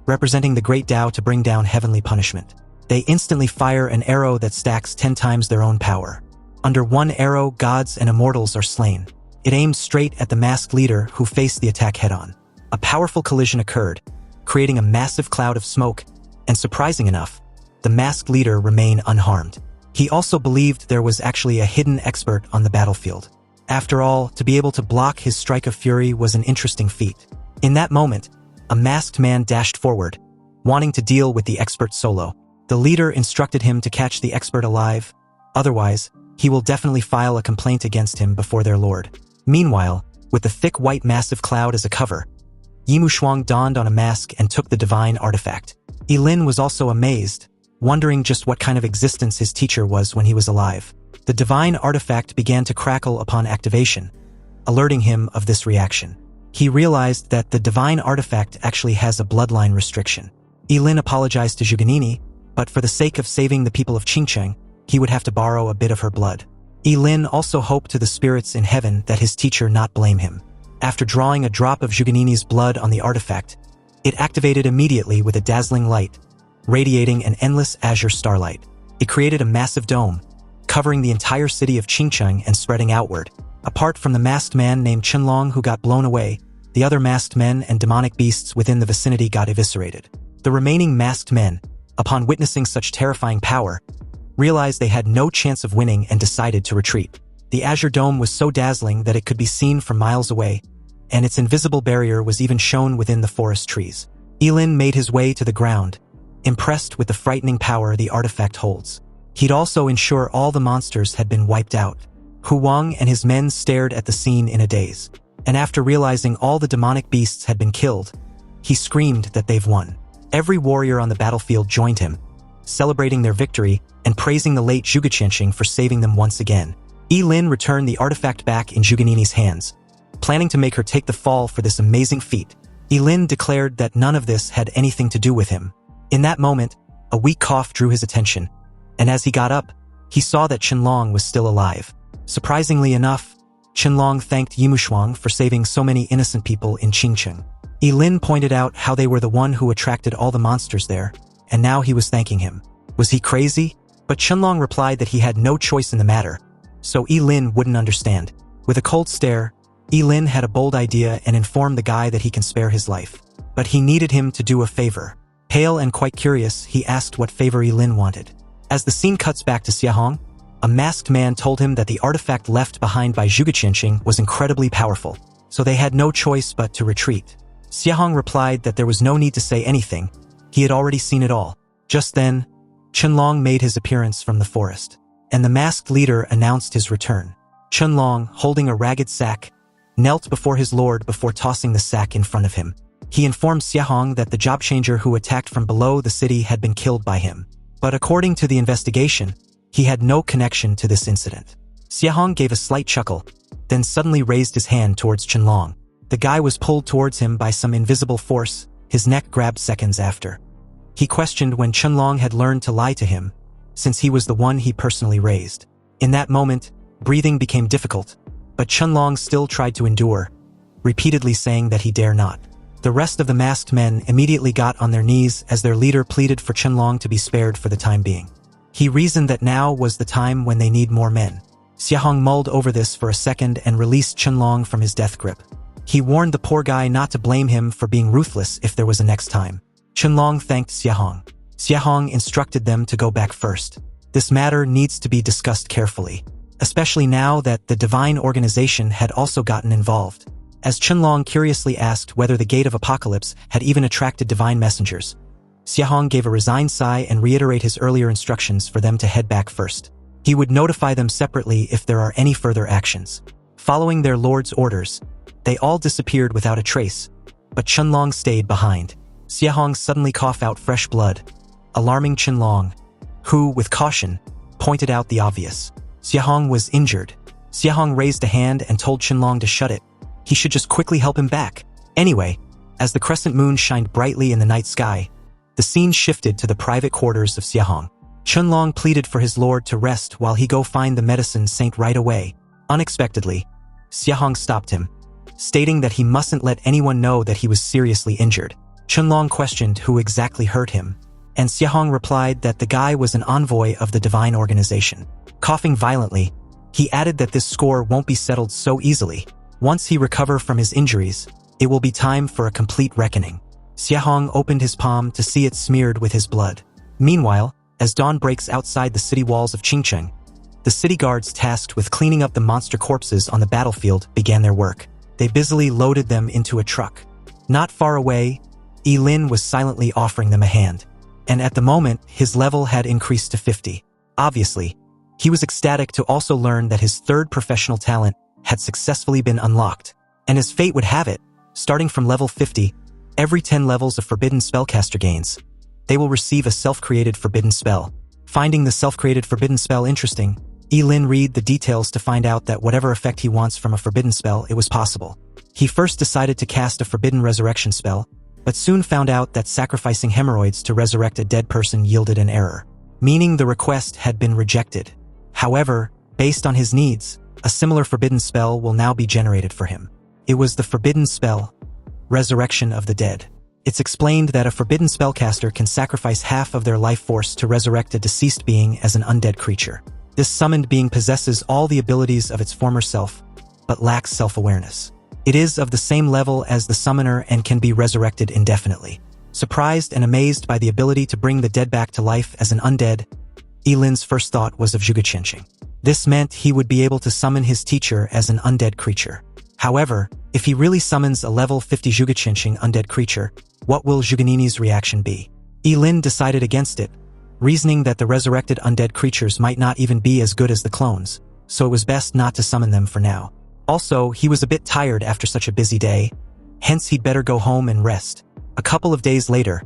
representing the great Tao to bring down heavenly punishment. They instantly fire an arrow that stacks 10 times their own power. Under one arrow, gods and immortals are slain. It aimed straight at the masked leader who faced the attack head-on. A powerful collision occurred, creating a massive cloud of smoke, and surprising enough, the masked leader remained unharmed. He also believed there was actually a hidden expert on the battlefield. After all, to be able to block his strike of fury was an interesting feat. In that moment, a masked man dashed forward, wanting to deal with the expert solo. The leader instructed him to catch the expert alive, otherwise, he will definitely file a complaint against him before their lord. Meanwhile, with the thick white massive cloud as a cover, Ye Shuang donned on a mask and took the divine artifact. Ye Lin was also amazed, wondering just what kind of existence his teacher was when he was alive. The divine artifact began to crackle upon activation, alerting him of this reaction. He realized that the divine artifact actually has a bloodline restriction. Ye Lin apologized to Zhuge Nini, but for the sake of saving the people of Qingcheng, he would have to borrow a bit of her blood. Ye Lin also hoped to the spirits in heaven that his teacher not blame him. After drawing a drop of Zhuge Nini's blood on the artifact, it activated immediately with a dazzling light, radiating an endless azure starlight. It created a massive dome, covering the entire city of Qingcheng and spreading outward. Apart from the masked man named Qianlong who got blown away, the other masked men and demonic beasts within the vicinity got eviscerated. The remaining masked men, upon witnessing such terrifying power, realized they had no chance of winning and decided to retreat. The azure dome was so dazzling that it could be seen from miles away, and its invisible barrier was even shown within the forest trees. Ye Lin made his way to the ground, impressed with the frightening power the artifact holds. He'd also ensure all the monsters had been wiped out. Hu Wang and his men stared at the scene in a daze, and after realizing all the demonic beasts had been killed, he screamed that they've won. Every warrior on the battlefield joined him, celebrating their victory and praising the late Zhuge Qianqing for saving them once again. Ye Lin returned the artifact back in Zhuganini's hands, planning to make her take the fall for this amazing feat. Ye Lin declared that none of this had anything to do with him. In that moment, a weak cough drew his attention, and as he got up, he saw that Qianlong was still alive. Surprisingly enough, Qianlong thanked Yimushuang for saving so many innocent people in Qingcheng. Ye Lin pointed out how they were the one who attracted all the monsters there, and now he was thanking him. Was he crazy? But Qianlong replied that he had no choice in the matter, so Ye Lin wouldn't understand. With a cold stare, Ye Lin had a bold idea and informed the guy that he can spare his life. But he needed him to do a favor. Pale and quite curious, he asked what favor Ye Lin wanted. As the scene cuts back to Xiahong, a masked man told him that the artifact left behind by Zhuge Qianqing was incredibly powerful, so they had no choice but to retreat. Xiahong replied that there was no need to say anything, he had already seen it all. Just then, Qianlong made his appearance from the forest, and the masked leader announced his return. Qianlong, holding a ragged sack, knelt before his lord before tossing the sack in front of him. He informed Xiahong that the job changer who attacked from below the city had been killed by him. But according to the investigation, he had no connection to this incident. Xiahong gave a slight chuckle, then suddenly raised his hand towards Qianlong. The guy was pulled towards him by some invisible force, his neck grabbed seconds after. He questioned when Qianlong had learned to lie to him, since he was the one he personally raised. In that moment, breathing became difficult, but Qianlong still tried to endure, repeatedly saying that he dare not. The rest of the masked men immediately got on their knees as their leader pleaded for Qianlong to be spared for the time being. He reasoned that now was the time when they need more men. Xiahong mulled over this for a second and released Qianlong from his death grip. He warned the poor guy not to blame him for being ruthless if there was a next time. Qianlong thanked Xiahong. Xiahong instructed them to go back first. This matter needs to be discussed carefully, especially now that the divine organization had also gotten involved. As Qianlong curiously asked whether the Gate of Apocalypse had even attracted divine messengers, Xiahong gave a resigned sigh and reiterated his earlier instructions for them to head back first. He would notify them separately if there are any further actions. Following their lord's orders, they all disappeared without a trace, but Qianlong stayed behind. Xiahong suddenly coughed out fresh blood, alarming Qianlong, who, with caution, pointed out the obvious. Xiahong was injured. Xiahong raised a hand and told Qianlong to shut it. He should just quickly help him back. Anyway, as the crescent moon shined brightly in the night sky, the scene shifted to the private quarters of Xiahong. Qianlong pleaded for his lord to rest while he go find the medicine saint right away. Unexpectedly, Xiahong stopped him, stating that he mustn't let anyone know that he was seriously injured. Qianlong questioned who exactly hurt him, and Xiahong replied that the guy was an envoy of the divine organization. Coughing violently, he added that this score won't be settled so easily. Once he recover from his injuries, it will be time for a complete reckoning. Xiahong opened his palm to see it smeared with his blood. Meanwhile, as dawn breaks outside the city walls of Qingcheng, the city guards tasked with cleaning up the monster corpses on the battlefield began their work. They busily loaded them into a truck. Not far away, Ye Lin was silently offering them a hand, and at the moment, his level had increased to 50. Obviously, he was ecstatic to also learn that his third professional talent had successfully been unlocked. And as fate would have it, starting from level 50, every 10 levels of Forbidden Spellcaster gains, they will receive a self-created forbidden spell. Finding the self-created forbidden spell interesting, Ye Lin read the details to find out that whatever effect he wants from a forbidden spell, it was possible. He first decided to cast a forbidden resurrection spell, but soon found out that sacrificing hemorrhoids to resurrect a dead person yielded an error, meaning the request had been rejected. However, based on his needs, a similar forbidden spell will now be generated for him. It was the forbidden spell, Resurrection of the Dead. It's explained that a forbidden spellcaster can sacrifice half of their life force to resurrect a deceased being as an undead creature. This summoned being possesses all the abilities of its former self, but lacks self-awareness. It is of the same level as the summoner and can be resurrected indefinitely. Surprised and amazed by the ability to bring the dead back to life as an undead, Ye Lin's first thought was of Zhuge Qianqing. This meant he would be able to summon his teacher as an undead creature. However, if he really summons a level 50 Zhuge Qianqing undead creature, what will Zhuganini's reaction be? Ye Lin decided against it, reasoning that the resurrected undead creatures might not even be as good as the clones, so it was best not to summon them for now. Also, he was a bit tired after such a busy day, hence he'd better go home and rest. A couple of days later,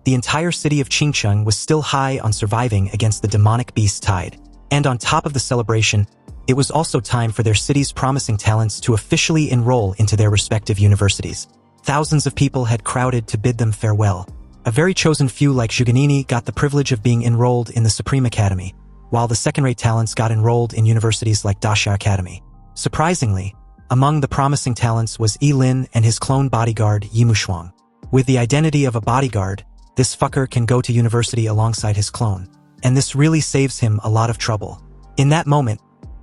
the entire city of Qingcheng was still high on surviving against the demonic beast tide, and on top of the celebration, it was also time for their city's promising talents to officially enroll into their respective universities. Thousands of people had crowded to bid them farewell. A very chosen few like Zhuganini got the privilege of being enrolled in the Supreme Academy, while the second-rate talents got enrolled in universities like Daxia Academy. Surprisingly, among the promising talents was Ye Lin and his clone bodyguard Ye Mushuang. With the identity of a bodyguard, this fucker can go to university alongside his clone, and this really saves him a lot of trouble. In that moment,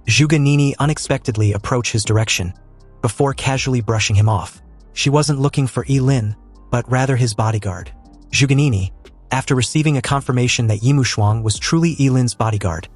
Zhuganini unexpectedly approached his direction, before casually brushing him off. She wasn't looking for Ye Lin, but rather his bodyguard. Zhuganini, after receiving a confirmation that Ye Mushuang was truly Ye Lin's bodyguard,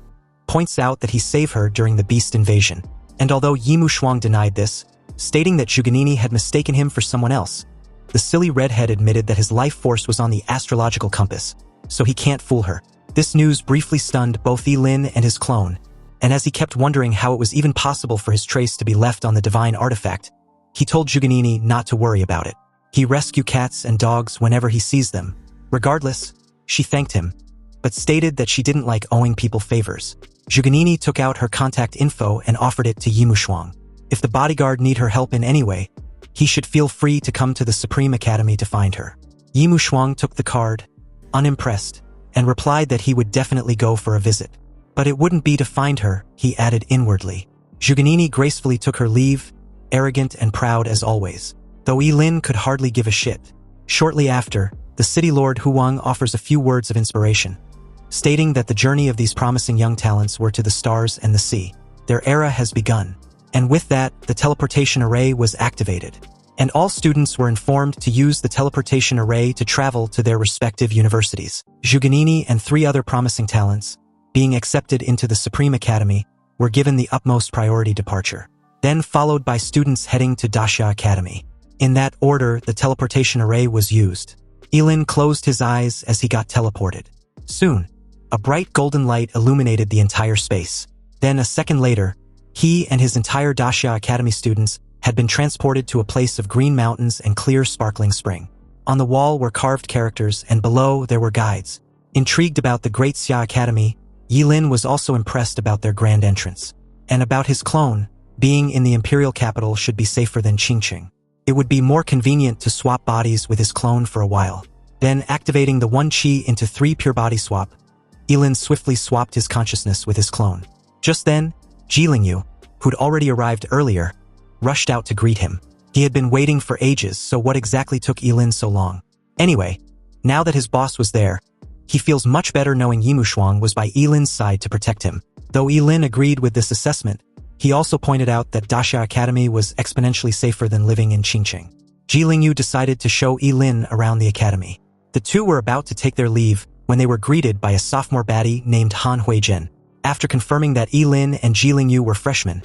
points out that he saved her during the beast invasion. And although Ye Mushuang denied this, stating that Zhuganini had mistaken him for someone else, the silly redhead admitted that his life force was on the astrological compass, so he can't fool her. This news briefly stunned both Ye Lin and his clone, and as he kept wondering how it was even possible for his trace to be left on the divine artifact, he told Zhuganini not to worry about it. He rescues cats and dogs whenever he sees them. Regardless, she thanked him, but stated that she didn't like owing people favors. Zhuganini took out her contact info and offered it to Ye Mushuang. If the bodyguard need her help in any way, he should feel free to come to the Supreme Academy to find her. Ye Mushuang took the card, unimpressed, and replied that he would definitely go for a visit. But it wouldn't be to find her, he added inwardly. Zhuganini gracefully took her leave, arrogant and proud as always, though Ye Lin could hardly give a shit. Shortly after, the city lord Huang offers a few words of inspiration, stating that the journey of these promising young talents were to the stars and the sea. Their era has begun. And with that, the teleportation array was activated. And all students were informed to use the teleportation array to travel to their respective universities. Zhuganini and 3 other promising talents, being accepted into the Supreme Academy, were given the utmost priority departure, then followed by students heading to Daxia Academy. In that order, the teleportation array was used. Ye Lin closed his eyes as he got teleported. Soon, a bright golden light illuminated the entire space. Then a second later, he and his entire Daxia Academy students had been transported to a place of green mountains and clear sparkling spring. On the wall were carved characters and below there were guides. Intrigued about the Great Xia Academy, Ye Lin was also impressed about their grand entrance. And about his clone, being in the imperial capital should be safer than Qingqing. It would be more convenient to swap bodies with his clone for a while. Then activating the 1 Qi into 3 pure body swap, Ye Lin swiftly swapped his consciousness with his clone. Just then, Ye Lin, who'd already arrived earlier, rushed out to greet him. He had been waiting for ages, so what exactly took Ye Lin so long? Anyway, now that his boss was there, he feels much better knowing Ye Mushuang was by Ye Lin's side to protect him. Though Ye Lin agreed with this assessment, he also pointed out that Daxia Academy was exponentially safer than living in Qingqing. Ye Lin decided to show Ye Lin around the academy. The two were about to take their leave when they were greeted by a sophomore baddie named Han Huizhen. After confirming that Ye Lin and Ye Lin were freshmen,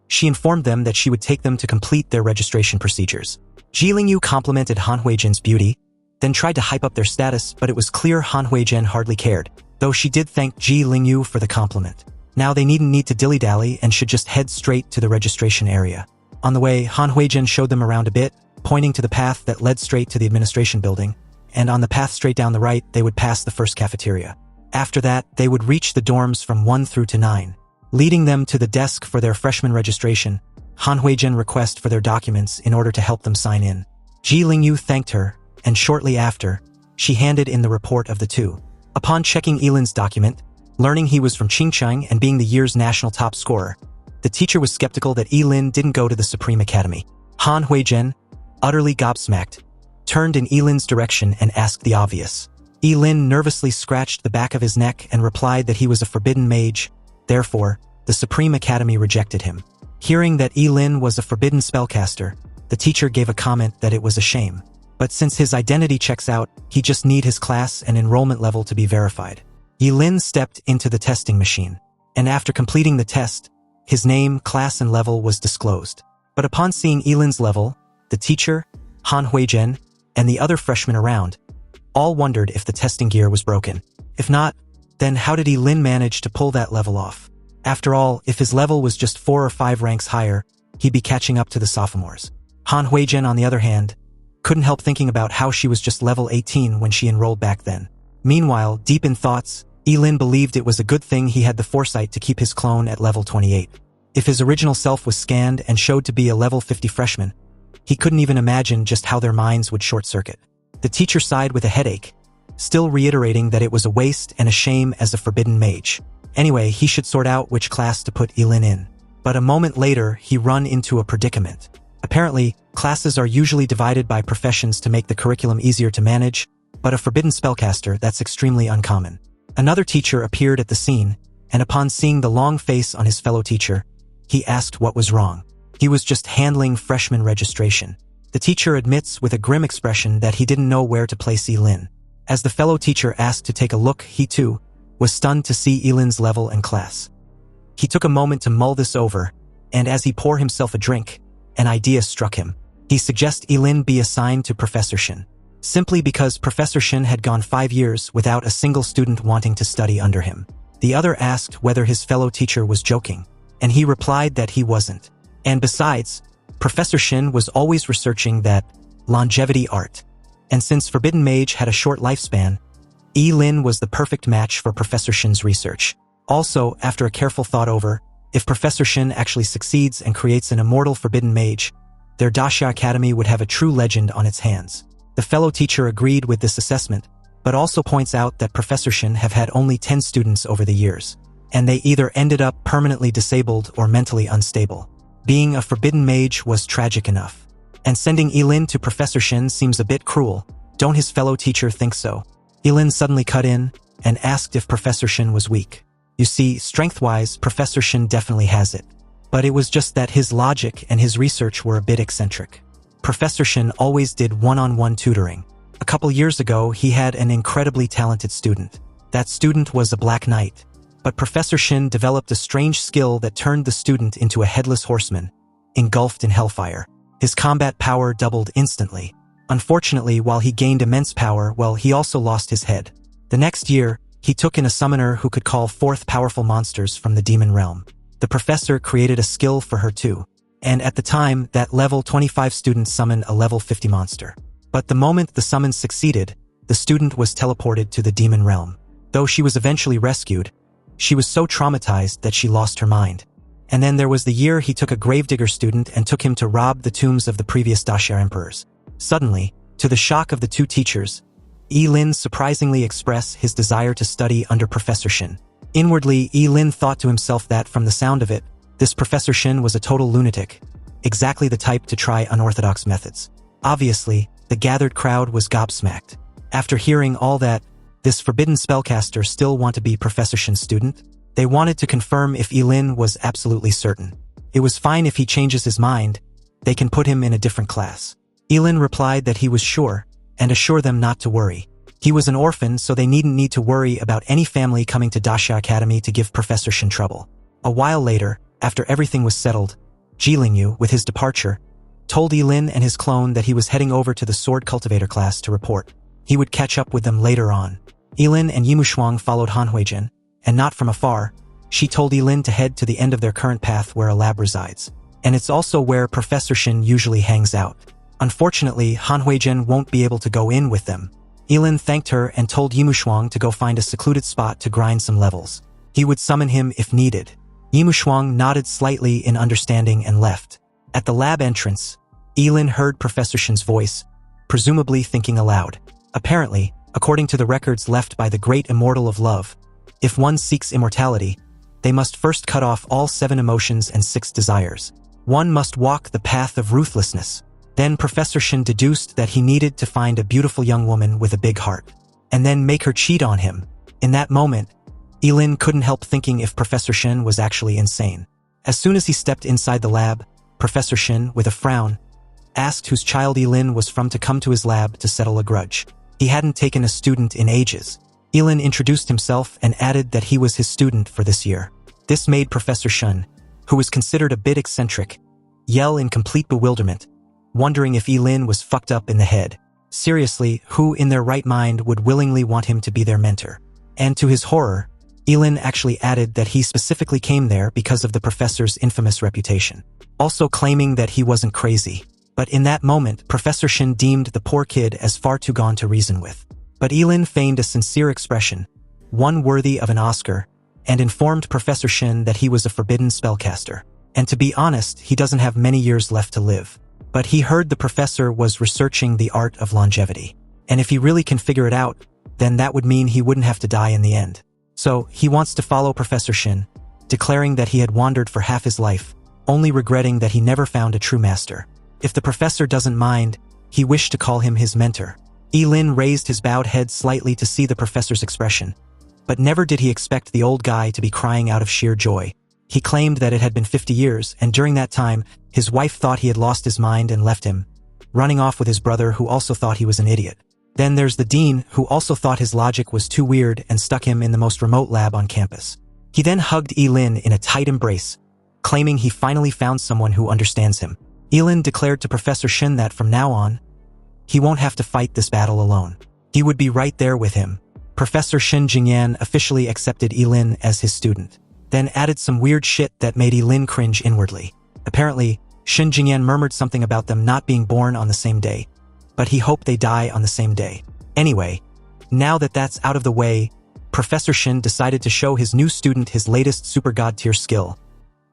she informed them that she would take them to complete their registration procedures. Ye Lin complimented Han Huizhen's beauty, then tried to hype up their status, but it was clear Han Huizhen hardly cared, though she did thank Ye Lin for the compliment. Now they needn't need to dilly-dally and should just head straight to the registration area. On the way, Han Huizhen showed them around a bit, pointing to the path that led straight to the administration building, and on the path straight down the right, they would pass the first cafeteria. After that, they would reach the dorms from 1 through to 9. Leading them to the desk for their freshman registration, Han Huizhen requested for their documents in order to help them sign in. Ye Lin thanked her, and shortly after, she handed in the report of the two. Upon checking Ye Lin's document, learning he was from Qingqing and being the year's national top scorer, the teacher was skeptical that Ye Lin didn't go to the Supreme Academy. Han Huizhen, utterly gobsmacked, turned in Ye Lin's direction and asked the obvious. Ye Lin nervously scratched the back of his neck and replied that he was a forbidden mage. Therefore, the Supreme Academy rejected him. Hearing that Ye Lin was a forbidden spellcaster, the teacher gave a comment that it was a shame. But since his identity checks out, he just need his class and enrollment level to be verified. Ye Lin stepped into the testing machine, and after completing the test, his name, class and level was disclosed. But upon seeing Ye Lin's level, the teacher, Han Huizhen, and the other freshmen around, all wondered if the testing gear was broken. If not, then how did Ye Lin manage to pull that level off? After all, if his level was just 4 or 5 ranks higher, he'd be catching up to the sophomores. Han Huizhen, on the other hand, couldn't help thinking about how she was just level 18 when she enrolled back then. Meanwhile, deep in thoughts, Ye Lin believed it was a good thing he had the foresight to keep his clone at level 28. If his original self was scanned and showed to be a level 50 freshman, he couldn't even imagine just how their minds would short-circuit. The teacher sighed with a headache, still reiterating that it was a waste and a shame as a forbidden mage. Anyway, he should sort out which class to put Ye Lin in. But a moment later, he run into a predicament. Apparently, classes are usually divided by professions to make the curriculum easier to manage, but a forbidden spellcaster, that's extremely uncommon. Another teacher appeared at the scene, and upon seeing the long face on his fellow teacher, he asked what was wrong. He was just handling freshman registration. The teacher admits with a grim expression that he didn't know where to place Ye Lin. As the fellow teacher asked to take a look, he too was stunned to see Ye Lin's level and class. He took a moment to mull this over, and as he poured himself a drink, an idea struck him. He suggested Ye Lin be assigned to Professor Shin, simply because Professor Shin had gone 5 years without a single student wanting to study under him. The other asked whether his fellow teacher was joking, and he replied that he wasn't. And besides, Professor Shin was always researching that longevity art. And since Forbidden Mage had a short lifespan, Ye Lin was the perfect match for Professor Shin's research. Also, after a careful thought over, if Professor Shin actually succeeds and creates an immortal Forbidden Mage, their Daxia Academy would have a true legend on its hands. The fellow teacher agreed with this assessment, but also points out that Professor Shin have had only 10 students over the years, and they either ended up permanently disabled or mentally unstable. Being a Forbidden Mage was tragic enough, and sending Ye Lin to Professor Shin seems a bit cruel. Don't his fellow teacher think so? Ye Lin suddenly cut in and asked if Professor Shin was weak. You see, strength-wise, Professor Shin definitely has it. But it was just that his logic and his research were a bit eccentric. Professor Shin always did one-on-one tutoring. A couple years ago, he had an incredibly talented student. That student was a Black Knight. But Professor Shin developed a strange skill that turned the student into a headless horseman, engulfed in hellfire. His combat power doubled instantly. Unfortunately, while he gained immense power, he also lost his head. The next year, he took in a summoner who could call forth powerful monsters from the demon realm. The professor created a skill for her too. And at the time, that level 25 student summoned a level 50 monster. But the moment the summon succeeded, the student was teleported to the demon realm. Though she was eventually rescued, she was so traumatized that she lost her mind. And then there was the year he took a gravedigger student and took him to rob the tombs of the previous Daxia emperors. Suddenly, to the shock of the two teachers, Ye Lin surprisingly expressed his desire to study under Professor Shin. Inwardly, Ye Lin thought to himself that, from the sound of it, this Professor Shin was a total lunatic, exactly the type to try unorthodox methods. Obviously, the gathered crowd was gobsmacked. After hearing all that, this Forbidden Spellcaster still want to be Professor Shin's student? They wanted to confirm if Ye Lin was absolutely certain. It was fine if he changes his mind, they can put him in a different class. Ye Lin replied that he was sure, and assured them not to worry. He was an orphan, so they needn't need to worry about any family coming to Daxia Academy to give Professor Shin trouble. A while later, after everything was settled, Ye Lin, with his departure, told Ye Lin and his clone that he was heading over to the Sword Cultivator class to report. He would catch up with them later on. Ye Lin and Yimushuang followed Han Huijin, and not from afar, she told Ye Lin to head to the end of their current path where a lab resides. And it's also where Professor Shin usually hangs out. Unfortunately, Han Huijin won't be able to go in with them. Ye Lin thanked her and told Yimushuang to go find a secluded spot to grind some levels. He would summon him if needed. Yimushuang nodded slightly in understanding and left. At the lab entrance, Ye Lin heard Professor Shin's voice, presumably thinking aloud. Apparently, according to the records left by the great immortal of love, if one seeks immortality, they must first cut off all 7 emotions and 6 desires. One must walk the path of ruthlessness. Then Professor Shin deduced that he needed to find a beautiful young woman with a big heart, and then make her cheat on him. In that moment, Ye Lin couldn't help thinking if Professor Shin was actually insane. As soon as he stepped inside the lab, Professor Shin, with a frown, asked whose child Ye Lin was from to come to his lab to settle a grudge. He hadn't taken a student in ages. Ye Lin introduced himself and added that he was his student for this year. This made Professor Shin, who was considered a bit eccentric, yell in complete bewilderment, wondering if Ye Lin was fucked up in the head. Seriously, who in their right mind would willingly want him to be their mentor? And to his horror, Ye Lin actually added that he specifically came there because of the professor's infamous reputation, also claiming that he wasn't crazy. But in that moment, Professor Shin deemed the poor kid as far too gone to reason with. But Ye Lin feigned a sincere expression, one worthy of an Oscar, and informed Professor Shin that he was a forbidden spellcaster. And to be honest, he doesn't have many years left to live. But he heard the professor was researching the art of longevity. And if he really can figure it out, then that would mean he wouldn't have to die in the end. So, he wants to follow Professor Shin, declaring that he had wandered for half his life, only regretting that he never found a true master. If the professor doesn't mind, he wished to call him his mentor. Ye Lin raised his bowed head slightly to see the professor's expression. But never did he expect the old guy to be crying out of sheer joy. He claimed that it had been 50 years, and during that time, his wife thought he had lost his mind and left him, running off with his brother who also thought he was an idiot. Then there's the dean, who also thought his logic was too weird and stuck him in the most remote lab on campus. He then hugged Ye Lin in a tight embrace, claiming he finally found someone who understands him. Ye Lin declared to Professor Shin that from now on, he won't have to fight this battle alone. He would be right there with him. Professor Shin Jingyan officially accepted Ye Lin as his student, then added some weird shit that made Ye Lin cringe inwardly. Apparently, Shin Jingyan murmured something about them not being born on the same day, but he hoped they die on the same day. Anyway, now that that's out of the way, Professor Shin decided to show his new student his latest super god tier skill,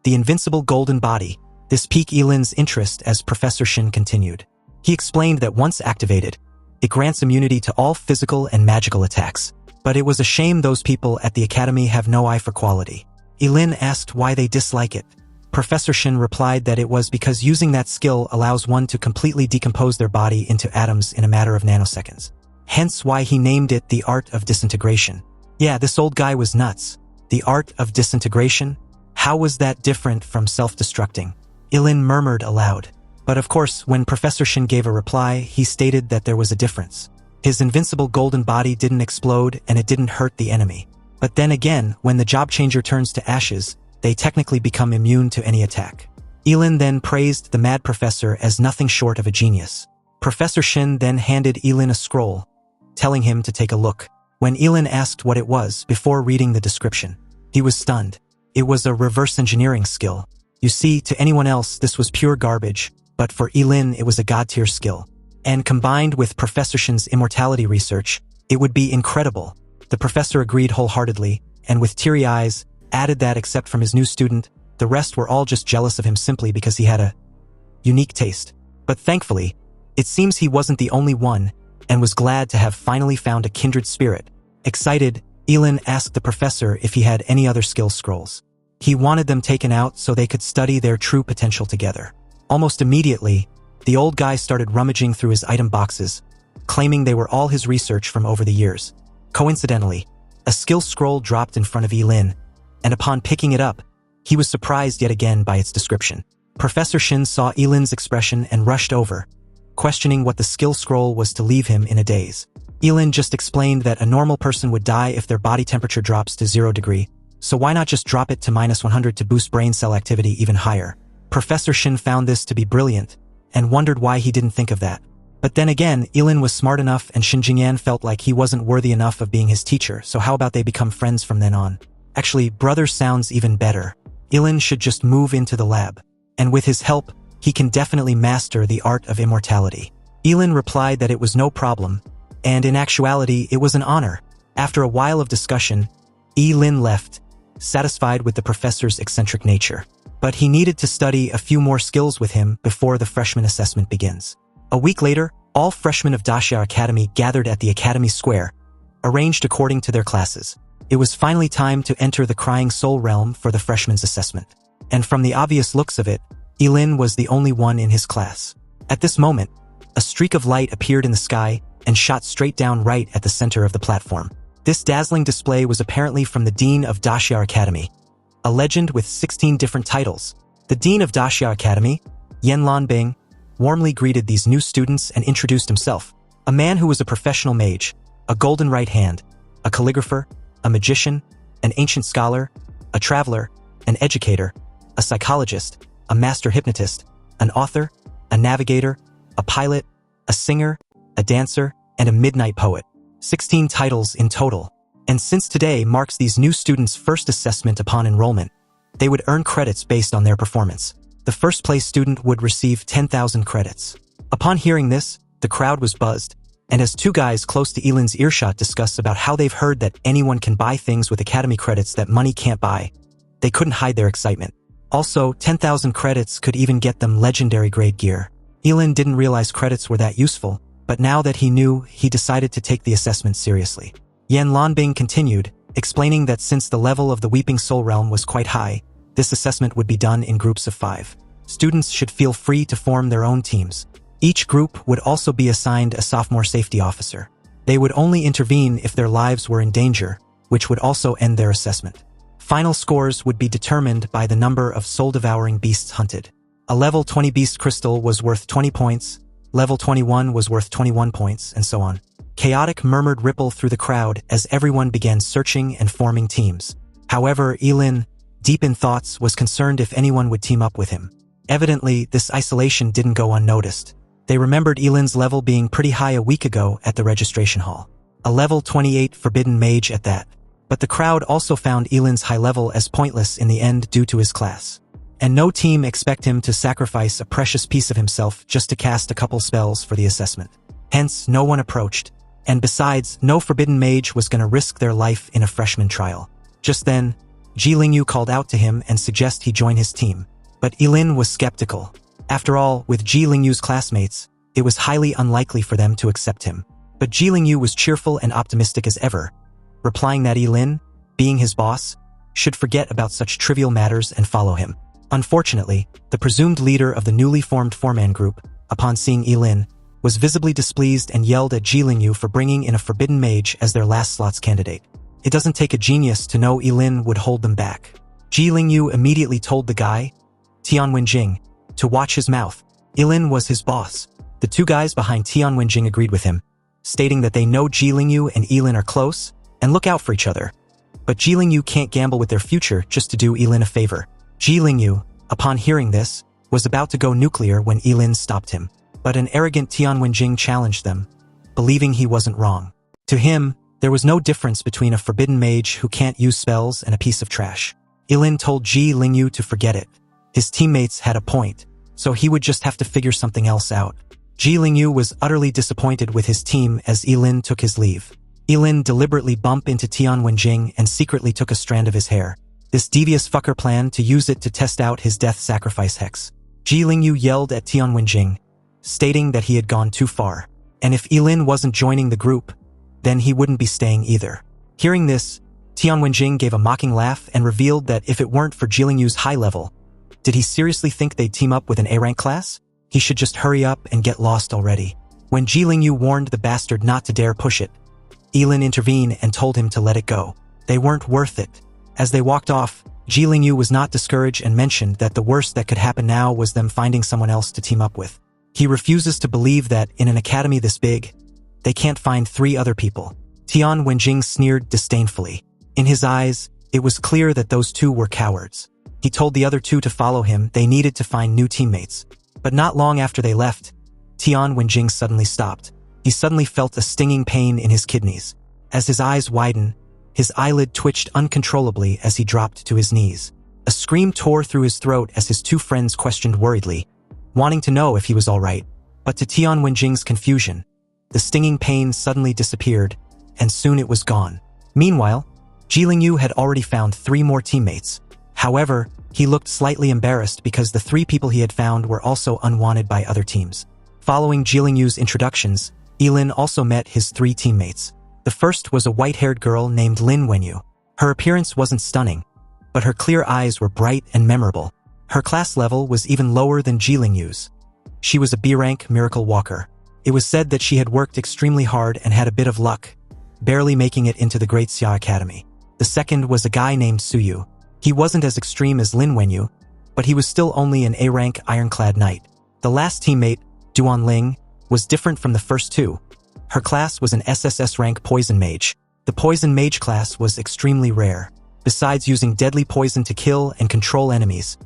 the invincible golden body. This piqued Ye Lin's interest as Professor Shin continued. He explained that once activated, it grants immunity to all physical and magical attacks. But it was a shame those people at the academy have no eye for quality. Ye Lin asked why they dislike it. Professor Shin replied that it was because using that skill allows one to completely decompose their body into atoms in a matter of nanoseconds. Hence why he named it the art of disintegration. Yeah, this old guy was nuts. The art of disintegration? How was that different from self-destructing? Ye Lin murmured aloud. But of course, when Professor Shin gave a reply, he stated that there was a difference. His invincible golden body didn't explode and it didn't hurt the enemy. But then again, when the job changer turns to ashes, they technically become immune to any attack. Ye Lin then praised the mad professor as nothing short of a genius. Professor Shin then handed Ye Lin a scroll, telling him to take a look. When Ye Lin asked what it was before reading the description, he was stunned. It was a reverse engineering skill. You see, to anyone else this was pure garbage, but for Ye Lin it was a god-tier skill. And combined with Professor Shin's immortality research, it would be incredible. The professor agreed wholeheartedly, and with teary eyes, added that except from his new student, the rest were all just jealous of him simply because he had a unique taste. But thankfully, it seems he wasn't the only one, and was glad to have finally found a kindred spirit. Excited, Ye Lin asked the professor if he had any other skill scrolls. He wanted them taken out so they could study their true potential together. Almost immediately, the old guy started rummaging through his item boxes, claiming they were all his research from over the years. Coincidentally, a skill scroll dropped in front of Ye Lin, and upon picking it up, he was surprised yet again by its description. Professor Shin saw Ye Lin's expression and rushed over, questioning what the skill scroll was to leave him in a daze. Ye Lin just explained that a normal person would die if their body temperature drops to 0 degree, so why not just drop it to -100 to boost brain cell activity even higher? Professor Shin found this to be brilliant, and wondered why he didn't think of that. But then again, Ye Lin was smart enough and Shin Jingyan felt like he wasn't worthy enough of being his teacher, so how about they become friends from then on? Actually, brother sounds even better. Ye Lin should just move into the lab. And with his help, he can definitely master the art of immortality. Ye Lin replied that it was no problem, and in actuality, it was an honor. After a while of discussion, Ye Lin left, satisfied with the professor's eccentric nature. But he needed to study a few more skills with him before the freshman assessment begins. A week later, all freshmen of Daxia Academy gathered at the Academy Square, arranged according to their classes. It was finally time to enter the Crying Soul realm for the freshman's assessment. And from the obvious looks of it, Ye Lin was the only one in his class. At this moment, a streak of light appeared in the sky and shot straight down right at the center of the platform. This dazzling display was apparently from the Dean of Daxia Academy, a legend with 16 different titles. The Dean of Daxia Academy, Ye Lin, warmly greeted these new students and introduced himself. A man who was a professional mage, a golden right hand, a calligrapher, a magician, an ancient scholar, a traveler, an educator, a psychologist, a master hypnotist, an author, a navigator, a pilot, a singer, a dancer, and a midnight poet. 16 titles in total. And since today marks these new students' first assessment upon enrollment, they would earn credits based on their performance. The first place student would receive 10,000 credits. Upon hearing this, the crowd was buzzed, and as two guys close to Ye Lin's earshot discussed about how they've heard that anyone can buy things with academy credits that money can't buy, they couldn't hide their excitement. Also, 10,000 credits could even get them legendary grade gear. Ye Lin didn't realize credits were that useful, but now that he knew, he decided to take the assessment seriously. Yan Lanbing continued, explaining that since the level of the Weeping Soul Realm was quite high, this assessment would be done in groups of 5. Students should feel free to form their own teams. Each group would also be assigned a sophomore safety officer. They would only intervene if their lives were in danger, which would also end their assessment. Final scores would be determined by the number of soul-devouring beasts hunted. A level 20 beast crystal was worth 20 points, level 21 was worth 21 points, and so on. Chaotic murmured ripple through the crowd as everyone began searching and forming teams. However, Ye Lin, deep in thoughts, was concerned if anyone would team up with him. Evidently, this isolation didn't go unnoticed. They remembered Ye Lin's level being pretty high a week ago at the registration hall. A level 28 forbidden mage at that. But the crowd also found Ye Lin's high level as pointless in the end due to his class. And no team expect him to sacrifice a precious piece of himself just to cast a couple spells for the assessment. Hence, no one approached. And besides, no forbidden mage was gonna risk their life in a freshman trial. Just then, Ji Lingyu called out to him and suggested he join his team. But Ye Lin was skeptical. After all, with Ji Lingyu's classmates, it was highly unlikely for them to accept him. But Ji Lingyu was cheerful and optimistic as ever, replying that Ye Lin, being his boss, should forget about such trivial matters and follow him. Unfortunately, the presumed leader of the newly formed four-man group, upon seeing Ye Lin, was visibly displeased and yelled at Ji Lingyu for bringing in a forbidden mage as their last slot's candidate. It doesn't take a genius to know Ye Lin would hold them back. Ji Lingyu immediately told the guy, Tian Wenjing, to watch his mouth. Ye Lin was his boss. The two guys behind Tian Wenjing agreed with him, stating that they know Ji Lingyu and Ye Lin are close and look out for each other. But Ji Lingyu can't gamble with their future just to do Ye Lin a favor. Ji Lingyu, upon hearing this, was about to go nuclear when Ye Lin stopped him. But an arrogant Tian Wenjing challenged them, believing he wasn't wrong. To him, there was no difference between a forbidden mage who can't use spells and a piece of trash. Ye Lin told Ji Lingyu to forget it. His teammates had a point, so he would just have to figure something else out. Ji Lingyu was utterly disappointed with his team as Ye Lin took his leave. Ye Lin deliberately bumped into Tian Wenjing and secretly took a strand of his hair. This devious fucker planned to use it to test out his death sacrifice hex. Ji Lingyu yelled at Tian Wenjing, stating that he had gone too far, and if Ye Lin wasn't joining the group, then he wouldn't be staying either. Hearing this, Tian Wenjing gave a mocking laugh and revealed that if it weren't for Ji Lingyu's high level, did he seriously think they'd team up with an A-rank class? He should just hurry up and get lost already. When Ji Lingyu warned the bastard not to dare push it, Ye Lin intervened and told him to let it go. They weren't worth it. As they walked off, Ji Lingyu was not discouraged and mentioned that the worst that could happen now was them finding someone else to team up with. He refuses to believe that, in an academy this big, they can't find 3 other people. Tian Wenjing sneered disdainfully. In his eyes, it was clear that those 2 were cowards. He told the other 2 to follow him. They needed to find new teammates. But not long after they left, Tian Wenjing suddenly stopped. He suddenly felt a stinging pain in his kidneys. As his eyes widened, his eyelid twitched uncontrollably as he dropped to his knees. A scream tore through his throat as his 2 friends questioned worriedly, wanting to know if he was all right. But to Tian Wenjing's confusion, the stinging pain suddenly disappeared, and soon it was gone. Meanwhile, Ji Lingyu had already found 3 more teammates. However, he looked slightly embarrassed because the 3 people he had found were also unwanted by other teams. Following Ji Lingyu's introductions, Ye Lin also met his 3 teammates. The first was a white-haired girl named Lin Wenyu. Her appearance wasn't stunning, but her clear eyes were bright and memorable. Her class level was even lower than Ji Lingyu's. She was a B-rank miracle walker. It was said that she had worked extremely hard and had a bit of luck, barely making it into the Great Xia Academy. The second was a guy named Suyu. He wasn't as extreme as Lin Wenyu, but he was still only an A-rank ironclad knight. The last teammate, Duan Ling, was different from the first 2. Her class was an SSS-rank poison mage. The poison mage class was extremely rare. Besides using deadly poison to kill and control enemies,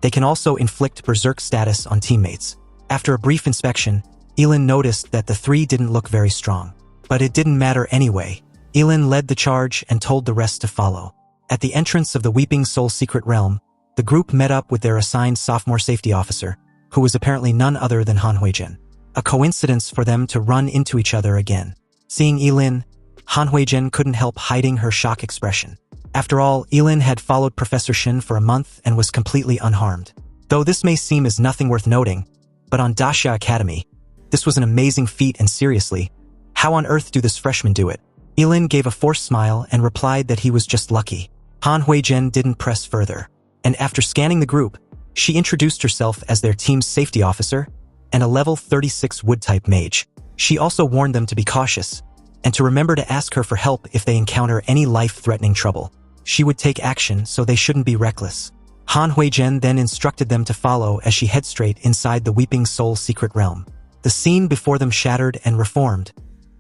they can also inflict berserk status on teammates. After a brief inspection, Ye Lin noticed that the 3 didn't look very strong. But it didn't matter anyway. Ye Lin led the charge and told the rest to follow. At the entrance of the Weeping Soul Secret Realm, the group met up with their assigned sophomore safety officer, who was apparently none other than Han Huizhen. A coincidence for them to run into each other again. Seeing Ye Lin, Han Huizhen couldn't help hiding her shock expression. After all, Ye Lin had followed Professor Shin for a month and was completely unharmed. Though this may seem as nothing worth noting, but on Daxia Academy, this was an amazing feat, and seriously, how on earth do this freshman do it? Ye Lin gave a forced smile and replied that he was just lucky. Han Huizhen didn't press further, and after scanning the group, she introduced herself as their team's safety officer and a level 36 wood-type mage. She also warned them to be cautious and to remember to ask her for help if they encounter any life-threatening trouble. She would take action, so they shouldn't be reckless. Han Huizhen then instructed them to follow as she head straight inside the Weeping Soul secret realm. The scene before them shattered and reformed,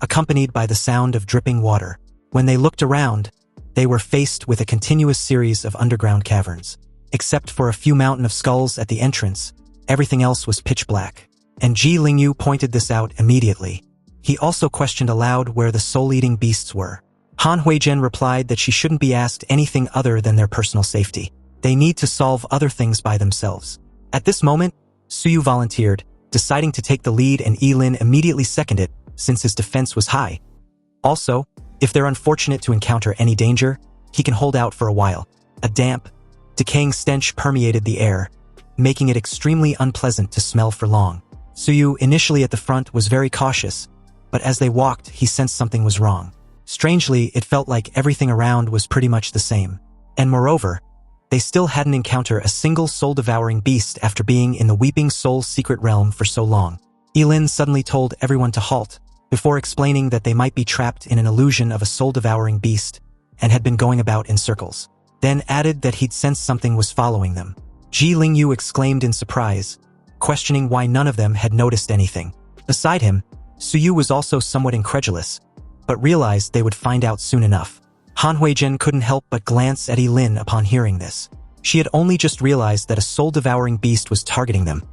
accompanied by the sound of dripping water. When they looked around, they were faced with a continuous series of underground caverns. Except for a few mountain of skulls at the entrance, everything else was pitch black. And Ji Lingyu pointed this out immediately. He also questioned aloud where the soul-eating beasts were. Han Huizhen replied that she shouldn't be asked anything other than their personal safety. They need to solve other things by themselves. At this moment, Suyu volunteered, deciding to take the lead, and Ye Lin immediately seconded it, since his defense was high. Also, if they're unfortunate to encounter any danger, he can hold out for a while. A damp, decaying stench permeated the air, making it extremely unpleasant to smell for long. Suyu, initially at the front, was very cautious, but as they walked, he sensed something was wrong. Strangely, it felt like everything around was pretty much the same. And moreover, they still hadn't encountered a single soul-devouring beast after being in the Weeping Soul secret realm for so long. Ye Lin suddenly told everyone to halt, before explaining that they might be trapped in an illusion of a soul-devouring beast, and had been going about in circles. Then added that he'd sensed something was following them. Ji Lingyu exclaimed in surprise, questioning why none of them had noticed anything. Beside him, Suyu was also somewhat incredulous, but realized they would find out soon enough. Han Huizhen couldn't help but glance at Ye Lin upon hearing this. She had only just realized that a soul-devouring beast was targeting them,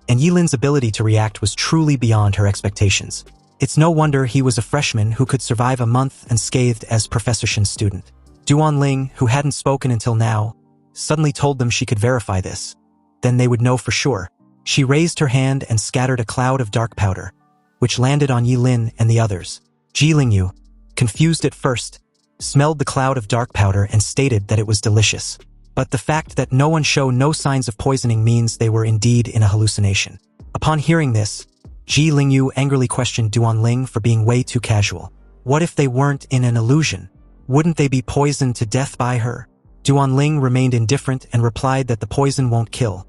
and Ye Lin's ability to react was truly beyond her expectations. It's no wonder he was a freshman who could survive a month unscathed as Professor Shin's student. Duan Ling, who hadn't spoken until now, suddenly told them she could verify this. Then they would know for sure. She raised her hand and scattered a cloud of dark powder, which landed on Ye Lin and the others. Ji Lingyu, confused at first, smelled the cloud of dark powder and stated that it was delicious. But the fact that no one showed no signs of poisoning means they were indeed in a hallucination. Upon hearing this, Ji Lingyu angrily questioned Duan Ling for being way too casual. What if they weren't in an illusion? Wouldn't they be poisoned to death by her? Duan Ling remained indifferent and replied that the poison won't kill.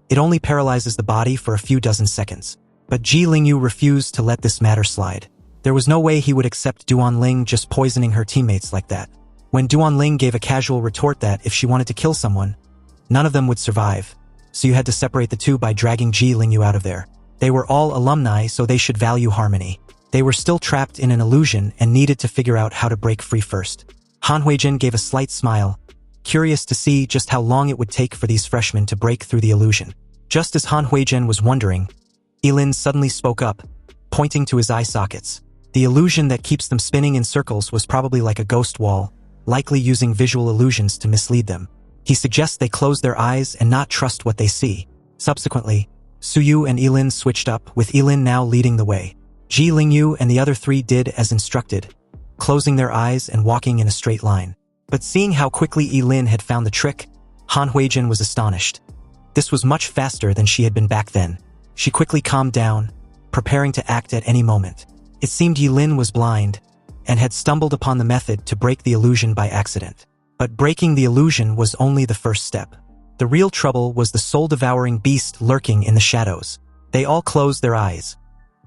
It only paralyzes the body for a few dozen seconds. But Ji Lingyu refused to let this matter slide. There was no way he would accept Duan Ling just poisoning her teammates like that. When Duan Ling gave a casual retort that if she wanted to kill someone, none of them would survive, so you had to separate the two by dragging Ji Lingyu out of there. They were all alumni, so they should value harmony. They were still trapped in an illusion and needed to figure out how to break free first. Han Huizhen gave a slight smile, curious to see just how long it would take for these freshmen to break through the illusion. Just as Han Huizhen was wondering, Ye Lin suddenly spoke up, pointing to his eye sockets. The illusion that keeps them spinning in circles was probably like a ghost wall, likely using visual illusions to mislead them. He suggests they close their eyes and not trust what they see. Subsequently, Suyu and Ye Lin switched up, with Ye Lin now leading the way. Ji Lingyu and the other three did as instructed, closing their eyes and walking in a straight line. But seeing how quickly Ye Lin had found the trick, Han Huizhen was astonished. This was much faster than she had been back then. She quickly calmed down, preparing to act at any moment. It seemed Ye Lin was blind, and had stumbled upon the method to break the illusion by accident. But breaking the illusion was only the first step. The real trouble was the soul-devouring beast lurking in the shadows. They all closed their eyes.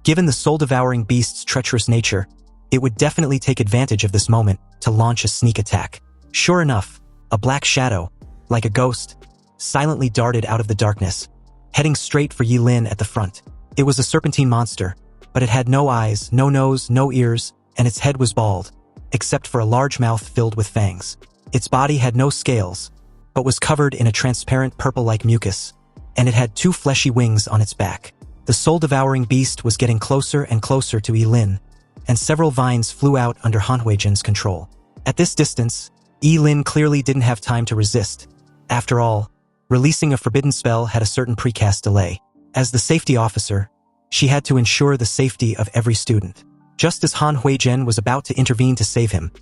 Given the soul-devouring beast's treacherous nature, it would definitely take advantage of this moment to launch a sneak attack. Sure enough, a black shadow, like a ghost, silently darted out of the darkness, heading straight for Ye Lin at the front. It was a serpentine monster, but it had no eyes, no nose, no ears, and its head was bald, except for a large mouth filled with fangs. Its body had no scales, but was covered in a transparent purple-like mucus, and it had two fleshy wings on its back. The soul-devouring beast was getting closer and closer to Ye Lin, and several vines flew out under Han Huizhen's control. At this distance, Ye Lin clearly didn't have time to resist. After all, releasing a forbidden spell had a certain precast delay. As the safety officer, she had to ensure the safety of every student. Just as Han Huizhen was about to intervene to save him,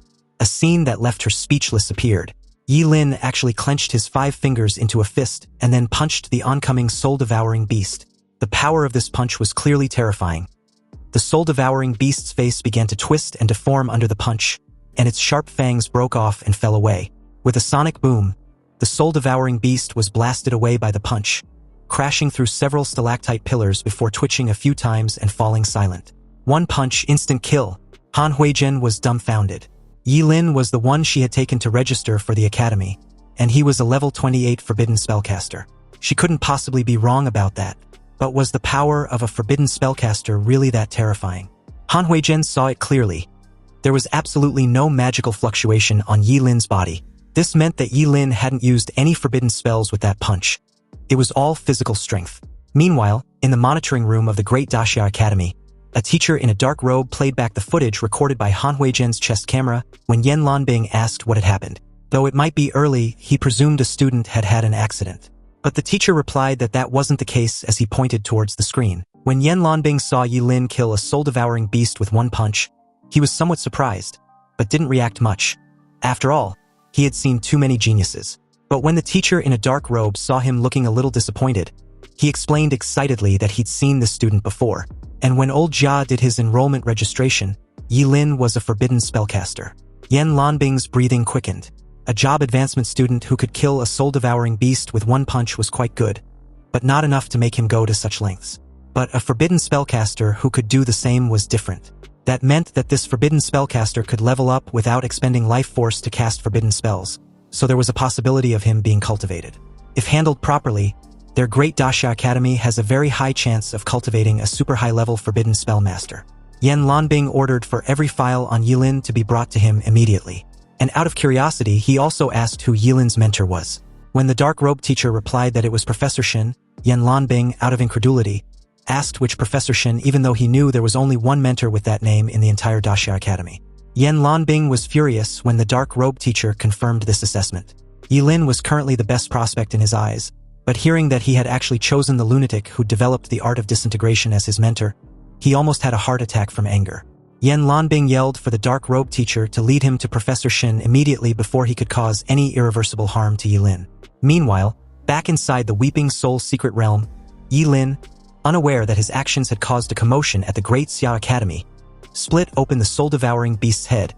a scene that left her speechless appeared. Ye Lin actually clenched his 5 fingers into a fist and then punched the oncoming soul-devouring beast. The power of this punch was clearly terrifying. The soul-devouring beast's face began to twist and deform under the punch, and its sharp fangs broke off and fell away. With a sonic boom, the soul-devouring beast was blasted away by the punch, crashing through several stalactite pillars before twitching a few times and falling silent. One punch, instant kill. Han Huizhen was dumbfounded. Ye Lin was the one she had taken to register for the academy, and he was a level 28 Forbidden Spellcaster. She couldn't possibly be wrong about that. But was the power of a Forbidden Spellcaster really that terrifying? Han Huizhen saw it clearly. There was absolutely no magical fluctuation on Ye Lin's body. This meant that Ye Lin hadn't used any forbidden spells with that punch. It was all physical strength. Meanwhile, in the monitoring room of the Great Daxia Academy, a teacher in a dark robe played back the footage recorded by Han Huizhen's chest camera when Yan Lanbing asked what had happened. Though it might be early, he presumed a student had had an accident. But the teacher replied that that wasn't the case as he pointed towards the screen. When Yan Lanbing saw Ye Lin kill a soul-devouring beast with one punch, he was somewhat surprised, but didn't react much. After all, he had seen too many geniuses. But when the teacher in a dark robe saw him looking a little disappointed, he explained excitedly that he'd seen this student before. And when old Jia did his enrollment registration, Ye Lin was a Forbidden Spellcaster. Yan Lanbing's breathing quickened. A job advancement student who could kill a soul-devouring beast with one punch was quite good, but not enough to make him go to such lengths. But a Forbidden Spellcaster who could do the same was different. That meant that this Forbidden Spellcaster could level up without expending life force to cast forbidden spells, so there was a possibility of him being cultivated. If handled properly, their Great Daxia Academy has a very high chance of cultivating a super high-level Forbidden Spellmaster. Yan Lanbing ordered for every file on Ye Lin to be brought to him immediately. And out of curiosity, he also asked who Ye Lin's mentor was. When the dark robe teacher replied that it was Professor Shin, Yan Lanbing, out of incredulity, asked which Professor Shin even though he knew there was only one mentor with that name in the entire Daxia Academy. Yan Lanbing was furious when the dark robe teacher confirmed this assessment. Ye Lin was currently the best prospect in his eyes, but hearing that he had actually chosen the lunatic who developed the art of disintegration as his mentor, he almost had a heart attack from anger. Yan Lanbing yelled for the dark robe teacher to lead him to Professor Shin immediately before he could cause any irreversible harm to Ye Lin. Meanwhile, back inside the Weeping Soul's secret realm, Ye Lin, unaware that his actions had caused a commotion at the Great Xia Academy, split open the soul-devouring beast's head,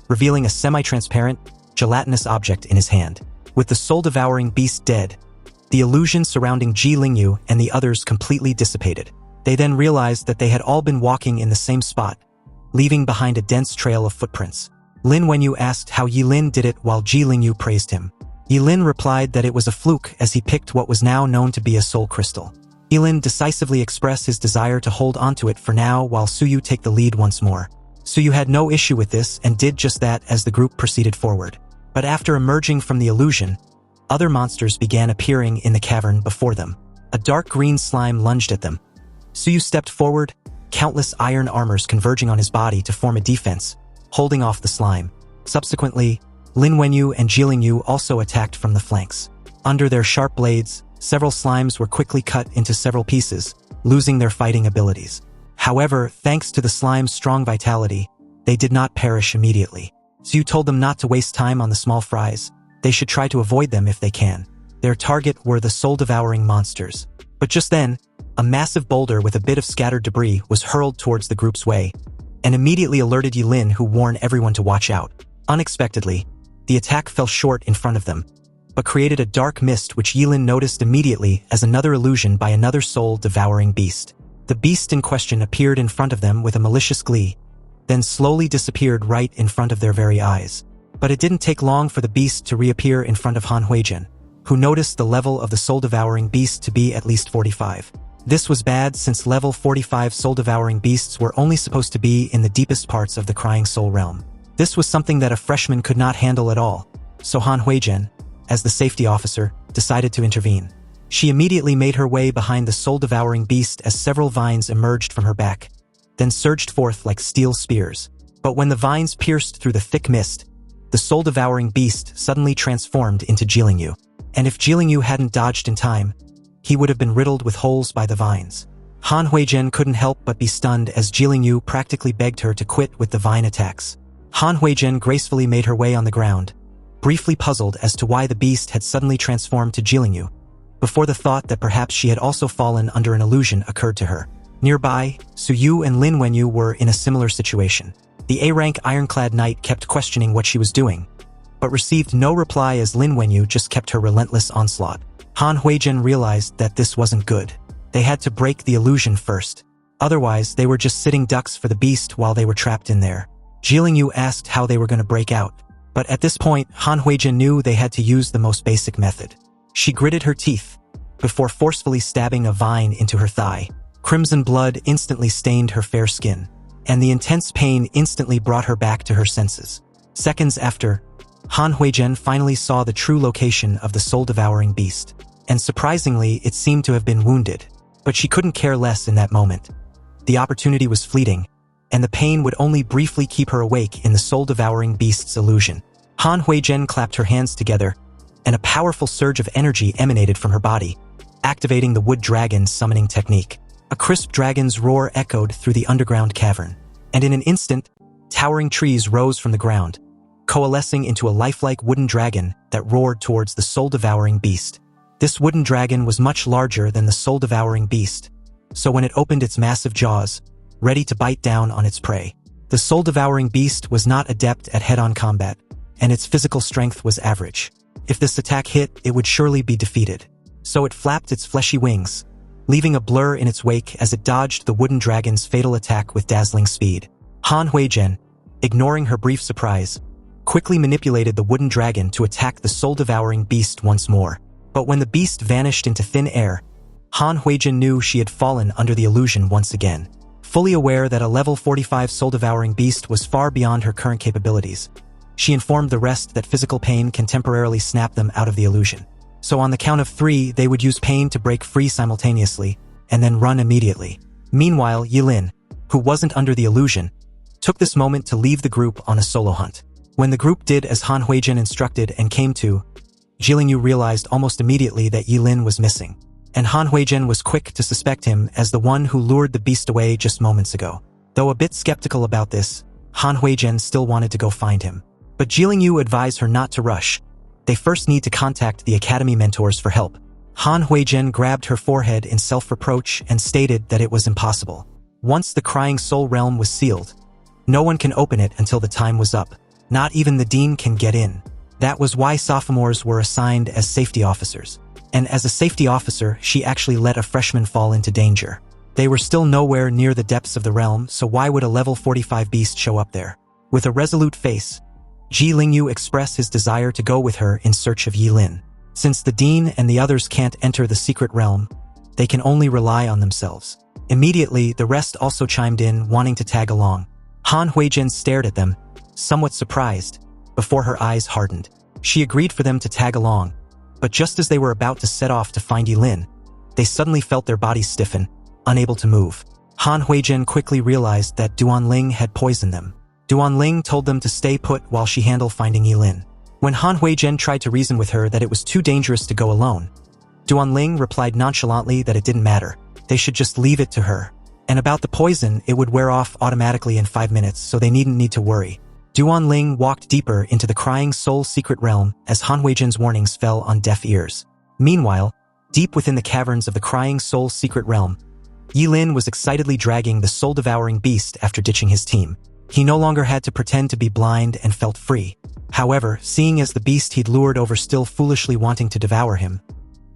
revealing a semi-transparent, gelatinous object in his hand. With the soul-devouring beast dead, the illusion surrounding Ji Lingyu and the others completely dissipated. They then realized that they had all been walking in the same spot, leaving behind a dense trail of footprints. Lin Wenyu asked how Ye Lin did it while Ji Lingyu praised him. Ye Lin replied that it was a fluke as he picked what was now known to be a soul crystal. Ye Lin decisively expressed his desire to hold onto it for now while Suyu take the lead once more. Suyu had no issue with this and did just that as the group proceeded forward. But after emerging from the illusion, other monsters began appearing in the cavern before them. A dark green slime lunged at them. Suyu stepped forward, countless iron armors converging on his body to form a defense, holding off the slime. Subsequently, Lin Wenyu and Ji Lingyu also attacked from the flanks. Under their sharp blades, several slimes were quickly cut into several pieces, losing their fighting abilities. However, thanks to the slime's strong vitality, they did not perish immediately. Suyu told them not to waste time on the small fries. They should try to avoid them if they can. Their target were the soul-devouring monsters. But just then, a massive boulder with a bit of scattered debris was hurled towards the group's way, and immediately alerted Ye Lin, who warned everyone to watch out. Unexpectedly, the attack fell short in front of them, but created a dark mist which Ye Lin noticed immediately as another illusion by another soul-devouring beast. The beast in question appeared in front of them with a malicious glee, then slowly disappeared right in front of their very eyes. But it didn't take long for the beast to reappear in front of Han Huizhen, who noticed the level of the soul-devouring beast to be at least 45. This was bad since level 45 soul-devouring beasts were only supposed to be in the deepest parts of the Crying Soul realm. This was something that a freshman could not handle at all, so Han Huizhen, as the safety officer, decided to intervene. She immediately made her way behind the soul-devouring beast as several vines emerged from her back, then surged forth like steel spears. But when the vines pierced through the thick mist, the soul-devouring beast suddenly transformed into Ji Lingyu. And if Ji Lingyu hadn't dodged in time, he would have been riddled with holes by the vines. Han Huizhen couldn't help but be stunned as Ji Lingyu practically begged her to quit with the vine attacks. Han Huizhen gracefully made her way on the ground, briefly puzzled as to why the beast had suddenly transformed to Ye Lin, before the thought that perhaps she had also fallen under an illusion occurred to her. Nearby, Su Yu and Lin Wenyu were in a similar situation. The A-rank ironclad knight kept questioning what she was doing, but received no reply as Lin Wenyu just kept her relentless onslaught. Han Huizhen realized that this wasn't good. They had to break the illusion first. Otherwise, they were just sitting ducks for the beast while they were trapped in there. Ye Lin asked how they were going to break out, but at this point, Han Huizhen knew they had to use the most basic method. She gritted her teeth before forcefully stabbing a vine into her thigh. Crimson blood instantly stained her fair skin, and the intense pain instantly brought her back to her senses. Seconds after, Han Huizhen finally saw the true location of the soul-devouring beast, and surprisingly, it seemed to have been wounded. But she couldn't care less in that moment. The opportunity was fleeting, and the pain would only briefly keep her awake in the soul-devouring beast's illusion. Han Huizhen clapped her hands together, and a powerful surge of energy emanated from her body, activating the wood dragon summoning technique. A crisp dragon's roar echoed through the underground cavern, and in an instant, towering trees rose from the ground, coalescing into a lifelike wooden dragon that roared towards the soul-devouring beast. This wooden dragon was much larger than the soul-devouring beast, so when it opened its massive jaws, ready to bite down on its prey, the soul-devouring beast was not adept at head-on combat, and its physical strength was average. If this attack hit, it would surely be defeated. So it flapped its fleshy wings, leaving a blur in its wake as it dodged the wooden dragon's fatal attack with dazzling speed. Han Huizhen, ignoring her brief surprise, quickly manipulated the wooden dragon to attack the soul-devouring beast once more. But when the beast vanished into thin air, Han Huizhen knew she had fallen under the illusion once again. Fully aware that a level 45 soul-devouring beast was far beyond her current capabilities, she informed the rest that physical pain can temporarily snap them out of the illusion. So on the count of 3, they would use pain to break free simultaneously, and then run immediately. Meanwhile, Ye Lin, who wasn't under the illusion, took this moment to leave the group on a solo hunt. When the group did as Han Huizhen instructed and came to, Ye Lin realized almost immediately that Ye Lin was missing, and Han Huizhen was quick to suspect him as the one who lured the beast away just moments ago. Though a bit skeptical about this, Han Huizhen still wanted to go find him. But Ye Lin advised her not to rush. They first need to contact the academy mentors for help. Han Huizhen grabbed her forehead in self-reproach and stated that it was impossible. Once the Crying Soul realm was sealed, no one can open it until the time was up. Not even the dean can get in. That was why sophomores were assigned as safety officers. And as a safety officer, she actually let a freshman fall into danger. They were still nowhere near the depths of the realm, so why would a level 45 beast show up there? With a resolute face, Ye Lin expressed his desire to go with her in search of Ye Lin. Since the dean and the others can't enter the secret realm, they can only rely on themselves. Immediately, the rest also chimed in, wanting to tag along. Han Huizhen stared at them, somewhat surprised, before her eyes hardened. She agreed for them to tag along, but just as they were about to set off to find Ye Lin, they suddenly felt their bodies stiffen, unable to move. Han Huizhen quickly realized that Duanling had poisoned them. Duanling told them to stay put while she handled finding Ye Lin. When Han Huizhen tried to reason with her that it was too dangerous to go alone, Duanling replied nonchalantly that it didn't matter. They should just leave it to her. And about the poison, it would wear off automatically in 5 minutes, so they needn't need to worry. Duanling walked deeper into the Crying Soul secret realm as Han Huizhen's warnings fell on deaf ears. Meanwhile, deep within the caverns of the Crying Soul secret realm, Ye Lin was excitedly dragging the soul-devouring beast after ditching his team. He no longer had to pretend to be blind and felt free. However, seeing as the beast he'd lured over still foolishly wanting to devour him,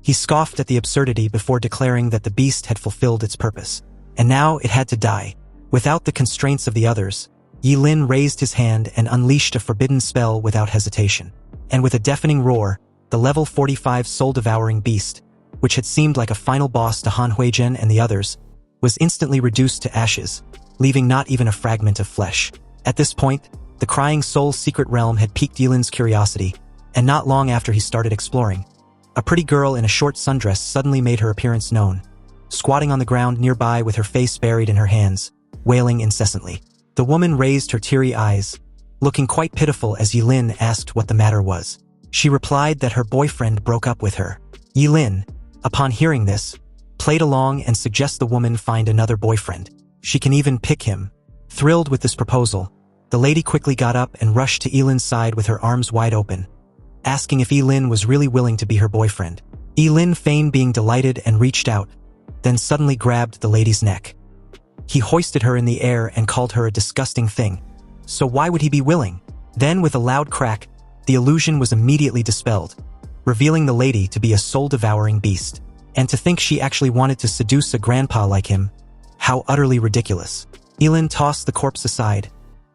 he scoffed at the absurdity before declaring that the beast had fulfilled its purpose, and now it had to die. Without the constraints of the others, Ye Lin raised his hand and unleashed a forbidden spell without hesitation. And with a deafening roar, the level 45 soul-devouring beast, which had seemed like a final boss to Han Huizhen and the others, was instantly reduced to ashes, leaving not even a fragment of flesh. At this point, the Crying Soul secret realm had piqued Ye Lin's curiosity, and not long after he started exploring, a pretty girl in a short sundress suddenly made her appearance known, squatting on the ground nearby with her face buried in her hands, wailing incessantly. The woman raised her teary eyes, looking quite pitiful as Ye Lin asked what the matter was. She replied that her boyfriend broke up with her. Ye Lin, upon hearing this, played along and suggested the woman find another boyfriend. She can even pick him. Thrilled with this proposal, the lady quickly got up and rushed to Ye Lin's side with her arms wide open, asking if Ye Lin was really willing to be her boyfriend. Ye Lin feigned being delighted and reached out, then suddenly grabbed the lady's neck. He hoisted her in the air and called her a disgusting thing. So why would he be willing? Then with a loud crack, the illusion was immediately dispelled, revealing the lady to be a soul-devouring beast. And to think she actually wanted to seduce a grandpa like him. How utterly ridiculous. Ye Lin tossed the corpse aside,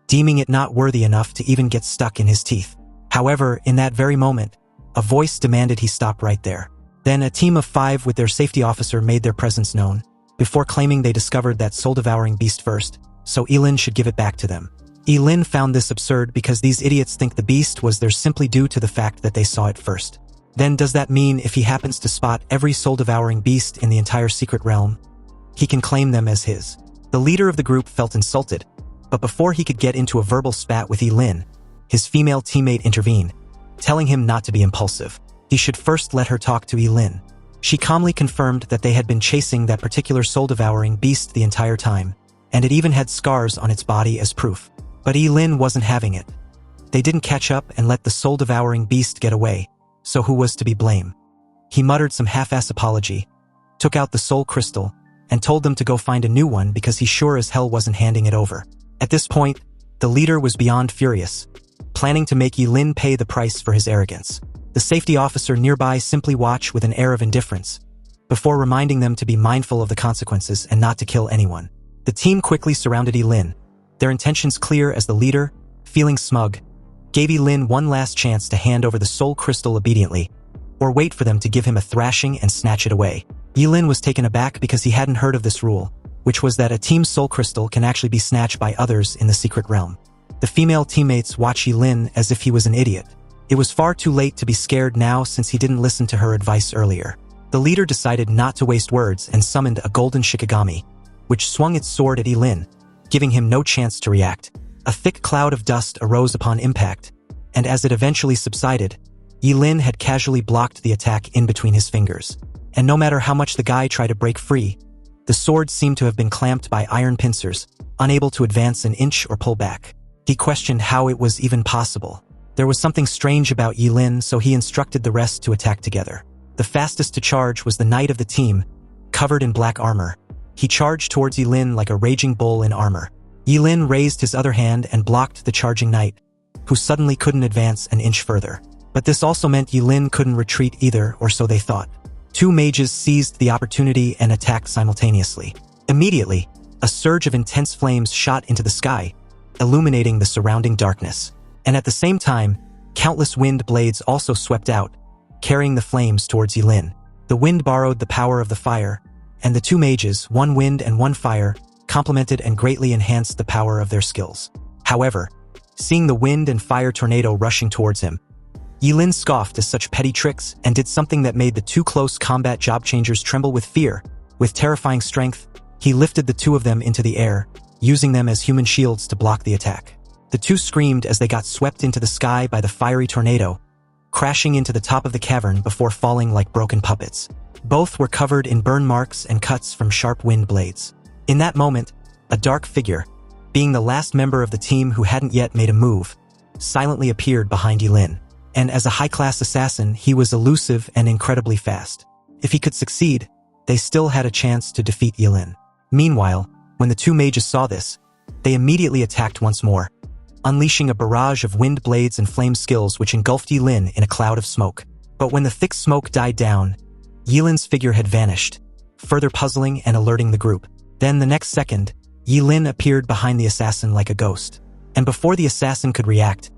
deeming it not worthy enough to even get stuck in his teeth. However, in that very moment, a voice demanded he stop right there. Then a team of 5 with their safety officer made their presence known, before claiming they discovered that soul-devouring beast first, so Ye Lin should give it back to them. Ye Lin found this absurd because these idiots think the beast was theirs simply due to the fact that they saw it first. Then does that mean if he happens to spot every soul-devouring beast in the entire secret realm, he can claim them as his? The leader of the group felt insulted, but before he could get into a verbal spat with Ye Lin, his female teammate intervened, telling him not to be impulsive. He should first let her talk to Ye Lin. She calmly confirmed that they had been chasing that particular soul-devouring beast the entire time, and it even had scars on its body as proof. But Ye Lin wasn't having it. They didn't catch up and let the soul-devouring beast get away, so who was to be blamed? He muttered some half-ass apology, took out the soul crystal, and told them to go find a new one because he sure as hell wasn't handing it over. At this point, the leader was beyond furious, planning to make Ye Lin pay the price for his arrogance. The safety officer nearby simply watched with an air of indifference, before reminding them to be mindful of the consequences and not to kill anyone. The team quickly surrounded Ye Lin, their intentions clear as the leader, feeling smug, gave Ye Lin one last chance to hand over the soul crystal obediently, or wait for them to give him a thrashing and snatch it away. Ye Lin was taken aback because he hadn't heard of this rule, which was that a team's soul crystal can actually be snatched by others in the secret realm. The female teammates watched Ye Lin as if he was an idiot. It was far too late to be scared now since he didn't listen to her advice earlier. The leader decided not to waste words and summoned a golden shikigami, which swung its sword at Ye Lin, giving him no chance to react. A thick cloud of dust arose upon impact, and as it eventually subsided, Ye Lin had casually blocked the attack in between his fingers. And no matter how much the guy tried to break free, the sword seemed to have been clamped by iron pincers, unable to advance an inch or pull back. He questioned how it was even possible. There was something strange about Ye Lin, so he instructed the rest to attack together. The fastest to charge was the knight of the team, covered in black armor. He charged towards Ye Lin like a raging bull in armor. Ye Lin raised his other hand and blocked the charging knight, who suddenly couldn't advance an inch further. But this also meant Ye Lin couldn't retreat either, or so they thought. 2 mages seized the opportunity and attacked simultaneously. Immediately, a surge of intense flames shot into the sky, illuminating the surrounding darkness. And at the same time, countless wind blades also swept out, carrying the flames towards Ye Lin. The wind borrowed the power of the fire, and the 2 mages, one wind and one fire, complemented and greatly enhanced the power of their skills. However, seeing the wind and fire tornado rushing towards him, Ye Lin scoffed at such petty tricks and did something that made the 2 close combat job changers tremble with fear. With terrifying strength, he lifted the 2 of them into the air, using them as human shields to block the attack. The 2 screamed as they got swept into the sky by the fiery tornado, crashing into the top of the cavern before falling like broken puppets. Both were covered in burn marks and cuts from sharp wind blades. In that moment, a dark figure, being the last member of the team who hadn't yet made a move, silently appeared behind Ye Lin. And as a high-class assassin, he was elusive and incredibly fast. If he could succeed, they still had a chance to defeat Ye Lin. Meanwhile, when the 2 mages saw this, they immediately attacked once more, unleashing a barrage of wind blades and flame skills which engulfed Ye Lin in a cloud of smoke. But when the thick smoke died down, Ye Lin's figure had vanished, further puzzling and alerting the group. Then the next second, Ye Lin appeared behind the assassin like a ghost. And before the assassin could react,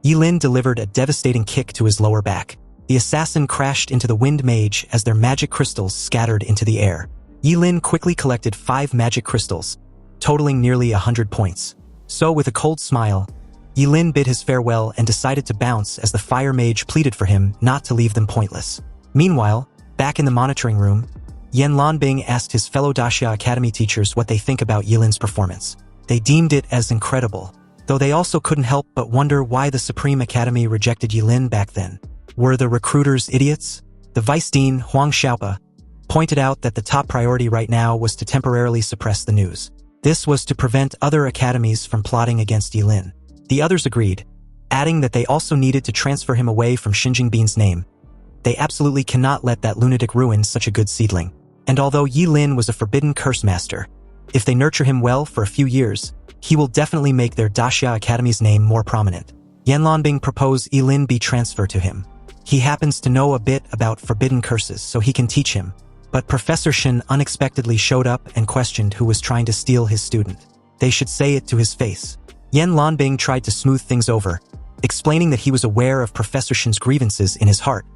Ye Lin delivered a devastating kick to his lower back. The assassin crashed into the wind mage as their magic crystals scattered into the air. Ye Lin quickly collected 5 magic crystals, totaling nearly 100 points. So with a cold smile, Ye Lin bid his farewell and decided to bounce as the fire mage pleaded for him not to leave them pointless. Meanwhile, back in the monitoring room, Yan Lanbing asked his fellow Daxia Academy teachers what they think about Ye Lin's performance. They deemed it as incredible, though they also couldn't help but wonder why the Supreme Academy rejected Ye Lin back then. Were the recruiters idiots? The Vice Dean, Huang Xiaopa, pointed out that the top priority right now was to temporarily suppress the news. This was to prevent other academies from plotting against Ye Lin. The others agreed, adding that they also needed to transfer him away from Xinjingbin's name. They absolutely cannot let that lunatic ruin such a good seedling. And although Ye Lin was a forbidden curse master, if they nurture him well for a few years, he will definitely make their Daxia Academy's name more prominent. Yanlanbing proposed Ye Lin be transferred to him. He happens to know a bit about forbidden curses, so he can teach him. But Professor Shin unexpectedly showed up and questioned who was trying to steal his student. They should say it to his face. Yanlanbing tried to smooth things over, explaining that he was aware of Professor Shin's grievances in his heart,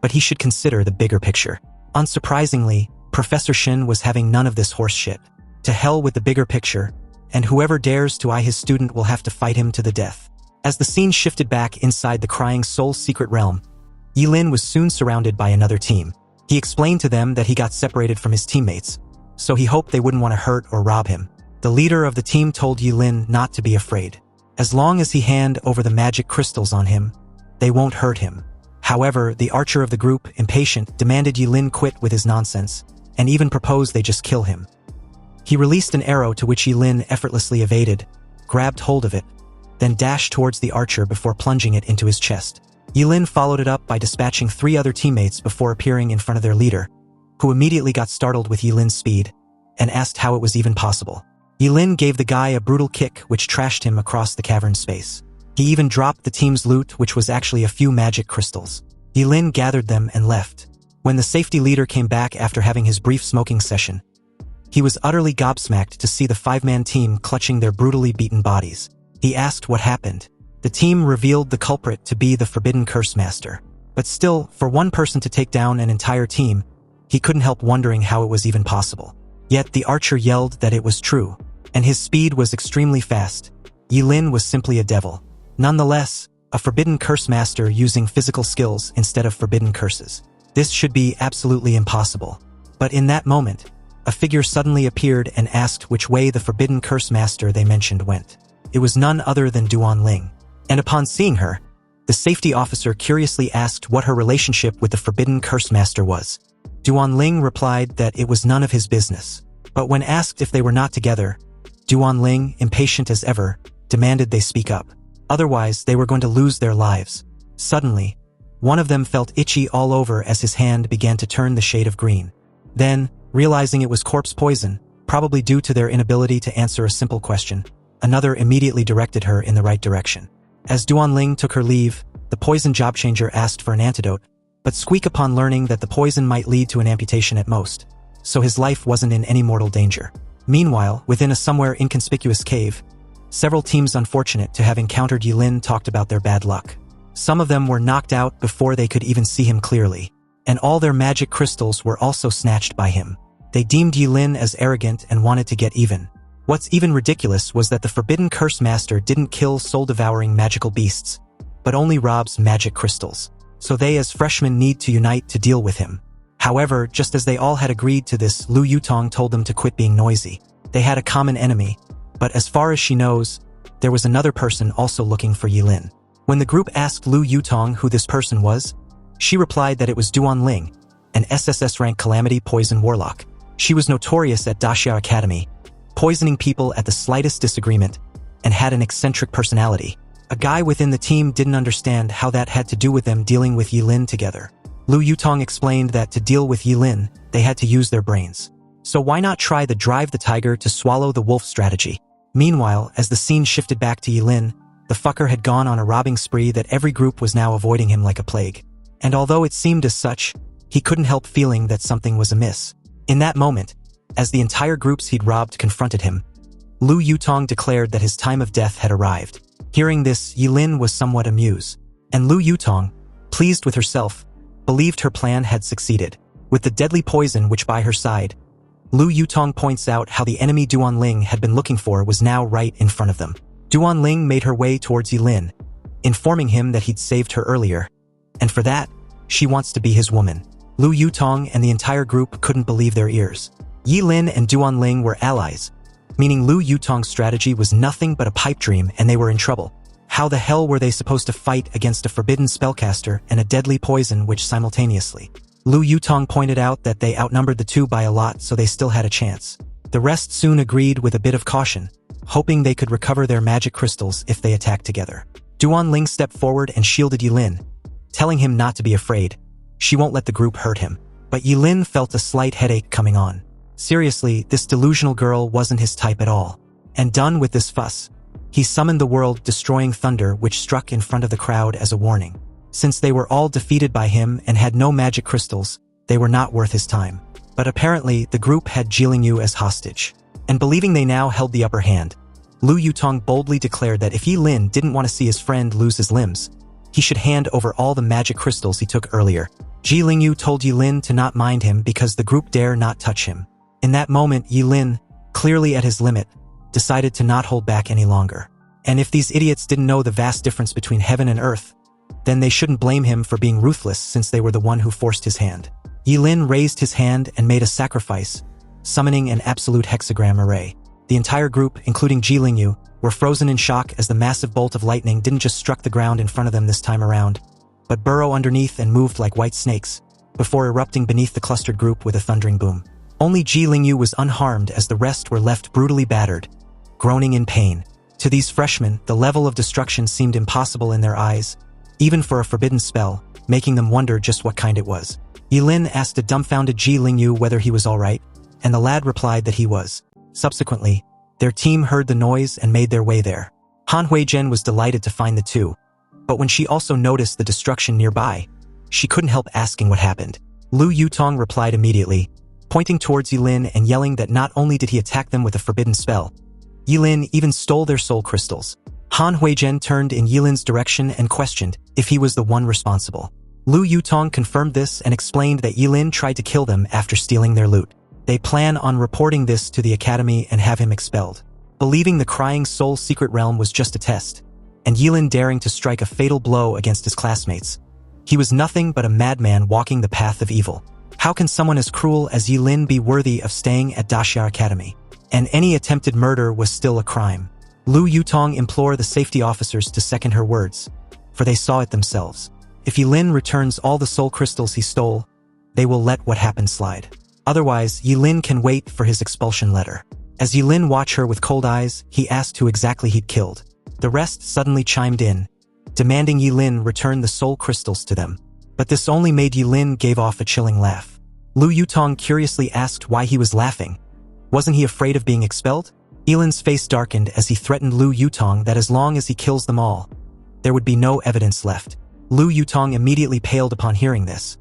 but he should consider the bigger picture. Unsurprisingly, Professor Shin was having none of this horse shit. To hell with the bigger picture, and whoever dares to eye his student will have to fight him to the death. As the scene shifted back inside the Crying Soul's secret realm, Ye Lin was soon surrounded by another team. He explained to them that he got separated from his teammates, so he hoped they wouldn't want to hurt or rob him. The leader of the team told Ye Lin not to be afraid. As long as he hand over the magic crystals on him, they won't hurt him. However, the archer of the group, impatient, demanded Ye Lin quit with his nonsense, and even proposed they just kill him. He released an arrow to which Ye Lin effortlessly evaded, grabbed hold of it, then dashed towards the archer before plunging it into his chest. Ye Lin followed it up by dispatching 3 other teammates before appearing in front of their leader, who immediately got startled with Ye Lin's speed, and asked how it was even possible. Ye Lin gave the guy a brutal kick which trashed him across the cavern space. He even dropped the team's loot, which was actually a few magic crystals. Ye Lin gathered them and left. When the safety leader came back after having his brief smoking session, he was utterly gobsmacked to see the 5-man team clutching their brutally beaten bodies. He asked what happened. The team revealed the culprit to be the Forbidden Curse Master. But still, for one person to take down an entire team, he couldn't help wondering how it was even possible. Yet the archer yelled that it was true, and his speed was extremely fast. Ye Lin was simply a devil. Nonetheless, a Forbidden Curse Master using physical skills instead of forbidden curses. This should be absolutely impossible. But in that moment, a figure suddenly appeared and asked which way the Forbidden Curse Master they mentioned went. It was none other than Duan Ling. And upon seeing her, the safety officer curiously asked what her relationship with the Forbidden Curse Master was. Duan Ling replied that it was none of his business. But when asked if they were not together, Duan Ling, impatient as ever, demanded they speak up. Otherwise, they were going to lose their lives. Suddenly, one of them felt itchy all over as his hand began to turn the shade of green. Then, realizing it was corpse poison, probably due to their inability to answer a simple question, another immediately directed her in the right direction. As Duan Ling took her leave, the poison job changer asked for an antidote, but Squeak upon learning that the poison might lead to an amputation at most, so his life wasn't in any mortal danger. Meanwhile, within a somewhere inconspicuous cave, several teams unfortunate to have encountered Ye Lin talked about their bad luck. Some of them were knocked out before they could even see him clearly, and all their magic crystals were also snatched by him. They deemed Ye Lin as arrogant and wanted to get even. What's even ridiculous was that the Forbidden Curse Master didn't kill soul-devouring magical beasts, but only robs magic crystals. So they as freshmen need to unite to deal with him. However, just as they all had agreed to this, Lu Yutong told them to quit being noisy. They had a common enemy, but as far as she knows, there was another person also looking for Ye Lin. When the group asked Lu Yutong who this person was, she replied that it was Duan Ling, an SSS-rank Calamity Poison Warlock. She was notorious at Daxia Academy, poisoning people at the slightest disagreement, and had an eccentric personality. A guy within the team didn't understand how that had to do with them dealing with Ye Lin together. Lu Yutong explained that to deal with Ye Lin, they had to use their brains. So why not try the drive the tiger to swallow the wolf strategy? Meanwhile, as the scene shifted back to Ye Lin, the fucker had gone on a robbing spree that every group was now avoiding him like a plague. And although it seemed as such, he couldn't help feeling that something was amiss. In that moment, as the entire groups he'd robbed confronted him, Lu Yutong declared that his time of death had arrived. Hearing this, Ye Lin was somewhat amused, and Lu Yutong, pleased with herself, believed her plan had succeeded. With the deadly poison which by her side, Lu Yutong points out how the enemy Duan Ling had been looking for was now right in front of them. Duan Ling made her way towards Ye Lin, informing him that he'd saved her earlier, and for that, she wants to be his woman. Lu Yutong and the entire group couldn't believe their ears. Ye Lin and Duan Ling were allies, meaning Lu Yutong's strategy was nothing but a pipe dream and they were in trouble. How the hell were they supposed to fight against a forbidden spellcaster and a deadly poison which simultaneously? Lu Yutong pointed out that they outnumbered the two by a lot, so they still had a chance. The rest soon agreed with a bit of caution, hoping they could recover their magic crystals if they attacked together. Duan Ling stepped forward and shielded Ye Lin, telling him not to be afraid. She won't let the group hurt him. But Ye Lin felt a slight headache coming on. Seriously, this delusional girl wasn't his type at all. And done with this fuss, he summoned the world-destroying thunder which struck in front of the crowd as a warning. Since they were all defeated by him and had no magic crystals, they were not worth his time. But apparently, the group had Ye Lin as hostage. And believing they now held the upper hand, Lu Yutong boldly declared that if Ye Lin didn't want to see his friend lose his limbs, he should hand over all the magic crystals he took earlier. Ji Lingyu told Ye Lin to not mind him because the group dare not touch him. In that moment, Ye Lin, clearly at his limit, decided to not hold back any longer. And if these idiots didn't know the vast difference between heaven and earth, then they shouldn't blame him for being ruthless since they were the one who forced his hand. Ye Lin raised his hand and made a sacrifice, summoning an absolute hexagram array. The entire group, including Ji Lingyu, were frozen in shock as the massive bolt of lightning didn't just struck the ground in front of them this time around, but burrow underneath and moved like white snakes, before erupting beneath the clustered group with a thundering boom. Only Ji Lingyu was unharmed as the rest were left brutally battered, groaning in pain. To these freshmen, the level of destruction seemed impossible in their eyes, even for a forbidden spell, making them wonder just what kind it was. Ye Lin asked a dumbfounded Ji Lingyu whether he was alright, and the lad replied that he was. Subsequently, their team heard the noise and made their way there. Han Huizhen was delighted to find the two, but when she also noticed the destruction nearby, she couldn't help asking what happened. Lu Yutong replied immediately, pointing towards Ye Lin and yelling that not only did he attack them with a forbidden spell, Ye Lin even stole their soul crystals. Han Huizhen turned in Ye Lin's direction and questioned if he was the one responsible. Lu Yutong confirmed this and explained that Ye Lin tried to kill them after stealing their loot. They plan on reporting this to the academy and have him expelled. Believing the Crying Soul secret realm was just a test, and Ye Lin daring to strike a fatal blow against his classmates, he was nothing but a madman walking the path of evil. How can someone as cruel as Ye Lin be worthy of staying at Daxia Academy? And any attempted murder was still a crime. Lu Yutong implored the safety officers to second her words, for they saw it themselves. If Ye Lin returns all the soul crystals he stole, they will let what happened slide. Otherwise, Ye Lin can wait for his expulsion letter. As Ye Lin watched her with cold eyes, he asked who exactly he'd killed. The rest suddenly chimed in, demanding Ye Lin return the soul crystals to them. But this only made Ye Lin give off a chilling laugh. Lu Yutong curiously asked why he was laughing. Wasn't he afraid of being expelled? Ye Lin's face darkened as he threatened Lu Yutong that as long as he kills them all, there would be no evidence left. Lu Yutong immediately paled upon hearing this.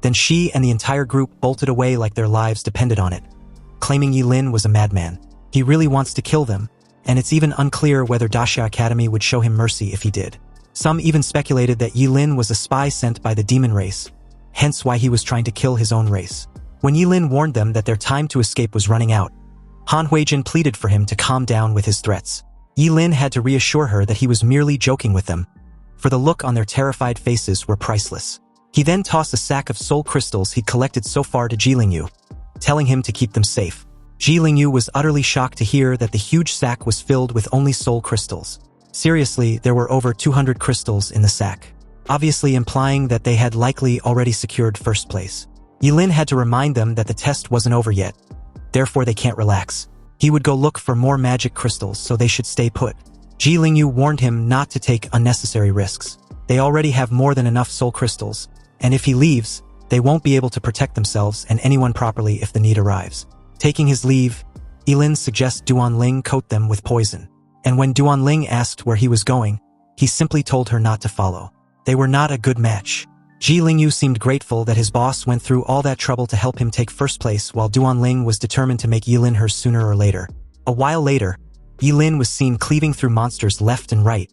Then she and the entire group bolted away like their lives depended on it, claiming Ye Lin was a madman. He really wants to kill them, and it's even unclear whether Daxia Academy would show him mercy if he did. Some even speculated that Ye Lin was a spy sent by the demon race, hence why he was trying to kill his own race. When Ye Lin warned them that their time to escape was running out, Han Huizhen pleaded for him to calm down with his threats. Ye Lin had to reassure her that he was merely joking with them, for the look on their terrified faces were priceless. He then tossed a sack of soul crystals he'd collected so far to Ji Lingyu, telling him to keep them safe. Ji Lingyu was utterly shocked to hear that the huge sack was filled with only soul crystals. Seriously, there were over 200 crystals in the sack, obviously implying that they had likely already secured first place. Ye Lin had to remind them that the test wasn't over yet, therefore they can't relax. He would go look for more magic crystals, so they should stay put. Ji Lingyu warned him not to take unnecessary risks. They already have more than enough soul crystals, and if he leaves, they won't be able to protect themselves and anyone properly if the need arrives. Taking his leave, Ye Lin suggests Duan Ling coat them with poison. And when Duan Ling asked where he was going, he simply told her not to follow. They were not a good match. Ji Lingyu seemed grateful that his boss went through all that trouble to help him take first place, while Duan Ling was determined to make Ye Lin hers sooner or later. A while later, Ye Lin was seen cleaving through monsters left and right,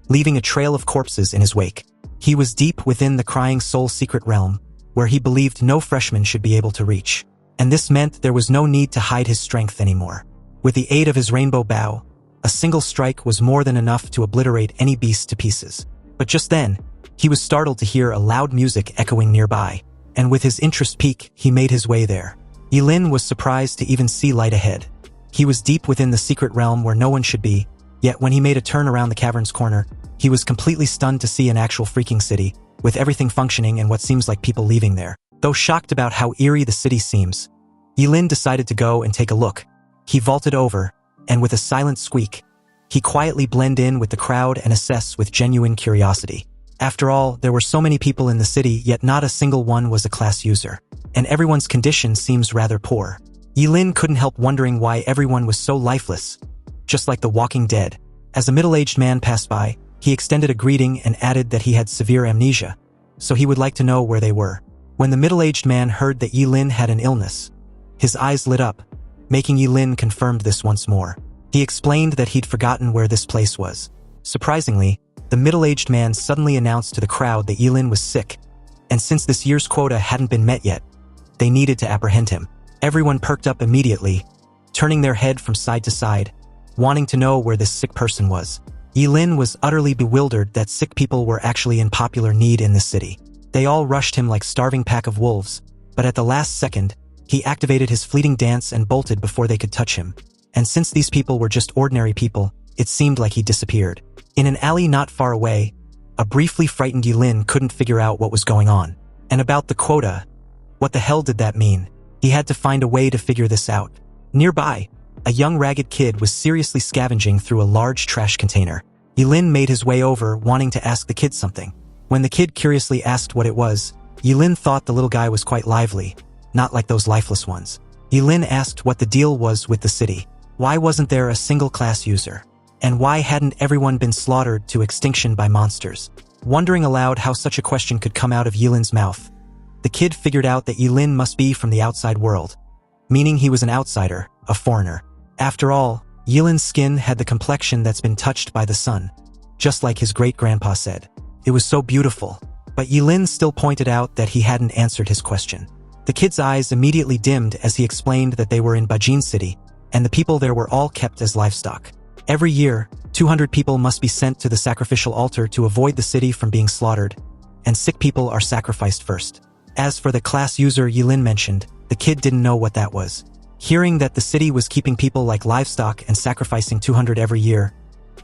leaving a trail of corpses in his wake. He was deep within the Crying Soul secret realm, where he believed no freshman should be able to reach. And this meant there was no need to hide his strength anymore. With the aid of his rainbow bow, a single strike was more than enough to obliterate any beast to pieces. But just then, he was startled to hear a loud music echoing nearby, and with his interest peak, he made his way there. Ye Lin was surprised to even see light ahead. He was deep within the secret realm where no one should be, yet when he made a turn around the cavern's corner, he was completely stunned to see an actual freaking city, with everything functioning and what seems like people leaving there. Though shocked about how eerie the city seems, Ye Lin decided to go and take a look. He vaulted over, and with a silent squeak, He quietly blended in with the crowd and assessed with genuine curiosity. After all, there were so many people in the city, yet not a single one was a class user. And everyone's condition seems rather poor. Ye Lin couldn't help wondering why everyone was so lifeless, just like the Walking Dead. As a middle-aged man passed by, he extended a greeting and added that he had severe amnesia, so he would like to know where they were. When the middle-aged man heard that Ye Lin had an illness, his eyes lit up, making Ye Lin confirm this once more. He explained that he'd forgotten where this place was. Surprisingly, the middle-aged man suddenly announced to the crowd that Ye Lin was sick, and since this year's quota hadn't been met yet, they needed to apprehend him. Everyone perked up immediately, turning their head from side to side, wanting to know where this sick person was. Ye Lin was utterly bewildered that sick people were actually in popular need in this city. They all rushed him like starving pack of wolves, but at the last second, he activated his fleeting dance and bolted before they could touch him. And since these people were just ordinary people, it seemed like he disappeared. In an alley not far away, a briefly frightened Ye Lin couldn't figure out what was going on. And about the quota, what the hell did that mean? He had to find a way to figure this out. Nearby, a young ragged kid was seriously scavenging through a large trash container. Ye Lin made his way over, wanting to ask the kid something. When the kid curiously asked what it was, Ye Lin thought the little guy was quite lively, not like those lifeless ones. Ye Lin asked what the deal was with the city. Why wasn't there a single class user? And why hadn't everyone been slaughtered to extinction by monsters? Wondering aloud how such a question could come out of Ye Lin's mouth, the kid figured out that Ye Lin must be from the outside world, meaning he was an outsider, a foreigner. After all, Ye Lin's skin had the complexion that's been touched by the sun, just like his great-grandpa said. It was so beautiful, but Ye Lin still pointed out that he hadn't answered his question. The kid's eyes immediately dimmed as he explained that they were in Bajin City, and the people there were all kept as livestock. Every year, 200 people must be sent to the sacrificial altar to avoid the city from being slaughtered, and sick people are sacrificed first. As for the class user Ye Lin mentioned, the kid didn't know what that was. Hearing that the city was keeping people like livestock and sacrificing 200 every year,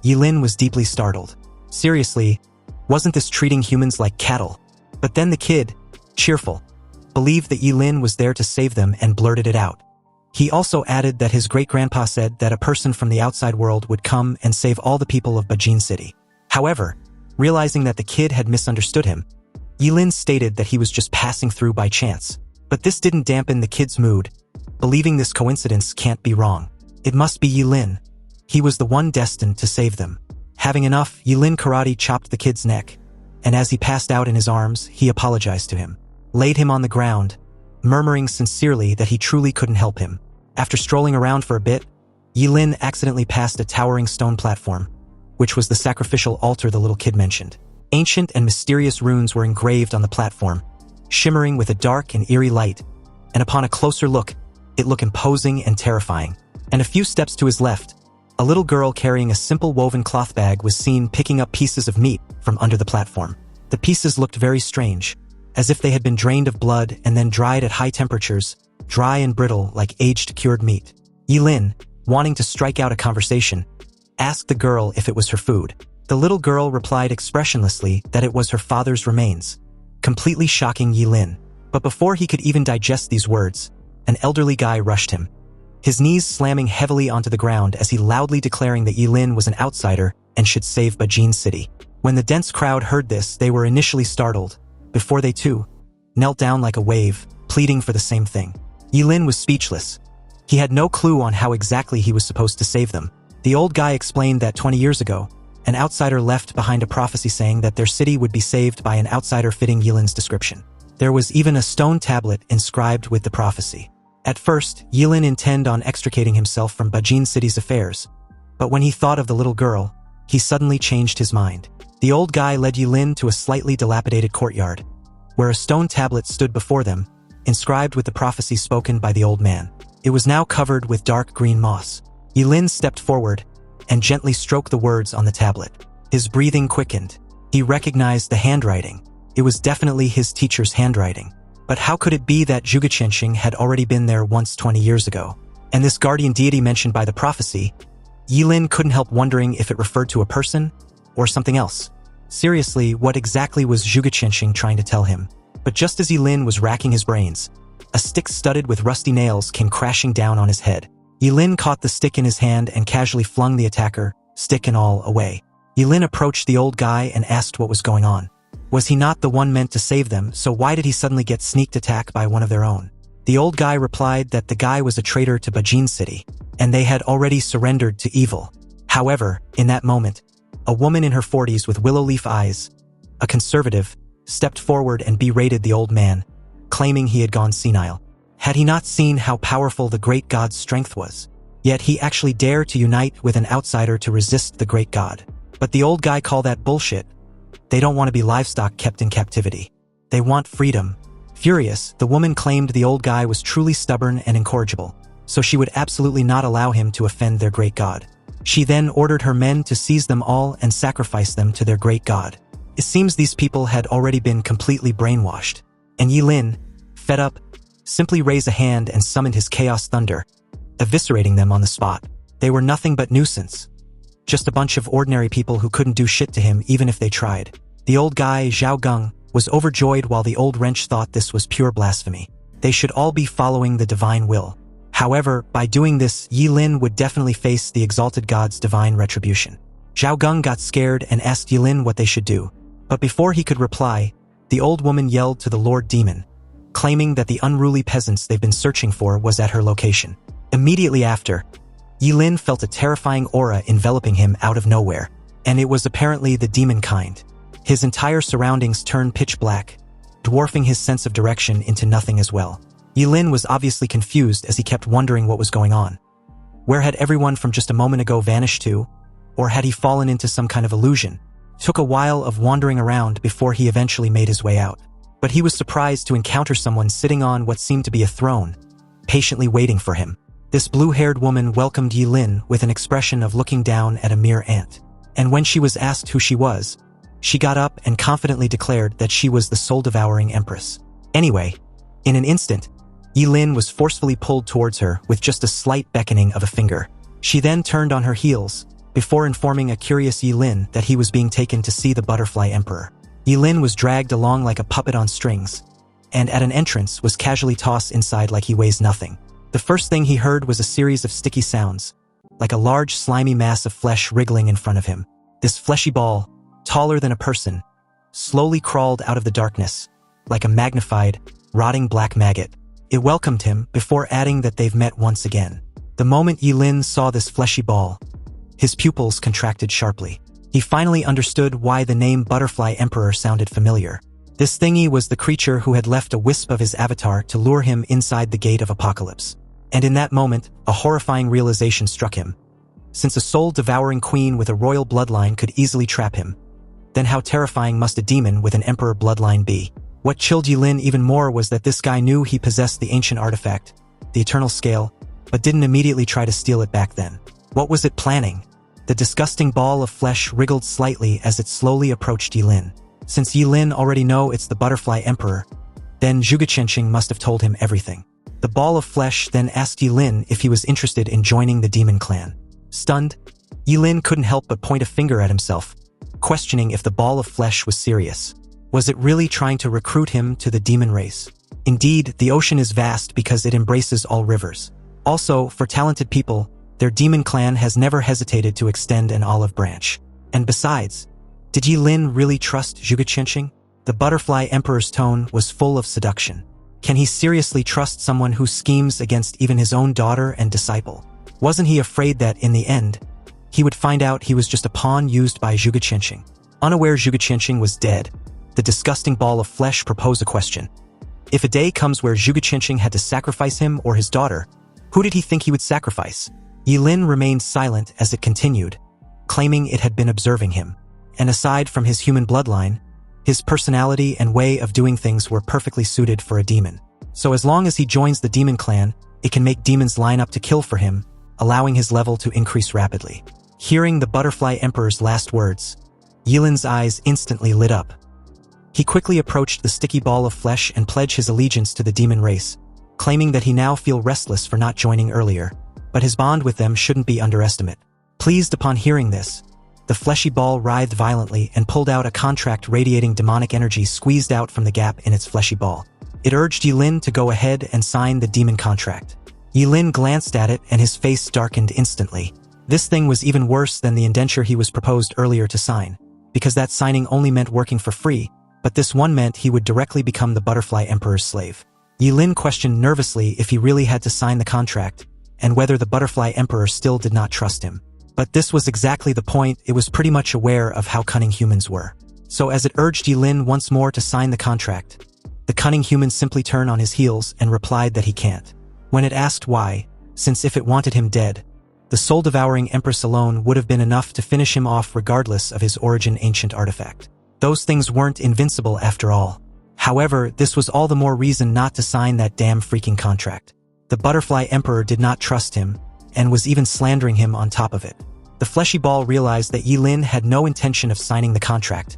Ye Lin was deeply startled. Seriously, wasn't this treating humans like cattle? But then the kid, cheerful, believed that Ye Lin was there to save them and blurted it out. He also added that his great-grandpa said that a person from the outside world would come and save all the people of Bajin City. However, realizing that the kid had misunderstood him, Ye Lin stated that he was just passing through by chance. But this didn't dampen the kid's mood, believing this coincidence can't be wrong. It must be Ye Lin. He was the one destined to save them. Having enough, Ye Lin karate chopped the kid's neck, and as he passed out in his arms, he apologized to him, laid him on the ground, murmuring sincerely that he truly couldn't help him. After strolling around for a bit, Ye Lin accidentally passed a towering stone platform, which was the sacrificial altar the little kid mentioned. Ancient and mysterious runes were engraved on the platform, shimmering with a dark and eerie light, and upon a closer look, it looked imposing and terrifying. And a few steps to his left, a little girl carrying a simple woven cloth bag was seen picking up pieces of meat from under the platform. The pieces looked very strange, as if they had been drained of blood and then dried at high temperatures, dry and brittle like aged cured meat. Ye Lin, wanting to strike out a conversation, asked the girl if it was her food. The little girl replied expressionlessly that it was her father's remains, completely shocking Ye Lin. But before he could even digest these words, an elderly guy rushed him, his knees slamming heavily onto the ground as he loudly declaring that Ye Lin was an outsider and should save Bajin City. When the dense crowd heard this, they were initially startled, before they too knelt down like a wave, pleading for the same thing. Ye Lin was speechless. He had no clue on how exactly he was supposed to save them. The old guy explained that 20 years ago, an outsider left behind a prophecy saying that their city would be saved by an outsider fitting Ye Lin's description. There was even a stone tablet inscribed with the prophecy. At first, Ye Lin intended on extricating himself from Bajin City's affairs, but when he thought of the little girl, he suddenly changed his mind. The old guy led Ye Lin to a slightly dilapidated courtyard, where a stone tablet stood before them, inscribed with the prophecy spoken by the old man. It was now covered with dark green moss. Ye Lin stepped forward and gently stroked the words on the tablet. His breathing quickened. He recognized the handwriting. It was definitely his teacher's handwriting. But how could it be that Zhugeqianxing had already been there once 20 years ago? And this guardian deity mentioned by the prophecy, Ye Lin couldn't help wondering if it referred to a person or something else. Seriously, what exactly was Zhugeqianxing trying to tell him? But just as Ye Lin was racking his brains, a stick studded with rusty nails came crashing down on his head. Ye Lin caught the stick in his hand and casually flung the attacker, stick and all, away. Ye Lin approached the old guy and asked what was going on. Was he not the one meant to save them, so why did he suddenly get sneaked attack by one of their own? The old guy replied that the guy was a traitor to Bajin City, and they had already surrendered to evil. However, in that moment, a woman in her 40s with willow leaf eyes, a conservative, stepped forward and berated the old man, claiming he had gone senile. Had he not seen how powerful the great god's strength was? Yet he actually dared to unite with an outsider to resist the great god. But the old guy called that bullshit. They don't want to be livestock kept in captivity. They want freedom. Furious, the woman claimed the old guy was truly stubborn and incorrigible, so she would absolutely not allow him to offend their great god. She then ordered her men to seize them all and sacrifice them to their great god. It seems these people had already been completely brainwashed, and Ye Lin, fed up, simply raised a hand and summoned his chaos thunder, eviscerating them on the spot. They were nothing but nuisance. Just a bunch of ordinary people who couldn't do shit to him even if they tried. The old guy, Zhao Geng, was overjoyed while the old wrench thought this was pure blasphemy. They should all be following the divine will. However, by doing this, Ye Lin would definitely face the exalted god's divine retribution. Zhao Geng got scared and asked Ye Lin what they should do. But before he could reply, the old woman yelled to the Lord Demon, claiming that the unruly peasants they've been searching for was at her location. Immediately after, Ye Lin felt a terrifying aura enveloping him out of nowhere, and it was apparently the demon kind. His entire surroundings turned pitch black, dwarfing his sense of direction into nothing as well. Ye Lin was obviously confused as he kept wondering what was going on. Where had everyone from just a moment ago vanished to? Or had he fallen into some kind of illusion? It took a while of wandering around before he eventually made his way out. But he was surprised to encounter someone sitting on what seemed to be a throne, patiently waiting for him. This blue-haired woman welcomed Ye Lin with an expression of looking down at a mere ant. And when she was asked who she was, she got up and confidently declared that she was the soul-devouring empress. Anyway, in an instant, Ye Lin was forcefully pulled towards her with just a slight beckoning of a finger. She then turned on her heels, before informing a curious Ye Lin that he was being taken to see the Butterfly Emperor. Ye Lin was dragged along like a puppet on strings, and at an entrance was casually tossed inside like he weighs nothing. The first thing he heard was a series of sticky sounds, like a large slimy mass of flesh wriggling in front of him. This fleshy ball, taller than a person, slowly crawled out of the darkness, like a magnified, rotting black maggot. It welcomed him before adding that they've met once again. The moment Ye Lin saw this fleshy ball, his pupils contracted sharply. He finally understood why the name Butterfly Emperor sounded familiar. This thingy was the creature who had left a wisp of his avatar to lure him inside the gate of apocalypse. And in that moment, a horrifying realization struck him. Since a soul-devouring queen with a royal bloodline could easily trap him, then how terrifying must a demon with an emperor bloodline be? What chilled Ye Lin even more was that this guy knew he possessed the ancient artifact, the Eternal Scale, but didn't immediately try to steal it back then. What was it planning? The disgusting ball of flesh wriggled slightly as it slowly approached Ye Lin. Since Ye Lin already know it's the Butterfly Emperor, then Zhuge Qianqing must have told him everything. The ball of flesh then asked Ye Lin if he was interested in joining the demon clan. Stunned, Ye Lin couldn't help but point a finger at himself, questioning if the ball of flesh was serious. Was it really trying to recruit him to the demon race? Indeed, the ocean is vast because it embraces all rivers. Also, for talented people, their demon clan has never hesitated to extend an olive branch. And besides, did Ye Lin really trust Zhuge Qianqing? The Butterfly Emperor's tone was full of seduction. Can he seriously trust someone who schemes against even his own daughter and disciple? Wasn't he afraid that, in the end, he would find out he was just a pawn used by Zhuge Qianqing? Unaware Zhuge Qianqing was dead, the disgusting ball of flesh proposed a question. If a day comes where Zhuge Qianqing had to sacrifice him or his daughter, who did he think he would sacrifice? Ye Lin remained silent as it continued, claiming it had been observing him. And aside from his human bloodline, his personality and way of doing things were perfectly suited for a demon. So as long as he joins the demon clan, it can make demons line up to kill for him, allowing his level to increase rapidly. Hearing the Butterfly Emperor's last words, Ye Lin's eyes instantly lit up. He quickly approached the sticky ball of flesh and pledged his allegiance to the demon race, claiming that he now feel restless for not joining earlier, but his bond with them shouldn't be underestimated. Pleased upon hearing this, the fleshy ball writhed violently and pulled out a contract radiating demonic energy squeezed out from the gap in its fleshy ball. It urged Ye Lin to go ahead and sign the demon contract. Ye Lin glanced at it and his face darkened instantly. This thing was even worse than the indenture he was proposed earlier to sign, because that signing only meant working for free, but this one meant he would directly become the Butterfly Emperor's slave. Ye Lin questioned nervously if he really had to sign the contract, and whether the Butterfly Emperor still did not trust him. But this was exactly the point. It was pretty much aware of how cunning humans were. So as it urged Ye Lin once more to sign the contract, the cunning human simply turned on his heels and replied that he can't. When it asked why, since if it wanted him dead, the soul-devouring Empress alone would have been enough to finish him off regardless of his origin ancient artifact. Those things weren't invincible after all. However, this was all the more reason not to sign that damn freaking contract. The Butterfly Emperor did not trust him, and was even slandering him on top of it. The fleshy ball realized that Ye Lin had no intention of signing the contract,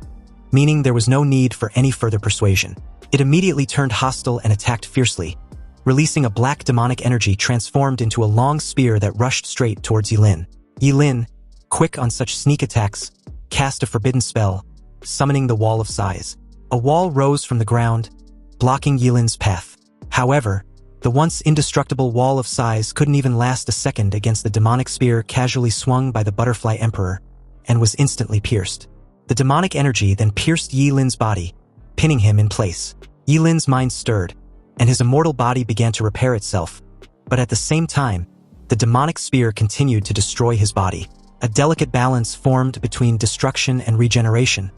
meaning there was no need for any further persuasion. It immediately turned hostile and attacked fiercely, releasing a black demonic energy transformed into a long spear that rushed straight towards Ye Lin. Ye Lin, quick on such sneak attacks, cast a forbidden spell, summoning the Wall of Sighs. A wall rose from the ground, blocking Ye Lin's path. However, the once indestructible Wall of Sighs couldn't even last a second against the demonic spear casually swung by the Butterfly Emperor, and was instantly pierced. The demonic energy then pierced Ye Lin's body, pinning him in place. Ye Lin's mind stirred, and his immortal body began to repair itself, but at the same time, the demonic spear continued to destroy his body. A delicate balance formed between destruction and regeneration,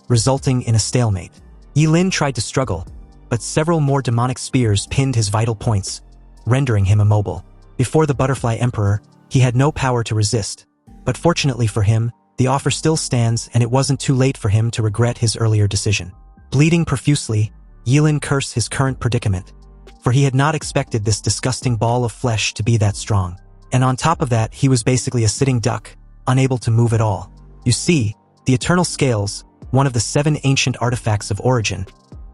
resulting in a stalemate. Ye Lin tried to struggle, but several more demonic spears pinned his vital points, rendering him immobile. Before the Butterfly Emperor, he had no power to resist, but fortunately for him, the offer still stands and it wasn't too late for him to regret his earlier decision. Bleeding profusely, Ye Lin cursed his current predicament, for he had not expected this disgusting ball of flesh to be that strong. And on top of that, he was basically a sitting duck, unable to move at all. You see, the Eternal Scales, one of the 7 ancient artifacts of origin,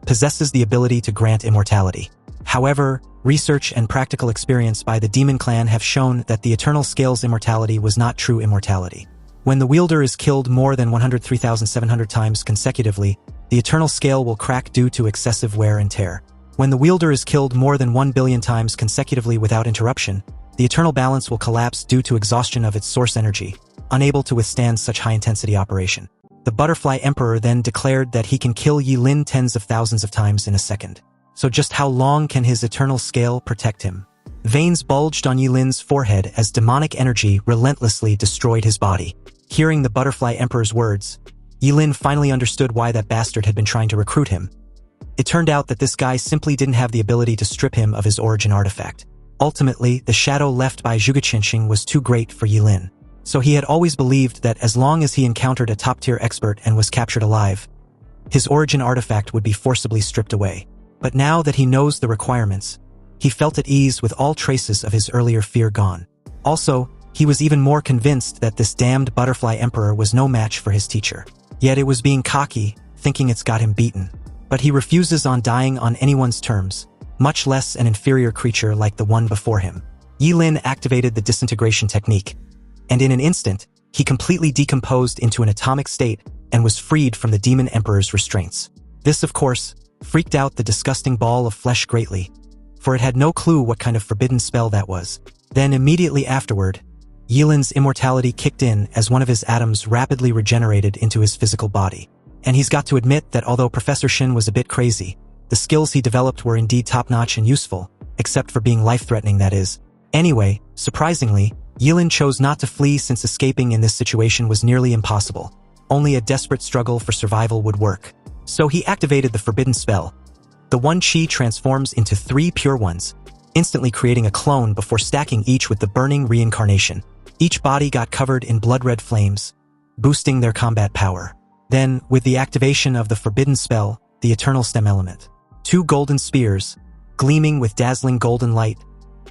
possesses the ability to grant immortality. However, research and practical experience by the Demon Clan have shown that the Eternal Scales immortality was not true immortality. When the wielder is killed more than 103,700 times consecutively, the Eternal Scale will crack due to excessive wear and tear. When the wielder is killed more than 1 billion times consecutively without interruption, the Eternal Balance will collapse due to exhaustion of its source energy, unable to withstand such high-intensity operation. The Butterfly Emperor then declared that he can kill Ye Lin tens of thousands of times in a second. So just how long can his Eternal Scale protect him? Veins bulged on Ye Lin's forehead as demonic energy relentlessly destroyed his body. Hearing the Butterfly Emperor's words, Ye Lin finally understood why that bastard had been trying to recruit him. It turned out that this guy simply didn't have the ability to strip him of his origin artifact. Ultimately, the shadow left by Zhuge Qinxing was too great for Ye Lin. So he had always believed that as long as he encountered a top-tier expert and was captured alive, his origin artifact would be forcibly stripped away. But now that he knows the requirements, he felt at ease with all traces of his earlier fear gone. Also, he was even more convinced that this damned Butterfly Emperor was no match for his teacher. Yet it was being cocky, thinking it's got him beaten. But he refuses on dying on anyone's terms, much less an inferior creature like the one before him. Ye Lin activated the disintegration technique, and in an instant, he completely decomposed into an atomic state and was freed from the Demon Emperor's restraints. This, of course, freaked out the disgusting ball of flesh greatly, for it had no clue what kind of forbidden spell that was. Then immediately afterward, Ye Lin's immortality kicked in as one of his atoms rapidly regenerated into his physical body. And he's got to admit that although Professor Shin was a bit crazy, the skills he developed were indeed top-notch and useful, except for being life-threatening, that is. Anyway, surprisingly, Ye Lin chose not to flee since escaping in this situation was nearly impossible. Only a desperate struggle for survival would work. So he activated the forbidden spell. The one chi transforms into 3 pure ones, instantly creating a clone before stacking each with the burning reincarnation. Each body got covered in blood-red flames, boosting their combat power. Then, with the activation of the forbidden spell, the Eternal Stem Element, 2 golden spears, gleaming with dazzling golden light,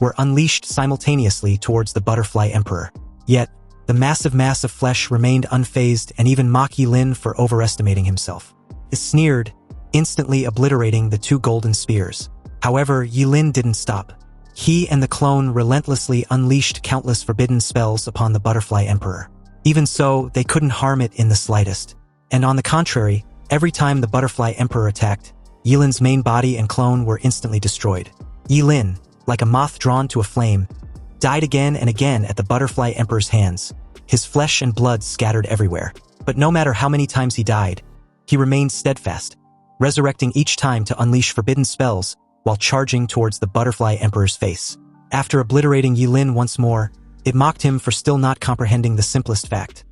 were unleashed simultaneously towards the Butterfly Emperor. Yet, the massive mass of flesh remained unfazed and even mocked Ye Lin for overestimating himself. It sneered, instantly obliterating the 2 golden spears. However, Ye Lin didn't stop. He and the clone relentlessly unleashed countless forbidden spells upon the Butterfly Emperor. Even so, they couldn't harm it in the slightest. And on the contrary, every time the Butterfly Emperor attacked, Ye Lin's main body and clone were instantly destroyed. Ye Lin, like a moth drawn to a flame, died again and again at the Butterfly Emperor's hands, his flesh and blood scattered everywhere. But no matter how many times he died, he remained steadfast, resurrecting each time to unleash forbidden spells while charging towards the Butterfly Emperor's face. After obliterating Ye Lin once more, it mocked him for still not comprehending the simplest fact.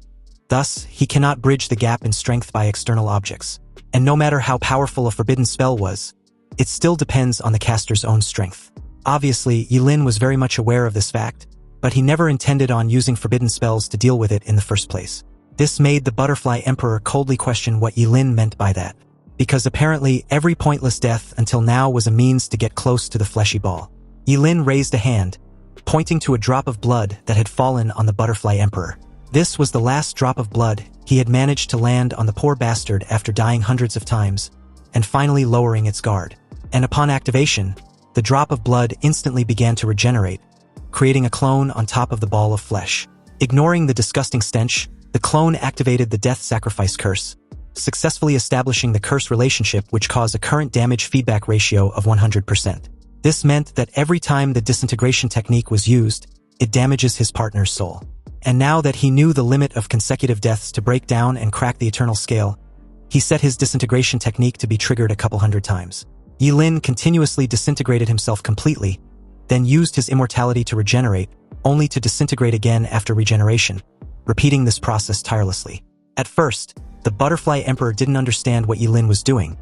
Thus, he cannot bridge the gap in strength by external objects. And no matter how powerful a forbidden spell was, it still depends on the caster's own strength. Obviously, Ye Lin was very much aware of this fact, but he never intended on using forbidden spells to deal with it in the first place. This made the Butterfly Emperor coldly question what Ye Lin meant by that, because apparently every pointless death until now was a means to get close to the fleshy ball. Ye Lin raised a hand, pointing to a drop of blood that had fallen on the Butterfly Emperor. This was the last drop of blood he had managed to land on the poor bastard after dying hundreds of times, and finally lowering its guard. And upon activation, the drop of blood instantly began to regenerate, creating a clone on top of the ball of flesh. Ignoring the disgusting stench, the clone activated the death sacrifice curse, successfully establishing the curse relationship which caused a current damage feedback ratio of 100%. This meant that every time the disintegration technique was used, it damages his partner's soul. And now that he knew the limit of consecutive deaths to break down and crack the eternal scale, he set his disintegration technique to be triggered a couple hundred times. Ye Lin continuously disintegrated himself completely, then used his immortality to regenerate, only to disintegrate again after regeneration, repeating this process tirelessly. At first, the Butterfly Emperor didn't understand what Ye Lin was doing,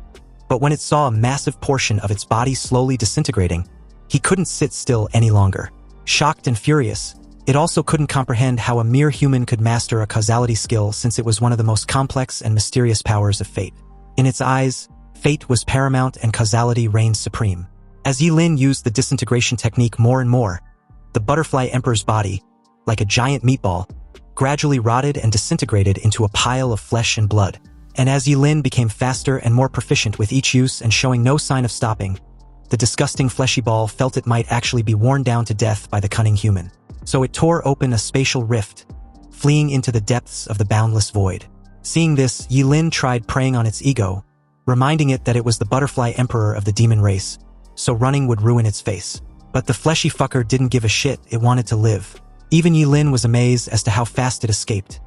but when it saw a massive portion of its body slowly disintegrating, he couldn't sit still any longer. Shocked and furious, it also couldn't comprehend how a mere human could master a causality skill since it was one of the most complex and mysterious powers of fate. In its eyes, fate was paramount and causality reigned supreme. As Ye Lin used the disintegration technique more and more, the Butterfly Emperor's body, like a giant meatball, gradually rotted and disintegrated into a pile of flesh and blood. And as Ye Lin became faster and more proficient with each use and showing no sign of stopping, the disgusting fleshy ball felt it might actually be worn down to death by the cunning human. So it tore open a spatial rift, fleeing into the depths of the boundless void. Seeing this, Ye Lin tried preying on its ego, reminding it that it was the Butterfly Emperor of the demon race, so running would ruin its face. But the fleshy fucker didn't give a shit, it wanted to live. Even Ye Lin was amazed as to how fast it escaped,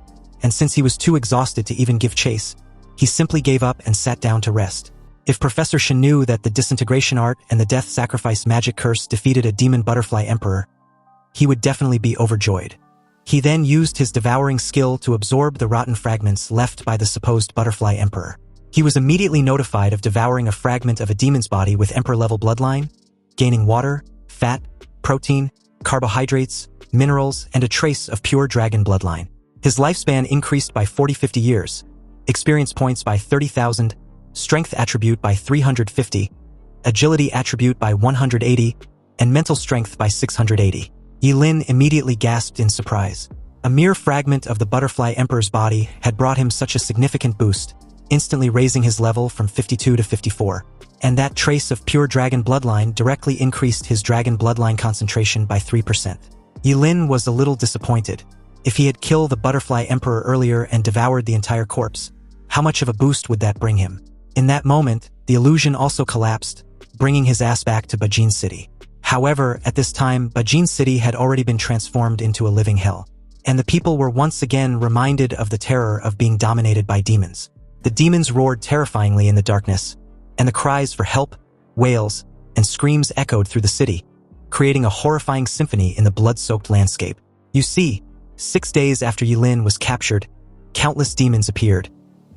and since he was too exhausted to even give chase, he simply gave up and sat down to rest. If Professor Shen knew that the disintegration art and the death sacrifice magic curse defeated a demon Butterfly Emperor, he would definitely be overjoyed. He then used his devouring skill to absorb the rotten fragments left by the supposed Butterfly Emperor. He was immediately notified of devouring a fragment of a demon's body with Emperor-level bloodline, gaining water, fat, protein, carbohydrates, minerals, and a trace of pure dragon bloodline. His lifespan increased by 40-50 years, experience points by 30,000, strength attribute by 350, agility attribute by 180, and mental strength by 680. Ye Lin immediately gasped in surprise. A mere fragment of the Butterfly Emperor's body had brought him such a significant boost, instantly raising his level from 52 to 54. And that trace of pure dragon bloodline directly increased his dragon bloodline concentration by 3%. Ye Lin was a little disappointed. If he had killed the Butterfly Emperor earlier and devoured the entire corpse, how much of a boost would that bring him? In that moment, the illusion also collapsed, bringing his ass back to Bajin City. However, at this time, Bajin City had already been transformed into a living hell, and the people were once again reminded of the terror of being dominated by demons. The demons roared terrifyingly in the darkness, and the cries for help, wails, and screams echoed through the city, creating a horrifying symphony in the blood-soaked landscape. You see, 6 days after Ye Lin was captured, countless demons appeared,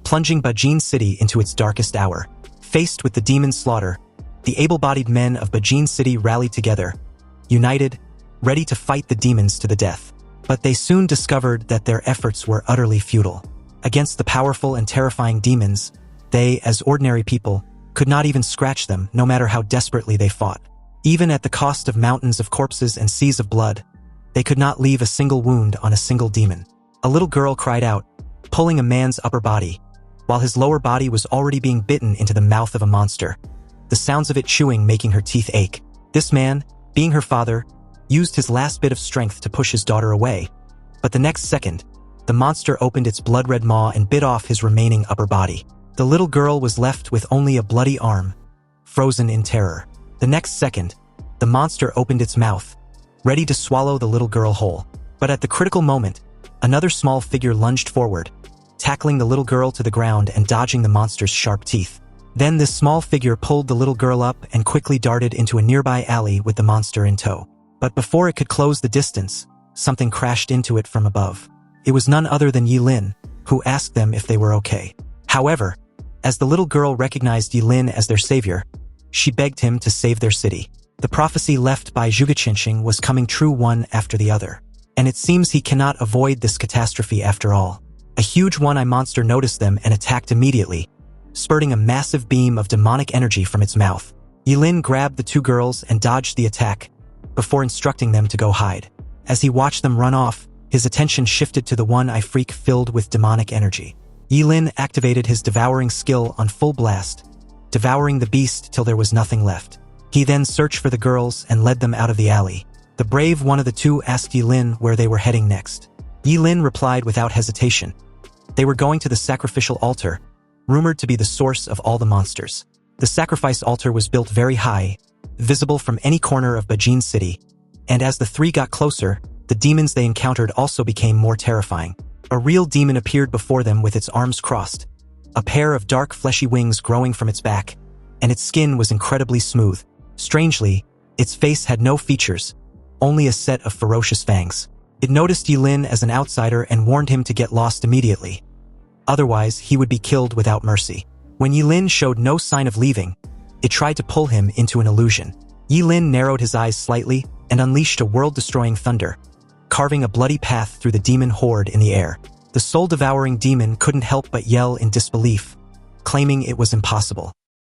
plunging Bajin City into its darkest hour. Faced with the demon slaughter, the able-bodied men of Bajin City rallied together, united, ready to fight the demons to the death. But they soon discovered that their efforts were utterly futile. Against the powerful and terrifying demons, they, as ordinary people, could not even scratch them no matter how desperately they fought. Even at the cost of mountains of corpses and seas of blood, they could not leave a single wound on a single demon. A little girl cried out, pulling a man's upper body, while his lower body was already being bitten into the mouth of a monster, the sounds of it chewing making her teeth ache. This man, being her father, used his last bit of strength to push his daughter away, but the next second, the monster opened its blood-red maw and bit off his remaining upper body. The little girl was left with only a bloody arm, frozen in terror. The next second, the monster opened its mouth, ready to swallow the little girl whole. But at the critical moment, Another small figure lunged forward, tackling the little girl to the ground and dodging the monster's sharp teeth. Then this small figure pulled the little girl up and quickly darted into a nearby alley with the monster in tow. But before it could close the distance, something crashed into it from above. It was none other than Ye Lin, who asked them if they were okay. However, as the little girl recognized Ye Lin as their savior, she begged him to save their city. The prophecy left by Zhuge was coming true one after the other. And it seems he cannot avoid this catastrophe after all. A huge one-eye monster noticed them and attacked immediately, spurting a massive beam of demonic energy from its mouth. Ye Lin grabbed the two girls and dodged the attack, before instructing them to go hide. As he watched them run off, his attention shifted to the one-eye freak filled with demonic energy. Ye Lin activated his devouring skill on full blast, devouring the beast till there was nothing left. He then searched for the girls and led them out of the alley. The brave one of the two asked Ye Lin where they were heading next. Ye Lin replied without hesitation. They were going to the sacrificial altar, rumored to be the source of all the monsters. The sacrifice altar was built very high, visible from any corner of Bajin City, and as the three got closer, the demons they encountered also became more terrifying. A real demon appeared before them with its arms crossed, a pair of dark fleshy wings growing from its back, and its skin was incredibly smooth. Strangely, its face had no features, only a set of ferocious fangs. It noticed Ye Lin as an outsider and warned him to get lost immediately. Otherwise, he would be killed without mercy. When Ye Lin showed no sign of leaving, it tried to pull him into an illusion. Ye Lin narrowed his eyes slightly and unleashed a world-destroying thunder, carving a bloody path through the demon horde in the air. The soul-devouring demon couldn't help but yell in disbelief, claiming it was impossible.